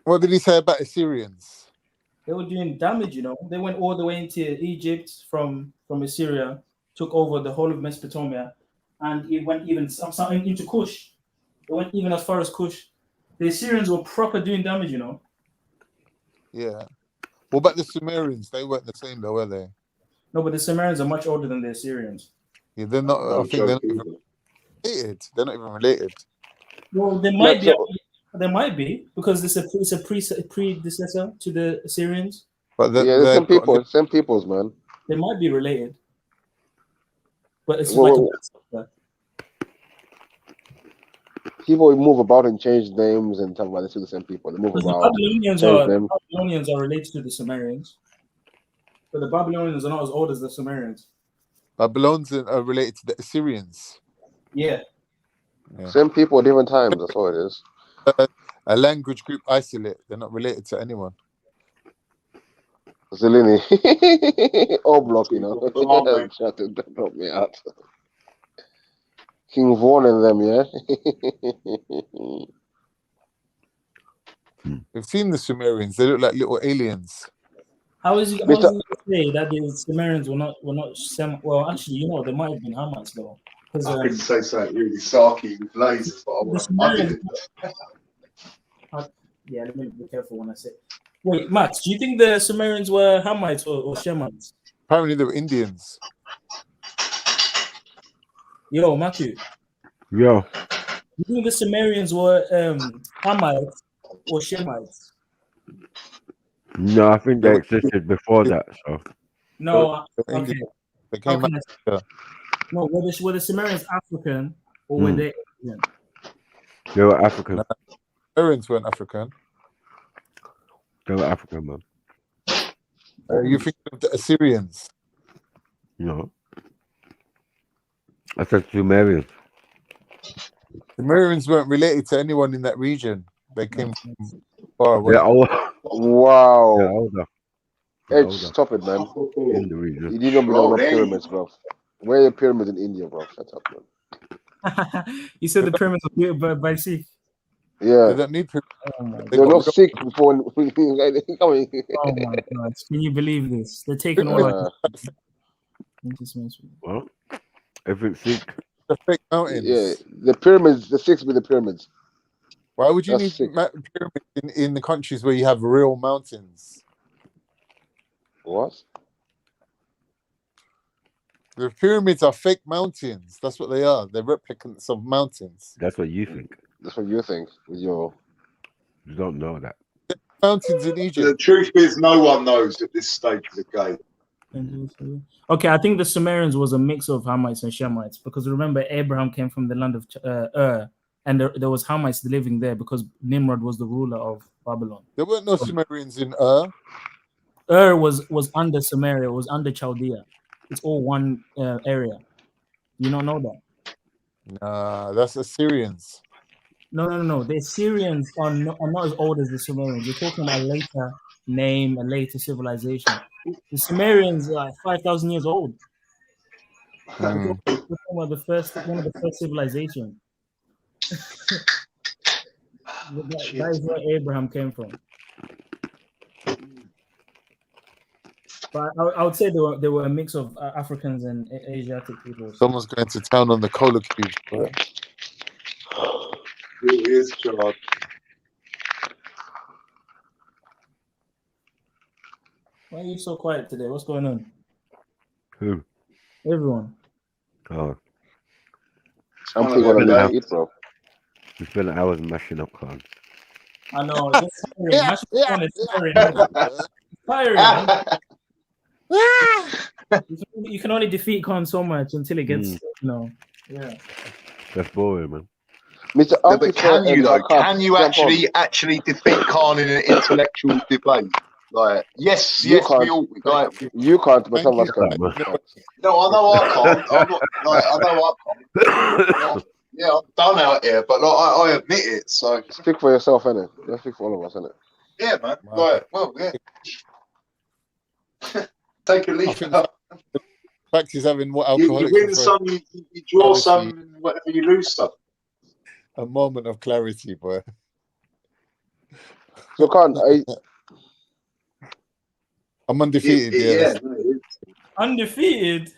What did he say about Assyrians? They were doing damage, They went all the way into Egypt from Assyria, took over the whole of Mesopotamia, and it went even something into Kush. They went even as far as Kush. The Assyrians were proper doing damage, Yeah. What about the Sumerians? They weren't the same, though, were they? No, but the Sumerians are much older than the Assyrians. Yeah, they're not. I think they're not even related. They're not even related. Well, they might be. There might be because it's a predecessor to the Assyrians. But the same peoples, man. They might be related, but it's well, people move about and change names and talk about this to the same people. They move about. The Babylonians are related to the Sumerians, but the Babylonians are not as old as the Sumerians. Babylonians are related to the Assyrians. Yeah. Same people, different times. That's all it is. A language group isolate. They're not related to anyone. Zelini. All block, you know. Shut it, don't help me out. King Vaughn and them, yeah? We've seen the Sumerians. They look like little aliens. How is it to say that the Sumerians were not well, actually, you know, they might have been Hamites, though. I could say something really sarky with lasers, but I didn't. Yeah, let me be careful when I say. Wait, Max, do you think the Sumerians were Hamites or Shemites? Apparently, they were Indians. Yo, Matthew. Yo. You think the Sumerians were Hamites or Shemites? No, I think they existed before that. So. No, okay. They came out. No, were the Sumerians African or were they Asian? They were African. Sumerians weren't African. They were African, man. You think of the Assyrians? No. I said Sumerians. Sumerians weren't related to anyone in that region. They came from far away. Wow. They're older. Hey, stop it, man. In the region. You didn't know about pyramids, bro. Where are the pyramids in India, bro? Shut up, man. You said the pyramids were built by Sikh. Yeah. They don't need pyramids. They're not sick before. Oh my God. Can you believe this? They're taking all our... Well, if it's sick. The fake mountains. Yeah, the pyramids, the Sikhs with the pyramids. Why would you need pyramids in the countries where you have real mountains? What? The pyramids are fake mountains. That's what they are. They're replicants of mountains. That's what you think. That's what you think. You don't know that. Mountains in Egypt. The truth is, no one knows at this stage of the game. Okay, I think the Sumerians was a mix of Hamites and Shemites, because remember Abraham came from the land of Ur, and there was Hamites living there because Nimrod was the ruler of Babylon. There weren't no Sumerians in Ur. Ur was under Samaria, was under Chaldea. It's all one area. You don't know that? Nah, that's Assyrians. No. The Assyrians are not as old as the Sumerians. You're talking about a later name, a later civilization. The Sumerians are 5,000 years old. We're talking about one of the first civilizations. That is where Abraham came from. But I would say they were a mix of Africans and Asiatic people. Someone's going to town on the cola cube. It is charged. Why are you so quiet today? What's going on? Who? Everyone. Oh. I'm thinking what I'm going to eat, bro. We spent hours mashing up cards. I know. It's tiring. You can only defeat Khan so much until it gets, yeah. That's boring, man. Mr. No, but can you though? Can you actually defeat Khan in an intellectual debate? Like, yes, you yes, can't. we all like. You can't, but some of us can. No, I know I can't. I'm not. Like, I know I can't. Yeah, I'm done out here, but like, I admit it. So speak for yourself, innit? Let's speak for all of us, innit? Yeah, man. Like, well, yeah. Take a leaf. Fact is having what you win some, you draw some, whatever you lose some. A moment of clarity, boy. So, Khan, I'm undefeated. Yeah. Undefeated.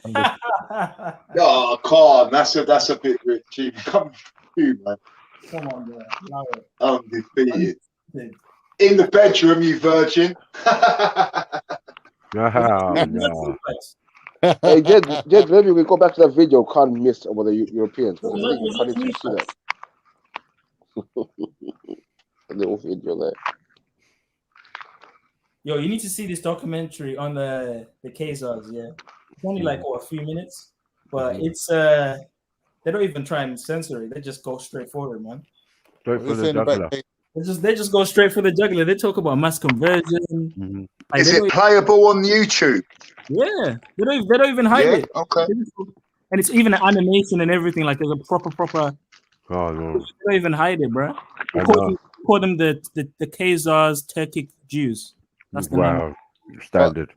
Oh, Khan, that's a bit rich. Come on, man. Come on, bro. Undefeated. In the bedroom, you virgin. No. Hey, Jed, maybe we go back to that video Khan missed about the Europeans. I think Khan needs to see that. A little video there. Yo, you need to see this documentary on the Khazars. Yeah, it's only like a few minutes, but it's they don't even try and censor it. They just go straight for it, man. Straight for the jugular. They just go straight for the jugular. They talk about mass conversion. Like, Is it playable on YouTube? Yeah, they don't even hide it. Okay. And it's even an animation and everything. Like there's a proper. Oh no. They don't even hide it, bro. They call them the Khazars, Turkic Jews. That's the name. Standard.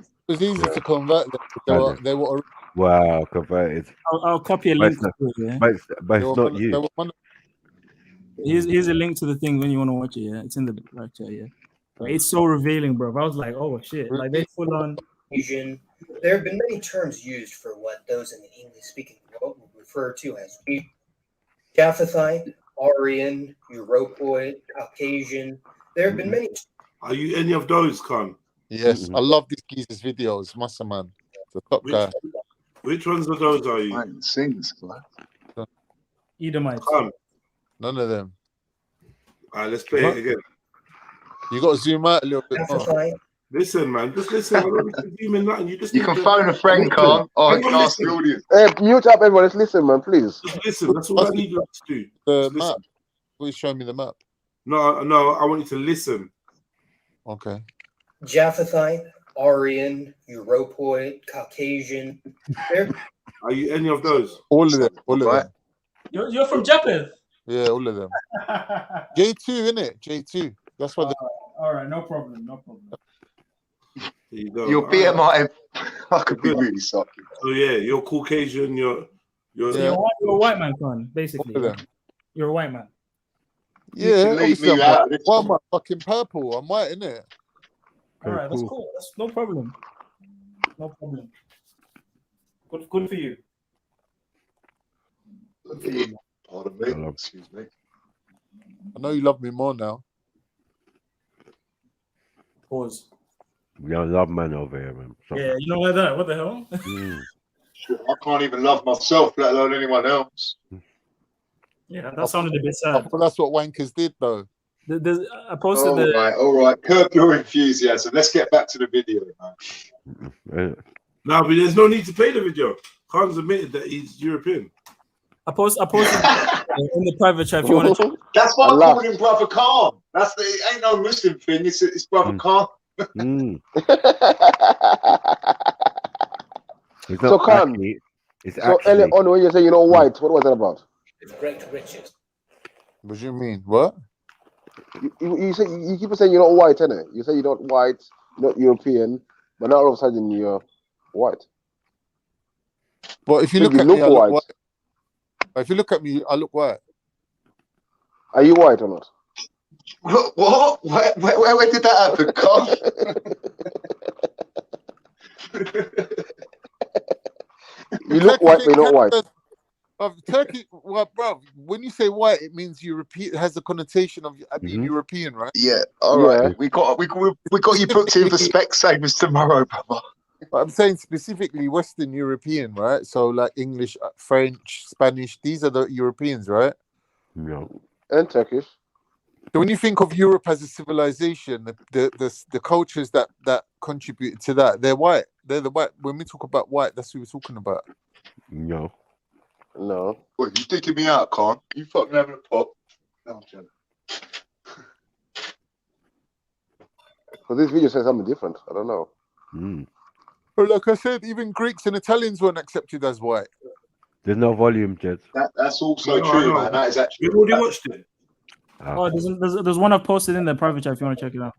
It was easy to convert them. They were wow, converted. I'll copy a link to it, yeah. But it's not you. Here's a link to the thing when you want to watch it, yeah. It's in the right chat, yeah. But it's so revealing, bro. I was like, oh shit. Like they full on Asian. There have been many terms used for what those in the English-speaking world would refer to as Japhetite, Aryan, Europoid, Caucasian. There have been many. Are you any of those, Khan? Yes, I love this geezer's videos. Massa man, the top guy. Which ones of those are you? Sings, Edomites. None of them. All right, let's play it again. You got to zoom out a little bit more. Listen, man, just listen. I don't need to zoom in nothing. You can phone a friend, Khan. Oh, I can ask the audience. Mute up, everyone. Let's listen, man, please. Just listen. That's all I need you to do. The map. Please show me the map. No, I want you to listen. Okay. Japhetite, Aryan, Europoid, Caucasian. Are you any of those? All of them. All of them. You're from Japheth? Yeah, all of them. J2, innit? J2. That's what. All right, no problem. No problem. There you go. Your BMI, I could be really sucky. So yeah, you're Caucasian. You're a white man, son. Basically, you're a white man. Yeah, obviously why am I fucking purple? I'm white, innit? All right, that's cool. That's no problem. No problem. Good for you. Pardon me. Excuse me. I know you love me more now. Pause. We don't love man over here, man. Yeah, you know like that. What the hell? Shit, I can't even love myself, let alone anyone else. Yeah, that sounded a bit sad. But that's what wankers did, though. I posted all right. Curb your enthusiasm. Let's get back to the video, man. No, but there's no need to play the video. Khan's admitted that he's European. I posted in the private chat if you want to. That's why I called him Brother Khan. It ain't no Muslim thing. It's Brother Khan. So Khan, earlier on when you say white, what was that about? It's great riches. What do you mean? What? You say you keep saying you're not white, innit? You say you're not white, you're not European, but now all of a sudden you're white. But if you look at me, I look white. If you look at me, I look white. Are you white or not? What? Where did that happen, Carl? You look white, but you're not white. Turkey, well, bro, when you say white, it means European. It has the connotation of being European, right? Yeah. All right. We got you booked in for Specsavers tomorrow, brother. But I'm saying specifically Western European, right? So like English, French, Spanish. These are the Europeans, right? No. And Turkish. So when you think of Europe as a civilization, the cultures that contributed to that, they're white. They're the white. When we talk about white, that's what we're talking about. No. What, you digging me out, Khan? You fucking having a pop? No, I'm Because this video says something different. I don't know. But like I said, even Greeks and Italians weren't accepted as white. There's no volume, Jed. That's also true, man. That is actually. We've already watched it. Oh, there's one I've posted in the private chat if you want to check it out.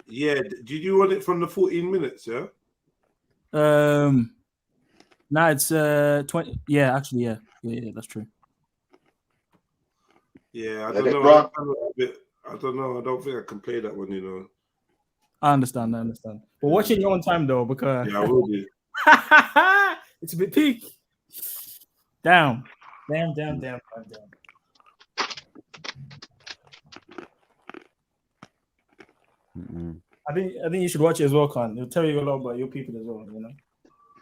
Yeah, did you want it from the 14 minutes? Yeah. Nah, it's 20. Yeah, actually, yeah, that's true. Yeah, I don't know. I don't know. I don't think I can play that one. I understand. But watch it in your own time though, because yeah, I will do. It's a bit peak. Damn. I think you should watch it as well, Khan. It'll tell you a lot about your people as well, I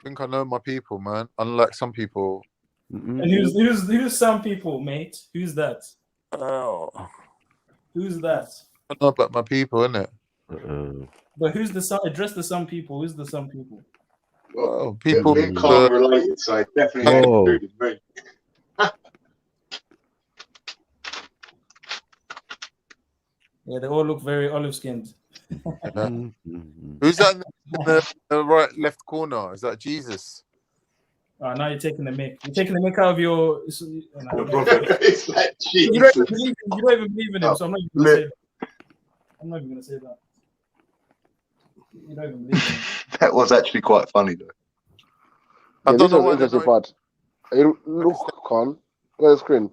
think I know my people, man. Unlike some people. And who's some people, mate? Who's that? Oh. Who's that? I know about my people, innit? But who's the some? Address the some people. Who's the some people? Well, people They're can't related, so it definitely ain't included me. Yeah, they all look very olive-skinned. Who's that in the right left corner? Is that Jesus? Now you're taking the mic. You're taking the mic out of your. It's like Jesus. You don't even believe in him, so I'm not even going to say that. I'm not even going to say that. You don't even believe in him. That was actually quite funny, though. Yeah, this was the interesting part. Look, Con, go to the screen.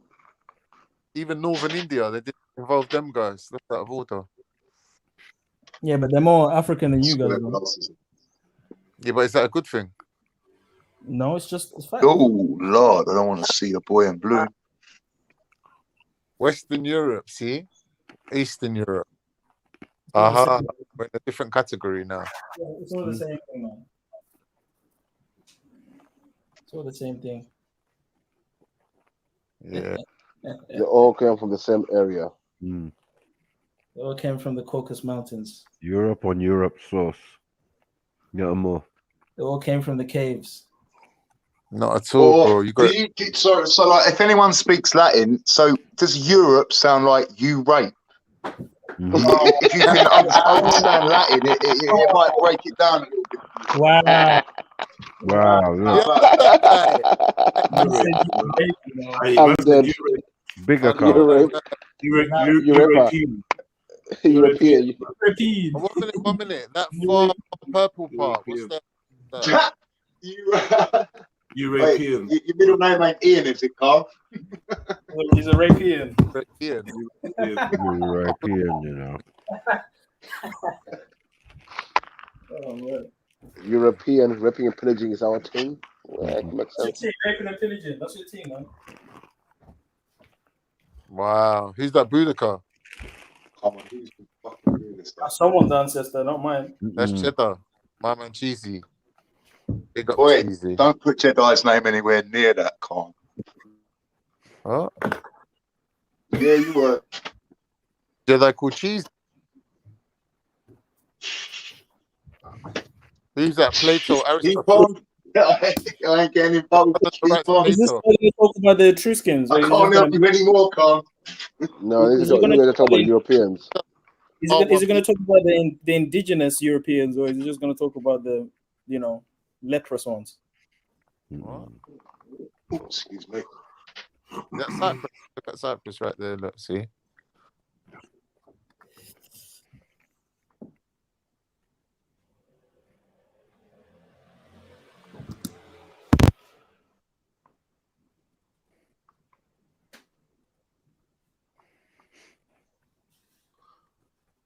Even Northern India, they didn't involve them guys. That's out of order. Yeah, but they're more African than you guys, though. Yeah, but is that a good thing? No, it's fact. Oh, Lord, I don't want to see the boy in blue. Western Europe, see? Eastern Europe. We're in a different category now. Yeah, it's all the same thing, man. It's all the same thing. Yeah. They all came from the same area. They all came from the Caucasus Mountains. Europe on Europe source. No more. They all came from the caves. Not at all, bro. You got so like, if anyone speaks Latin, so does Europe sound like you rape? If you can understand Latin, it might break it down a little bit. Wow. Bigger car. European. Wasn't it 1 minute? That far purple part. What's that? European. Wait, your middle name ain't Ian, is it, Carl? He's a European. European, you know. Oh, man. European raping and pillaging is our thing. Yeah, it makes sense. That's your team, raping and pillaging. That's your team, man. Wow. Who's that Boudica? Someone's ancestor, not mine. That's Cheddar. My man Cheesy. Big up Boy, Cheesy. don't put Jedi's name anywhere near that, Carl. Huh? Yeah, you were. Jedi called Cheese. Who's that? Plato, Aristotle. I ain't getting involved with Is this going to talk about the Etruscans? I can't help you anymore, Carl. No, this is going to talk about Europeans. Is it going to talk about the indigenous Europeans, or is it just going to talk about the, leprous ones? What? Excuse me. That's Cyprus. Look at Cyprus right there. Look, see.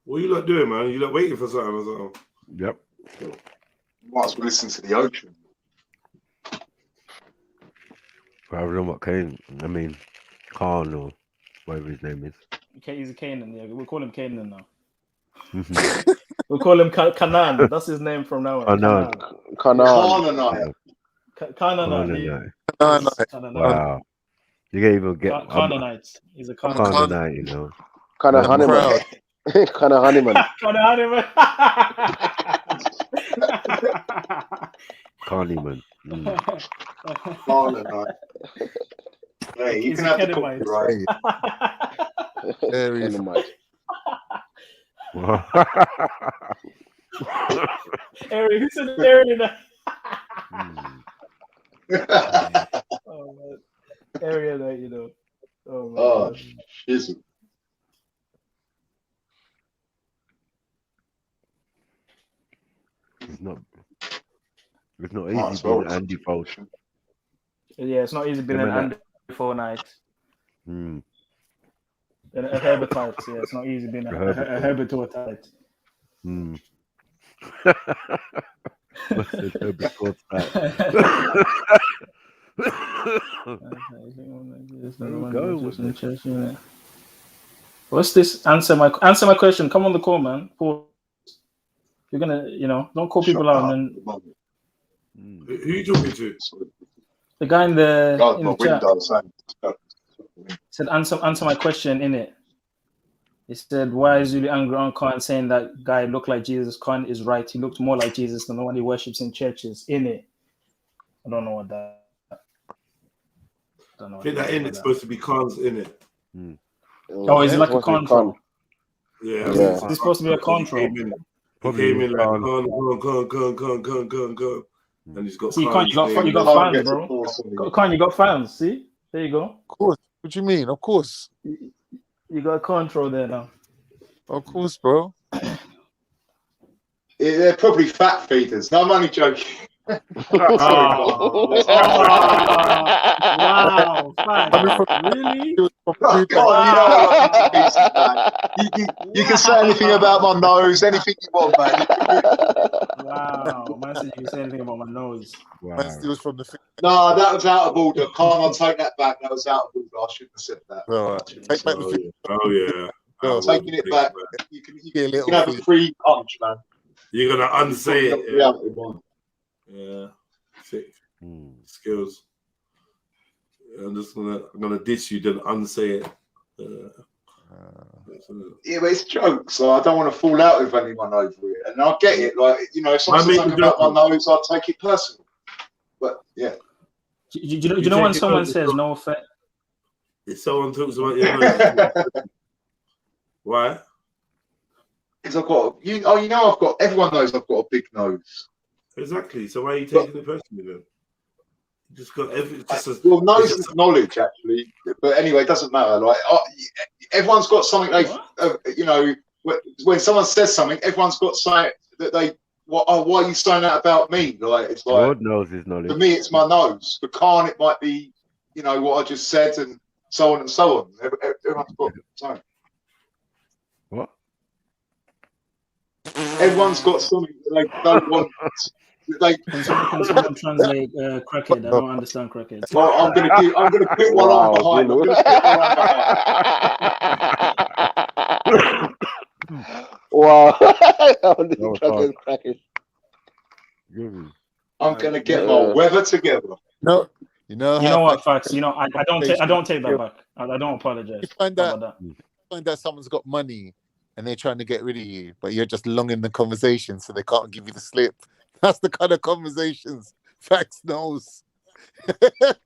What are you lot doing, man? You lot waiting for something or something? Yep. Might as well listen to the ocean. Rather than what Khan or whatever his name is. Okay, he's a Canaan. Yeah, we'll call him Canaan now. We'll call him Canaan. That's his name from now on. Canaan. Wow. You can't even get Canaanite. He's a Canaanite, you know. Honeyman. Honeyman. Honeyman. Hey, you can have the copyright. Ari, who said Ari in that? Oh man, area that Oh my God. Jesus. It's not easy being Andy Fold. Yeah, it's not easy being an Andy Fortnite. And a Herbertite, yeah, it's not easy being a Herbertite. What's this? Answer my question. Come on the call, man. Paul. You're gonna, don't call people out and then. Who are you talking to? The guy in the chat said, "Answer my question in it." He said, "Why is really angry on Khan saying that guy looked like Jesus? Khan is right. He looked more like Jesus than the one he worships in churches. In it, I don't know what that. I think that in it's supposed to be Khan's in it. Oh, is it like a control? Yeah, It's supposed to be a control. He came in like Khan, and he's got. See, Khan, you got fans, bro. Khan, you got fans. See, there you go. Of course. What do you mean? Of course. You got control there now. Of course, bro. They're probably fat feeders. No, I'm only joking. Wow, really? You can say anything about my nose, anything you want, man. Wow, man said you can say anything about my nose. Wow. From the no, that was out of order. Can't I take that back? That was out of order. I shouldn't have said that. Take back the Oh, taking it back. You can have a free punch, man. You're gonna unsay it. Yeah. Sick skills. I'm gonna diss you, then unsay it. Yeah, but it's jokes, so I don't want to fall out with anyone over it. And I get it, like, you know, if someone says something about my nose, I'll take it personal. But yeah. Do you know when someone says no offense? If someone talks about your nose, why? Because I've got everyone knows I've got a big nose. Exactly. So why are you taking it personally then? You just got well, nose is knowledge, actually. But anyway, it doesn't matter. Like everyone's got something they, you know, when someone says something, everyone's got something that they. Why are you saying that about me? Like it's like God knows his knowledge. For me, it's my nose. For Khan, it might be, you know, what I just said, and so on and so on. Everyone's got something. What? Everyone's got something that they don't want. Can someone translate crackhead? I don't understand crackhead. Well, I'm gonna quit while I'm behind. I'm gonna quit while I'm behind. Wow. I'm gonna get my weather together. No, you know what, Facts. You know, I don't take that back. I don't apologize. You find that someone's got money and they're trying to get rid of you, but you're just long in the conversation, so they can't give you the slip. That's the kind of conversations Facts knows. That's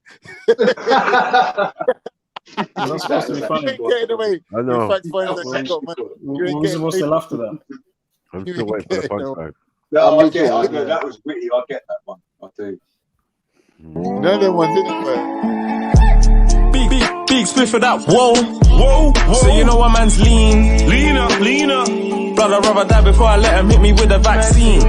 supposed to be funny. I know. We're supposed to laugh to that. I'm still waiting for the punchline. No, I get it. That was witty. I get that one. I do. No, that one didn't work. Big spliff for that. Whoa. So you know what man's leaner. Blood I'd rather die before I let him hit me with a vaccine.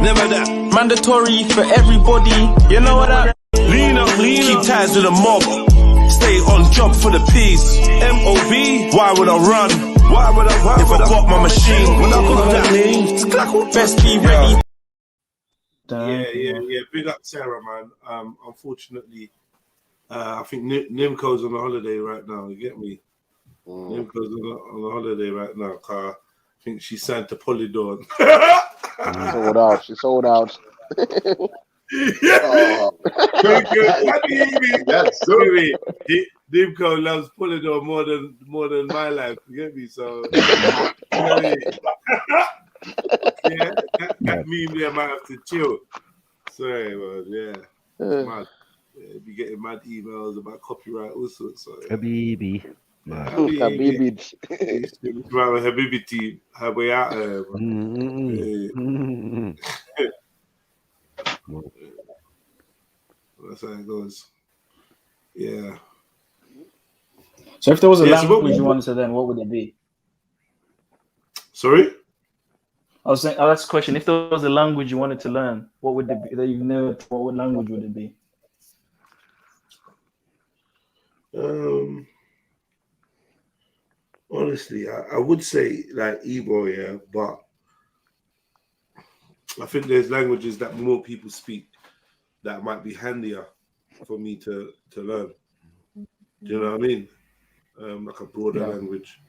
Never that. Mandatory for everybody. You know what that? Leaner. Keep ties with the mob. Stay on job for the peace. MOB. Why would I run? If I got my machine. Best be ready. Yeah. Big up Sarah, man. Unfortunately, I think Nimco's on a holiday right now. You get me? Nimco's on a holiday right now. I think she signed to Polydor. She's sold out. Nimco loves Polydor more than my life. You get me? So yeah, that meme there might have to chill. Sorry, man. Yeah. Mad. Yeah, be getting mad emails about copyright, all sorts. So, Habibi. Habibi team. How we out there? That's how it goes. Yeah. So if there was a language you wanted to learn, what would it be? Sorry? I was saying, that's the question. If there was a language you wanted to learn, what would it be? That you've never, what language would it be? Honestly, I would say like Igbo, yeah, but I think there's languages that more people speak that might be handier for me to learn. Do you know what I mean? Like a broader language.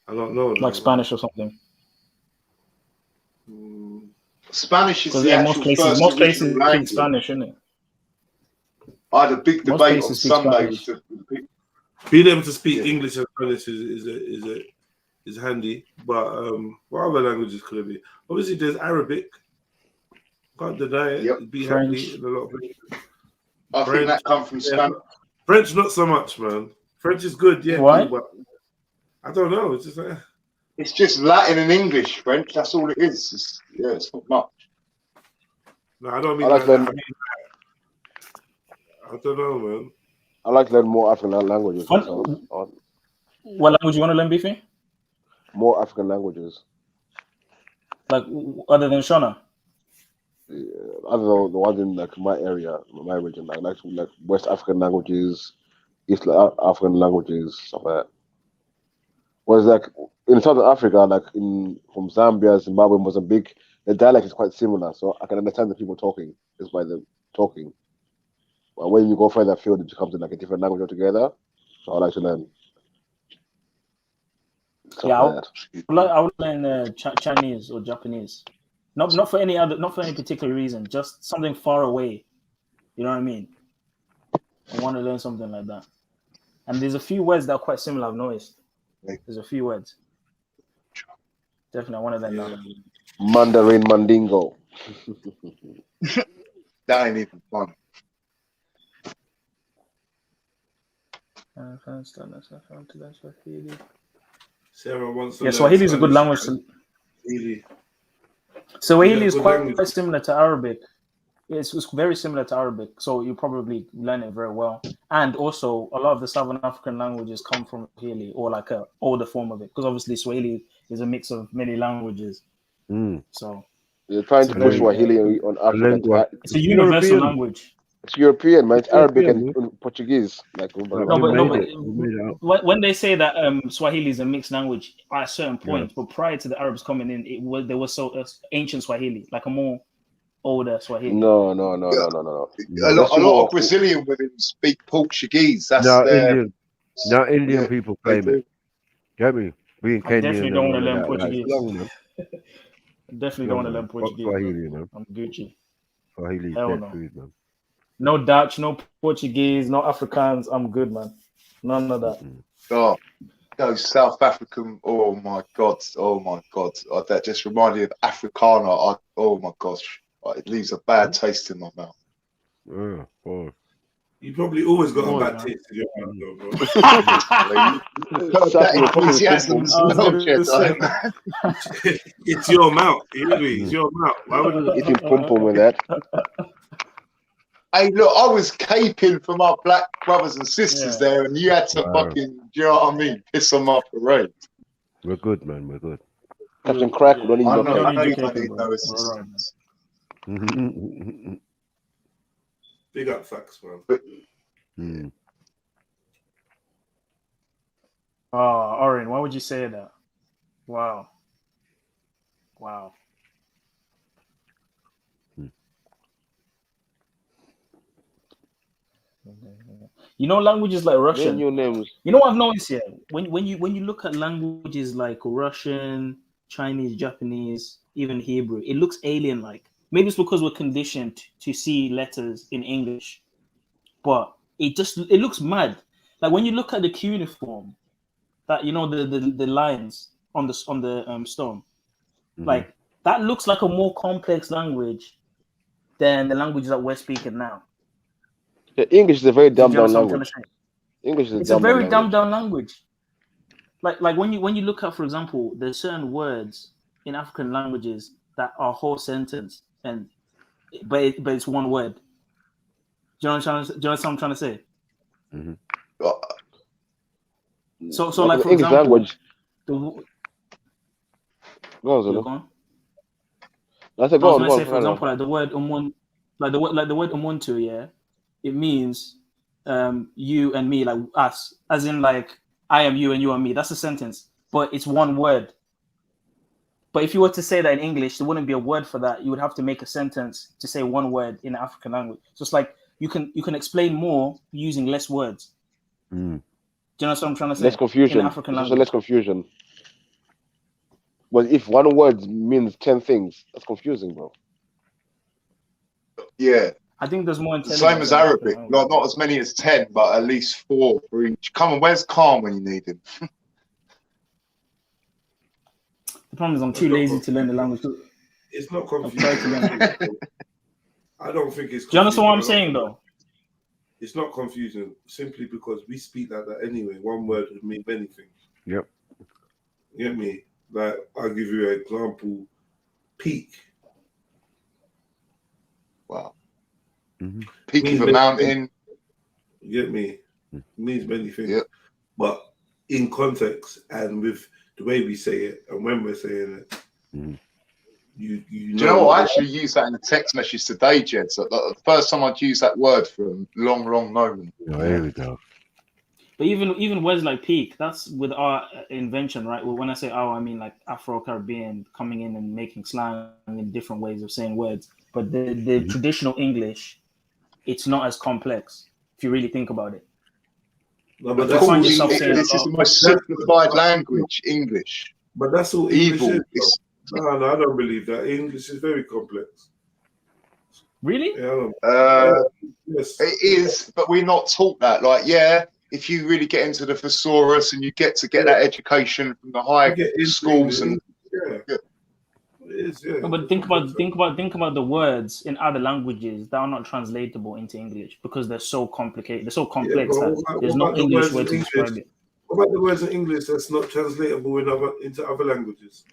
I don't know. Like Spanish or something. Spanish is the actual most places speak Spanish, isn't it? I had a big debate on Sunday with the people. Being able to speak English and Spanish is is handy. But what other languages could it be? Obviously, there's Arabic. Can't deny it. It'd be handy in a lot of places. I think that comes from Spanish. French, not so much, man. French is good, yeah. Why? Cool, but I don't know. It's just it's just Latin and English, French. That's all it is. It's not much. No, I don't mean like that. I mean, I don't know, man. I like to learn more African languages. What language you want to learn, Beefy? More African languages. Like other than Shona? Yeah, other than the ones in like my area, my region, like West African languages, East African languages, stuff like that. Whereas like in Southern Africa, like from Zambia, Zimbabwe, Mozambique, the dialect is quite similar, so I can understand the people talking just by them talking. But when you go further afield, it becomes like a different language altogether. So I like to learn. Yeah, I would learn Chinese or Japanese. Not for any particular reason. Just something far away. You know what I mean? I want to learn something like that. And there's a few words that are quite similar. I've noticed. There's a few words. Definitely, I want to learn that. Mandarin Mandingo. That ain't even fun. Sarah wants to Swahili is a good language. Swahili is quite similar to Arabic. It's very similar to Arabic, so you probably learn it very well. And also, a lot of the Southern African languages come from Swahili, or like an older form of it, because obviously Swahili is a mix of many languages. So you're trying to push Swahili on Africa. It's a universal language. It's European, man. It's Arabic and Portuguese. Like when they say that Swahili is a mixed language at a certain point, but prior to the Arabs coming in, there was ancient Swahili, like a more older Swahili. No. A lot of Brazilian women speak Portuguese. That's Indian people claim it. Get me? We in Kenya. Definitely don't want to learn Portuguese. Definitely don't want to learn Portuguese. Swahili, man. I'm Gucci. Swahili is dead food, man. No Dutch, no Portuguese, no Afrikaans. I'm good, man. None of that. Oh, those South African. Oh my god. That just reminded me of Afrikaner. Oh my gosh. It leaves a bad taste in my mouth. You probably always got a bad taste in your mouth, though, bro. It's your mouth. It's your mouth. Why would you eating pom pom with that? Hey, look, I was caping for my black brothers and sisters there, and you had to fucking, do you know what I mean? Piss on my parade. We're good, man. We're good. Captain Crack, don't need no assistance. Big up facts, man. Oren, why would you say that? Wow. You know, languages like Russian. You know what I've noticed here? When you look at languages like Russian, Chinese, Japanese, even Hebrew, it looks alien-like. Maybe it's because we're conditioned to see letters in English, but it looks mad. Like when you look at the cuneiform, that the lines on the stone, like that looks like a more complex language than the languages that we're speaking now. Yeah, English is a very dumbed down language. English is a very dumbed down language. Like when you look at, for example, there's certain words in African languages that are whole sentence, but it's one word. Do you know what I'm trying to say? So like for English example, language. For example, like the word the word umuntu, yeah, it means you and me, like us, as in like I am you and you are me. That's a sentence, but it's one word. But if you were to say that in English, there wouldn't be a word for that. You would have to make a sentence to say one word in African language. So it's like you can explain more using less words. Do you know what I'm trying to say? Less confusion. In African language. Less confusion. But if one word means 10 things, that's confusing, bro. Yeah. I think there's more intelligence. Same as Arabic. Not as many as 10, but at least 4 for each. Come on, where's Khan when you need him? The problem is I'm too lazy to learn the language. It's not confusing. I don't think it's confusing. Do you understand what I'm saying, though? It's not confusing simply because we speak like that anyway. One word would mean many things. Yep. You get me? Like, I'll give you an example. Peak. Wow. Mm-hmm. Peak of a mountain. You get me? It means many things. Yep. But in context and with the way we say it and when we're saying it, you Do you know what? I actually used that in a text message today, Jed. So the first time I'd used that word for a long, long moment. Oh, here we go. But even words like peak, that's with our invention, right? Well, when I say our, I mean like Afro-Caribbean coming in and making slang in different ways of saying words. But the traditional English, it's not as complex if you really think about it. No, but this is the most simplified language, English. But that's all evil. English is. No, I don't believe that. English is very complex. Really? Yeah. Yes. It is, but we're not taught that. Like, yeah, if you really get into the thesaurus and you get that education from the high schools and It is, yeah. No, but think about the words in other languages that are not translatable into English because they're so complicated. They're so complex that there's no English word to describe it. What about the words in English that's not translatable into other languages?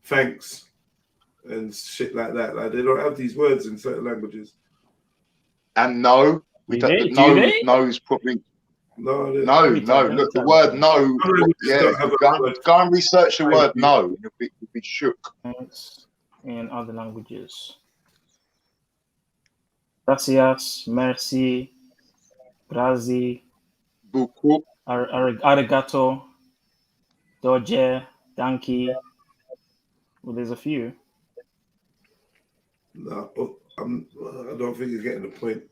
Thanks and shit like that. Like, they don't have these words in certain languages. And no, we don't. No is probably no. Look, the word no. Yeah, go and research the word no. You'll be shook. In other languages, gracias, merci, grazie, beaucoup, arigato, doje, danki. Well, there's a few. No, I don't think you're getting the point.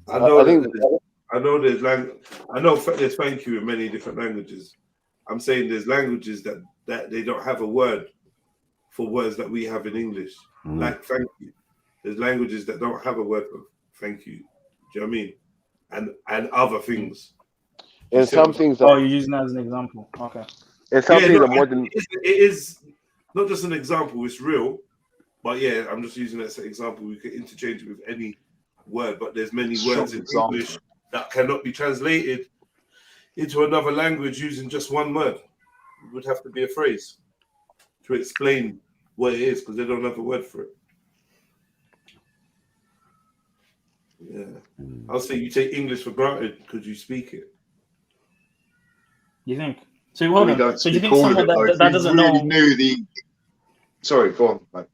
I know there's thank you in many different languages. I'm saying there's languages that they don't have a word for words that we have in English, like thank you. There's languages that don't have a word for thank you. Do you know what I mean? And other things. And some things. You're using that as an example. Okay. And some things are more than. It is not just an example. It's real, but yeah, I'm just using that as an example. We could interchange it with any word, but there's many words in English that cannot be translated into another language using just one word. It would have to be a phrase to explain what it is because they don't have a word for it. Yeah, I'll say you take English for granted because you speak it. You think? So hold on. So do you think someone that doesn't know? Sorry, go on, mate.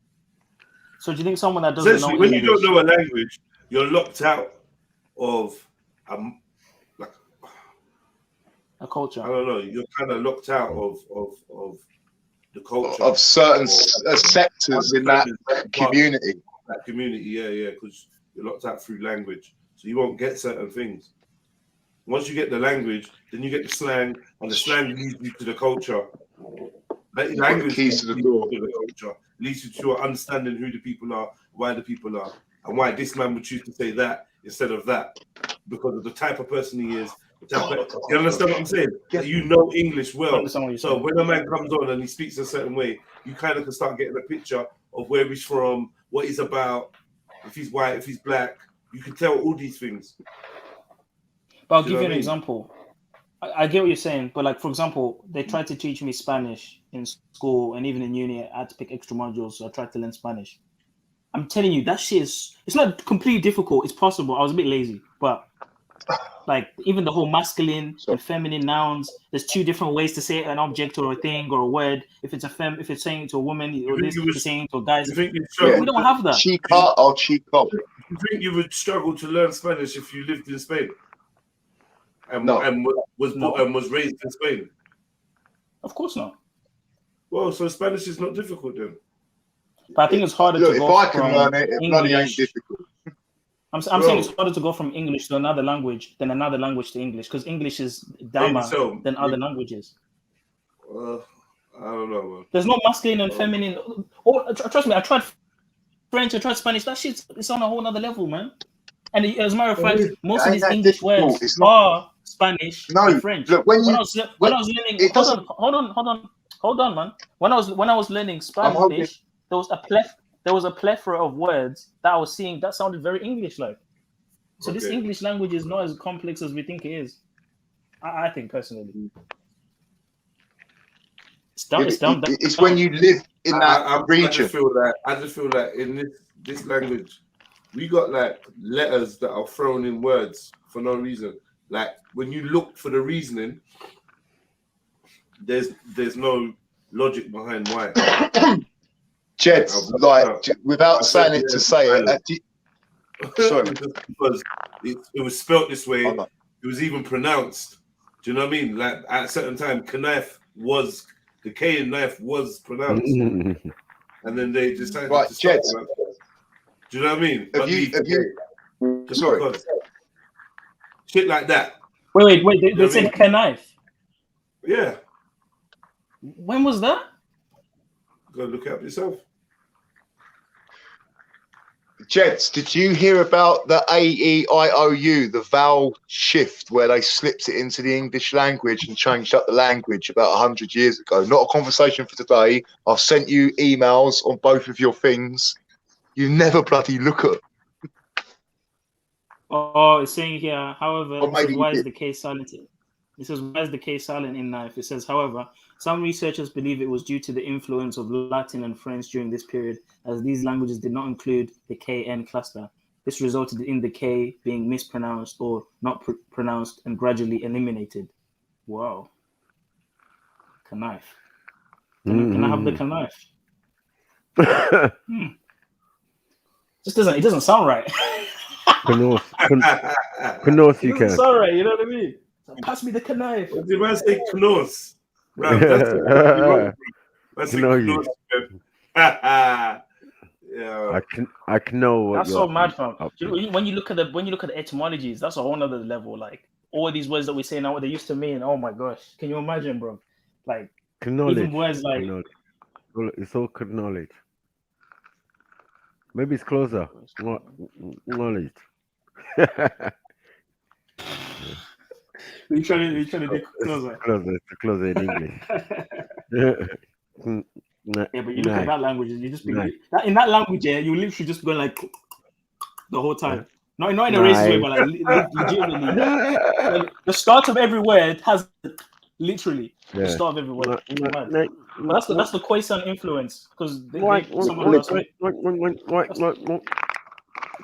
So do you think someone that doesn't know when English... you don't know a language, you're locked out of like a culture? I don't know. You're kind of locked out of the culture of certain sectors in that community. That community, yeah, because you're locked out through language, so you won't get certain things. Once you get the language, then you get the slang, and the slang leads you to the culture. Language keys to the door. To the culture leads you to understanding who the people are, why the people are, and why this man would choose to say that instead of that, because of the type of person he is. You understand what I'm saying? You know English well. So when a man comes on and he speaks a certain way, you kind of can start getting a picture of where he's from, what he's about, if he's white, if he's black. You can tell all these things. But I'll give you an example. I get what you're saying, but like, for example, they tried to teach me Spanish in school and even in uni, I had to pick extra modules, so I tried to learn Spanish. I'm telling you, that shit it's not completely difficult. It's possible. I was a bit lazy, but like even the whole masculine and feminine nouns, there's two different ways to say an object or a thing or a word. If it's if it's saying to a woman or this, it's saying to a guy. We don't have that. Chica or chico. You think you would struggle to learn Spanish if you lived in Spain? And was raised in Spain? Of course not. Well, so Spanish is not difficult then. But I think it's harder to go if I can learn it, it bloody ain't difficult. I'm saying it's harder to go from English to another language than another language to English because English is dumber than other languages. I don't know, man. There's no masculine and feminine. Trust me, I tried French, I tried Spanish. That shit's it's on a whole other level, man. And as a matter of fact, most of Ain't these that English difficult? words It's not. are Spanish No, and French. look, When I was learning, it doesn't. hold on, man. When I was learning I'm hoping. Spanish, there was a plethora of words that I was seeing that sounded very English-like. So this English language is not as complex as we think it is. I think personally. It's when you live in that region. I just feel that in this language, we got like letters that are thrown in words for no reason. Like when you look for the reasoning, there's no logic behind why. Jeds, like without saying it to say it. Sorry, because it was spelt this way. It was even pronounced. Do you know what I mean? Like at a certain time, knife was the K in knife was pronounced, and then they decided to stop Jeds. that. Do you know what I mean? Have you? Sorry. Because shit like that. Wait. They said knife. Yeah. When was that? Go look it up yourself. Jets, did you hear about the AEIOU, the vowel shift, where they slipped it into the English language and changed up the language about 100 years ago? Not a conversation for today. I've sent you emails on both of your things. You never bloody look at. Oh, it's saying here, however, it says, why is the case silent? It says, why is the case silent in knife? It says, however, some researchers believe it was due to the influence of Latin and French during this period, as these languages did not include the KN cluster. This resulted in the K being mispronounced or not pronounced and gradually eliminated. Wow. Knife. Can I have the knife? It doesn't sound right. Knos, you can. Sorry, you know what I mean? Pass me the knife. What did I say? Knos. That's Knos. Yeah. I can know what that's so mad, fam. When you look at the etymologies, that's a whole nother level. Like all these words that we say now, what they used to mean. Oh my gosh, can you imagine, bro? Like even words like it's all knowledge. Maybe it's closer. Knowledge. You're trying to do closer. Closer in English. Yeah, but you look at that language and you just be in that language, you literally just go like the whole time. Not in a racist way, but like legitimately. Like, the start of every word has literally the start of every word. But that's the Khoisan influence because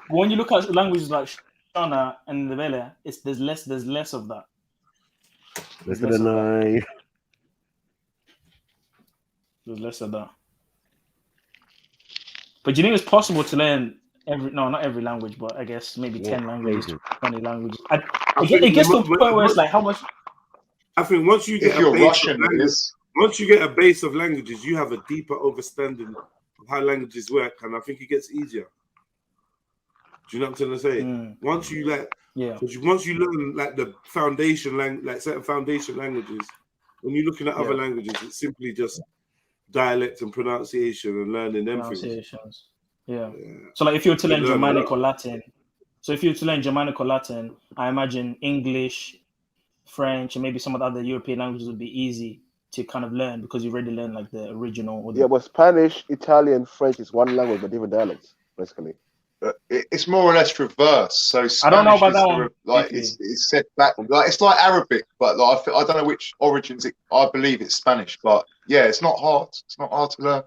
when you look at languages like Shona and Ndebele, there's less of that. There's less of that. But do you think it's possible to learn not every language, but I guess maybe 10 languages, 20 languages? It gets to a point where it's like how much. I think once you get once you get a base of languages, you have a deeper understanding of how languages work, and I think it gets easier. Do you know what I'm trying to say? Once you once you learn like the foundation like certain foundation languages, when you're looking at other languages, it's simply just dialect and pronunciation and learning them things. Yeah. So like if you were to learn Germanic or Latin, I imagine English, French, and maybe some of the other European languages would be easy to kind of learn because you already learn like the original. But Spanish, Italian, French is one language but different dialects, basically. It's more or less reverse. So Spanish I don't know about that one. Like it's set back. Like it's like Arabic, but like I don't know which origins. I believe it's Spanish, but yeah, it's not hard. It's not hard to learn.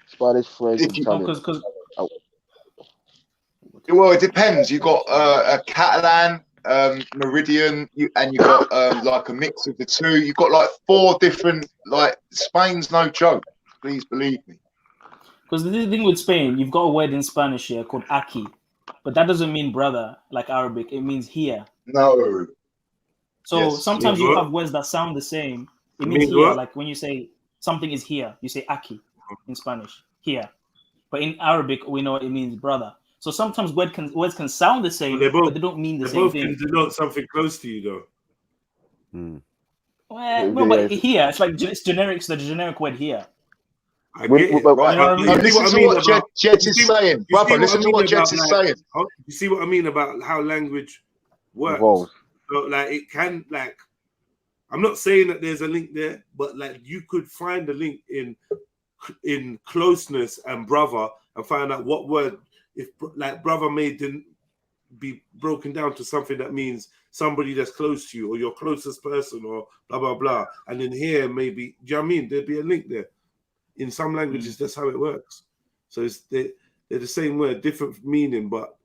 Spanish, French, Italian. Well, it depends. You got a Catalan, Meridian, and you got like a mix of the two. You got like 4 different. Like Spain's no joke. Please believe me. Because the thing with Spain, you've got a word in Spanish here called aquí, but that doesn't mean brother like Arabic. It means here. No. So sometimes you have words that sound the same. It means here. Like when you say something is here, you say aquí in Spanish, here. But in Arabic, we know it means brother. So sometimes words can sound the same, but they don't mean the same thing. They both denote something close to you, though. Well, but here, it's like it's generic. It's the generic word here. I get it. Right. But No, listen to what Jet is saying. Brother, listen to what Jet is saying. You see what I mean about how language works? Evolves. So, like, it can, like, I'm not saying that there's a link there, but like you could find a link in closeness and brother and find out what word, if like brother may didn't be broken down to something that means somebody that's close to you or your closest person or blah blah blah, and then here maybe, do you know what I mean? There'd be a link there. In some languages, that's how it works. So they're the same word, different meaning, but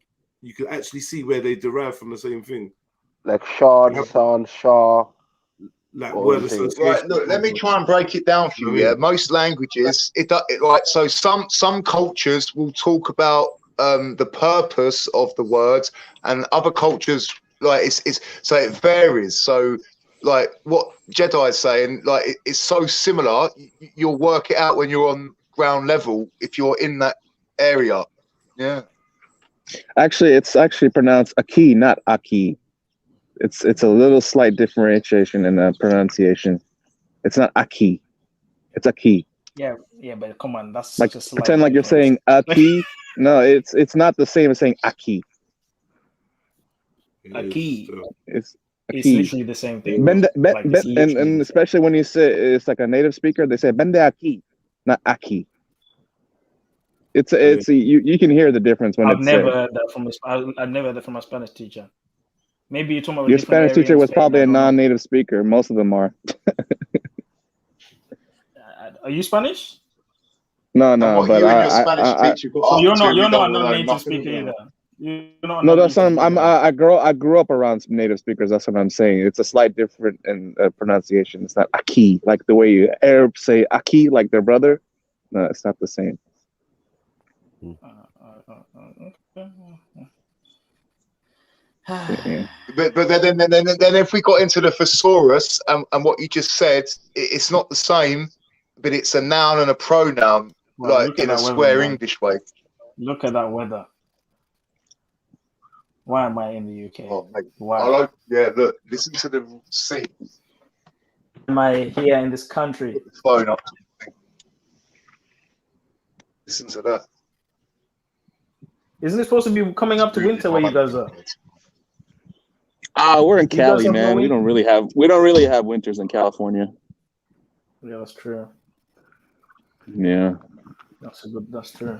you can actually see where they derive from the same thing. Like Sean, son, Shaw. Like word association. Right, look, let me try and break it down for you. Yeah, most languages, it like, so some cultures will talk about the purpose of the words, and other cultures, like it's so it varies. So like what Jedi is saying, like it's so similar, you'll work it out when you're on ground level if you're in that area. Yeah. Actually, it's actually pronounced Aki, not Aki. It's a little slight differentiation in the pronunciation. It's not Aki, it's Aki. Yeah, but come on, that's Like just pretend like you're saying Aki. No, it's not the same as saying Aki. Aki. It's It's Aki. literally the same thing. And especially when you say it's like a native speaker, they say Bende Aki, not Aki. It's you can hear the difference when I've it's never said. heard that from I've never heard that from a Spanish teacher. Maybe you're talking about Your different Spanish teacher area in was Spain, probably I a don't know. non-native speaker. Most of them are. Are you Spanish? No, but So you're not a non-native speaker either. You're not a no, that's non-native some. I grew up around native speakers. That's what I'm saying. It's a slight different in pronunciation. It's not Aki, like the way you Arabs say Aki, like their brother. No, it's not the same. Yeah. But then if we got into the thesaurus and what you just said, it's not the same, but it's a noun and a pronoun, Well, like look at in a that weather, square man. English way. Look at that weather. Why am I in the UK? Oh, mate. Why Look, listen to the sea. am I here in this country? Put the phone up. Listen to that. Isn't it supposed to be coming up to winter where you guys are? We're in You guys Cali, have no man. We winter? don't really have winters in California. Yeah, that's true. Yeah. That's true.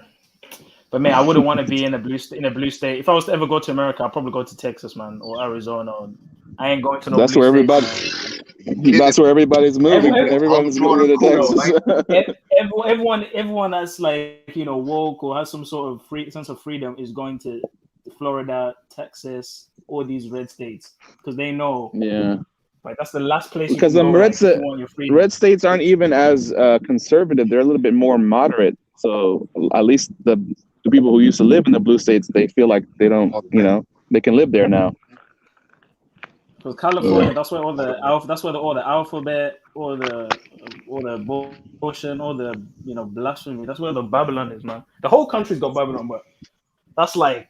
But man, I wouldn't want to be in a blue state. If I was to ever go to America, I'd probably go to Texas, man, or Arizona. I ain't going to no That's blue where states, everybody. That's where everybody's moving. Everyone's moving to Texas. everyone that's like, you know, woke or has some sort of sense of freedom is going to Florida, Texas, all these red states because they know. Yeah. Like that's the last place you Because can go. red Red states aren't even as conservative. They're a little bit more moderate. So at least the people who used to live in the blue states, they feel like they don't, they can live there now. Because California, that's where all the alphabet, all the bullshit, all the blasphemy. That's where the Babylon is, man. The whole country's got Babylon, but that's like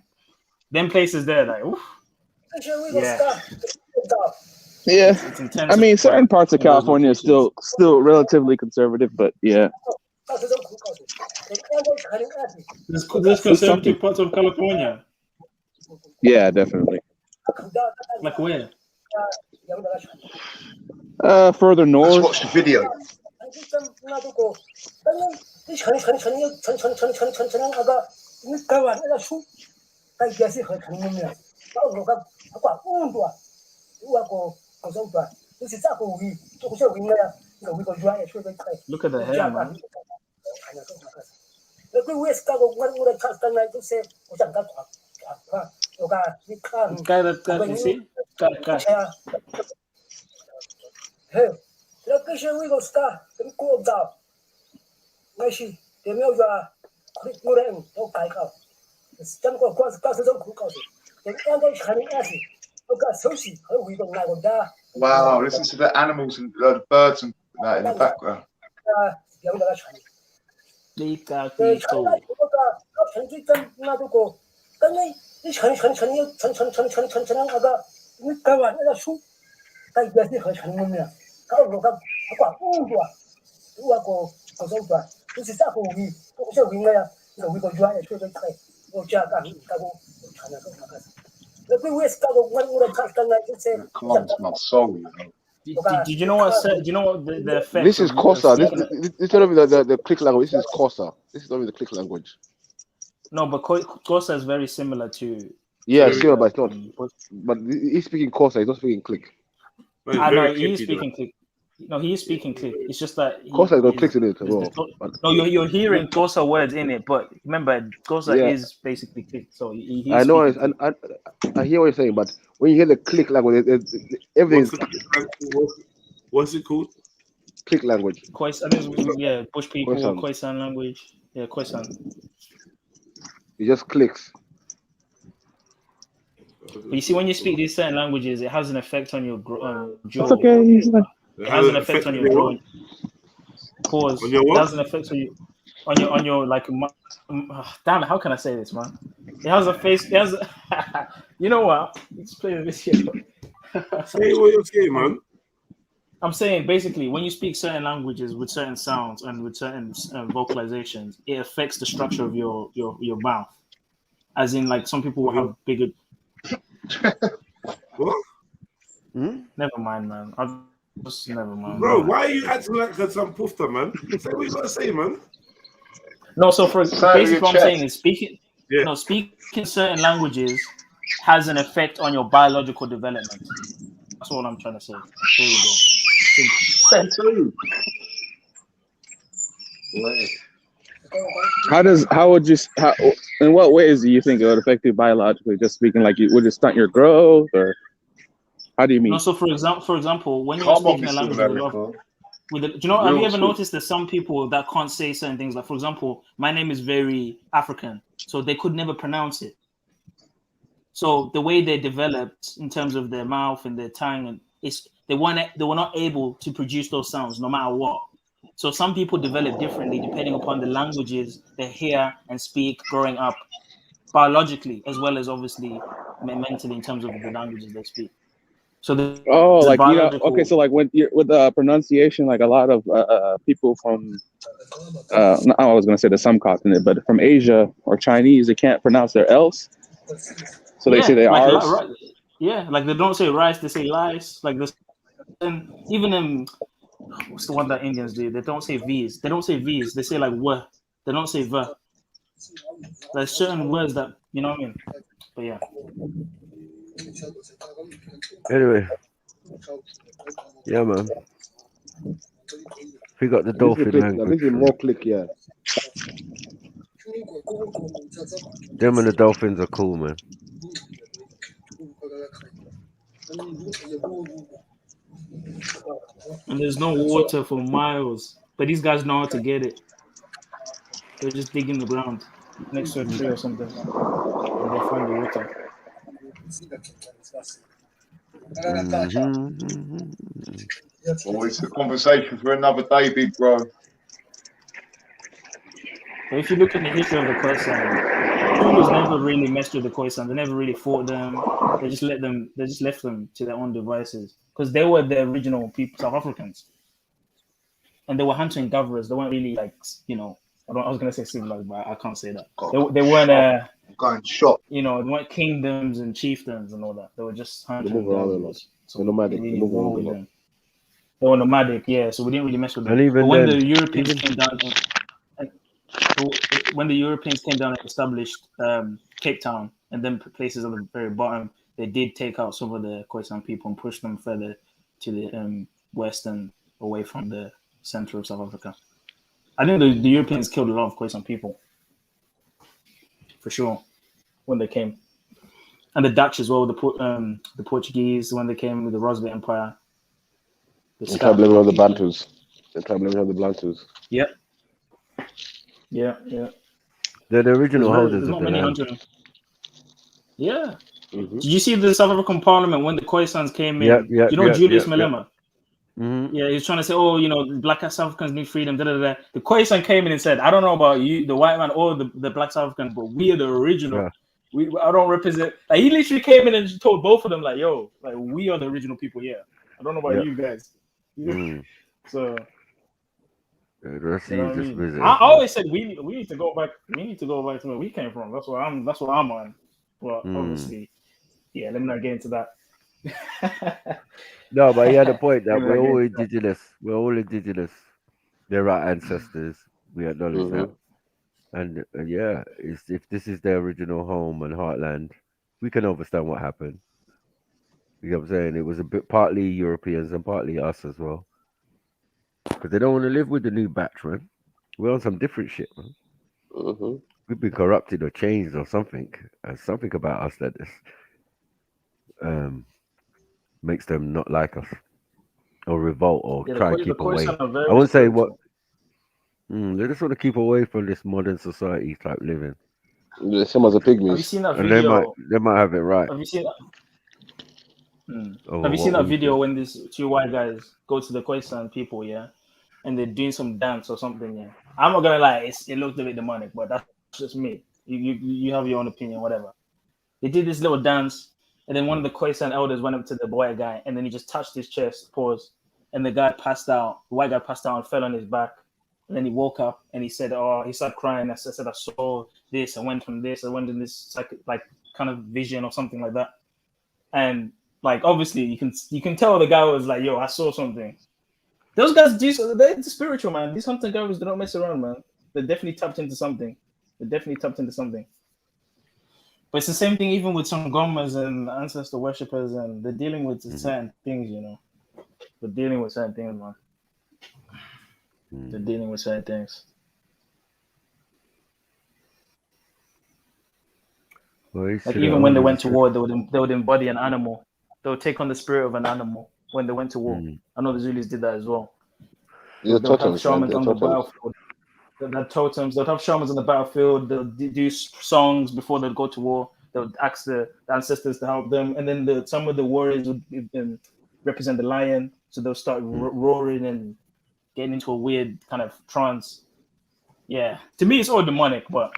them places there, like oof. Yeah. Yeah, it's intense. I mean, certain parts of California is still relatively conservative, but yeah. There's conservative parts of California. Yeah, definitely. Like where? Further north. Let's watch the video. Look at the hair, man. You see? Wow, listen to the animals and the birds and that in the background. Calms my soul, you know. Did you know what? Do you know what the effect? This is Xhosa. This is not even the click language. This is Xhosa. This is not even the click language. No, but Xhosa is very similar to. Yeah, similar, but it's not. But he's speaking Xhosa. He's not speaking click. I know he's speaking click. No, he is speaking click. It's just that Xhosa has got clicks in it as well. No, you're hearing Xhosa words in it, but remember, Xhosa is basically click. So he's I know, I hear what you're saying, but when you hear the click language, everything is. What's it called? Click language. Khoisan, I think, yeah, Bush people, Khoisan language. Yeah, Khoisan. It just clicks. But you see, when you speak these certain languages, it has an effect on your jaw. That's okay. It has an effect on your jaw. Pause. It has an effect on your like. Damn it! How can I say this, man? It has a face. It has. You know what? Let's play this here. Say what you're saying, man. I'm saying basically, when you speak certain languages with certain sounds and with certain vocalizations, it affects the structure of your mouth. As in, like some people will have bigger. What? Never mind, man. Just never mind. Bro, why are you acting like some poofter, man? Say what you gotta say, man. No, so for basically what I'm saying is speaking certain languages has an effect on your biological development. That's what I'm trying to say. There you go. In what ways do you think it would affect you biologically? Just speaking, like, would it stunt your growth, or how do you mean? No, so for example, when you're speaking a language do you know? Have you ever noticed that some people that can't say certain things? Like, for example, my name is very African, so they could never pronounce it. So the way they developed in terms of their mouth and their tongue, and they were not able to produce those sounds no matter what. So some people develop differently depending upon the languages they hear and speak growing up, biologically as well as obviously mentally in terms of the languages they speak. So so like with pronunciation, like a lot of people from I was going to say the subcontinent, but from Asia or Chinese, they can't pronounce their L's, so they say they R's. Yeah, like they don't say rice, they say lice. Like this, and even in what's the one that Indians do? They don't say V's. They don't say V's. They say like w. They don't say v. There's certain words that you know what I mean. But yeah. Anyway, yeah, man. We got the dolphin language. This is more click, yeah. Them and the dolphins are cool, man. And there's no water for miles, but these guys know how to get it. They're just digging the ground next to a tree or something, and they find the water. Well, it's a conversation for another day, big bro. But if you look at the history of the Khoisan, Zulus never really messed with the Khoisan. They never really fought them. They just left them to their own devices because they were the original people, South Africans, and they were hunting gatherers. They weren't really like I was gonna say civilized, but I can't say that. They weren't going shot. They weren't kingdoms and chieftains and all that. They were just hunting. They move around a lot. They're nomadic. They were nomadic, yeah. So we didn't really mess with them. But when the Europeans came down, and established Cape Town and then places at the very bottom, they did take out some of the Khoisan people and push them further to the west and away from the center of South Africa. I think the Europeans killed a lot of Khoisan people, for sure, when they came. And the Dutch as well, the Portuguese, when they came with the Roosevelt Empire. The traveling around the Bantus. Yep. Yeah. They're the original holders of the land. Yeah. Mm-hmm. Did you see the South African Parliament when the Khoisans came in? Julius Malema? Mm-hmm. Yeah, he was trying to say, black South Africans need freedom. The Khoisan came in and said, I don't know about you, the white man or the black South African, but we are the original. Yeah. I don't represent. Like, he literally came in and told both of them, like, yo, like, we are the original people here. I don't know about you guys. So You know what I mean? I always said we need to go back. We need to go back to where we came from. That's what I'm on. But obviously, yeah. Let me not get into that. No, but he had a point that we're all indigenous. We're all indigenous. They're our ancestors. We acknowledge that. And yeah, if this is their original home and heartland, we can understand what happened. You know what I'm saying? It was a bit partly Europeans and partly us as well. Because they don't want to live with the new batch, man. We're on some different shit, man. We've been corrupted or changed or something. And something about us that makes them not like us or revolt or try and keep away. I wouldn't say what. They just want to keep away from this modern society type living. The same as the pygmies. Have you seen that And video? they might have it right. Have you seen that? Have you seen that video when these two white guys go to the Khoisan people, yeah, and they're doing some dance or something? Yeah, I'm not gonna lie, it looked a bit demonic, but that's just me. You have your own opinion, whatever. They did this little dance, and then one of the Khoisan elders went up to the white guy, and then he just touched his chest, paused, and the guy passed out. The white guy passed out and fell on his back, and then he woke up and he said, "Oh," he started crying. I said, "I saw this. I went from this. I went in this like kind of vision or something like that," and like obviously you can tell the guy was like, "Yo, I saw something." Those guys they're spiritual, man. These hunter guys, they don't mess around, man. They definitely tapped into something. But it's the same thing even with some Gomas and ancestor worshippers, and they're dealing with certain things, you know. They're dealing with certain things, man. They're dealing with certain things. Like even when they went to war, they would embody an animal. They would take on the spirit of an animal when they went to war. I know the Zulus did that as well. They'll have shamans on the battlefield. They'll have totems. They'll have shamans on the battlefield. They'll do songs before they go to war. They'll ask the ancestors to help them. And then some of the warriors would represent the lion. So they'll start roaring and getting into a weird kind of trance. Yeah. To me, it's all demonic, but...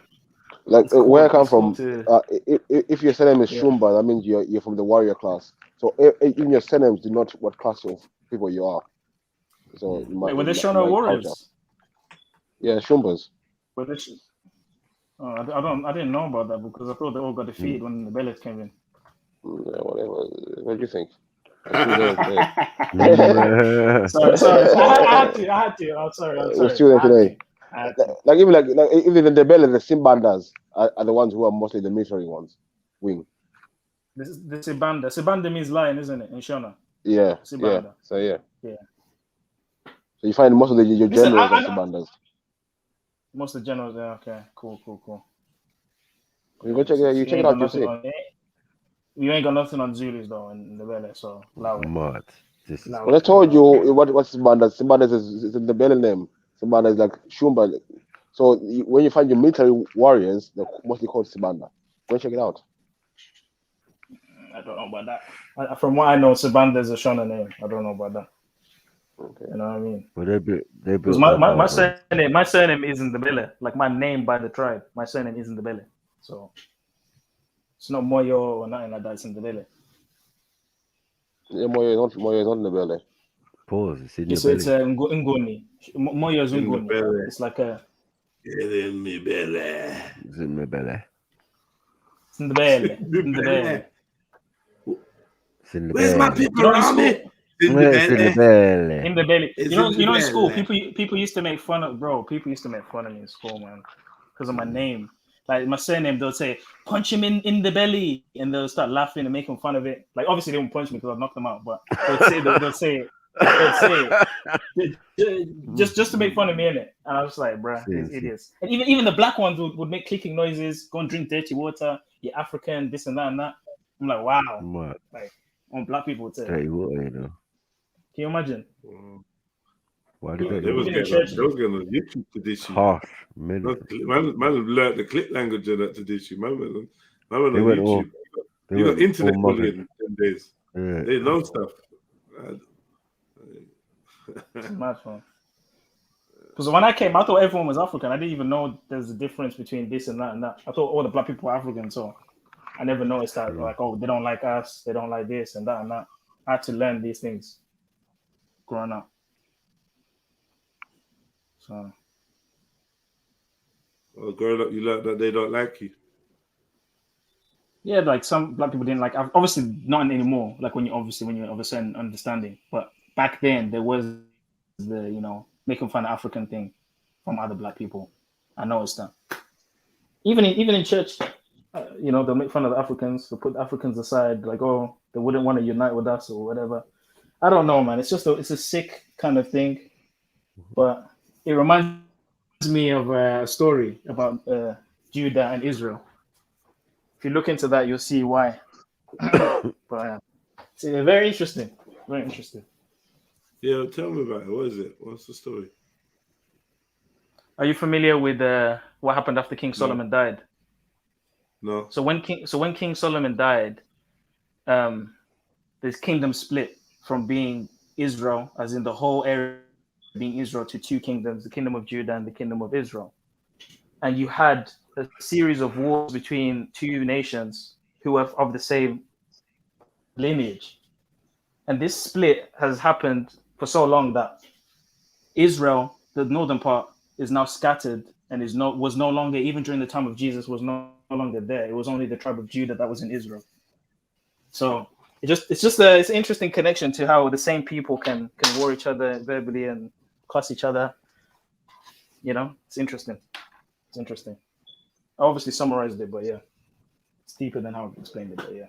Like where I come from, if your surname is Shumba, that means you're from the warrior class. So even your surnames do not what class of people you are. So were they Shona warriors? Yeah, Shumbas. Were they? I didn't know about that because I thought they all got defeated when the Bellas came in. Yeah, whatever. What do you think? Sorry. I had to. I'm sorry. We're still there today. Like even even the Bella, the Simbandas are the ones who are mostly the military ones. Wing. The Sibanda. Sibanda means lion, isn't it? In Shona. Yeah. Sibanda. Yeah. So yeah. Yeah. So you find most of your generals are Sibandas. Most of the generals, yeah. Okay. Cool. You go check it. You check it out. You see. You ain't got nothing on Zulus though in the Bella, so allow it. Mad. Well, I told you what's Sibandas. Sibandas is in the Bella name. Sibanda is like Shumba. So when you find your military warriors, they're mostly called Sibanda. Go check it out. I don't know about that. From what I know, Sibanda is a Shona name. I don't know about that. Okay. You know what I mean? Well, they built my surname isn't the Bele. Like my name by the tribe, my surname isn't the Bele. So it's not Moyo or nothing like that. It's in the Bele. Yeah, Moyo is not in the Bele. Pause. It's in It's Ngoni. Moyo is Ngoni. It's like a. It's in my belly. It's in my belly. It's in the belly. In the belly. It's in the Where's belly. my people around me? In the belly. In the belly. It's you know, in school, belly. people used to make fun of People used to make fun of me in school, man, because of my name. Like my surname, they'll say, "Punch him in the belly," and they'll start laughing and making fun of it. Like obviously they won't punch me because I'll knock them out, but they'll say it just to make fun of me in it. And I was like, bruh, these idiots. And even the black ones would make clicking noises, go and drink dirty water. You're African, this and that and that. I'm like, wow. Mad. Like on black people would say. Dirty water, you know. Can you imagine? Why did they was getting on YouTube to this year. Harsh. Man have learned the clip language of that to this year. Man on YouTube. You got internet bullying in days. Yeah. They know stuff. It's mad fun. Because when I came, I thought everyone was African. I didn't even know there's a difference between this and that and that. I thought all the black people were African, so I never noticed that. Like, oh, they don't like us, they don't like this and that and that. I had to learn these things growing up. So. Well, growing up, you learned that they don't like you. Yeah, like some black people didn't like. Obviously, not anymore. Like when you're of a certain understanding. But back then, there was the making fun of African thing from other black people. I noticed that. Even in church, they'll make fun of the Africans. They'll put the Africans aside, like, oh, they wouldn't want to unite with us or whatever. I don't know, man. It's just it's a sick kind of thing. But it reminds me of a story about Judah and Israel. If you look into that, you'll see why. But it's very interesting. Very interesting. Yeah, tell me about it. What is it? What's the story? Are you familiar with what happened after King Solomon died? No. So when King Solomon died, this kingdom split from being Israel, as in the whole area being Israel, to two kingdoms: the kingdom of Judah and the kingdom of Israel. And you had a series of wars between two nations who were of the same lineage. And this split has happened for so long that Israel, the northern part, is now scattered and was no longer, even during the time of Jesus, was no longer there. It was only the tribe of Judah that was in Israel. So it's an interesting connection to how the same people can war each other verbally and cuss each other. It's interesting. It's interesting. I obviously summarized it, but yeah, it's deeper than how I explained it. But yeah.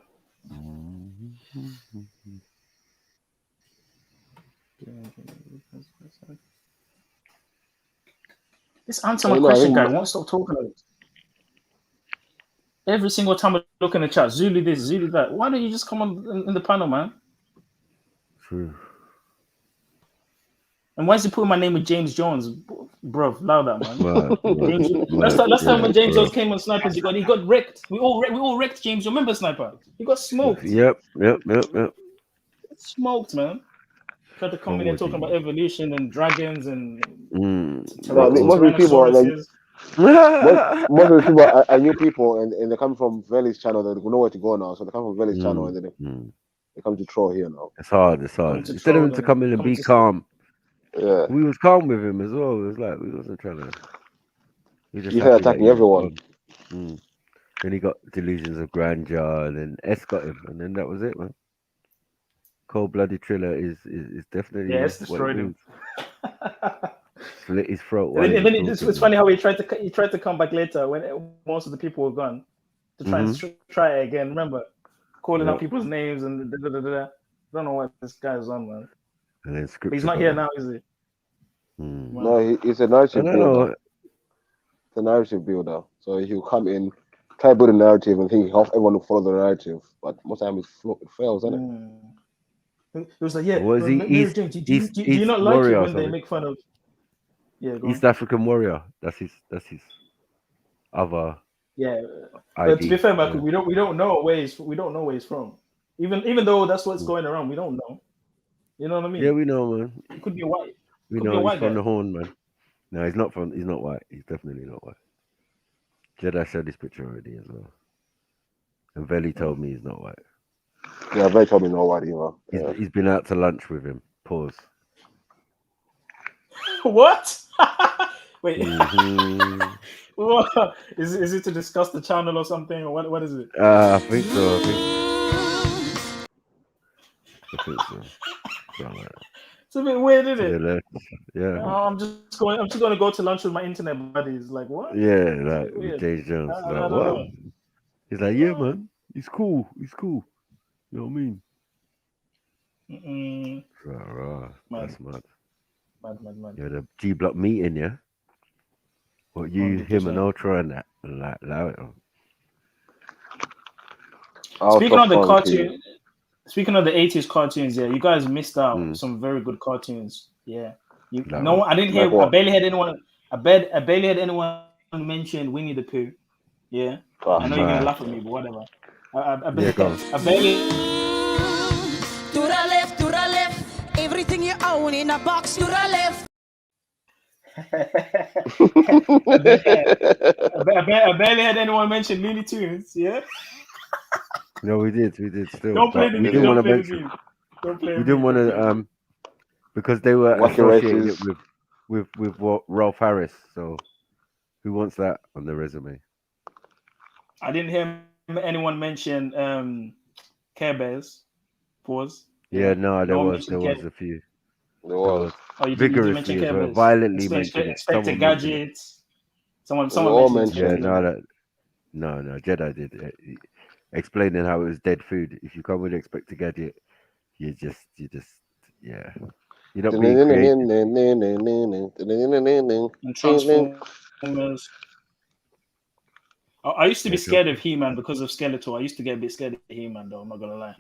This answer my question guy won't stop talking about it. Every single time I look in the chat, Zulu this, Zulu that. Why don't you just come on in the panel, man? True. And why is he putting my name with James Jones? Bro, louder, man. Last time when James Jones came on Snipers, he got wrecked. We all wrecked James. You remember Sniper? He got smoked. Yep. Smoked, man. Tried to come in and talking about evolution and dragons and most of the people are new people, and they come from Veli's channel. They know where to go now, so they come from Veli's channel, and then they come to troll here now. It's hard. Instead of him to come in and be calm, we was calm with him as well. It was like we wasn't trying to. He had attacking everyone. Then he got delusions of grandeur, and then S got him, and then that was it, man. Cold-blooded Triller is definitely destroyed him. Slit his throat. And then it's funny how he tried to come back later when most of the people were gone to try and try it again. Remember, calling out people's names and I don't know what this guy's on, man. And then but he's not here now, is he? No, he's a narrative builder. It's a narrative builder. So he'll come in, try to build a narrative, and think everyone will follow the narrative. But most of the time it fails, isn't it? It was like, yeah. Was he do you not like it when they make fun of? Yeah, East African warrior. That's his other. Yeah, but to be fair, Michael, we don't know where he's from. Even though that's what's going around, we don't know. You know what I mean? Yeah, we know, man. It could be white. We know he's from the Horn, man. No, he's not white. He's definitely not white. Jedi showed this picture already as well. And Veli told me he's not white. Yeah, Veli told me not white either. He's been out to lunch with him. Pause. What? Wait. What? Is it to discuss the channel or something, or what is it? I think so. It's a bit weird, isn't it? Yeah. I'm just going to go to lunch with my internet buddies. Like what? Yeah, like with James Jones. Like what? He's like, yeah, man. He's cool. You know what I mean? That's mad. Mad. You're the G Block meeting, yeah? What you, 100%. Him, and Ultra, and that, and like allow it on. Speaking of the 80s cartoons, yeah, you guys missed out some very good cartoons. Yeah, I didn't hear. I barely had anyone. I barely had anyone mention Winnie the Pooh. Yeah, I know you're gonna laugh at me, but whatever. I barely. To the left, everything you own in a box. To the left. I barely had anyone mention Looney Tunes. Yeah. No, we did still. Don't play the music. We didn't want to because they were associated it with with what Rolf Harris. So, who wants that on the resume? I didn't hear anyone mention Care Bears. Pause. Yeah, no, there was a few. There was vigorously as well, violently mentioned it. Inspector Gadgets. Someone mentioned. Yeah, no, Jedi did. Explaining how it was dead food. If you come with Inspector Gadget, you just, yeah. You're not being creative. And Transformers. I used to be scared of He-Man because of Skeletor. I used to get a bit scared of He-Man, though. I'm not gonna lie.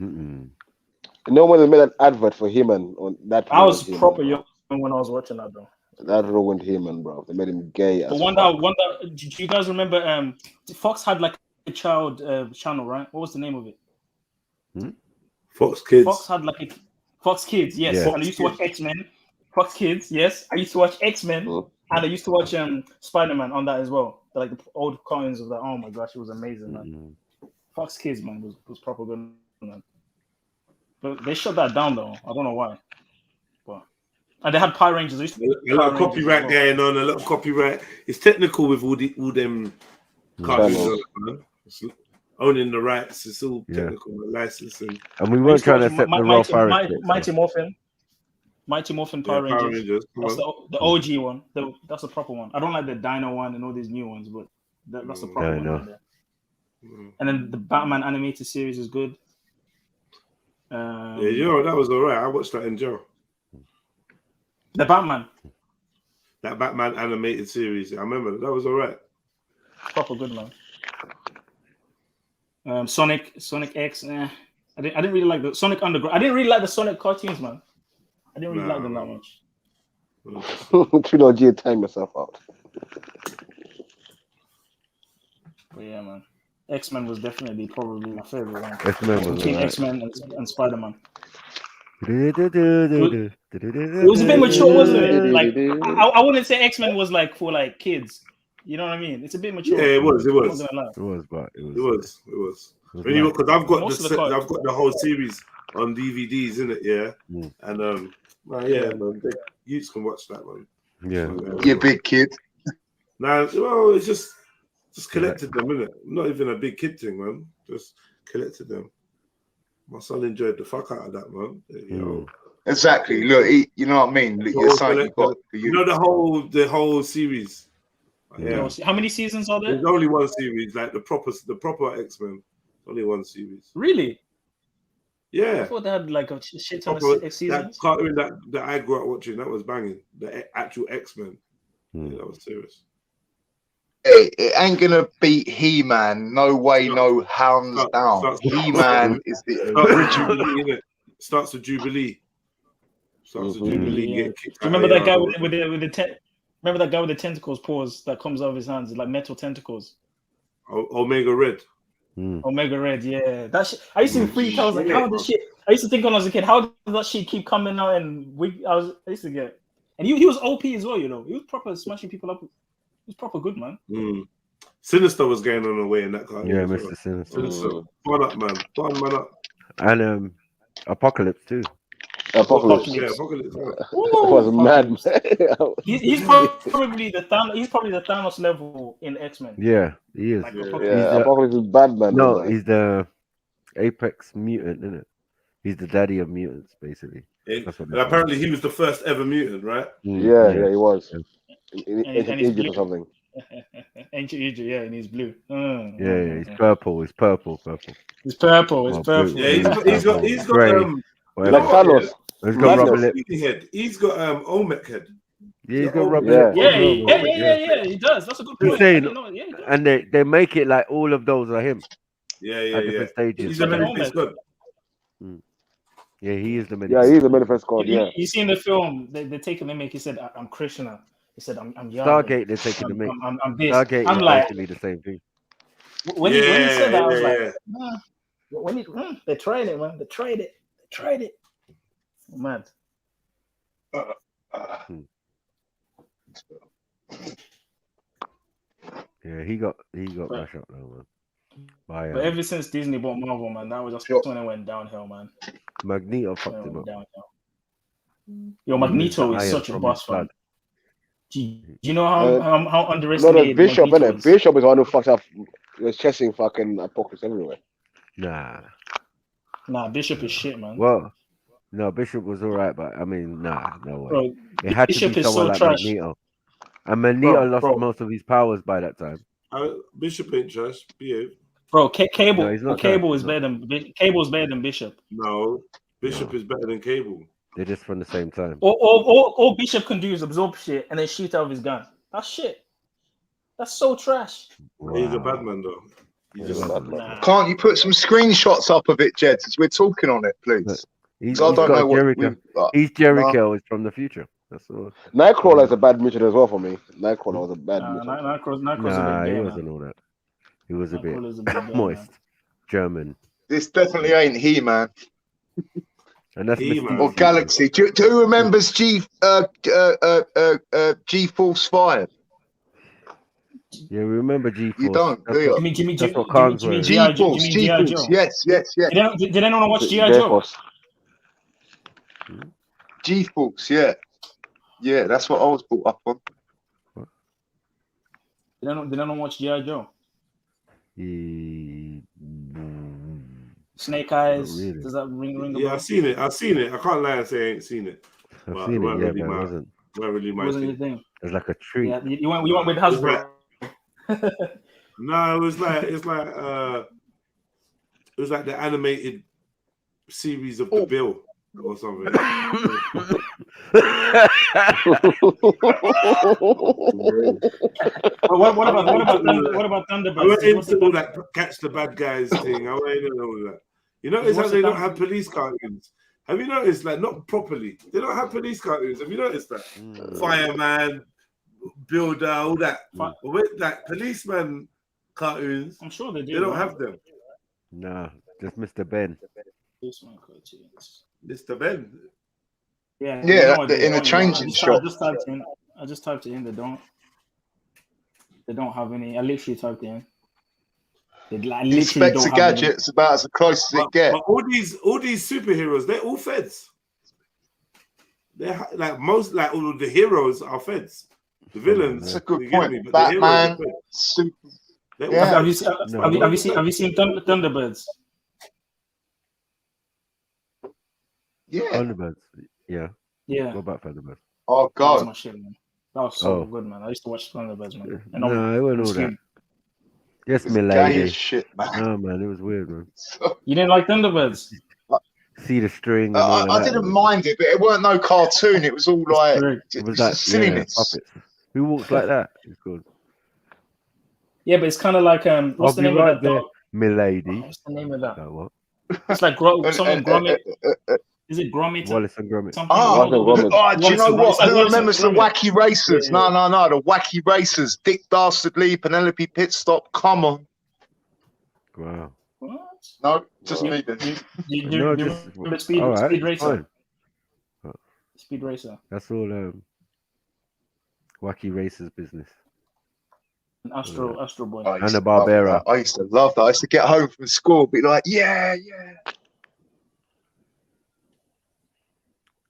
No one made an advert for He-Man on that. I was proper young when I was watching that, though. That ruined He-Man, bro. They made him gay as One that, do you guys remember? Fox had like a child channel, right? What was the name of it? Fox Kids. Fox had like a Fox Kids, yes. Yeah. And I used to watch X-Men. Fox Kids, yes. I used to watch X-Men, and I used to watch Spider-Man on that as well. Like the old coins of that. Oh my gosh, it was amazing, man. Fox Kids, man, was proper good, man. But they shut that down though. I don't know why. But and they had Power Rangers. A lot of copyright going on. A lot of copyright. It's technical with all them cartoons, man. Owning the rights. It's all technical licensing. And we weren't trying to accept the Rolf Harris. Mighty Morphin Power Rangers. That's the OG one. That's a proper one. I don't like the Dino one and all these new ones, but that's the proper one. Right there. And then the Batman animated series is good. That was alright. I watched that in jail. The Batman. That Batman animated series. I remember that was alright. Proper good, man. Sonic X. I didn't really like the Sonic Underground. I didn't really like the Sonic cartoons, man. I didn't really like them that much. Trilogy, time yourself out. But yeah, man. X-Men was definitely probably my favorite one. X-Men was between right. X-Men and Spider-Man. It was a bit mature, wasn't it? Like I wouldn't say X-Men was like for like kids. You know what I mean? It's a bit mature. Yeah, it was. It was. Because I've got the whole series on DVDs, isn't it? Yeah. And man, youths can watch that one. Yeah. You big kid. Well, it's just collected them, innit? Not even a big kid thing, man. Just collected them. My son enjoyed the fuck out of that, man. You know. Exactly. Look, you know what I mean. You know the whole series. Yeah. How many seasons are there? There's only one series, like the proper X-Men. Only one series. Really? Yeah. I thought they had like a shit ton of seasons. That cartoon that I grew up watching, that was banging. The actual X-Men. Yeah, that was serious. It ain't gonna beat He-Man. No way, no hands down. He-Man is the original. Starts with Jubilee. Yeah. Remember that guy with the remember that guy with the tentacles paws that comes out of his hands, like metal tentacles. Omega Red. Omega Red, yeah. That shit. I used to freak. I was like, how the shit? I used to think when I was a kid, how does that shit keep coming out? And I used to get. And he was OP as well, you know. He was proper smashing people up. He was proper good, man. Sinister was going on away in that car. Yeah, Mr. Sinister. Burn up, man. Burn man up. And Apocalypse too. Apocalypse. Yeah, Apocalypse. Was mad. He's probably the Thanos level in X-Men. Yeah, he is. Like, Apocalypse is bad, man. No, he's the apex mutant, isn't it? He's the daddy of mutants, basically. And apparently he was the first ever mutant, right? Yeah, he was. In he's Egypt blue. or something. Ancient Egypt, yeah, and he's blue. He's purple. He's purple. He's purple. He's purple. Yeah, he's got like Thanos. He's got Olmec head. Yeah, he's got rubber. Yeah, he does. That's a good point. And they make it like all of those are him. Yeah. Different stages. He's a manifest god. Yeah, he is the manifest. Yeah, he's the manifest god. Yeah. You see in the film, they take him and make. He said, "I'm Krishna." He said, "I'm young." Stargate, they're taking the mix. I'm this. Stargate I'm is like, basically the same thing. When he said that, I was like, they tried it, man. They tried it. Mad. Yeah, he got mashed up though, man. But ever since Disney bought Marvel, man, that was just when it went downhill, man. Magneto fucked him up. Yo, Magneto is such a boss, man. Do you know how No, underestimated the Bishop, Marquito innit? is? Bishop is the one who fucked up. He was chasing fucking Apocalypse everywhere. Nah. Nah, Bishop is shit, man. Well, no, Bishop was all right, but I mean, nah, no way. Bro, It had to be Bishop is someone so like trash. Magneto. And Magneto lost Bro. most of his powers by that time. Bishop ain't trash. Behave. Bro, No, Cable, he's not Cable trash. is better than Cable's better than Bishop. No, Bishop is better than Cable. They're just from the same time. All Bishop can do is absorb shit and then shoot out of his gun. That's shit. That's so trash. Wow. He's a bad man, though. Can't you put some screenshots up of it, Jed, as we're talking on it, please? He's I don't got know what Jericho. He's Jericho is from the future. That's all. Nightcrawler is a bad mutant as well for me. Nightcrawler was a bad mutant. Nightcrawler's a bit He gay, wasn't man. all that. He was a bit Nightcrawler's a bit gay, moist, man. German. This definitely ain't He-Man. And that's He-Man. Or Galaxy. Who remembers G-Force 5? Yeah, remember G-Force. You don't, do you? That's what Khan's wearing. G-Force, G-Force. Yes. Did anyone watch G.I. Joe? G-Force, yeah. Yeah, that's what I was brought up on. Did anyone watch G.I. Joe? Snake Eyes. Really. Does that ring a bell? Yeah, I've seen it. I can't lie and say I ain't seen it. I've seen it, yeah, but it wasn't. Really my wasn't thing. your thing. It was like a treat. Yeah, you went with Hasbro. No, it was like the animated series of The Bill or something. What about Thunderbirds? I went into all that catch the bad guys thing. I went into all that. You notice how they don't have police cartoons? Have you noticed, like, not properly? They don't have police cartoons. Have you noticed that? Fireman, Builder, all that. But with that policeman cartoons, I'm sure they do. They don't have them. No, just Mr. Ben. Policeman cartoons. Mr. Ben. Yeah, in a changing shop. I just typed it in. They don't have any. I literally typed it in. They literally Inspector don't have Gadget's about as close as it gets. But all these superheroes, they're all feds. They're like all of the heroes are feds. The villains. That's a good point. Batman, Super. Yeah. Have you seen Thunderbirds? Yeah. Thunderbirds. Yeah. Yeah. What about Thunderbirds? Oh That was God. my shit, man. That was so good, man. I used to watch Thunderbirds, man. And No, it wasn't all that. Yes, It's my gay lady. as shit, man. No, man, it was weird, man. You didn't like Thunderbirds? See the string and all I that. didn't mind it, but it weren't no cartoon. It was all like It was it's like silliness. puppets. Who walks like that? It's good. Yeah, but it's kind of like what's the name of that dog? Milady. What's the name of that? What? It's like someone Gromit. Is it Gromit? Wallace and Gromit. Do you know what? Who remembers the Wacky Racers? No, the Wacky Racers. Dick Dastardly, Penelope Pitstop. Come on. Wow. What? No, just me then. Speed Racer. Speed Racer. That's all Wacky Racers business. Astro Boy. And the Barbera. I used to love that. I used to get home from school and be like, yeah.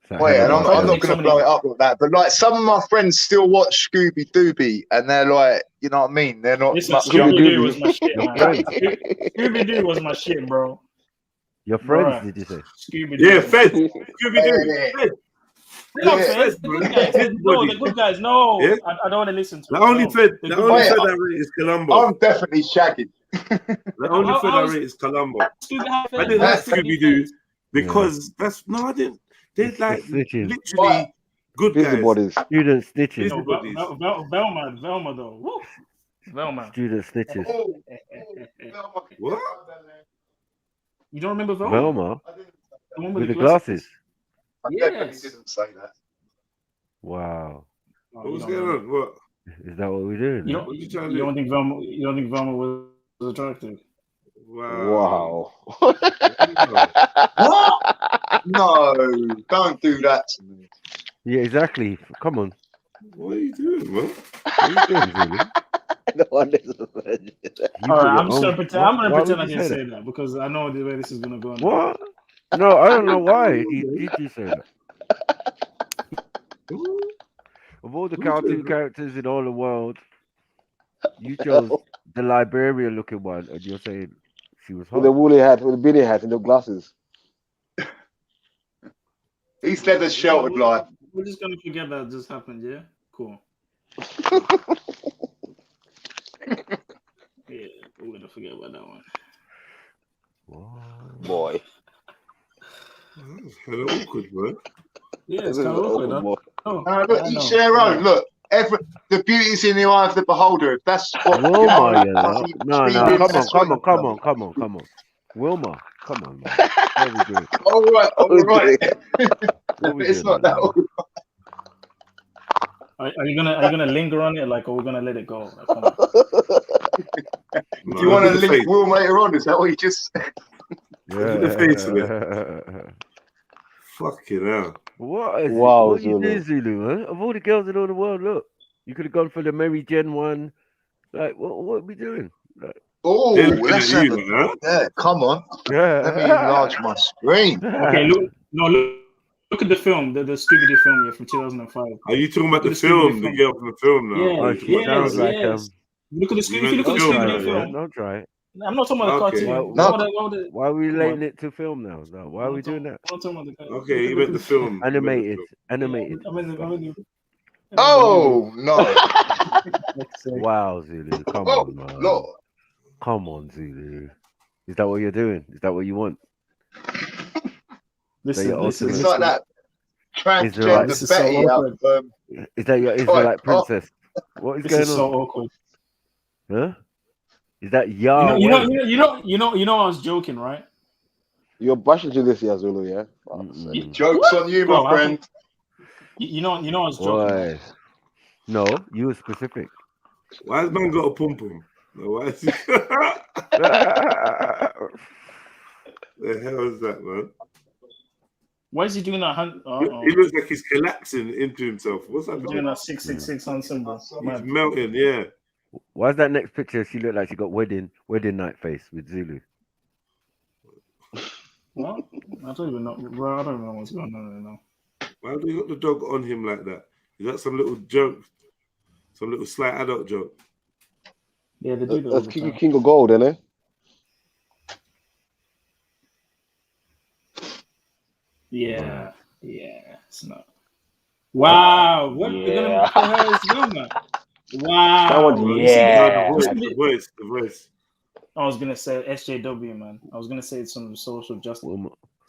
Wait, and I'm not going to blow it up like that, but like some of my friends still watch Scooby Dooby, and they're like, you know what I mean? They're not. Scooby Doo was my shit, man. Scooby Doo was my shit, bro. Your friends, did you say? Scooby Doo. Yeah, Fed. Scooby Doo. No, Fed. The good guys. No, the good guys. No, yeah? I don't want to listen to the it. Only Fed I rate is Columbo. I'm definitely Shaggy. The only Fed I rate is Columbo. I didn't like Scooby Doo because I didn't. They're like literally good guys. Student snitches. Velma though. Woo. Velma. Student snitches. What? You don't remember Velma? Velma? The one with the glasses? I definitely didn't say that. Wow. What was going on? What? Is that what we're doing? You don't think Velma was attractive? Wow. What? No, don't do that to me. Yeah, exactly. Come on. What are you doing, man? What are you doing, really? All right, I'm just gonna pretend. I'm gonna pretend I didn't say that because I know the way this is gonna go. What? No, I don't know why. Did you say that? Of all the cartoon characters in all the world, you chose the librarian-looking one, and you're saying she was hot. With the woolly hat, with the beanie hat, and the glasses. He's led a sheltered life. We're just gonna forget that just happened, yeah? Cool. Yeah, we're gonna forget about that one. Boy. That's kind of awkward, bro. Yeah, it's kind of awkward. Look, each their own. Look, the beauty's in the eye of the beholder. If that's what. Wilma, you know. No, come on. Wilma, come on, man. What are we doing? All right. It's not that. Are you gonna linger on it, like, or we're gonna let it go? Like, come on. Do you want to link Will later on? Is that what you just said? Look at the face of it. Fucking hell. What is Wow, what you doing, Zulu, man? Of all the girls in all the world, look. You could have gone for the Mary Jen one. Like, what are we doing? Like, let's have yeah, come on. Yeah. Let me enlarge my screen. Okay, look at the film, the Scooby-Doo film, from 2005. Are you talking about the film, the girl from the film now? Yeah, yes. Look at the Scooby-Doo film. Don't try it. I'm not talking about the cartoon. Why are we relating it to film now? No, why are we doing that? Okay, you meant the film. Animated. Oh no! Wow, Zulu, come on, man. Lord. Come on, Zulu. Is that what you're doing? Is that what you want? It's like that transgender Betty out. Is that your Israelite princess? What is going on? This is so awkward. Huh? Is that Yahweh? You know, I was joking, right? You're bashing to this, yeah, Zulu, yeah? Joke's on you, my friend. You know, I was joking. Right? No, you were specific. Why has man got a pum pum? No, why is he? The hell is that, man? Why is he doing that? He looks like he's collapsing into himself. What's that? He's doing that 666 hand symbol. He's melting, yeah. Why is that next picture? She looked like she got wedding night face with Zulu. What? I don't even know. Bro, I don't know what's going on right now. Why have they got the dog on him like that? Is that some little joke? Some little slight adult joke? Yeah, they do that. That's King of Gold, isn't it? Yeah, it's not. Wow, what are gonna put her as Wilma? Wow. The voice. I was gonna say SJW, man. I was gonna say some social justice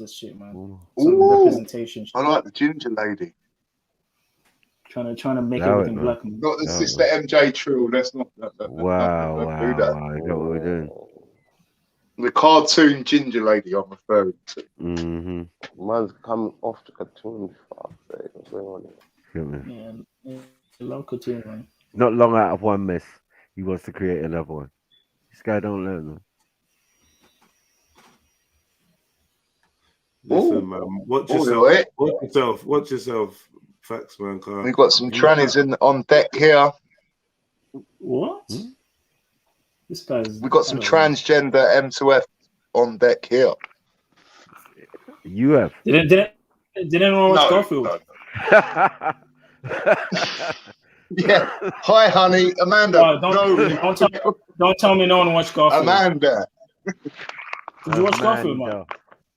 shit, man. Some representation shit. I like the ginger lady. Trying to make everything black. Not the sister MJ Trill. That's not. Wow. I know what we're doing. The cartoon ginger lady I'm referring to. Mm-hmm. Man's coming off the cartoon. What's going on here? Yeah, a long cartoon, man. Not long out of one mess. He wants to create another one. This guy don't learn, man. Listen, man. Watch yourself. Facts, man. We've got some trannies on deck here. What? This guy's. We've got some transgender M2F on deck here. You have. Didn't anyone watch Garfield? Yeah. Hi, honey. Amanda. Don't tell me no one watched Garfield. Amanda. Did you watch Garfield, man?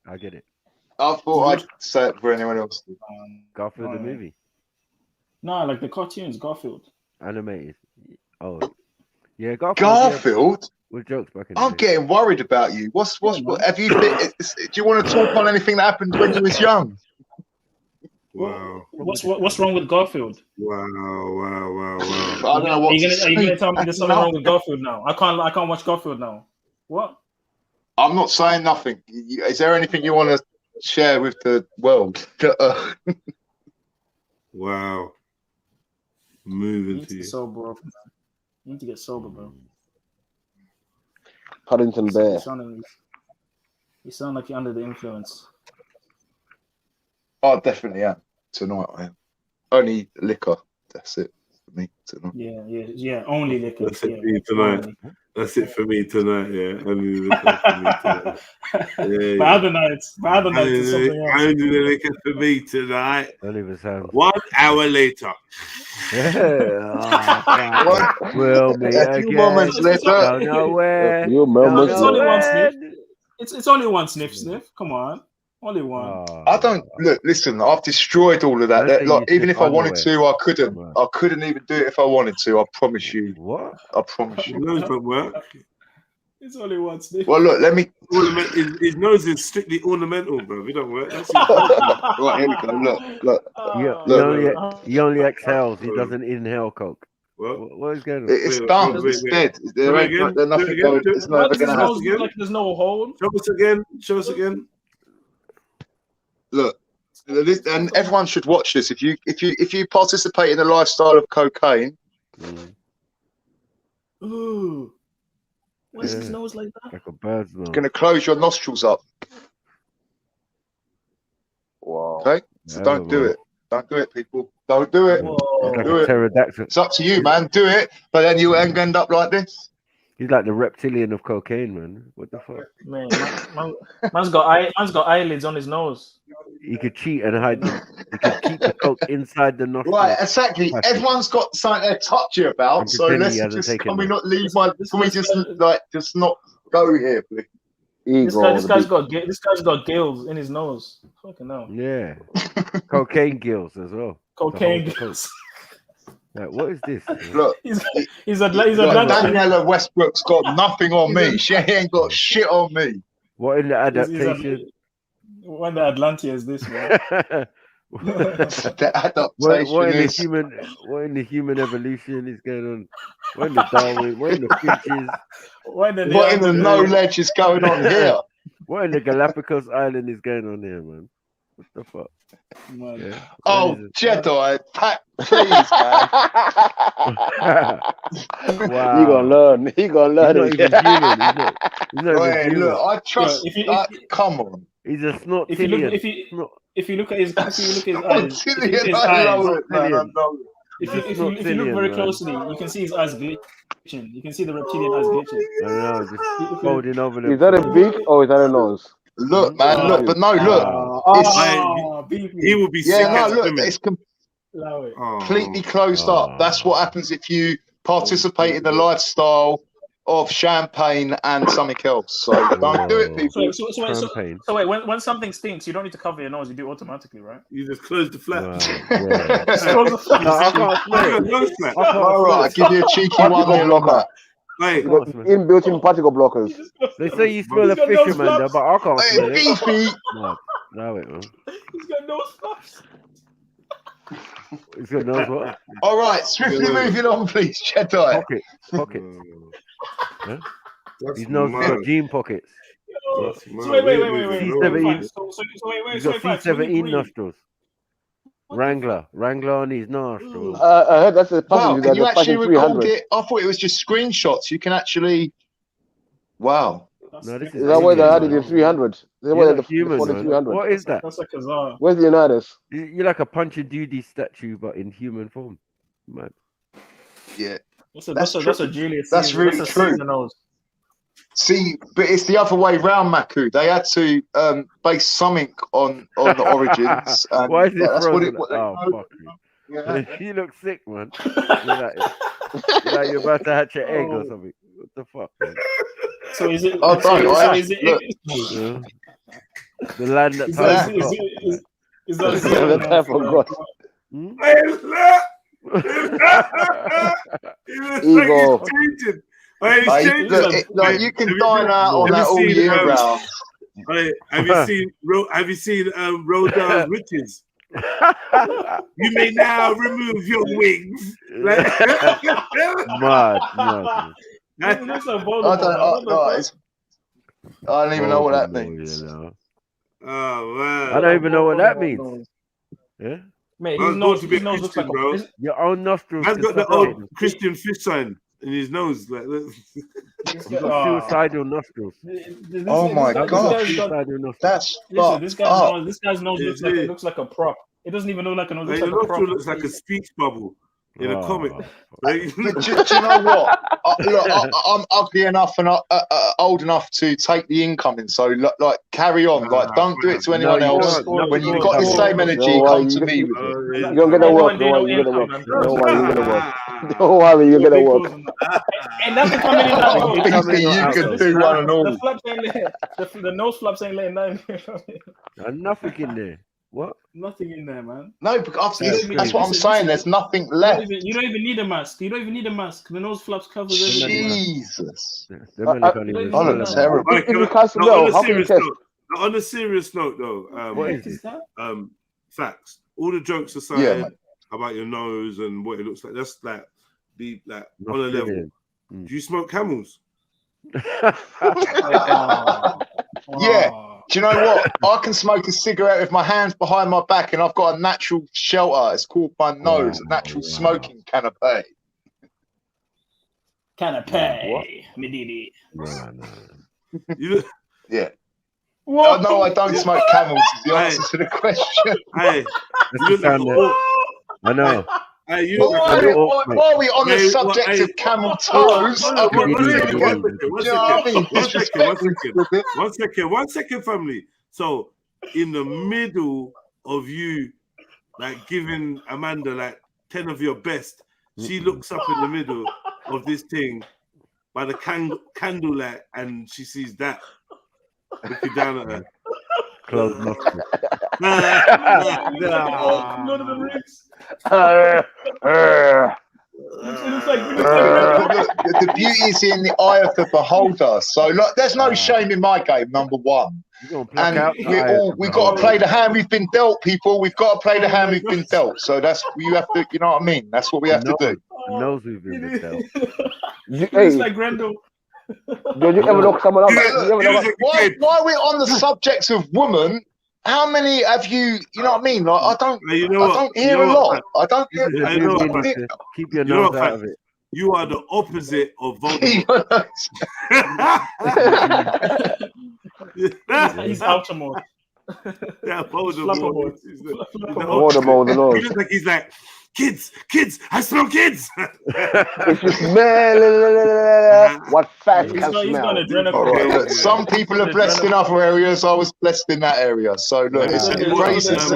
I get it. I thought I'd say it for anyone else. Garfield the movie. No, like the cartoons, Garfield. Animated. Oh. Yeah, Garfield. Garfield? With jokes back in I'm getting worried about you. What have you been, do you want to talk on anything that happened when you was young? Wow. What's wrong with Garfield? Wow. I don't know what. Are you gonna tell me there's something wrong with Garfield now? I can't watch Garfield now. What? I'm not saying nothing. Is there anything you want to share with the world? Wow. Moving to you. Sober. You need to get sober, bro. Paddington Bear. You sound like you're under the influence. I definitely am. Tonight I am. Only liquor. That's it. for me tonight. Yeah. Only liquor. That's it for me tonight. That's it for me tonight. Yeah, only liquor for me tonight. Yeah, But other nights, is something else. Only liquor for me tonight. Don't even sound. 1 hour later. We'll meet A few again. moments later. Don't know where. You It's only one sniff. It's only one sniff. Come on, only one. I don't look. Listen, I've destroyed all of that. Like, even if I wanted to, I couldn't. I couldn't even do it if I wanted to. I promise you. What? I promise you. Nose don't work. It's only one sniff. Well, look. Let me. His nose is strictly ornamental, bro. It don't work. That's right, here we go. Look. He only exhales. He doesn't inhale coke. What is going on? It's done. It's dead. There's nothing going. It's never going to happen. Like there's no hole. Show us again. Show us again. Look, and everyone should watch this. If you participate in the lifestyle of cocaine, ooh, why's his nose like that? Like a bird's nose. It's going to close your nostrils up. Wow. Okay, so don't do it. Don't do it, people. Don't do it. Like do a it. pterodactyl. It's up to you, man. Do it, but then you end up like this. He's like the reptilian of cocaine, man. What the fuck? Man, man's got eyelids on his nose. He could cheat and hide them. He could keep the coke inside the nostril. Right, exactly. Everyone's got something they're touchy about, so let's just can we not leave my? Can we just not go here, please? This guy's got gills in his nose. Fucking hell. Yeah, cocaine gills as well. Cocaine gills. Like, what is this? Look, he's a Daniela Westbrook's got nothing on me. She ain't got shit on me. What in the adaptation? When the Atlantia is this, man? The adaptation what in the human evolution is going on? What in the Darwin? What in the Finches? What in the knowledge is going on here? What in the Galapagos Island is going on here, man? What the fuck? Yeah. Oh, Jedi, please, man. Wow. He gonna learn. He gonna learn. He's not even human. He's not even human. Look, I trust. Come on. He's a snort. If you look at his eyes, if you look very closely, you can see his eyes glitching. You can see the reptilian eyes glitching. I know, just folding over them. Is that a beak or is that a nose? Look, man, look, but no, look. He will be sick. Yeah, no, look, it's completely closed up. That's what happens if you participate in the lifestyle of champagne and something else. So don't do it, people. So wait, when something stinks, you don't need to cover your nose. You do it automatically, right? You just close the flap. Just close the flap. All right, I'll give you a cheeky one there on that. Hey, inbuilt particle blockers. They say you smell a fisherman, but I can't smell it. Beefy. No, wait, man. He's got nose flaps. He's got nose what? All right, swiftly moving on, please, Jedi. Pockets. Huh? His nose has got gene pockets. So wait. He's got C17 nostrils. Wrangler on his nostrils. I heard that's a wow, can you actually record it? I thought it was just screenshots. You can actually. Wow. No, this is that why they had it in 300? What is that? That's like a czar. Where's Leonidas? You're like a Punch and Judy statue, but in human form. Man. Yeah. That's a Julius. That's really true. See, but it's the other way round, Maku. They had to base something on the origins. And why is it that's frozen? fuck you. Yeah. You look sick, man. You're like you're about to hatch an egg or something. What the fuck, man? So is it? The land that is that the time for God? Ego. You can dine out on that all year round. Have you seen Rodell's Riches? You may now remove your wings. Mad. I don't even know what that means. Oh man! I don't even know what that means. Yeah. Mate, his nose looks like bro. Your own nostrils. I've got the old Christian fish sign in his nose. Like, he's got suicidal nostrils. Oh my god! That's this guy's nose looks like a prop. It doesn't even look like a nose. Your nostril looks like a speech bubble. in a comic. Do you know what? I'm ugly enough and old enough to take the incoming. So like, carry on. Like, don't do it to anyone else. When you've got the same energy, come to me with it. You're gonna get the work. Don't worry, you're gonna work. Don't worry, you're gonna work. Don't worry, you're gonna work. And nothing coming in that road. You can do one and all. The flaps ain't the nose flaps ain't letting down. Nothing in there. What? Nothing in there, man. No, because that's what I'm saying. There's nothing left. You don't even need a mask. You don't even need a mask. The nose flaps covers everything. Jesus. On a serious note, though, what is that? Facts. All the jokes aside about your nose and what it looks like, that's like on a level. Do you smoke Camels? Yeah. Do you know what? I can smoke a cigarette with my hands behind my back, and I've got a natural shelter. It's called my nose, a natural smoking canapé. Canapé, Medidi. Yeah. Oh, no, I don't smoke Camels. Is the answer to the question. Hey, I know. Hey, while we on the subject of camel toes, one second, family. So, in the middle of you, like giving Amanda like 10 of your best, she looks up in the middle of this thing by the candlelight, and she sees that looking down at her. Close nostril. Lord of the Rings. The beauty is in the eye of the beholder. So, look, there's no shame in my game. Number one, and we've got to play the hand we've been dealt, people. We've got to play the hand we've been dealt. So that's you have to. You know what I mean? That's what we have to do. Knows we've been dealt. It's like Grendel. Don't you ever look someone else? While we're on the subjects of women, how many have you? You know what I mean? Like, I don't hear a lot. I don't hear. Keep your nose out of it. You are the opposite of Voldemort. He's Altamore. Yeah, Voldemort. Voldemort. He looks like he's like, kids, I smell kids. If you smell what fat can smell. Some people are blessed in other areas. I was blessed in that area. So look, it's praises.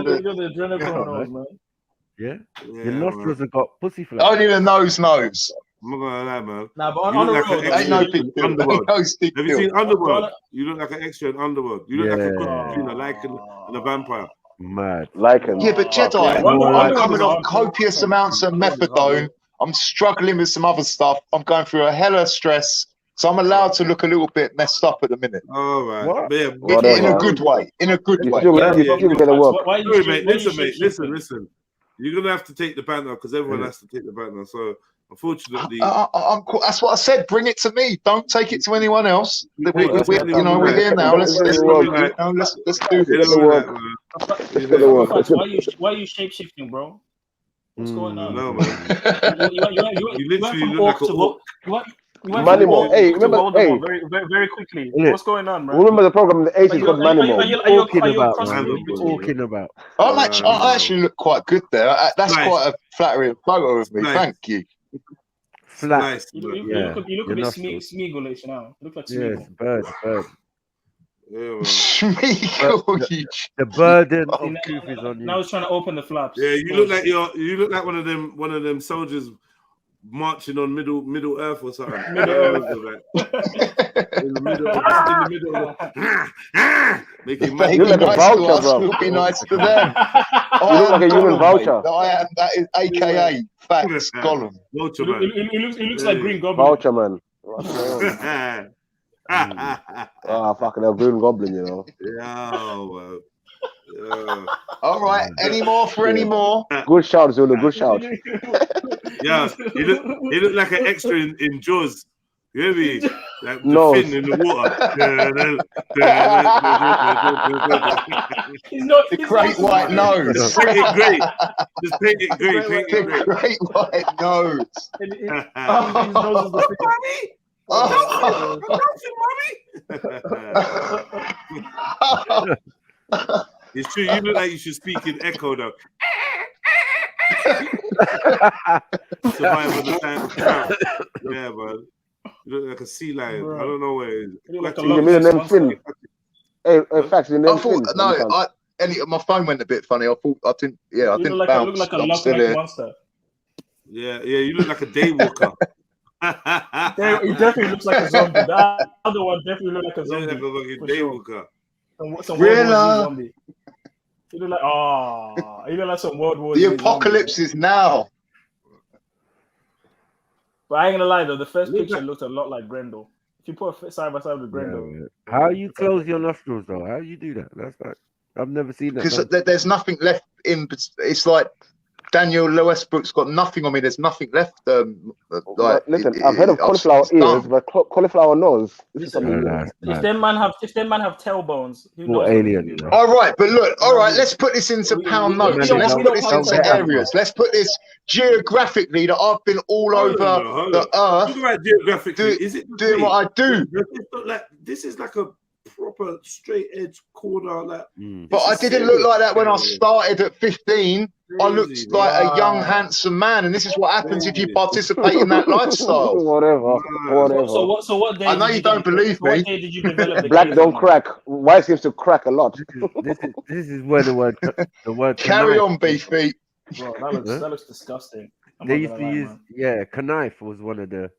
Yeah, your nostrils have got pussy flaps. Only the nose knows. I'm not gonna lie, man. Nah, but on the road, ain't no big deal. Underworld. Have you seen Underworld? You look like an extra in Underworld. You look like a good between a Lycan and a vampire. Mad. Lycan. Yeah, but Jedi, I'm coming off copious amounts of methadone. I'm struggling with some other stuff. I'm going through a hell of stress. So I'm allowed to look a little bit messed up at the minute. All right. In a good way. In a good way. Listen. You're gonna have to take the banter because everyone has to take the banter. So unfortunately, that's what I said. Bring it to me. Don't take it to anyone else. We're here now. Let's do this. Why are you shape-shifting, bro? What's going on? No, man. You literally look like a what? Manimal. Hey, remember? Hey, very quickly. What's going on, man? Remember the program in the 80s called Manimal? Talking about. I actually look quite good there. That's quite a flattering photo of me. Thank you. Flat. You look a bit Smeagolish now. You look like Smeagol. Yes, bird. Smeagol. The burden of truth is on you. Now it's trying to open the flaps. Yeah, you look like one of them soldiers marching on Middle Earth or something. In the middle making money. You look like a vulture, bro. It'll be nice for them. You look like a human vulture. That is AKA Facts Gollum. Vulture, man. He looks like Green Goblin. Vulture, man. Fucking hell, Green Goblin, you know. Yeah. All right. Any more for any more? Good shout, Zulu. Good shout. Yeah, he looked like an extra in Jaws. You hear me? Like the fin in the water. The great white nose. Just paint it grey. Paint it grey. Great white nose. It's true. You look like you should speak in echo, though. Survive on the time of drought. Yeah, man. You look like a sea lion. Bro. I don't know where it is. You mean the name Finn? Hey, facts, the name Finn. My phone went a bit funny. I didn't look bounce. like a lock-neck monster. Yeah, you look like a daywalker. He definitely looks like a zombie. The other one definitely looks like a zombie. Like a daywalker. Some World War Z zombie. You look like you look like some World War Z. The apocalypse is now. But I ain't gonna lie though, the first picture looked a lot like Grendel. If you put a side by side with Grendel. Yeah, how you close your nostrils though? How you do that? That's like I've never seen that. Because there's nothing left in. It's like Daniel Westbrook's got nothing on me. There's nothing left. Listen, I've heard of cauliflower ears, but cauliflower nose. If them man have tailbones, who knows? Alien. All right, but look. All right, let's put this into pound notes. Let's put this into areas. Let's put this geographically. That I've been all over the earth. Geographically, is it doing what I do? This is like a proper straight edge corner. But I didn't look like that when I started at 15. I looked like a young, handsome man, and this is what happens if you participate in that lifestyle. Whatever. So what day? I know you don't believe me. What day did you develop the black don't crack? White seems to crack a lot. This is where the word carry on, beef feet. Bro, that looks disgusting. They used to use knife was one of the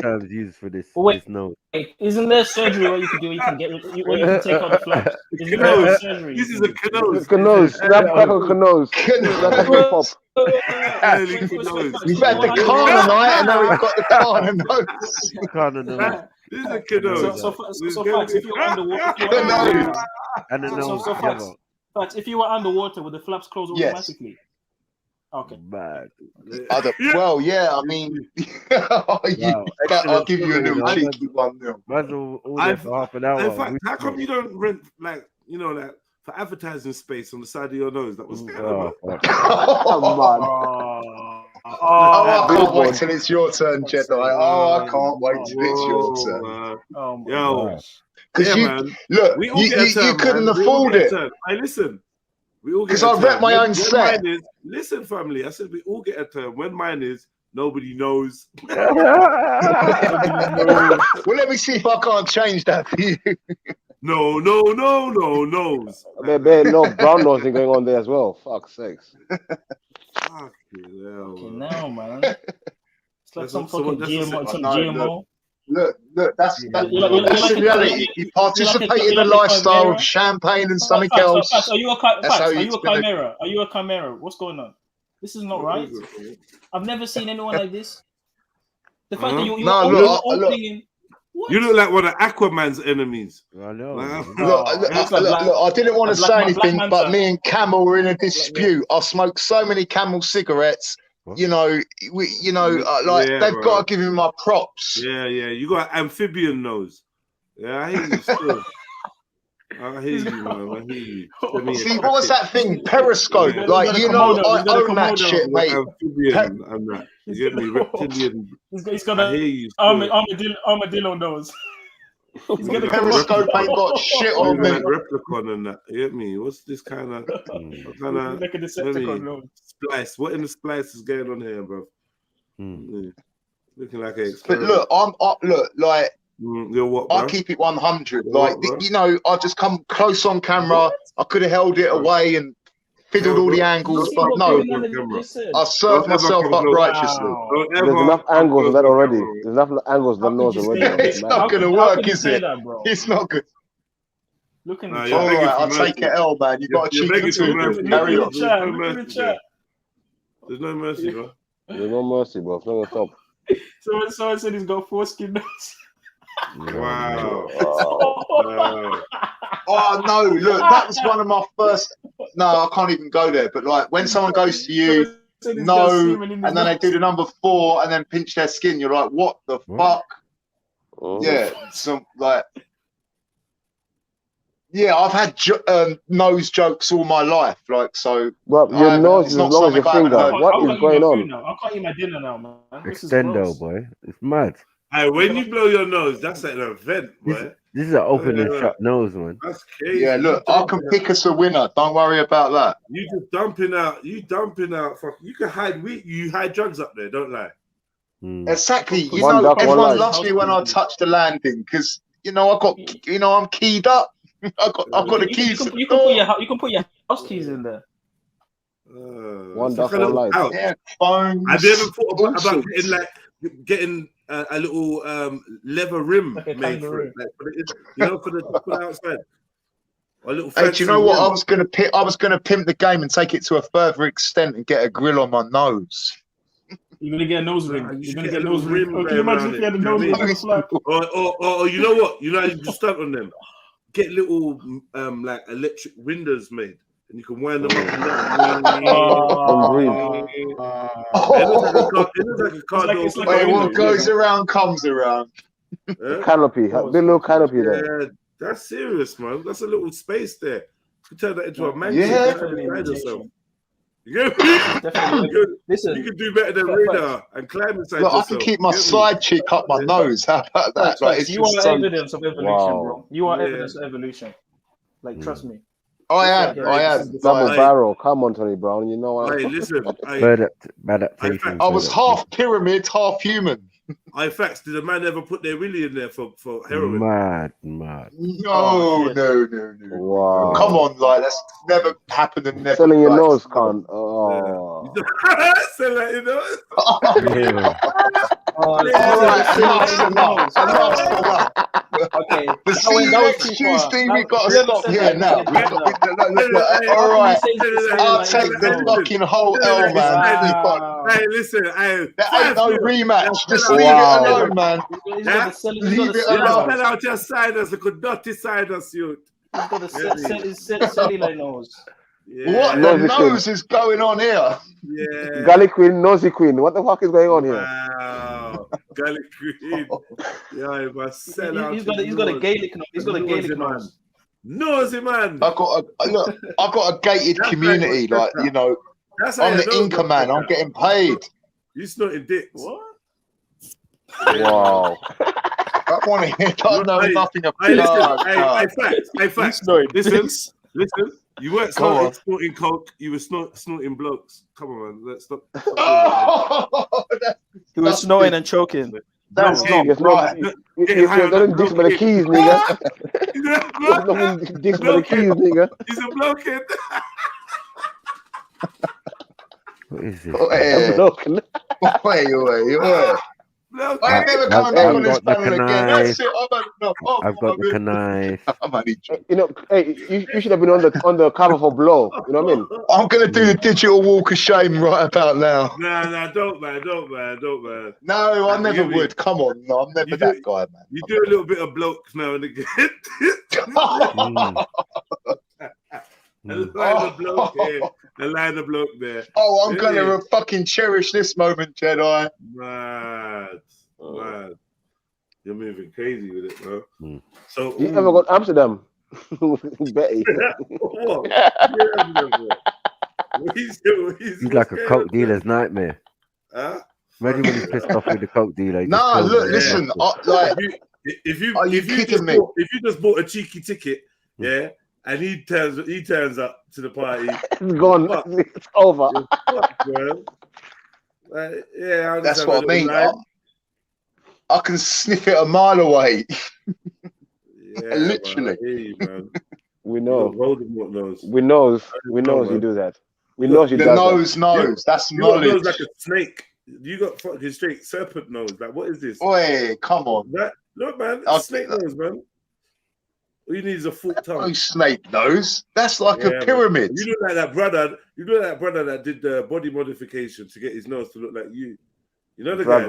terms used for this. Wait, this note. Isn't there surgery where you can do? You can take out the flaps. Isn't there surgery? This is a canose. Canose. Snap crackle canose. Pop. We've had the Kana night, and now we've got the Kana notes. Kana notes. This is a canose. So facts, if you're underwater, facts, if you were underwater, would the flaps close automatically? Okay. Bad. Well, yeah, I mean, I'll give you a little cheeky one. Half an hour. In fact, how come you don't rent for advertising space on the side of your nose? That was I can't wait till it's your turn, Jedi. I can't wait till it's your turn. Because you couldn't afford it. Hey, listen. Because I rep my own set. Listen, family. I said we all get a turn. When mine is, nobody knows. Well, let me see if I can't change that for you. No. No brown nosing going on there as well. Fuck's sakes. Okay, now, man. It's like some fucking GMO. Look, that's the reality. You participate in the lifestyle of champagne and something else. Are you a chimera? Are you a chimera? What's going on? This is not right. I've never seen anyone like this. The fact that you're opening. You look like one of Aquaman's enemies. I know. Look, I didn't want to say anything, but me and Camel were in a dispute. I smoked so many Camel cigarettes. What? They've got to give me my props. Yeah. You got amphibian nose. Yeah, I hear you still. I hear you, man. I hear you. See, what was that thing? Periscope. I own that shit, mate. Amphibian and that. You get me? Reptilian. He's got an armadillo nose. He's got a Periscope ain't got shit on me. Replicon and that. You get me? What's this kind of like a Decepticon nose? Splice. What in the splice is going on here, bro? Looking like a. But look, you're what, bro? I keep it 100. I just come close on camera. I could have held it away and fiddled all the angles, but no. I served myself up righteously. There's enough angles of that already. There's enough angles of that nose already. It's not going to work, is it? It's not good. All right, I'll take it, L, man. You got a cheeky too. Carry on. There's no mercy, bro. There's no mercy, bro. It's not gonna stop. Someone said he's got foreskin nose. Wow. Oh no! Look, that was one of my first. No, I can't even go there. But like when someone goes to you, and then they do the number 4 and then pinch their skin, you're like, what the fuck? Yeah, I've had nose jokes all my life, like so. Well, your nose is as long as your finger. What is going on? I can't eat my dinner now, man. Extendo, boy. It's mad. Hey, when you blow your nose, that's like an event, boy. This is an open and shut nose, man. That's crazy. Yeah, look, I can pick us a winner. Don't worry about that. You just dumping out. You can hide weed. You hide drugs up there. Don't lie. Exactly. You know, everyone loves me when I touch the landing because you know I'm keyed up. I've got the keys. You can put your house keys in there. One duck, one light. Yeah, phones. Have you ever thought about getting a little leather rim made for it, like, for the outside? A little. Hey, do you know what? I was gonna pimp the game and take it to a further extent and get a grill on my nose. You're gonna get a nose ring. You're gonna get a nose ring. Can you imagine if you had a nose ring on the flag? Or you know what? You know you just stunt on them. Get little like electric windows made. And you can wind them up and down. What goes around comes around. Canopy, big little canopy there. Yeah, that's serious, man. That's a little space there. You can turn that into a mansion. Yeah. You can do better than radar and climb inside yourself. I can keep my side cheek up my nose. How about that? Like, you are evidence of evolution, bro. You are evidence of evolution. Like, trust me. I am. Double barrel. Come on, Tony Brown. You know what? Hey, listen. Adaptation. I was half pyramid, half human. Facts. Did a man ever put their willy in there for heroin? Mad. No. Wow. Come on, like that's never happened and never. Selling your nose, con. Oh. Selling your nose. Okay. The CX Tuesday, we got to stop here now. All right. I'll take the fucking whole L, man. Hey, listen. That ain't no rematch. Just leave it alone, man. Leave it alone. Sell out your sinus, the dirty sinus, you. He's got a cellulite nose. What the nose is going on here? Yeah. Gully Queen, Nosy Queen. What the fuck is going on here? Wow. Gully Queen. Yeah, he must sell out. He's got a Gaelic nose. He's got a Gaelic nose. Nosy man. I've got a gated community, like you know. I'm the Inca man. I'm getting paid. You snorting dicks. What? Wow. I want to hear. I know nothing about. Hey, facts. Listen. You weren't snorting coke. You were snorting blokes. Come on, man. Let's stop. He was snorting and choking. That's not right. Don't diss by the keys, nigga. Don't diss by the keys, nigga. He's a bloke. What is this? Wait. I'm never coming back on this panel again. That's it. I've got the knife. You know, hey, you should have been on the cover for Blow. You know what I mean? I'm gonna do the digital walk of shame right about now. Nah, don't man. No, I never would. Come on, no, I'm never that guy, man. You do a little bit of blokes now and again. The line of bloke there. Oh, I'm gonna fucking cherish this moment, Jedi. Mad. You're moving crazy with it, bro. So you ever got Amsterdam? Betty. He's like a coke dealer's nightmare. Huh? Imagine when he's pissed off with the coke dealer. Nah, look, listen. Like, if you just bought a cheeky ticket, yeah. And he turns up to the party. It's gone. It's over. Yeah, that's what I mean. I can sniff it a mile away. Yeah, literally. Man. We know. Voldemort knows. We knows you do that. We know you do that. The nose. That's knowledge. You got nose like a snake. You got fucking straight serpent nose. Like, what is this? Oi, come on. Look, man. Snake nose, man. All you need is a forked tongue. No snake nose. That's like a pyramid. Man. You look like that brother. You look like that brother that did the body modification to get his nose to look like you. You know the guy.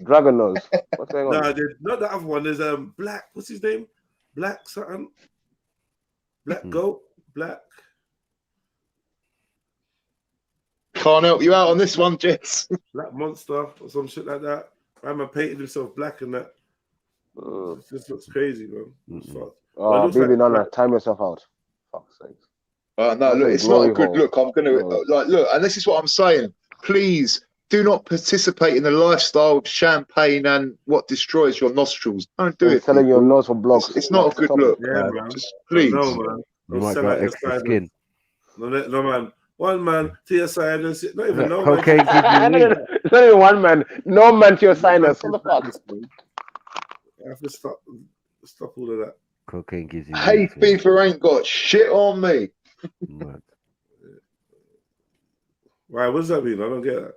Dragon nose. What's going on? No, not the other one. There's Black. What's his name? Black something. Black goat. Black. Can't help you out on this one, Jess. Black monster or some shit like that. Man painted himself black and that. It just looks crazy, man. Oh, baby, Nana, time yourself out. Fuck's sake. No, look, it's not a good look. I'm gonna look, and this is what I'm saying. Please do not participate in the lifestyle of champagne and what destroys your nostrils. Don't do it. Selling your nose for blogs. It's not a good look. Yeah, man. Just please. No, man. You might got extra skin. No, man. One man to your sinus. Not even no cocaine man. It's not even one man. No man to your sinus. What the fuck? I have to stop all of that. Cocaine gives you. Hey, FIFA ain't got shit on me. Right, what does that mean? I don't get that.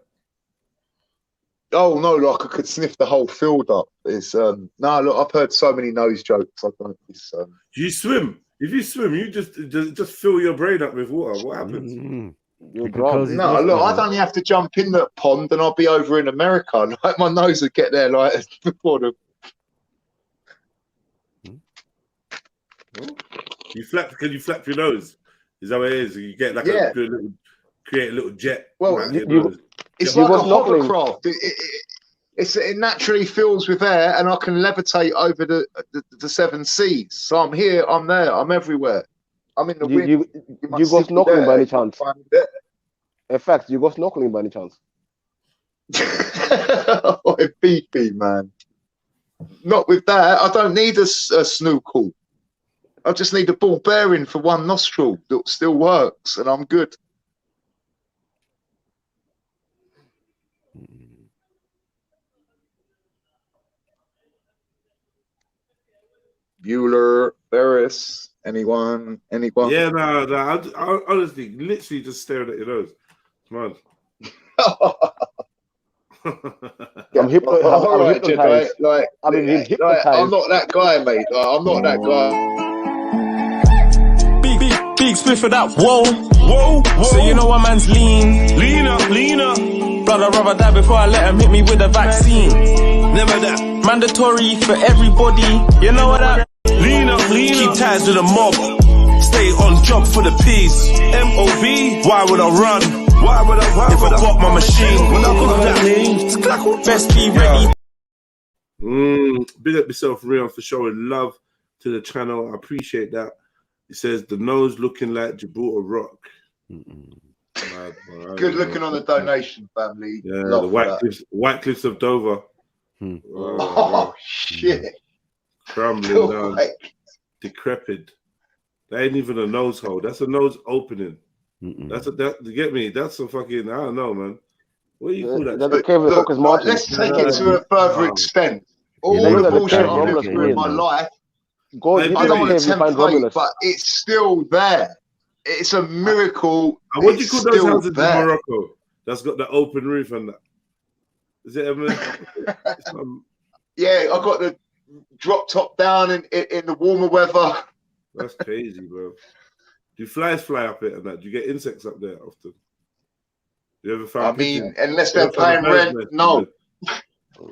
Oh no, like I could sniff the whole field up. It's no, look, I've heard so many nose jokes. I don't. It's Do you swim? If you swim, you just fill your brain up with water. What happens? No, look, I'd only have to jump in the pond and I'll be over in America. Like my nose would get there like before the. You flap? Can you flap your nose? Is that what it is? You get like create a little jet. Well, it's like a hovercraft. It naturally fills with air, and I can levitate over the seven seas. So I'm here, I'm there, I'm everywhere. I'm in the wind. You go snorkeling by any chance? In fact, you go snorkeling by any chance? Oh, beefy, man. Not with that. I don't need a snorkel. I just need a ball bearing for one nostril that still works, and I'm good. Bueller, Ferris, anyone? Yeah, no. I honestly, literally just staring at your nose. Come on. I'm hypnotized. I'm not that guy, mate. I'm not that guy. Big split for that. Whoa. So you know what man's leaner. Brother rather die before I let him hit me with a vaccine. Never that. Mandatory for everybody. You know what I leaner. Keep ties to the mob. Stay on job for the peace. MOB. Why would I run? If I bought my machine, when I got that, best be ready. Big up yourself, Rion, for showing love to the channel. I appreciate that. He says the nose looking like Gibraltar Rock. Good looking on the donation, family. Yeah, love the White Cliffs of Dover. Oh shit! Crumbling down, decrepit. That ain't even a nose hole. That's a nose opening. That's you get me? That's a fucking, I don't know, man. What do you call that? Let's take it to a further extent. All the bullshit I've been through in my life, I don't want to tempt fate, but it's still there. It's a miracle. And what do you call those houses in Morocco that's got the open roof and that? Is it yeah, I got the drop top down in the warmer weather. That's crazy, bro. Do flies fly up it and that? Do you get insects up there often? You ever found? Unless they're paying rent, no.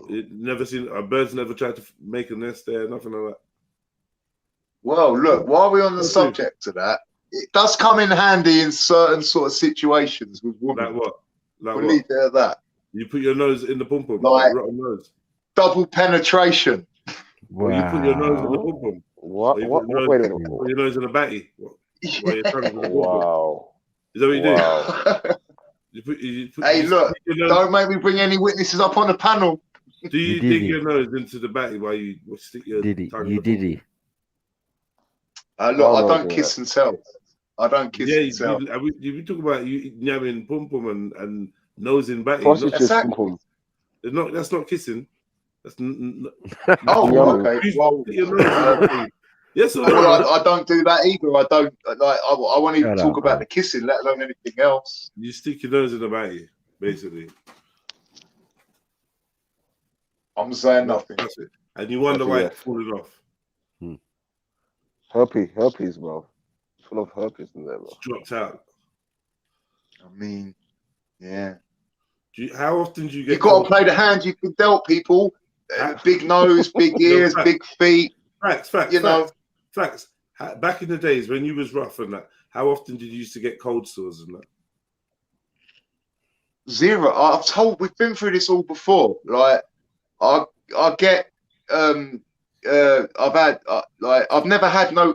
Never seen birds. Never tried to make a nest there. Nothing like that. Well, look. While we're on the subject of that, it does come in handy in certain sort of situations with women. Like what? Like we'll leave it at that. You put your nose in the pum pum. Like rotten nose. Double penetration. Wow. Or you put your nose in the pum pum. What? Wait a minute. Put your nose in the batty. Wow. Is that what you do? Hey, look, don't make me bring any witnesses up on the panel. Do you dig your nose into the batty while you stick your tongue in the pum? Look, I don't kiss and tell. I don't kiss and tell. You talk about you yamming pum pum and nose in batty. That's not kissing. That's okay. Well, yes, I don't do that either. I don't like. I won't even talk about the kissing, let alone anything else. You stick your nose in the batty, basically. I'm saying nothing. That's it. And you wonder why it's falling off. Herpes, bro. Full of herpes in there, bro. It's dropped out. I mean, yeah. How often do you get? You got to play the hand you've been dealt, people. Big nose, big ears, big feet. Facts. Facts. Back in the days when you was rough and that, how often did you used to get cold sores and that? Zero. I've told. We've been through this all before. Like, I get. I've had I've never had no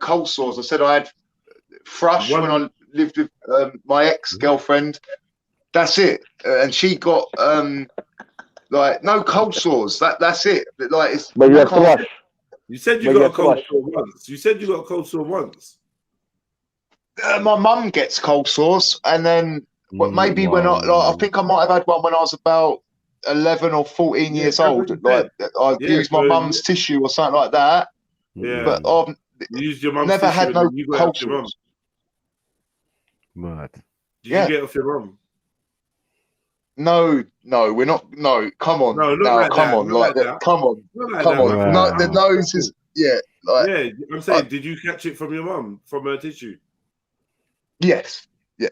cold sores. I said I had thrush when I lived with my ex-girlfriend. That's it. and she got like no cold sores. That's it. Like it's. But you're thrush. You said you got a cold sore once. You said you got a cold sore once. My mum gets cold sores, and then maybe when I think I might have had one when I was about 11 or 14 years old. Like I used my mum's tissue or something like that. Yeah, but I've used your mum's never tissue had no and you got it cold off your mum. sores. Mad. Did you get it off your mum? No, we're not. No, come on. No, come on. Like that. Come on. Come on. No, the nose is. Yeah. Like. Yeah, I'm saying, did you catch it from your mum, from her tissue? Yes. Yeah.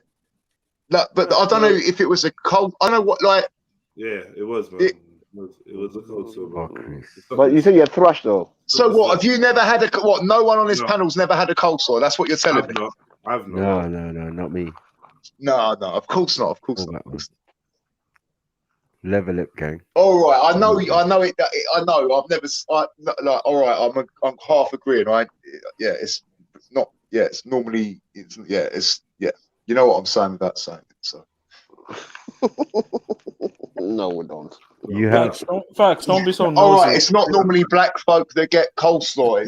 No, but I don't know if it was a cold. I know what, like. Yeah, it was, man. It was a cold sore. But you said you're thrush though. So what? Have you never had a what? No one on this panel's never had a cold sore. That's what you're telling me. I've not. No, not me. No. Of course not. Of course not. Level lip gang. All right, I know it. I know. I've never. Like, all right, I'm half agreeing. Right? Yeah, it's not. Yeah, it's normally. It's yeah. You know what I'm saying without saying it. So. No, we don't. You have facts. Don't be so nosy. All right, it's not normally black folk that get coleslaw. I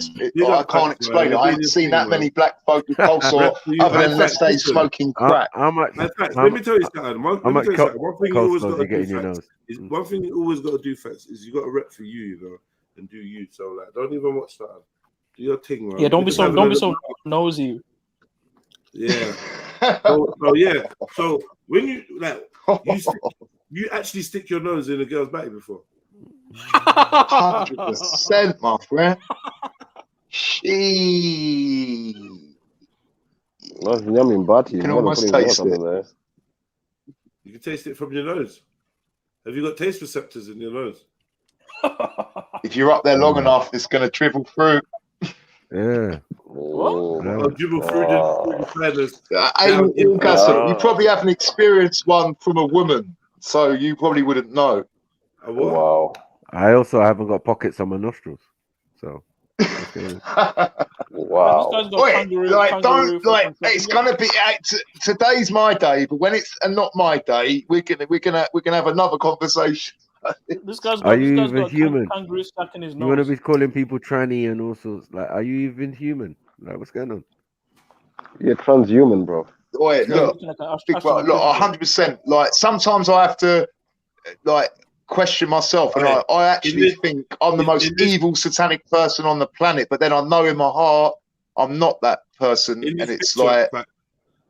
can't explain it. I haven't seen that many black folk with coleslaw other than unless they're smoking crack. How much? Let me tell you something. One thing you always got to do, nose? One thing you always got to do, facts, is you got to rep for you, and do you. So like, don't even watch that. Do your thing, man. Yeah, don't be so nosy. Yeah. So when you like, you actually stick your nose in a girl's body before? 100%, my friend. She. That's yummy, body. You can almost taste it. You can taste it from your nose. Have you got taste receptors in your nose? If you're up there long enough, it's going to dribble through. Yeah. What? Dribble through the feathers. You probably haven't experienced one from a woman, so you probably wouldn't know. Wow. I also haven't got pockets on my nostrils, so. Wow. It's gonna be today's my day, but when it's not my day, we're gonna have another conversation. This guy's are you even human? Kangaroo stuck in his nose. You want to be calling people tranny and all sorts? Like, are you even human? Like, what's going on? You're transhuman, bro. Wait, look, 100%. Like, sometimes I have to, like, question myself, and I actually think I'm the most evil, satanic person on the planet. But then I know in my heart I'm not that person, and it's like.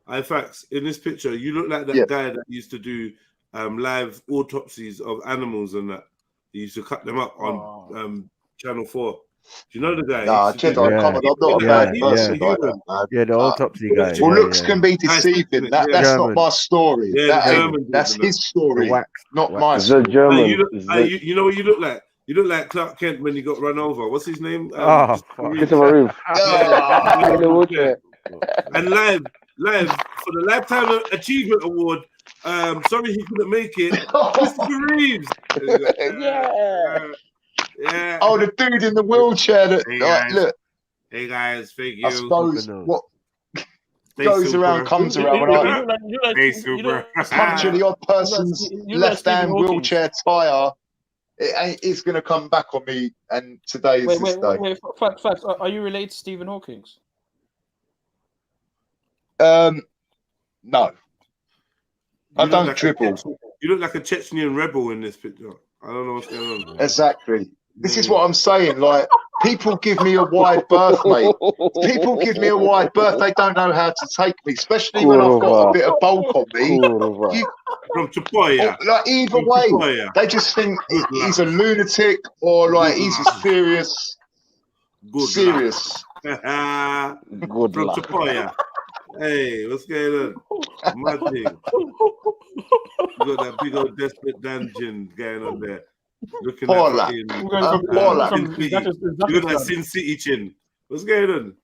In fact, in this picture, you look like that guy that used to do live autopsies of animals and that. He used to cut them up on Channel 4. Do you know the guy? Nah, I'm not a bad person like that, man. Yeah, the autopsy guy. Well, looks can be deceiving. That's not my story. That's his story, not my story. You know what you look like? You look like Clark Kent when he got run over. What's his name? Christopher Reeve. And live for the Lifetime Achievement Award. Sorry he couldn't make it. Christopher Reeves. Yeah. Oh, the dude in the wheelchair that look. Hey guys, thank you. I suppose what goes around comes around. Puncture the odd person's left-hand wheelchair tire. It's going to come back on me, and today is this day. Wait, facts. Are you related to Stephen Hawking? No. I don't dribble. You look like a Chechnyan rebel in this picture. I don't know what's going on. Exactly. This is what I'm saying. Like, people give me a wide berth, mate. People give me a wide berth. They don't know how to take me, especially when I've got a bit of bulk on me. From Chapoya. Like, either way, they just think he's a lunatic or like he's a serious. Serious. Good From luck. Chapoya. Hey, what's going on? Mad thing. You got that big old desperate dungeon going on there. Looking at fucking you got that Sin City chin. What's going on?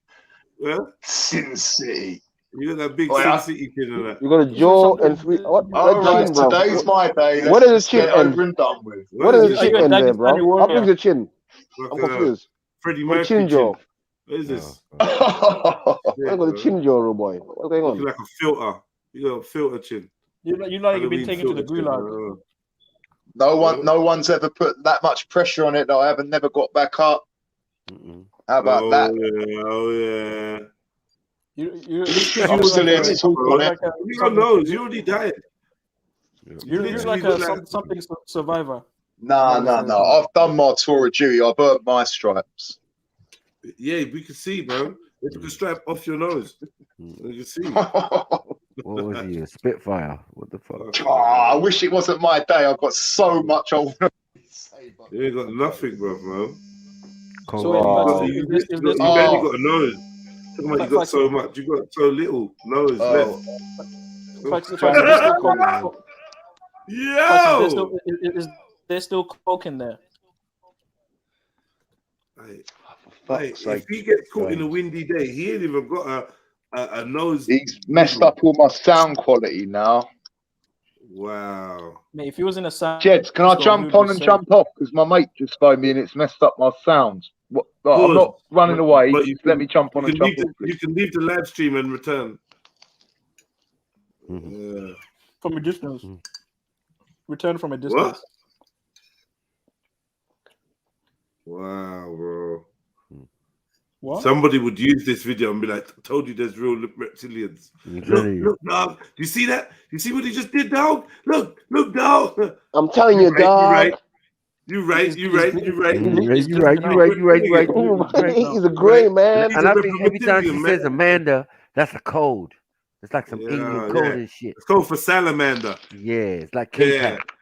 Well, Sin City. You got that big Sin City chin on that. You got a jaw and three. What? Right, today's my day. What is the chin end? Over and done with. What is the chin end there, bro? How big is the chin? I'm confused. Freddie Mercury chin jaw. What is this? I got the chin jaw, boy. What's going on? Like a filter. You got a filter chin. You're not even been taken to the gulag. No one's ever put that much pressure on it that I haven't never got back up. How about that? I'm still here to talk on it. You knows, you already died. You're like a something survivor. No. I've done my tour of duty. I've earned my stripes. Yeah, we can see, bro. They took a stripe off your nose. You can see. What was he? A Spitfire? What the fuck? Oh, I wish it wasn't my day. I've got so much older. You ain't got nothing, bro. So you barely got a nose. Talking about you got so much. You got so little nose left. Yo! Is there still coke in there? If he gets caught in a windy day, he ain't even got a nose. He's messed up all my sound quality now. Wow. Mate, if he was in a sound, Jeds, can I jump on and jump off? Because my mate just phoned me and it's messed up my sounds. I'm not running away. But just let me jump on and jump off. You can leave the live stream and return. From a distance. Return from a distance. Wow, bro. What? Somebody would use this video and be like, I told you there's real reptilians. Look, dog. You see that? You see what he just did, dog? Look, dog. I'm telling you, dog. You're right. He's a great man. And I think every time she says Amanda, that's a code. It's like some England code and shit. It's code for salamander. Yeah, it's like K-Pack.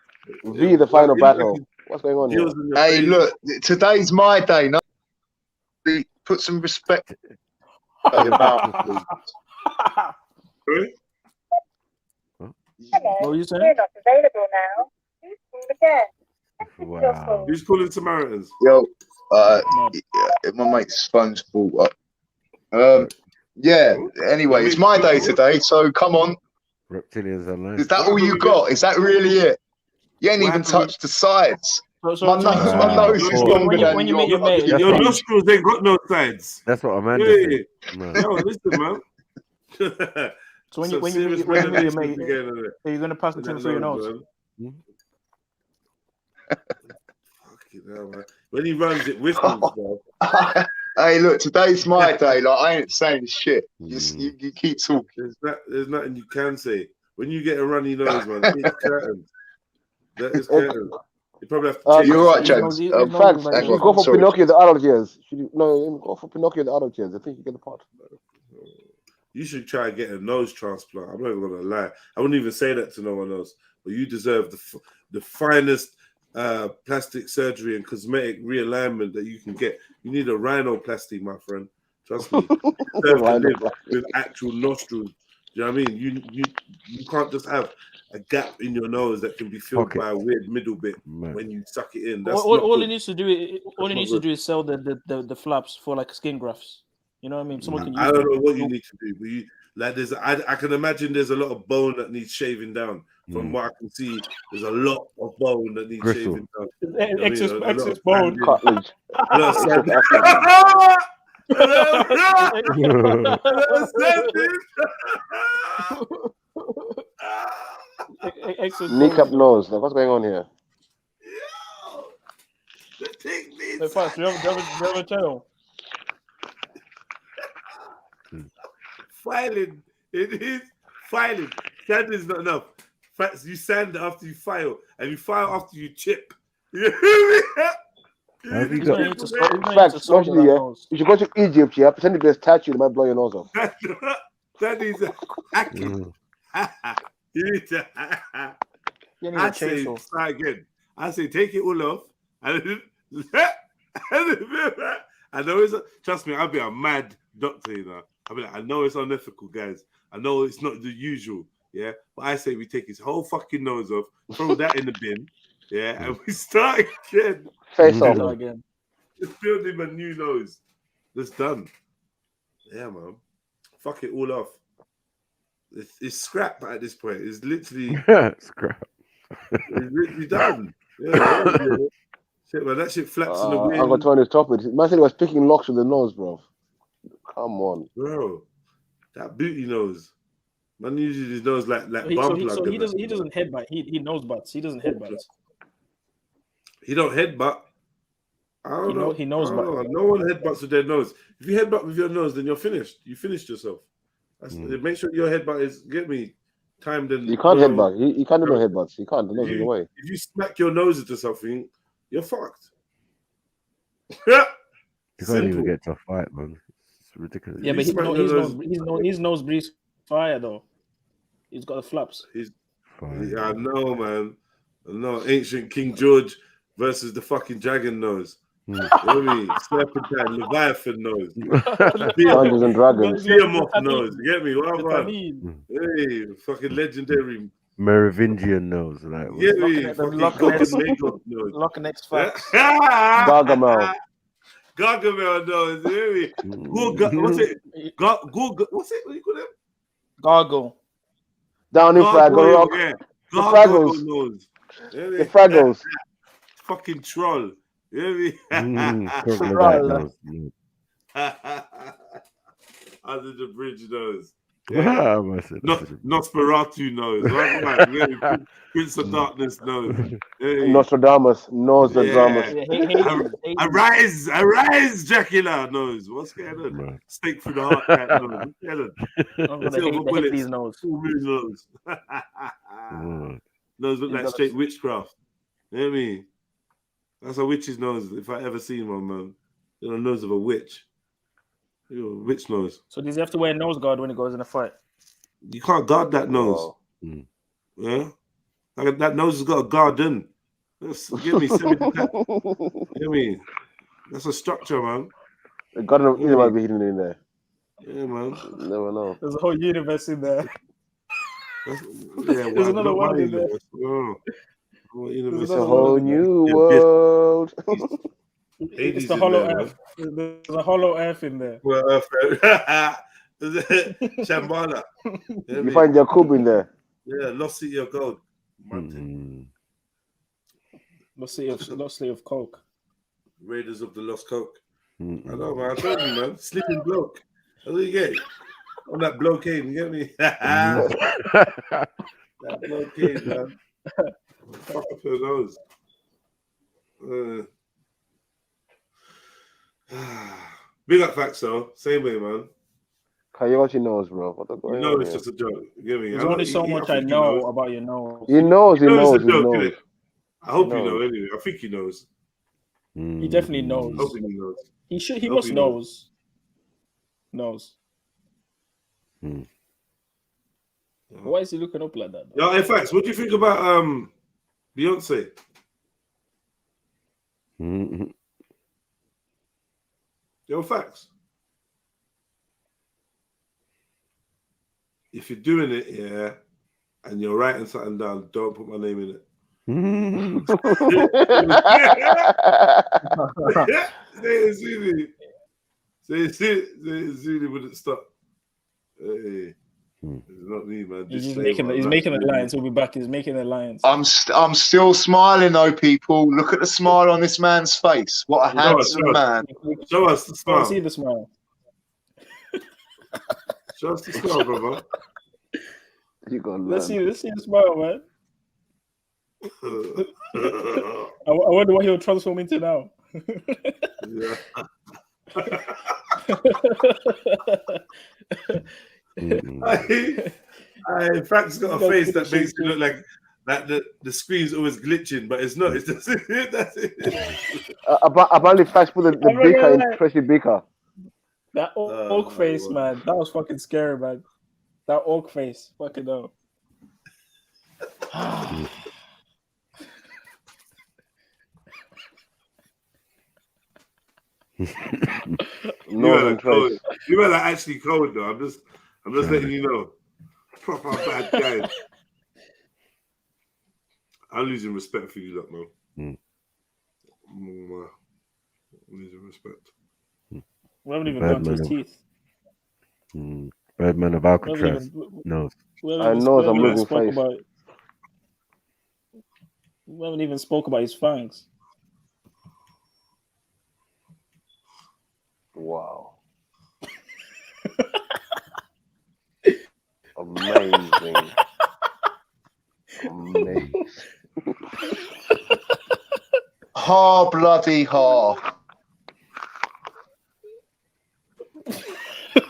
V, the final battle. What's going on here? Hey, look, today's my day. No, put some respect. Hello. What were you saying? You're not available now. Please call again. Wow. Who's calling Samaritans? Yo, my mate's phone's brought up. Yeah, anyway, it's my day today, so come on. Reptilians are nice. Is that all you got? Is that really it? You ain't even touched the sides. My nose is longer than your nostrils ain't got no sides. That's what Amanda said. No, listen, man. So when you meet your mate, are you gonna pass the tip through your nose? Fucking hell, man. When he runs it whistles, bro. Hey, look, today's my day. Like, I ain't saying shit. You keep talking. There's nothing you can say. When you get a runny nose, man, it's curtains. That is curtains. You probably have to. You're right, James. Go for Pinocchio the adult years. Go for Pinocchio the adult years. I think you get the part. You should try and get a nose transplant. I'm not even gonna lie. I wouldn't even say that to no one else. But you deserve the finest plastic surgery and cosmetic realignment that you can get. You need a rhinoplasty, my friend. Trust me. You deserve to live with actual nostrils. Do you know what I mean? You can't just have a gap in your nose that can be filled by a weird middle bit when you suck it in. That's all he needs to do is sell the flaps for like skin grafts. You know what I mean? Someone can use I don't know what you need to do, but I can imagine there's a lot of bone that needs shaving down. From what I can see, there's a lot of bone that needs shaving down. Excess bone. Cartilage. Kneecap nose. Like, what's going on here? Fast, you have a tail. Filing. It is filing. Sand is not enough. You sand after you file, and you file after you chip. You hear me? Facts, actually, yeah. You should go to Egypt, yeah. Pretend to be a statue that might blow your nose off. That is hacking. You need to. I say, try again. I say, take it all off. And I know it's. Trust me, I'll be a mad doctor, you know. I'll be like, I know it's unethical, guys. I know it's not the usual, yeah. But I say we take his whole fucking nose off, throw that in the bin, yeah, and we start again. Face off again. Just build him a new nose. That's done. Yeah, man. Fuck it all off. It's scrap at this point. It's literally scrap. It's literally done. Yeah. Shit, man, that shit flaps in the wind. I'm gonna turn this topic. Man said he was picking locks with the nose, bro. Come on, bro. That booty nose. Man uses his nose like So bum he plug. doesn't headbutt. He knows butts. He doesn't headbutt. He don't headbutt. I don't know. He knows butt. No one headbutts with their nose. If you headbutt with your nose, then you're finished. You finished yourself. Make sure your headbutt is timed and. You can't headbutt. You can't do no headbutts. You can't. The nose in the way. If you smack your nose into something, you're fucked. You can't even get to a fight, man. It's ridiculous. Yeah, but his nose breathes fire though. He's got the flaps. I know, man. I know. Ancient King George versus the fucking dragon nose. You know what I mean? Serpentine, Leviathan nose. Dungeons and Dragons. Behemoth nose. You get me? What? Hey, fucking legendary. Merovingian nose, like get me? Fucking Loch Ness facts. Gargamel. Gargamel nose. You get me? What's it? What's it? What do you call it? Gargle. Down in Fraggle Rock. Yeah. The Fraggles. Nose. The Fraggles. Fucking troll. You hear me? Under the bridge nose. Yeah. Nosferatu nose. Prince of Darkness nose. Hey. Nostradamus knows the dramas. Arise, Dracula nose. What's going on? Stake through the heart, cat nose. What's going on? Nose look like straight witchcraft. You know what I mean? That's a witch's nose. If I ever seen one, man, the nose of a witch. Witch nose. So does he have to wear a nose guard when he goes in a fight? You can't guard that nose. Yeah, that nose has got a garden. Give me Give me. That's a structure, man. The garden of Eden might be hidden in there. Yeah, man. You never know. There's a whole universe in there. There's another one in there. It's a whole new world. It's the hollow earth. There's a hollow earth in there. Well, Shambhala. You find Jakub in there. Yeah, Lost City of Gold. Lost City of Coke. Raiders of the Lost Coke. I know, man. I told you, man. Sleeping bloke. How do you get? On that blockade, you get me? That blockade, man. Fuck up your nose. Big up facts, though. Same way, man. Kayoshi knows, bro. What the you know it's just a joke. You get me? There's only so much I know about your nose. He knows. It's a joke, I hope you know anyway. I think he knows. He definitely knows. I hope he knows. He should. He must knows. Knows. Why is he looking up like that? Yo, in fact, what do you think about Beyonce? Yo, facts. If you're doing it, yeah, and you're writing something down, don't put my name in it. Say it, Zuni wouldn't stop. Hey. It's not me, man. He's making the lines. He'll be back. He's making the lines. I'm still smiling, though, people. Look at the smile on this man's face. What a handsome man. Show us the smile. See the smile. Show us the smile, brother. Let's see the smile, man. I wonder what he'll transform into now. Yeah. Frank's got a face that makes it look like the screen's always glitching, but it's not. It's just that's it. Apparently, Frank's put the beaker in Tracy Beaker. That oak face, man. That was fucking scary, man. That oak face, fucking hell. You were like actually cold though. I'm just letting you know. Proper bad guy. I'm losing respect for you, lot, man. I'm losing respect. We haven't even gone to his teeth. Birdman of Alcatraz. No. I know I'm losing face. We haven't even spoke about his fangs. Wow. Amazing. Amazing. Amazing. Ha bloody ha.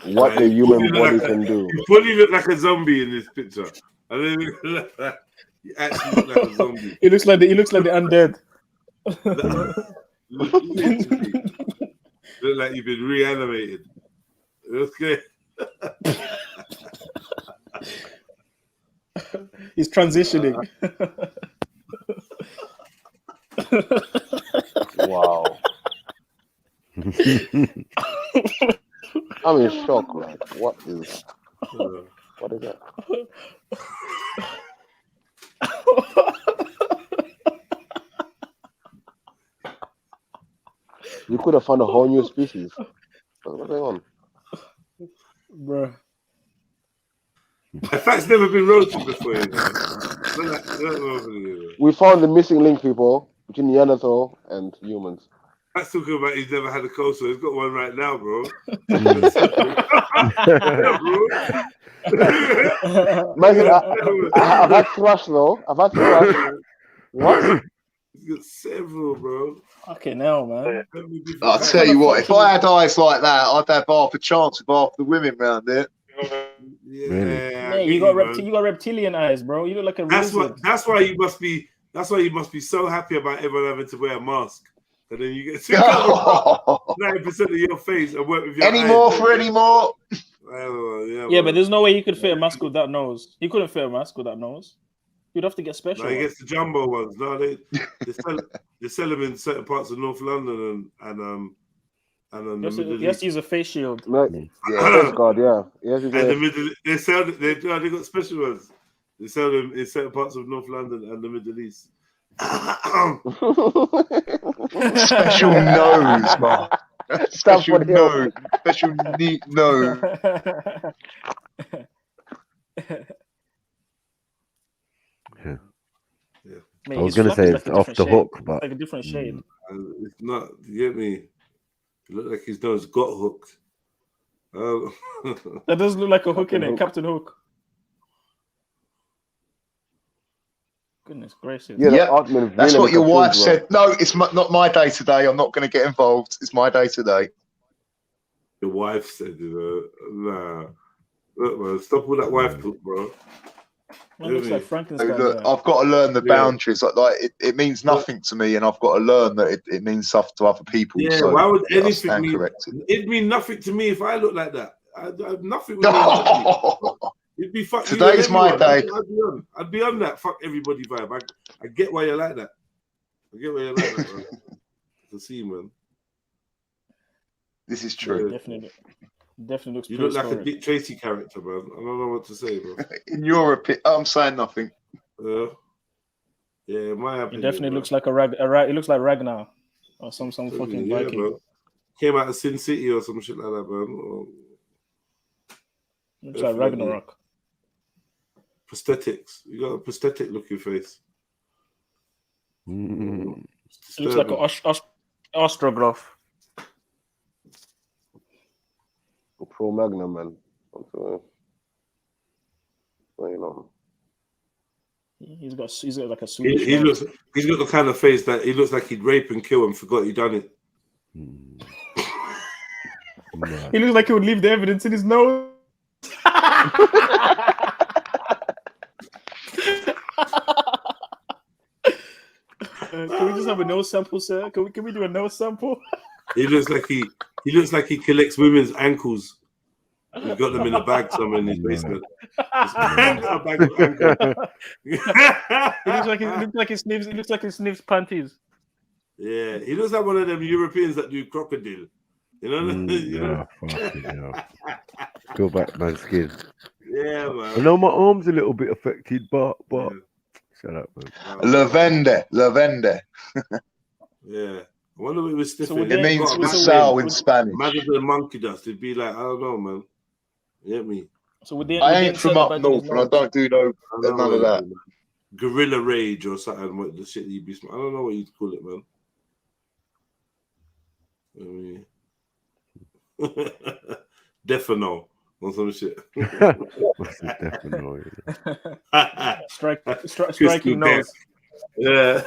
What the human body can do. You probably look like a zombie in this picture. I don't even look like you actually look like a zombie. He looks like the undead. Literally. Look like you've been reanimated. Okay. He's transitioning. Wow. I'm in shock, man. What is that? You could have found a whole new species. What's going on? Bro. My fat's never been roasted before. We found the missing link, people, between Neanderthal and humans. That's talking about he's never had a coleslaw. He's got one right now, bro. I've had thrush, though. I've had thrush. What? He's got several, bro. Okay, now, man. I'll tell you what, if I had eyes like that, I'd have half a chance with half the women round there. Yeah, you got reptilian eyes, bro. You look like a wizard. That's why you must be so happy about everyone having to wear a mask. And then you get to cover 90% of your face and work with your Anymore. Yeah, but there's no way you could fit a mask with that nose. You couldn't fit a mask with that nose. You'd have to get special. No, he gets the jumbo ones. No, they sell them in certain parts of North London and you have to use a face shield. Face guard, yeah. And the Middle, they got special ones. They sell them in certain parts of North London and the Middle East. Special nose, man. Special nose. Special neat nose. Mate, I was going to say it's off the hook, but like a different shade. It's not. You get me? It looked like his nose got hooked. That does look like a hook in it, Captain Hook. Goodness gracious. Yeah, that's what your wife said. No, it's not my day today. I'm not going to get involved. It's my day today. Your wife said, nah. Look, man, stop all that wife talk, bro. It looks like Frankenstein. Look, I've got to learn the boundaries. Like it means nothing to me, and I've got to learn that it means stuff to other people. Yeah, so, why would anything mean? Corrected. It'd mean nothing to me if I look like that. Nothing would mean It'd be fuck. Today's my day. I'd be on that fuck everybody vibe. I get why you're like that. I get why you're like that, bro. I can see, man. This is true. Yeah, definitely looks. You look like a Dick Tracy character, man. I don't know what to say, bro. In your opinion, I'm saying nothing. Yeah, my opinion. It definitely looks like it looks like Ragnar or some fucking Viking. Bro. Came out of Sin City or some shit like that, man. Looks like Ragnarok. Prosthetics. You got a prosthetic looking face. It looks like an ostrogloff. Pro Magnum, man. You know. He's got like a Swedish. He's got the kind of face that he looks like he'd rape and kill and forgot he'd done it. He looks like he would leave the evidence in his nose. Can we just have a nose sample, sir? Can we do a nose sample? He looks like he collects women's ankles. He's got them in a bag somewhere in his basement. A bag of ankles. It looks like he sniffs panties. Yeah, he looks like one of them Europeans that do crocodile. You know? Go back, man, skin. Yeah, man. I know my arm's a little bit affected, but shut up, man. Lavende. Yeah. I wonder if it was sniffing. It means sour in Spanish. Imagine the monkey dust. It'd be like, I don't know, man. You get me? So I ain't from up north, and I don't do none of that. Gorilla rage or something. What the shit you'd be? I don't know what you'd call it, man. Defino. or some shit. What's the death and noise? Striking nose. Yeah.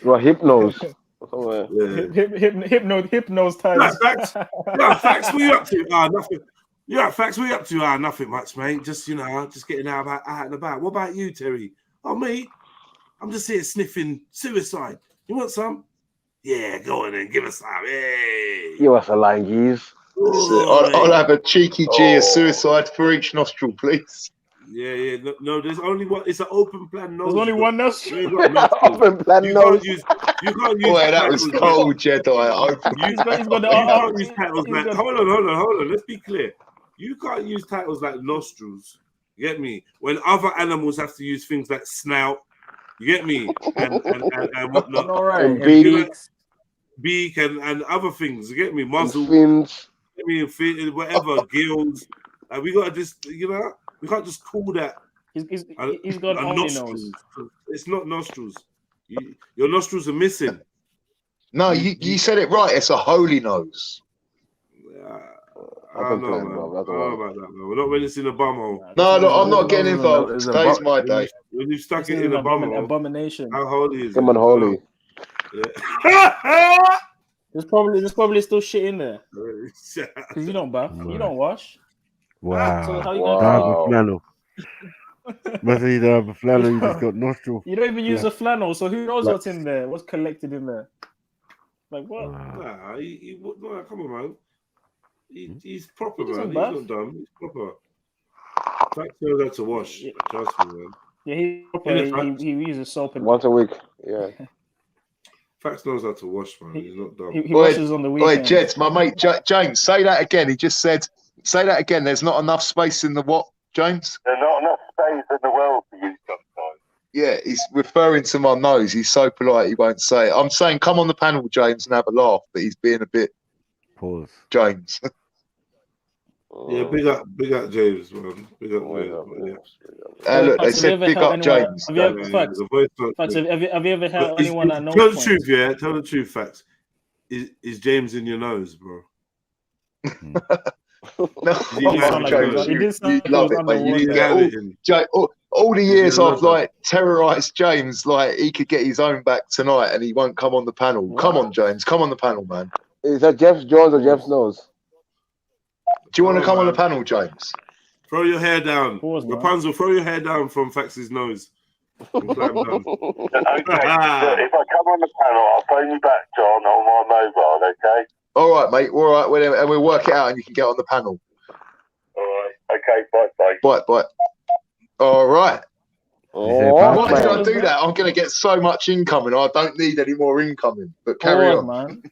Well, hypnose. Hypnose times. Facts. What you up to? Nothing. Yeah, facts. What you up to? Nothing much, mate. Just just getting out and about. What about you, Terry? Oh, me? I'm just here sniffing suicide. You want some? Yeah, go on and give us some. Hey. Give us a line, geez. I'll have a cheeky G of suicide for each nostril, please. Yeah. No, there's only one. It's an open plan nose. There's only one nostril. Open plan nose. You can't use. Boy, that was cold, Jedi. You can't use titles like. Hold on. Let's be clear. You can't use titles like nostrils. You get me? When other animals have to use things like snout. You get me? And whatnot. All right. And beak and other things. You get me? Muzzle. Fins. Get me? Whatever. Gills. We gotta just, we can't just call that. He's got only nose. It's not nostrils. Your nostrils are missing. No, you said it right. It's a holy nose. I don't know about that, man. We're not releasing a bum hole. No, I'm not getting involved. Today's my day. When you stuck it in a bum hole, abomination. how holy is it? Come on, holy. Yeah. There's probably still shit in there. Because you don't bath, you don't wash. Wow. So how you gonna flannel. Whether you don't have a flannel, you just got nostril. You don't even use a flannel, so who knows what's in there? What's collected in there? Like what? Nah, come on, man. He's proper, He man. doesn't He's bath. not dumb. He's proper. Fact knows how to wash. Trust me, man. Yeah, he uses soap and once a week. Yeah. Fact knows how to wash, man. He's not dumb. He washes on the weekend. Jets, my mate James, say that again. He just said, say that again. There's not enough space in the what, James? There's not enough space in the world for you sometimes. Yeah, he's referring to my nose. He's so polite he won't say it. I'm saying come on the panel, James, and have a laugh, but he's being a bit pause. James. Yeah, big up James, man. Big up James. Look, they said big up James. Have you ever had anyone that knows? Tell the truth, yeah. Tell the truth, facts. Is James in your nose, bro? No, all the years I've like terrorized James, like he could get his own back tonight, and he won't come on the panel. Come on, James, come on the panel, man. Is that Jeff Jones or Jeff's nose? Do you want to come on the panel, James? Throw your hair down. Rapunzel, throw your hair down from Fax's nose. Okay, if I come on the panel, I'll phone you back, John, on my mobile, okay? All right, mate. All right, and we'll work it out, and you can get on the panel. All right. Okay, bye. Bye. All right. Why did I do man. that? I'm going to get so much incoming. I don't need any more incoming. But carry on, man.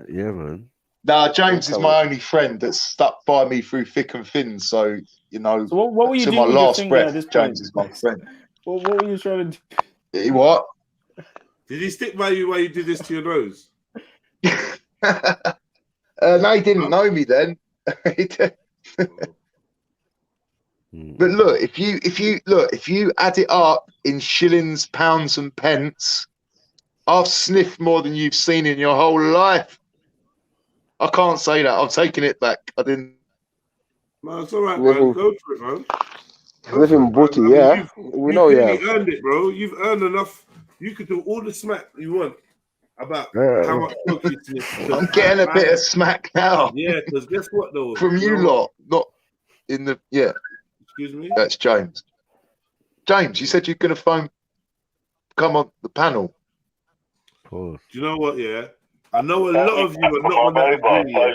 Yeah, man. Nah, James is my only friend that's stuck by me through thick and thin. So So what were you to doing my with your last finger at breath, this James point? is my friend. What were you trying to do? What? Did he stick by you while you did this to your nose? No, he didn't know me then. But look, if you add it up in shillings, pounds, and pence, I've sniffed more than you've seen in your whole life. I can't say that. I'm taking it back. I didn't. No, it's all right, man. Go for it, man. Living booty, yeah. We know, you've yeah. really earned it, bro. You've earned enough. You could do all the smack you want about how much coke you sniff. I'm getting a bit of smack now. Yeah, because guess what, though? From you lot, not in the Excuse me. That's James. James, you said you're going to come on the panel. Pause. Do you know what? Yeah, I know a lot of you are not going to agree, yeah,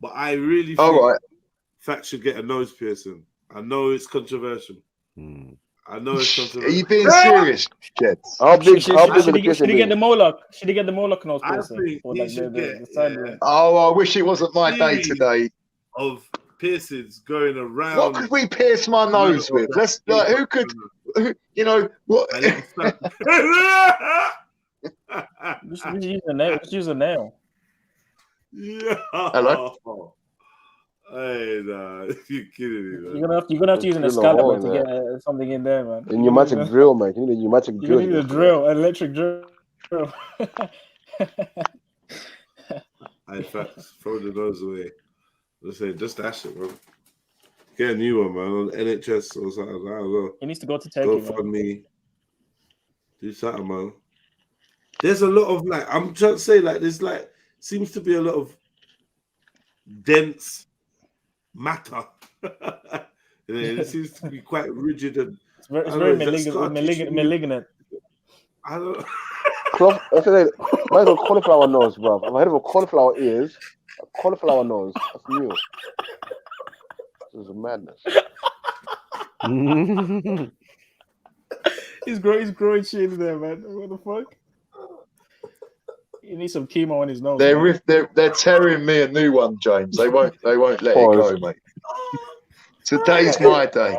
but I really think Fact should get a nose piercing. I know it's controversial. I know it's controversial. Are you being serious, Jets? Should he get the Moloch? Should he get the Moloch nose piercing? Or like the side one? Oh, I wish it wasn't my day today. Of piercings going around. What could we pierce my nose with? Let's who could, what? Just use a nail. Yeah. Hello. Hey, nah, you're kidding me, man. You're gonna have to use an Excalibur to get something in there, man. A pneumatic drill, man. You need a pneumatic drill. You need a drill, an electric drill. I facts. Throw the nose away. Let's say just dash it, bro. Get a new one, man. On NHS or something. I don't know. He needs to go to Turkey, Go man. fund me. Do something, man. There's a lot of like. I'm trying to say like there's like seems to be a lot of dense matter. It seems to be quite rigid and it's very malignant. I don't. I said, might as well cauliflower nose, bro. I've heard of a cauliflower ears, a cauliflower nose. That's new. This is madness. He's growing shit in there, man. What the fuck? He needs some chemo on his nose. They're tearing me a new one, James. They won't let it go, mate. Today's my day.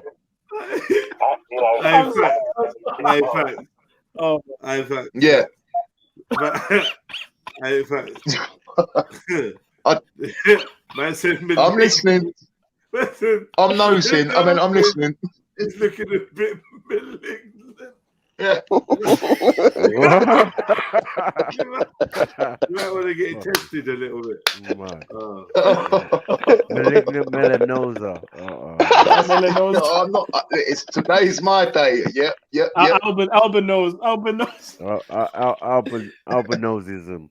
In fact. Oh, in fact. Yeah. In fact. Man said, I'm listening. I'm nosing. I mean, I'm listening. It's looking a bit malignant. Yeah. You might want to get it tested a little bit. Malignant melanosa. No, I'm not. It's today's my day. Yep. Albinos. Albinosism.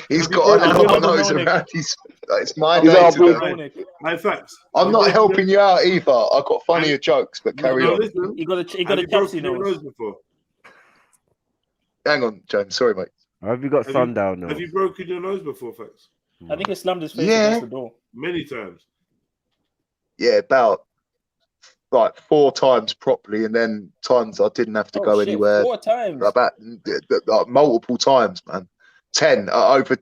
He's got an albino around his. It's my day today. My facts. I'm not helping you out either. I've got funnier jokes, but carry on. Listen, you got a Chelsea nose before. Hang on, James. Sorry, mate. Have you got sundown nose? Have you broken your nose before, Facts? I think he slammed his face against the door. Many times. Yeah, about like 4 times properly, and then times I didn't have to go anywhere. 4 times. About like, multiple times, man. 10 over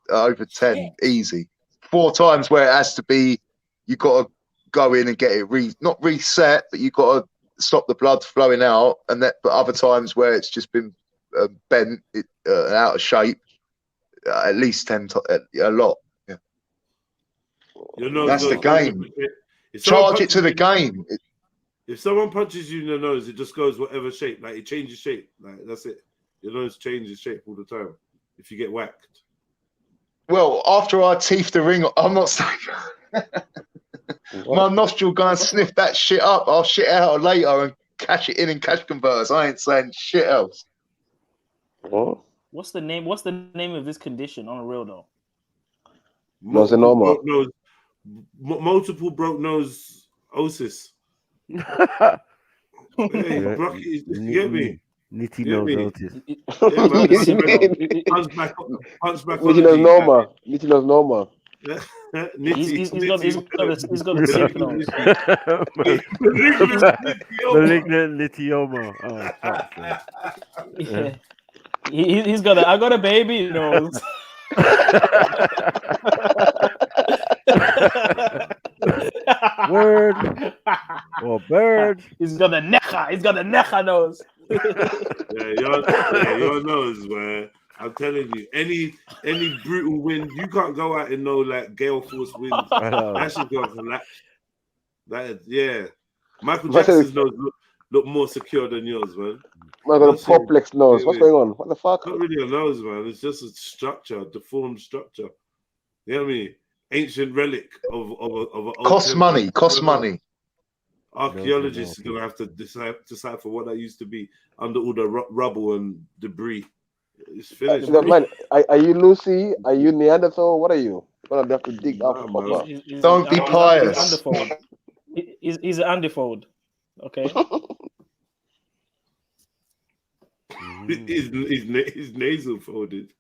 10, easy. 4 times where it has to be. You got to go in and get it not reset, but you got to stop the blood flowing out, and that. But other times where it's just been bent, out of shape, at least 10 times, a lot. Yeah. That's the game. Charge it to the game. If someone punches you in the nose, it just goes whatever shape. Like it changes shape. Like that's it. Your nose changes shape all the time. If you get whacked. Well, after I teeth the ring, I'm not saying. My nostril going to sniff that shit up. I'll shit out later and cash it in cash converters. I ain't saying shit else. What? What's the name of this condition on a real though? Nosinoma. Multiple broke nose osis. Hey, Brocky, you get me? Nitty nose otis. Punch back. Nitty nose norma. Nitty nose norma. He's got the sick nose. Malignant litioma. Oh, yeah. He's got I got a baby nose. Word or bird. He's got a necha nose. Your nose, man. I'm telling you, any brutal wind, you can't go out in no like gale force winds. That should go for that. Yeah, Michael Jackson's nose look more secure than yours, man. I got a poplex nose. What's going on? What the fuck? Not really a nose, man. It's just a structure, deformed structure. You know what I mean? Ancient relic of cost money. Archaeologists are gonna have to decipher what that used to be under all the rubble and debris. It's finished. Man, are you Lucy? Are you Neanderthal? What are you? Well, they have to dig up. Don't be pious. He's an underfold. Okay. His nasal folded.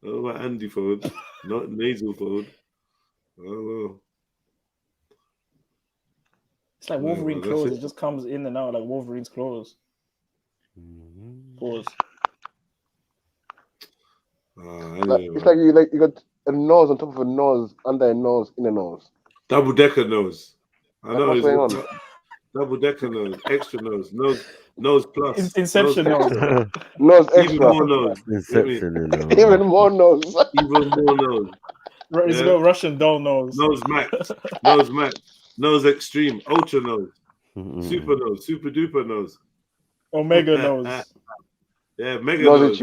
Oh, Andy fold, not nasal fold. Oh. It's like Wolverine clothes. It just comes in and out like Wolverine's clothes. Pause. It's like you got a nose on top of a nose, under a nose, in a nose. Double decker nose. I know. What's going on? Double decker nose, extra nose plus. Inception nose. Nose extra. Even more nose. Inception. Even more nose. Even more nose. It's got Russian doll nose. Nose max. Nose max. Nose extreme. Ultra nose. Super nose. Super duper nose. Omega nose. Yeah, mega nose.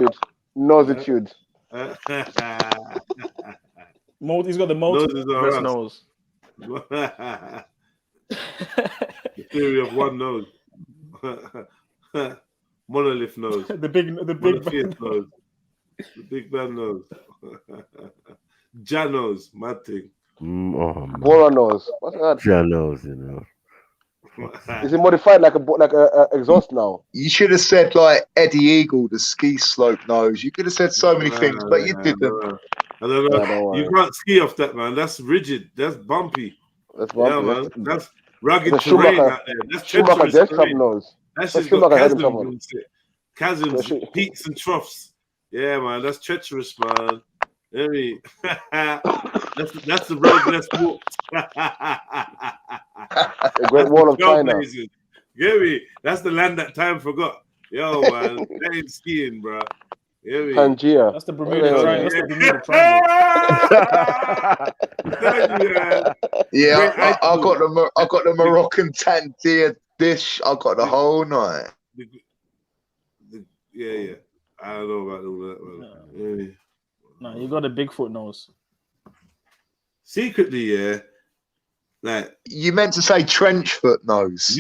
Nositude. He's got the multi-breast nose. The theory of one nose. Monolith nose. The big nose. The big man nose. Janos, mad thing. Bora nose. What's that? Janos, you know. Is it modified like a exhaust now? You should have said like Eddie Eagle, the ski slope nose. You could have said so many things, but you didn't. I don't know. You can't ski off that, man. That's rigid. That's bumpy. That's bumpy. Yeah, man. That's rugged terrain out there. That's Schumacher treacherous terrain. nose. That's just got chasms, peaks and troughs. Yeah, man. That's treacherous, man. I mean, that's the road less walked. The Great Wall of China. Get me? That's the land that time forgot. Yo, man, that ain't skiing, bro. Tangier. That's the Bermuda Triangle. That's the Bermuda Triangle. Yeah, I got the Moroccan Tangier dish. I got the whole night. Yeah. I don't know about all that, man. No, you got a Bigfoot nose. Secretly, yeah. Like you meant to say trench foot nose.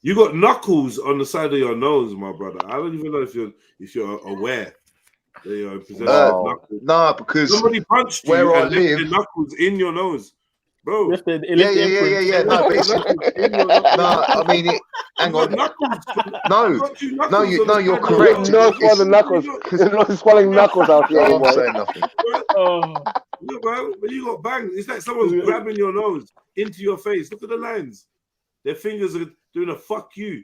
You got knuckles on the side of your nose, my brother. I don't even know if you're aware that you're possessed of knuckles. No, because somebody punched you where I and left live, the knuckles in your nose, bro. Yeah. No, but I mean, hang on. No, you're correct. No for the knuckles. You're not swallowing knuckles out here. I'm saying nothing. Look, bro, when you got banged, it's like someone's grabbing your nose into your face. Look at the lines. Their fingers are doing a fuck you.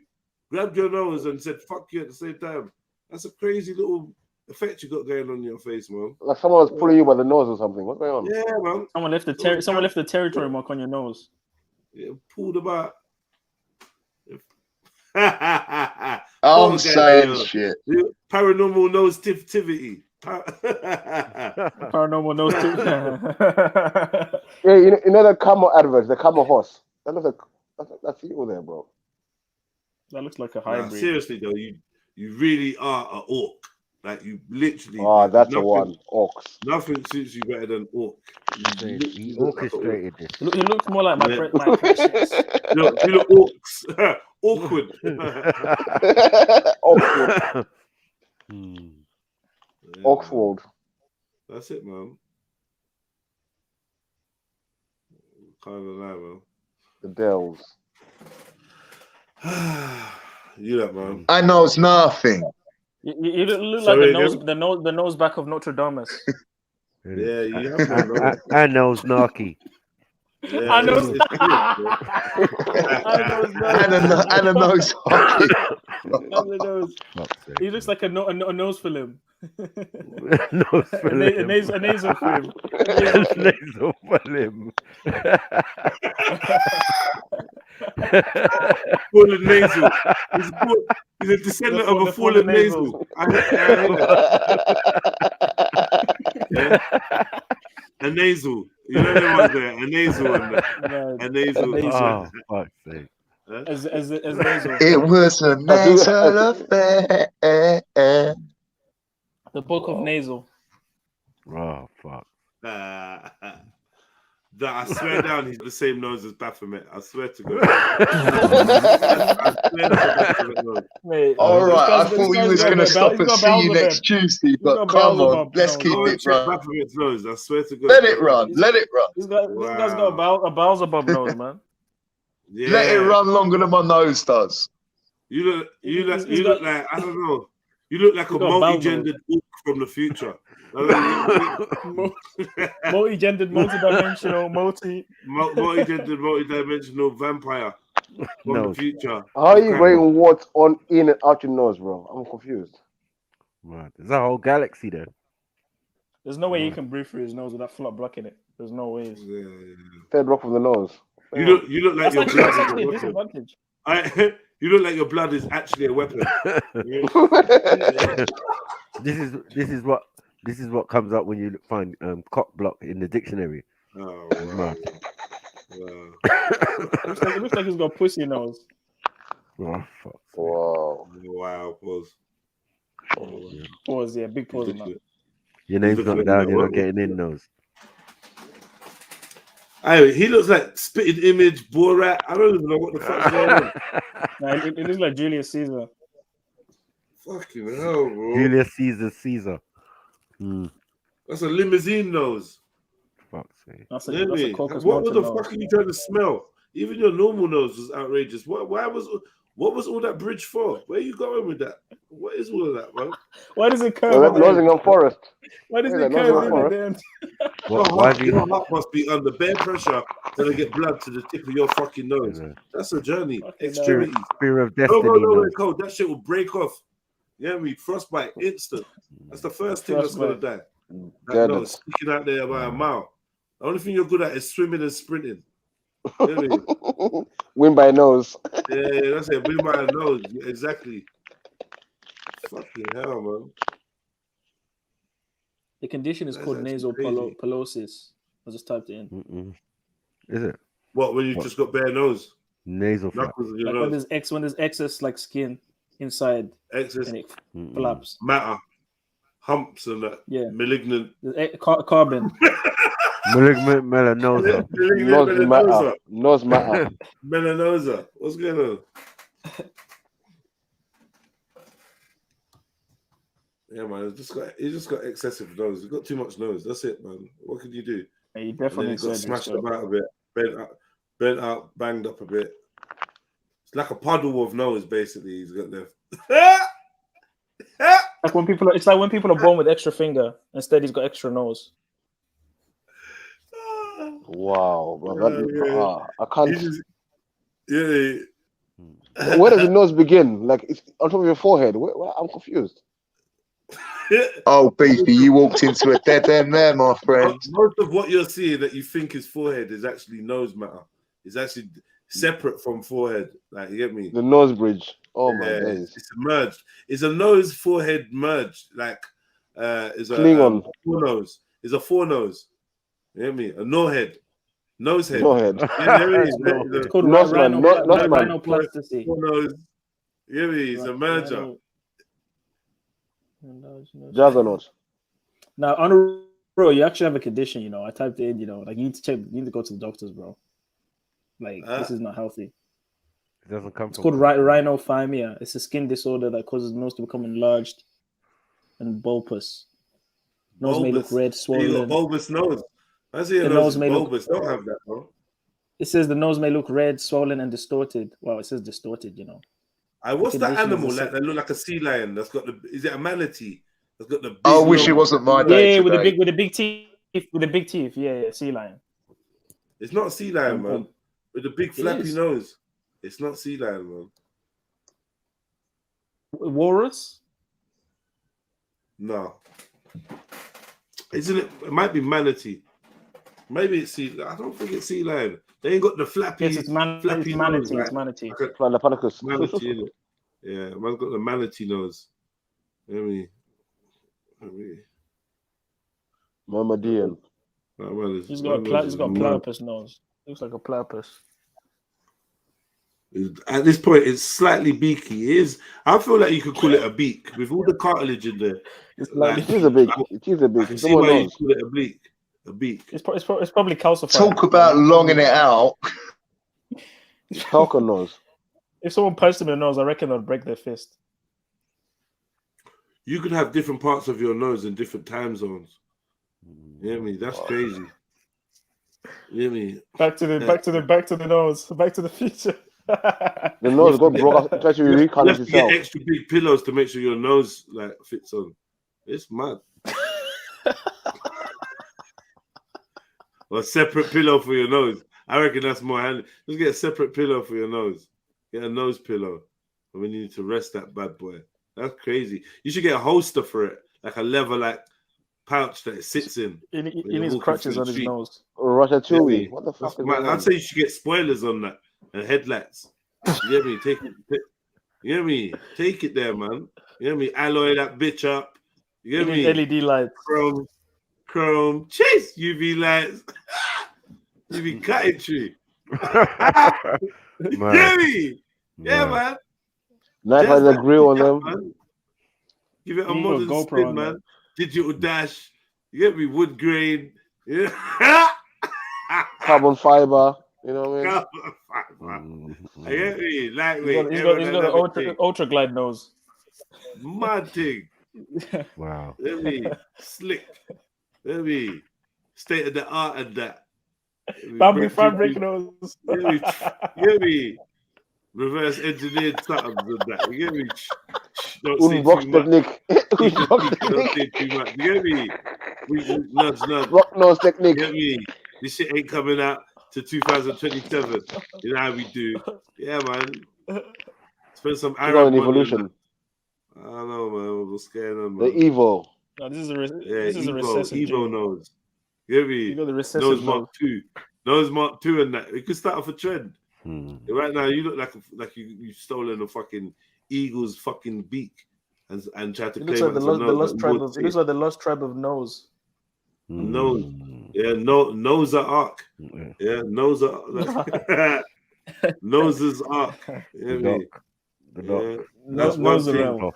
Grabbed your nose and said fuck you at the same time. That's a crazy little effect you got going on in your face, man. Like someone was pulling you by the nose or something. What's going on? Yeah, man. Someone left the territory mark on your nose. Yeah, pulled about. I'm saying shit. Paranormal nose tivity. Paranormal nose tivity. Yeah, you know the camel adverts, the camel horse. That looks like that's you there, bro. That looks like a hybrid. Seriously though, you really are an orc. Like you literally. Oh, that's a one. Orcs. Nothing suits you better than orc. He orchestrated this. He looks more like my precious. You look orcs. Awkward. Awkward. Oxford. That's it, man. Kind of lie, man. The Dells. You that, man. I know it's nothing. You look like the nose back of Notre Dame. Yeah, you have I know Snarky. Yeah, I know. And a nose hockey. He looks like a nose film. Nose film. A nasal film. Nasal film. Fallen nasal. He's a descendant of a fallen nasal. A nasal. You know there was there. A nasal and a nasal. Oh, fuck's sake. As nasal. It was a nasal affair. The book of nasal. Oh, fuck. I swear down, he's the same nose as Baphomet. I swear to God. All right, I thought you was going to stop and see you next Tuesday, but come on, let's keep it, bro. Baphomet's nose. I swear to God. Let it run. Let it run. This guy's got a Beelzebub nose, man. Yeah. Let it run longer than my nose does. You look like, I don't know. You look like a multi-gendered orc from the future. Multi-gendered, multi-dimensional, multi-gendered, multi-dimensional vampire from the future. How are you going what's on in and out your nose, bro? I'm confused. Right. There's a whole galaxy there. There's no way you can breathe through his nose without flop blocking it. There's no ways. Yeah. Third rock from the nose. You look like your blood is a weapon. You look like your blood is actually a weapon. This is what comes up when you find cock block in the dictionary. Oh, wow. It looks like he's got pussy nose. Oh, fuck. Wow. Wow. Pause. Pause. Yeah, big pause. Your name's not down. You're not getting in those. Hey, he looks like spitting image Borat. I don't even know what the fuck's going on. Nah, it looks like Julius Caesar. Fucking hell, bro. Julius Caesar. That's a limousine nose. Fuck's sake. That's a Really? Caucasus What Mountain the nose. fuck are you trying to smell? Even your normal nose was outrageous. What was all that bridge for? Where are you going with that? What is all of that, bro? Why does it curve? Nottingham Forest. Why does it curve in at the end? Your heart must be under bare pressure to get blood to the tip of your fucking nose. That's a journey. Extremities. Spear of destiny. No, cold. That shit will break off. Yeah, frostbite instant. That's the first thing that's gonna die. That nose sticking out there by a mile. The only thing you're good at is swimming and sprinting. Win by nose. Yeah, that's it. Win by nose. Exactly. Fucking hell, man. The condition is called nasal polyposis. I just typed it in. Is it? What, when you just got bare nose? Nasal flap. Like when there's excess like skin inside, excess and it flaps. Matter. Humps and that. Yeah. Malignant. Carbon. Malignant melanosa. Nose matter. Melanosa. What's going on? Yeah, man. He just got excessive nose. He got too much nose. That's it, man. What can you do? Yeah, he definitely got smashed about a bit, bent out, banged up a bit. It's like a puddle of nose, basically. He's got left. It's like when people are born with extra finger. Instead, he's got extra nose. Wow, bro. I can't. Yeah. Where does the nose begin? Like it's on top of your forehead. I'm confused. Oh, Beefy, you walked into a dead end there, my friend. Most of what you're seeing that you think is forehead is actually nose matter. It's actually separate from forehead. Like, you get me? The nose bridge. Oh my days. It's merged. It's a nose forehead merged. Like is a forenose. It's a forenose. You get me? A no-head. Nose head. No head. It's called rhinoplasticity. Forenose. You get me? It's a merger. Jazz or not? Now, on bro, you actually have a condition, you know. I typed it in, you know, like you need to check, you need to go to the doctors, bro. Like this is not healthy. It doesn't come. It's called rhinophyma. It's a skin disorder that causes the nose to become enlarged and bulbous. Nose may look red, swollen. You got bulbous nose. I see your nose may bulbous. Don't have that, bro. It says the nose may look red, swollen, and distorted. Well, it says distorted, you know. What's that animal like that look like a sea lion? That's got the. Is it a manatee? That's got the. I wish it wasn't my day. Yeah, with the big teeth. With the big teeth. Yeah, sea lion. It's not sea lion, man. With the big flappy nose. It's not sea lion, man. Walrus? No. Isn't it? It might be manatee. Maybe it's sea. I don't think it's sea lion. They ain't got the flappy. Yes, it's manatee. Nose, it's manatee. Manatee, yeah, man's got the manatee nose. Let me. Mama Dian. He's got a platypus nose. Looks like a platypus. At this point, it's slightly beaky. It is. I feel like you could call it a beak with all the cartilage in there. It's like, it is a beak. It is a beak. I can see why you call it a beak. A beak. It's probably calcified. Talk about longing it out. Falcon nose. If someone punched them in the nose, I reckon they'll break their fist. You could have different parts of your nose in different time zones. You hear me? That's crazy. You hear me? Back to the nose. Back to the future. The nose got broke up. Try to recolor itself. Get extra big pillows to make sure your nose like fits on. It's mad. Or a separate pillow for your nose. I reckon that's more handy. Just get a separate pillow for your nose. Get a nose pillow. And when you need to rest that bad boy. That's crazy. You should get a holster for it. Like a leather like pouch that it sits in. He needs crutches on his nose. Ratatouille. What the fuck is man, I'd say you should get spoilers on that. And headlights. You get me? Take it. You get me? Take it there, man. You get me? Alloy that bitch up. You get me? LED lights. Chrome. Chase UV lights. UV cutting tree. You get me? Yeah, man. Nice has a grill on them. Man. Give it a modern spin, man. Digital dash. You get me? Wood grain. Yeah. Carbon fiber. You know what I mean? Carbon fiber. You get me? Lightweight. He's got an ultra glide nose. Mad thing. Wow. Let me slick. Let me state of the art and that. Bamboo fabric nose. You get me? Reverse engineered something and that. You get me? Don't say Rock too much. technique. Don't say too much. You get me? Nudge. Rock nose technique. You get me? This shit ain't coming out to 2027. You know how we do. Yeah, man. Spend some Arab money evolution. I don't know, man. What's going on, The man? Evo. No, this is a recessive Evo gene. nose. You get me? You got the recessive Nose Mark 2. Nose Mark 2 and that. It could start off a trend. Right now, you look like you've stolen a fucking eagle's fucking beak and tried to It claim looks like it. the lost tribe of. It looks like the lost tribe of nose. Nose. Yeah, nose are arc. Yeah, nose are Nose's arc. The doc. That's one thing.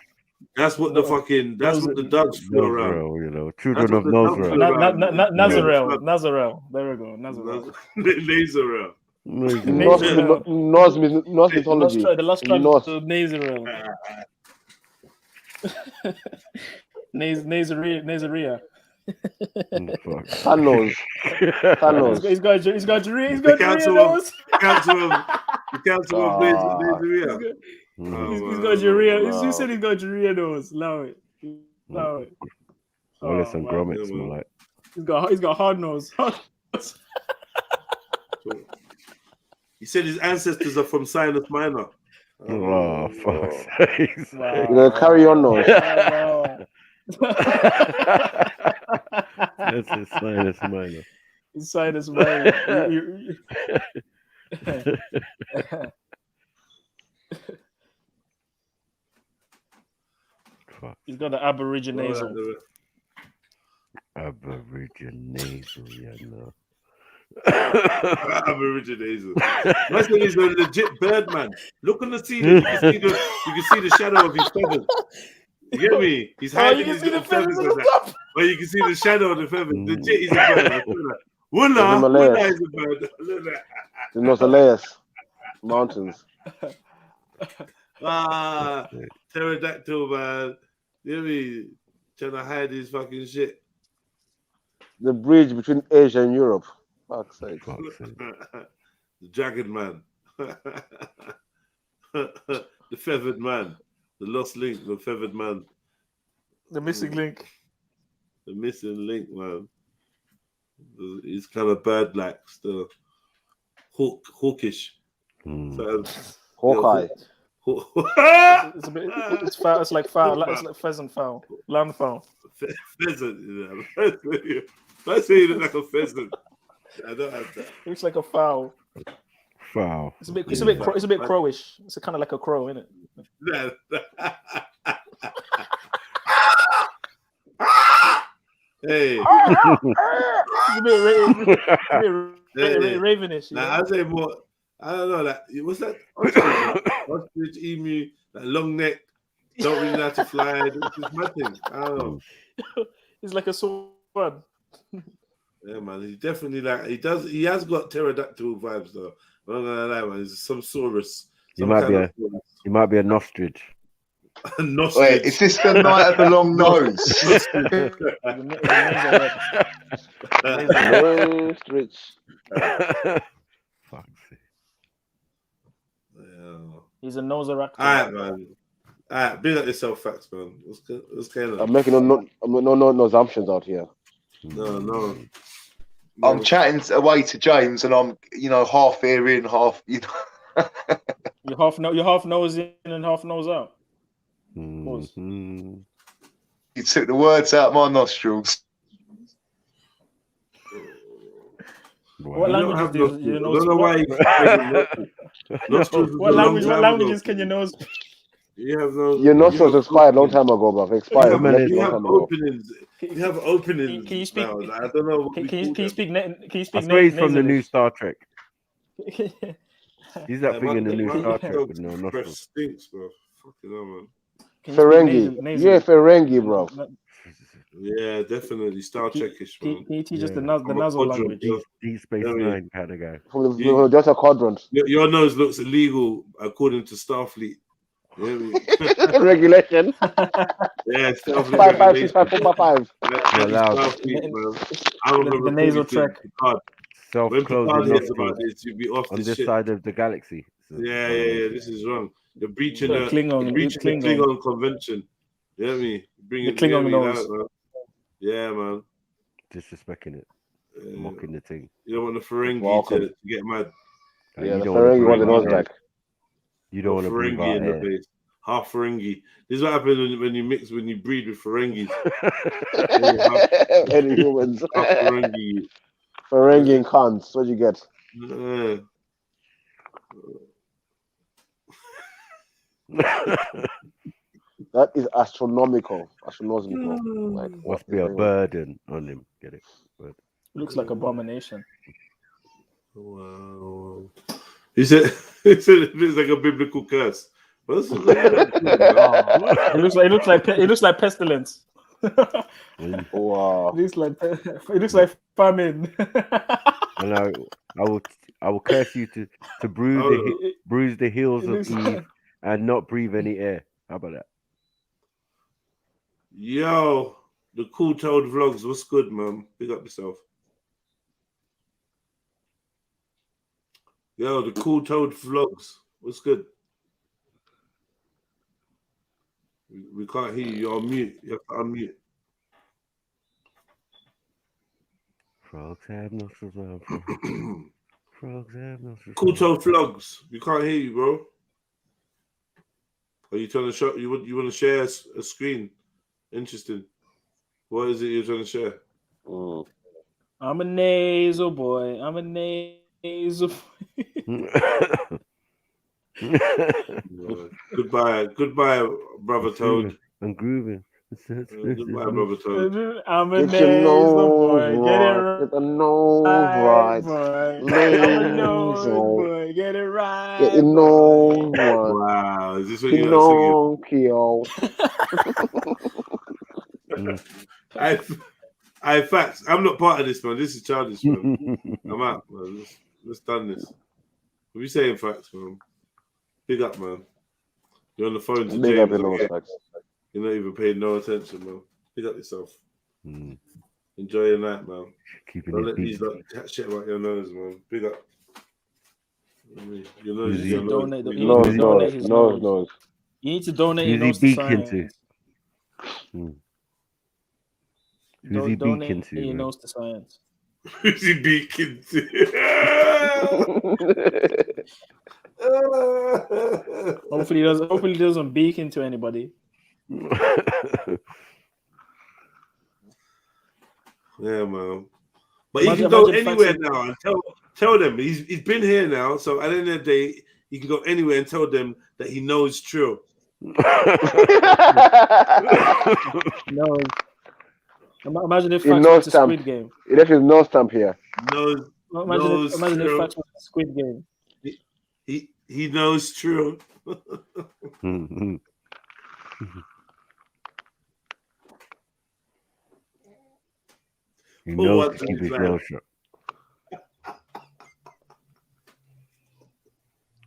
That's what the fucking. That's what the dogs feel around. You know, children of Nosrael. Nazarel. There we go. Nazarel. Nazarel. Norse mythology. The lost tribe of Nazarel. Nazaria. Thanos. He's got Jaria. The council of Nazaria. He's got Jaria. Who said he's got Jaria nose? Allow it. Wallace and Gromit smell like. He's got hard nose. He said his ancestors are from Sinus Minor. Oh, fuck's sakes. Wow. You're gonna carry on nose. That's his Sinus Minor. His Sinus Minor. He's got the aboriginasal. Aboriginasal, yeah, no. Aboriginasal. That's when he's a legit bird man. Look on the ceiling. You can see the shadow of his feathers. You get me? He's hiding his little feathers on that. But you can see the shadow of the feathers. Legit, he's a bird. Wula is a bird. The Himalayas mountains. Pterodactyl, man. You know what I mean? Trying to hide his fucking shit. The bridge between Asia and Europe. Fuck's sake. The dragon man. The feathered man. The lost link, the feathered man. The missing link. The missing link, man. He's kind of bird-like still. Hawkish. Hawkeye. It's a bit. It's foul. It's like foul. It's like pheasant fowl. Land fowl. Pheasant. Yeah. I say you look like a pheasant. I don't have that. It looks like a fowl. Fowl. It's a bit. It's a bit. It's a bit crowish. It's kind of like a crow, isn't it? Hey. It's a bit ravenish. Nah, I'd say more. I don't know. Like, what's that? Ostrich, emu, like long neck. Don't really know how to fly. It's just my thing. I don't know. He's like a swan. Yeah, man. He's definitely like he has got pterodactyl vibes though. I'm not gonna lie, man. He's some saurus. He might be a nostrich. Wait, is this the night of the long nose? Nostrich. He's a nosoractor. Alright, man. Alright, big up yourself, facts, man. What's going on? I'm making no assumptions out here. No. I'm chatting away to James, and I'm, half ear in, half, You're half nose in and half nose out. You took the words out of my nostrils. What languages do you know? I don't know why. What languages can you know? Your nostrils expired a long time ago, bro. Expired. You have openings. You have openings. Can you speak? Now. I don't know. Can you speak? Can you speak? I swear he's from the new Star Trek. He's that thing in the new Star Trek with no nostrils. Stinks, bro. Fucking hell, man. Ferengi. Yeah, Ferengi, bro. Yeah, definitely Star Trekish, man. Can you teach us the Nazar language? Deep Space Nine kind of guy. From the Delta Quadrant. Your nose looks illegal according to Starfleet. You know what I mean? Regulation. Yeah, Starfleet 5565455. The nasal track. When Picard hears about this, you'd be off on this this shit. side of the galaxy. Yeah. This is wrong. You're breaching The Klingon convention. You know what I mean? Bring it, Klingon nose. out, man. Yeah, man. Disrespecting it. Mocking the thing. You don't want the Ferengi to get mad. Yeah, the Ferengi want the nose back. You don't want to bring Ferengi in the place. Half Ferengi. This is what happens when you breed with Ferengis. Any humans. Half Ferengi. Ferengi and cons. What'd you get? That is astronomical. Like, must be a burden on him. Get it? But looks like abomination. Wow. He said it's like a biblical curse. It looks like pestilence. Wow. It looks like famine. And I will curse you to bruise the heels of Eve and not breathe any air. How about that? Yo, the Cool Toad vlogs. What's good, man? Big up yourself. Yo, the Cool Toad vlogs. What's good? We can't hear you. You're on mute. You have to unmute. Frogs have nostrils. Frogs have nostrils. Cool Toad vlogs. We can't hear you, bro. Are you trying to show? You want to share a screen? Interesting. What is it you're trying to share? I'm a nasal boy. Goodbye, brother Toad. I'm grooving. Goodbye, brother Toad. I'm a nasal boy. Get it right. Get the nose right. I'm a nose boy. Get it right. Get the nose right. Wow, is this what you're singing? I facts. I'm not part of this, man. This is childish, man. I'm out, man. Let's done this. What are you saying, facts, man? Big up, man. You're on the phone to Big James. up, You're not even paying no attention, man. Big up yourself. Enjoy your night, man. Don't let these chat shit about your nose, man. Big up. Your nose is your nose. You need to donate your nose to science. Who's he beaking to? Your nose to science. Who's he beaking to? Hopefully he doesn't beak into anybody. Yeah, man. But he can go anywhere now and tell them he's been here now. So at the end of the day, he can go anywhere and tell them that he knows Trill. No. Imagine if Fax was a Squid Game. It left his nose stamp here. Imagine if Fax was a Squid Game. He knows Trill. He knows to keep his nose shut.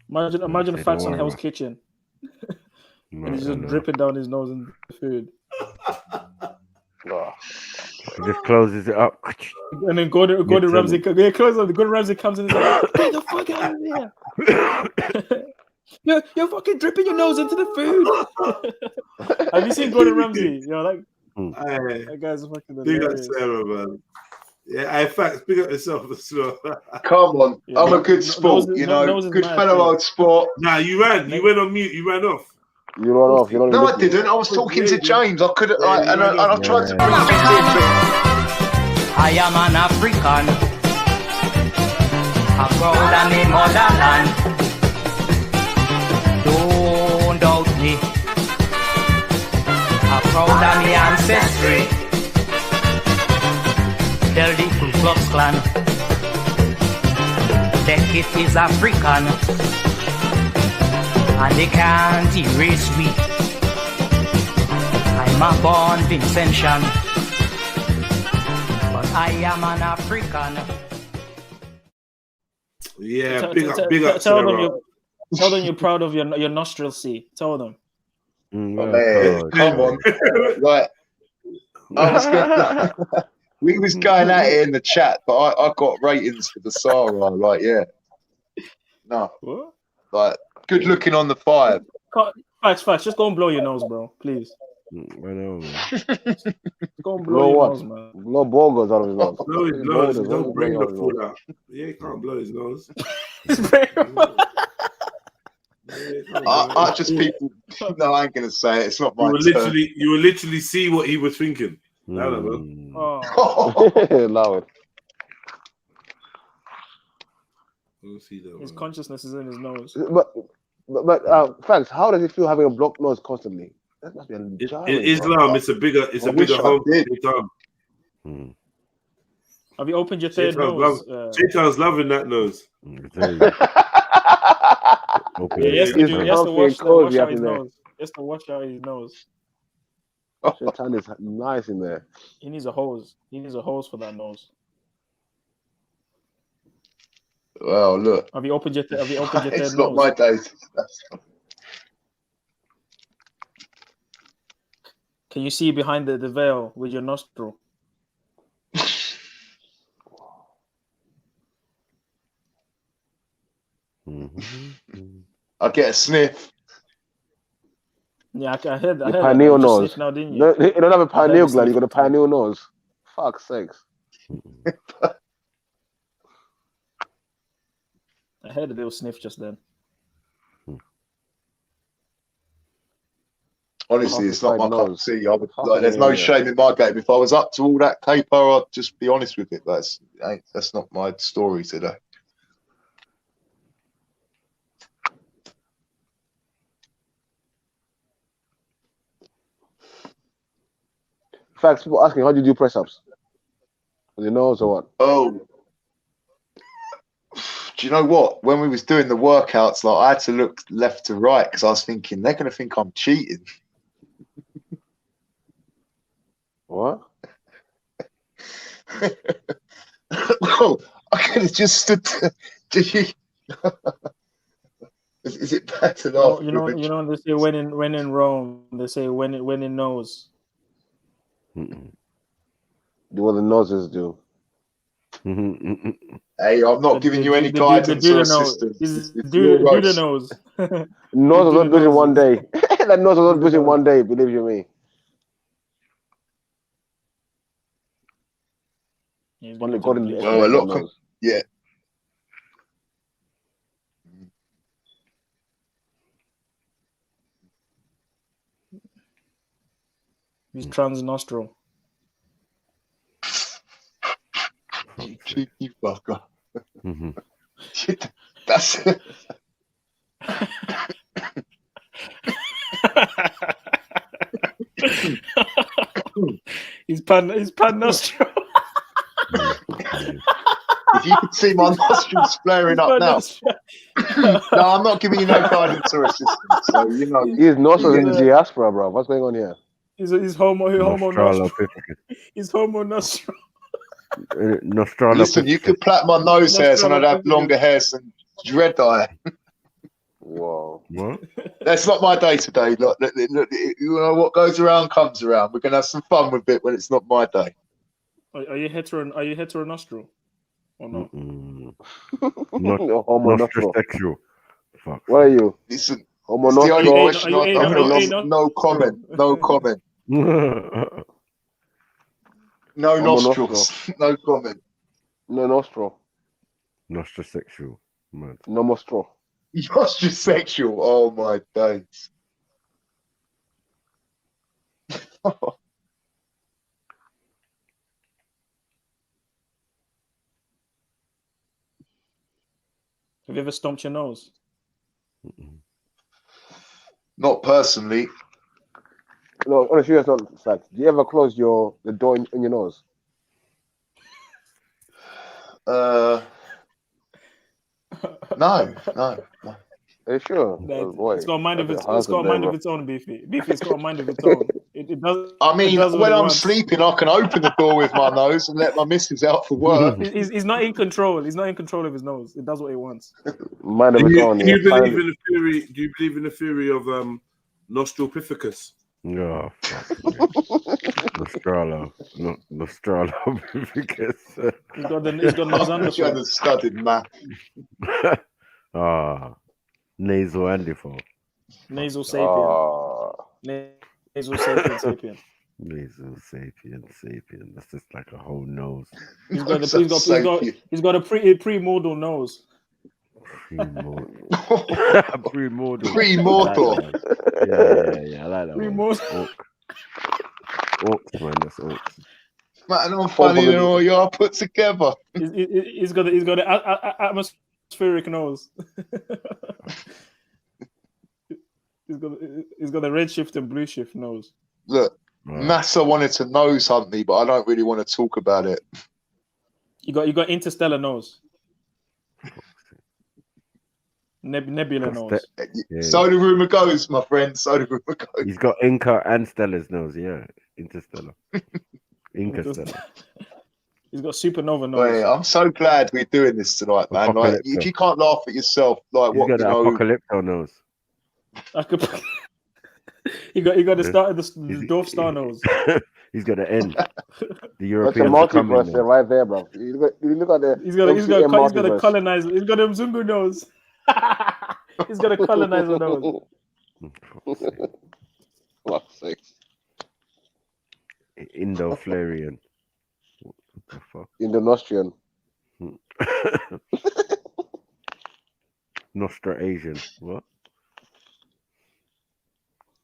Imagine the Fax on Hell's Kitchen. And he's just dripping down his nose in the food. He just closes it up. And then Gordon Ramsay Gordon Ramsay comes in and says, "Get the fuck out of here! You're fucking dripping your nose into the food." Have you seen Gordon Ramsay? That guy's fucking big up Sarah, man. Yeah, in fact, big up yourself as well. Come on, I'm a good sport, good fellow old sport. Nah, you went on mute, you ran off. You ran off. No, I didn't. I was talking to James. I couldn't, and I tried to bring it in. I am an African, a proud of me motherland. Don't doubt me. A proud of me ancestry. Tell the Ku Klux Klan that it is African, and they can't erase me. I'm a born Vincentian. I am an African. Yeah, big up. Tell them you're proud of your nostrils. See, tell them. Man, come on. Like, I was gonna, we was going at it in the chat, but I got ratings for the Sarah. Like, yeah, no, what? Like, good looking on the 5. Facts. Just go and blow your nose, bro. Please. I know, man. Go and blow your nose, man. Blow bongos out of his nose. Blow his nose. Don't bring the food out. Yeah, he can't blow his nose. I just people. No, I ain't gonna say it. It's not my turn. You will literally see what he was thinking. I don't know. Loud. His consciousness is in his nose. But Franks, how does it feel having a blocked nose constantly? That must be a in Islam, it's a bigger home. Have you opened your third nose? Shaitan's loving that nose. He has to wash out his nose. He has to wash out his nose. Shaitan is nice in there. He needs a hose. He needs a hose for that nose. Well, look. Have you opened your third nose? It's not my day. Can you see behind the veil with your nostril? I get a sniff. Yeah, I heard pineal nose. Now, didn't you? No, you don't have a pineal gland, you got a pineal nose. Fuck's sakes. I heard a little sniff just then. Honestly, it's not my cup of tea. There's no shame in my game. If I was up to all that caper, I'd just be honest with it. That's not my story today. Facts, people asking, how do you do press ups? With your nose or what? Oh, do you know what? When we was doing the workouts, like I had to look left to right because I was thinking they're going to think I'm cheating. What? Oh, I could have just stood. Is it bad enough? You know. They say when in Rome, they say when in knows. Do what the noses do. Hey, I'm not giving you any guidance or assistance. Do the nose. Nose was not built in one day. That nose was not built in one day, believe you me. Only God in the yeah. He's trans nostril. Cheeky fucker. That's it. He's pan nostril. If you could see my nostrils flaring up now. No, I'm not giving you no guidance or assistance. So you know, his nostrils in the diaspora, bro. What's going on here? He's homo nostril. He's homo nostril. Listen, you could plait my nose hairs and I'd have longer hairs than dread eye. Whoa. What? That's not my day today. Look, you know what goes around comes around. We're gonna have some fun with it when it's not my day. Are you hetero nostril? Or not? Nostrosexual. Fuck. What are you? Listen, homo it's the only nostril. question no comment. No comment. No nostrils. No comment. No nostril. Nostrosexual. Man. No nostril. Nostrosexual. Oh my days. Have you ever stomped your nose? Not personally. No, honestly, that's not fact. Do you ever close the door in your nose? No. Are you sure? It's got a mind of its own, Beefy. Beefy, it's got a mind of its own. It It does. I mean, does what when it I'm wants. sleeping, I can open the door with my nose and let my missus out for work. He's not in control. He's not in control of his nose. It does what it wants. Man Do of its you, own. do Yeah. you believe in the theory? Do you believe in the theory of Nostralpificus? No, Nostralopithecus. He's got nose under. You haven't studied math. Nasal andifol. Nasal sapien. Nasal sapien sapien. Nasal sapien. That's just like a whole nose. He's got a premortal nose. Premortal. Yeah, I like that Premortal. one. Orcs, man, that's orcs. Man, I'm funny than all y'all put together. He's got an atmospheric nose. he's got a red shift and blue shift nose. Look, NASA wanted to nose hunt me, but I don't really want to talk about it. You got interstellar nose. Nebula nose. So the rumor goes, my friend. So the rumor goes. He's got Inca and Stella's nose, yeah. Interstellar. Interstellar. He's got supernova nose. Wait, I'm so glad we're doing this tonight, man. Like, if you can't laugh at yourself, like He's what got you an know. Apocalypto nose. He got the start of the dwarf star nose. He's got an N. The That's a Europeans are coming. multiverse right there, bro. You look at the. He's got a colonizer. He's got a Mzungu nose. He's got a colonizer nose. Fuck's sake. Indo-Flarian. What the fuck? Indo-Nostrian. Nostra Asian. What?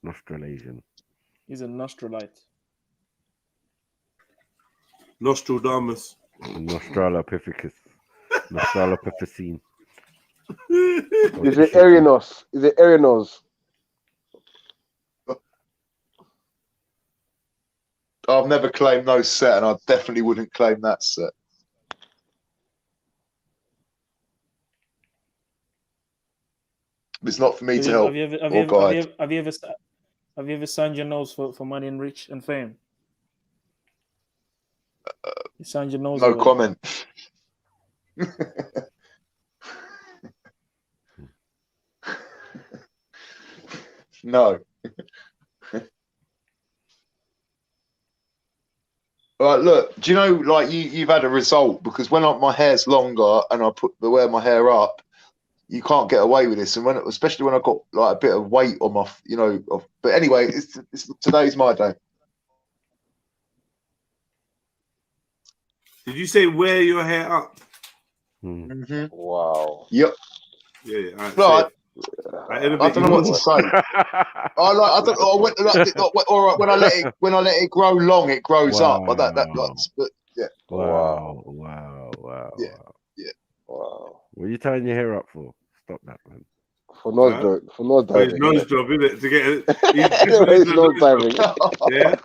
Nostralasian. He's a nostralite. Nostradamus. Nostralopithecus. Nostralopithecine. Is it Arianos? Is it Arianos? I've never claimed no set, and I definitely wouldn't claim that set. It's not for me to help or guide. Have you ever signed your nose for money and rich and fame? You signed your nose. No comment. No. Right, look, do you know, like, you've had a result, because when my hair's longer and I wear my hair up, you can't get away with this. And especially when I got like a bit of weight on my, but anyway, today's my day. Did you say wear your hair up? Mm-hmm. Wow. Yep. Yeah. Right. I don't know what to say. All right. When I let it grow long, it grows up. But yeah. Wow. Yeah. Wow. What are you tying your hair up for? Stop that, man. For nose diving. For nose diving. His nose job, isn't it? To get it. His nose diving. Yeah.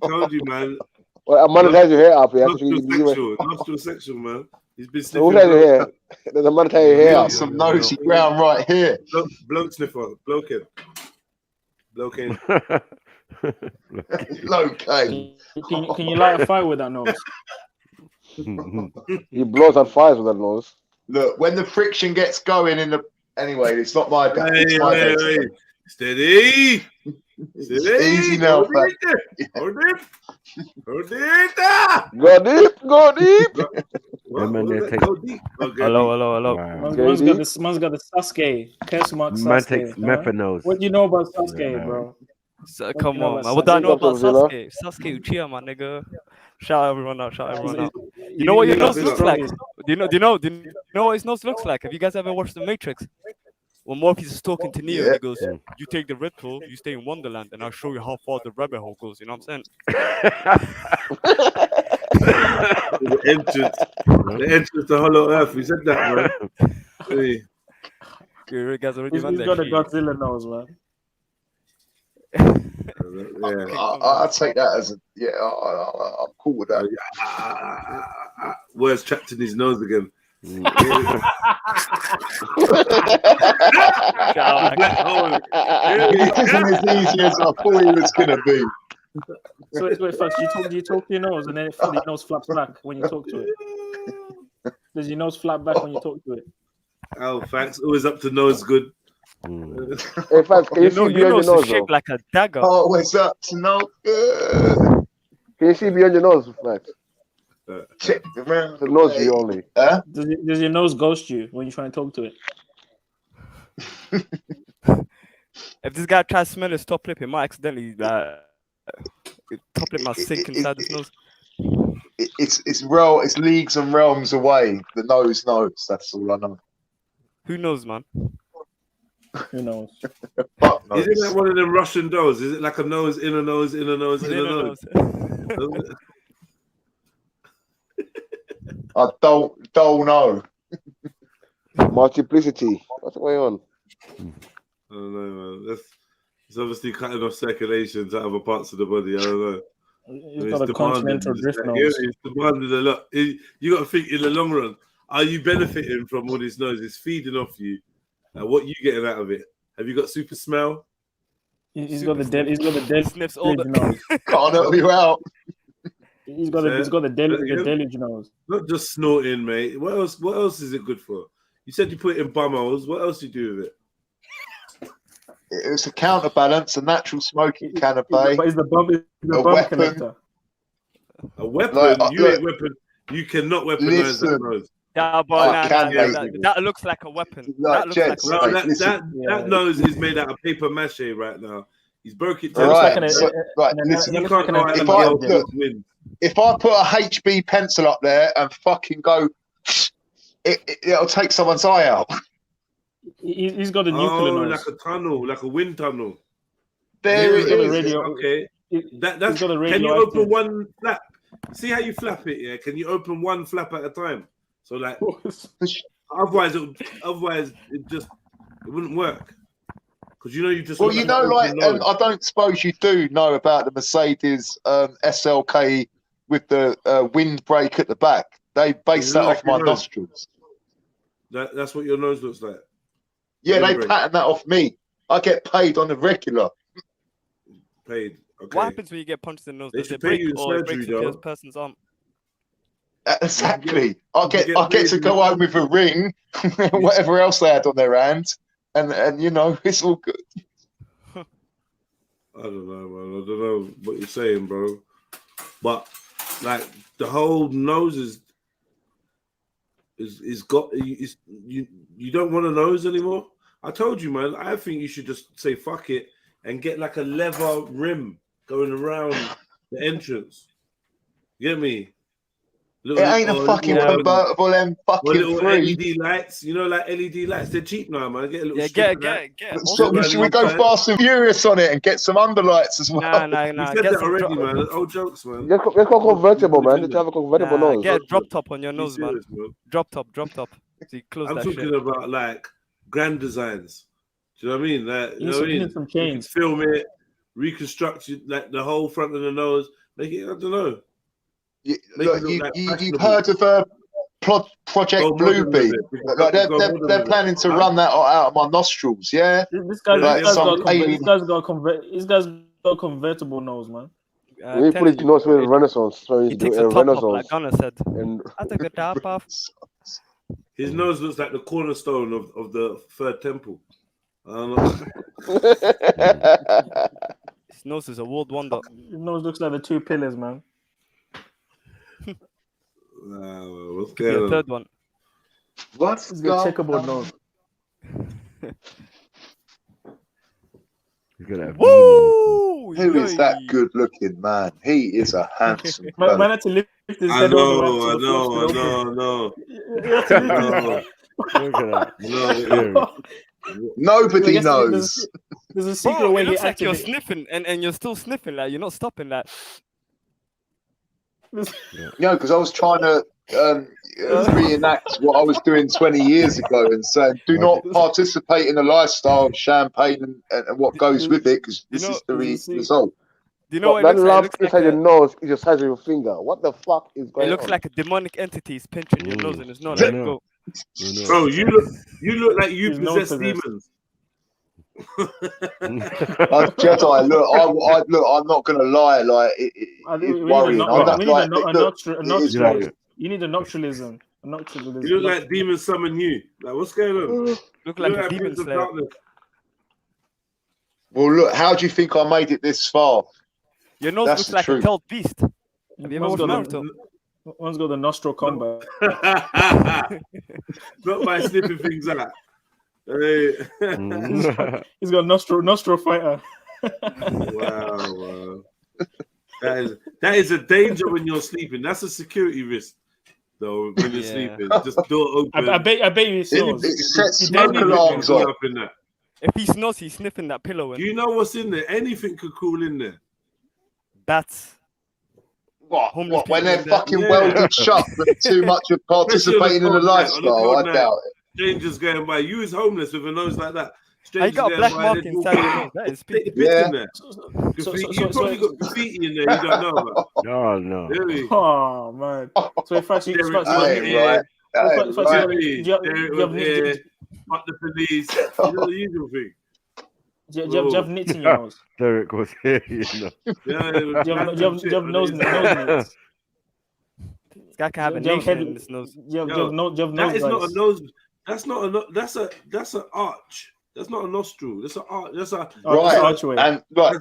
Told you, man. Well, a man has your hair up, yeah. Nostril sexual, man. He's been sniffing. Who has your hair? There's a man tie your hair up. Some nosy ground right here. Bloke sniffer. Bloke in. Locaine. Can you light a fire with that nose? He blows on fires with that nose. Look, when the friction gets going anyway, it's not my day. It's my day. Steady. Easy now, Hold it. Go deep. Go deep. Hello. Wow. Man's got the Sasuke. Curse mark Sasuke. Man takes Mepanos. What do you know about Sasuke, bro? So, come on, man. What do I know about Sasuke? Sasuke Uchiha, my nigga. Shout everyone out. You know what your nose looks like? Do you know what his nose looks like? Have you guys ever watched The Matrix? When Morpheus is talking to Neo, he goes, "You take the red pill, you stay in Wonderland, and I'll show you how far the rabbit hole goes." You know what I'm saying? The entrance to Hollow Earth. We said that, bro. Hey. You guys already He's got a Godzilla nose, man. I'll take that as I'm cool with that. Where's trapped in his nose again? It isn't as easy as I thought it was gonna be. So wait, first, you talk to your nose, and then your nose flaps back when you talk to it. Does your nose flap back when you talk to it? Oh, thanks. Always up to nose good. Hey, Fats, can you see beyond your nose nose, is shaped like a dagger. Always up to no good. Can you see beyond your nose, Fats? Check around the nose view only. Huh? Does your nose ghost you when you try and talk to it? If this guy tries to smell his top lip, he might accidentally top lip might sink inside his nose. It's leagues and realms away. The nose knows. That's all I know. Who knows, man? Who knows? Is it like one of them Russian dolls? Is it like a nose, inner nose, inner nose, inner nose? I don't know. Multiplicity. What's going on? I don't know, man. It's obviously cutting off circulation to other parts of the body. I don't know. He's got a continental drift nose. It's demanded a lot. You got to think in the long run. Are you benefiting from all this nose? It's feeding off you. What are you getting out of it? Have you got super smell? He's got the deluge nose. Can't help you out. He's got the deluge nose. Not just snorting, mate. What else is it good for? You said you put it in bum holes. What else do you do with it? It's a counterbalance, a natural smoking canopy. But is the bum weapon. connector? A weapon? Like, ain't weapon. You cannot weaponize that nose. That looks like a weapon. That nose is made out of paper mache right now. He's broke it down. Listen, if I put a HB pencil up there and fucking go, it'll take someone's eye out. He's got a nuclear nose. Like a tunnel, like a wind tunnel. There it is. Okay. That's got a can you open radioactive. one flap? See how you flap it, yeah? Can you open one flap at a time? So like otherwise it wouldn't work. Because you just well, I don't suppose you do know about the Mercedes SLK with the windbreak at the back. They base that off my nostrils. That's what your nose looks like. Yeah, they pattern that off me. I get paid on the regular. Paid. Okay. What happens when you get punched in the nose? They Does should it pay break you in or it surgery, breaks the though. person's arm? Exactly. I get to go home with a ring, whatever else they had on their hand, and it's all good. I don't know, man. I don't know what you're saying, bro. But like the whole nose is you don't want a nose anymore. I told you, man. I think you should just say fuck it and get like a leather rim going around the entrance. You get me? It ain't a fucking convertible M3. LED lights, like LED lights. They're cheap now, man. Get a little get. So should we go Fast and Furious on it and get some underlights as well? Nah. You said that already, man. Old jokes, man. Let's go convertible, man. Let's have a convertible nose. Get a drop top on your nose, man. Drop top. So you close I'm talking about like grand designs. Do you know what I mean? Like, you know what I mean? Some chains. Film it, reconstruct it, like the whole front of the nose. Make it, I don't know. You've heard of Project Bluebeam? Like they're planning to run that out of my nostrils. Yeah, this guy's got a convertible nose, man. We put his nose with Renaissance. So he takes a top off, like Gunnar said. I take a top off. His nose looks like the cornerstone of the third temple. I don't know. His nose is a world wonder. His nose looks like the two pillars, man. What's going on? Third one. What's He's got a checkerboard nose. Woo! Who is that good looking man? He is a handsome man had to lift his head all the way I know. Nobody knows. There's a secret way it looks like you're activates. sniffing and you're still sniffing, like you're not stopping that. Because I was trying to reenact what I was doing 20 years ago and saying, do not participate in a lifestyle of champagne and what goes with it, because this is the result. Do you know what that it lump looks like? inside your nose is the size of your finger. What the fuck is going on? It looks like a demonic entity is pinching your nose and it's not letting go. Bro, you look like you He's known possess for this. demons. Jedi, look, I'm not gonna lie, like it's worrying. You need a nocturalism. You look like demons summon you. Like, what's going on? Look You like look a like demon Prince of slayer. Darkness. Well, look, how do you think I made it this far? Your nose That's looks the like truth. a kelp beast. Have you ever watched Naruto? One's got the nostril combo. Not by snipping things out. Hey. He's got nostril fighter. Wow. That is a danger when you're sleeping. That's a security risk, though. When you're sleeping, just door open. I bet you he snores. It sets smoke alarms off. Up in that. If he snores, he's sniffing that pillow. Do you know what's in there? Anything could crawl in there. That's what when they're fucking welded shut, but too much of participating in the lifestyle. I doubt it. Strangers going by. You is homeless with a nose like that. I got a black mark inside your nose. That is in there. You probably got graffiti in there. You don't know about. No. Really? Oh man. So if I see, Got the police. You know the usual thing. Do you have nits in your nose? Derek was here, you know. Do you have nose nits? This guy can have a nation in his nose. Do you have nose That is not a nose. That's not a. That's an arch. That's not a nostril. That's an arch. That's a archway. And right,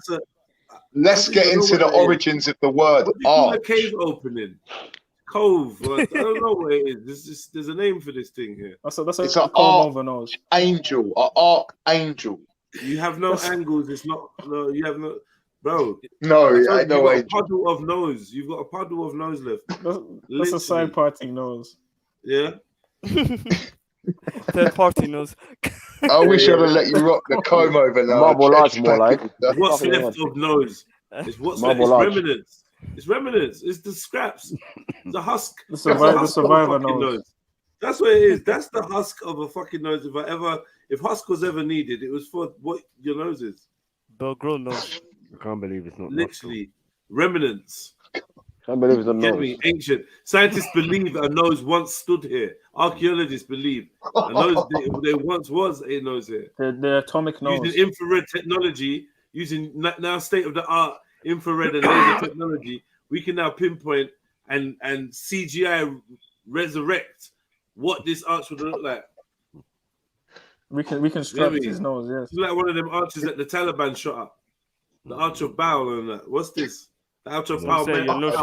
let's get into the origins of the word arch. A cave opening. Cove. I don't know what it is. There's a name for this thing here. It's an archangel. An archangel. You have no angles. It's not. No, you have no. Bro. No, I know. A puddle of nose. You've got a puddle of nose left. That's a side party nose. Yeah. Third party nose. I wish I'd have let you rock the comb over now. Marble arch, more like. What's left of nose? It's what's left. It's remnants. It's remnants. It's the scraps. The husk. The survivor nose. That's what it is. That's the husk of a fucking nose. If husk was ever needed, it was for what your nose is. The grown nose. I can't believe it's not. Literally remnants. Can't believe it's a Get nose. me? Ancient scientists believe a nose once stood here. Archaeologists believe a nose. There once was a nose here. The atomic nose. Using infrared technology, using now state of the art infrared and laser technology, we can now pinpoint and CGI resurrect what this arch would look like. We can strap his nose. Yes. It's like one of them arches that the Taliban shot up. The Arch of Baal and that. What's this? The Arch of Baal. Nose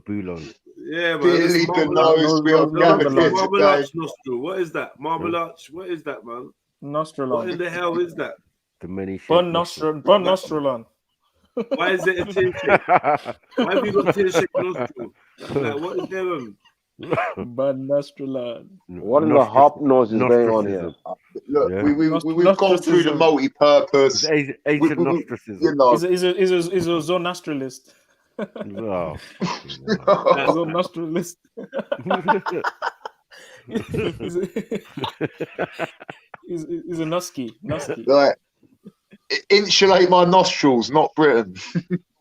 boulon. Yeah, man. Really the nose we are gathered here Marble today. arch nostril. What is that? Marble arch. What is that, man? Nostril. What in the hell is that? The many. Bun nostril on. Why is it a tear shape? Why have you got tear shape nostril? Like, what is there on? Bun nostril on. What in the hop nose is going on here? Look, we've gone through the multi-purpose. Ancient nostricism. You know, Is a zoonostralist. Oh, Zoonostralist. He's a nusky. Like, insulate my nostrils, not Britain.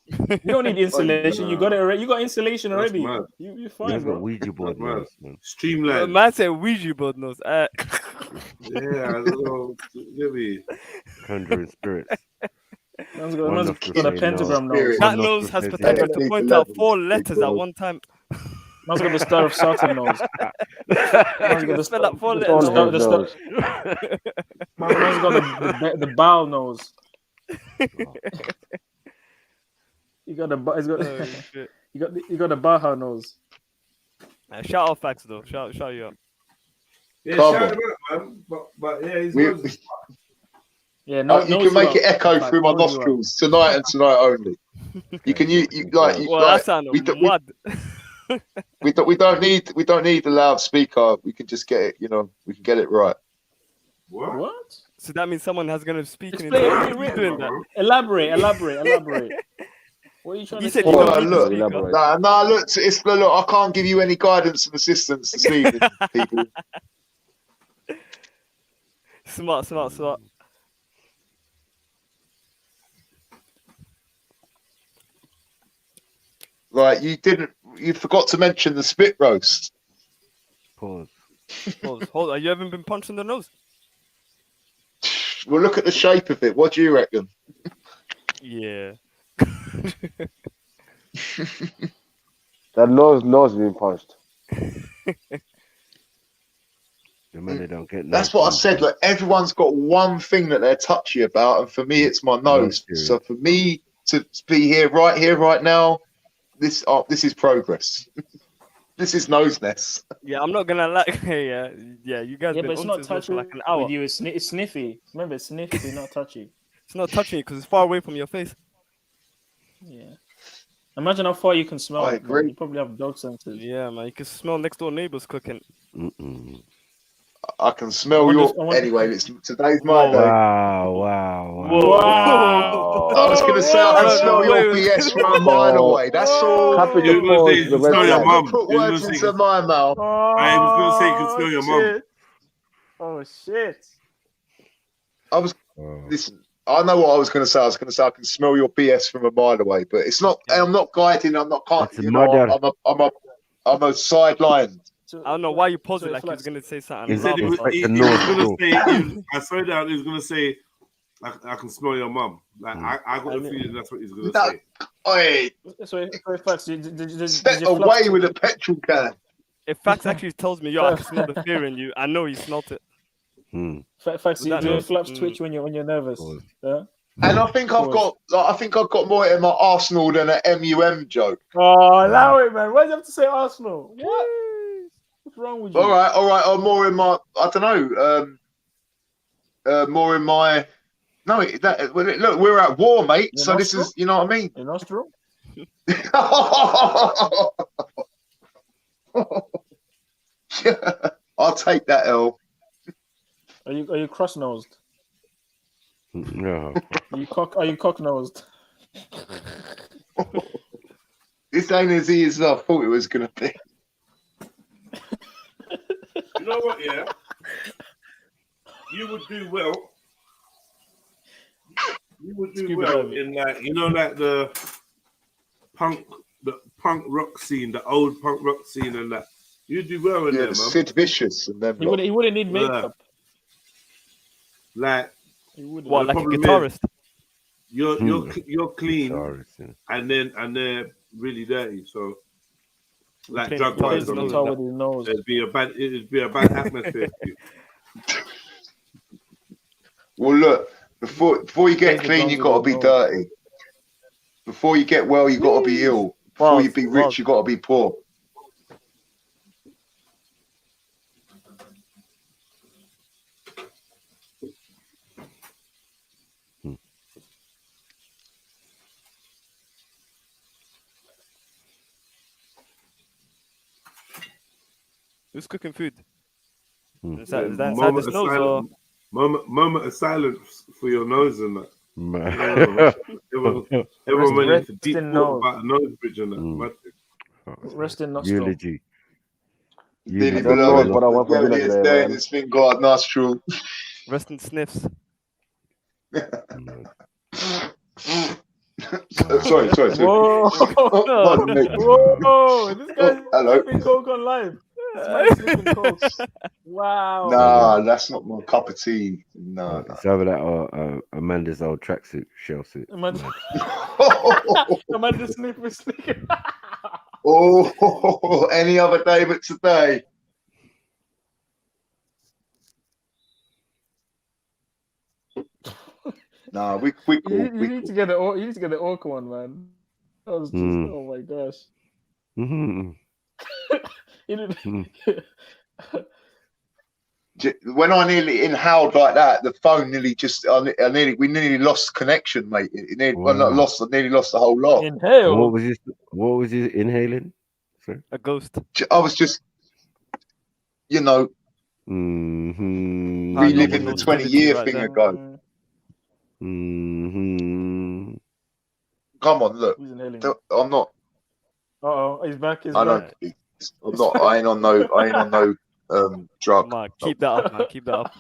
You don't need insulation. You got it already. You got insulation already. You're fine. He's got Ouija board nose, man. Streamline. Man said Ouija board nose. Yeah, I don't know. Maybe. Conjuring spirits. Man's got a pentagram nose. That nose has potential to point out 4 letters at one time. Man's got the Star of Saturn nose. Man's got the spell out 4 letters. Man's got the bowel nose. You got the Baja nose. Shout out facts though. Shout you up. Yeah, shout him out, man. But yeah, he's you can make it echo through my nostrils tonight and tonight only. You can that sounded mad. We don't need the loudspeaker. We can just get it. You know, we can get it right. What? So that means someone has gonna speak. Elaborate. What are you trying to say? Look, I can't give you any guidance and assistance this evening, people. Smart. Right, you forgot to mention the spit roast. Pause. Pause. Hold on. You haven't been punched in the nose? Well, look at the shape of it. What do you reckon? Yeah. That nose being punched. The man they don't get. That's what I said. Look, everyone's got one thing that they're touchy about, and for me, it's my nose. So for me to be right now, this is progress. This is noseness. Yeah, I'm not gonna lie. yeah. You guys Yeah, been but it's onto not this one touchy for like an hour. with you. It's sniffy. Remember, it's sniffy, not touchy. It's not touching because it's far away from your face. Yeah. Imagine how far you can smell. I agree. Man. You probably have dog senses. Yeah, man. You can smell next door neighbors cooking. I can smell Anyway, today's my day. Wow. I was going to say I can smell your BS from a mile away. That's all. Capital pause. You can smell your mum. Put words into my mouth. I was going to say you can smell your mum. Oh shit! Listen. I know what I was going to say. I was going to say I can smell your BS from a mile away, but it's not. I'm not guiding. I'm not. I'm a sideline. I don't know why you paused it like he was going to say something. He said he was going to say. I saw that he was going to say, "I can smell your mum." Like I got the feeling that's what he's going to say. Oi! So facts. Step away with a petrol can. If Fax actually tells me, yo, I can smell the fear in you, I know he smelt it. Facts, do your flaps twitch when you're nervous? Yeah? And I think I've got more in my Arsenal than an MUM joke. Oh, allow it, man. Why do you have to say Arsenal? What? What's wrong with you? All right. Or more in my, I don't know. More in my. No, look, we're at war, mate. Your so nostril? This is, you know what I mean. Your nostril? I'll take that L. Are you cross nosed? No. Are you cock nosed? This ain't as easy as I thought it was gonna be. You know what? Yeah, you would do well. You would do well in like like the punk rock scene, the old punk rock scene, and that. You do well in there, man. Sid Vicious and them. He wouldn't need makeup. Like what? Like a guitarist? You're clean, and they're really dirty. So like drug wise, it'd be a bad atmosphere. Well, look, before you get clean, you got to be dirty. Before you get well, you got to be ill. Before you be rich, you got to be poor. Who's cooking food? Is that inside this nose or? Moment of silence for your nose and that. Everyone went into deep thought about a nose bridge and that. Rest in nostril. Eulogy. Didn't even know what I want for dinner today. It's been God nostril. Rest in sniffs. Sorry. Whoa! Whoa! This guy's sniffing coke on live. Wow. Nah, that's not my cup of tea. No. It's over that Amanda's old tracksuit, shell suit. Amanda's sniffing. Oh, any other day but today. Nah, we cool. You need to get the orca one, man. That was just oh my gosh. When I nearly inhaled like that, the phone nearly we nearly lost connection, mate. I nearly lost the whole lot. Inhale. What was you inhaling? Sorry? A ghost. I was just, reliving the 20-year thing ago. Come on, look. I'm not. He's back. I ain't on no drug. Man, keep that up, man. Keep that up.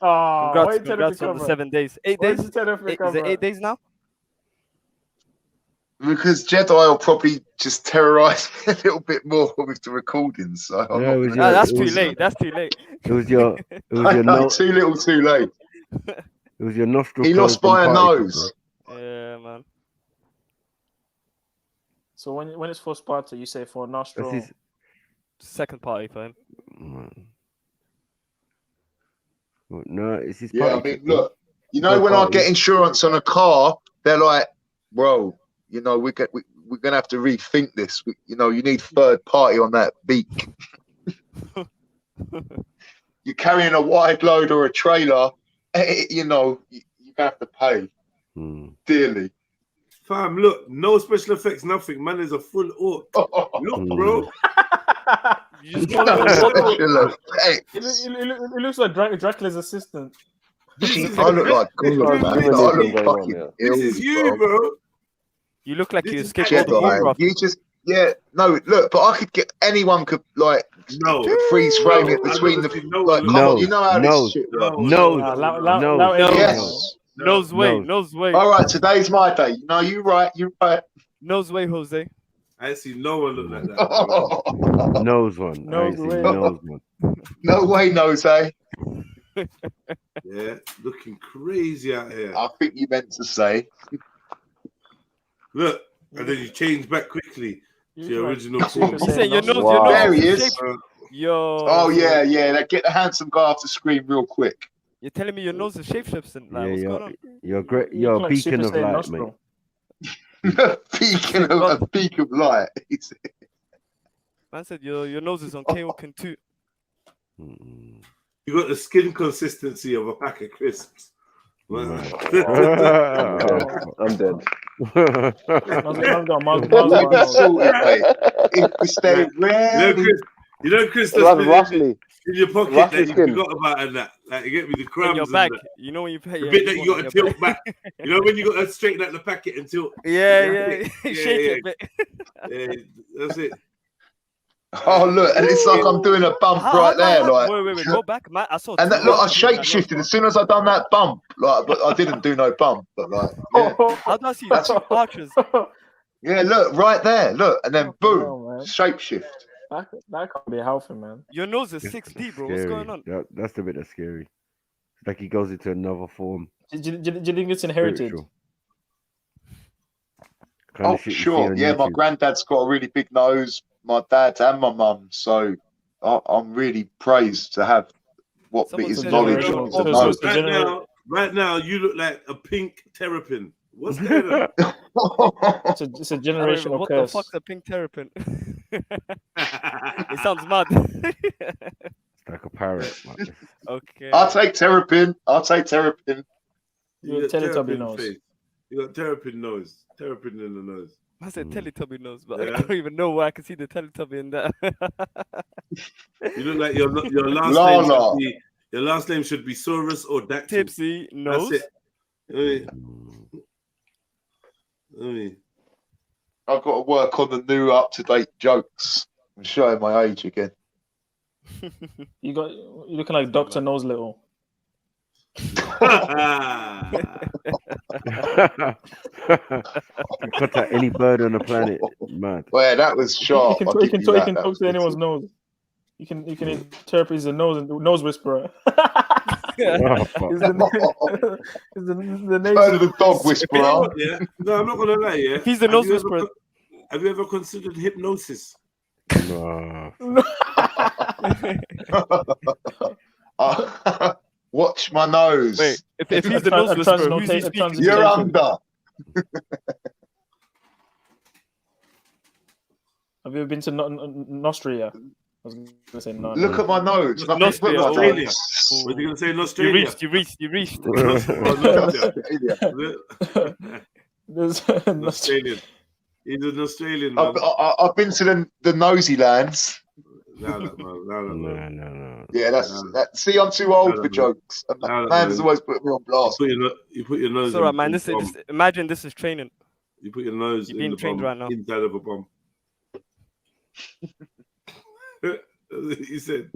Congrats on the 7 days. 8 days? Is it 8 days now? Because Jedi will probably just terrorize me a little bit more with the recordings. So I'm No, not it was gonna your- That's it too was- late. That's too late. It was your too little, too late. It was your nostril. He lost closed by a and party nose. Yeah, man. So when it's for Sparta, you say for nostril. That's his second party for him. No, it's his Yeah, I party. mean, trick, man. look, you know, Third when I party. get insurance on a car, they're like, bro, you know, we're gonna have to rethink this. You know, you need third party on that beak. You're carrying a wide load or a trailer, you know, you have to pay dearly. Fam, look, no special effects, nothing. Man is a full orc. Look, bro. You just call it Special effects. It looks like Dracula's assistant. I look like God, man. I look fucking ill, This is you, bro. You look like you is escaped all the Jedi. Warcraft. You just, yeah, no, look, but I could get anyone could like freeze frame it between the like. Come on, you know how this shit works. Yes. Nose way, nose way. All right, today's my day. No, you right, you right. Nose way, Jose. I see no one look like that. Nose one. I ain't seen nose one. No way, nose, eh? Yeah, looking crazy out here. I think you meant to say. Look, and then you change back quickly to your original form. You say your nose, There he is. Yo. Oh yeah, yeah. They get the handsome guy off the screen real quick. You're telling me your nose is shapeshifting? Like, what's going on? You're great. You're a beacon of light, mate. A beacon of light. Man said your nose is on Kaoken too. You got the skin consistency of a pack of crisps. I'm dead. If we stay ready. You know, Chris, that's in your pocket that you forgot about and that. Like, you get me the crumbs In your and back. that. You know when you pay The bit that you got to tilt back. You know when you got to straighten out the packet and tilt. Yeah. Shake it a bit. Yeah, that's it. Oh look, and it's like I'm doing a bump right there, like. Wait, go back, man. I saw. And that, look, I shapeshifted as soon as I done that bump, like, but I didn't do no bump, but like. Yeah. How do I see two archers? Yeah, look right there, look, and then boom, shapeshift. That can't be healthy, man. Your nose is 6 deep, bro. What's going on? That's the bit that's scary. It's like he goes into another form. Do you think it's inherited? Oh, sure. Yeah, my granddad's got a really big nose. My dad and my mum. So I'm really praised to have what his knowledge of the nose. Right now, you look like a pink terrapin. What's going on? It's a generational what curse. What the fuck's a pink terrapin? It sounds mad. It's like a parrot. Okay. I'll take terrapin. You got Teletubby nose. Face. You got terrapin nose. Terrapin in the nose. I said Teletubby nose, but I don't even know where I can see the Teletubby in there. You look like your last name should be Saurus or Dactyl. Tipsy nose. That's it. I've got to work on the new up-to-date jokes. I'm showing my age again. You're looking like Dr. Nose Little. Cut out any bird on the planet. Mad. Well, that was sharp. You can talk to anyone's nose. You can interpret as a nose whisperer. He's the Heard of the dog whisperer. Yeah. No, I'm not gonna lie. Yeah, he's the nose whisperer. Have you ever considered hypnosis? No. Watch my nose. Wait, if he's the nose whisperer, who's he speaking? You're under. Have you ever been to Nostria? I was gonna say no. Look at my nose. Australia. What are you gonna say in Australia? You reached. Australian. He's an Australian man. I've been to the nosy lands. No. Yeah, that. See, I'm too old for jokes. Man's always put me on blast. You put your nose. It's alright, man. Imagine this is training. You put your nose. You're being trained right now. Inside of a bomb. He said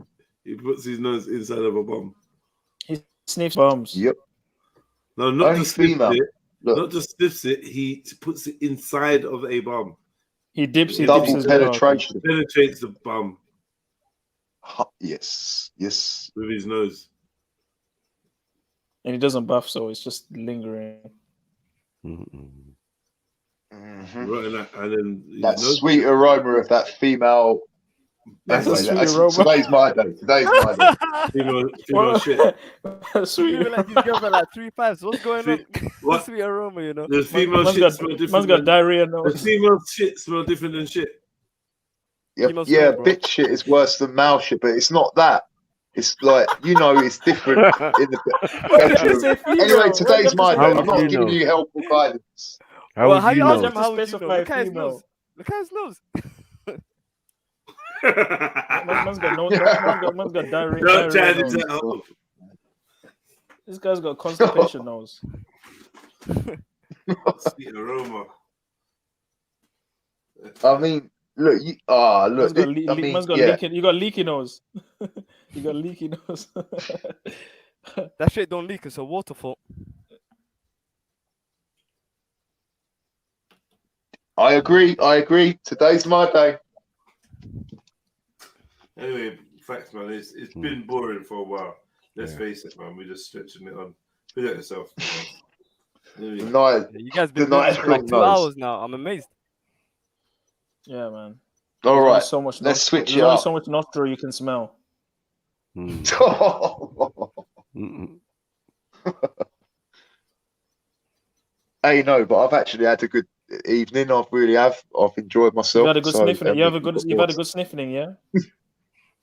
he puts his nose inside of a bomb. He sniffs bombs. Yep. No, not the sniff bit. Not just sniffs it, he puts it inside of a bum. He dips his penetration. Penetrates the bum. Yes. With his nose. And he doesn't buff, so it's just lingering. Right, and then that sweet aroma of that female. Anyway, today's my day. Female shit. Sweet. Like these girls are like 3-5. What's going on? What? Sweet aroma, you know. The female shit smell different. Man's got diarrhea now. The female shit smell different than shit. Yeah, bitch shit is worse than male shit, but it's not that. It's like, it's different in the bedroom. Anyway, today's my day. I'm not giving you helpful guidance. How you know? Look at his nose. Look at his nose. Man's got diarrhea. This guy's got constipation nose. Sweet aroma. I mean, look. You got leaky nose. You got leaky nose. That shit don't leak. It's a waterfall. I agree. Today's my day. Anyway, facts, man. It's been boring for a while. Let's face it, man. We're just stretching it on. Put it yourself. You guys been doing for like 2 hours now. I'm amazed. Yeah, man. All right. So much. Let's switch it There's only up. so much nostril you can smell. Hey, no, but I've actually had a good evening. I've enjoyed myself. You had a good sniffing. You've had a good sniffing, yeah.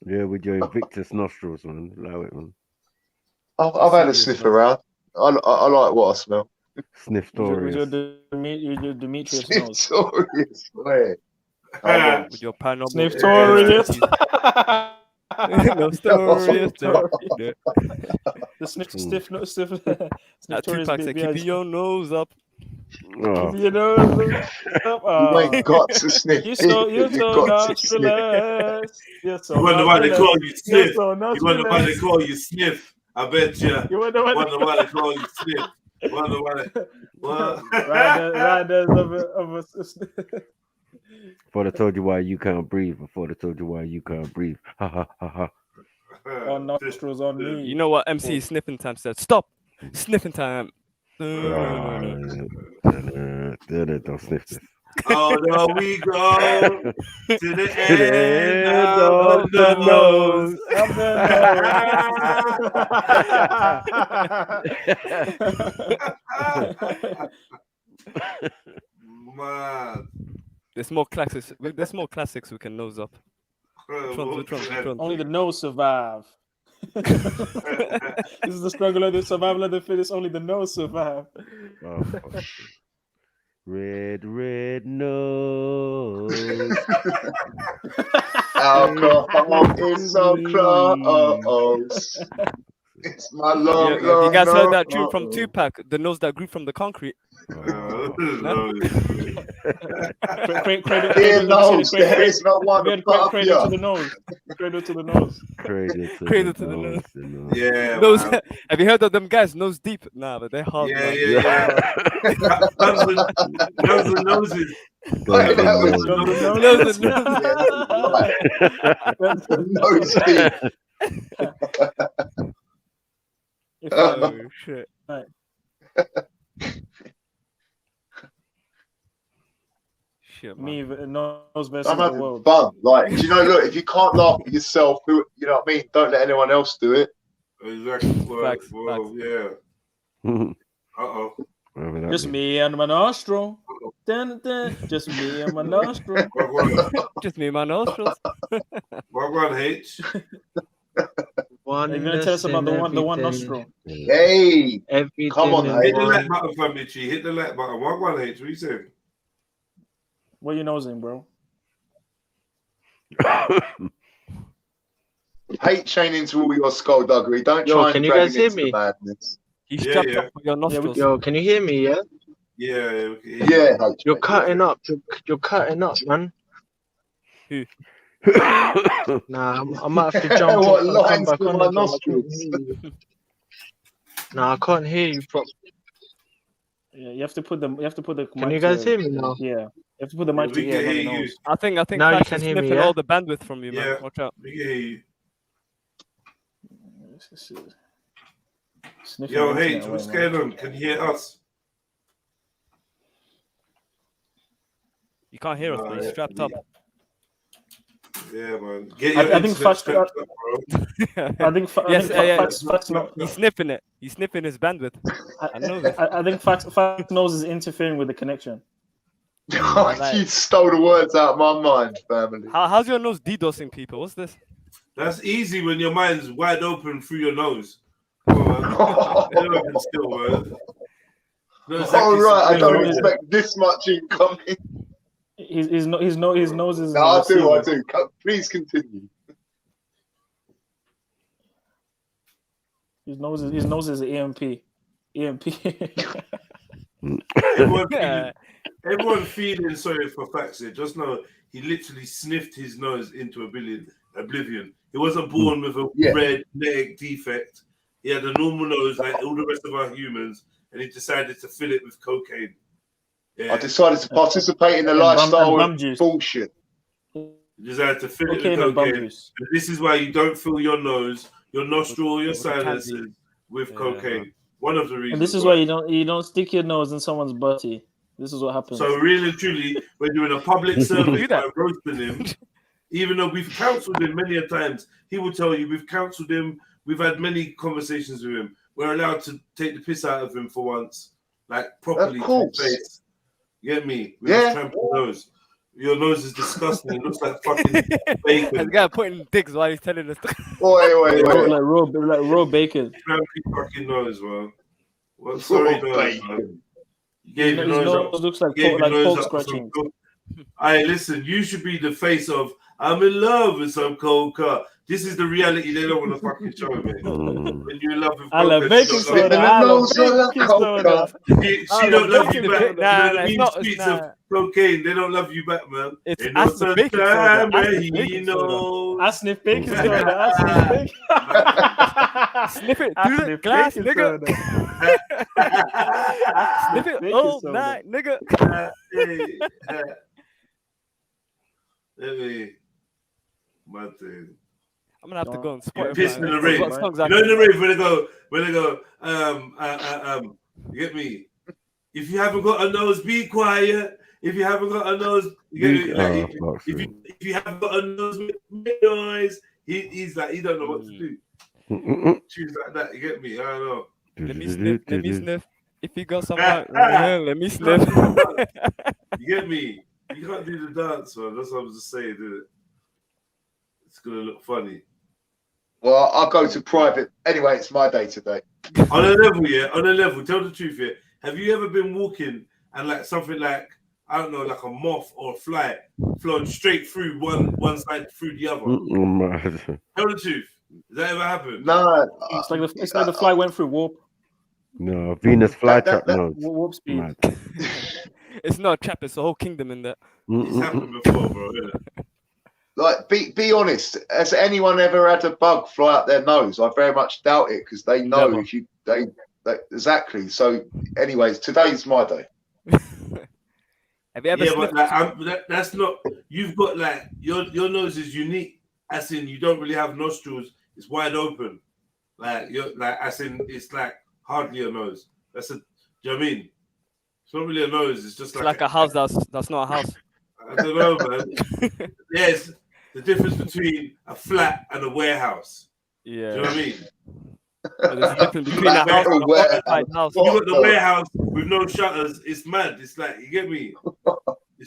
Yeah, with your Invictus nostrils, man. Allow it, man. I've had a sniff around. I like what I smell. Sniftorious. With your Demetrius nose. Sniftorious, where? With your paranormal. Sniftorious. Sniftorious. The stiff. That Tupac said, keep your nose up. Oh. You know, you ain't got to sniff. You're so nostrillous. You wonder why they call you sniff. You wonder why they call you sniff. I bet you. You wonder why they call you sniff. Wonder why they. What? Riders of a. Before they told you why you can't breathe. Before they told you why you can't breathe. Ha ha ha ha. On nostrils on me. You know what MC sniffing time said? Stop. Sniffing time. Don't sniff this. Oh no, we go to the end of the nose. Man. There's more classics. We can nose up. Which ones? Only the nose survive. This is the struggle of the survival of the fittest. Only the nose survive. Oh, red nose. Alcohol is so close. It's my long. You guys heard that tune from Tupac? The nose that grew from the concrete. There is no one cradle to the nose. Cradle to the nose. Cradle to the nose. Yeah. Nose. Have you heard of them guys? Nose deep. Nah, but they're hard. Yeah. Guns and noses. Nose deep. Oh shit. Right. Shit, man. Me, nose versus I'm the having world. fun. Like, do you know, look, if you can't laugh at yourself, you know what I mean? Don't let anyone else do it. Exactly. Facts. Yeah. Uh-oh. Just me and my nostril. Dun, dun. Just me and my nostril. Just me and my nostrils. What H? You're gonna tell us about the one nostril. Hey, come on, hit the like button for me, G. Hit the like button. What H? What you saying? What you nosing, bro? H ain't into all your skullduggery. Don't try and drag him into the madness. He's chopped up with your nostrils. Yo, can you hear me? Yeah. Yeah. You're cutting up. You're cutting up, man. Who? Nah, I might have to jump What off and lines come back through on my it. nostrils? Nah, I can't hear you properly. Yeah, you have to put them. You have to put the. Can you guys hear me now? Yeah, you have to put the mic to we ear, can not hear the you. nose. I think Now you Flash can is hear me, sniffing yeah? all the bandwidth from you, man. Yeah, Watch out. we can hear you. Sniffing Yo, the H, internet what's away, man. going on? Can you hear us? You can't hear us, bro. You're strapped up. Yeah, man. Get your I think internet Fax. strapped up, bro. I think Fax. He's sniffing it. He's sniffing his bandwidth. I know this. I think Fax knows is interfering with the connection. You stole the words out of my mind, family. How's your nose DDoSing people? What's this? That's easy when your mind's wide open through your nose. Oh, man. Still, man. All right, I don't expect this much incoming. His nose is. No, I do. Please continue. His nose is EMP. Everyone feeling sorry for Fax here. Just know he literally sniffed his nose into oblivion. He wasn't born with a red genetic defect. He had a normal nose like all the rest of our humans, and he decided to fill it with cocaine. Yeah. I decided to participate in the lifestyle of bullshit. You decided to fill it with cocaine. And this is why you don't fill your nose, your nostril, your sinuses with cocaine. One of the reasons. And this is why you don't stick your nose in someone's butty. This is what happens. So really and truly, when you're in a public service by roasting him, even though we've counseled him many a times, he will tell you we've counseled him. We've had many conversations with him. We're allowed to take the piss out of him for once, like properly to his face. You get me? With his trampled nose. Your nose is disgusting. It looks like fucking bacon. The guy putting dicks while he's telling us. Wait. Like raw bacon. Trampy fucking nose, man. Well, sorry, nose, man. You gave your nose up. Looks like cold scratching. Hey, listen, you should be the face of I'm in love with some coca. This is the reality they don't want to fucking show me. When you're in love with coca, she don't love you back. The mean streets of cocaine, they don't love you back, man. It's no baking soda. I sniff baking soda. Sniff it through the glass, nigga. Sniff it all night, nigga. My thing. I'm gonna have to go on Spotify. Pissing in the rave. You know in the rave when they go, you get me? If you haven't got a nose, be quiet. If you haven't got a nose, you get me? Like, if you haven't got a nose, make noise. He's like, he don't know what to do. Choose like that, you get me? I don't know. Let me sniff. If you got something, let me sniff. You get me? You can't do the dance, man. That's what I was just saying, dude. It's gonna look funny. Well, I'll go to private. Anyway, it's my day today. On a level, tell the truth here. Have you ever been walking and like something like, I don't know, like a moth or a fly flown straight through one side through the other? Tell the truth. Does that ever happen? No. It's like the fly went through warp. No, Venus flytrap nose. Warp speed. It's not a trap, it's a whole kingdom in there. It's happened before, bro. Like, be honest. Has anyone ever had a bug fly up their nose? I very much doubt it because they know if you exactly. So, anyways, today's my day. Have you ever? But like, that's not. You've got like your nose is unique. As in, you don't really have nostrils. It's wide open. Like you're like as in, it's like hardly a nose. Do you know what I mean? It's not really a nose. It's just like a house that's not a house. I don't know, man. Yes, the difference between a flat and a warehouse. Yeah. Do you know what I mean? There's a difference between a house and a occupied house. You got the warehouse with no shutters. It's mad. It's like, you get me?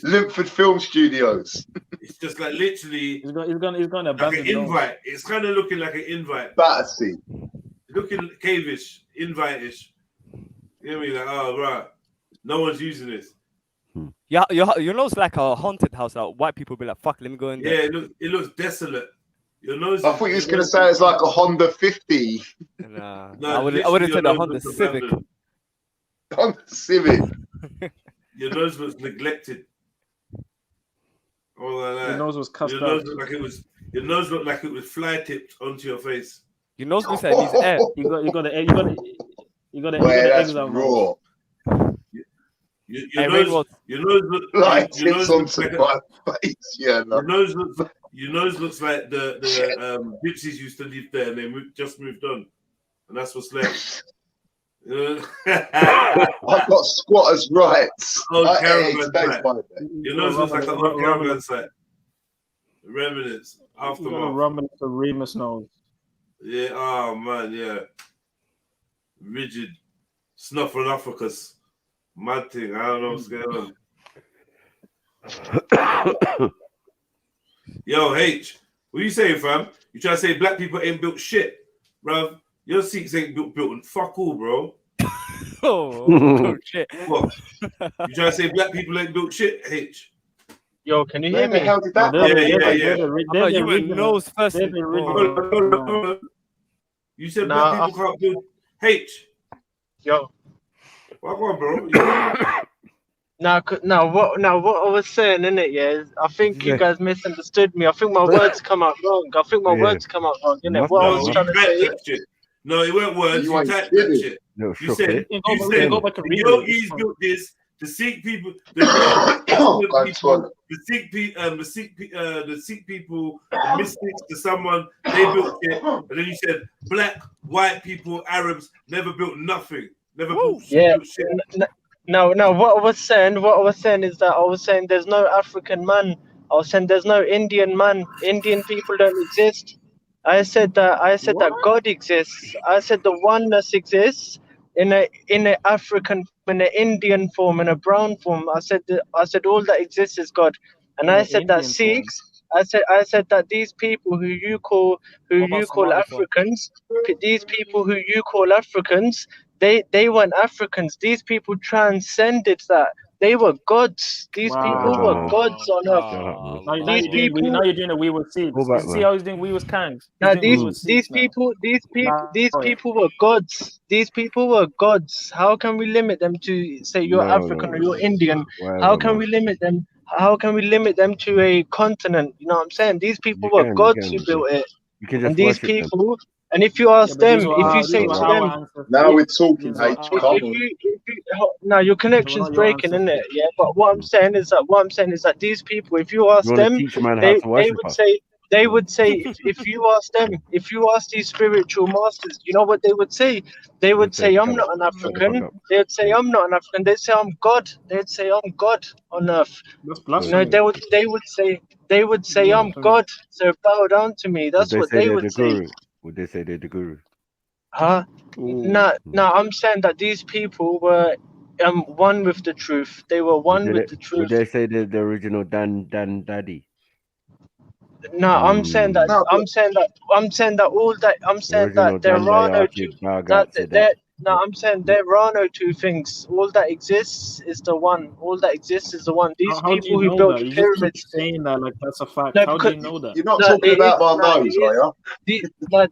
Linford Film Studios. It's just like literally. He's going to like an invite. It's kind of looking like an invite. Battersea. Looking cave-ish, invite-ish. You know what I mean? Like, oh right, no one's using this. Yeah, your nose like a haunted house. Like white people be like, "Fuck, let me go in there." Yeah, it looks desolate. Your nose. I thought you was gonna say it's like a Honda 50. Nah, I would have said a Honda Civic. Honda Civic. Your nose looks neglected. All like that. Your nose was cussed Your nose looked like it was. Your nose looked like it was fly tipped onto your face. Your nose looks like it needs air. You got the eggs out. Raw. Your nose Like your nose it's looks onto like my face. Yeah, no. your nose looks like the gypsies used to live there and they just moved on, and that's what's left. I've got squatters' rights. Old caravan site. Your nose looks like an old caravan site. Remnants, aftermath. Remnants of Remus nose. Yeah, oh man, yeah. Rigid. Snuffleupagus. Mad thing. I don't know what's going on. Yo, H, what you saying, fam? You trying to say black people ain't built shit? Bruv, your Sikhs ain't built fuck all, bro. Oh shit. What? You trying to say black people ain't built shit, H? Yo, can you hear me? Where the hell did that Yeah. You went nose first. You said black people can't build H. Yo. What on, bro? Now, what I was saying, innit, yeah, I think you guys misunderstood me. I think my words come out wrong. Innit? What I was trying to say. No, it weren't words. You typed that shit. No, you said yogis built this. The Sikh people, the Sikh people, the mystics, to someone, they built it. And then you said black, white people, Arabs never built nothing. Never built shit. No, what I was saying is that I was saying there's no African man. I was saying there's no Indian man. Indian people don't exist. I said that God exists. I said the oneness exists in a African, in an Indian form, in a brown form. I said all that exists is God. And I said that Sikhs, I said that these people who you call Africans, these people who you call Africans, they weren't Africans. These people transcended that. They were gods. These people were gods on earth. Now you're doing it. We were Sikhs. See how he's doing? We was Kangs. Now these people were gods. These people were gods. How can we limit them to say you're African or you're Indian? How can we limit them? How can we limit them to a continent? You know what I'm saying? These people were gods who built it. And these people. And if you ask them, if you say to them, now we're talking, H. Now your connection's breaking, isn't it? Yeah. But what I'm saying is that these people, if you ask them, they would say, if you ask them, if you ask these spiritual masters, you know what they would say? They would say, I'm not an African. They'd say, I'm not an African. They'd say, I'm God. They'd say, I'm God on earth. You know, they would say, I'm God. So bow down to me. That's what they would say. Would they say they're the guru? No, I'm saying that these people were one with the truth. They were one with the truth. Would they say they're the original Dan Daddy? No, I'm saying that there are no two. No, I'm saying there are no two things. All that exists is the one. All that exists is the one. These people who built the pyramids. Saying that like that's a fact. How do you know that? You're not talking about my nose, are you?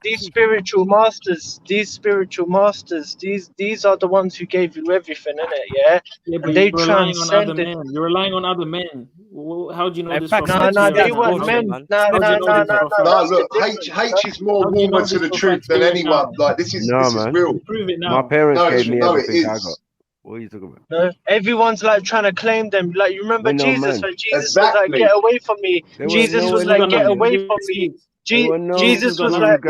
These spiritual masters. These are the ones who gave you everything, innit? Yeah. Yeah, but they you're relying on other men. You're relying on other men. How do you know this? No, they weren't men. No. Look, H is more warmer to the truth than anyone. Like this is real. Prove it now. My parents gave me everything I got. What are you talking about? No, everyone's like trying to claim them. Like you remember Jesus when Jesus was like, "Get away from me." Jesus was like, "Get away from me." Jesus was like,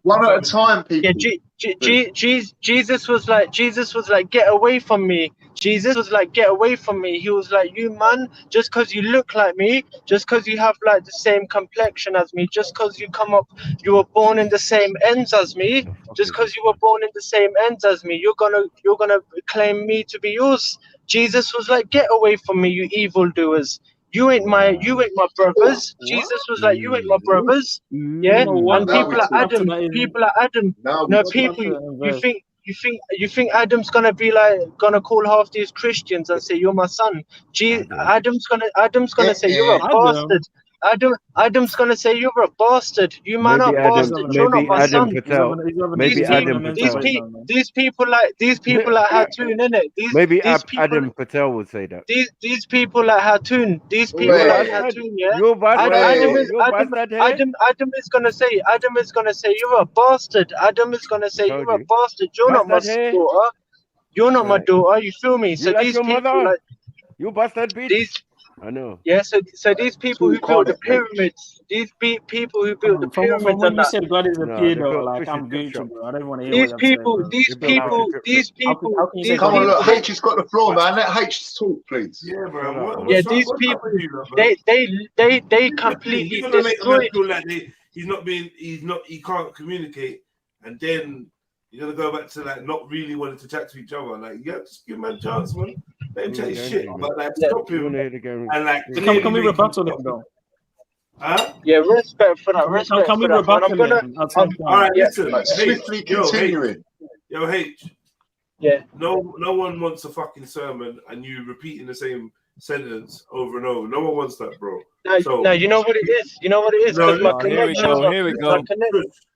one at a time, people. Jesus was like, get away from me. Jesus was like, get away from me. He was like, you man, just because you look like me, just because you have like the same complexion as me, just because you were born in the same ends as me, just because you were born in the same ends as me, you're gonna claim me to be yours. Jesus was like, get away from me, you evildoers. You ain't my brothers. Jesus was like, you ain't my brothers. Yeah, and people are Adam. No, people. You think Adam's gonna call half these Christians and say you're my son? Adam's gonna say you're a bastard. Adam's gonna say you're a bastard. You man are bastard. You're not my son. These people like Hatun, innit? Adam Patel would say that. These people like Hatun. These people like Hatun, yeah. Adam is gonna say you're a bastard. Adam is gonna say you're a bastard. You're not my daughter. You're not my daughter. You feel me? So these people like you bastard bitch. I know. Yeah, so these people who built the pyramids, these people who built the pyramids, when you said God is a pedo, like I'm Gucci, bro. I don't want to hear these what people. Come on, look, H has got the floor, man. Let H talk, please. Yeah, bro. Yeah, these people, they completely destroyed. He can't communicate, and then you're gonna go back to like not really wanting to chat to each other. Like, yeah, just give man a chance, man. Let him chat shit, but like stop him. And like, can we rebuttal him though? Huh? Yeah, respect for that. Respect can we for that. rebuttal him? All right, listen. Like, swiftly continuing. Yo, H. Yeah. No one wants a fucking sermon and you repeating the same sentence over and over. No one wants that, bro. No, you know what it is. You know what it is. No, my connection. Here we go.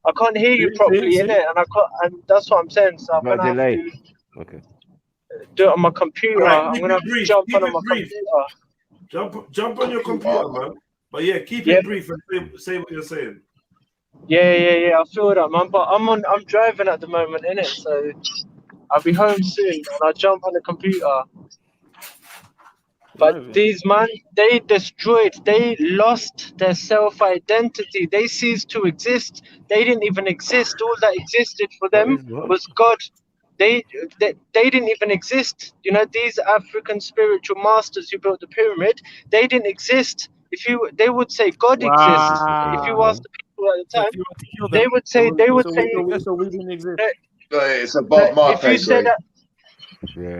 I can't hear you properly, innit? And that's what I'm saying. So I'm gonna have to do it on my computer. Right, I'm gonna have to jump on my computer. Jump on your computer, man. But yeah, keep it brief and say what you're saying. Yeah. I feel that, man. But I'm driving at the moment, innit? So I'll be home soon and I'll jump on the computer. But these man, they lost their self-identity. They ceased to exist. They didn't even exist. All that existed for them was God. They didn't even exist. You know, these African spiritual masters who built the pyramid, they didn't exist. They would say God exists. If you ask the people at the time, they would say so we didn't exist. It's above my pay grade. Yeah.